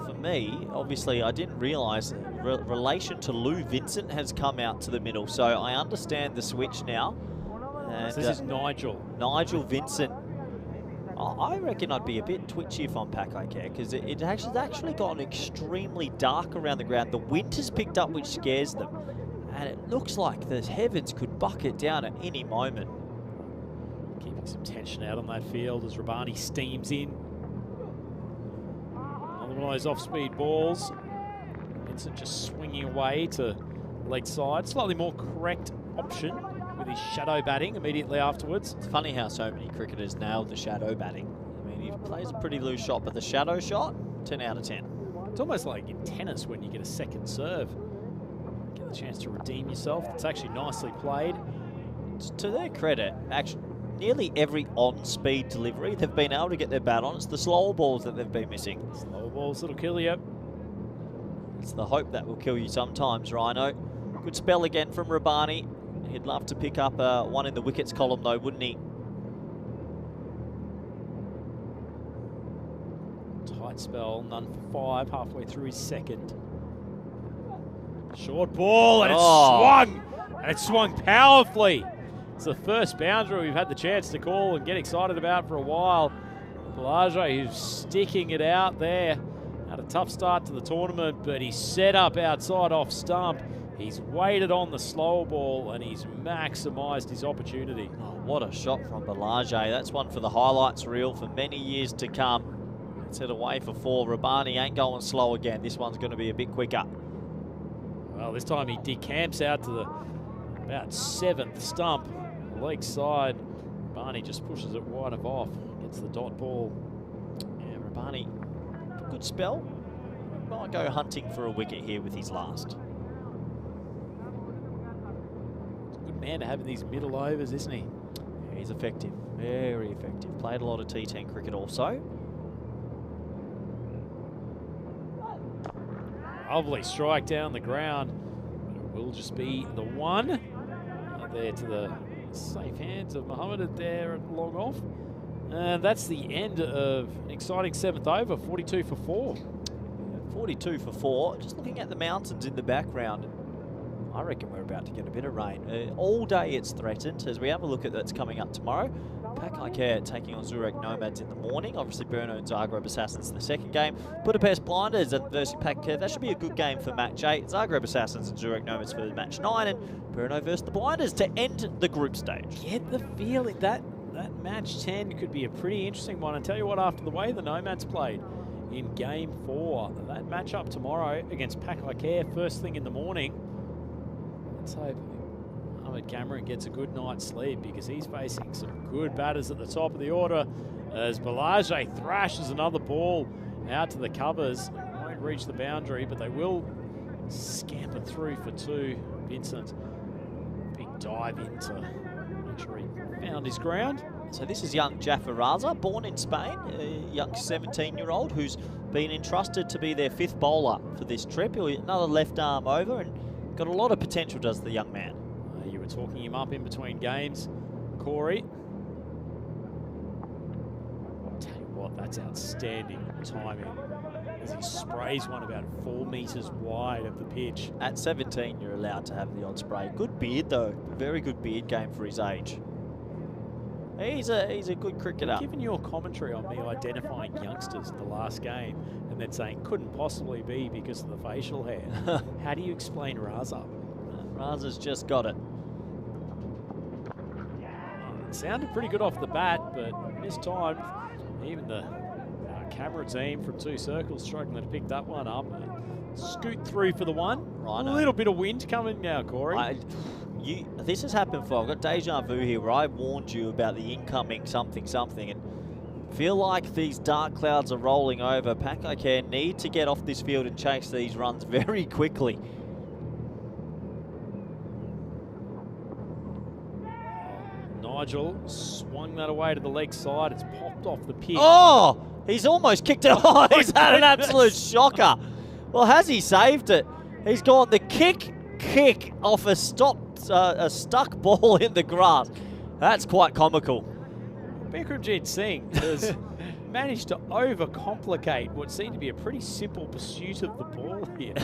for me, obviously, I didn't realise relation to Lou Vincent has come out to the middle, so I understand the switch now. And, so this is Nigel. Nigel Vincent. I reckon I'd be a bit twitchy if I'm Pack I Care, because it has actually gotten extremely dark around the ground. The wind has picked up, which scares them, and it looks like the heavens could bucket down at any moment. Keeping some tension out on that field as Rabani steams in. Another one of those off-speed balls. Vincent just swinging away to leg side. Slightly more correct option with his shadow batting immediately afterwards. It's funny how so many cricketers nailed the shadow batting. I mean, he plays a pretty loose shot, but the shadow shot, 10 out of 10. It's almost like in tennis when you get a second serve. Get the chance to redeem yourself. It's actually nicely played. To their credit, actually, nearly every on-speed delivery they've been able to get their bat on. It's the slower balls that they've been missing. Slower balls that'll kill you. It's the hope that will kill you sometimes, Rhino. Good spell again from Rabani. He'd love to pick up one in the wickets column though, wouldn't he? Tight spell, none for 5, halfway through his second. Short ball, and it swung powerfully. It's the first boundary we've had the chance to call and get excited about for a while. Pelage, who's sticking it out there. Had a tough start to the tournament, but he's set up outside off stump. He's waited on the slow ball and he's maximised his opportunity. Oh, what a shot from Pelage. That's one for the highlights reel for many years to come. It's hit away for 4. Rabani ain't going slow again. This one's going to be a bit quicker. Well, this time he decamps out to the about 7th stump. Leg side. Rabani just pushes it wide of off. Gets the dot ball. Yeah, Rabani, good spell. Might go hunting for a wicket here with his last. Good man to have in these middle overs, isn't he? Yeah, he's effective. Very effective. Played a lot of T10 cricket also. Lovely strike down the ground. But it will just be the one. There to the safe hands of Mohammed there at long off. And that's the end of an exciting 7th over, 42 for 4. 42 for 4. Just looking at the mountains in the background, I reckon we're about to get a bit of rain. All day it's threatened. As we have a look at that's coming up tomorrow, Pack I Care taking on Zurich Nomads in the morning. Obviously, Brno and Zagreb Assassins in the second game. Budapest Blinders versus Pack Care. That should be a good game for match 8. Zagreb Assassins and Zurich Nomads for match 9. And Brno versus the Blinders to end the group stage. Get the feeling that match 10 could be a pretty interesting one. And tell you what, after the way the Nomads played in game 4, that matchup tomorrow against Pack I Care first thing in the morning. Let's hope Ahmed Cameron gets a good night's sleep because he's facing some good batters at the top of the order as Pelage thrashes another ball out to the covers. Won't reach the boundary, but they will scamper through for 2. Vincent, big dive into, make sure he found his ground. So this is young Jaffa Raza, born in Spain, a young 17-year-old who's been entrusted to be their 5th bowler for this trip. Another left arm over and got a lot of potential, does the young man. You were talking him up in between games, Corey. I'll tell you what, that's outstanding timing as he sprays one about 4 metres wide of the pitch. At 17, you're allowed to have the odd spray. Good beard, though. Very good beard game for his age. He's a good cricketer. Given your commentary on me identifying youngsters in the last game and then saying couldn't possibly be because of the facial hair, how do you explain Raza? Raza's just got it. It sounded pretty good off the bat, but this time, even the camera team from 2 circles struggling to pick that one up. Scoot through for the one. Right, a little bit of wind coming now, Corey. This has happened before. I've got deja vu here where I warned you about the incoming something, and feel like these dark clouds are rolling over. Pakai Care need to get off this field and chase these runs very quickly. Nigel swung that away to the leg side. It's popped off the pitch. Oh, he's almost kicked it. Oh, he's had an absolute shocker. Well, has he saved it? He's gone the kick off a stuck ball in the grass. That's quite comical. Bikramjit Singh has managed to overcomplicate what seemed to be a pretty simple pursuit of the ball here.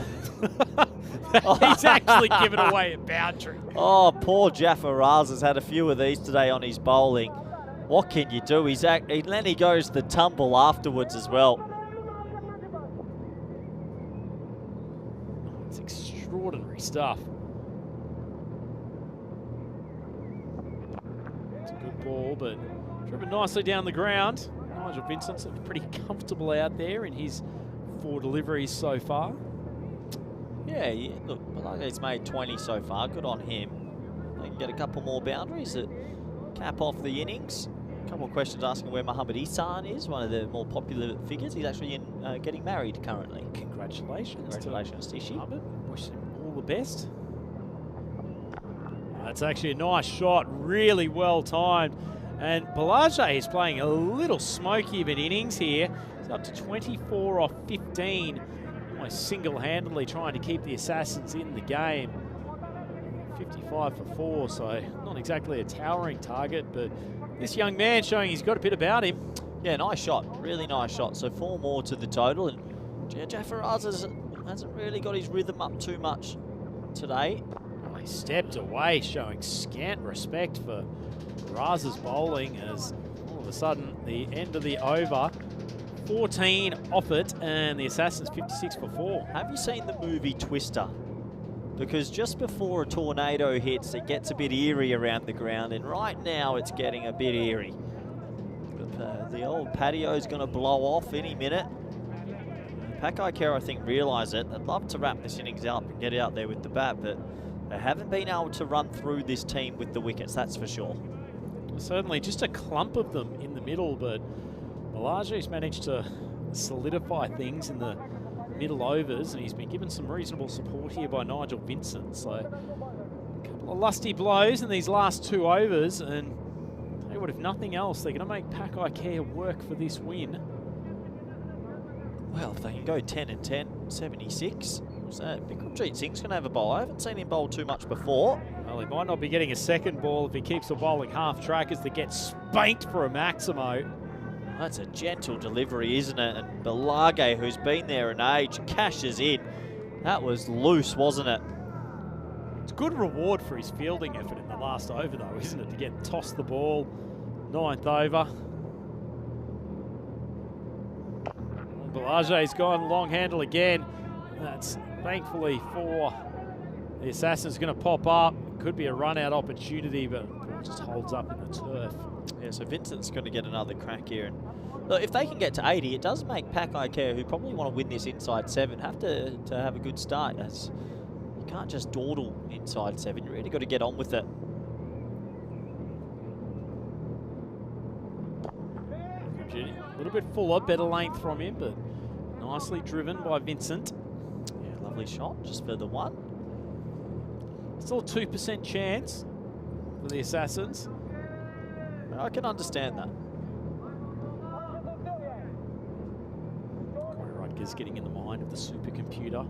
He's actually given away a boundary. Oh, poor Jaffa Raz has had a few of these today on his bowling. What can you do? Then he goes the tumble afterwards as well. It's extraordinary stuff. It's a good ball, but driven nicely down the ground. Nigel Vincent's pretty comfortable out there in his 4 deliveries so far. Yeah, look, Malaga's made 20 so far. Good on him. They can get a couple more boundaries that cap off the innings. A couple of questions asking where Muhammad Ihsan is, one of the more popular figures. He's actually getting married currently. Congratulations to Ishi. Muhammad. Wish him all the best. That's actually a nice shot, really well timed. And Balajee is playing a little smoky of an innings here. He's up to 24 off 15. Almost single-handedly trying to keep the Assassins in the game. 55 for 4, so not exactly a towering target, but this young man showing he's got a bit about him. Yeah, nice shot. Really nice shot. So 4 more to the total. And Jaffa Raz hasn't really got his rhythm up too much today. Oh, he stepped away, showing scant respect for Raz's bowling as all of a sudden the end of the over. 14 off it, and the Assassins 56 for 4. Have you seen the movie Twister? Because just before a tornado hits, it gets a bit eerie around the ground, and right now it's getting a bit eerie. But, the old patio's going to blow off any minute. Pakai Care, I think, realise it. They'd love to wrap this innings up and get out there with the bat, but they haven't been able to run through this team with the wickets, that's for sure. Certainly just a clump of them in the middle, but Malaje's managed to solidify things in the middle overs, and he's been given some reasonable support here by Nigel Vincent. So a couple of lusty blows in these last 2 overs, and tell you what, if nothing else, they're going to make Pakai Care work for this win. Well, if they can go 10 and 10, 76. So Bikramjit Singh's going to have a bowl. I haven't seen him bowl too much before. Well, he might not be getting a second ball if he keeps the bowling half track as they get spanked for a Maximo. That's a gentle delivery, isn't it? And Balage, who's been there an age, cashes in. That was loose, wasn't it? It's good reward for his fielding effort in the last over, though, isn't it? To get tossed the ball, 9th over. Balage's gone long handle again. That's thankfully for the Assassin's going to pop up. Could be a run-out opportunity, but it just holds up in the turf. Yeah, so Vincent's going to get another crack here. And look, if they can get to 80, it does make Pakai Care, who probably want to win this inside 7, have to have a good start. As you can't just dawdle inside 7. You really got to get on with it. A little bit fuller, better length from him, but nicely driven by Vincent. Yeah, lovely shot, just for the 1. Still a 2% chance for the Assassins. I can understand that. Corey Rutgers getting in the mind of the supercomputer.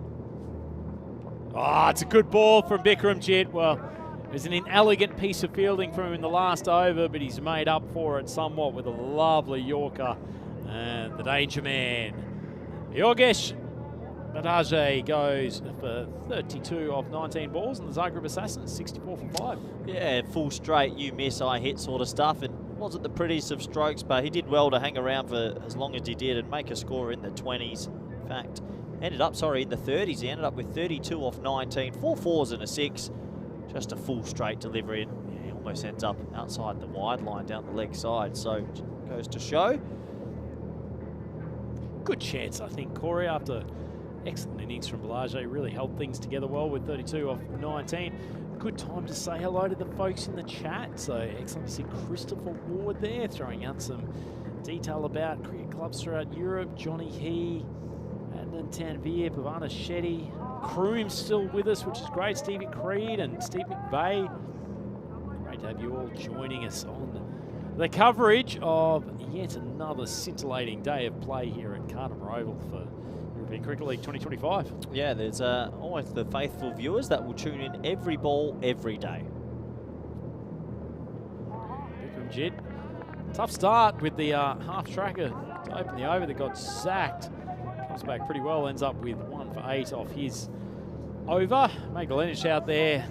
Ah, it's a good ball from Bikramjit. Well, it was an inelegant piece of fielding from him in the last over, but he's made up for it somewhat with a lovely Yorker. And the danger man, Yogesh Balajee, goes for 32 off 19 balls, and the Zagreb Assassins 64 for 5. Yeah, full straight, you miss, I hit sort of stuff. And Wasn't the prettiest of strokes, but he did well to hang around for as long as he did and make a score in the 20s. In fact, in the 30s. He ended up with 32 off 19, 4 4s and a 6. Just a full straight delivery, and he almost ends up outside the wide line down the leg side. So goes to show. Good chance, I think, Corey, after excellent innings from Bellage. Really held things together well with 32 off 19. Good time to say hello to the folks in the chat. So excellent to see Christopher Ward there throwing out some detail about cricket clubs throughout Europe. Johnny He, Adnan Tanvir, Pavana Shetty. Kroom's still with us, which is great. Stevie Creed and Steve McVeigh. Great to have you all joining us on the coverage of yet another scintillating day of play here at Cartama Oval for European Cricket League 2025. Yeah, there's almost the faithful viewers that will tune in every ball, every day. Vikram Jid. Tough start with the half tracker to open the over that got sacked. Comes back pretty well, ends up with 1 for 8 off his over. Magalenic out there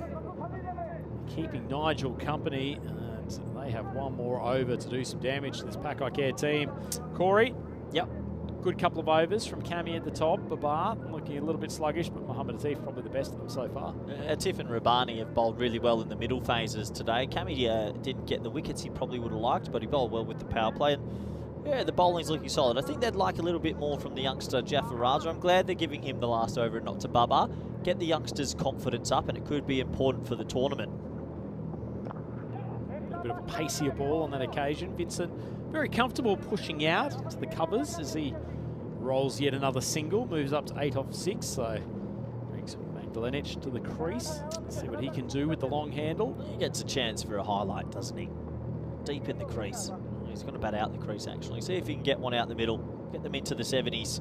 keeping Nigel company, and they have one more over to do some damage to this Pack I Care team. Corey? Yep. Good couple of overs from Cammy at the top. Babar looking a little bit sluggish, but Mohamed Atif probably the best of them so far. Atif and Rabani have bowled really well in the middle phases today. Cammy didn't get the wickets he probably would have liked, but he bowled well with the power play. And yeah, the bowling's looking solid. I think they'd like a little bit more from the youngster Jafar Raja. I'm glad they're giving him the last over and not to Babar. Get the youngsters' confidence up, and it could be important for the tournament. A bit of a pacier ball on that occasion. Vincent very comfortable pushing out into the covers as he rolls yet another single, moves up to 8 off 6, so brings Magdalenic to the crease. Let's see what he can do with the long handle. He gets a chance for a highlight, doesn't he? Deep in the crease. He's going to bat out the crease, actually. See if he can get one out the middle. Get them into the 70s.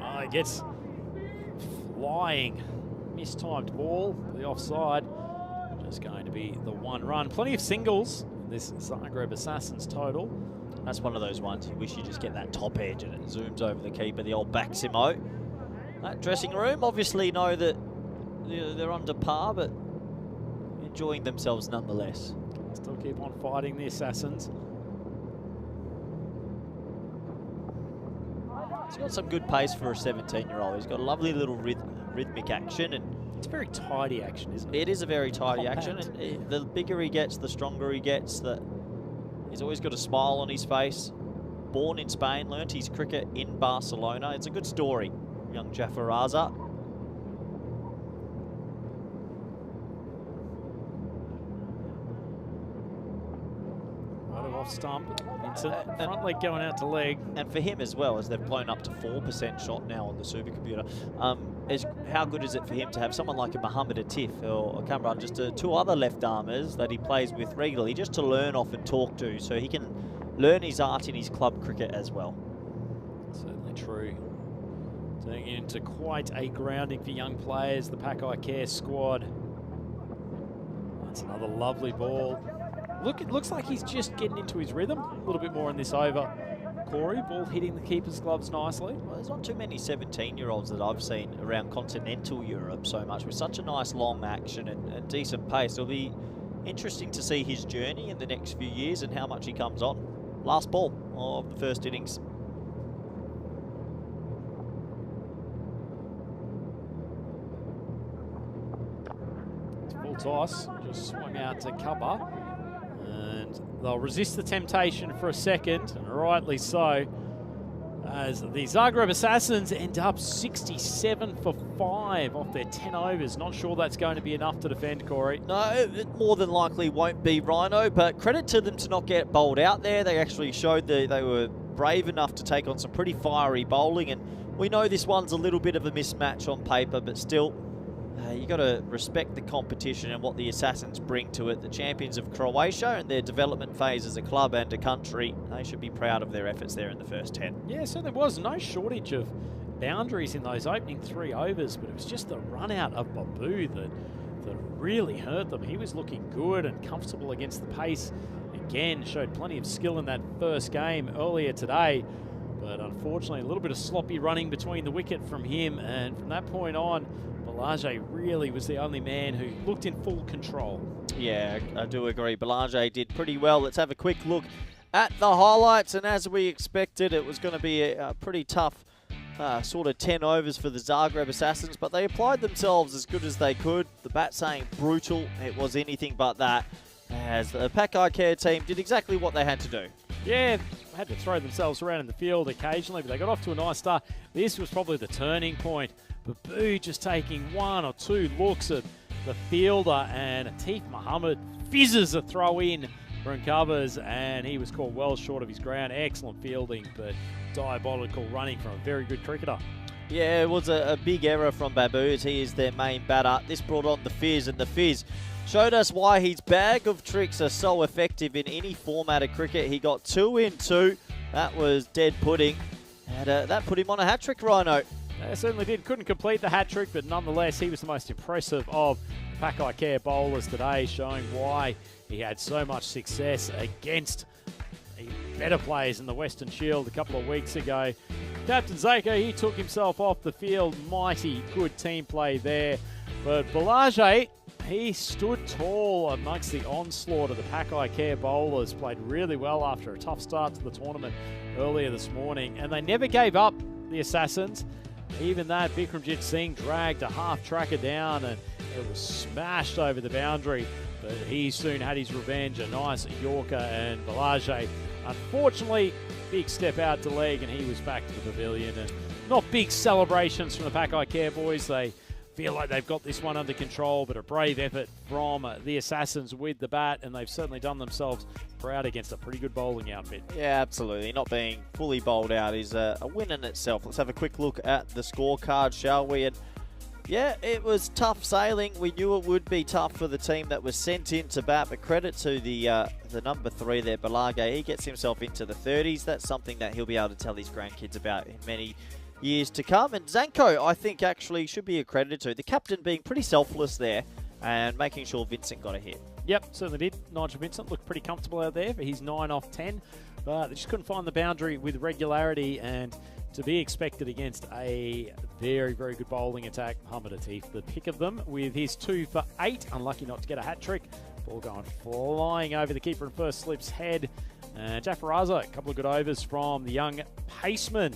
Oh, he gets flying. Mistimed ball, the offside. Just going to be the 1 run. Plenty of singles in this Zagreb Assassins total. That's one of those ones you wish you just get that top edge and it zooms over the keeper, the old Baximo. That dressing room obviously know that they're under par, but enjoying themselves nonetheless. Still keep on fighting the Assassins. He's got some good pace for a 17-year-old. He's got a lovely little rhythmic action, and it's very tidy action, isn't it? It is a very tidy Compact. action. And the bigger he gets, the stronger he gets. He's always got a smile on his face. Born in Spain, learnt his cricket in Barcelona. It's a good story, young Jafar Raza. Off stump, Vincent, front leg going out to leg. And for him as well, as they've blown up to 4% shot now on the supercomputer, how good is it for him to have someone like a Mohamed Atif or Kamran, just two other left-armers that he plays with regularly, just to learn off and talk to, so he can learn his art in his club cricket as well. Certainly true. Turning it into quite a grounding for young players, the Pack I Care squad. That's another lovely ball. Look, it looks like he's just getting into his rhythm a little bit more in this over. Corey, ball hitting the keeper's gloves nicely. Well, there's not too many 17-year-olds that I've seen around continental Europe so much, with such a nice long action and decent pace. It'll be interesting to see his journey in the next few years and how much he comes on. Last ball of the first innings. Full toss, just swung out to cover. And they'll resist the temptation for a second, and rightly so, as the Zagreb Assassins end up 67 for 5 off their 10 overs. Not sure that's going to be enough to defend, Corey. No, it more than likely won't be, Rhino, but credit to them to not get bowled out there. They actually showed that they were brave enough to take on some pretty fiery bowling, and we know this one's a little bit of a mismatch on paper, but still, you got to respect the competition and what the Assassins bring to it. The champions of Croatia and their development phase as a club and a country, they should be proud of their efforts there in the first 10. Yeah, so there was no shortage of boundaries in those opening 3 overs, but it was just the run out of Babu that really hurt them. He was looking good and comfortable against the pace. Again, showed plenty of skill in that first game earlier today. But unfortunately, a little bit of sloppy running between the wicket from him. And from that point on, Balaje really was the only man who looked in full control. Yeah, I do agree. Balaje did pretty well. Let's have a quick look at the highlights. And as we expected, it was going to be a pretty tough sort of 10 overs for the Zagreb Assassins, but they applied themselves as good as they could. The bat saying brutal, it was anything but that, as the Pakai Care team did exactly what they had to do. Yeah, had to throw themselves around in the field occasionally, but they got off to a nice start. This was probably the turning point. Babu just taking one or two looks at the fielder, and Atif Muhammad fizzes a throw in from covers, and he was caught well short of his ground. Excellent fielding, but diabolical running from a very good cricketer. Yeah, it was a big error from Babu, as he is their main batter. This brought on the Fizz, and the Fizz showed us why his bag of tricks are so effective in any format of cricket. He got 2 in 2. That was dead pudding, and that put him on a hat-trick, Rhino. It certainly did. Couldn't complete the hat-trick, but nonetheless, he was the most impressive of Pakai Care bowlers today, showing why he had so much success against better players in the Western Shield a couple of weeks ago. Captain Zako, he took himself off the field. Mighty good team play there. But Balaje, he stood tall amongst the onslaught of the Pakai Care bowlers. Played really well after a tough start to the tournament earlier this morning. And they never gave up, the Assassins. Even that, Vikramjit Singh dragged a half-tracker down, and it was smashed over the boundary. But he soon had his revenge, a nice Yorker, and Balaje, unfortunately, big step out to leg, and he was back to the pavilion. And not big celebrations from the Pakai Care boys. They feel like they've got this one under control, but a brave effort from the Assassins with the bat, and they've certainly done themselves proud against a pretty good bowling outfit. Yeah, absolutely. Not being fully bowled out is a win in itself. Let's have a quick look at the scorecard, shall we? And yeah, it was tough sailing. We knew it would be tough for the team that was sent in to bat, but credit to the number 3 there, Balage. He gets himself into the 30s. That's something that he'll be able to tell his grandkids about in many years to come. And Zanko, I think, actually should be accredited to. The captain being pretty selfless there and making sure Vincent got a hit. Yep, certainly did. Nigel Vincent looked pretty comfortable out there for his 9 off 10, but they just couldn't find the boundary with regularity, and to be expected against a very, very good bowling attack. Muhammad Atif, the pick of them, with his 2 for 8. Unlucky not to get a hat-trick. Ball going flying over the keeper and first slip's head. Jafaraza, a couple of good overs from the young paceman.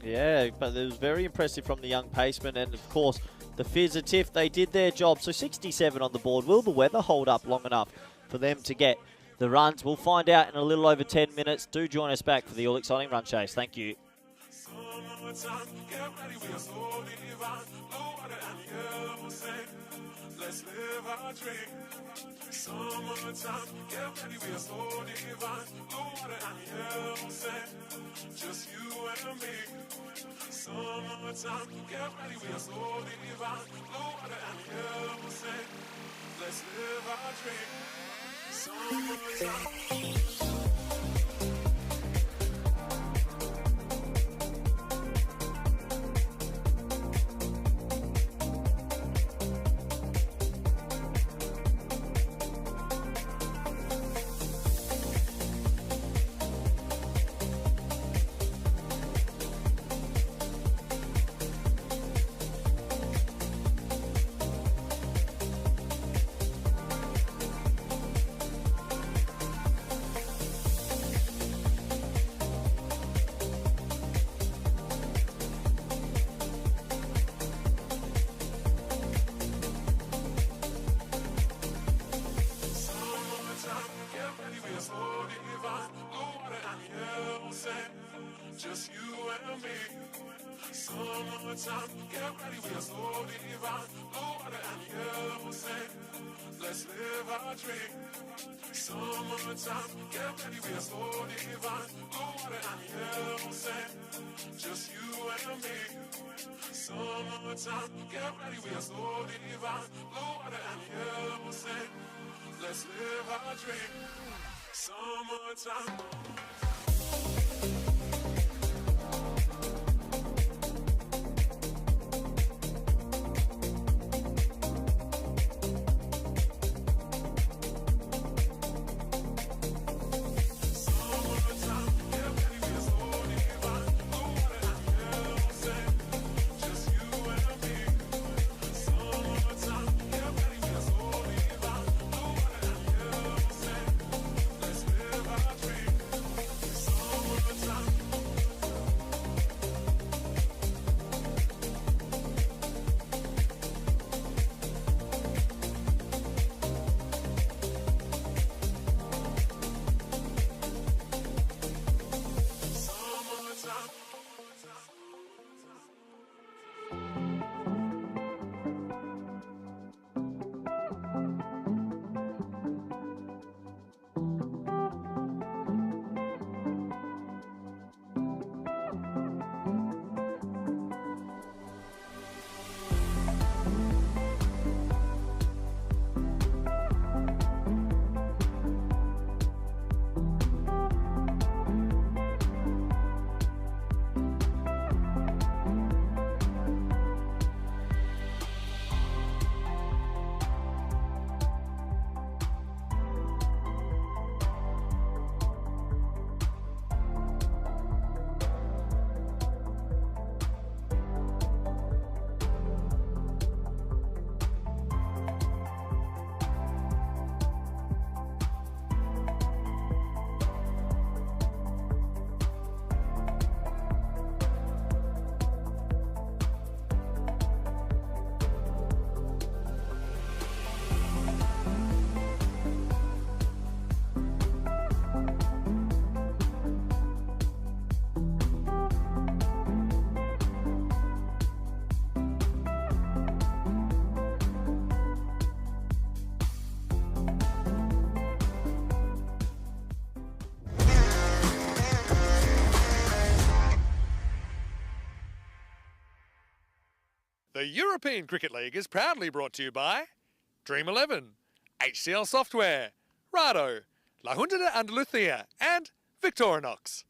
Yeah, but it was very impressive from the young paceman, and of course, the Fizz Atif, they did their job. So 67 on the board. Will the weather hold up long enough for them to get the runs? We'll find out in a little over 10 minutes. Do join us back for the all-exciting run chase. Thank you. Let's live our dream. Summertime, get ready, we are so divine. Blue water and yellow sand, just you and me. Summertime, get ready, we are so divine. Blue water and yellow sand, let's live our dream. Summertime. Just you and me. Summertime, get ready, we are so divine. Blue water and yellow sand, let's live our dream. Summertime, get ready, we are so divine. Blue water and yellow sand, just you and me. Summertime, get ready, we are so divine. Blue water and yellow sand, let's live our dream. Summertime. The European Cricket League is proudly brought to you by Dream 11, HCL Software, Rado, La Junta de Andalucía, and Victorinox.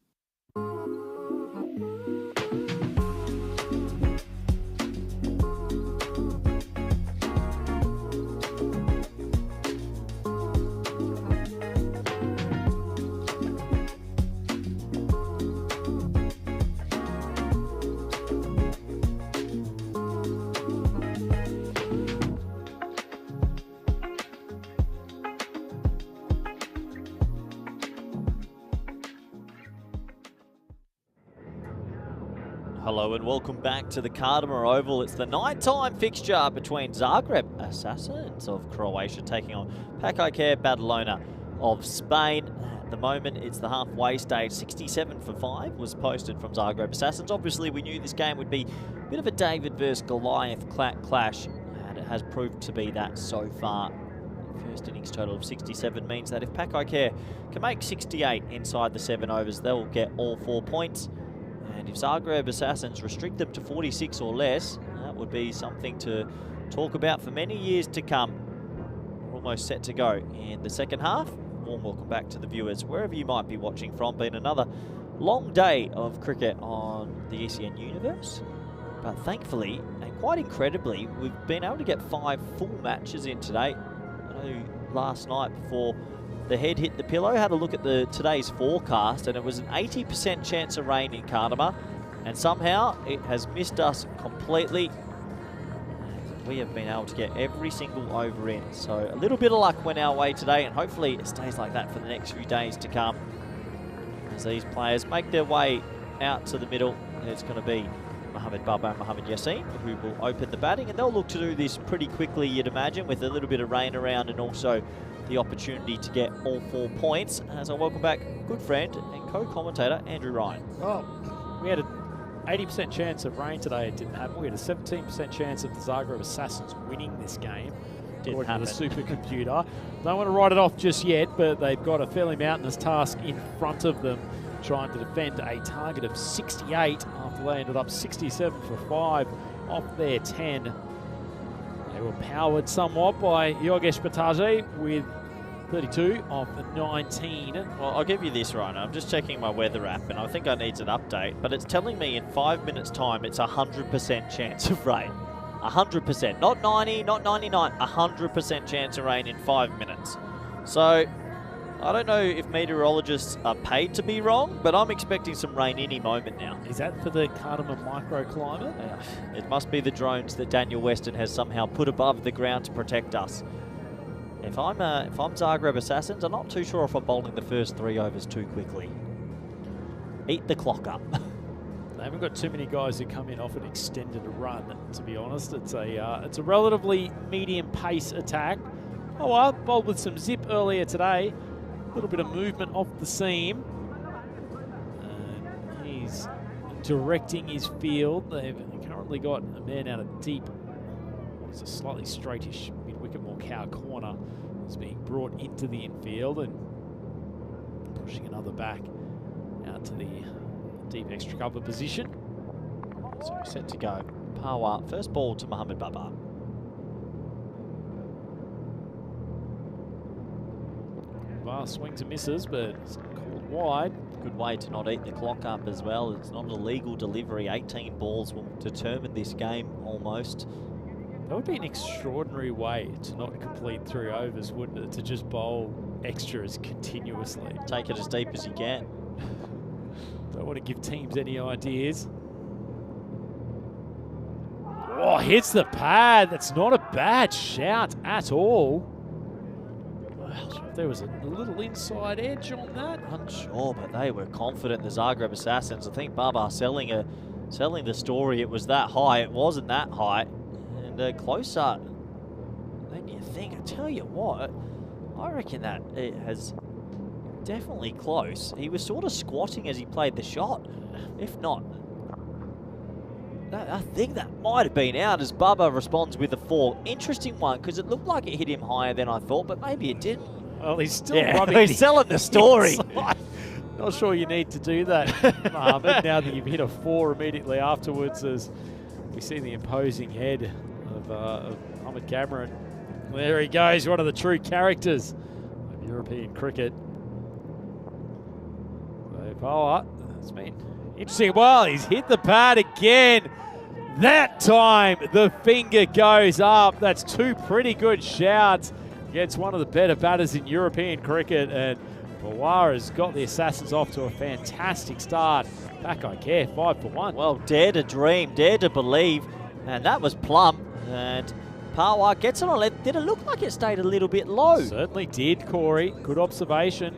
Hello and welcome back to the Kartama Oval. It's the nighttime fixture between Zagreb Assassins of Croatia taking on Pakaiker Badalona of Spain. At the moment, it's the halfway stage. 67 for 5 was posted from Zagreb Assassins. Obviously, we knew this game would be a bit of a David versus Goliath clash, and it has proved to be that so far. First innings total of 67 means that if Pakaiker can make 68 inside the 7 overs, they'll get all 4 points. And if Zagreb Assassins restrict them to 46 or less, that would be something to talk about for many years to come. We're almost set to go in the second half. Warm welcome back to the viewers, wherever you might be watching from. Been another long day of cricket on the ECN universe. But thankfully, and quite incredibly, we've been able to get 5 full matches in today. I know last night before the head hit the pillow, had a look at today's forecast, and it was an 80% chance of rain in Kartama, and somehow it has missed us completely. We have been able to get every single over in, so a little bit of luck went our way today, and hopefully it stays like that for the next few days to come. As these players make their way out to the middle, it's going to be Mohamed Baba and Mohamed Yassin who will open the batting, and they'll look to do this pretty quickly, you'd imagine, with a little bit of rain around and also the opportunity to get all 4 points. As I welcome back good friend and co-commentator Andrew Ryan. Well, we had an 80% chance of rain today. It didn't happen. We had a 17% chance of the Zagreb Assassins winning this game. Didn't happen. The supercomputer. Don't want to write it off just yet, but they've got a fairly mountainous task in front of them, trying to defend a target of 68 after they ended up 67 for 5 off their 10. They were powered somewhat by Yogesh Bataje with 32 off the 19. Well, I'll give you this, Ryan. I'm just checking my weather app, and I think I need an update, but it's telling me in 5 minutes' time it's 100% chance of rain. 100%. Not 90, not 99. 100% chance of rain in 5 minutes. So, I don't know if meteorologists are paid to be wrong, but I'm expecting some rain any moment now. Is that for the Kartama microclimate? It must be the drones that Daniel Weston has somehow put above the ground to protect us. If I'm Zagreb Assassins, I'm not too sure if I'm bowling the first 3 overs too quickly. Eat the clock up. They haven't got too many guys who come in off an extended run, to be honest. It's a relatively medium pace attack. Oh well, bowled with some zip earlier today. A little bit of movement off the seam. He's directing his field. They've currently got a man out of deep. It's a slightly straightish mid-wicket, more cow corner. Is being brought into the infield and pushing another back out to the deep extra cover position. So we're set to go. Power, first ball to Mohamed Baba. Swings and misses, but it's called wide. Good way to not eat the clock up as well. It's not a legal delivery. 18 balls will determine this game almost. That would be an extraordinary way to not complete 3 overs, wouldn't it? To just bowl extras continuously. Take it as deep as you can. Don't want to give teams any ideas. Oh, hits the pad. That's not a bad shout at all. There was a little inside edge on that. Unsure, but they were confident, the Zagreb Assassins. I think Baba selling the story. It was that high. It wasn't that high. And closer than you think. I tell you what, I reckon that it has definitely close. He was sort of squatting as he played the shot. If not, I think that might have been out as Baba responds with a 4. Interesting one, because it looked like it hit him higher than I thought, but maybe it didn't. Well, he's still rubbing. He's selling the story. Not sure you need to do that, Mohamed, now that you've hit a 4 immediately afterwards as We see the imposing head of Mohamed Cameron. There he goes, one of the true characters of European cricket. So Power, it's been interesting. Well, he's hit the pad again. That time the finger goes up. That's two pretty good shouts against one of the better batters in European cricket, and Pawar has got the Assassins off to a fantastic start. Back I care, 5 for 1. Well, dare to dream, dare to believe, and that was plump. And Pawar gets it on left. Did it look like it stayed a little bit low? Certainly did, Corey. Good observation.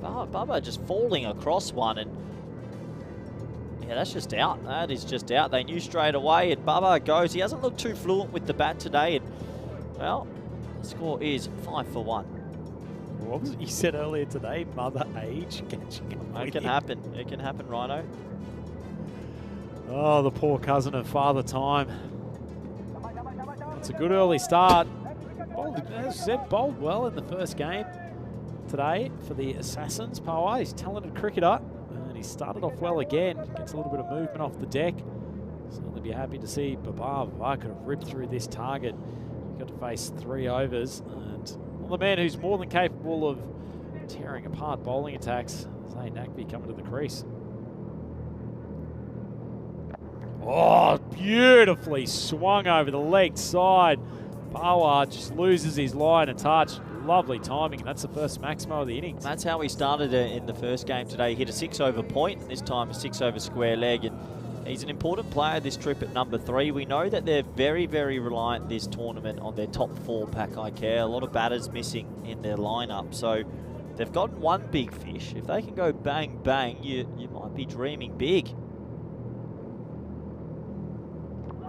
Bubba just falling across one, and yeah, that's just out. That is just out. They knew straight away, and Bubba goes. He hasn't looked too fluent with the bat today, and well, the score is 5 for 1. What was it you said earlier today? Mother age catching up. It can happen. It can happen, Rhino. Oh, the poor cousin of Father Time. It's a good early start. Bowled, as I said, bowled well in the first game today for the Assassins. Pawar, he's a talented cricketer, and he started off well again. Gets a little bit of movement off the deck. Certainly be happy to see Babar could have ripped through this target. He got to face 3 overs, and well, the man who's more than capable of tearing apart bowling attacks, Zayn Naqvi, coming to the crease. Oh, beautifully swung over the leg side. Pawar just loses his line of touch. Lovely timing, and that's the first Maximo of the innings. That's how he started it in the first game today. He hit a 6-over point, this time a 6-over square leg, and he's an important player this trip at number 3. We know that they're very, very reliant this tournament on their top 4 pack I care. A lot of batters missing in their lineup, so they've gotten one big fish. If they can go bang, bang, you might be dreaming big.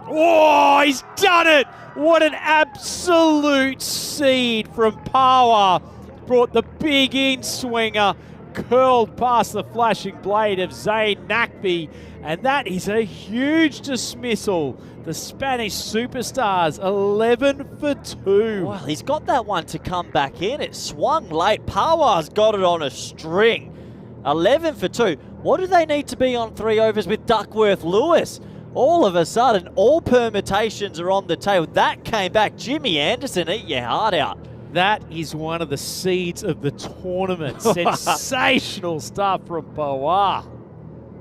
Oh, he's done it! What an absolute seed from Pawar. Brought the big in-swinger, curled past the flashing blade of Zayn Naqvi, and that is a huge dismissal. The Spanish superstars, 11 for 2. Well, he's got that one to come back in. It swung late. Pawar's got it on a string. 11 for 2. What do they need to be on 3 overs with Duckworth-Lewis? All of a sudden, all permutations are on the table. That came back. Jimmy Anderson, eat your heart out. That is one of the seeds of the tournament. Sensational stuff from Pawar.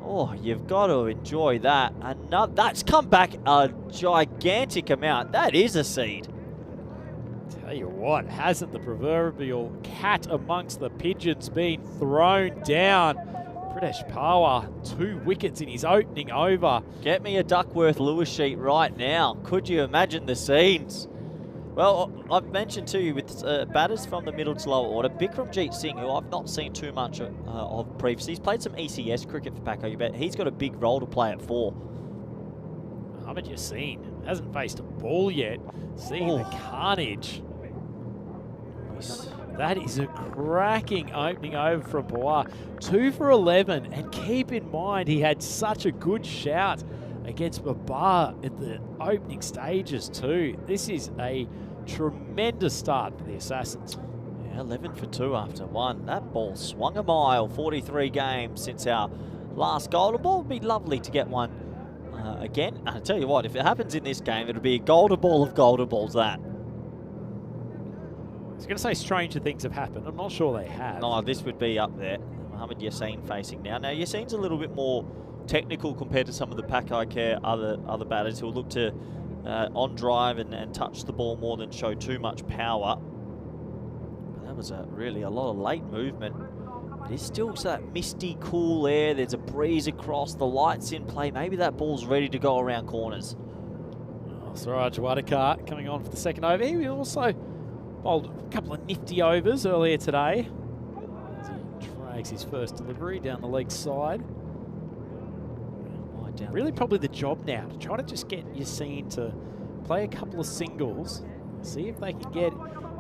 Oh, you've got to enjoy that. That's come back a gigantic amount. That is a seed. Tell you what, hasn't the proverbial cat amongst the pigeons been thrown down? Pradesh Pawar, 2 wickets in his opening over. Get me a Duckworth-Lewis sheet right now. Could you imagine the scenes? Well, I've mentioned to you with batters from the middle to lower order, Bikramjeet Singh, who I've not seen too much of previously. He's played some ECS cricket for Paco, but he's got a big role to play at 4. Mohamed Yassine hasn't faced a ball yet. Seeing the carnage. That is a cracking opening over from Pawar. 2 for 11, and keep in mind he had such a good shout against Babar at the opening stages too. This is a tremendous start for the Assassins. Yeah, 11 for 2 after 1. That ball swung a mile. 43 games since our last goal. The ball would be lovely to get one again. And I tell you what, if it happens in this game, it'll be a golden ball of golden balls, that. I was going to say stranger things have happened. I'm not sure they have. No, this would be up there. Mohamed Yassine facing now. Now, Yassine's a little bit more technical compared to some of the pack I care other batters who look to on drive and touch the ball more than show too much power. But that was really a lot of late movement. But it's still that misty, cool air. There's a breeze across. The lights in play. Maybe that ball's ready to go around corners. Suraj Wadekar coming on for the second over. He also bowled a couple of nifty overs earlier today as he drags his first delivery down the leg side. Really probably the job now to try to just get Yassine to play a couple of singles, see if they can get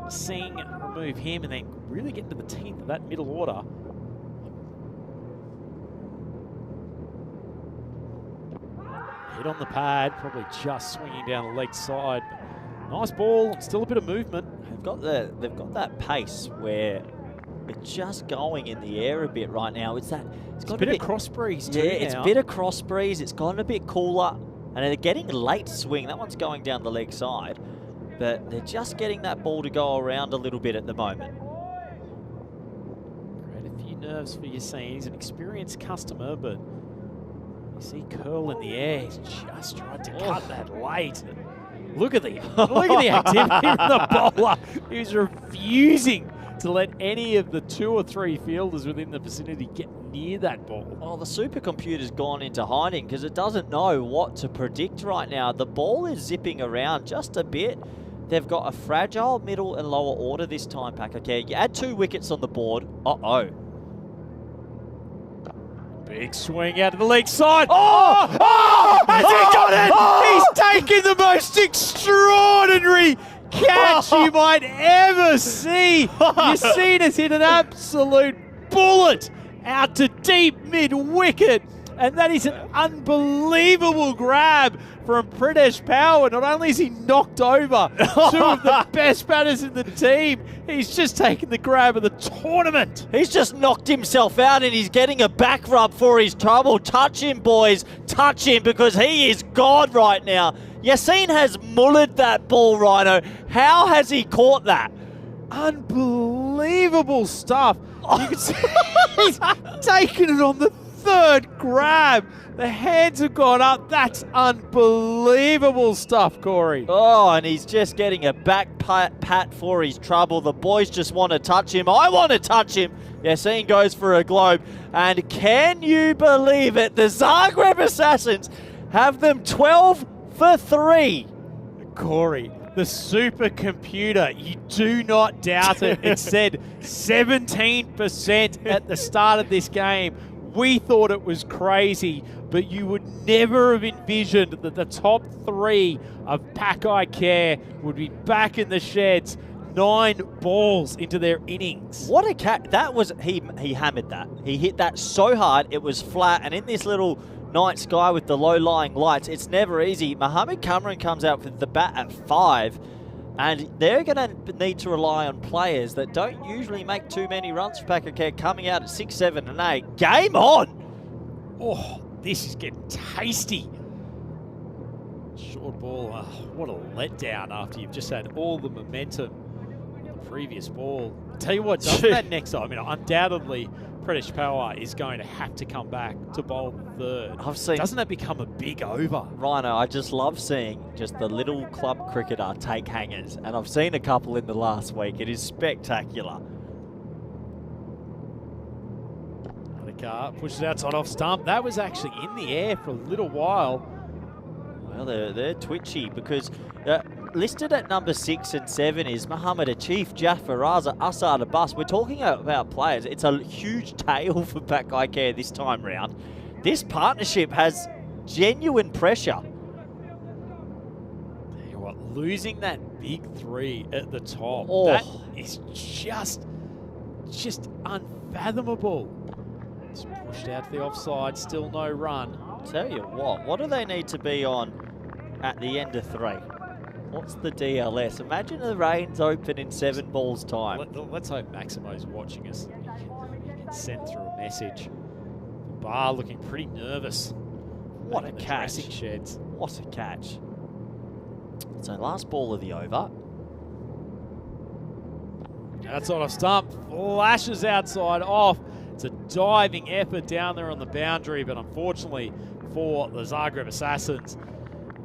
Singh, remove him, and then really get into the teeth of that middle order. Hit on the pad, probably just swinging down the leg side. But nice ball, still a bit of movement. They've got that pace where it's just going in the air a bit right now. It's got a bit of cross breeze too. Yeah, it's a bit of cross breeze. It's gotten a bit cooler. And they're getting late swing. That one's going down the leg side. But they're just getting that ball to go around a little bit at the moment. Create a few nerves for Yassine. He's an experienced customer, but you see curl in the air. He's just tried to cut that late. Look at the activity from the bowler. He's refusing to let any of the 2 or 3 fielders within the vicinity get near that ball. Well, the supercomputer's gone into hiding because it doesn't know what to predict right now. The ball is zipping around just a bit. They've got a fragile middle and lower order this time, Pack. Okay, you add 2 wickets on the board. Uh-oh. Big swing out of the leg side. Has he got it? He's taken the most extraordinary catch you might ever see. Yassine has hit an absolute bullet out to deep mid-wicket. And that is an unbelievable grab from Pradesh Power. Not only is he knocked over 2 of the best batters in the team, he's just taken the grab of the tournament. He's just knocked himself out and he's getting a back rub for his trouble. Touch him, boys. Touch him because he is God right now. Yassine has mullered that ball, Rhino. How has he caught that? Unbelievable stuff. You can see he's taken it on the 3rd grab. The hands have gone up. That's unbelievable stuff, Corey. Oh, and he's just getting a back pat for his trouble. The boys just want to touch him. I want to touch him. Yassine goes for a globe. And can you believe it? The Zagreb Assassins have them 12 for 3. Corey, the supercomputer, you do not doubt it. It said 17% at the start of this game. We thought it was crazy, but you would never have envisioned that the top 3 of Pack I Care would be back in the sheds, 9 balls into their innings. What a cat. That was, he hammered that. He hit that so hard, it was flat, and in this little night sky with the low-lying lights, it's never easy. Mohammed Cameron comes out with the bat at 5, and they're going to need to rely on players that don't usually make too many runs for Pack I Care, coming out at 6, 7, and 8. Game on! Oh, this is getting tasty. Short ball, what a letdown after you've just had all the momentum in the previous ball. I'll tell you what, doesn't that next time, undoubtedly, Pradesh Power is going to have to come back to bowl the 3rd. Doesn't that become a big over? Rhino, I just love seeing just the little club cricketer take hangers, and I've seen a couple in the last week. It is spectacular. Pushes outside off stump. That was actually in the air for a little while. Well, they're twitchy because listed at number 6 and 7 is Muhammad Achif, Jafar Raza, Asad Abbas. We're talking about players. It's a huge tail for Pack I Care this time round. This partnership has genuine pressure. Tell you what, losing that big 3 at the top, that is just unfathomable. It's pushed out to the offside, still no run. Tell you what do they need to be on at the end of 3? What's the DLS? Imagine the reins open in 7 balls time. Let's hope Maximo's watching us. He can send through a message. Bar looking pretty nervous. What a catch. Sheds. What a catch. So last ball of the over. Outside off stump, flashes outside off. It's a diving effort down there on the boundary, but unfortunately for the Zagreb Assassins,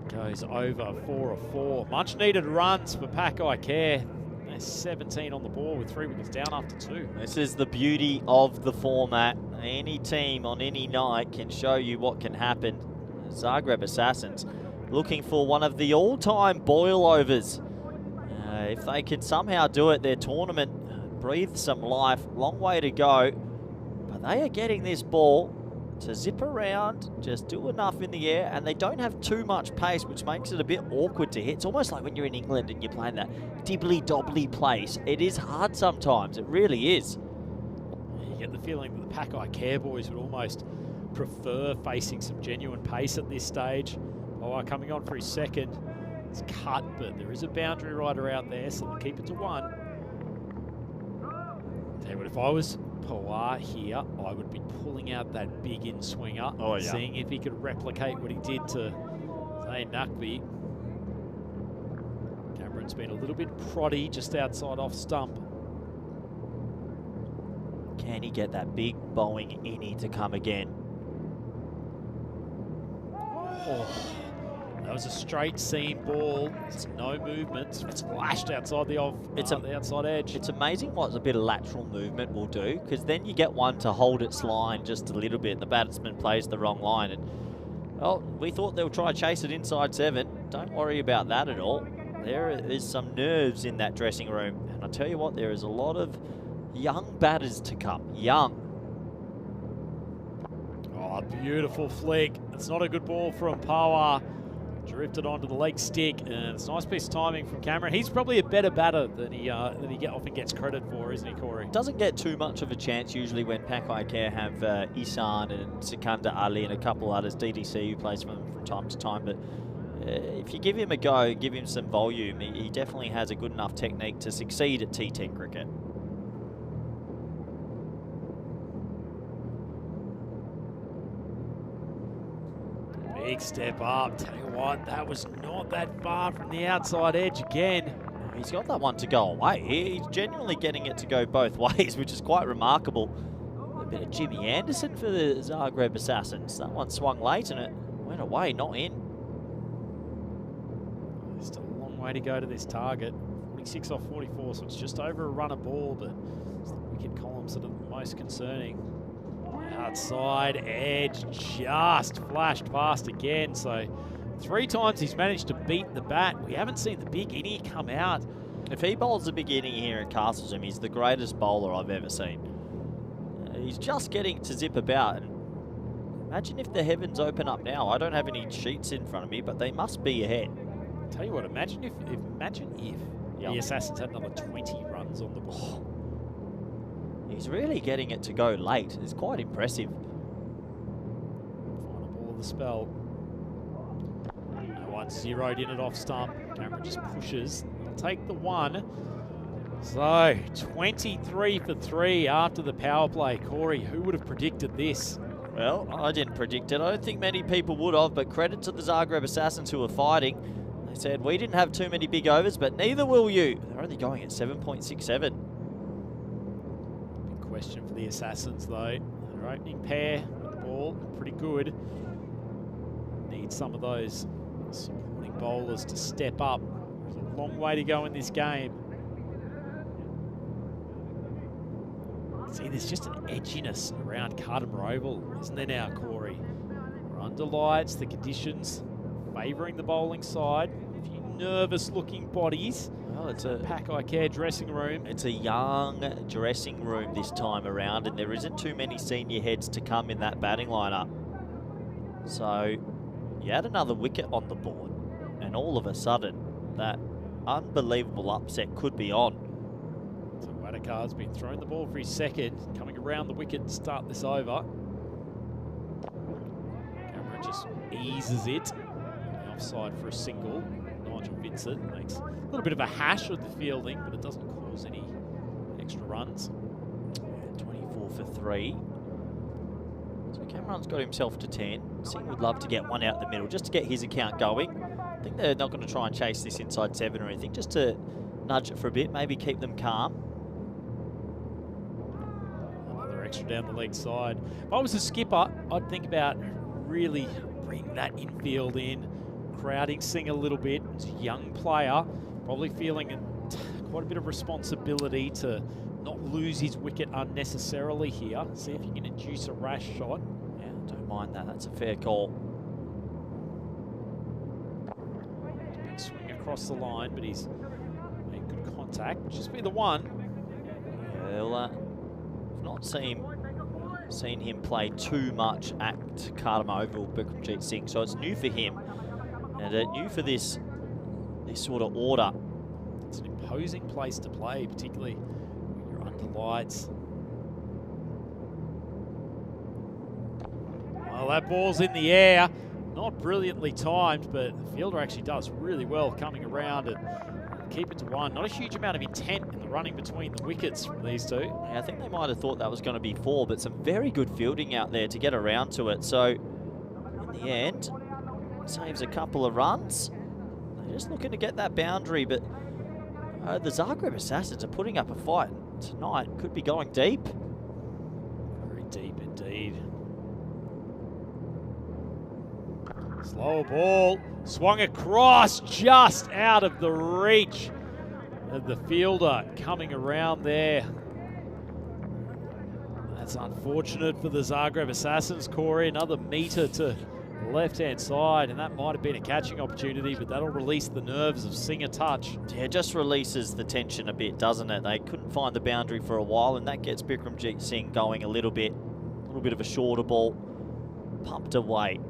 goes over 4 of 4. Much needed runs for Pack I Care. They're 17 on the ball with 3 wickets down after 2. This is the beauty of the format. Any team on any night can show you what can happen. Zagreb Assassins looking for one of the all-time boil overs. If they can somehow do it, their tournament breathes some life. Long way to go. But they are getting this ball to zip around, just do enough in the air, and they don't have too much pace, which makes it a bit awkward to hit. It's almost like when you're in England and you're playing that dibbly-dobbly place. It is hard sometimes, it really is. You get the feeling that the Pack I Care boys would almost prefer facing some genuine pace at this stage. Oh, coming on for his 2nd. It's cut, but there is a boundary rider out there, so they'll keep it to 1. Tell you what, if I was Pawar here, I would be pulling out that big in swinger, seeing if he could replicate what he did to Hey, Nuckby. Cameron's been a little bit proddy just outside off stump. Can he get that big bowling innie to come again? Oh, that was a straight seam ball. It's no movement. It's flashed outside the outside edge. It's amazing what a bit of lateral movement will do, because then you get one to hold its line just a little bit. The batsman plays the wrong line, and well, we thought they'll try to chase it inside 7. Don't worry about that at all. There is some nerves in that dressing room, and I tell you what, there is a lot of young batters to come. Young. Oh, beautiful flick. It's not a good ball from Power. Drifted onto the leg stick, and it's a nice piece of timing from Cameron. He's probably a better batter than he often gets credit for, isn't he, Corey? Doesn't get too much of a chance usually when Pakai Care have ECN and Sikandar Ali and a couple others, DDC, who plays for them from time to time. But if you give him a go, give him some volume, he definitely has a good enough technique to succeed at T10 cricket. Big step up. Tell you what, that was not that far from the outside edge again. He's got that one to go away. He's genuinely getting it to go both ways, which is quite remarkable. A bit of Jimmy Anderson for the Zagreb Assassins. That one swung late and it went away, not in. Still a long way to go to this target. 46 off 44, so it's just over a run a ball, but it's the wicket columns that are the most concerning. Outside edge just flashed past again, so 3 times he's managed to beat the bat. We haven't seen the big innie come out. If he bowls the big inning here at Castlesham, he's the greatest bowler I've ever seen. He's just getting to zip about. And imagine if the heavens open up now. I don't have any sheets in front of me, but they must be ahead. Tell you what, imagine if the Assassins had another 20 runs on the ball. He's really getting it to go late. It's quite impressive. Final ball of the spell. No one zeroed in it off stump. Cameron just pushes. He'll take the 1. So 23 for 3 after the power play. Corey, who would have predicted this? Well, I didn't predict it. I don't think many people would have, but credit to the Zagreb Assassins who are fighting. They said, we didn't have too many big overs, but neither will you. They're only going at 7.67. Question for the Assassins though. Their opening pair with the ball, pretty good. Need some of those supporting bowlers to step up. There's a long way to go in this game. See, there's just an edginess around Cartama Oval, isn't there now, Corey? We're under lights, the conditions favouring the bowling side. A few nervous-looking bodies. Well, it's a Pakai Care dressing room. It's a young dressing room this time around, and there isn't too many senior heads to come in that batting lineup. So you add another wicket on the board, and all of a sudden, that unbelievable upset could be on. So Wadakar's been throwing the ball for his second, coming around the wicket to start this over. Cameron just eases it. Offside for a single. Nigel Vincent makes a little bit of a hash of the fielding, but it doesn't cause any extra runs. 24 for 3. So Cameron's got himself to 10. Singh would love to get one out in the middle just to get his account going. I think they're not going to try and chase this inside 7 or anything, just to nudge it for a bit, maybe keep them calm. Another extra down the leg side. If I was a skipper, I'd think about really bringing that infield in, crowding Singh a little bit. He's a young player, probably feeling quite a bit of responsibility to not lose his wicket unnecessarily here. See if you can induce a rash shot. Yeah, don't mind that. That's a fair call. Big swing across the line, but he's made good contact. Just be the 1. Yeah, well, I've not seen him play too much at Cartama Oval, Bikramjit Singh, so it's new for him. And new for this sort of order. It's an imposing place to play, particularly when you're under lights. Well, that ball's in the air. Not brilliantly timed, but the fielder actually does really well coming around and keep it to 1. Not a huge amount of intent in the running between the wickets from these two. Yeah, I think they might have thought that was going to be 4, but some very good fielding out there to get around to it. So, in the end, saves a couple of runs. They're just looking to get that boundary, but the Zagreb Assassins are putting up a fight tonight. Could be going deep. Very deep indeed. Slow ball, swung across, just out of the reach of the fielder coming around there. That's unfortunate for the Zagreb Assassins, Corey. Another metre to the left-hand side, and that might have been a catching opportunity, but that'll release the nerves of Singer Touch. Yeah, it just releases the tension a bit, doesn't it? They couldn't find the boundary for a while, and that gets Bikramjit Singh going a little bit of a shorter ball, pumped away.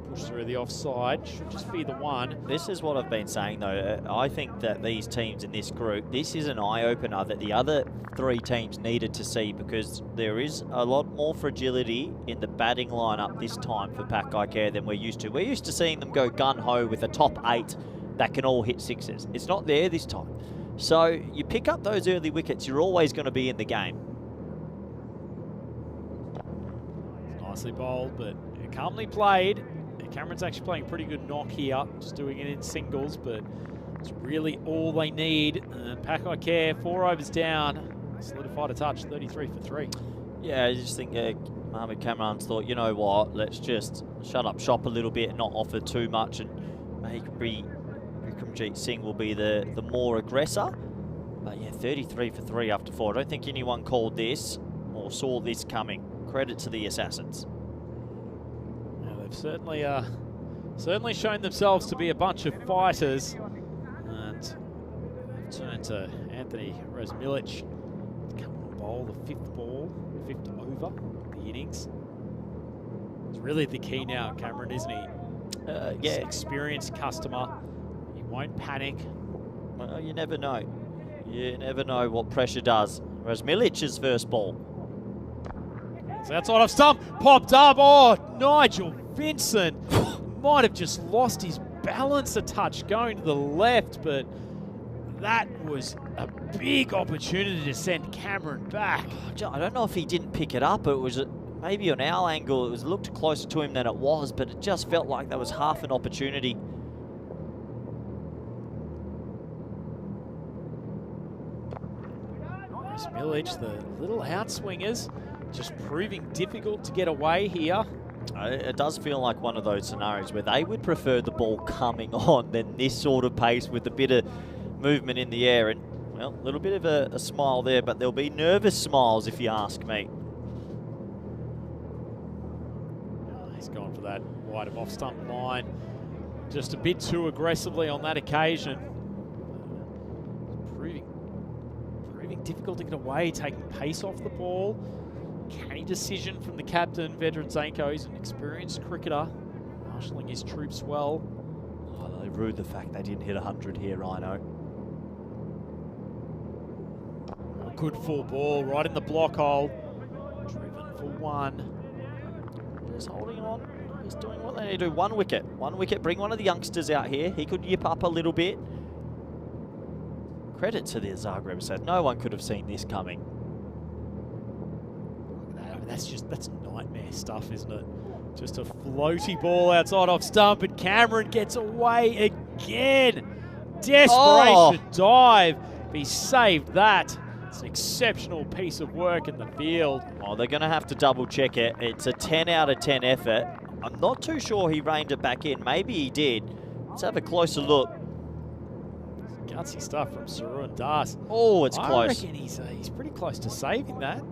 Push through the offside, should just be the one. This is what I've been saying though. I think that these teams in this group, this is an eye-opener that the other three teams needed to see, because there is a lot more fragility in the batting lineup this time for Pakai Care than we're used to. We're used to seeing them go gun-ho with a top 8 that can all hit sixes. It's not there this time. So you pick up those early wickets, you're always going to be in the game. Nicely bowled, but calmly played. Cameron's actually playing a pretty good knock here, just doing it in singles, but it's really all they need. Pakai Care, 4 overs down, solidified a touch, 33 for 3. Yeah, I just think Mohamed Kamran's thought, you know what, let's just shut up shop a little bit and not offer too much, and maybe Bikramjit Singh will be the more aggressor. But yeah, 33 for 3 after 4. I don't think anyone called this or saw this coming. Credit to the Assassins. They've certainly shown themselves to be a bunch of fighters, and they've turned to Anthony Razmilic to come on bowl, the 5th ball, 5th over the innings. It's really the key now, Cameron, isn't he? Yeah, Experienced customer. He won't panic. Well, you never know. You never know what pressure does. Razmilic's first ball. It's outside of stump, popped up. Oh, Nigel Vincent might have just lost his balance a touch going to the left, but that was a big opportunity to send Cameron back. I don't know if he didn't pick it up. It was maybe on our angle. It looked closer to him than it was, but it just felt like that was half an opportunity. Razmilic, the little outswingers, just proving difficult to get away here. It does feel like one of those scenarios where they would prefer the ball coming on than this sort of pace with a bit of movement in the air. And, well, a little bit of a smile there, but there'll be nervous smiles if you ask me. He's gone for that wide of off-stump line just a bit too aggressively on that occasion. Proving difficult to get away, taking pace off the ball. Canny decision from the captain, veteran Zanko. He's an experienced cricketer, marshalling his troops well. Oh, they rued the fact they didn't hit 100 here, Rhino. A good full ball right in the block hole. Driven for 1. Just holding on, just doing what they need to do. 1 wicket. 1 wicket, bring one of the youngsters out here. He could yip up a little bit. Credit to the Zagreb said no one could have seen this coming. That's nightmare stuff, isn't it? Just a floaty ball outside off stump, and Cameron gets away again. Desperation dive. He saved that. It's an exceptional piece of work in the field. Oh, they're going to have to double check it. It's a 10 out of 10 effort. I'm not too sure he reined it back in. Maybe he did. Let's have a closer look. Gutsy stuff from Sarun Das. Oh, it's close. I reckon he's pretty close to saving that.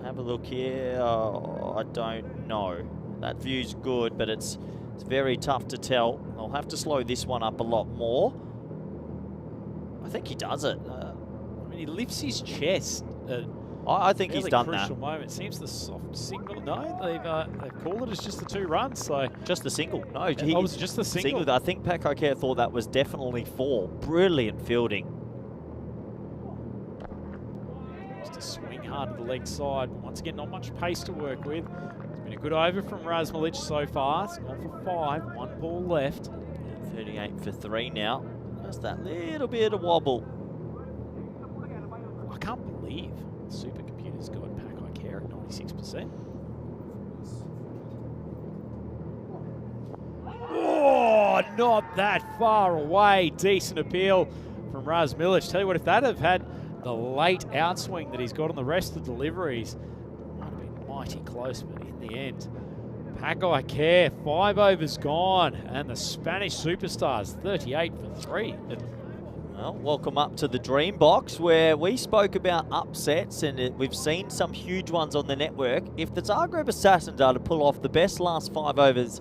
Have a look here. Oh, I don't know. That view's good, but it's very tough to tell. I'll have to slow this one up a lot more. I think he does it. I mean, he lifts his chest. I think he's done that. Crucial moment. Seems the soft signal. No, they've called it as just the 2 runs. So just the single. No, it was just the single. I think Pakai Care thought that was definitely 4. Brilliant fielding. Just a swing hard to the leg side, but once again, not much pace to work with. It's been a good over from Razmilic so far. It's gone for 5, 1 ball left. Yeah, 38 for 3 now. Just that little bit of wobble. I can't believe the supercomputer's got Pakai Care at 96%. Oh, not that far away. Decent appeal from Raz Milic. Tell you what, if that have had the late outswing that he's got on the rest of the deliveries, might have been mighty close, but in the end, Paco Care, 5 overs gone, and the Spanish superstars, 38 for 3. Well, welcome up to the Dream Box, where we spoke about upsets, and we've seen some huge ones on the network. If the Zagreb Assassins are to pull off the best last 5 overs,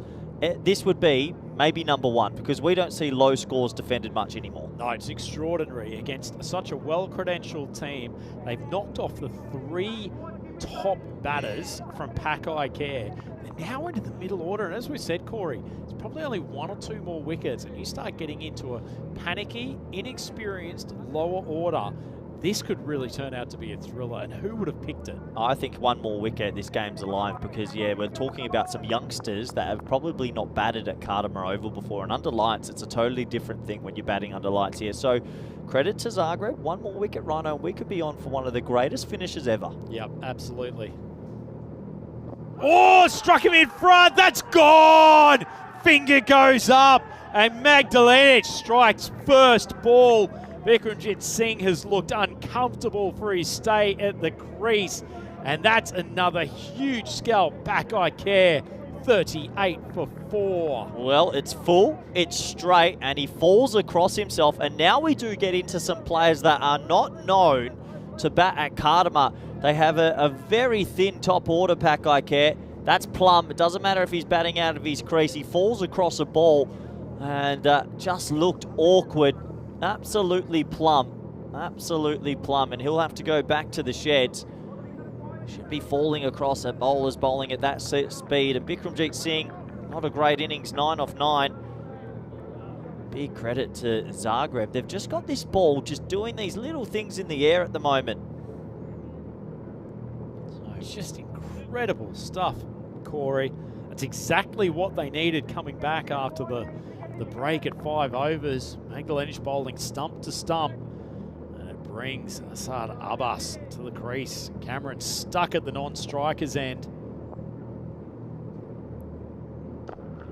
this would be maybe number 1, because we don't see low scores defended much anymore. No, it's extraordinary against such a well-credentialed team. They've knocked off the 3 top batters from Paco Care. They're now into the middle order, and as we said, Corey, it's probably only 1 or 2 more wickets, and you start getting into a panicky, inexperienced lower order. This could really turn out to be a thriller, and who would have picked it? I think 1 more wicket, this game's alive, because, yeah, we're talking about some youngsters that have probably not batted at Kartama Oval before, and under lights, it's a totally different thing when you're batting under lights here. So, credit to Zagreb, 1 more wicket, Rhino, and we could be on for one of the greatest finishes ever. Yep, absolutely. Oh, struck him in front, that's gone! Finger goes up, and Magdalenic strikes first ball. Vikramjit Singh has looked uncomfortable for his stay at the crease, and that's another huge scalp. Paco Care, 38 for 4. Well, it's full, it's straight, and he falls across himself, and now we do get into some players that are not known to bat at Kartama. They have a very thin top order, Paco Care. That's Plum. It doesn't matter if he's batting out of his crease. He falls across a ball and just looked awkward. Absolutely plumb. Absolutely plumb. And he'll have to go back to the sheds. Should be falling across at bowlers bowling at that speed. And Vikramjit Singh, not a great innings, 9 off 9. Big credit to Zagreb. They've just got this ball just doing these little things in the air at the moment. So it's just incredible stuff, Corey. That's exactly what they needed coming back after the break at 5 overs. Magdalenic bowling stump to stump. And it brings Asad Abbas to the crease. Cameron stuck at the non-striker's end.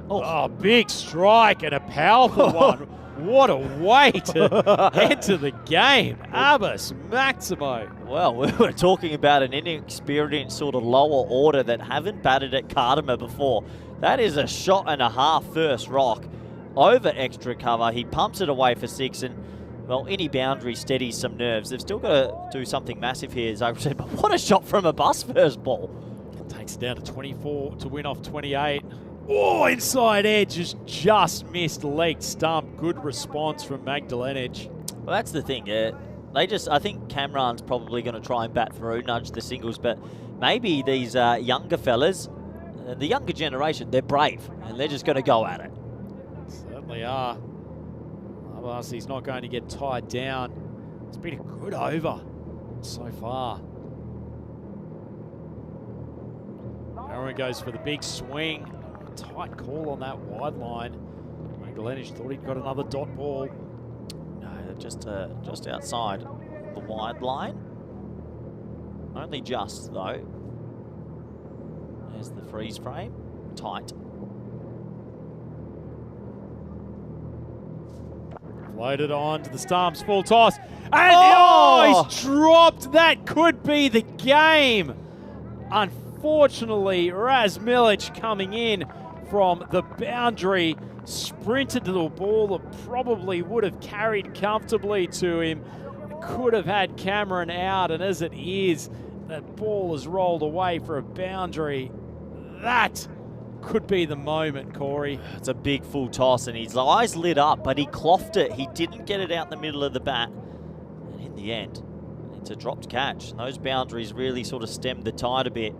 Oh, big strike and a powerful one. What a way to enter the game. Abbas Maximo. Well, we were talking about an inexperienced sort of lower order that haven't batted at Kartama before. That is a shot and a half first rock. Over extra cover, he pumps it away for 6, and, well, any boundary steadies some nerves. They've still got to do something massive here, as I said, but what a shot from a bus first ball. It takes it down to 24 to win off 28. Oh, inside edge has just missed leg stump. Good response from Magdalenic. Well, that's the thing. I think Cameron's probably going to try and bat through, nudge the singles, but maybe these younger fellas, the younger generation, they're brave, and they're just going to go at it. Certainly are. Abbas, he's not going to get tied down. It's been a good over so far. Aaron goes for the big swing. Tight call on that wide line. Magdalenic thought he'd got another dot ball. No, just outside the wide line. Only just, though. There's the freeze frame. Tight. Floated on to the stumps, full toss. And he's dropped. That could be the game. Unfortunately, Raz Milic coming in from the boundary, sprinted to the ball that probably would have carried comfortably to him. Could have had Cameron out, and as it is, that ball has rolled away for a boundary. That could be the moment, Corey. It's a big full toss, and his eyes lit up, but he clothed it. He didn't get it out the middle of the bat. And in the end, it's a dropped catch. And those boundaries really sort of stemmed the tide a bit.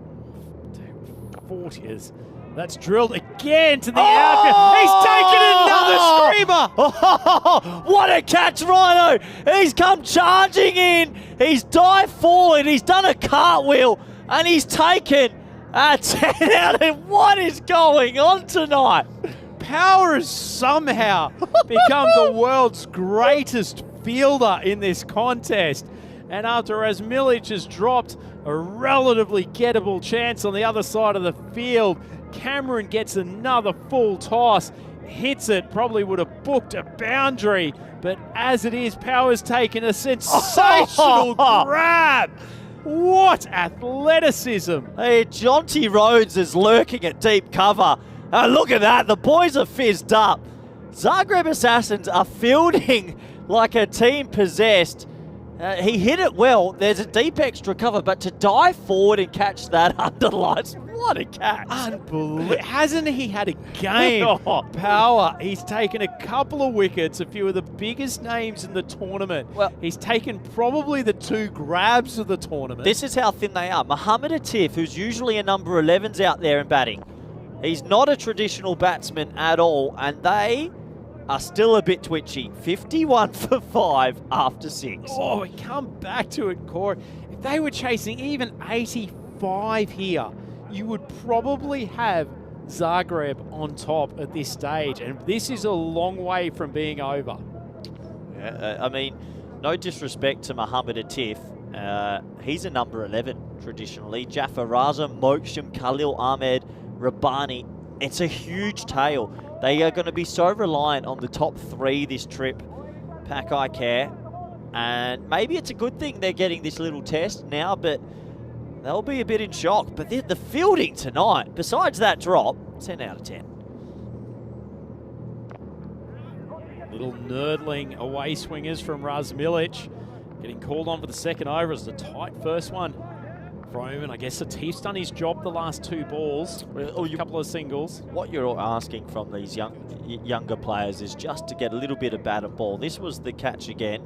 40s. That's drilled again to the outfield. He's taken another screamer. Oh, what a catch, Rhino. He's come charging in. He's dived forward. He's done a cartwheel, and he's taken a 10 out. And what is going on tonight? Power has somehow become the world's greatest fielder in this contest. And after Raz Milic has dropped a relatively gettable chance on the other side of the field, Cameron gets another full toss. hits it, probably would have booked a boundary, but as it is, Power's taken a sensational grab. What athleticism. Hey, Jonty Rhodes is lurking at deep cover. Look at that, the boys are fizzed up. Zagreb Assassins are fielding like a team possessed. He hit it well. There's a deep extra cover, but to dive forward and catch that underlights, what a catch. Unbelievable. Hasn't he had a game? Power. He's taken a couple of wickets, a few of the biggest names in the tournament. Well, he's taken probably the 2 grabs of the tournament. This is how thin they are. Mohamed Atif, who's usually a number 11's out there in batting. He's not a traditional batsman at all, and they are still a bit twitchy. 51 for 5 after 6. Oh, we come back to it, Corey. If they were chasing even 85 here, you would probably have Zagreb on top at this stage, and this is a long way from being over. Yeah, I mean, no disrespect to Mohamed Atif. He's a number 11 traditionally. Jafar Raza, Moksham, Khalil Ahmed, Rabbani. It's a huge tail. They are going to be so reliant on the top 3 this trip, Pack Care. And maybe it's a good thing they're getting this little test now, but they'll be a bit in shock. But the fielding tonight, besides that drop, 10 out of 10. Little nerdling away swingers from Raz Milic. Getting called on for the second over as the tight first one from him. And I guess Atif's done his job the last 2 balls. A couple of singles. What you're asking from these younger players is just to get a little bit of bat and ball. This was the catch again.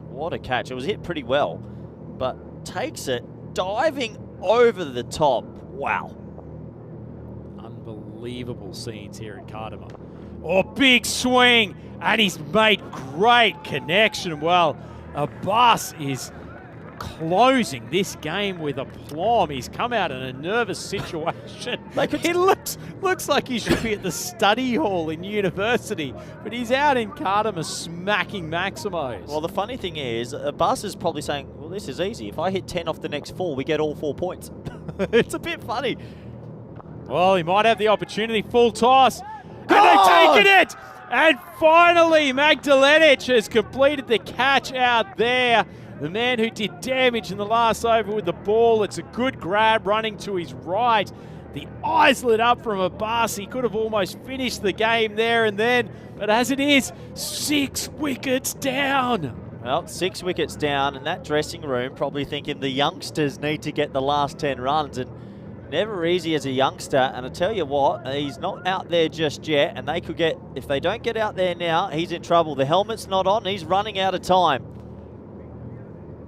What a catch. It was hit pretty well, but takes it, diving over the top. Wow. Unbelievable scenes here at Kardama. Oh, big swing, and he's made great connection. Well, Abbas is closing this game with aplomb. He's come out in a nervous situation. He looks like he should be at the study hall in university, but he's out in Kardama smacking Maximos. Well, the funny thing is, Abbas is probably saying, well, this is easy. If I hit 10 off the next 4, we get all 4 points. It's a bit funny. Well, he might have the opportunity. Full toss. And they've taken it! And finally, Magdalenic has completed the catch out there. The man who did damage in the last over with the ball. It's a good grab running to his right. The eyes lit up from Abbas. He could have almost finished the game there and then. But as it is, 6 wickets down. Well, 6 wickets down, and that dressing room probably thinking the youngsters need to get the last 10 runs. And never easy as a youngster. And I tell you what, he's not out there just yet. And they could get, if they don't get out there now, he's in trouble. The helmet's not on. He's running out of time.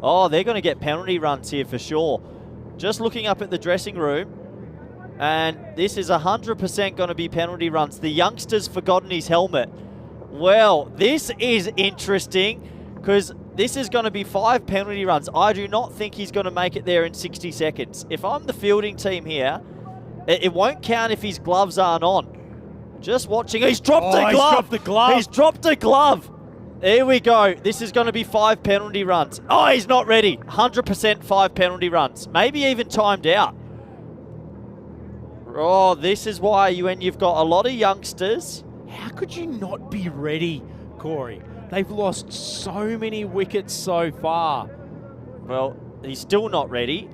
Oh, they're going to get penalty runs here for sure. Just looking up at the dressing room, and this is 100% going to be penalty runs. The youngster's forgotten his helmet. Well, this is interesting because this is going to be 5 penalty runs. I do not think he's going to make it there in 60 seconds. If I'm the fielding team here, it won't count if his gloves aren't on. Just watching. He's dropped a glove. He's dropped the glove. He's dropped a glove. Here we go. This is going to be 5 penalty runs. Oh, he's not ready. 100% 5 penalty runs. Maybe even timed out. Oh, this is why when you've got a lot of youngsters. How could you not be ready, Corey? They've lost so many wickets so far. Well, he's still not ready.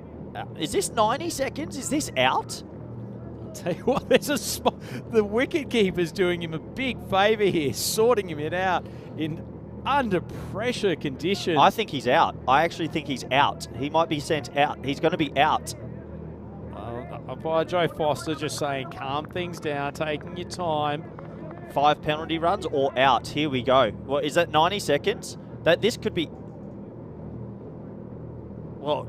Is this 90 seconds? Is this out? I'll tell you what, there's a spot. The wicket keeper's doing him a big favour here, sorting him out in under pressure conditions. I think he's out. I actually think he's out. He might be sent out. He's going to be out. By Joe Foster just saying, calm things down, taking your time. 5 penalty runs or out. Here we go. Well, is that 90 seconds? This could be. Well,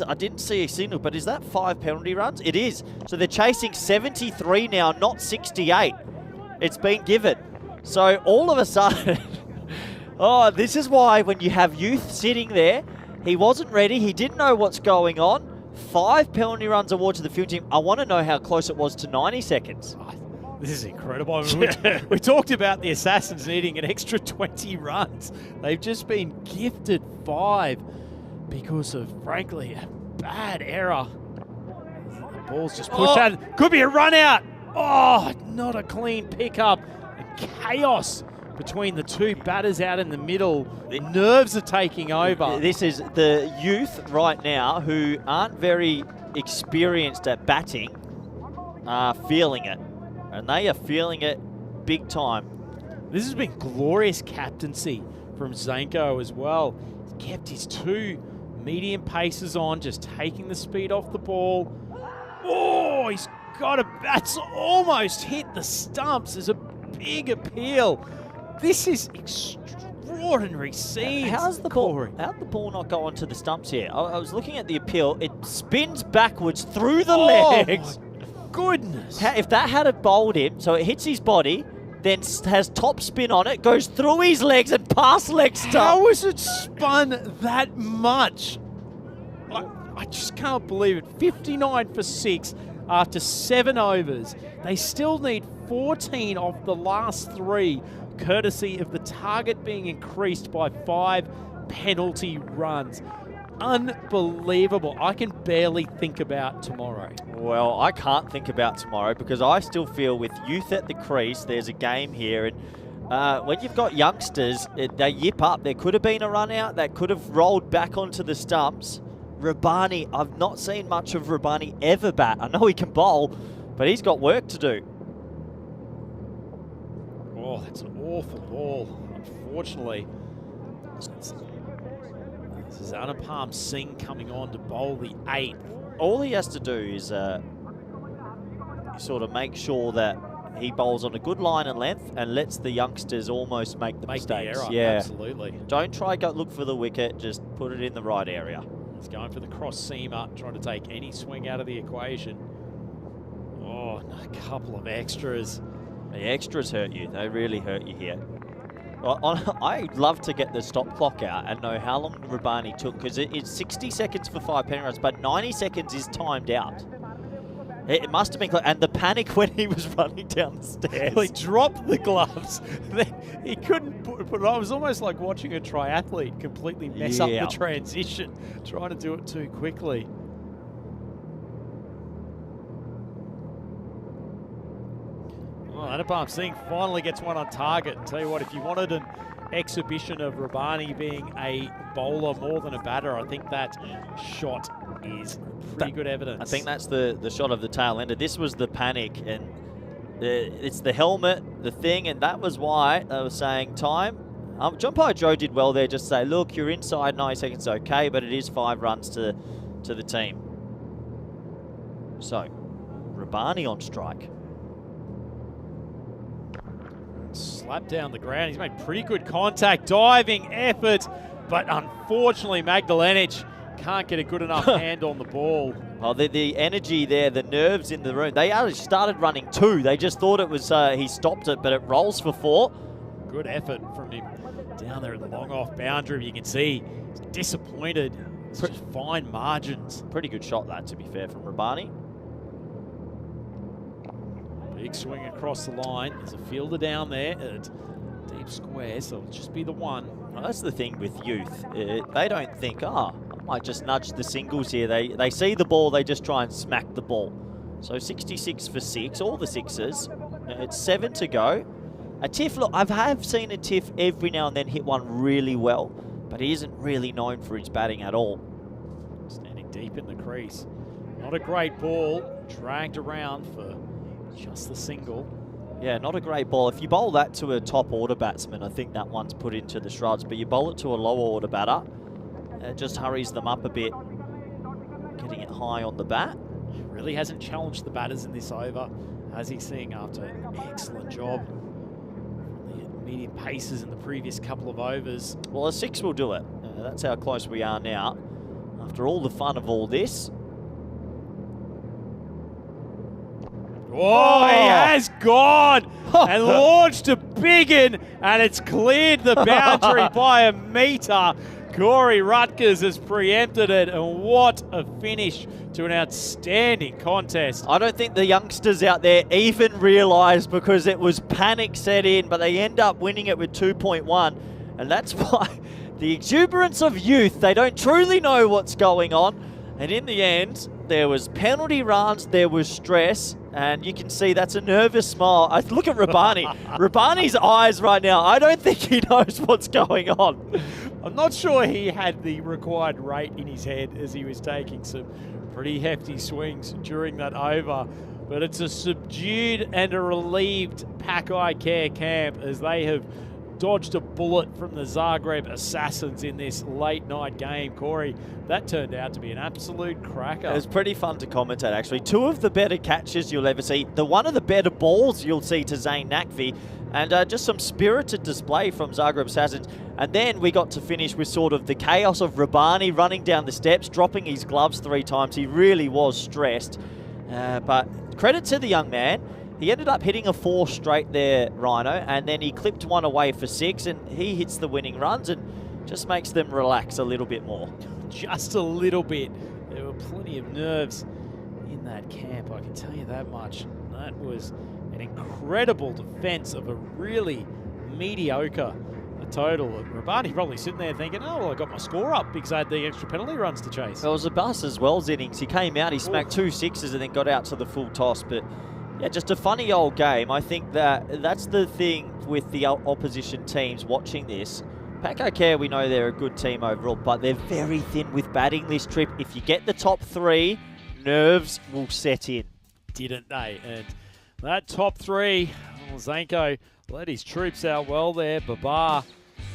I didn't see a signal, but is that 5 penalty runs? It is. So they're chasing 73 now, not 68. It's been given. So all of a sudden, oh, this is why when you have youth sitting there, he wasn't ready. He didn't know what's going on. 5 penalty runs award to the field team. I want to know how close it was to 90 seconds. This is incredible. I mean, we talked about the Assassins needing an extra 20 runs. They've just been gifted 5 because of, frankly, a bad error. The ball's just pushed out. Could be a run out. Oh, not a clean pickup. And chaos between the two batters out in the middle. The nerves are taking over. This is the youth right now who aren't very experienced at batting are feeling it. And they are feeling it big time. This has been glorious captaincy from Zanko as well. He's kept his two medium paces on, just taking the speed off the ball. Oh, he's got a, that's almost hit the stumps. There's a big appeal. This is extraordinary scenes. How's the ball not go onto the stumps here? I was looking at the appeal. It spins backwards through the legs. My goodness. If that had bowled him, so it hits his body, then has top spin on it, goes through his legs and past leg stump. How is it spun that much? I just can't believe it. 59 for 6 after 7 overs. They still need 14 off the last 3, courtesy of the target being increased by 5 penalty runs. Unbelievable. I can barely think about tomorrow. Well, I can't think about tomorrow because I still feel with youth at the crease, there's a game here. And when you've got youngsters, they yip up. There could have been a run out that could have rolled back onto the stumps. Rabani, I've not seen much of Rabani ever bat. I know he can bowl, but he's got work to do. Oh, that's an awful ball, unfortunately. This is Anupam Singh coming on to bowl the 8th. All he has to do is sort of make sure that he bowls on a good line and length and lets the youngsters almost make the mistakes. The error. Yeah, Absolutely. Don't try go look for the wicket. Just put it in the right area. He's going for the cross seamer, trying to take any swing out of the equation. Oh, a couple of extras. The extras hurt you. They really hurt you here. Well, I'd love to get the stop clock out and know how long Rabani took, because it's 60 seconds for 5 penalty runs, but 90 seconds is timed out. It must have been close. And the panic when he was running down the stairs. He dropped the gloves. He couldn't put it on. It was almost like watching a triathlete completely mess up the transition, trying to do it too quickly. Well, Anupam Singh finally gets one on target. And tell you what, if you wanted an exhibition of Rabani being a bowler more than a batter, I think that shot is pretty good evidence. I think that's the shot of the tail ender. This was the panic, and it's the helmet, the thing, and that was why I was saying time. Jumpire Joe did well there, just say, look, you're inside 90 seconds, okay, but it is 5 runs to the team. So, Rabani on strike. Slapped down the ground. He's made pretty good contact, diving effort, but unfortunately Magdalenic can't get a good enough hand on the ball. Oh, the energy there, the nerves in the room. They actually started running 2. They just thought it was he stopped it, but it rolls for 4. Good effort from him down there at the long off boundary. You can see he's disappointed. It's just fine margins. Pretty good shot that, to be fair, from Rabani. Big swing across the line. There's a fielder down there at deep square, so it'll just be the one. Well, that's the thing with youth. They don't think, I might just nudge the singles here. They see the ball, they just try and smack the ball. So 66 for 6, all the 6s. It's 7 to go. A Tiff, look, I have seen a Tiff every now and then hit one really well, but he isn't really known for his batting at all. Standing deep in the crease. Not a great ball. Dragged around for just the single. Yeah, not a great ball. If you bowl that to a top order batsman, I think that one's put into the shrubs. But you bowl it to a lower order batter, it just hurries them up a bit, getting it high on the bat. Really hasn't challenged the batters in this over, has he, seeing after an excellent job from the medium paces in the previous couple of overs. Well, a 6 will do it. That's how close we are now. After all the fun of all this. Oh, he has gone and launched a big one, and it's cleared the boundary by a metre. Corey Rutgers has preempted it, and what a finish to an outstanding contest. I don't think the youngsters out there even realised, because it was panic set in, but they end up winning it with 2.1, and that's why the exuberance of youth, they don't truly know what's going on, and in the end, there was penalty runs, there was stress, and you can see that's a nervous smile. I look at Rabani. Rabani's eyes right now, I don't think he knows what's going on. I'm not sure he had the required rate in his head as he was taking some pretty hefty swings during that over. But it's a subdued and a relieved Pack-Eye Care camp as they have dodged a bullet from the Zagreb Assassins in this late night game. Corey, that turned out to be an absolute cracker. It was pretty fun to commentate, actually. Two of the better catches you'll ever see. One of the better balls you'll see to Zayn Nakvi. And just some spirited display from Zagreb Assassins. And then we got to finish with sort of the chaos of Rabani running down the steps, dropping his gloves 3 times. He really was stressed. But credit to the young man. He ended up hitting a 4 straight there, Rhino, and then he clipped one away for 6, and he hits the winning runs and just makes them relax a little bit more. Just a little bit. There were plenty of nerves in that camp, I can tell you that much. That was an incredible defense of a really mediocre total. Rabani probably sitting there thinking, oh, well, I got my score up because I had the extra penalty runs to chase. There was a bus as well, Innings. He came out, he smacked 2 6s and then got out to the full toss, but yeah, just a funny old game. I think that's the thing with the opposition teams watching this. Pack-Eye Care, we know they're a good team overall, but they're very thin with batting this trip. If you get the top 3, nerves will set in. Didn't they? And that top 3, well, Zanko led his troops out well there. Babar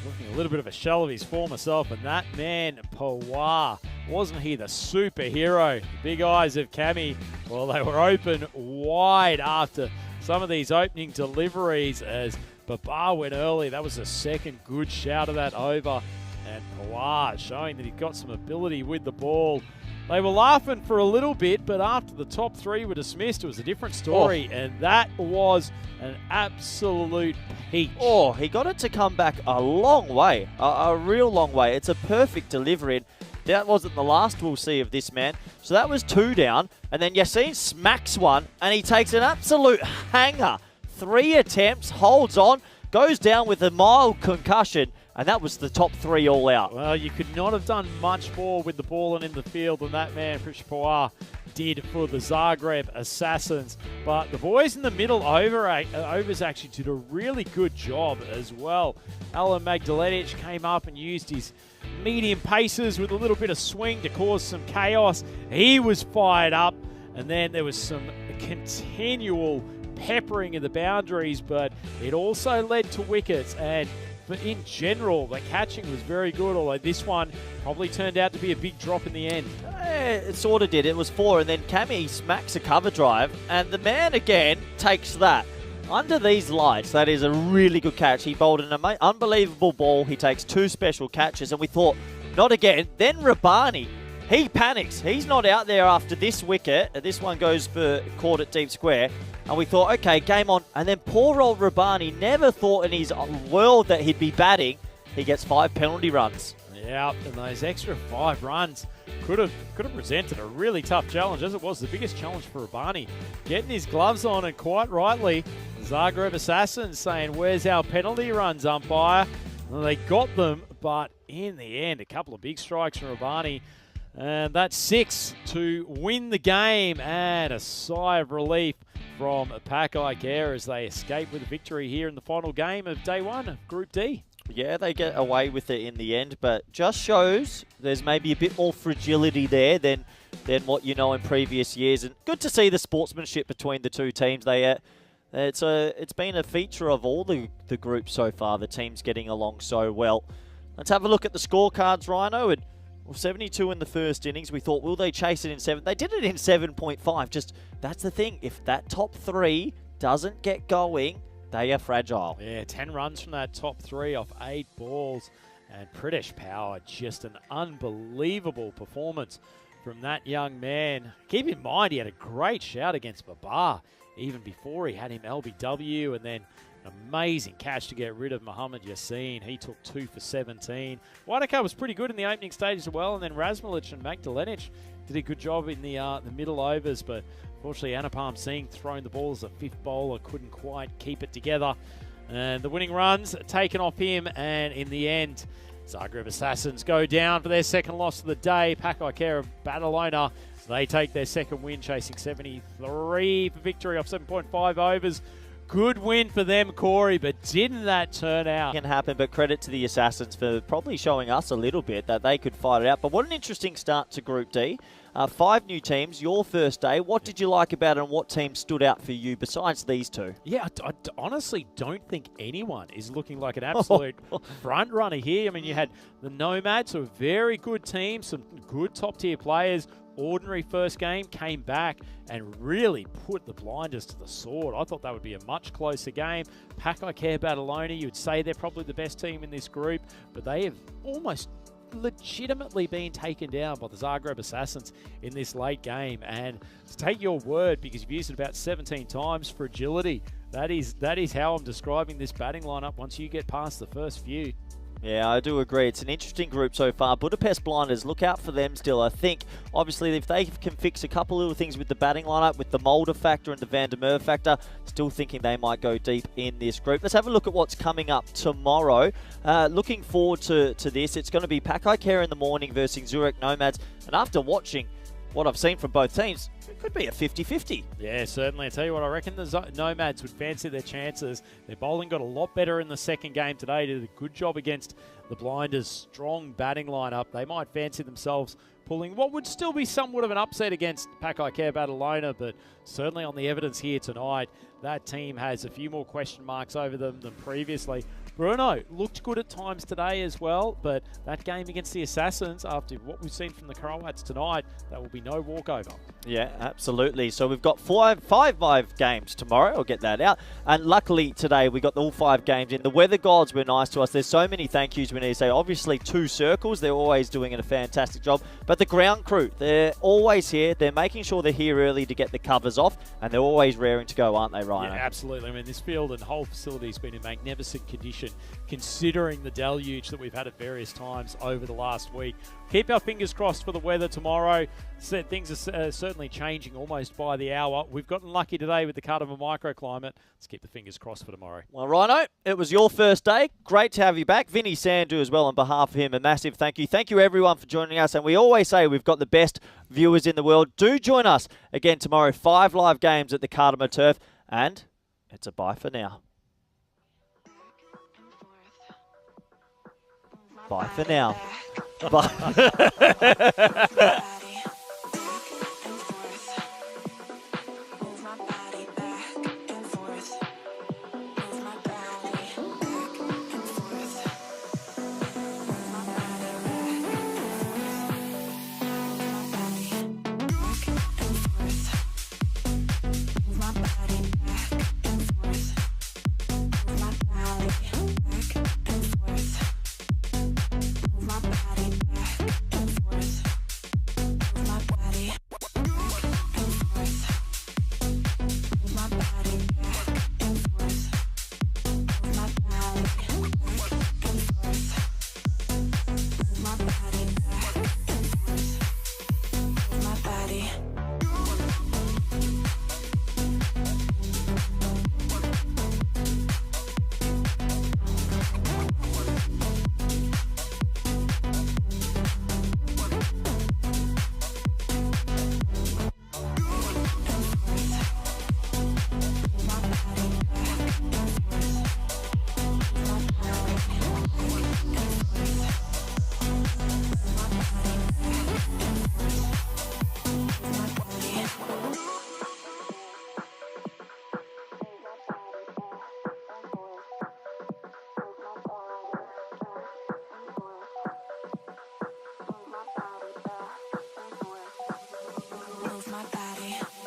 looking a little bit of a shell of his former self, and that man, Pawar, wasn't he the superhero? The big eyes of Cammy, well, they were open wide after some of these opening deliveries as Babar went early. That was the second good shout of that over, and Pawar showing that he got some ability with the ball. They were laughing for a little bit, but after the top 3 were dismissed, it was a different story, and that was an absolute peach. Oh, he got it to come back a long way, a real long way. It's a perfect delivery, and that wasn't the last we'll see of this man. So that was 2 down, and then Yassine smacks one, and he takes an absolute hanger. 3 attempts, holds on, goes down with a mild concussion, and that was the top 3 all out. Well, you could not have done much more with the ball and in the field than that man, Prish Pawar, did for the Zagreb Assassins. But the boys in the middle overs actually did a really good job as well. Alan Magdalenic came up and used his medium paces with a little bit of swing to cause some chaos. He was fired up, and then there was some continual peppering of the boundaries, but it also led to wickets. And in general, the catching was very good, although this one probably turned out to be a big drop in the end. It sort of did. It was 4, and then Cammy smacks a cover drive, and the man again takes that. Under these lights, that is a really good catch. He bowled an unbelievable ball. He takes 2 special catches, and we thought, not again. Then Rabani, he panics. He's not out there after this wicket. This one goes for caught at deep square. And we thought, okay, game on. And then poor old Rabani never thought in his world that he'd be batting. He gets 5 penalty runs. Yeah, and those extra 5 runs could have presented a really tough challenge, as it was the biggest challenge for Rabani. Getting his gloves on, and quite rightly, the Zagreb Assassins saying, where's our penalty runs, umpire? Well, they got them, but in the end, a couple of big strikes from Rabani. And that's 6 to win the game, and a sigh of relief from Pack-Eye Care as they escape with a victory here in the final game of day 1 of Group D. Yeah, they get away with it in the end, but just shows there's maybe a bit more fragility there than what you know in previous years. And good to see the sportsmanship between the two teams. It's been a feature of all the groups so far, the teams getting along so well. Let's have a look at the scorecards, Rhino. And 72 in the first innings. We thought, will they chase it in 7? They did it in 7.5. Just, that's the thing. If that top 3 doesn't get going, they are fragile. Yeah, 10 runs from that top 3 off 8 balls. And Pradesh Power, just an unbelievable performance from that young man. Keep in mind, he had a great shout against Babar even before he had him LBW, and then an amazing catch to get rid of Mohammad Yassine. He took 2 for 17. Whitaker was pretty good in the opening stages as well, and then Razmalic and Magdalenic did a good job in the middle overs, but unfortunately Anupam Singh throwing the ball as a 5th bowler couldn't quite keep it together. And the winning runs taken off him, and in the end, Zagreb Assassins go down for their second loss of the day. Pack-Eye Care of Badalona, They take their second win, chasing 73 for victory off 7.5 overs. Good win for them, Corey, but didn't that turn out? Can happen, but credit to the Assassins for probably showing us a little bit that they could fight it out. But what an interesting start to Group D. 5 new teams, your first day. What did you like about it, and what team stood out for you besides these two? Yeah, I honestly don't think anyone is looking like an absolute front runner here. I mean, you had the Nomads, who are a very good team, some good top-tier players. Ordinary first game, came back and really put the Blinders to the sword. I thought that would be a much closer game. Pack I Care Badalona, you would say they're probably the best team in this group, but they have almost legitimately been taken down by the Zagreb Assassins in this late game. And to take your word, because you've used it about 17 times, fragility. That is how I'm describing this batting lineup once you get past the first few. Yeah, I do agree. It's an interesting group so far. Budapest Blinders, look out for them still. I think, obviously, if they can fix a couple little things with the batting lineup, with the Mulder factor and the Van der Merwe factor, still thinking they might go deep in this group. Let's have a look at what's coming up tomorrow. Looking forward to this. It's going to be Pack I Care in the morning versus Zurich Nomads. And after watching what I've seen from both teams, it could be a 50-50. Yeah, certainly. I tell you what, I reckon the Nomads would fancy their chances. Their bowling got a lot better in the second game today. Did a good job against the Blinders' strong batting lineup. They might fancy themselves pulling what would still be somewhat of an upset against Pack I Care Badalona, but certainly on the evidence here tonight, that team has a few more question marks over them than previously. Bruno looked good at times today as well, but that game against the Assassins, after what we've seen from the Croats tonight, that will be no walkover. Yeah, absolutely. So we've got five live games tomorrow. I'll get that out. And luckily today we got all 5 games in. The weather gods were nice to us. There's so many thank yous we need to say. Obviously 2 circles. They're always doing a fantastic job. But the ground crew, they're always here. They're making sure they're here early to get the covers off. And they're always raring to go, aren't they, Ryan? Yeah, absolutely. I mean, this field and whole facility has been in magnificent condition considering the deluge that we've had at various times over the last week. Keep our fingers crossed for the weather tomorrow. Things are certainly changing almost by the hour. We've gotten lucky today with the Cardamom microclimate. Let's keep the fingers crossed for tomorrow. Well, Rhino, it was your first day. Great to have you back. Vinny Sandu as well, on behalf of him, a massive thank you. Thank you, everyone, for joining us. And we always say we've got the best viewers in the world. Do join us again tomorrow. 5 live games at the Cardamom Turf. And it's a bye for now. Bye for now. Bye. Move my body.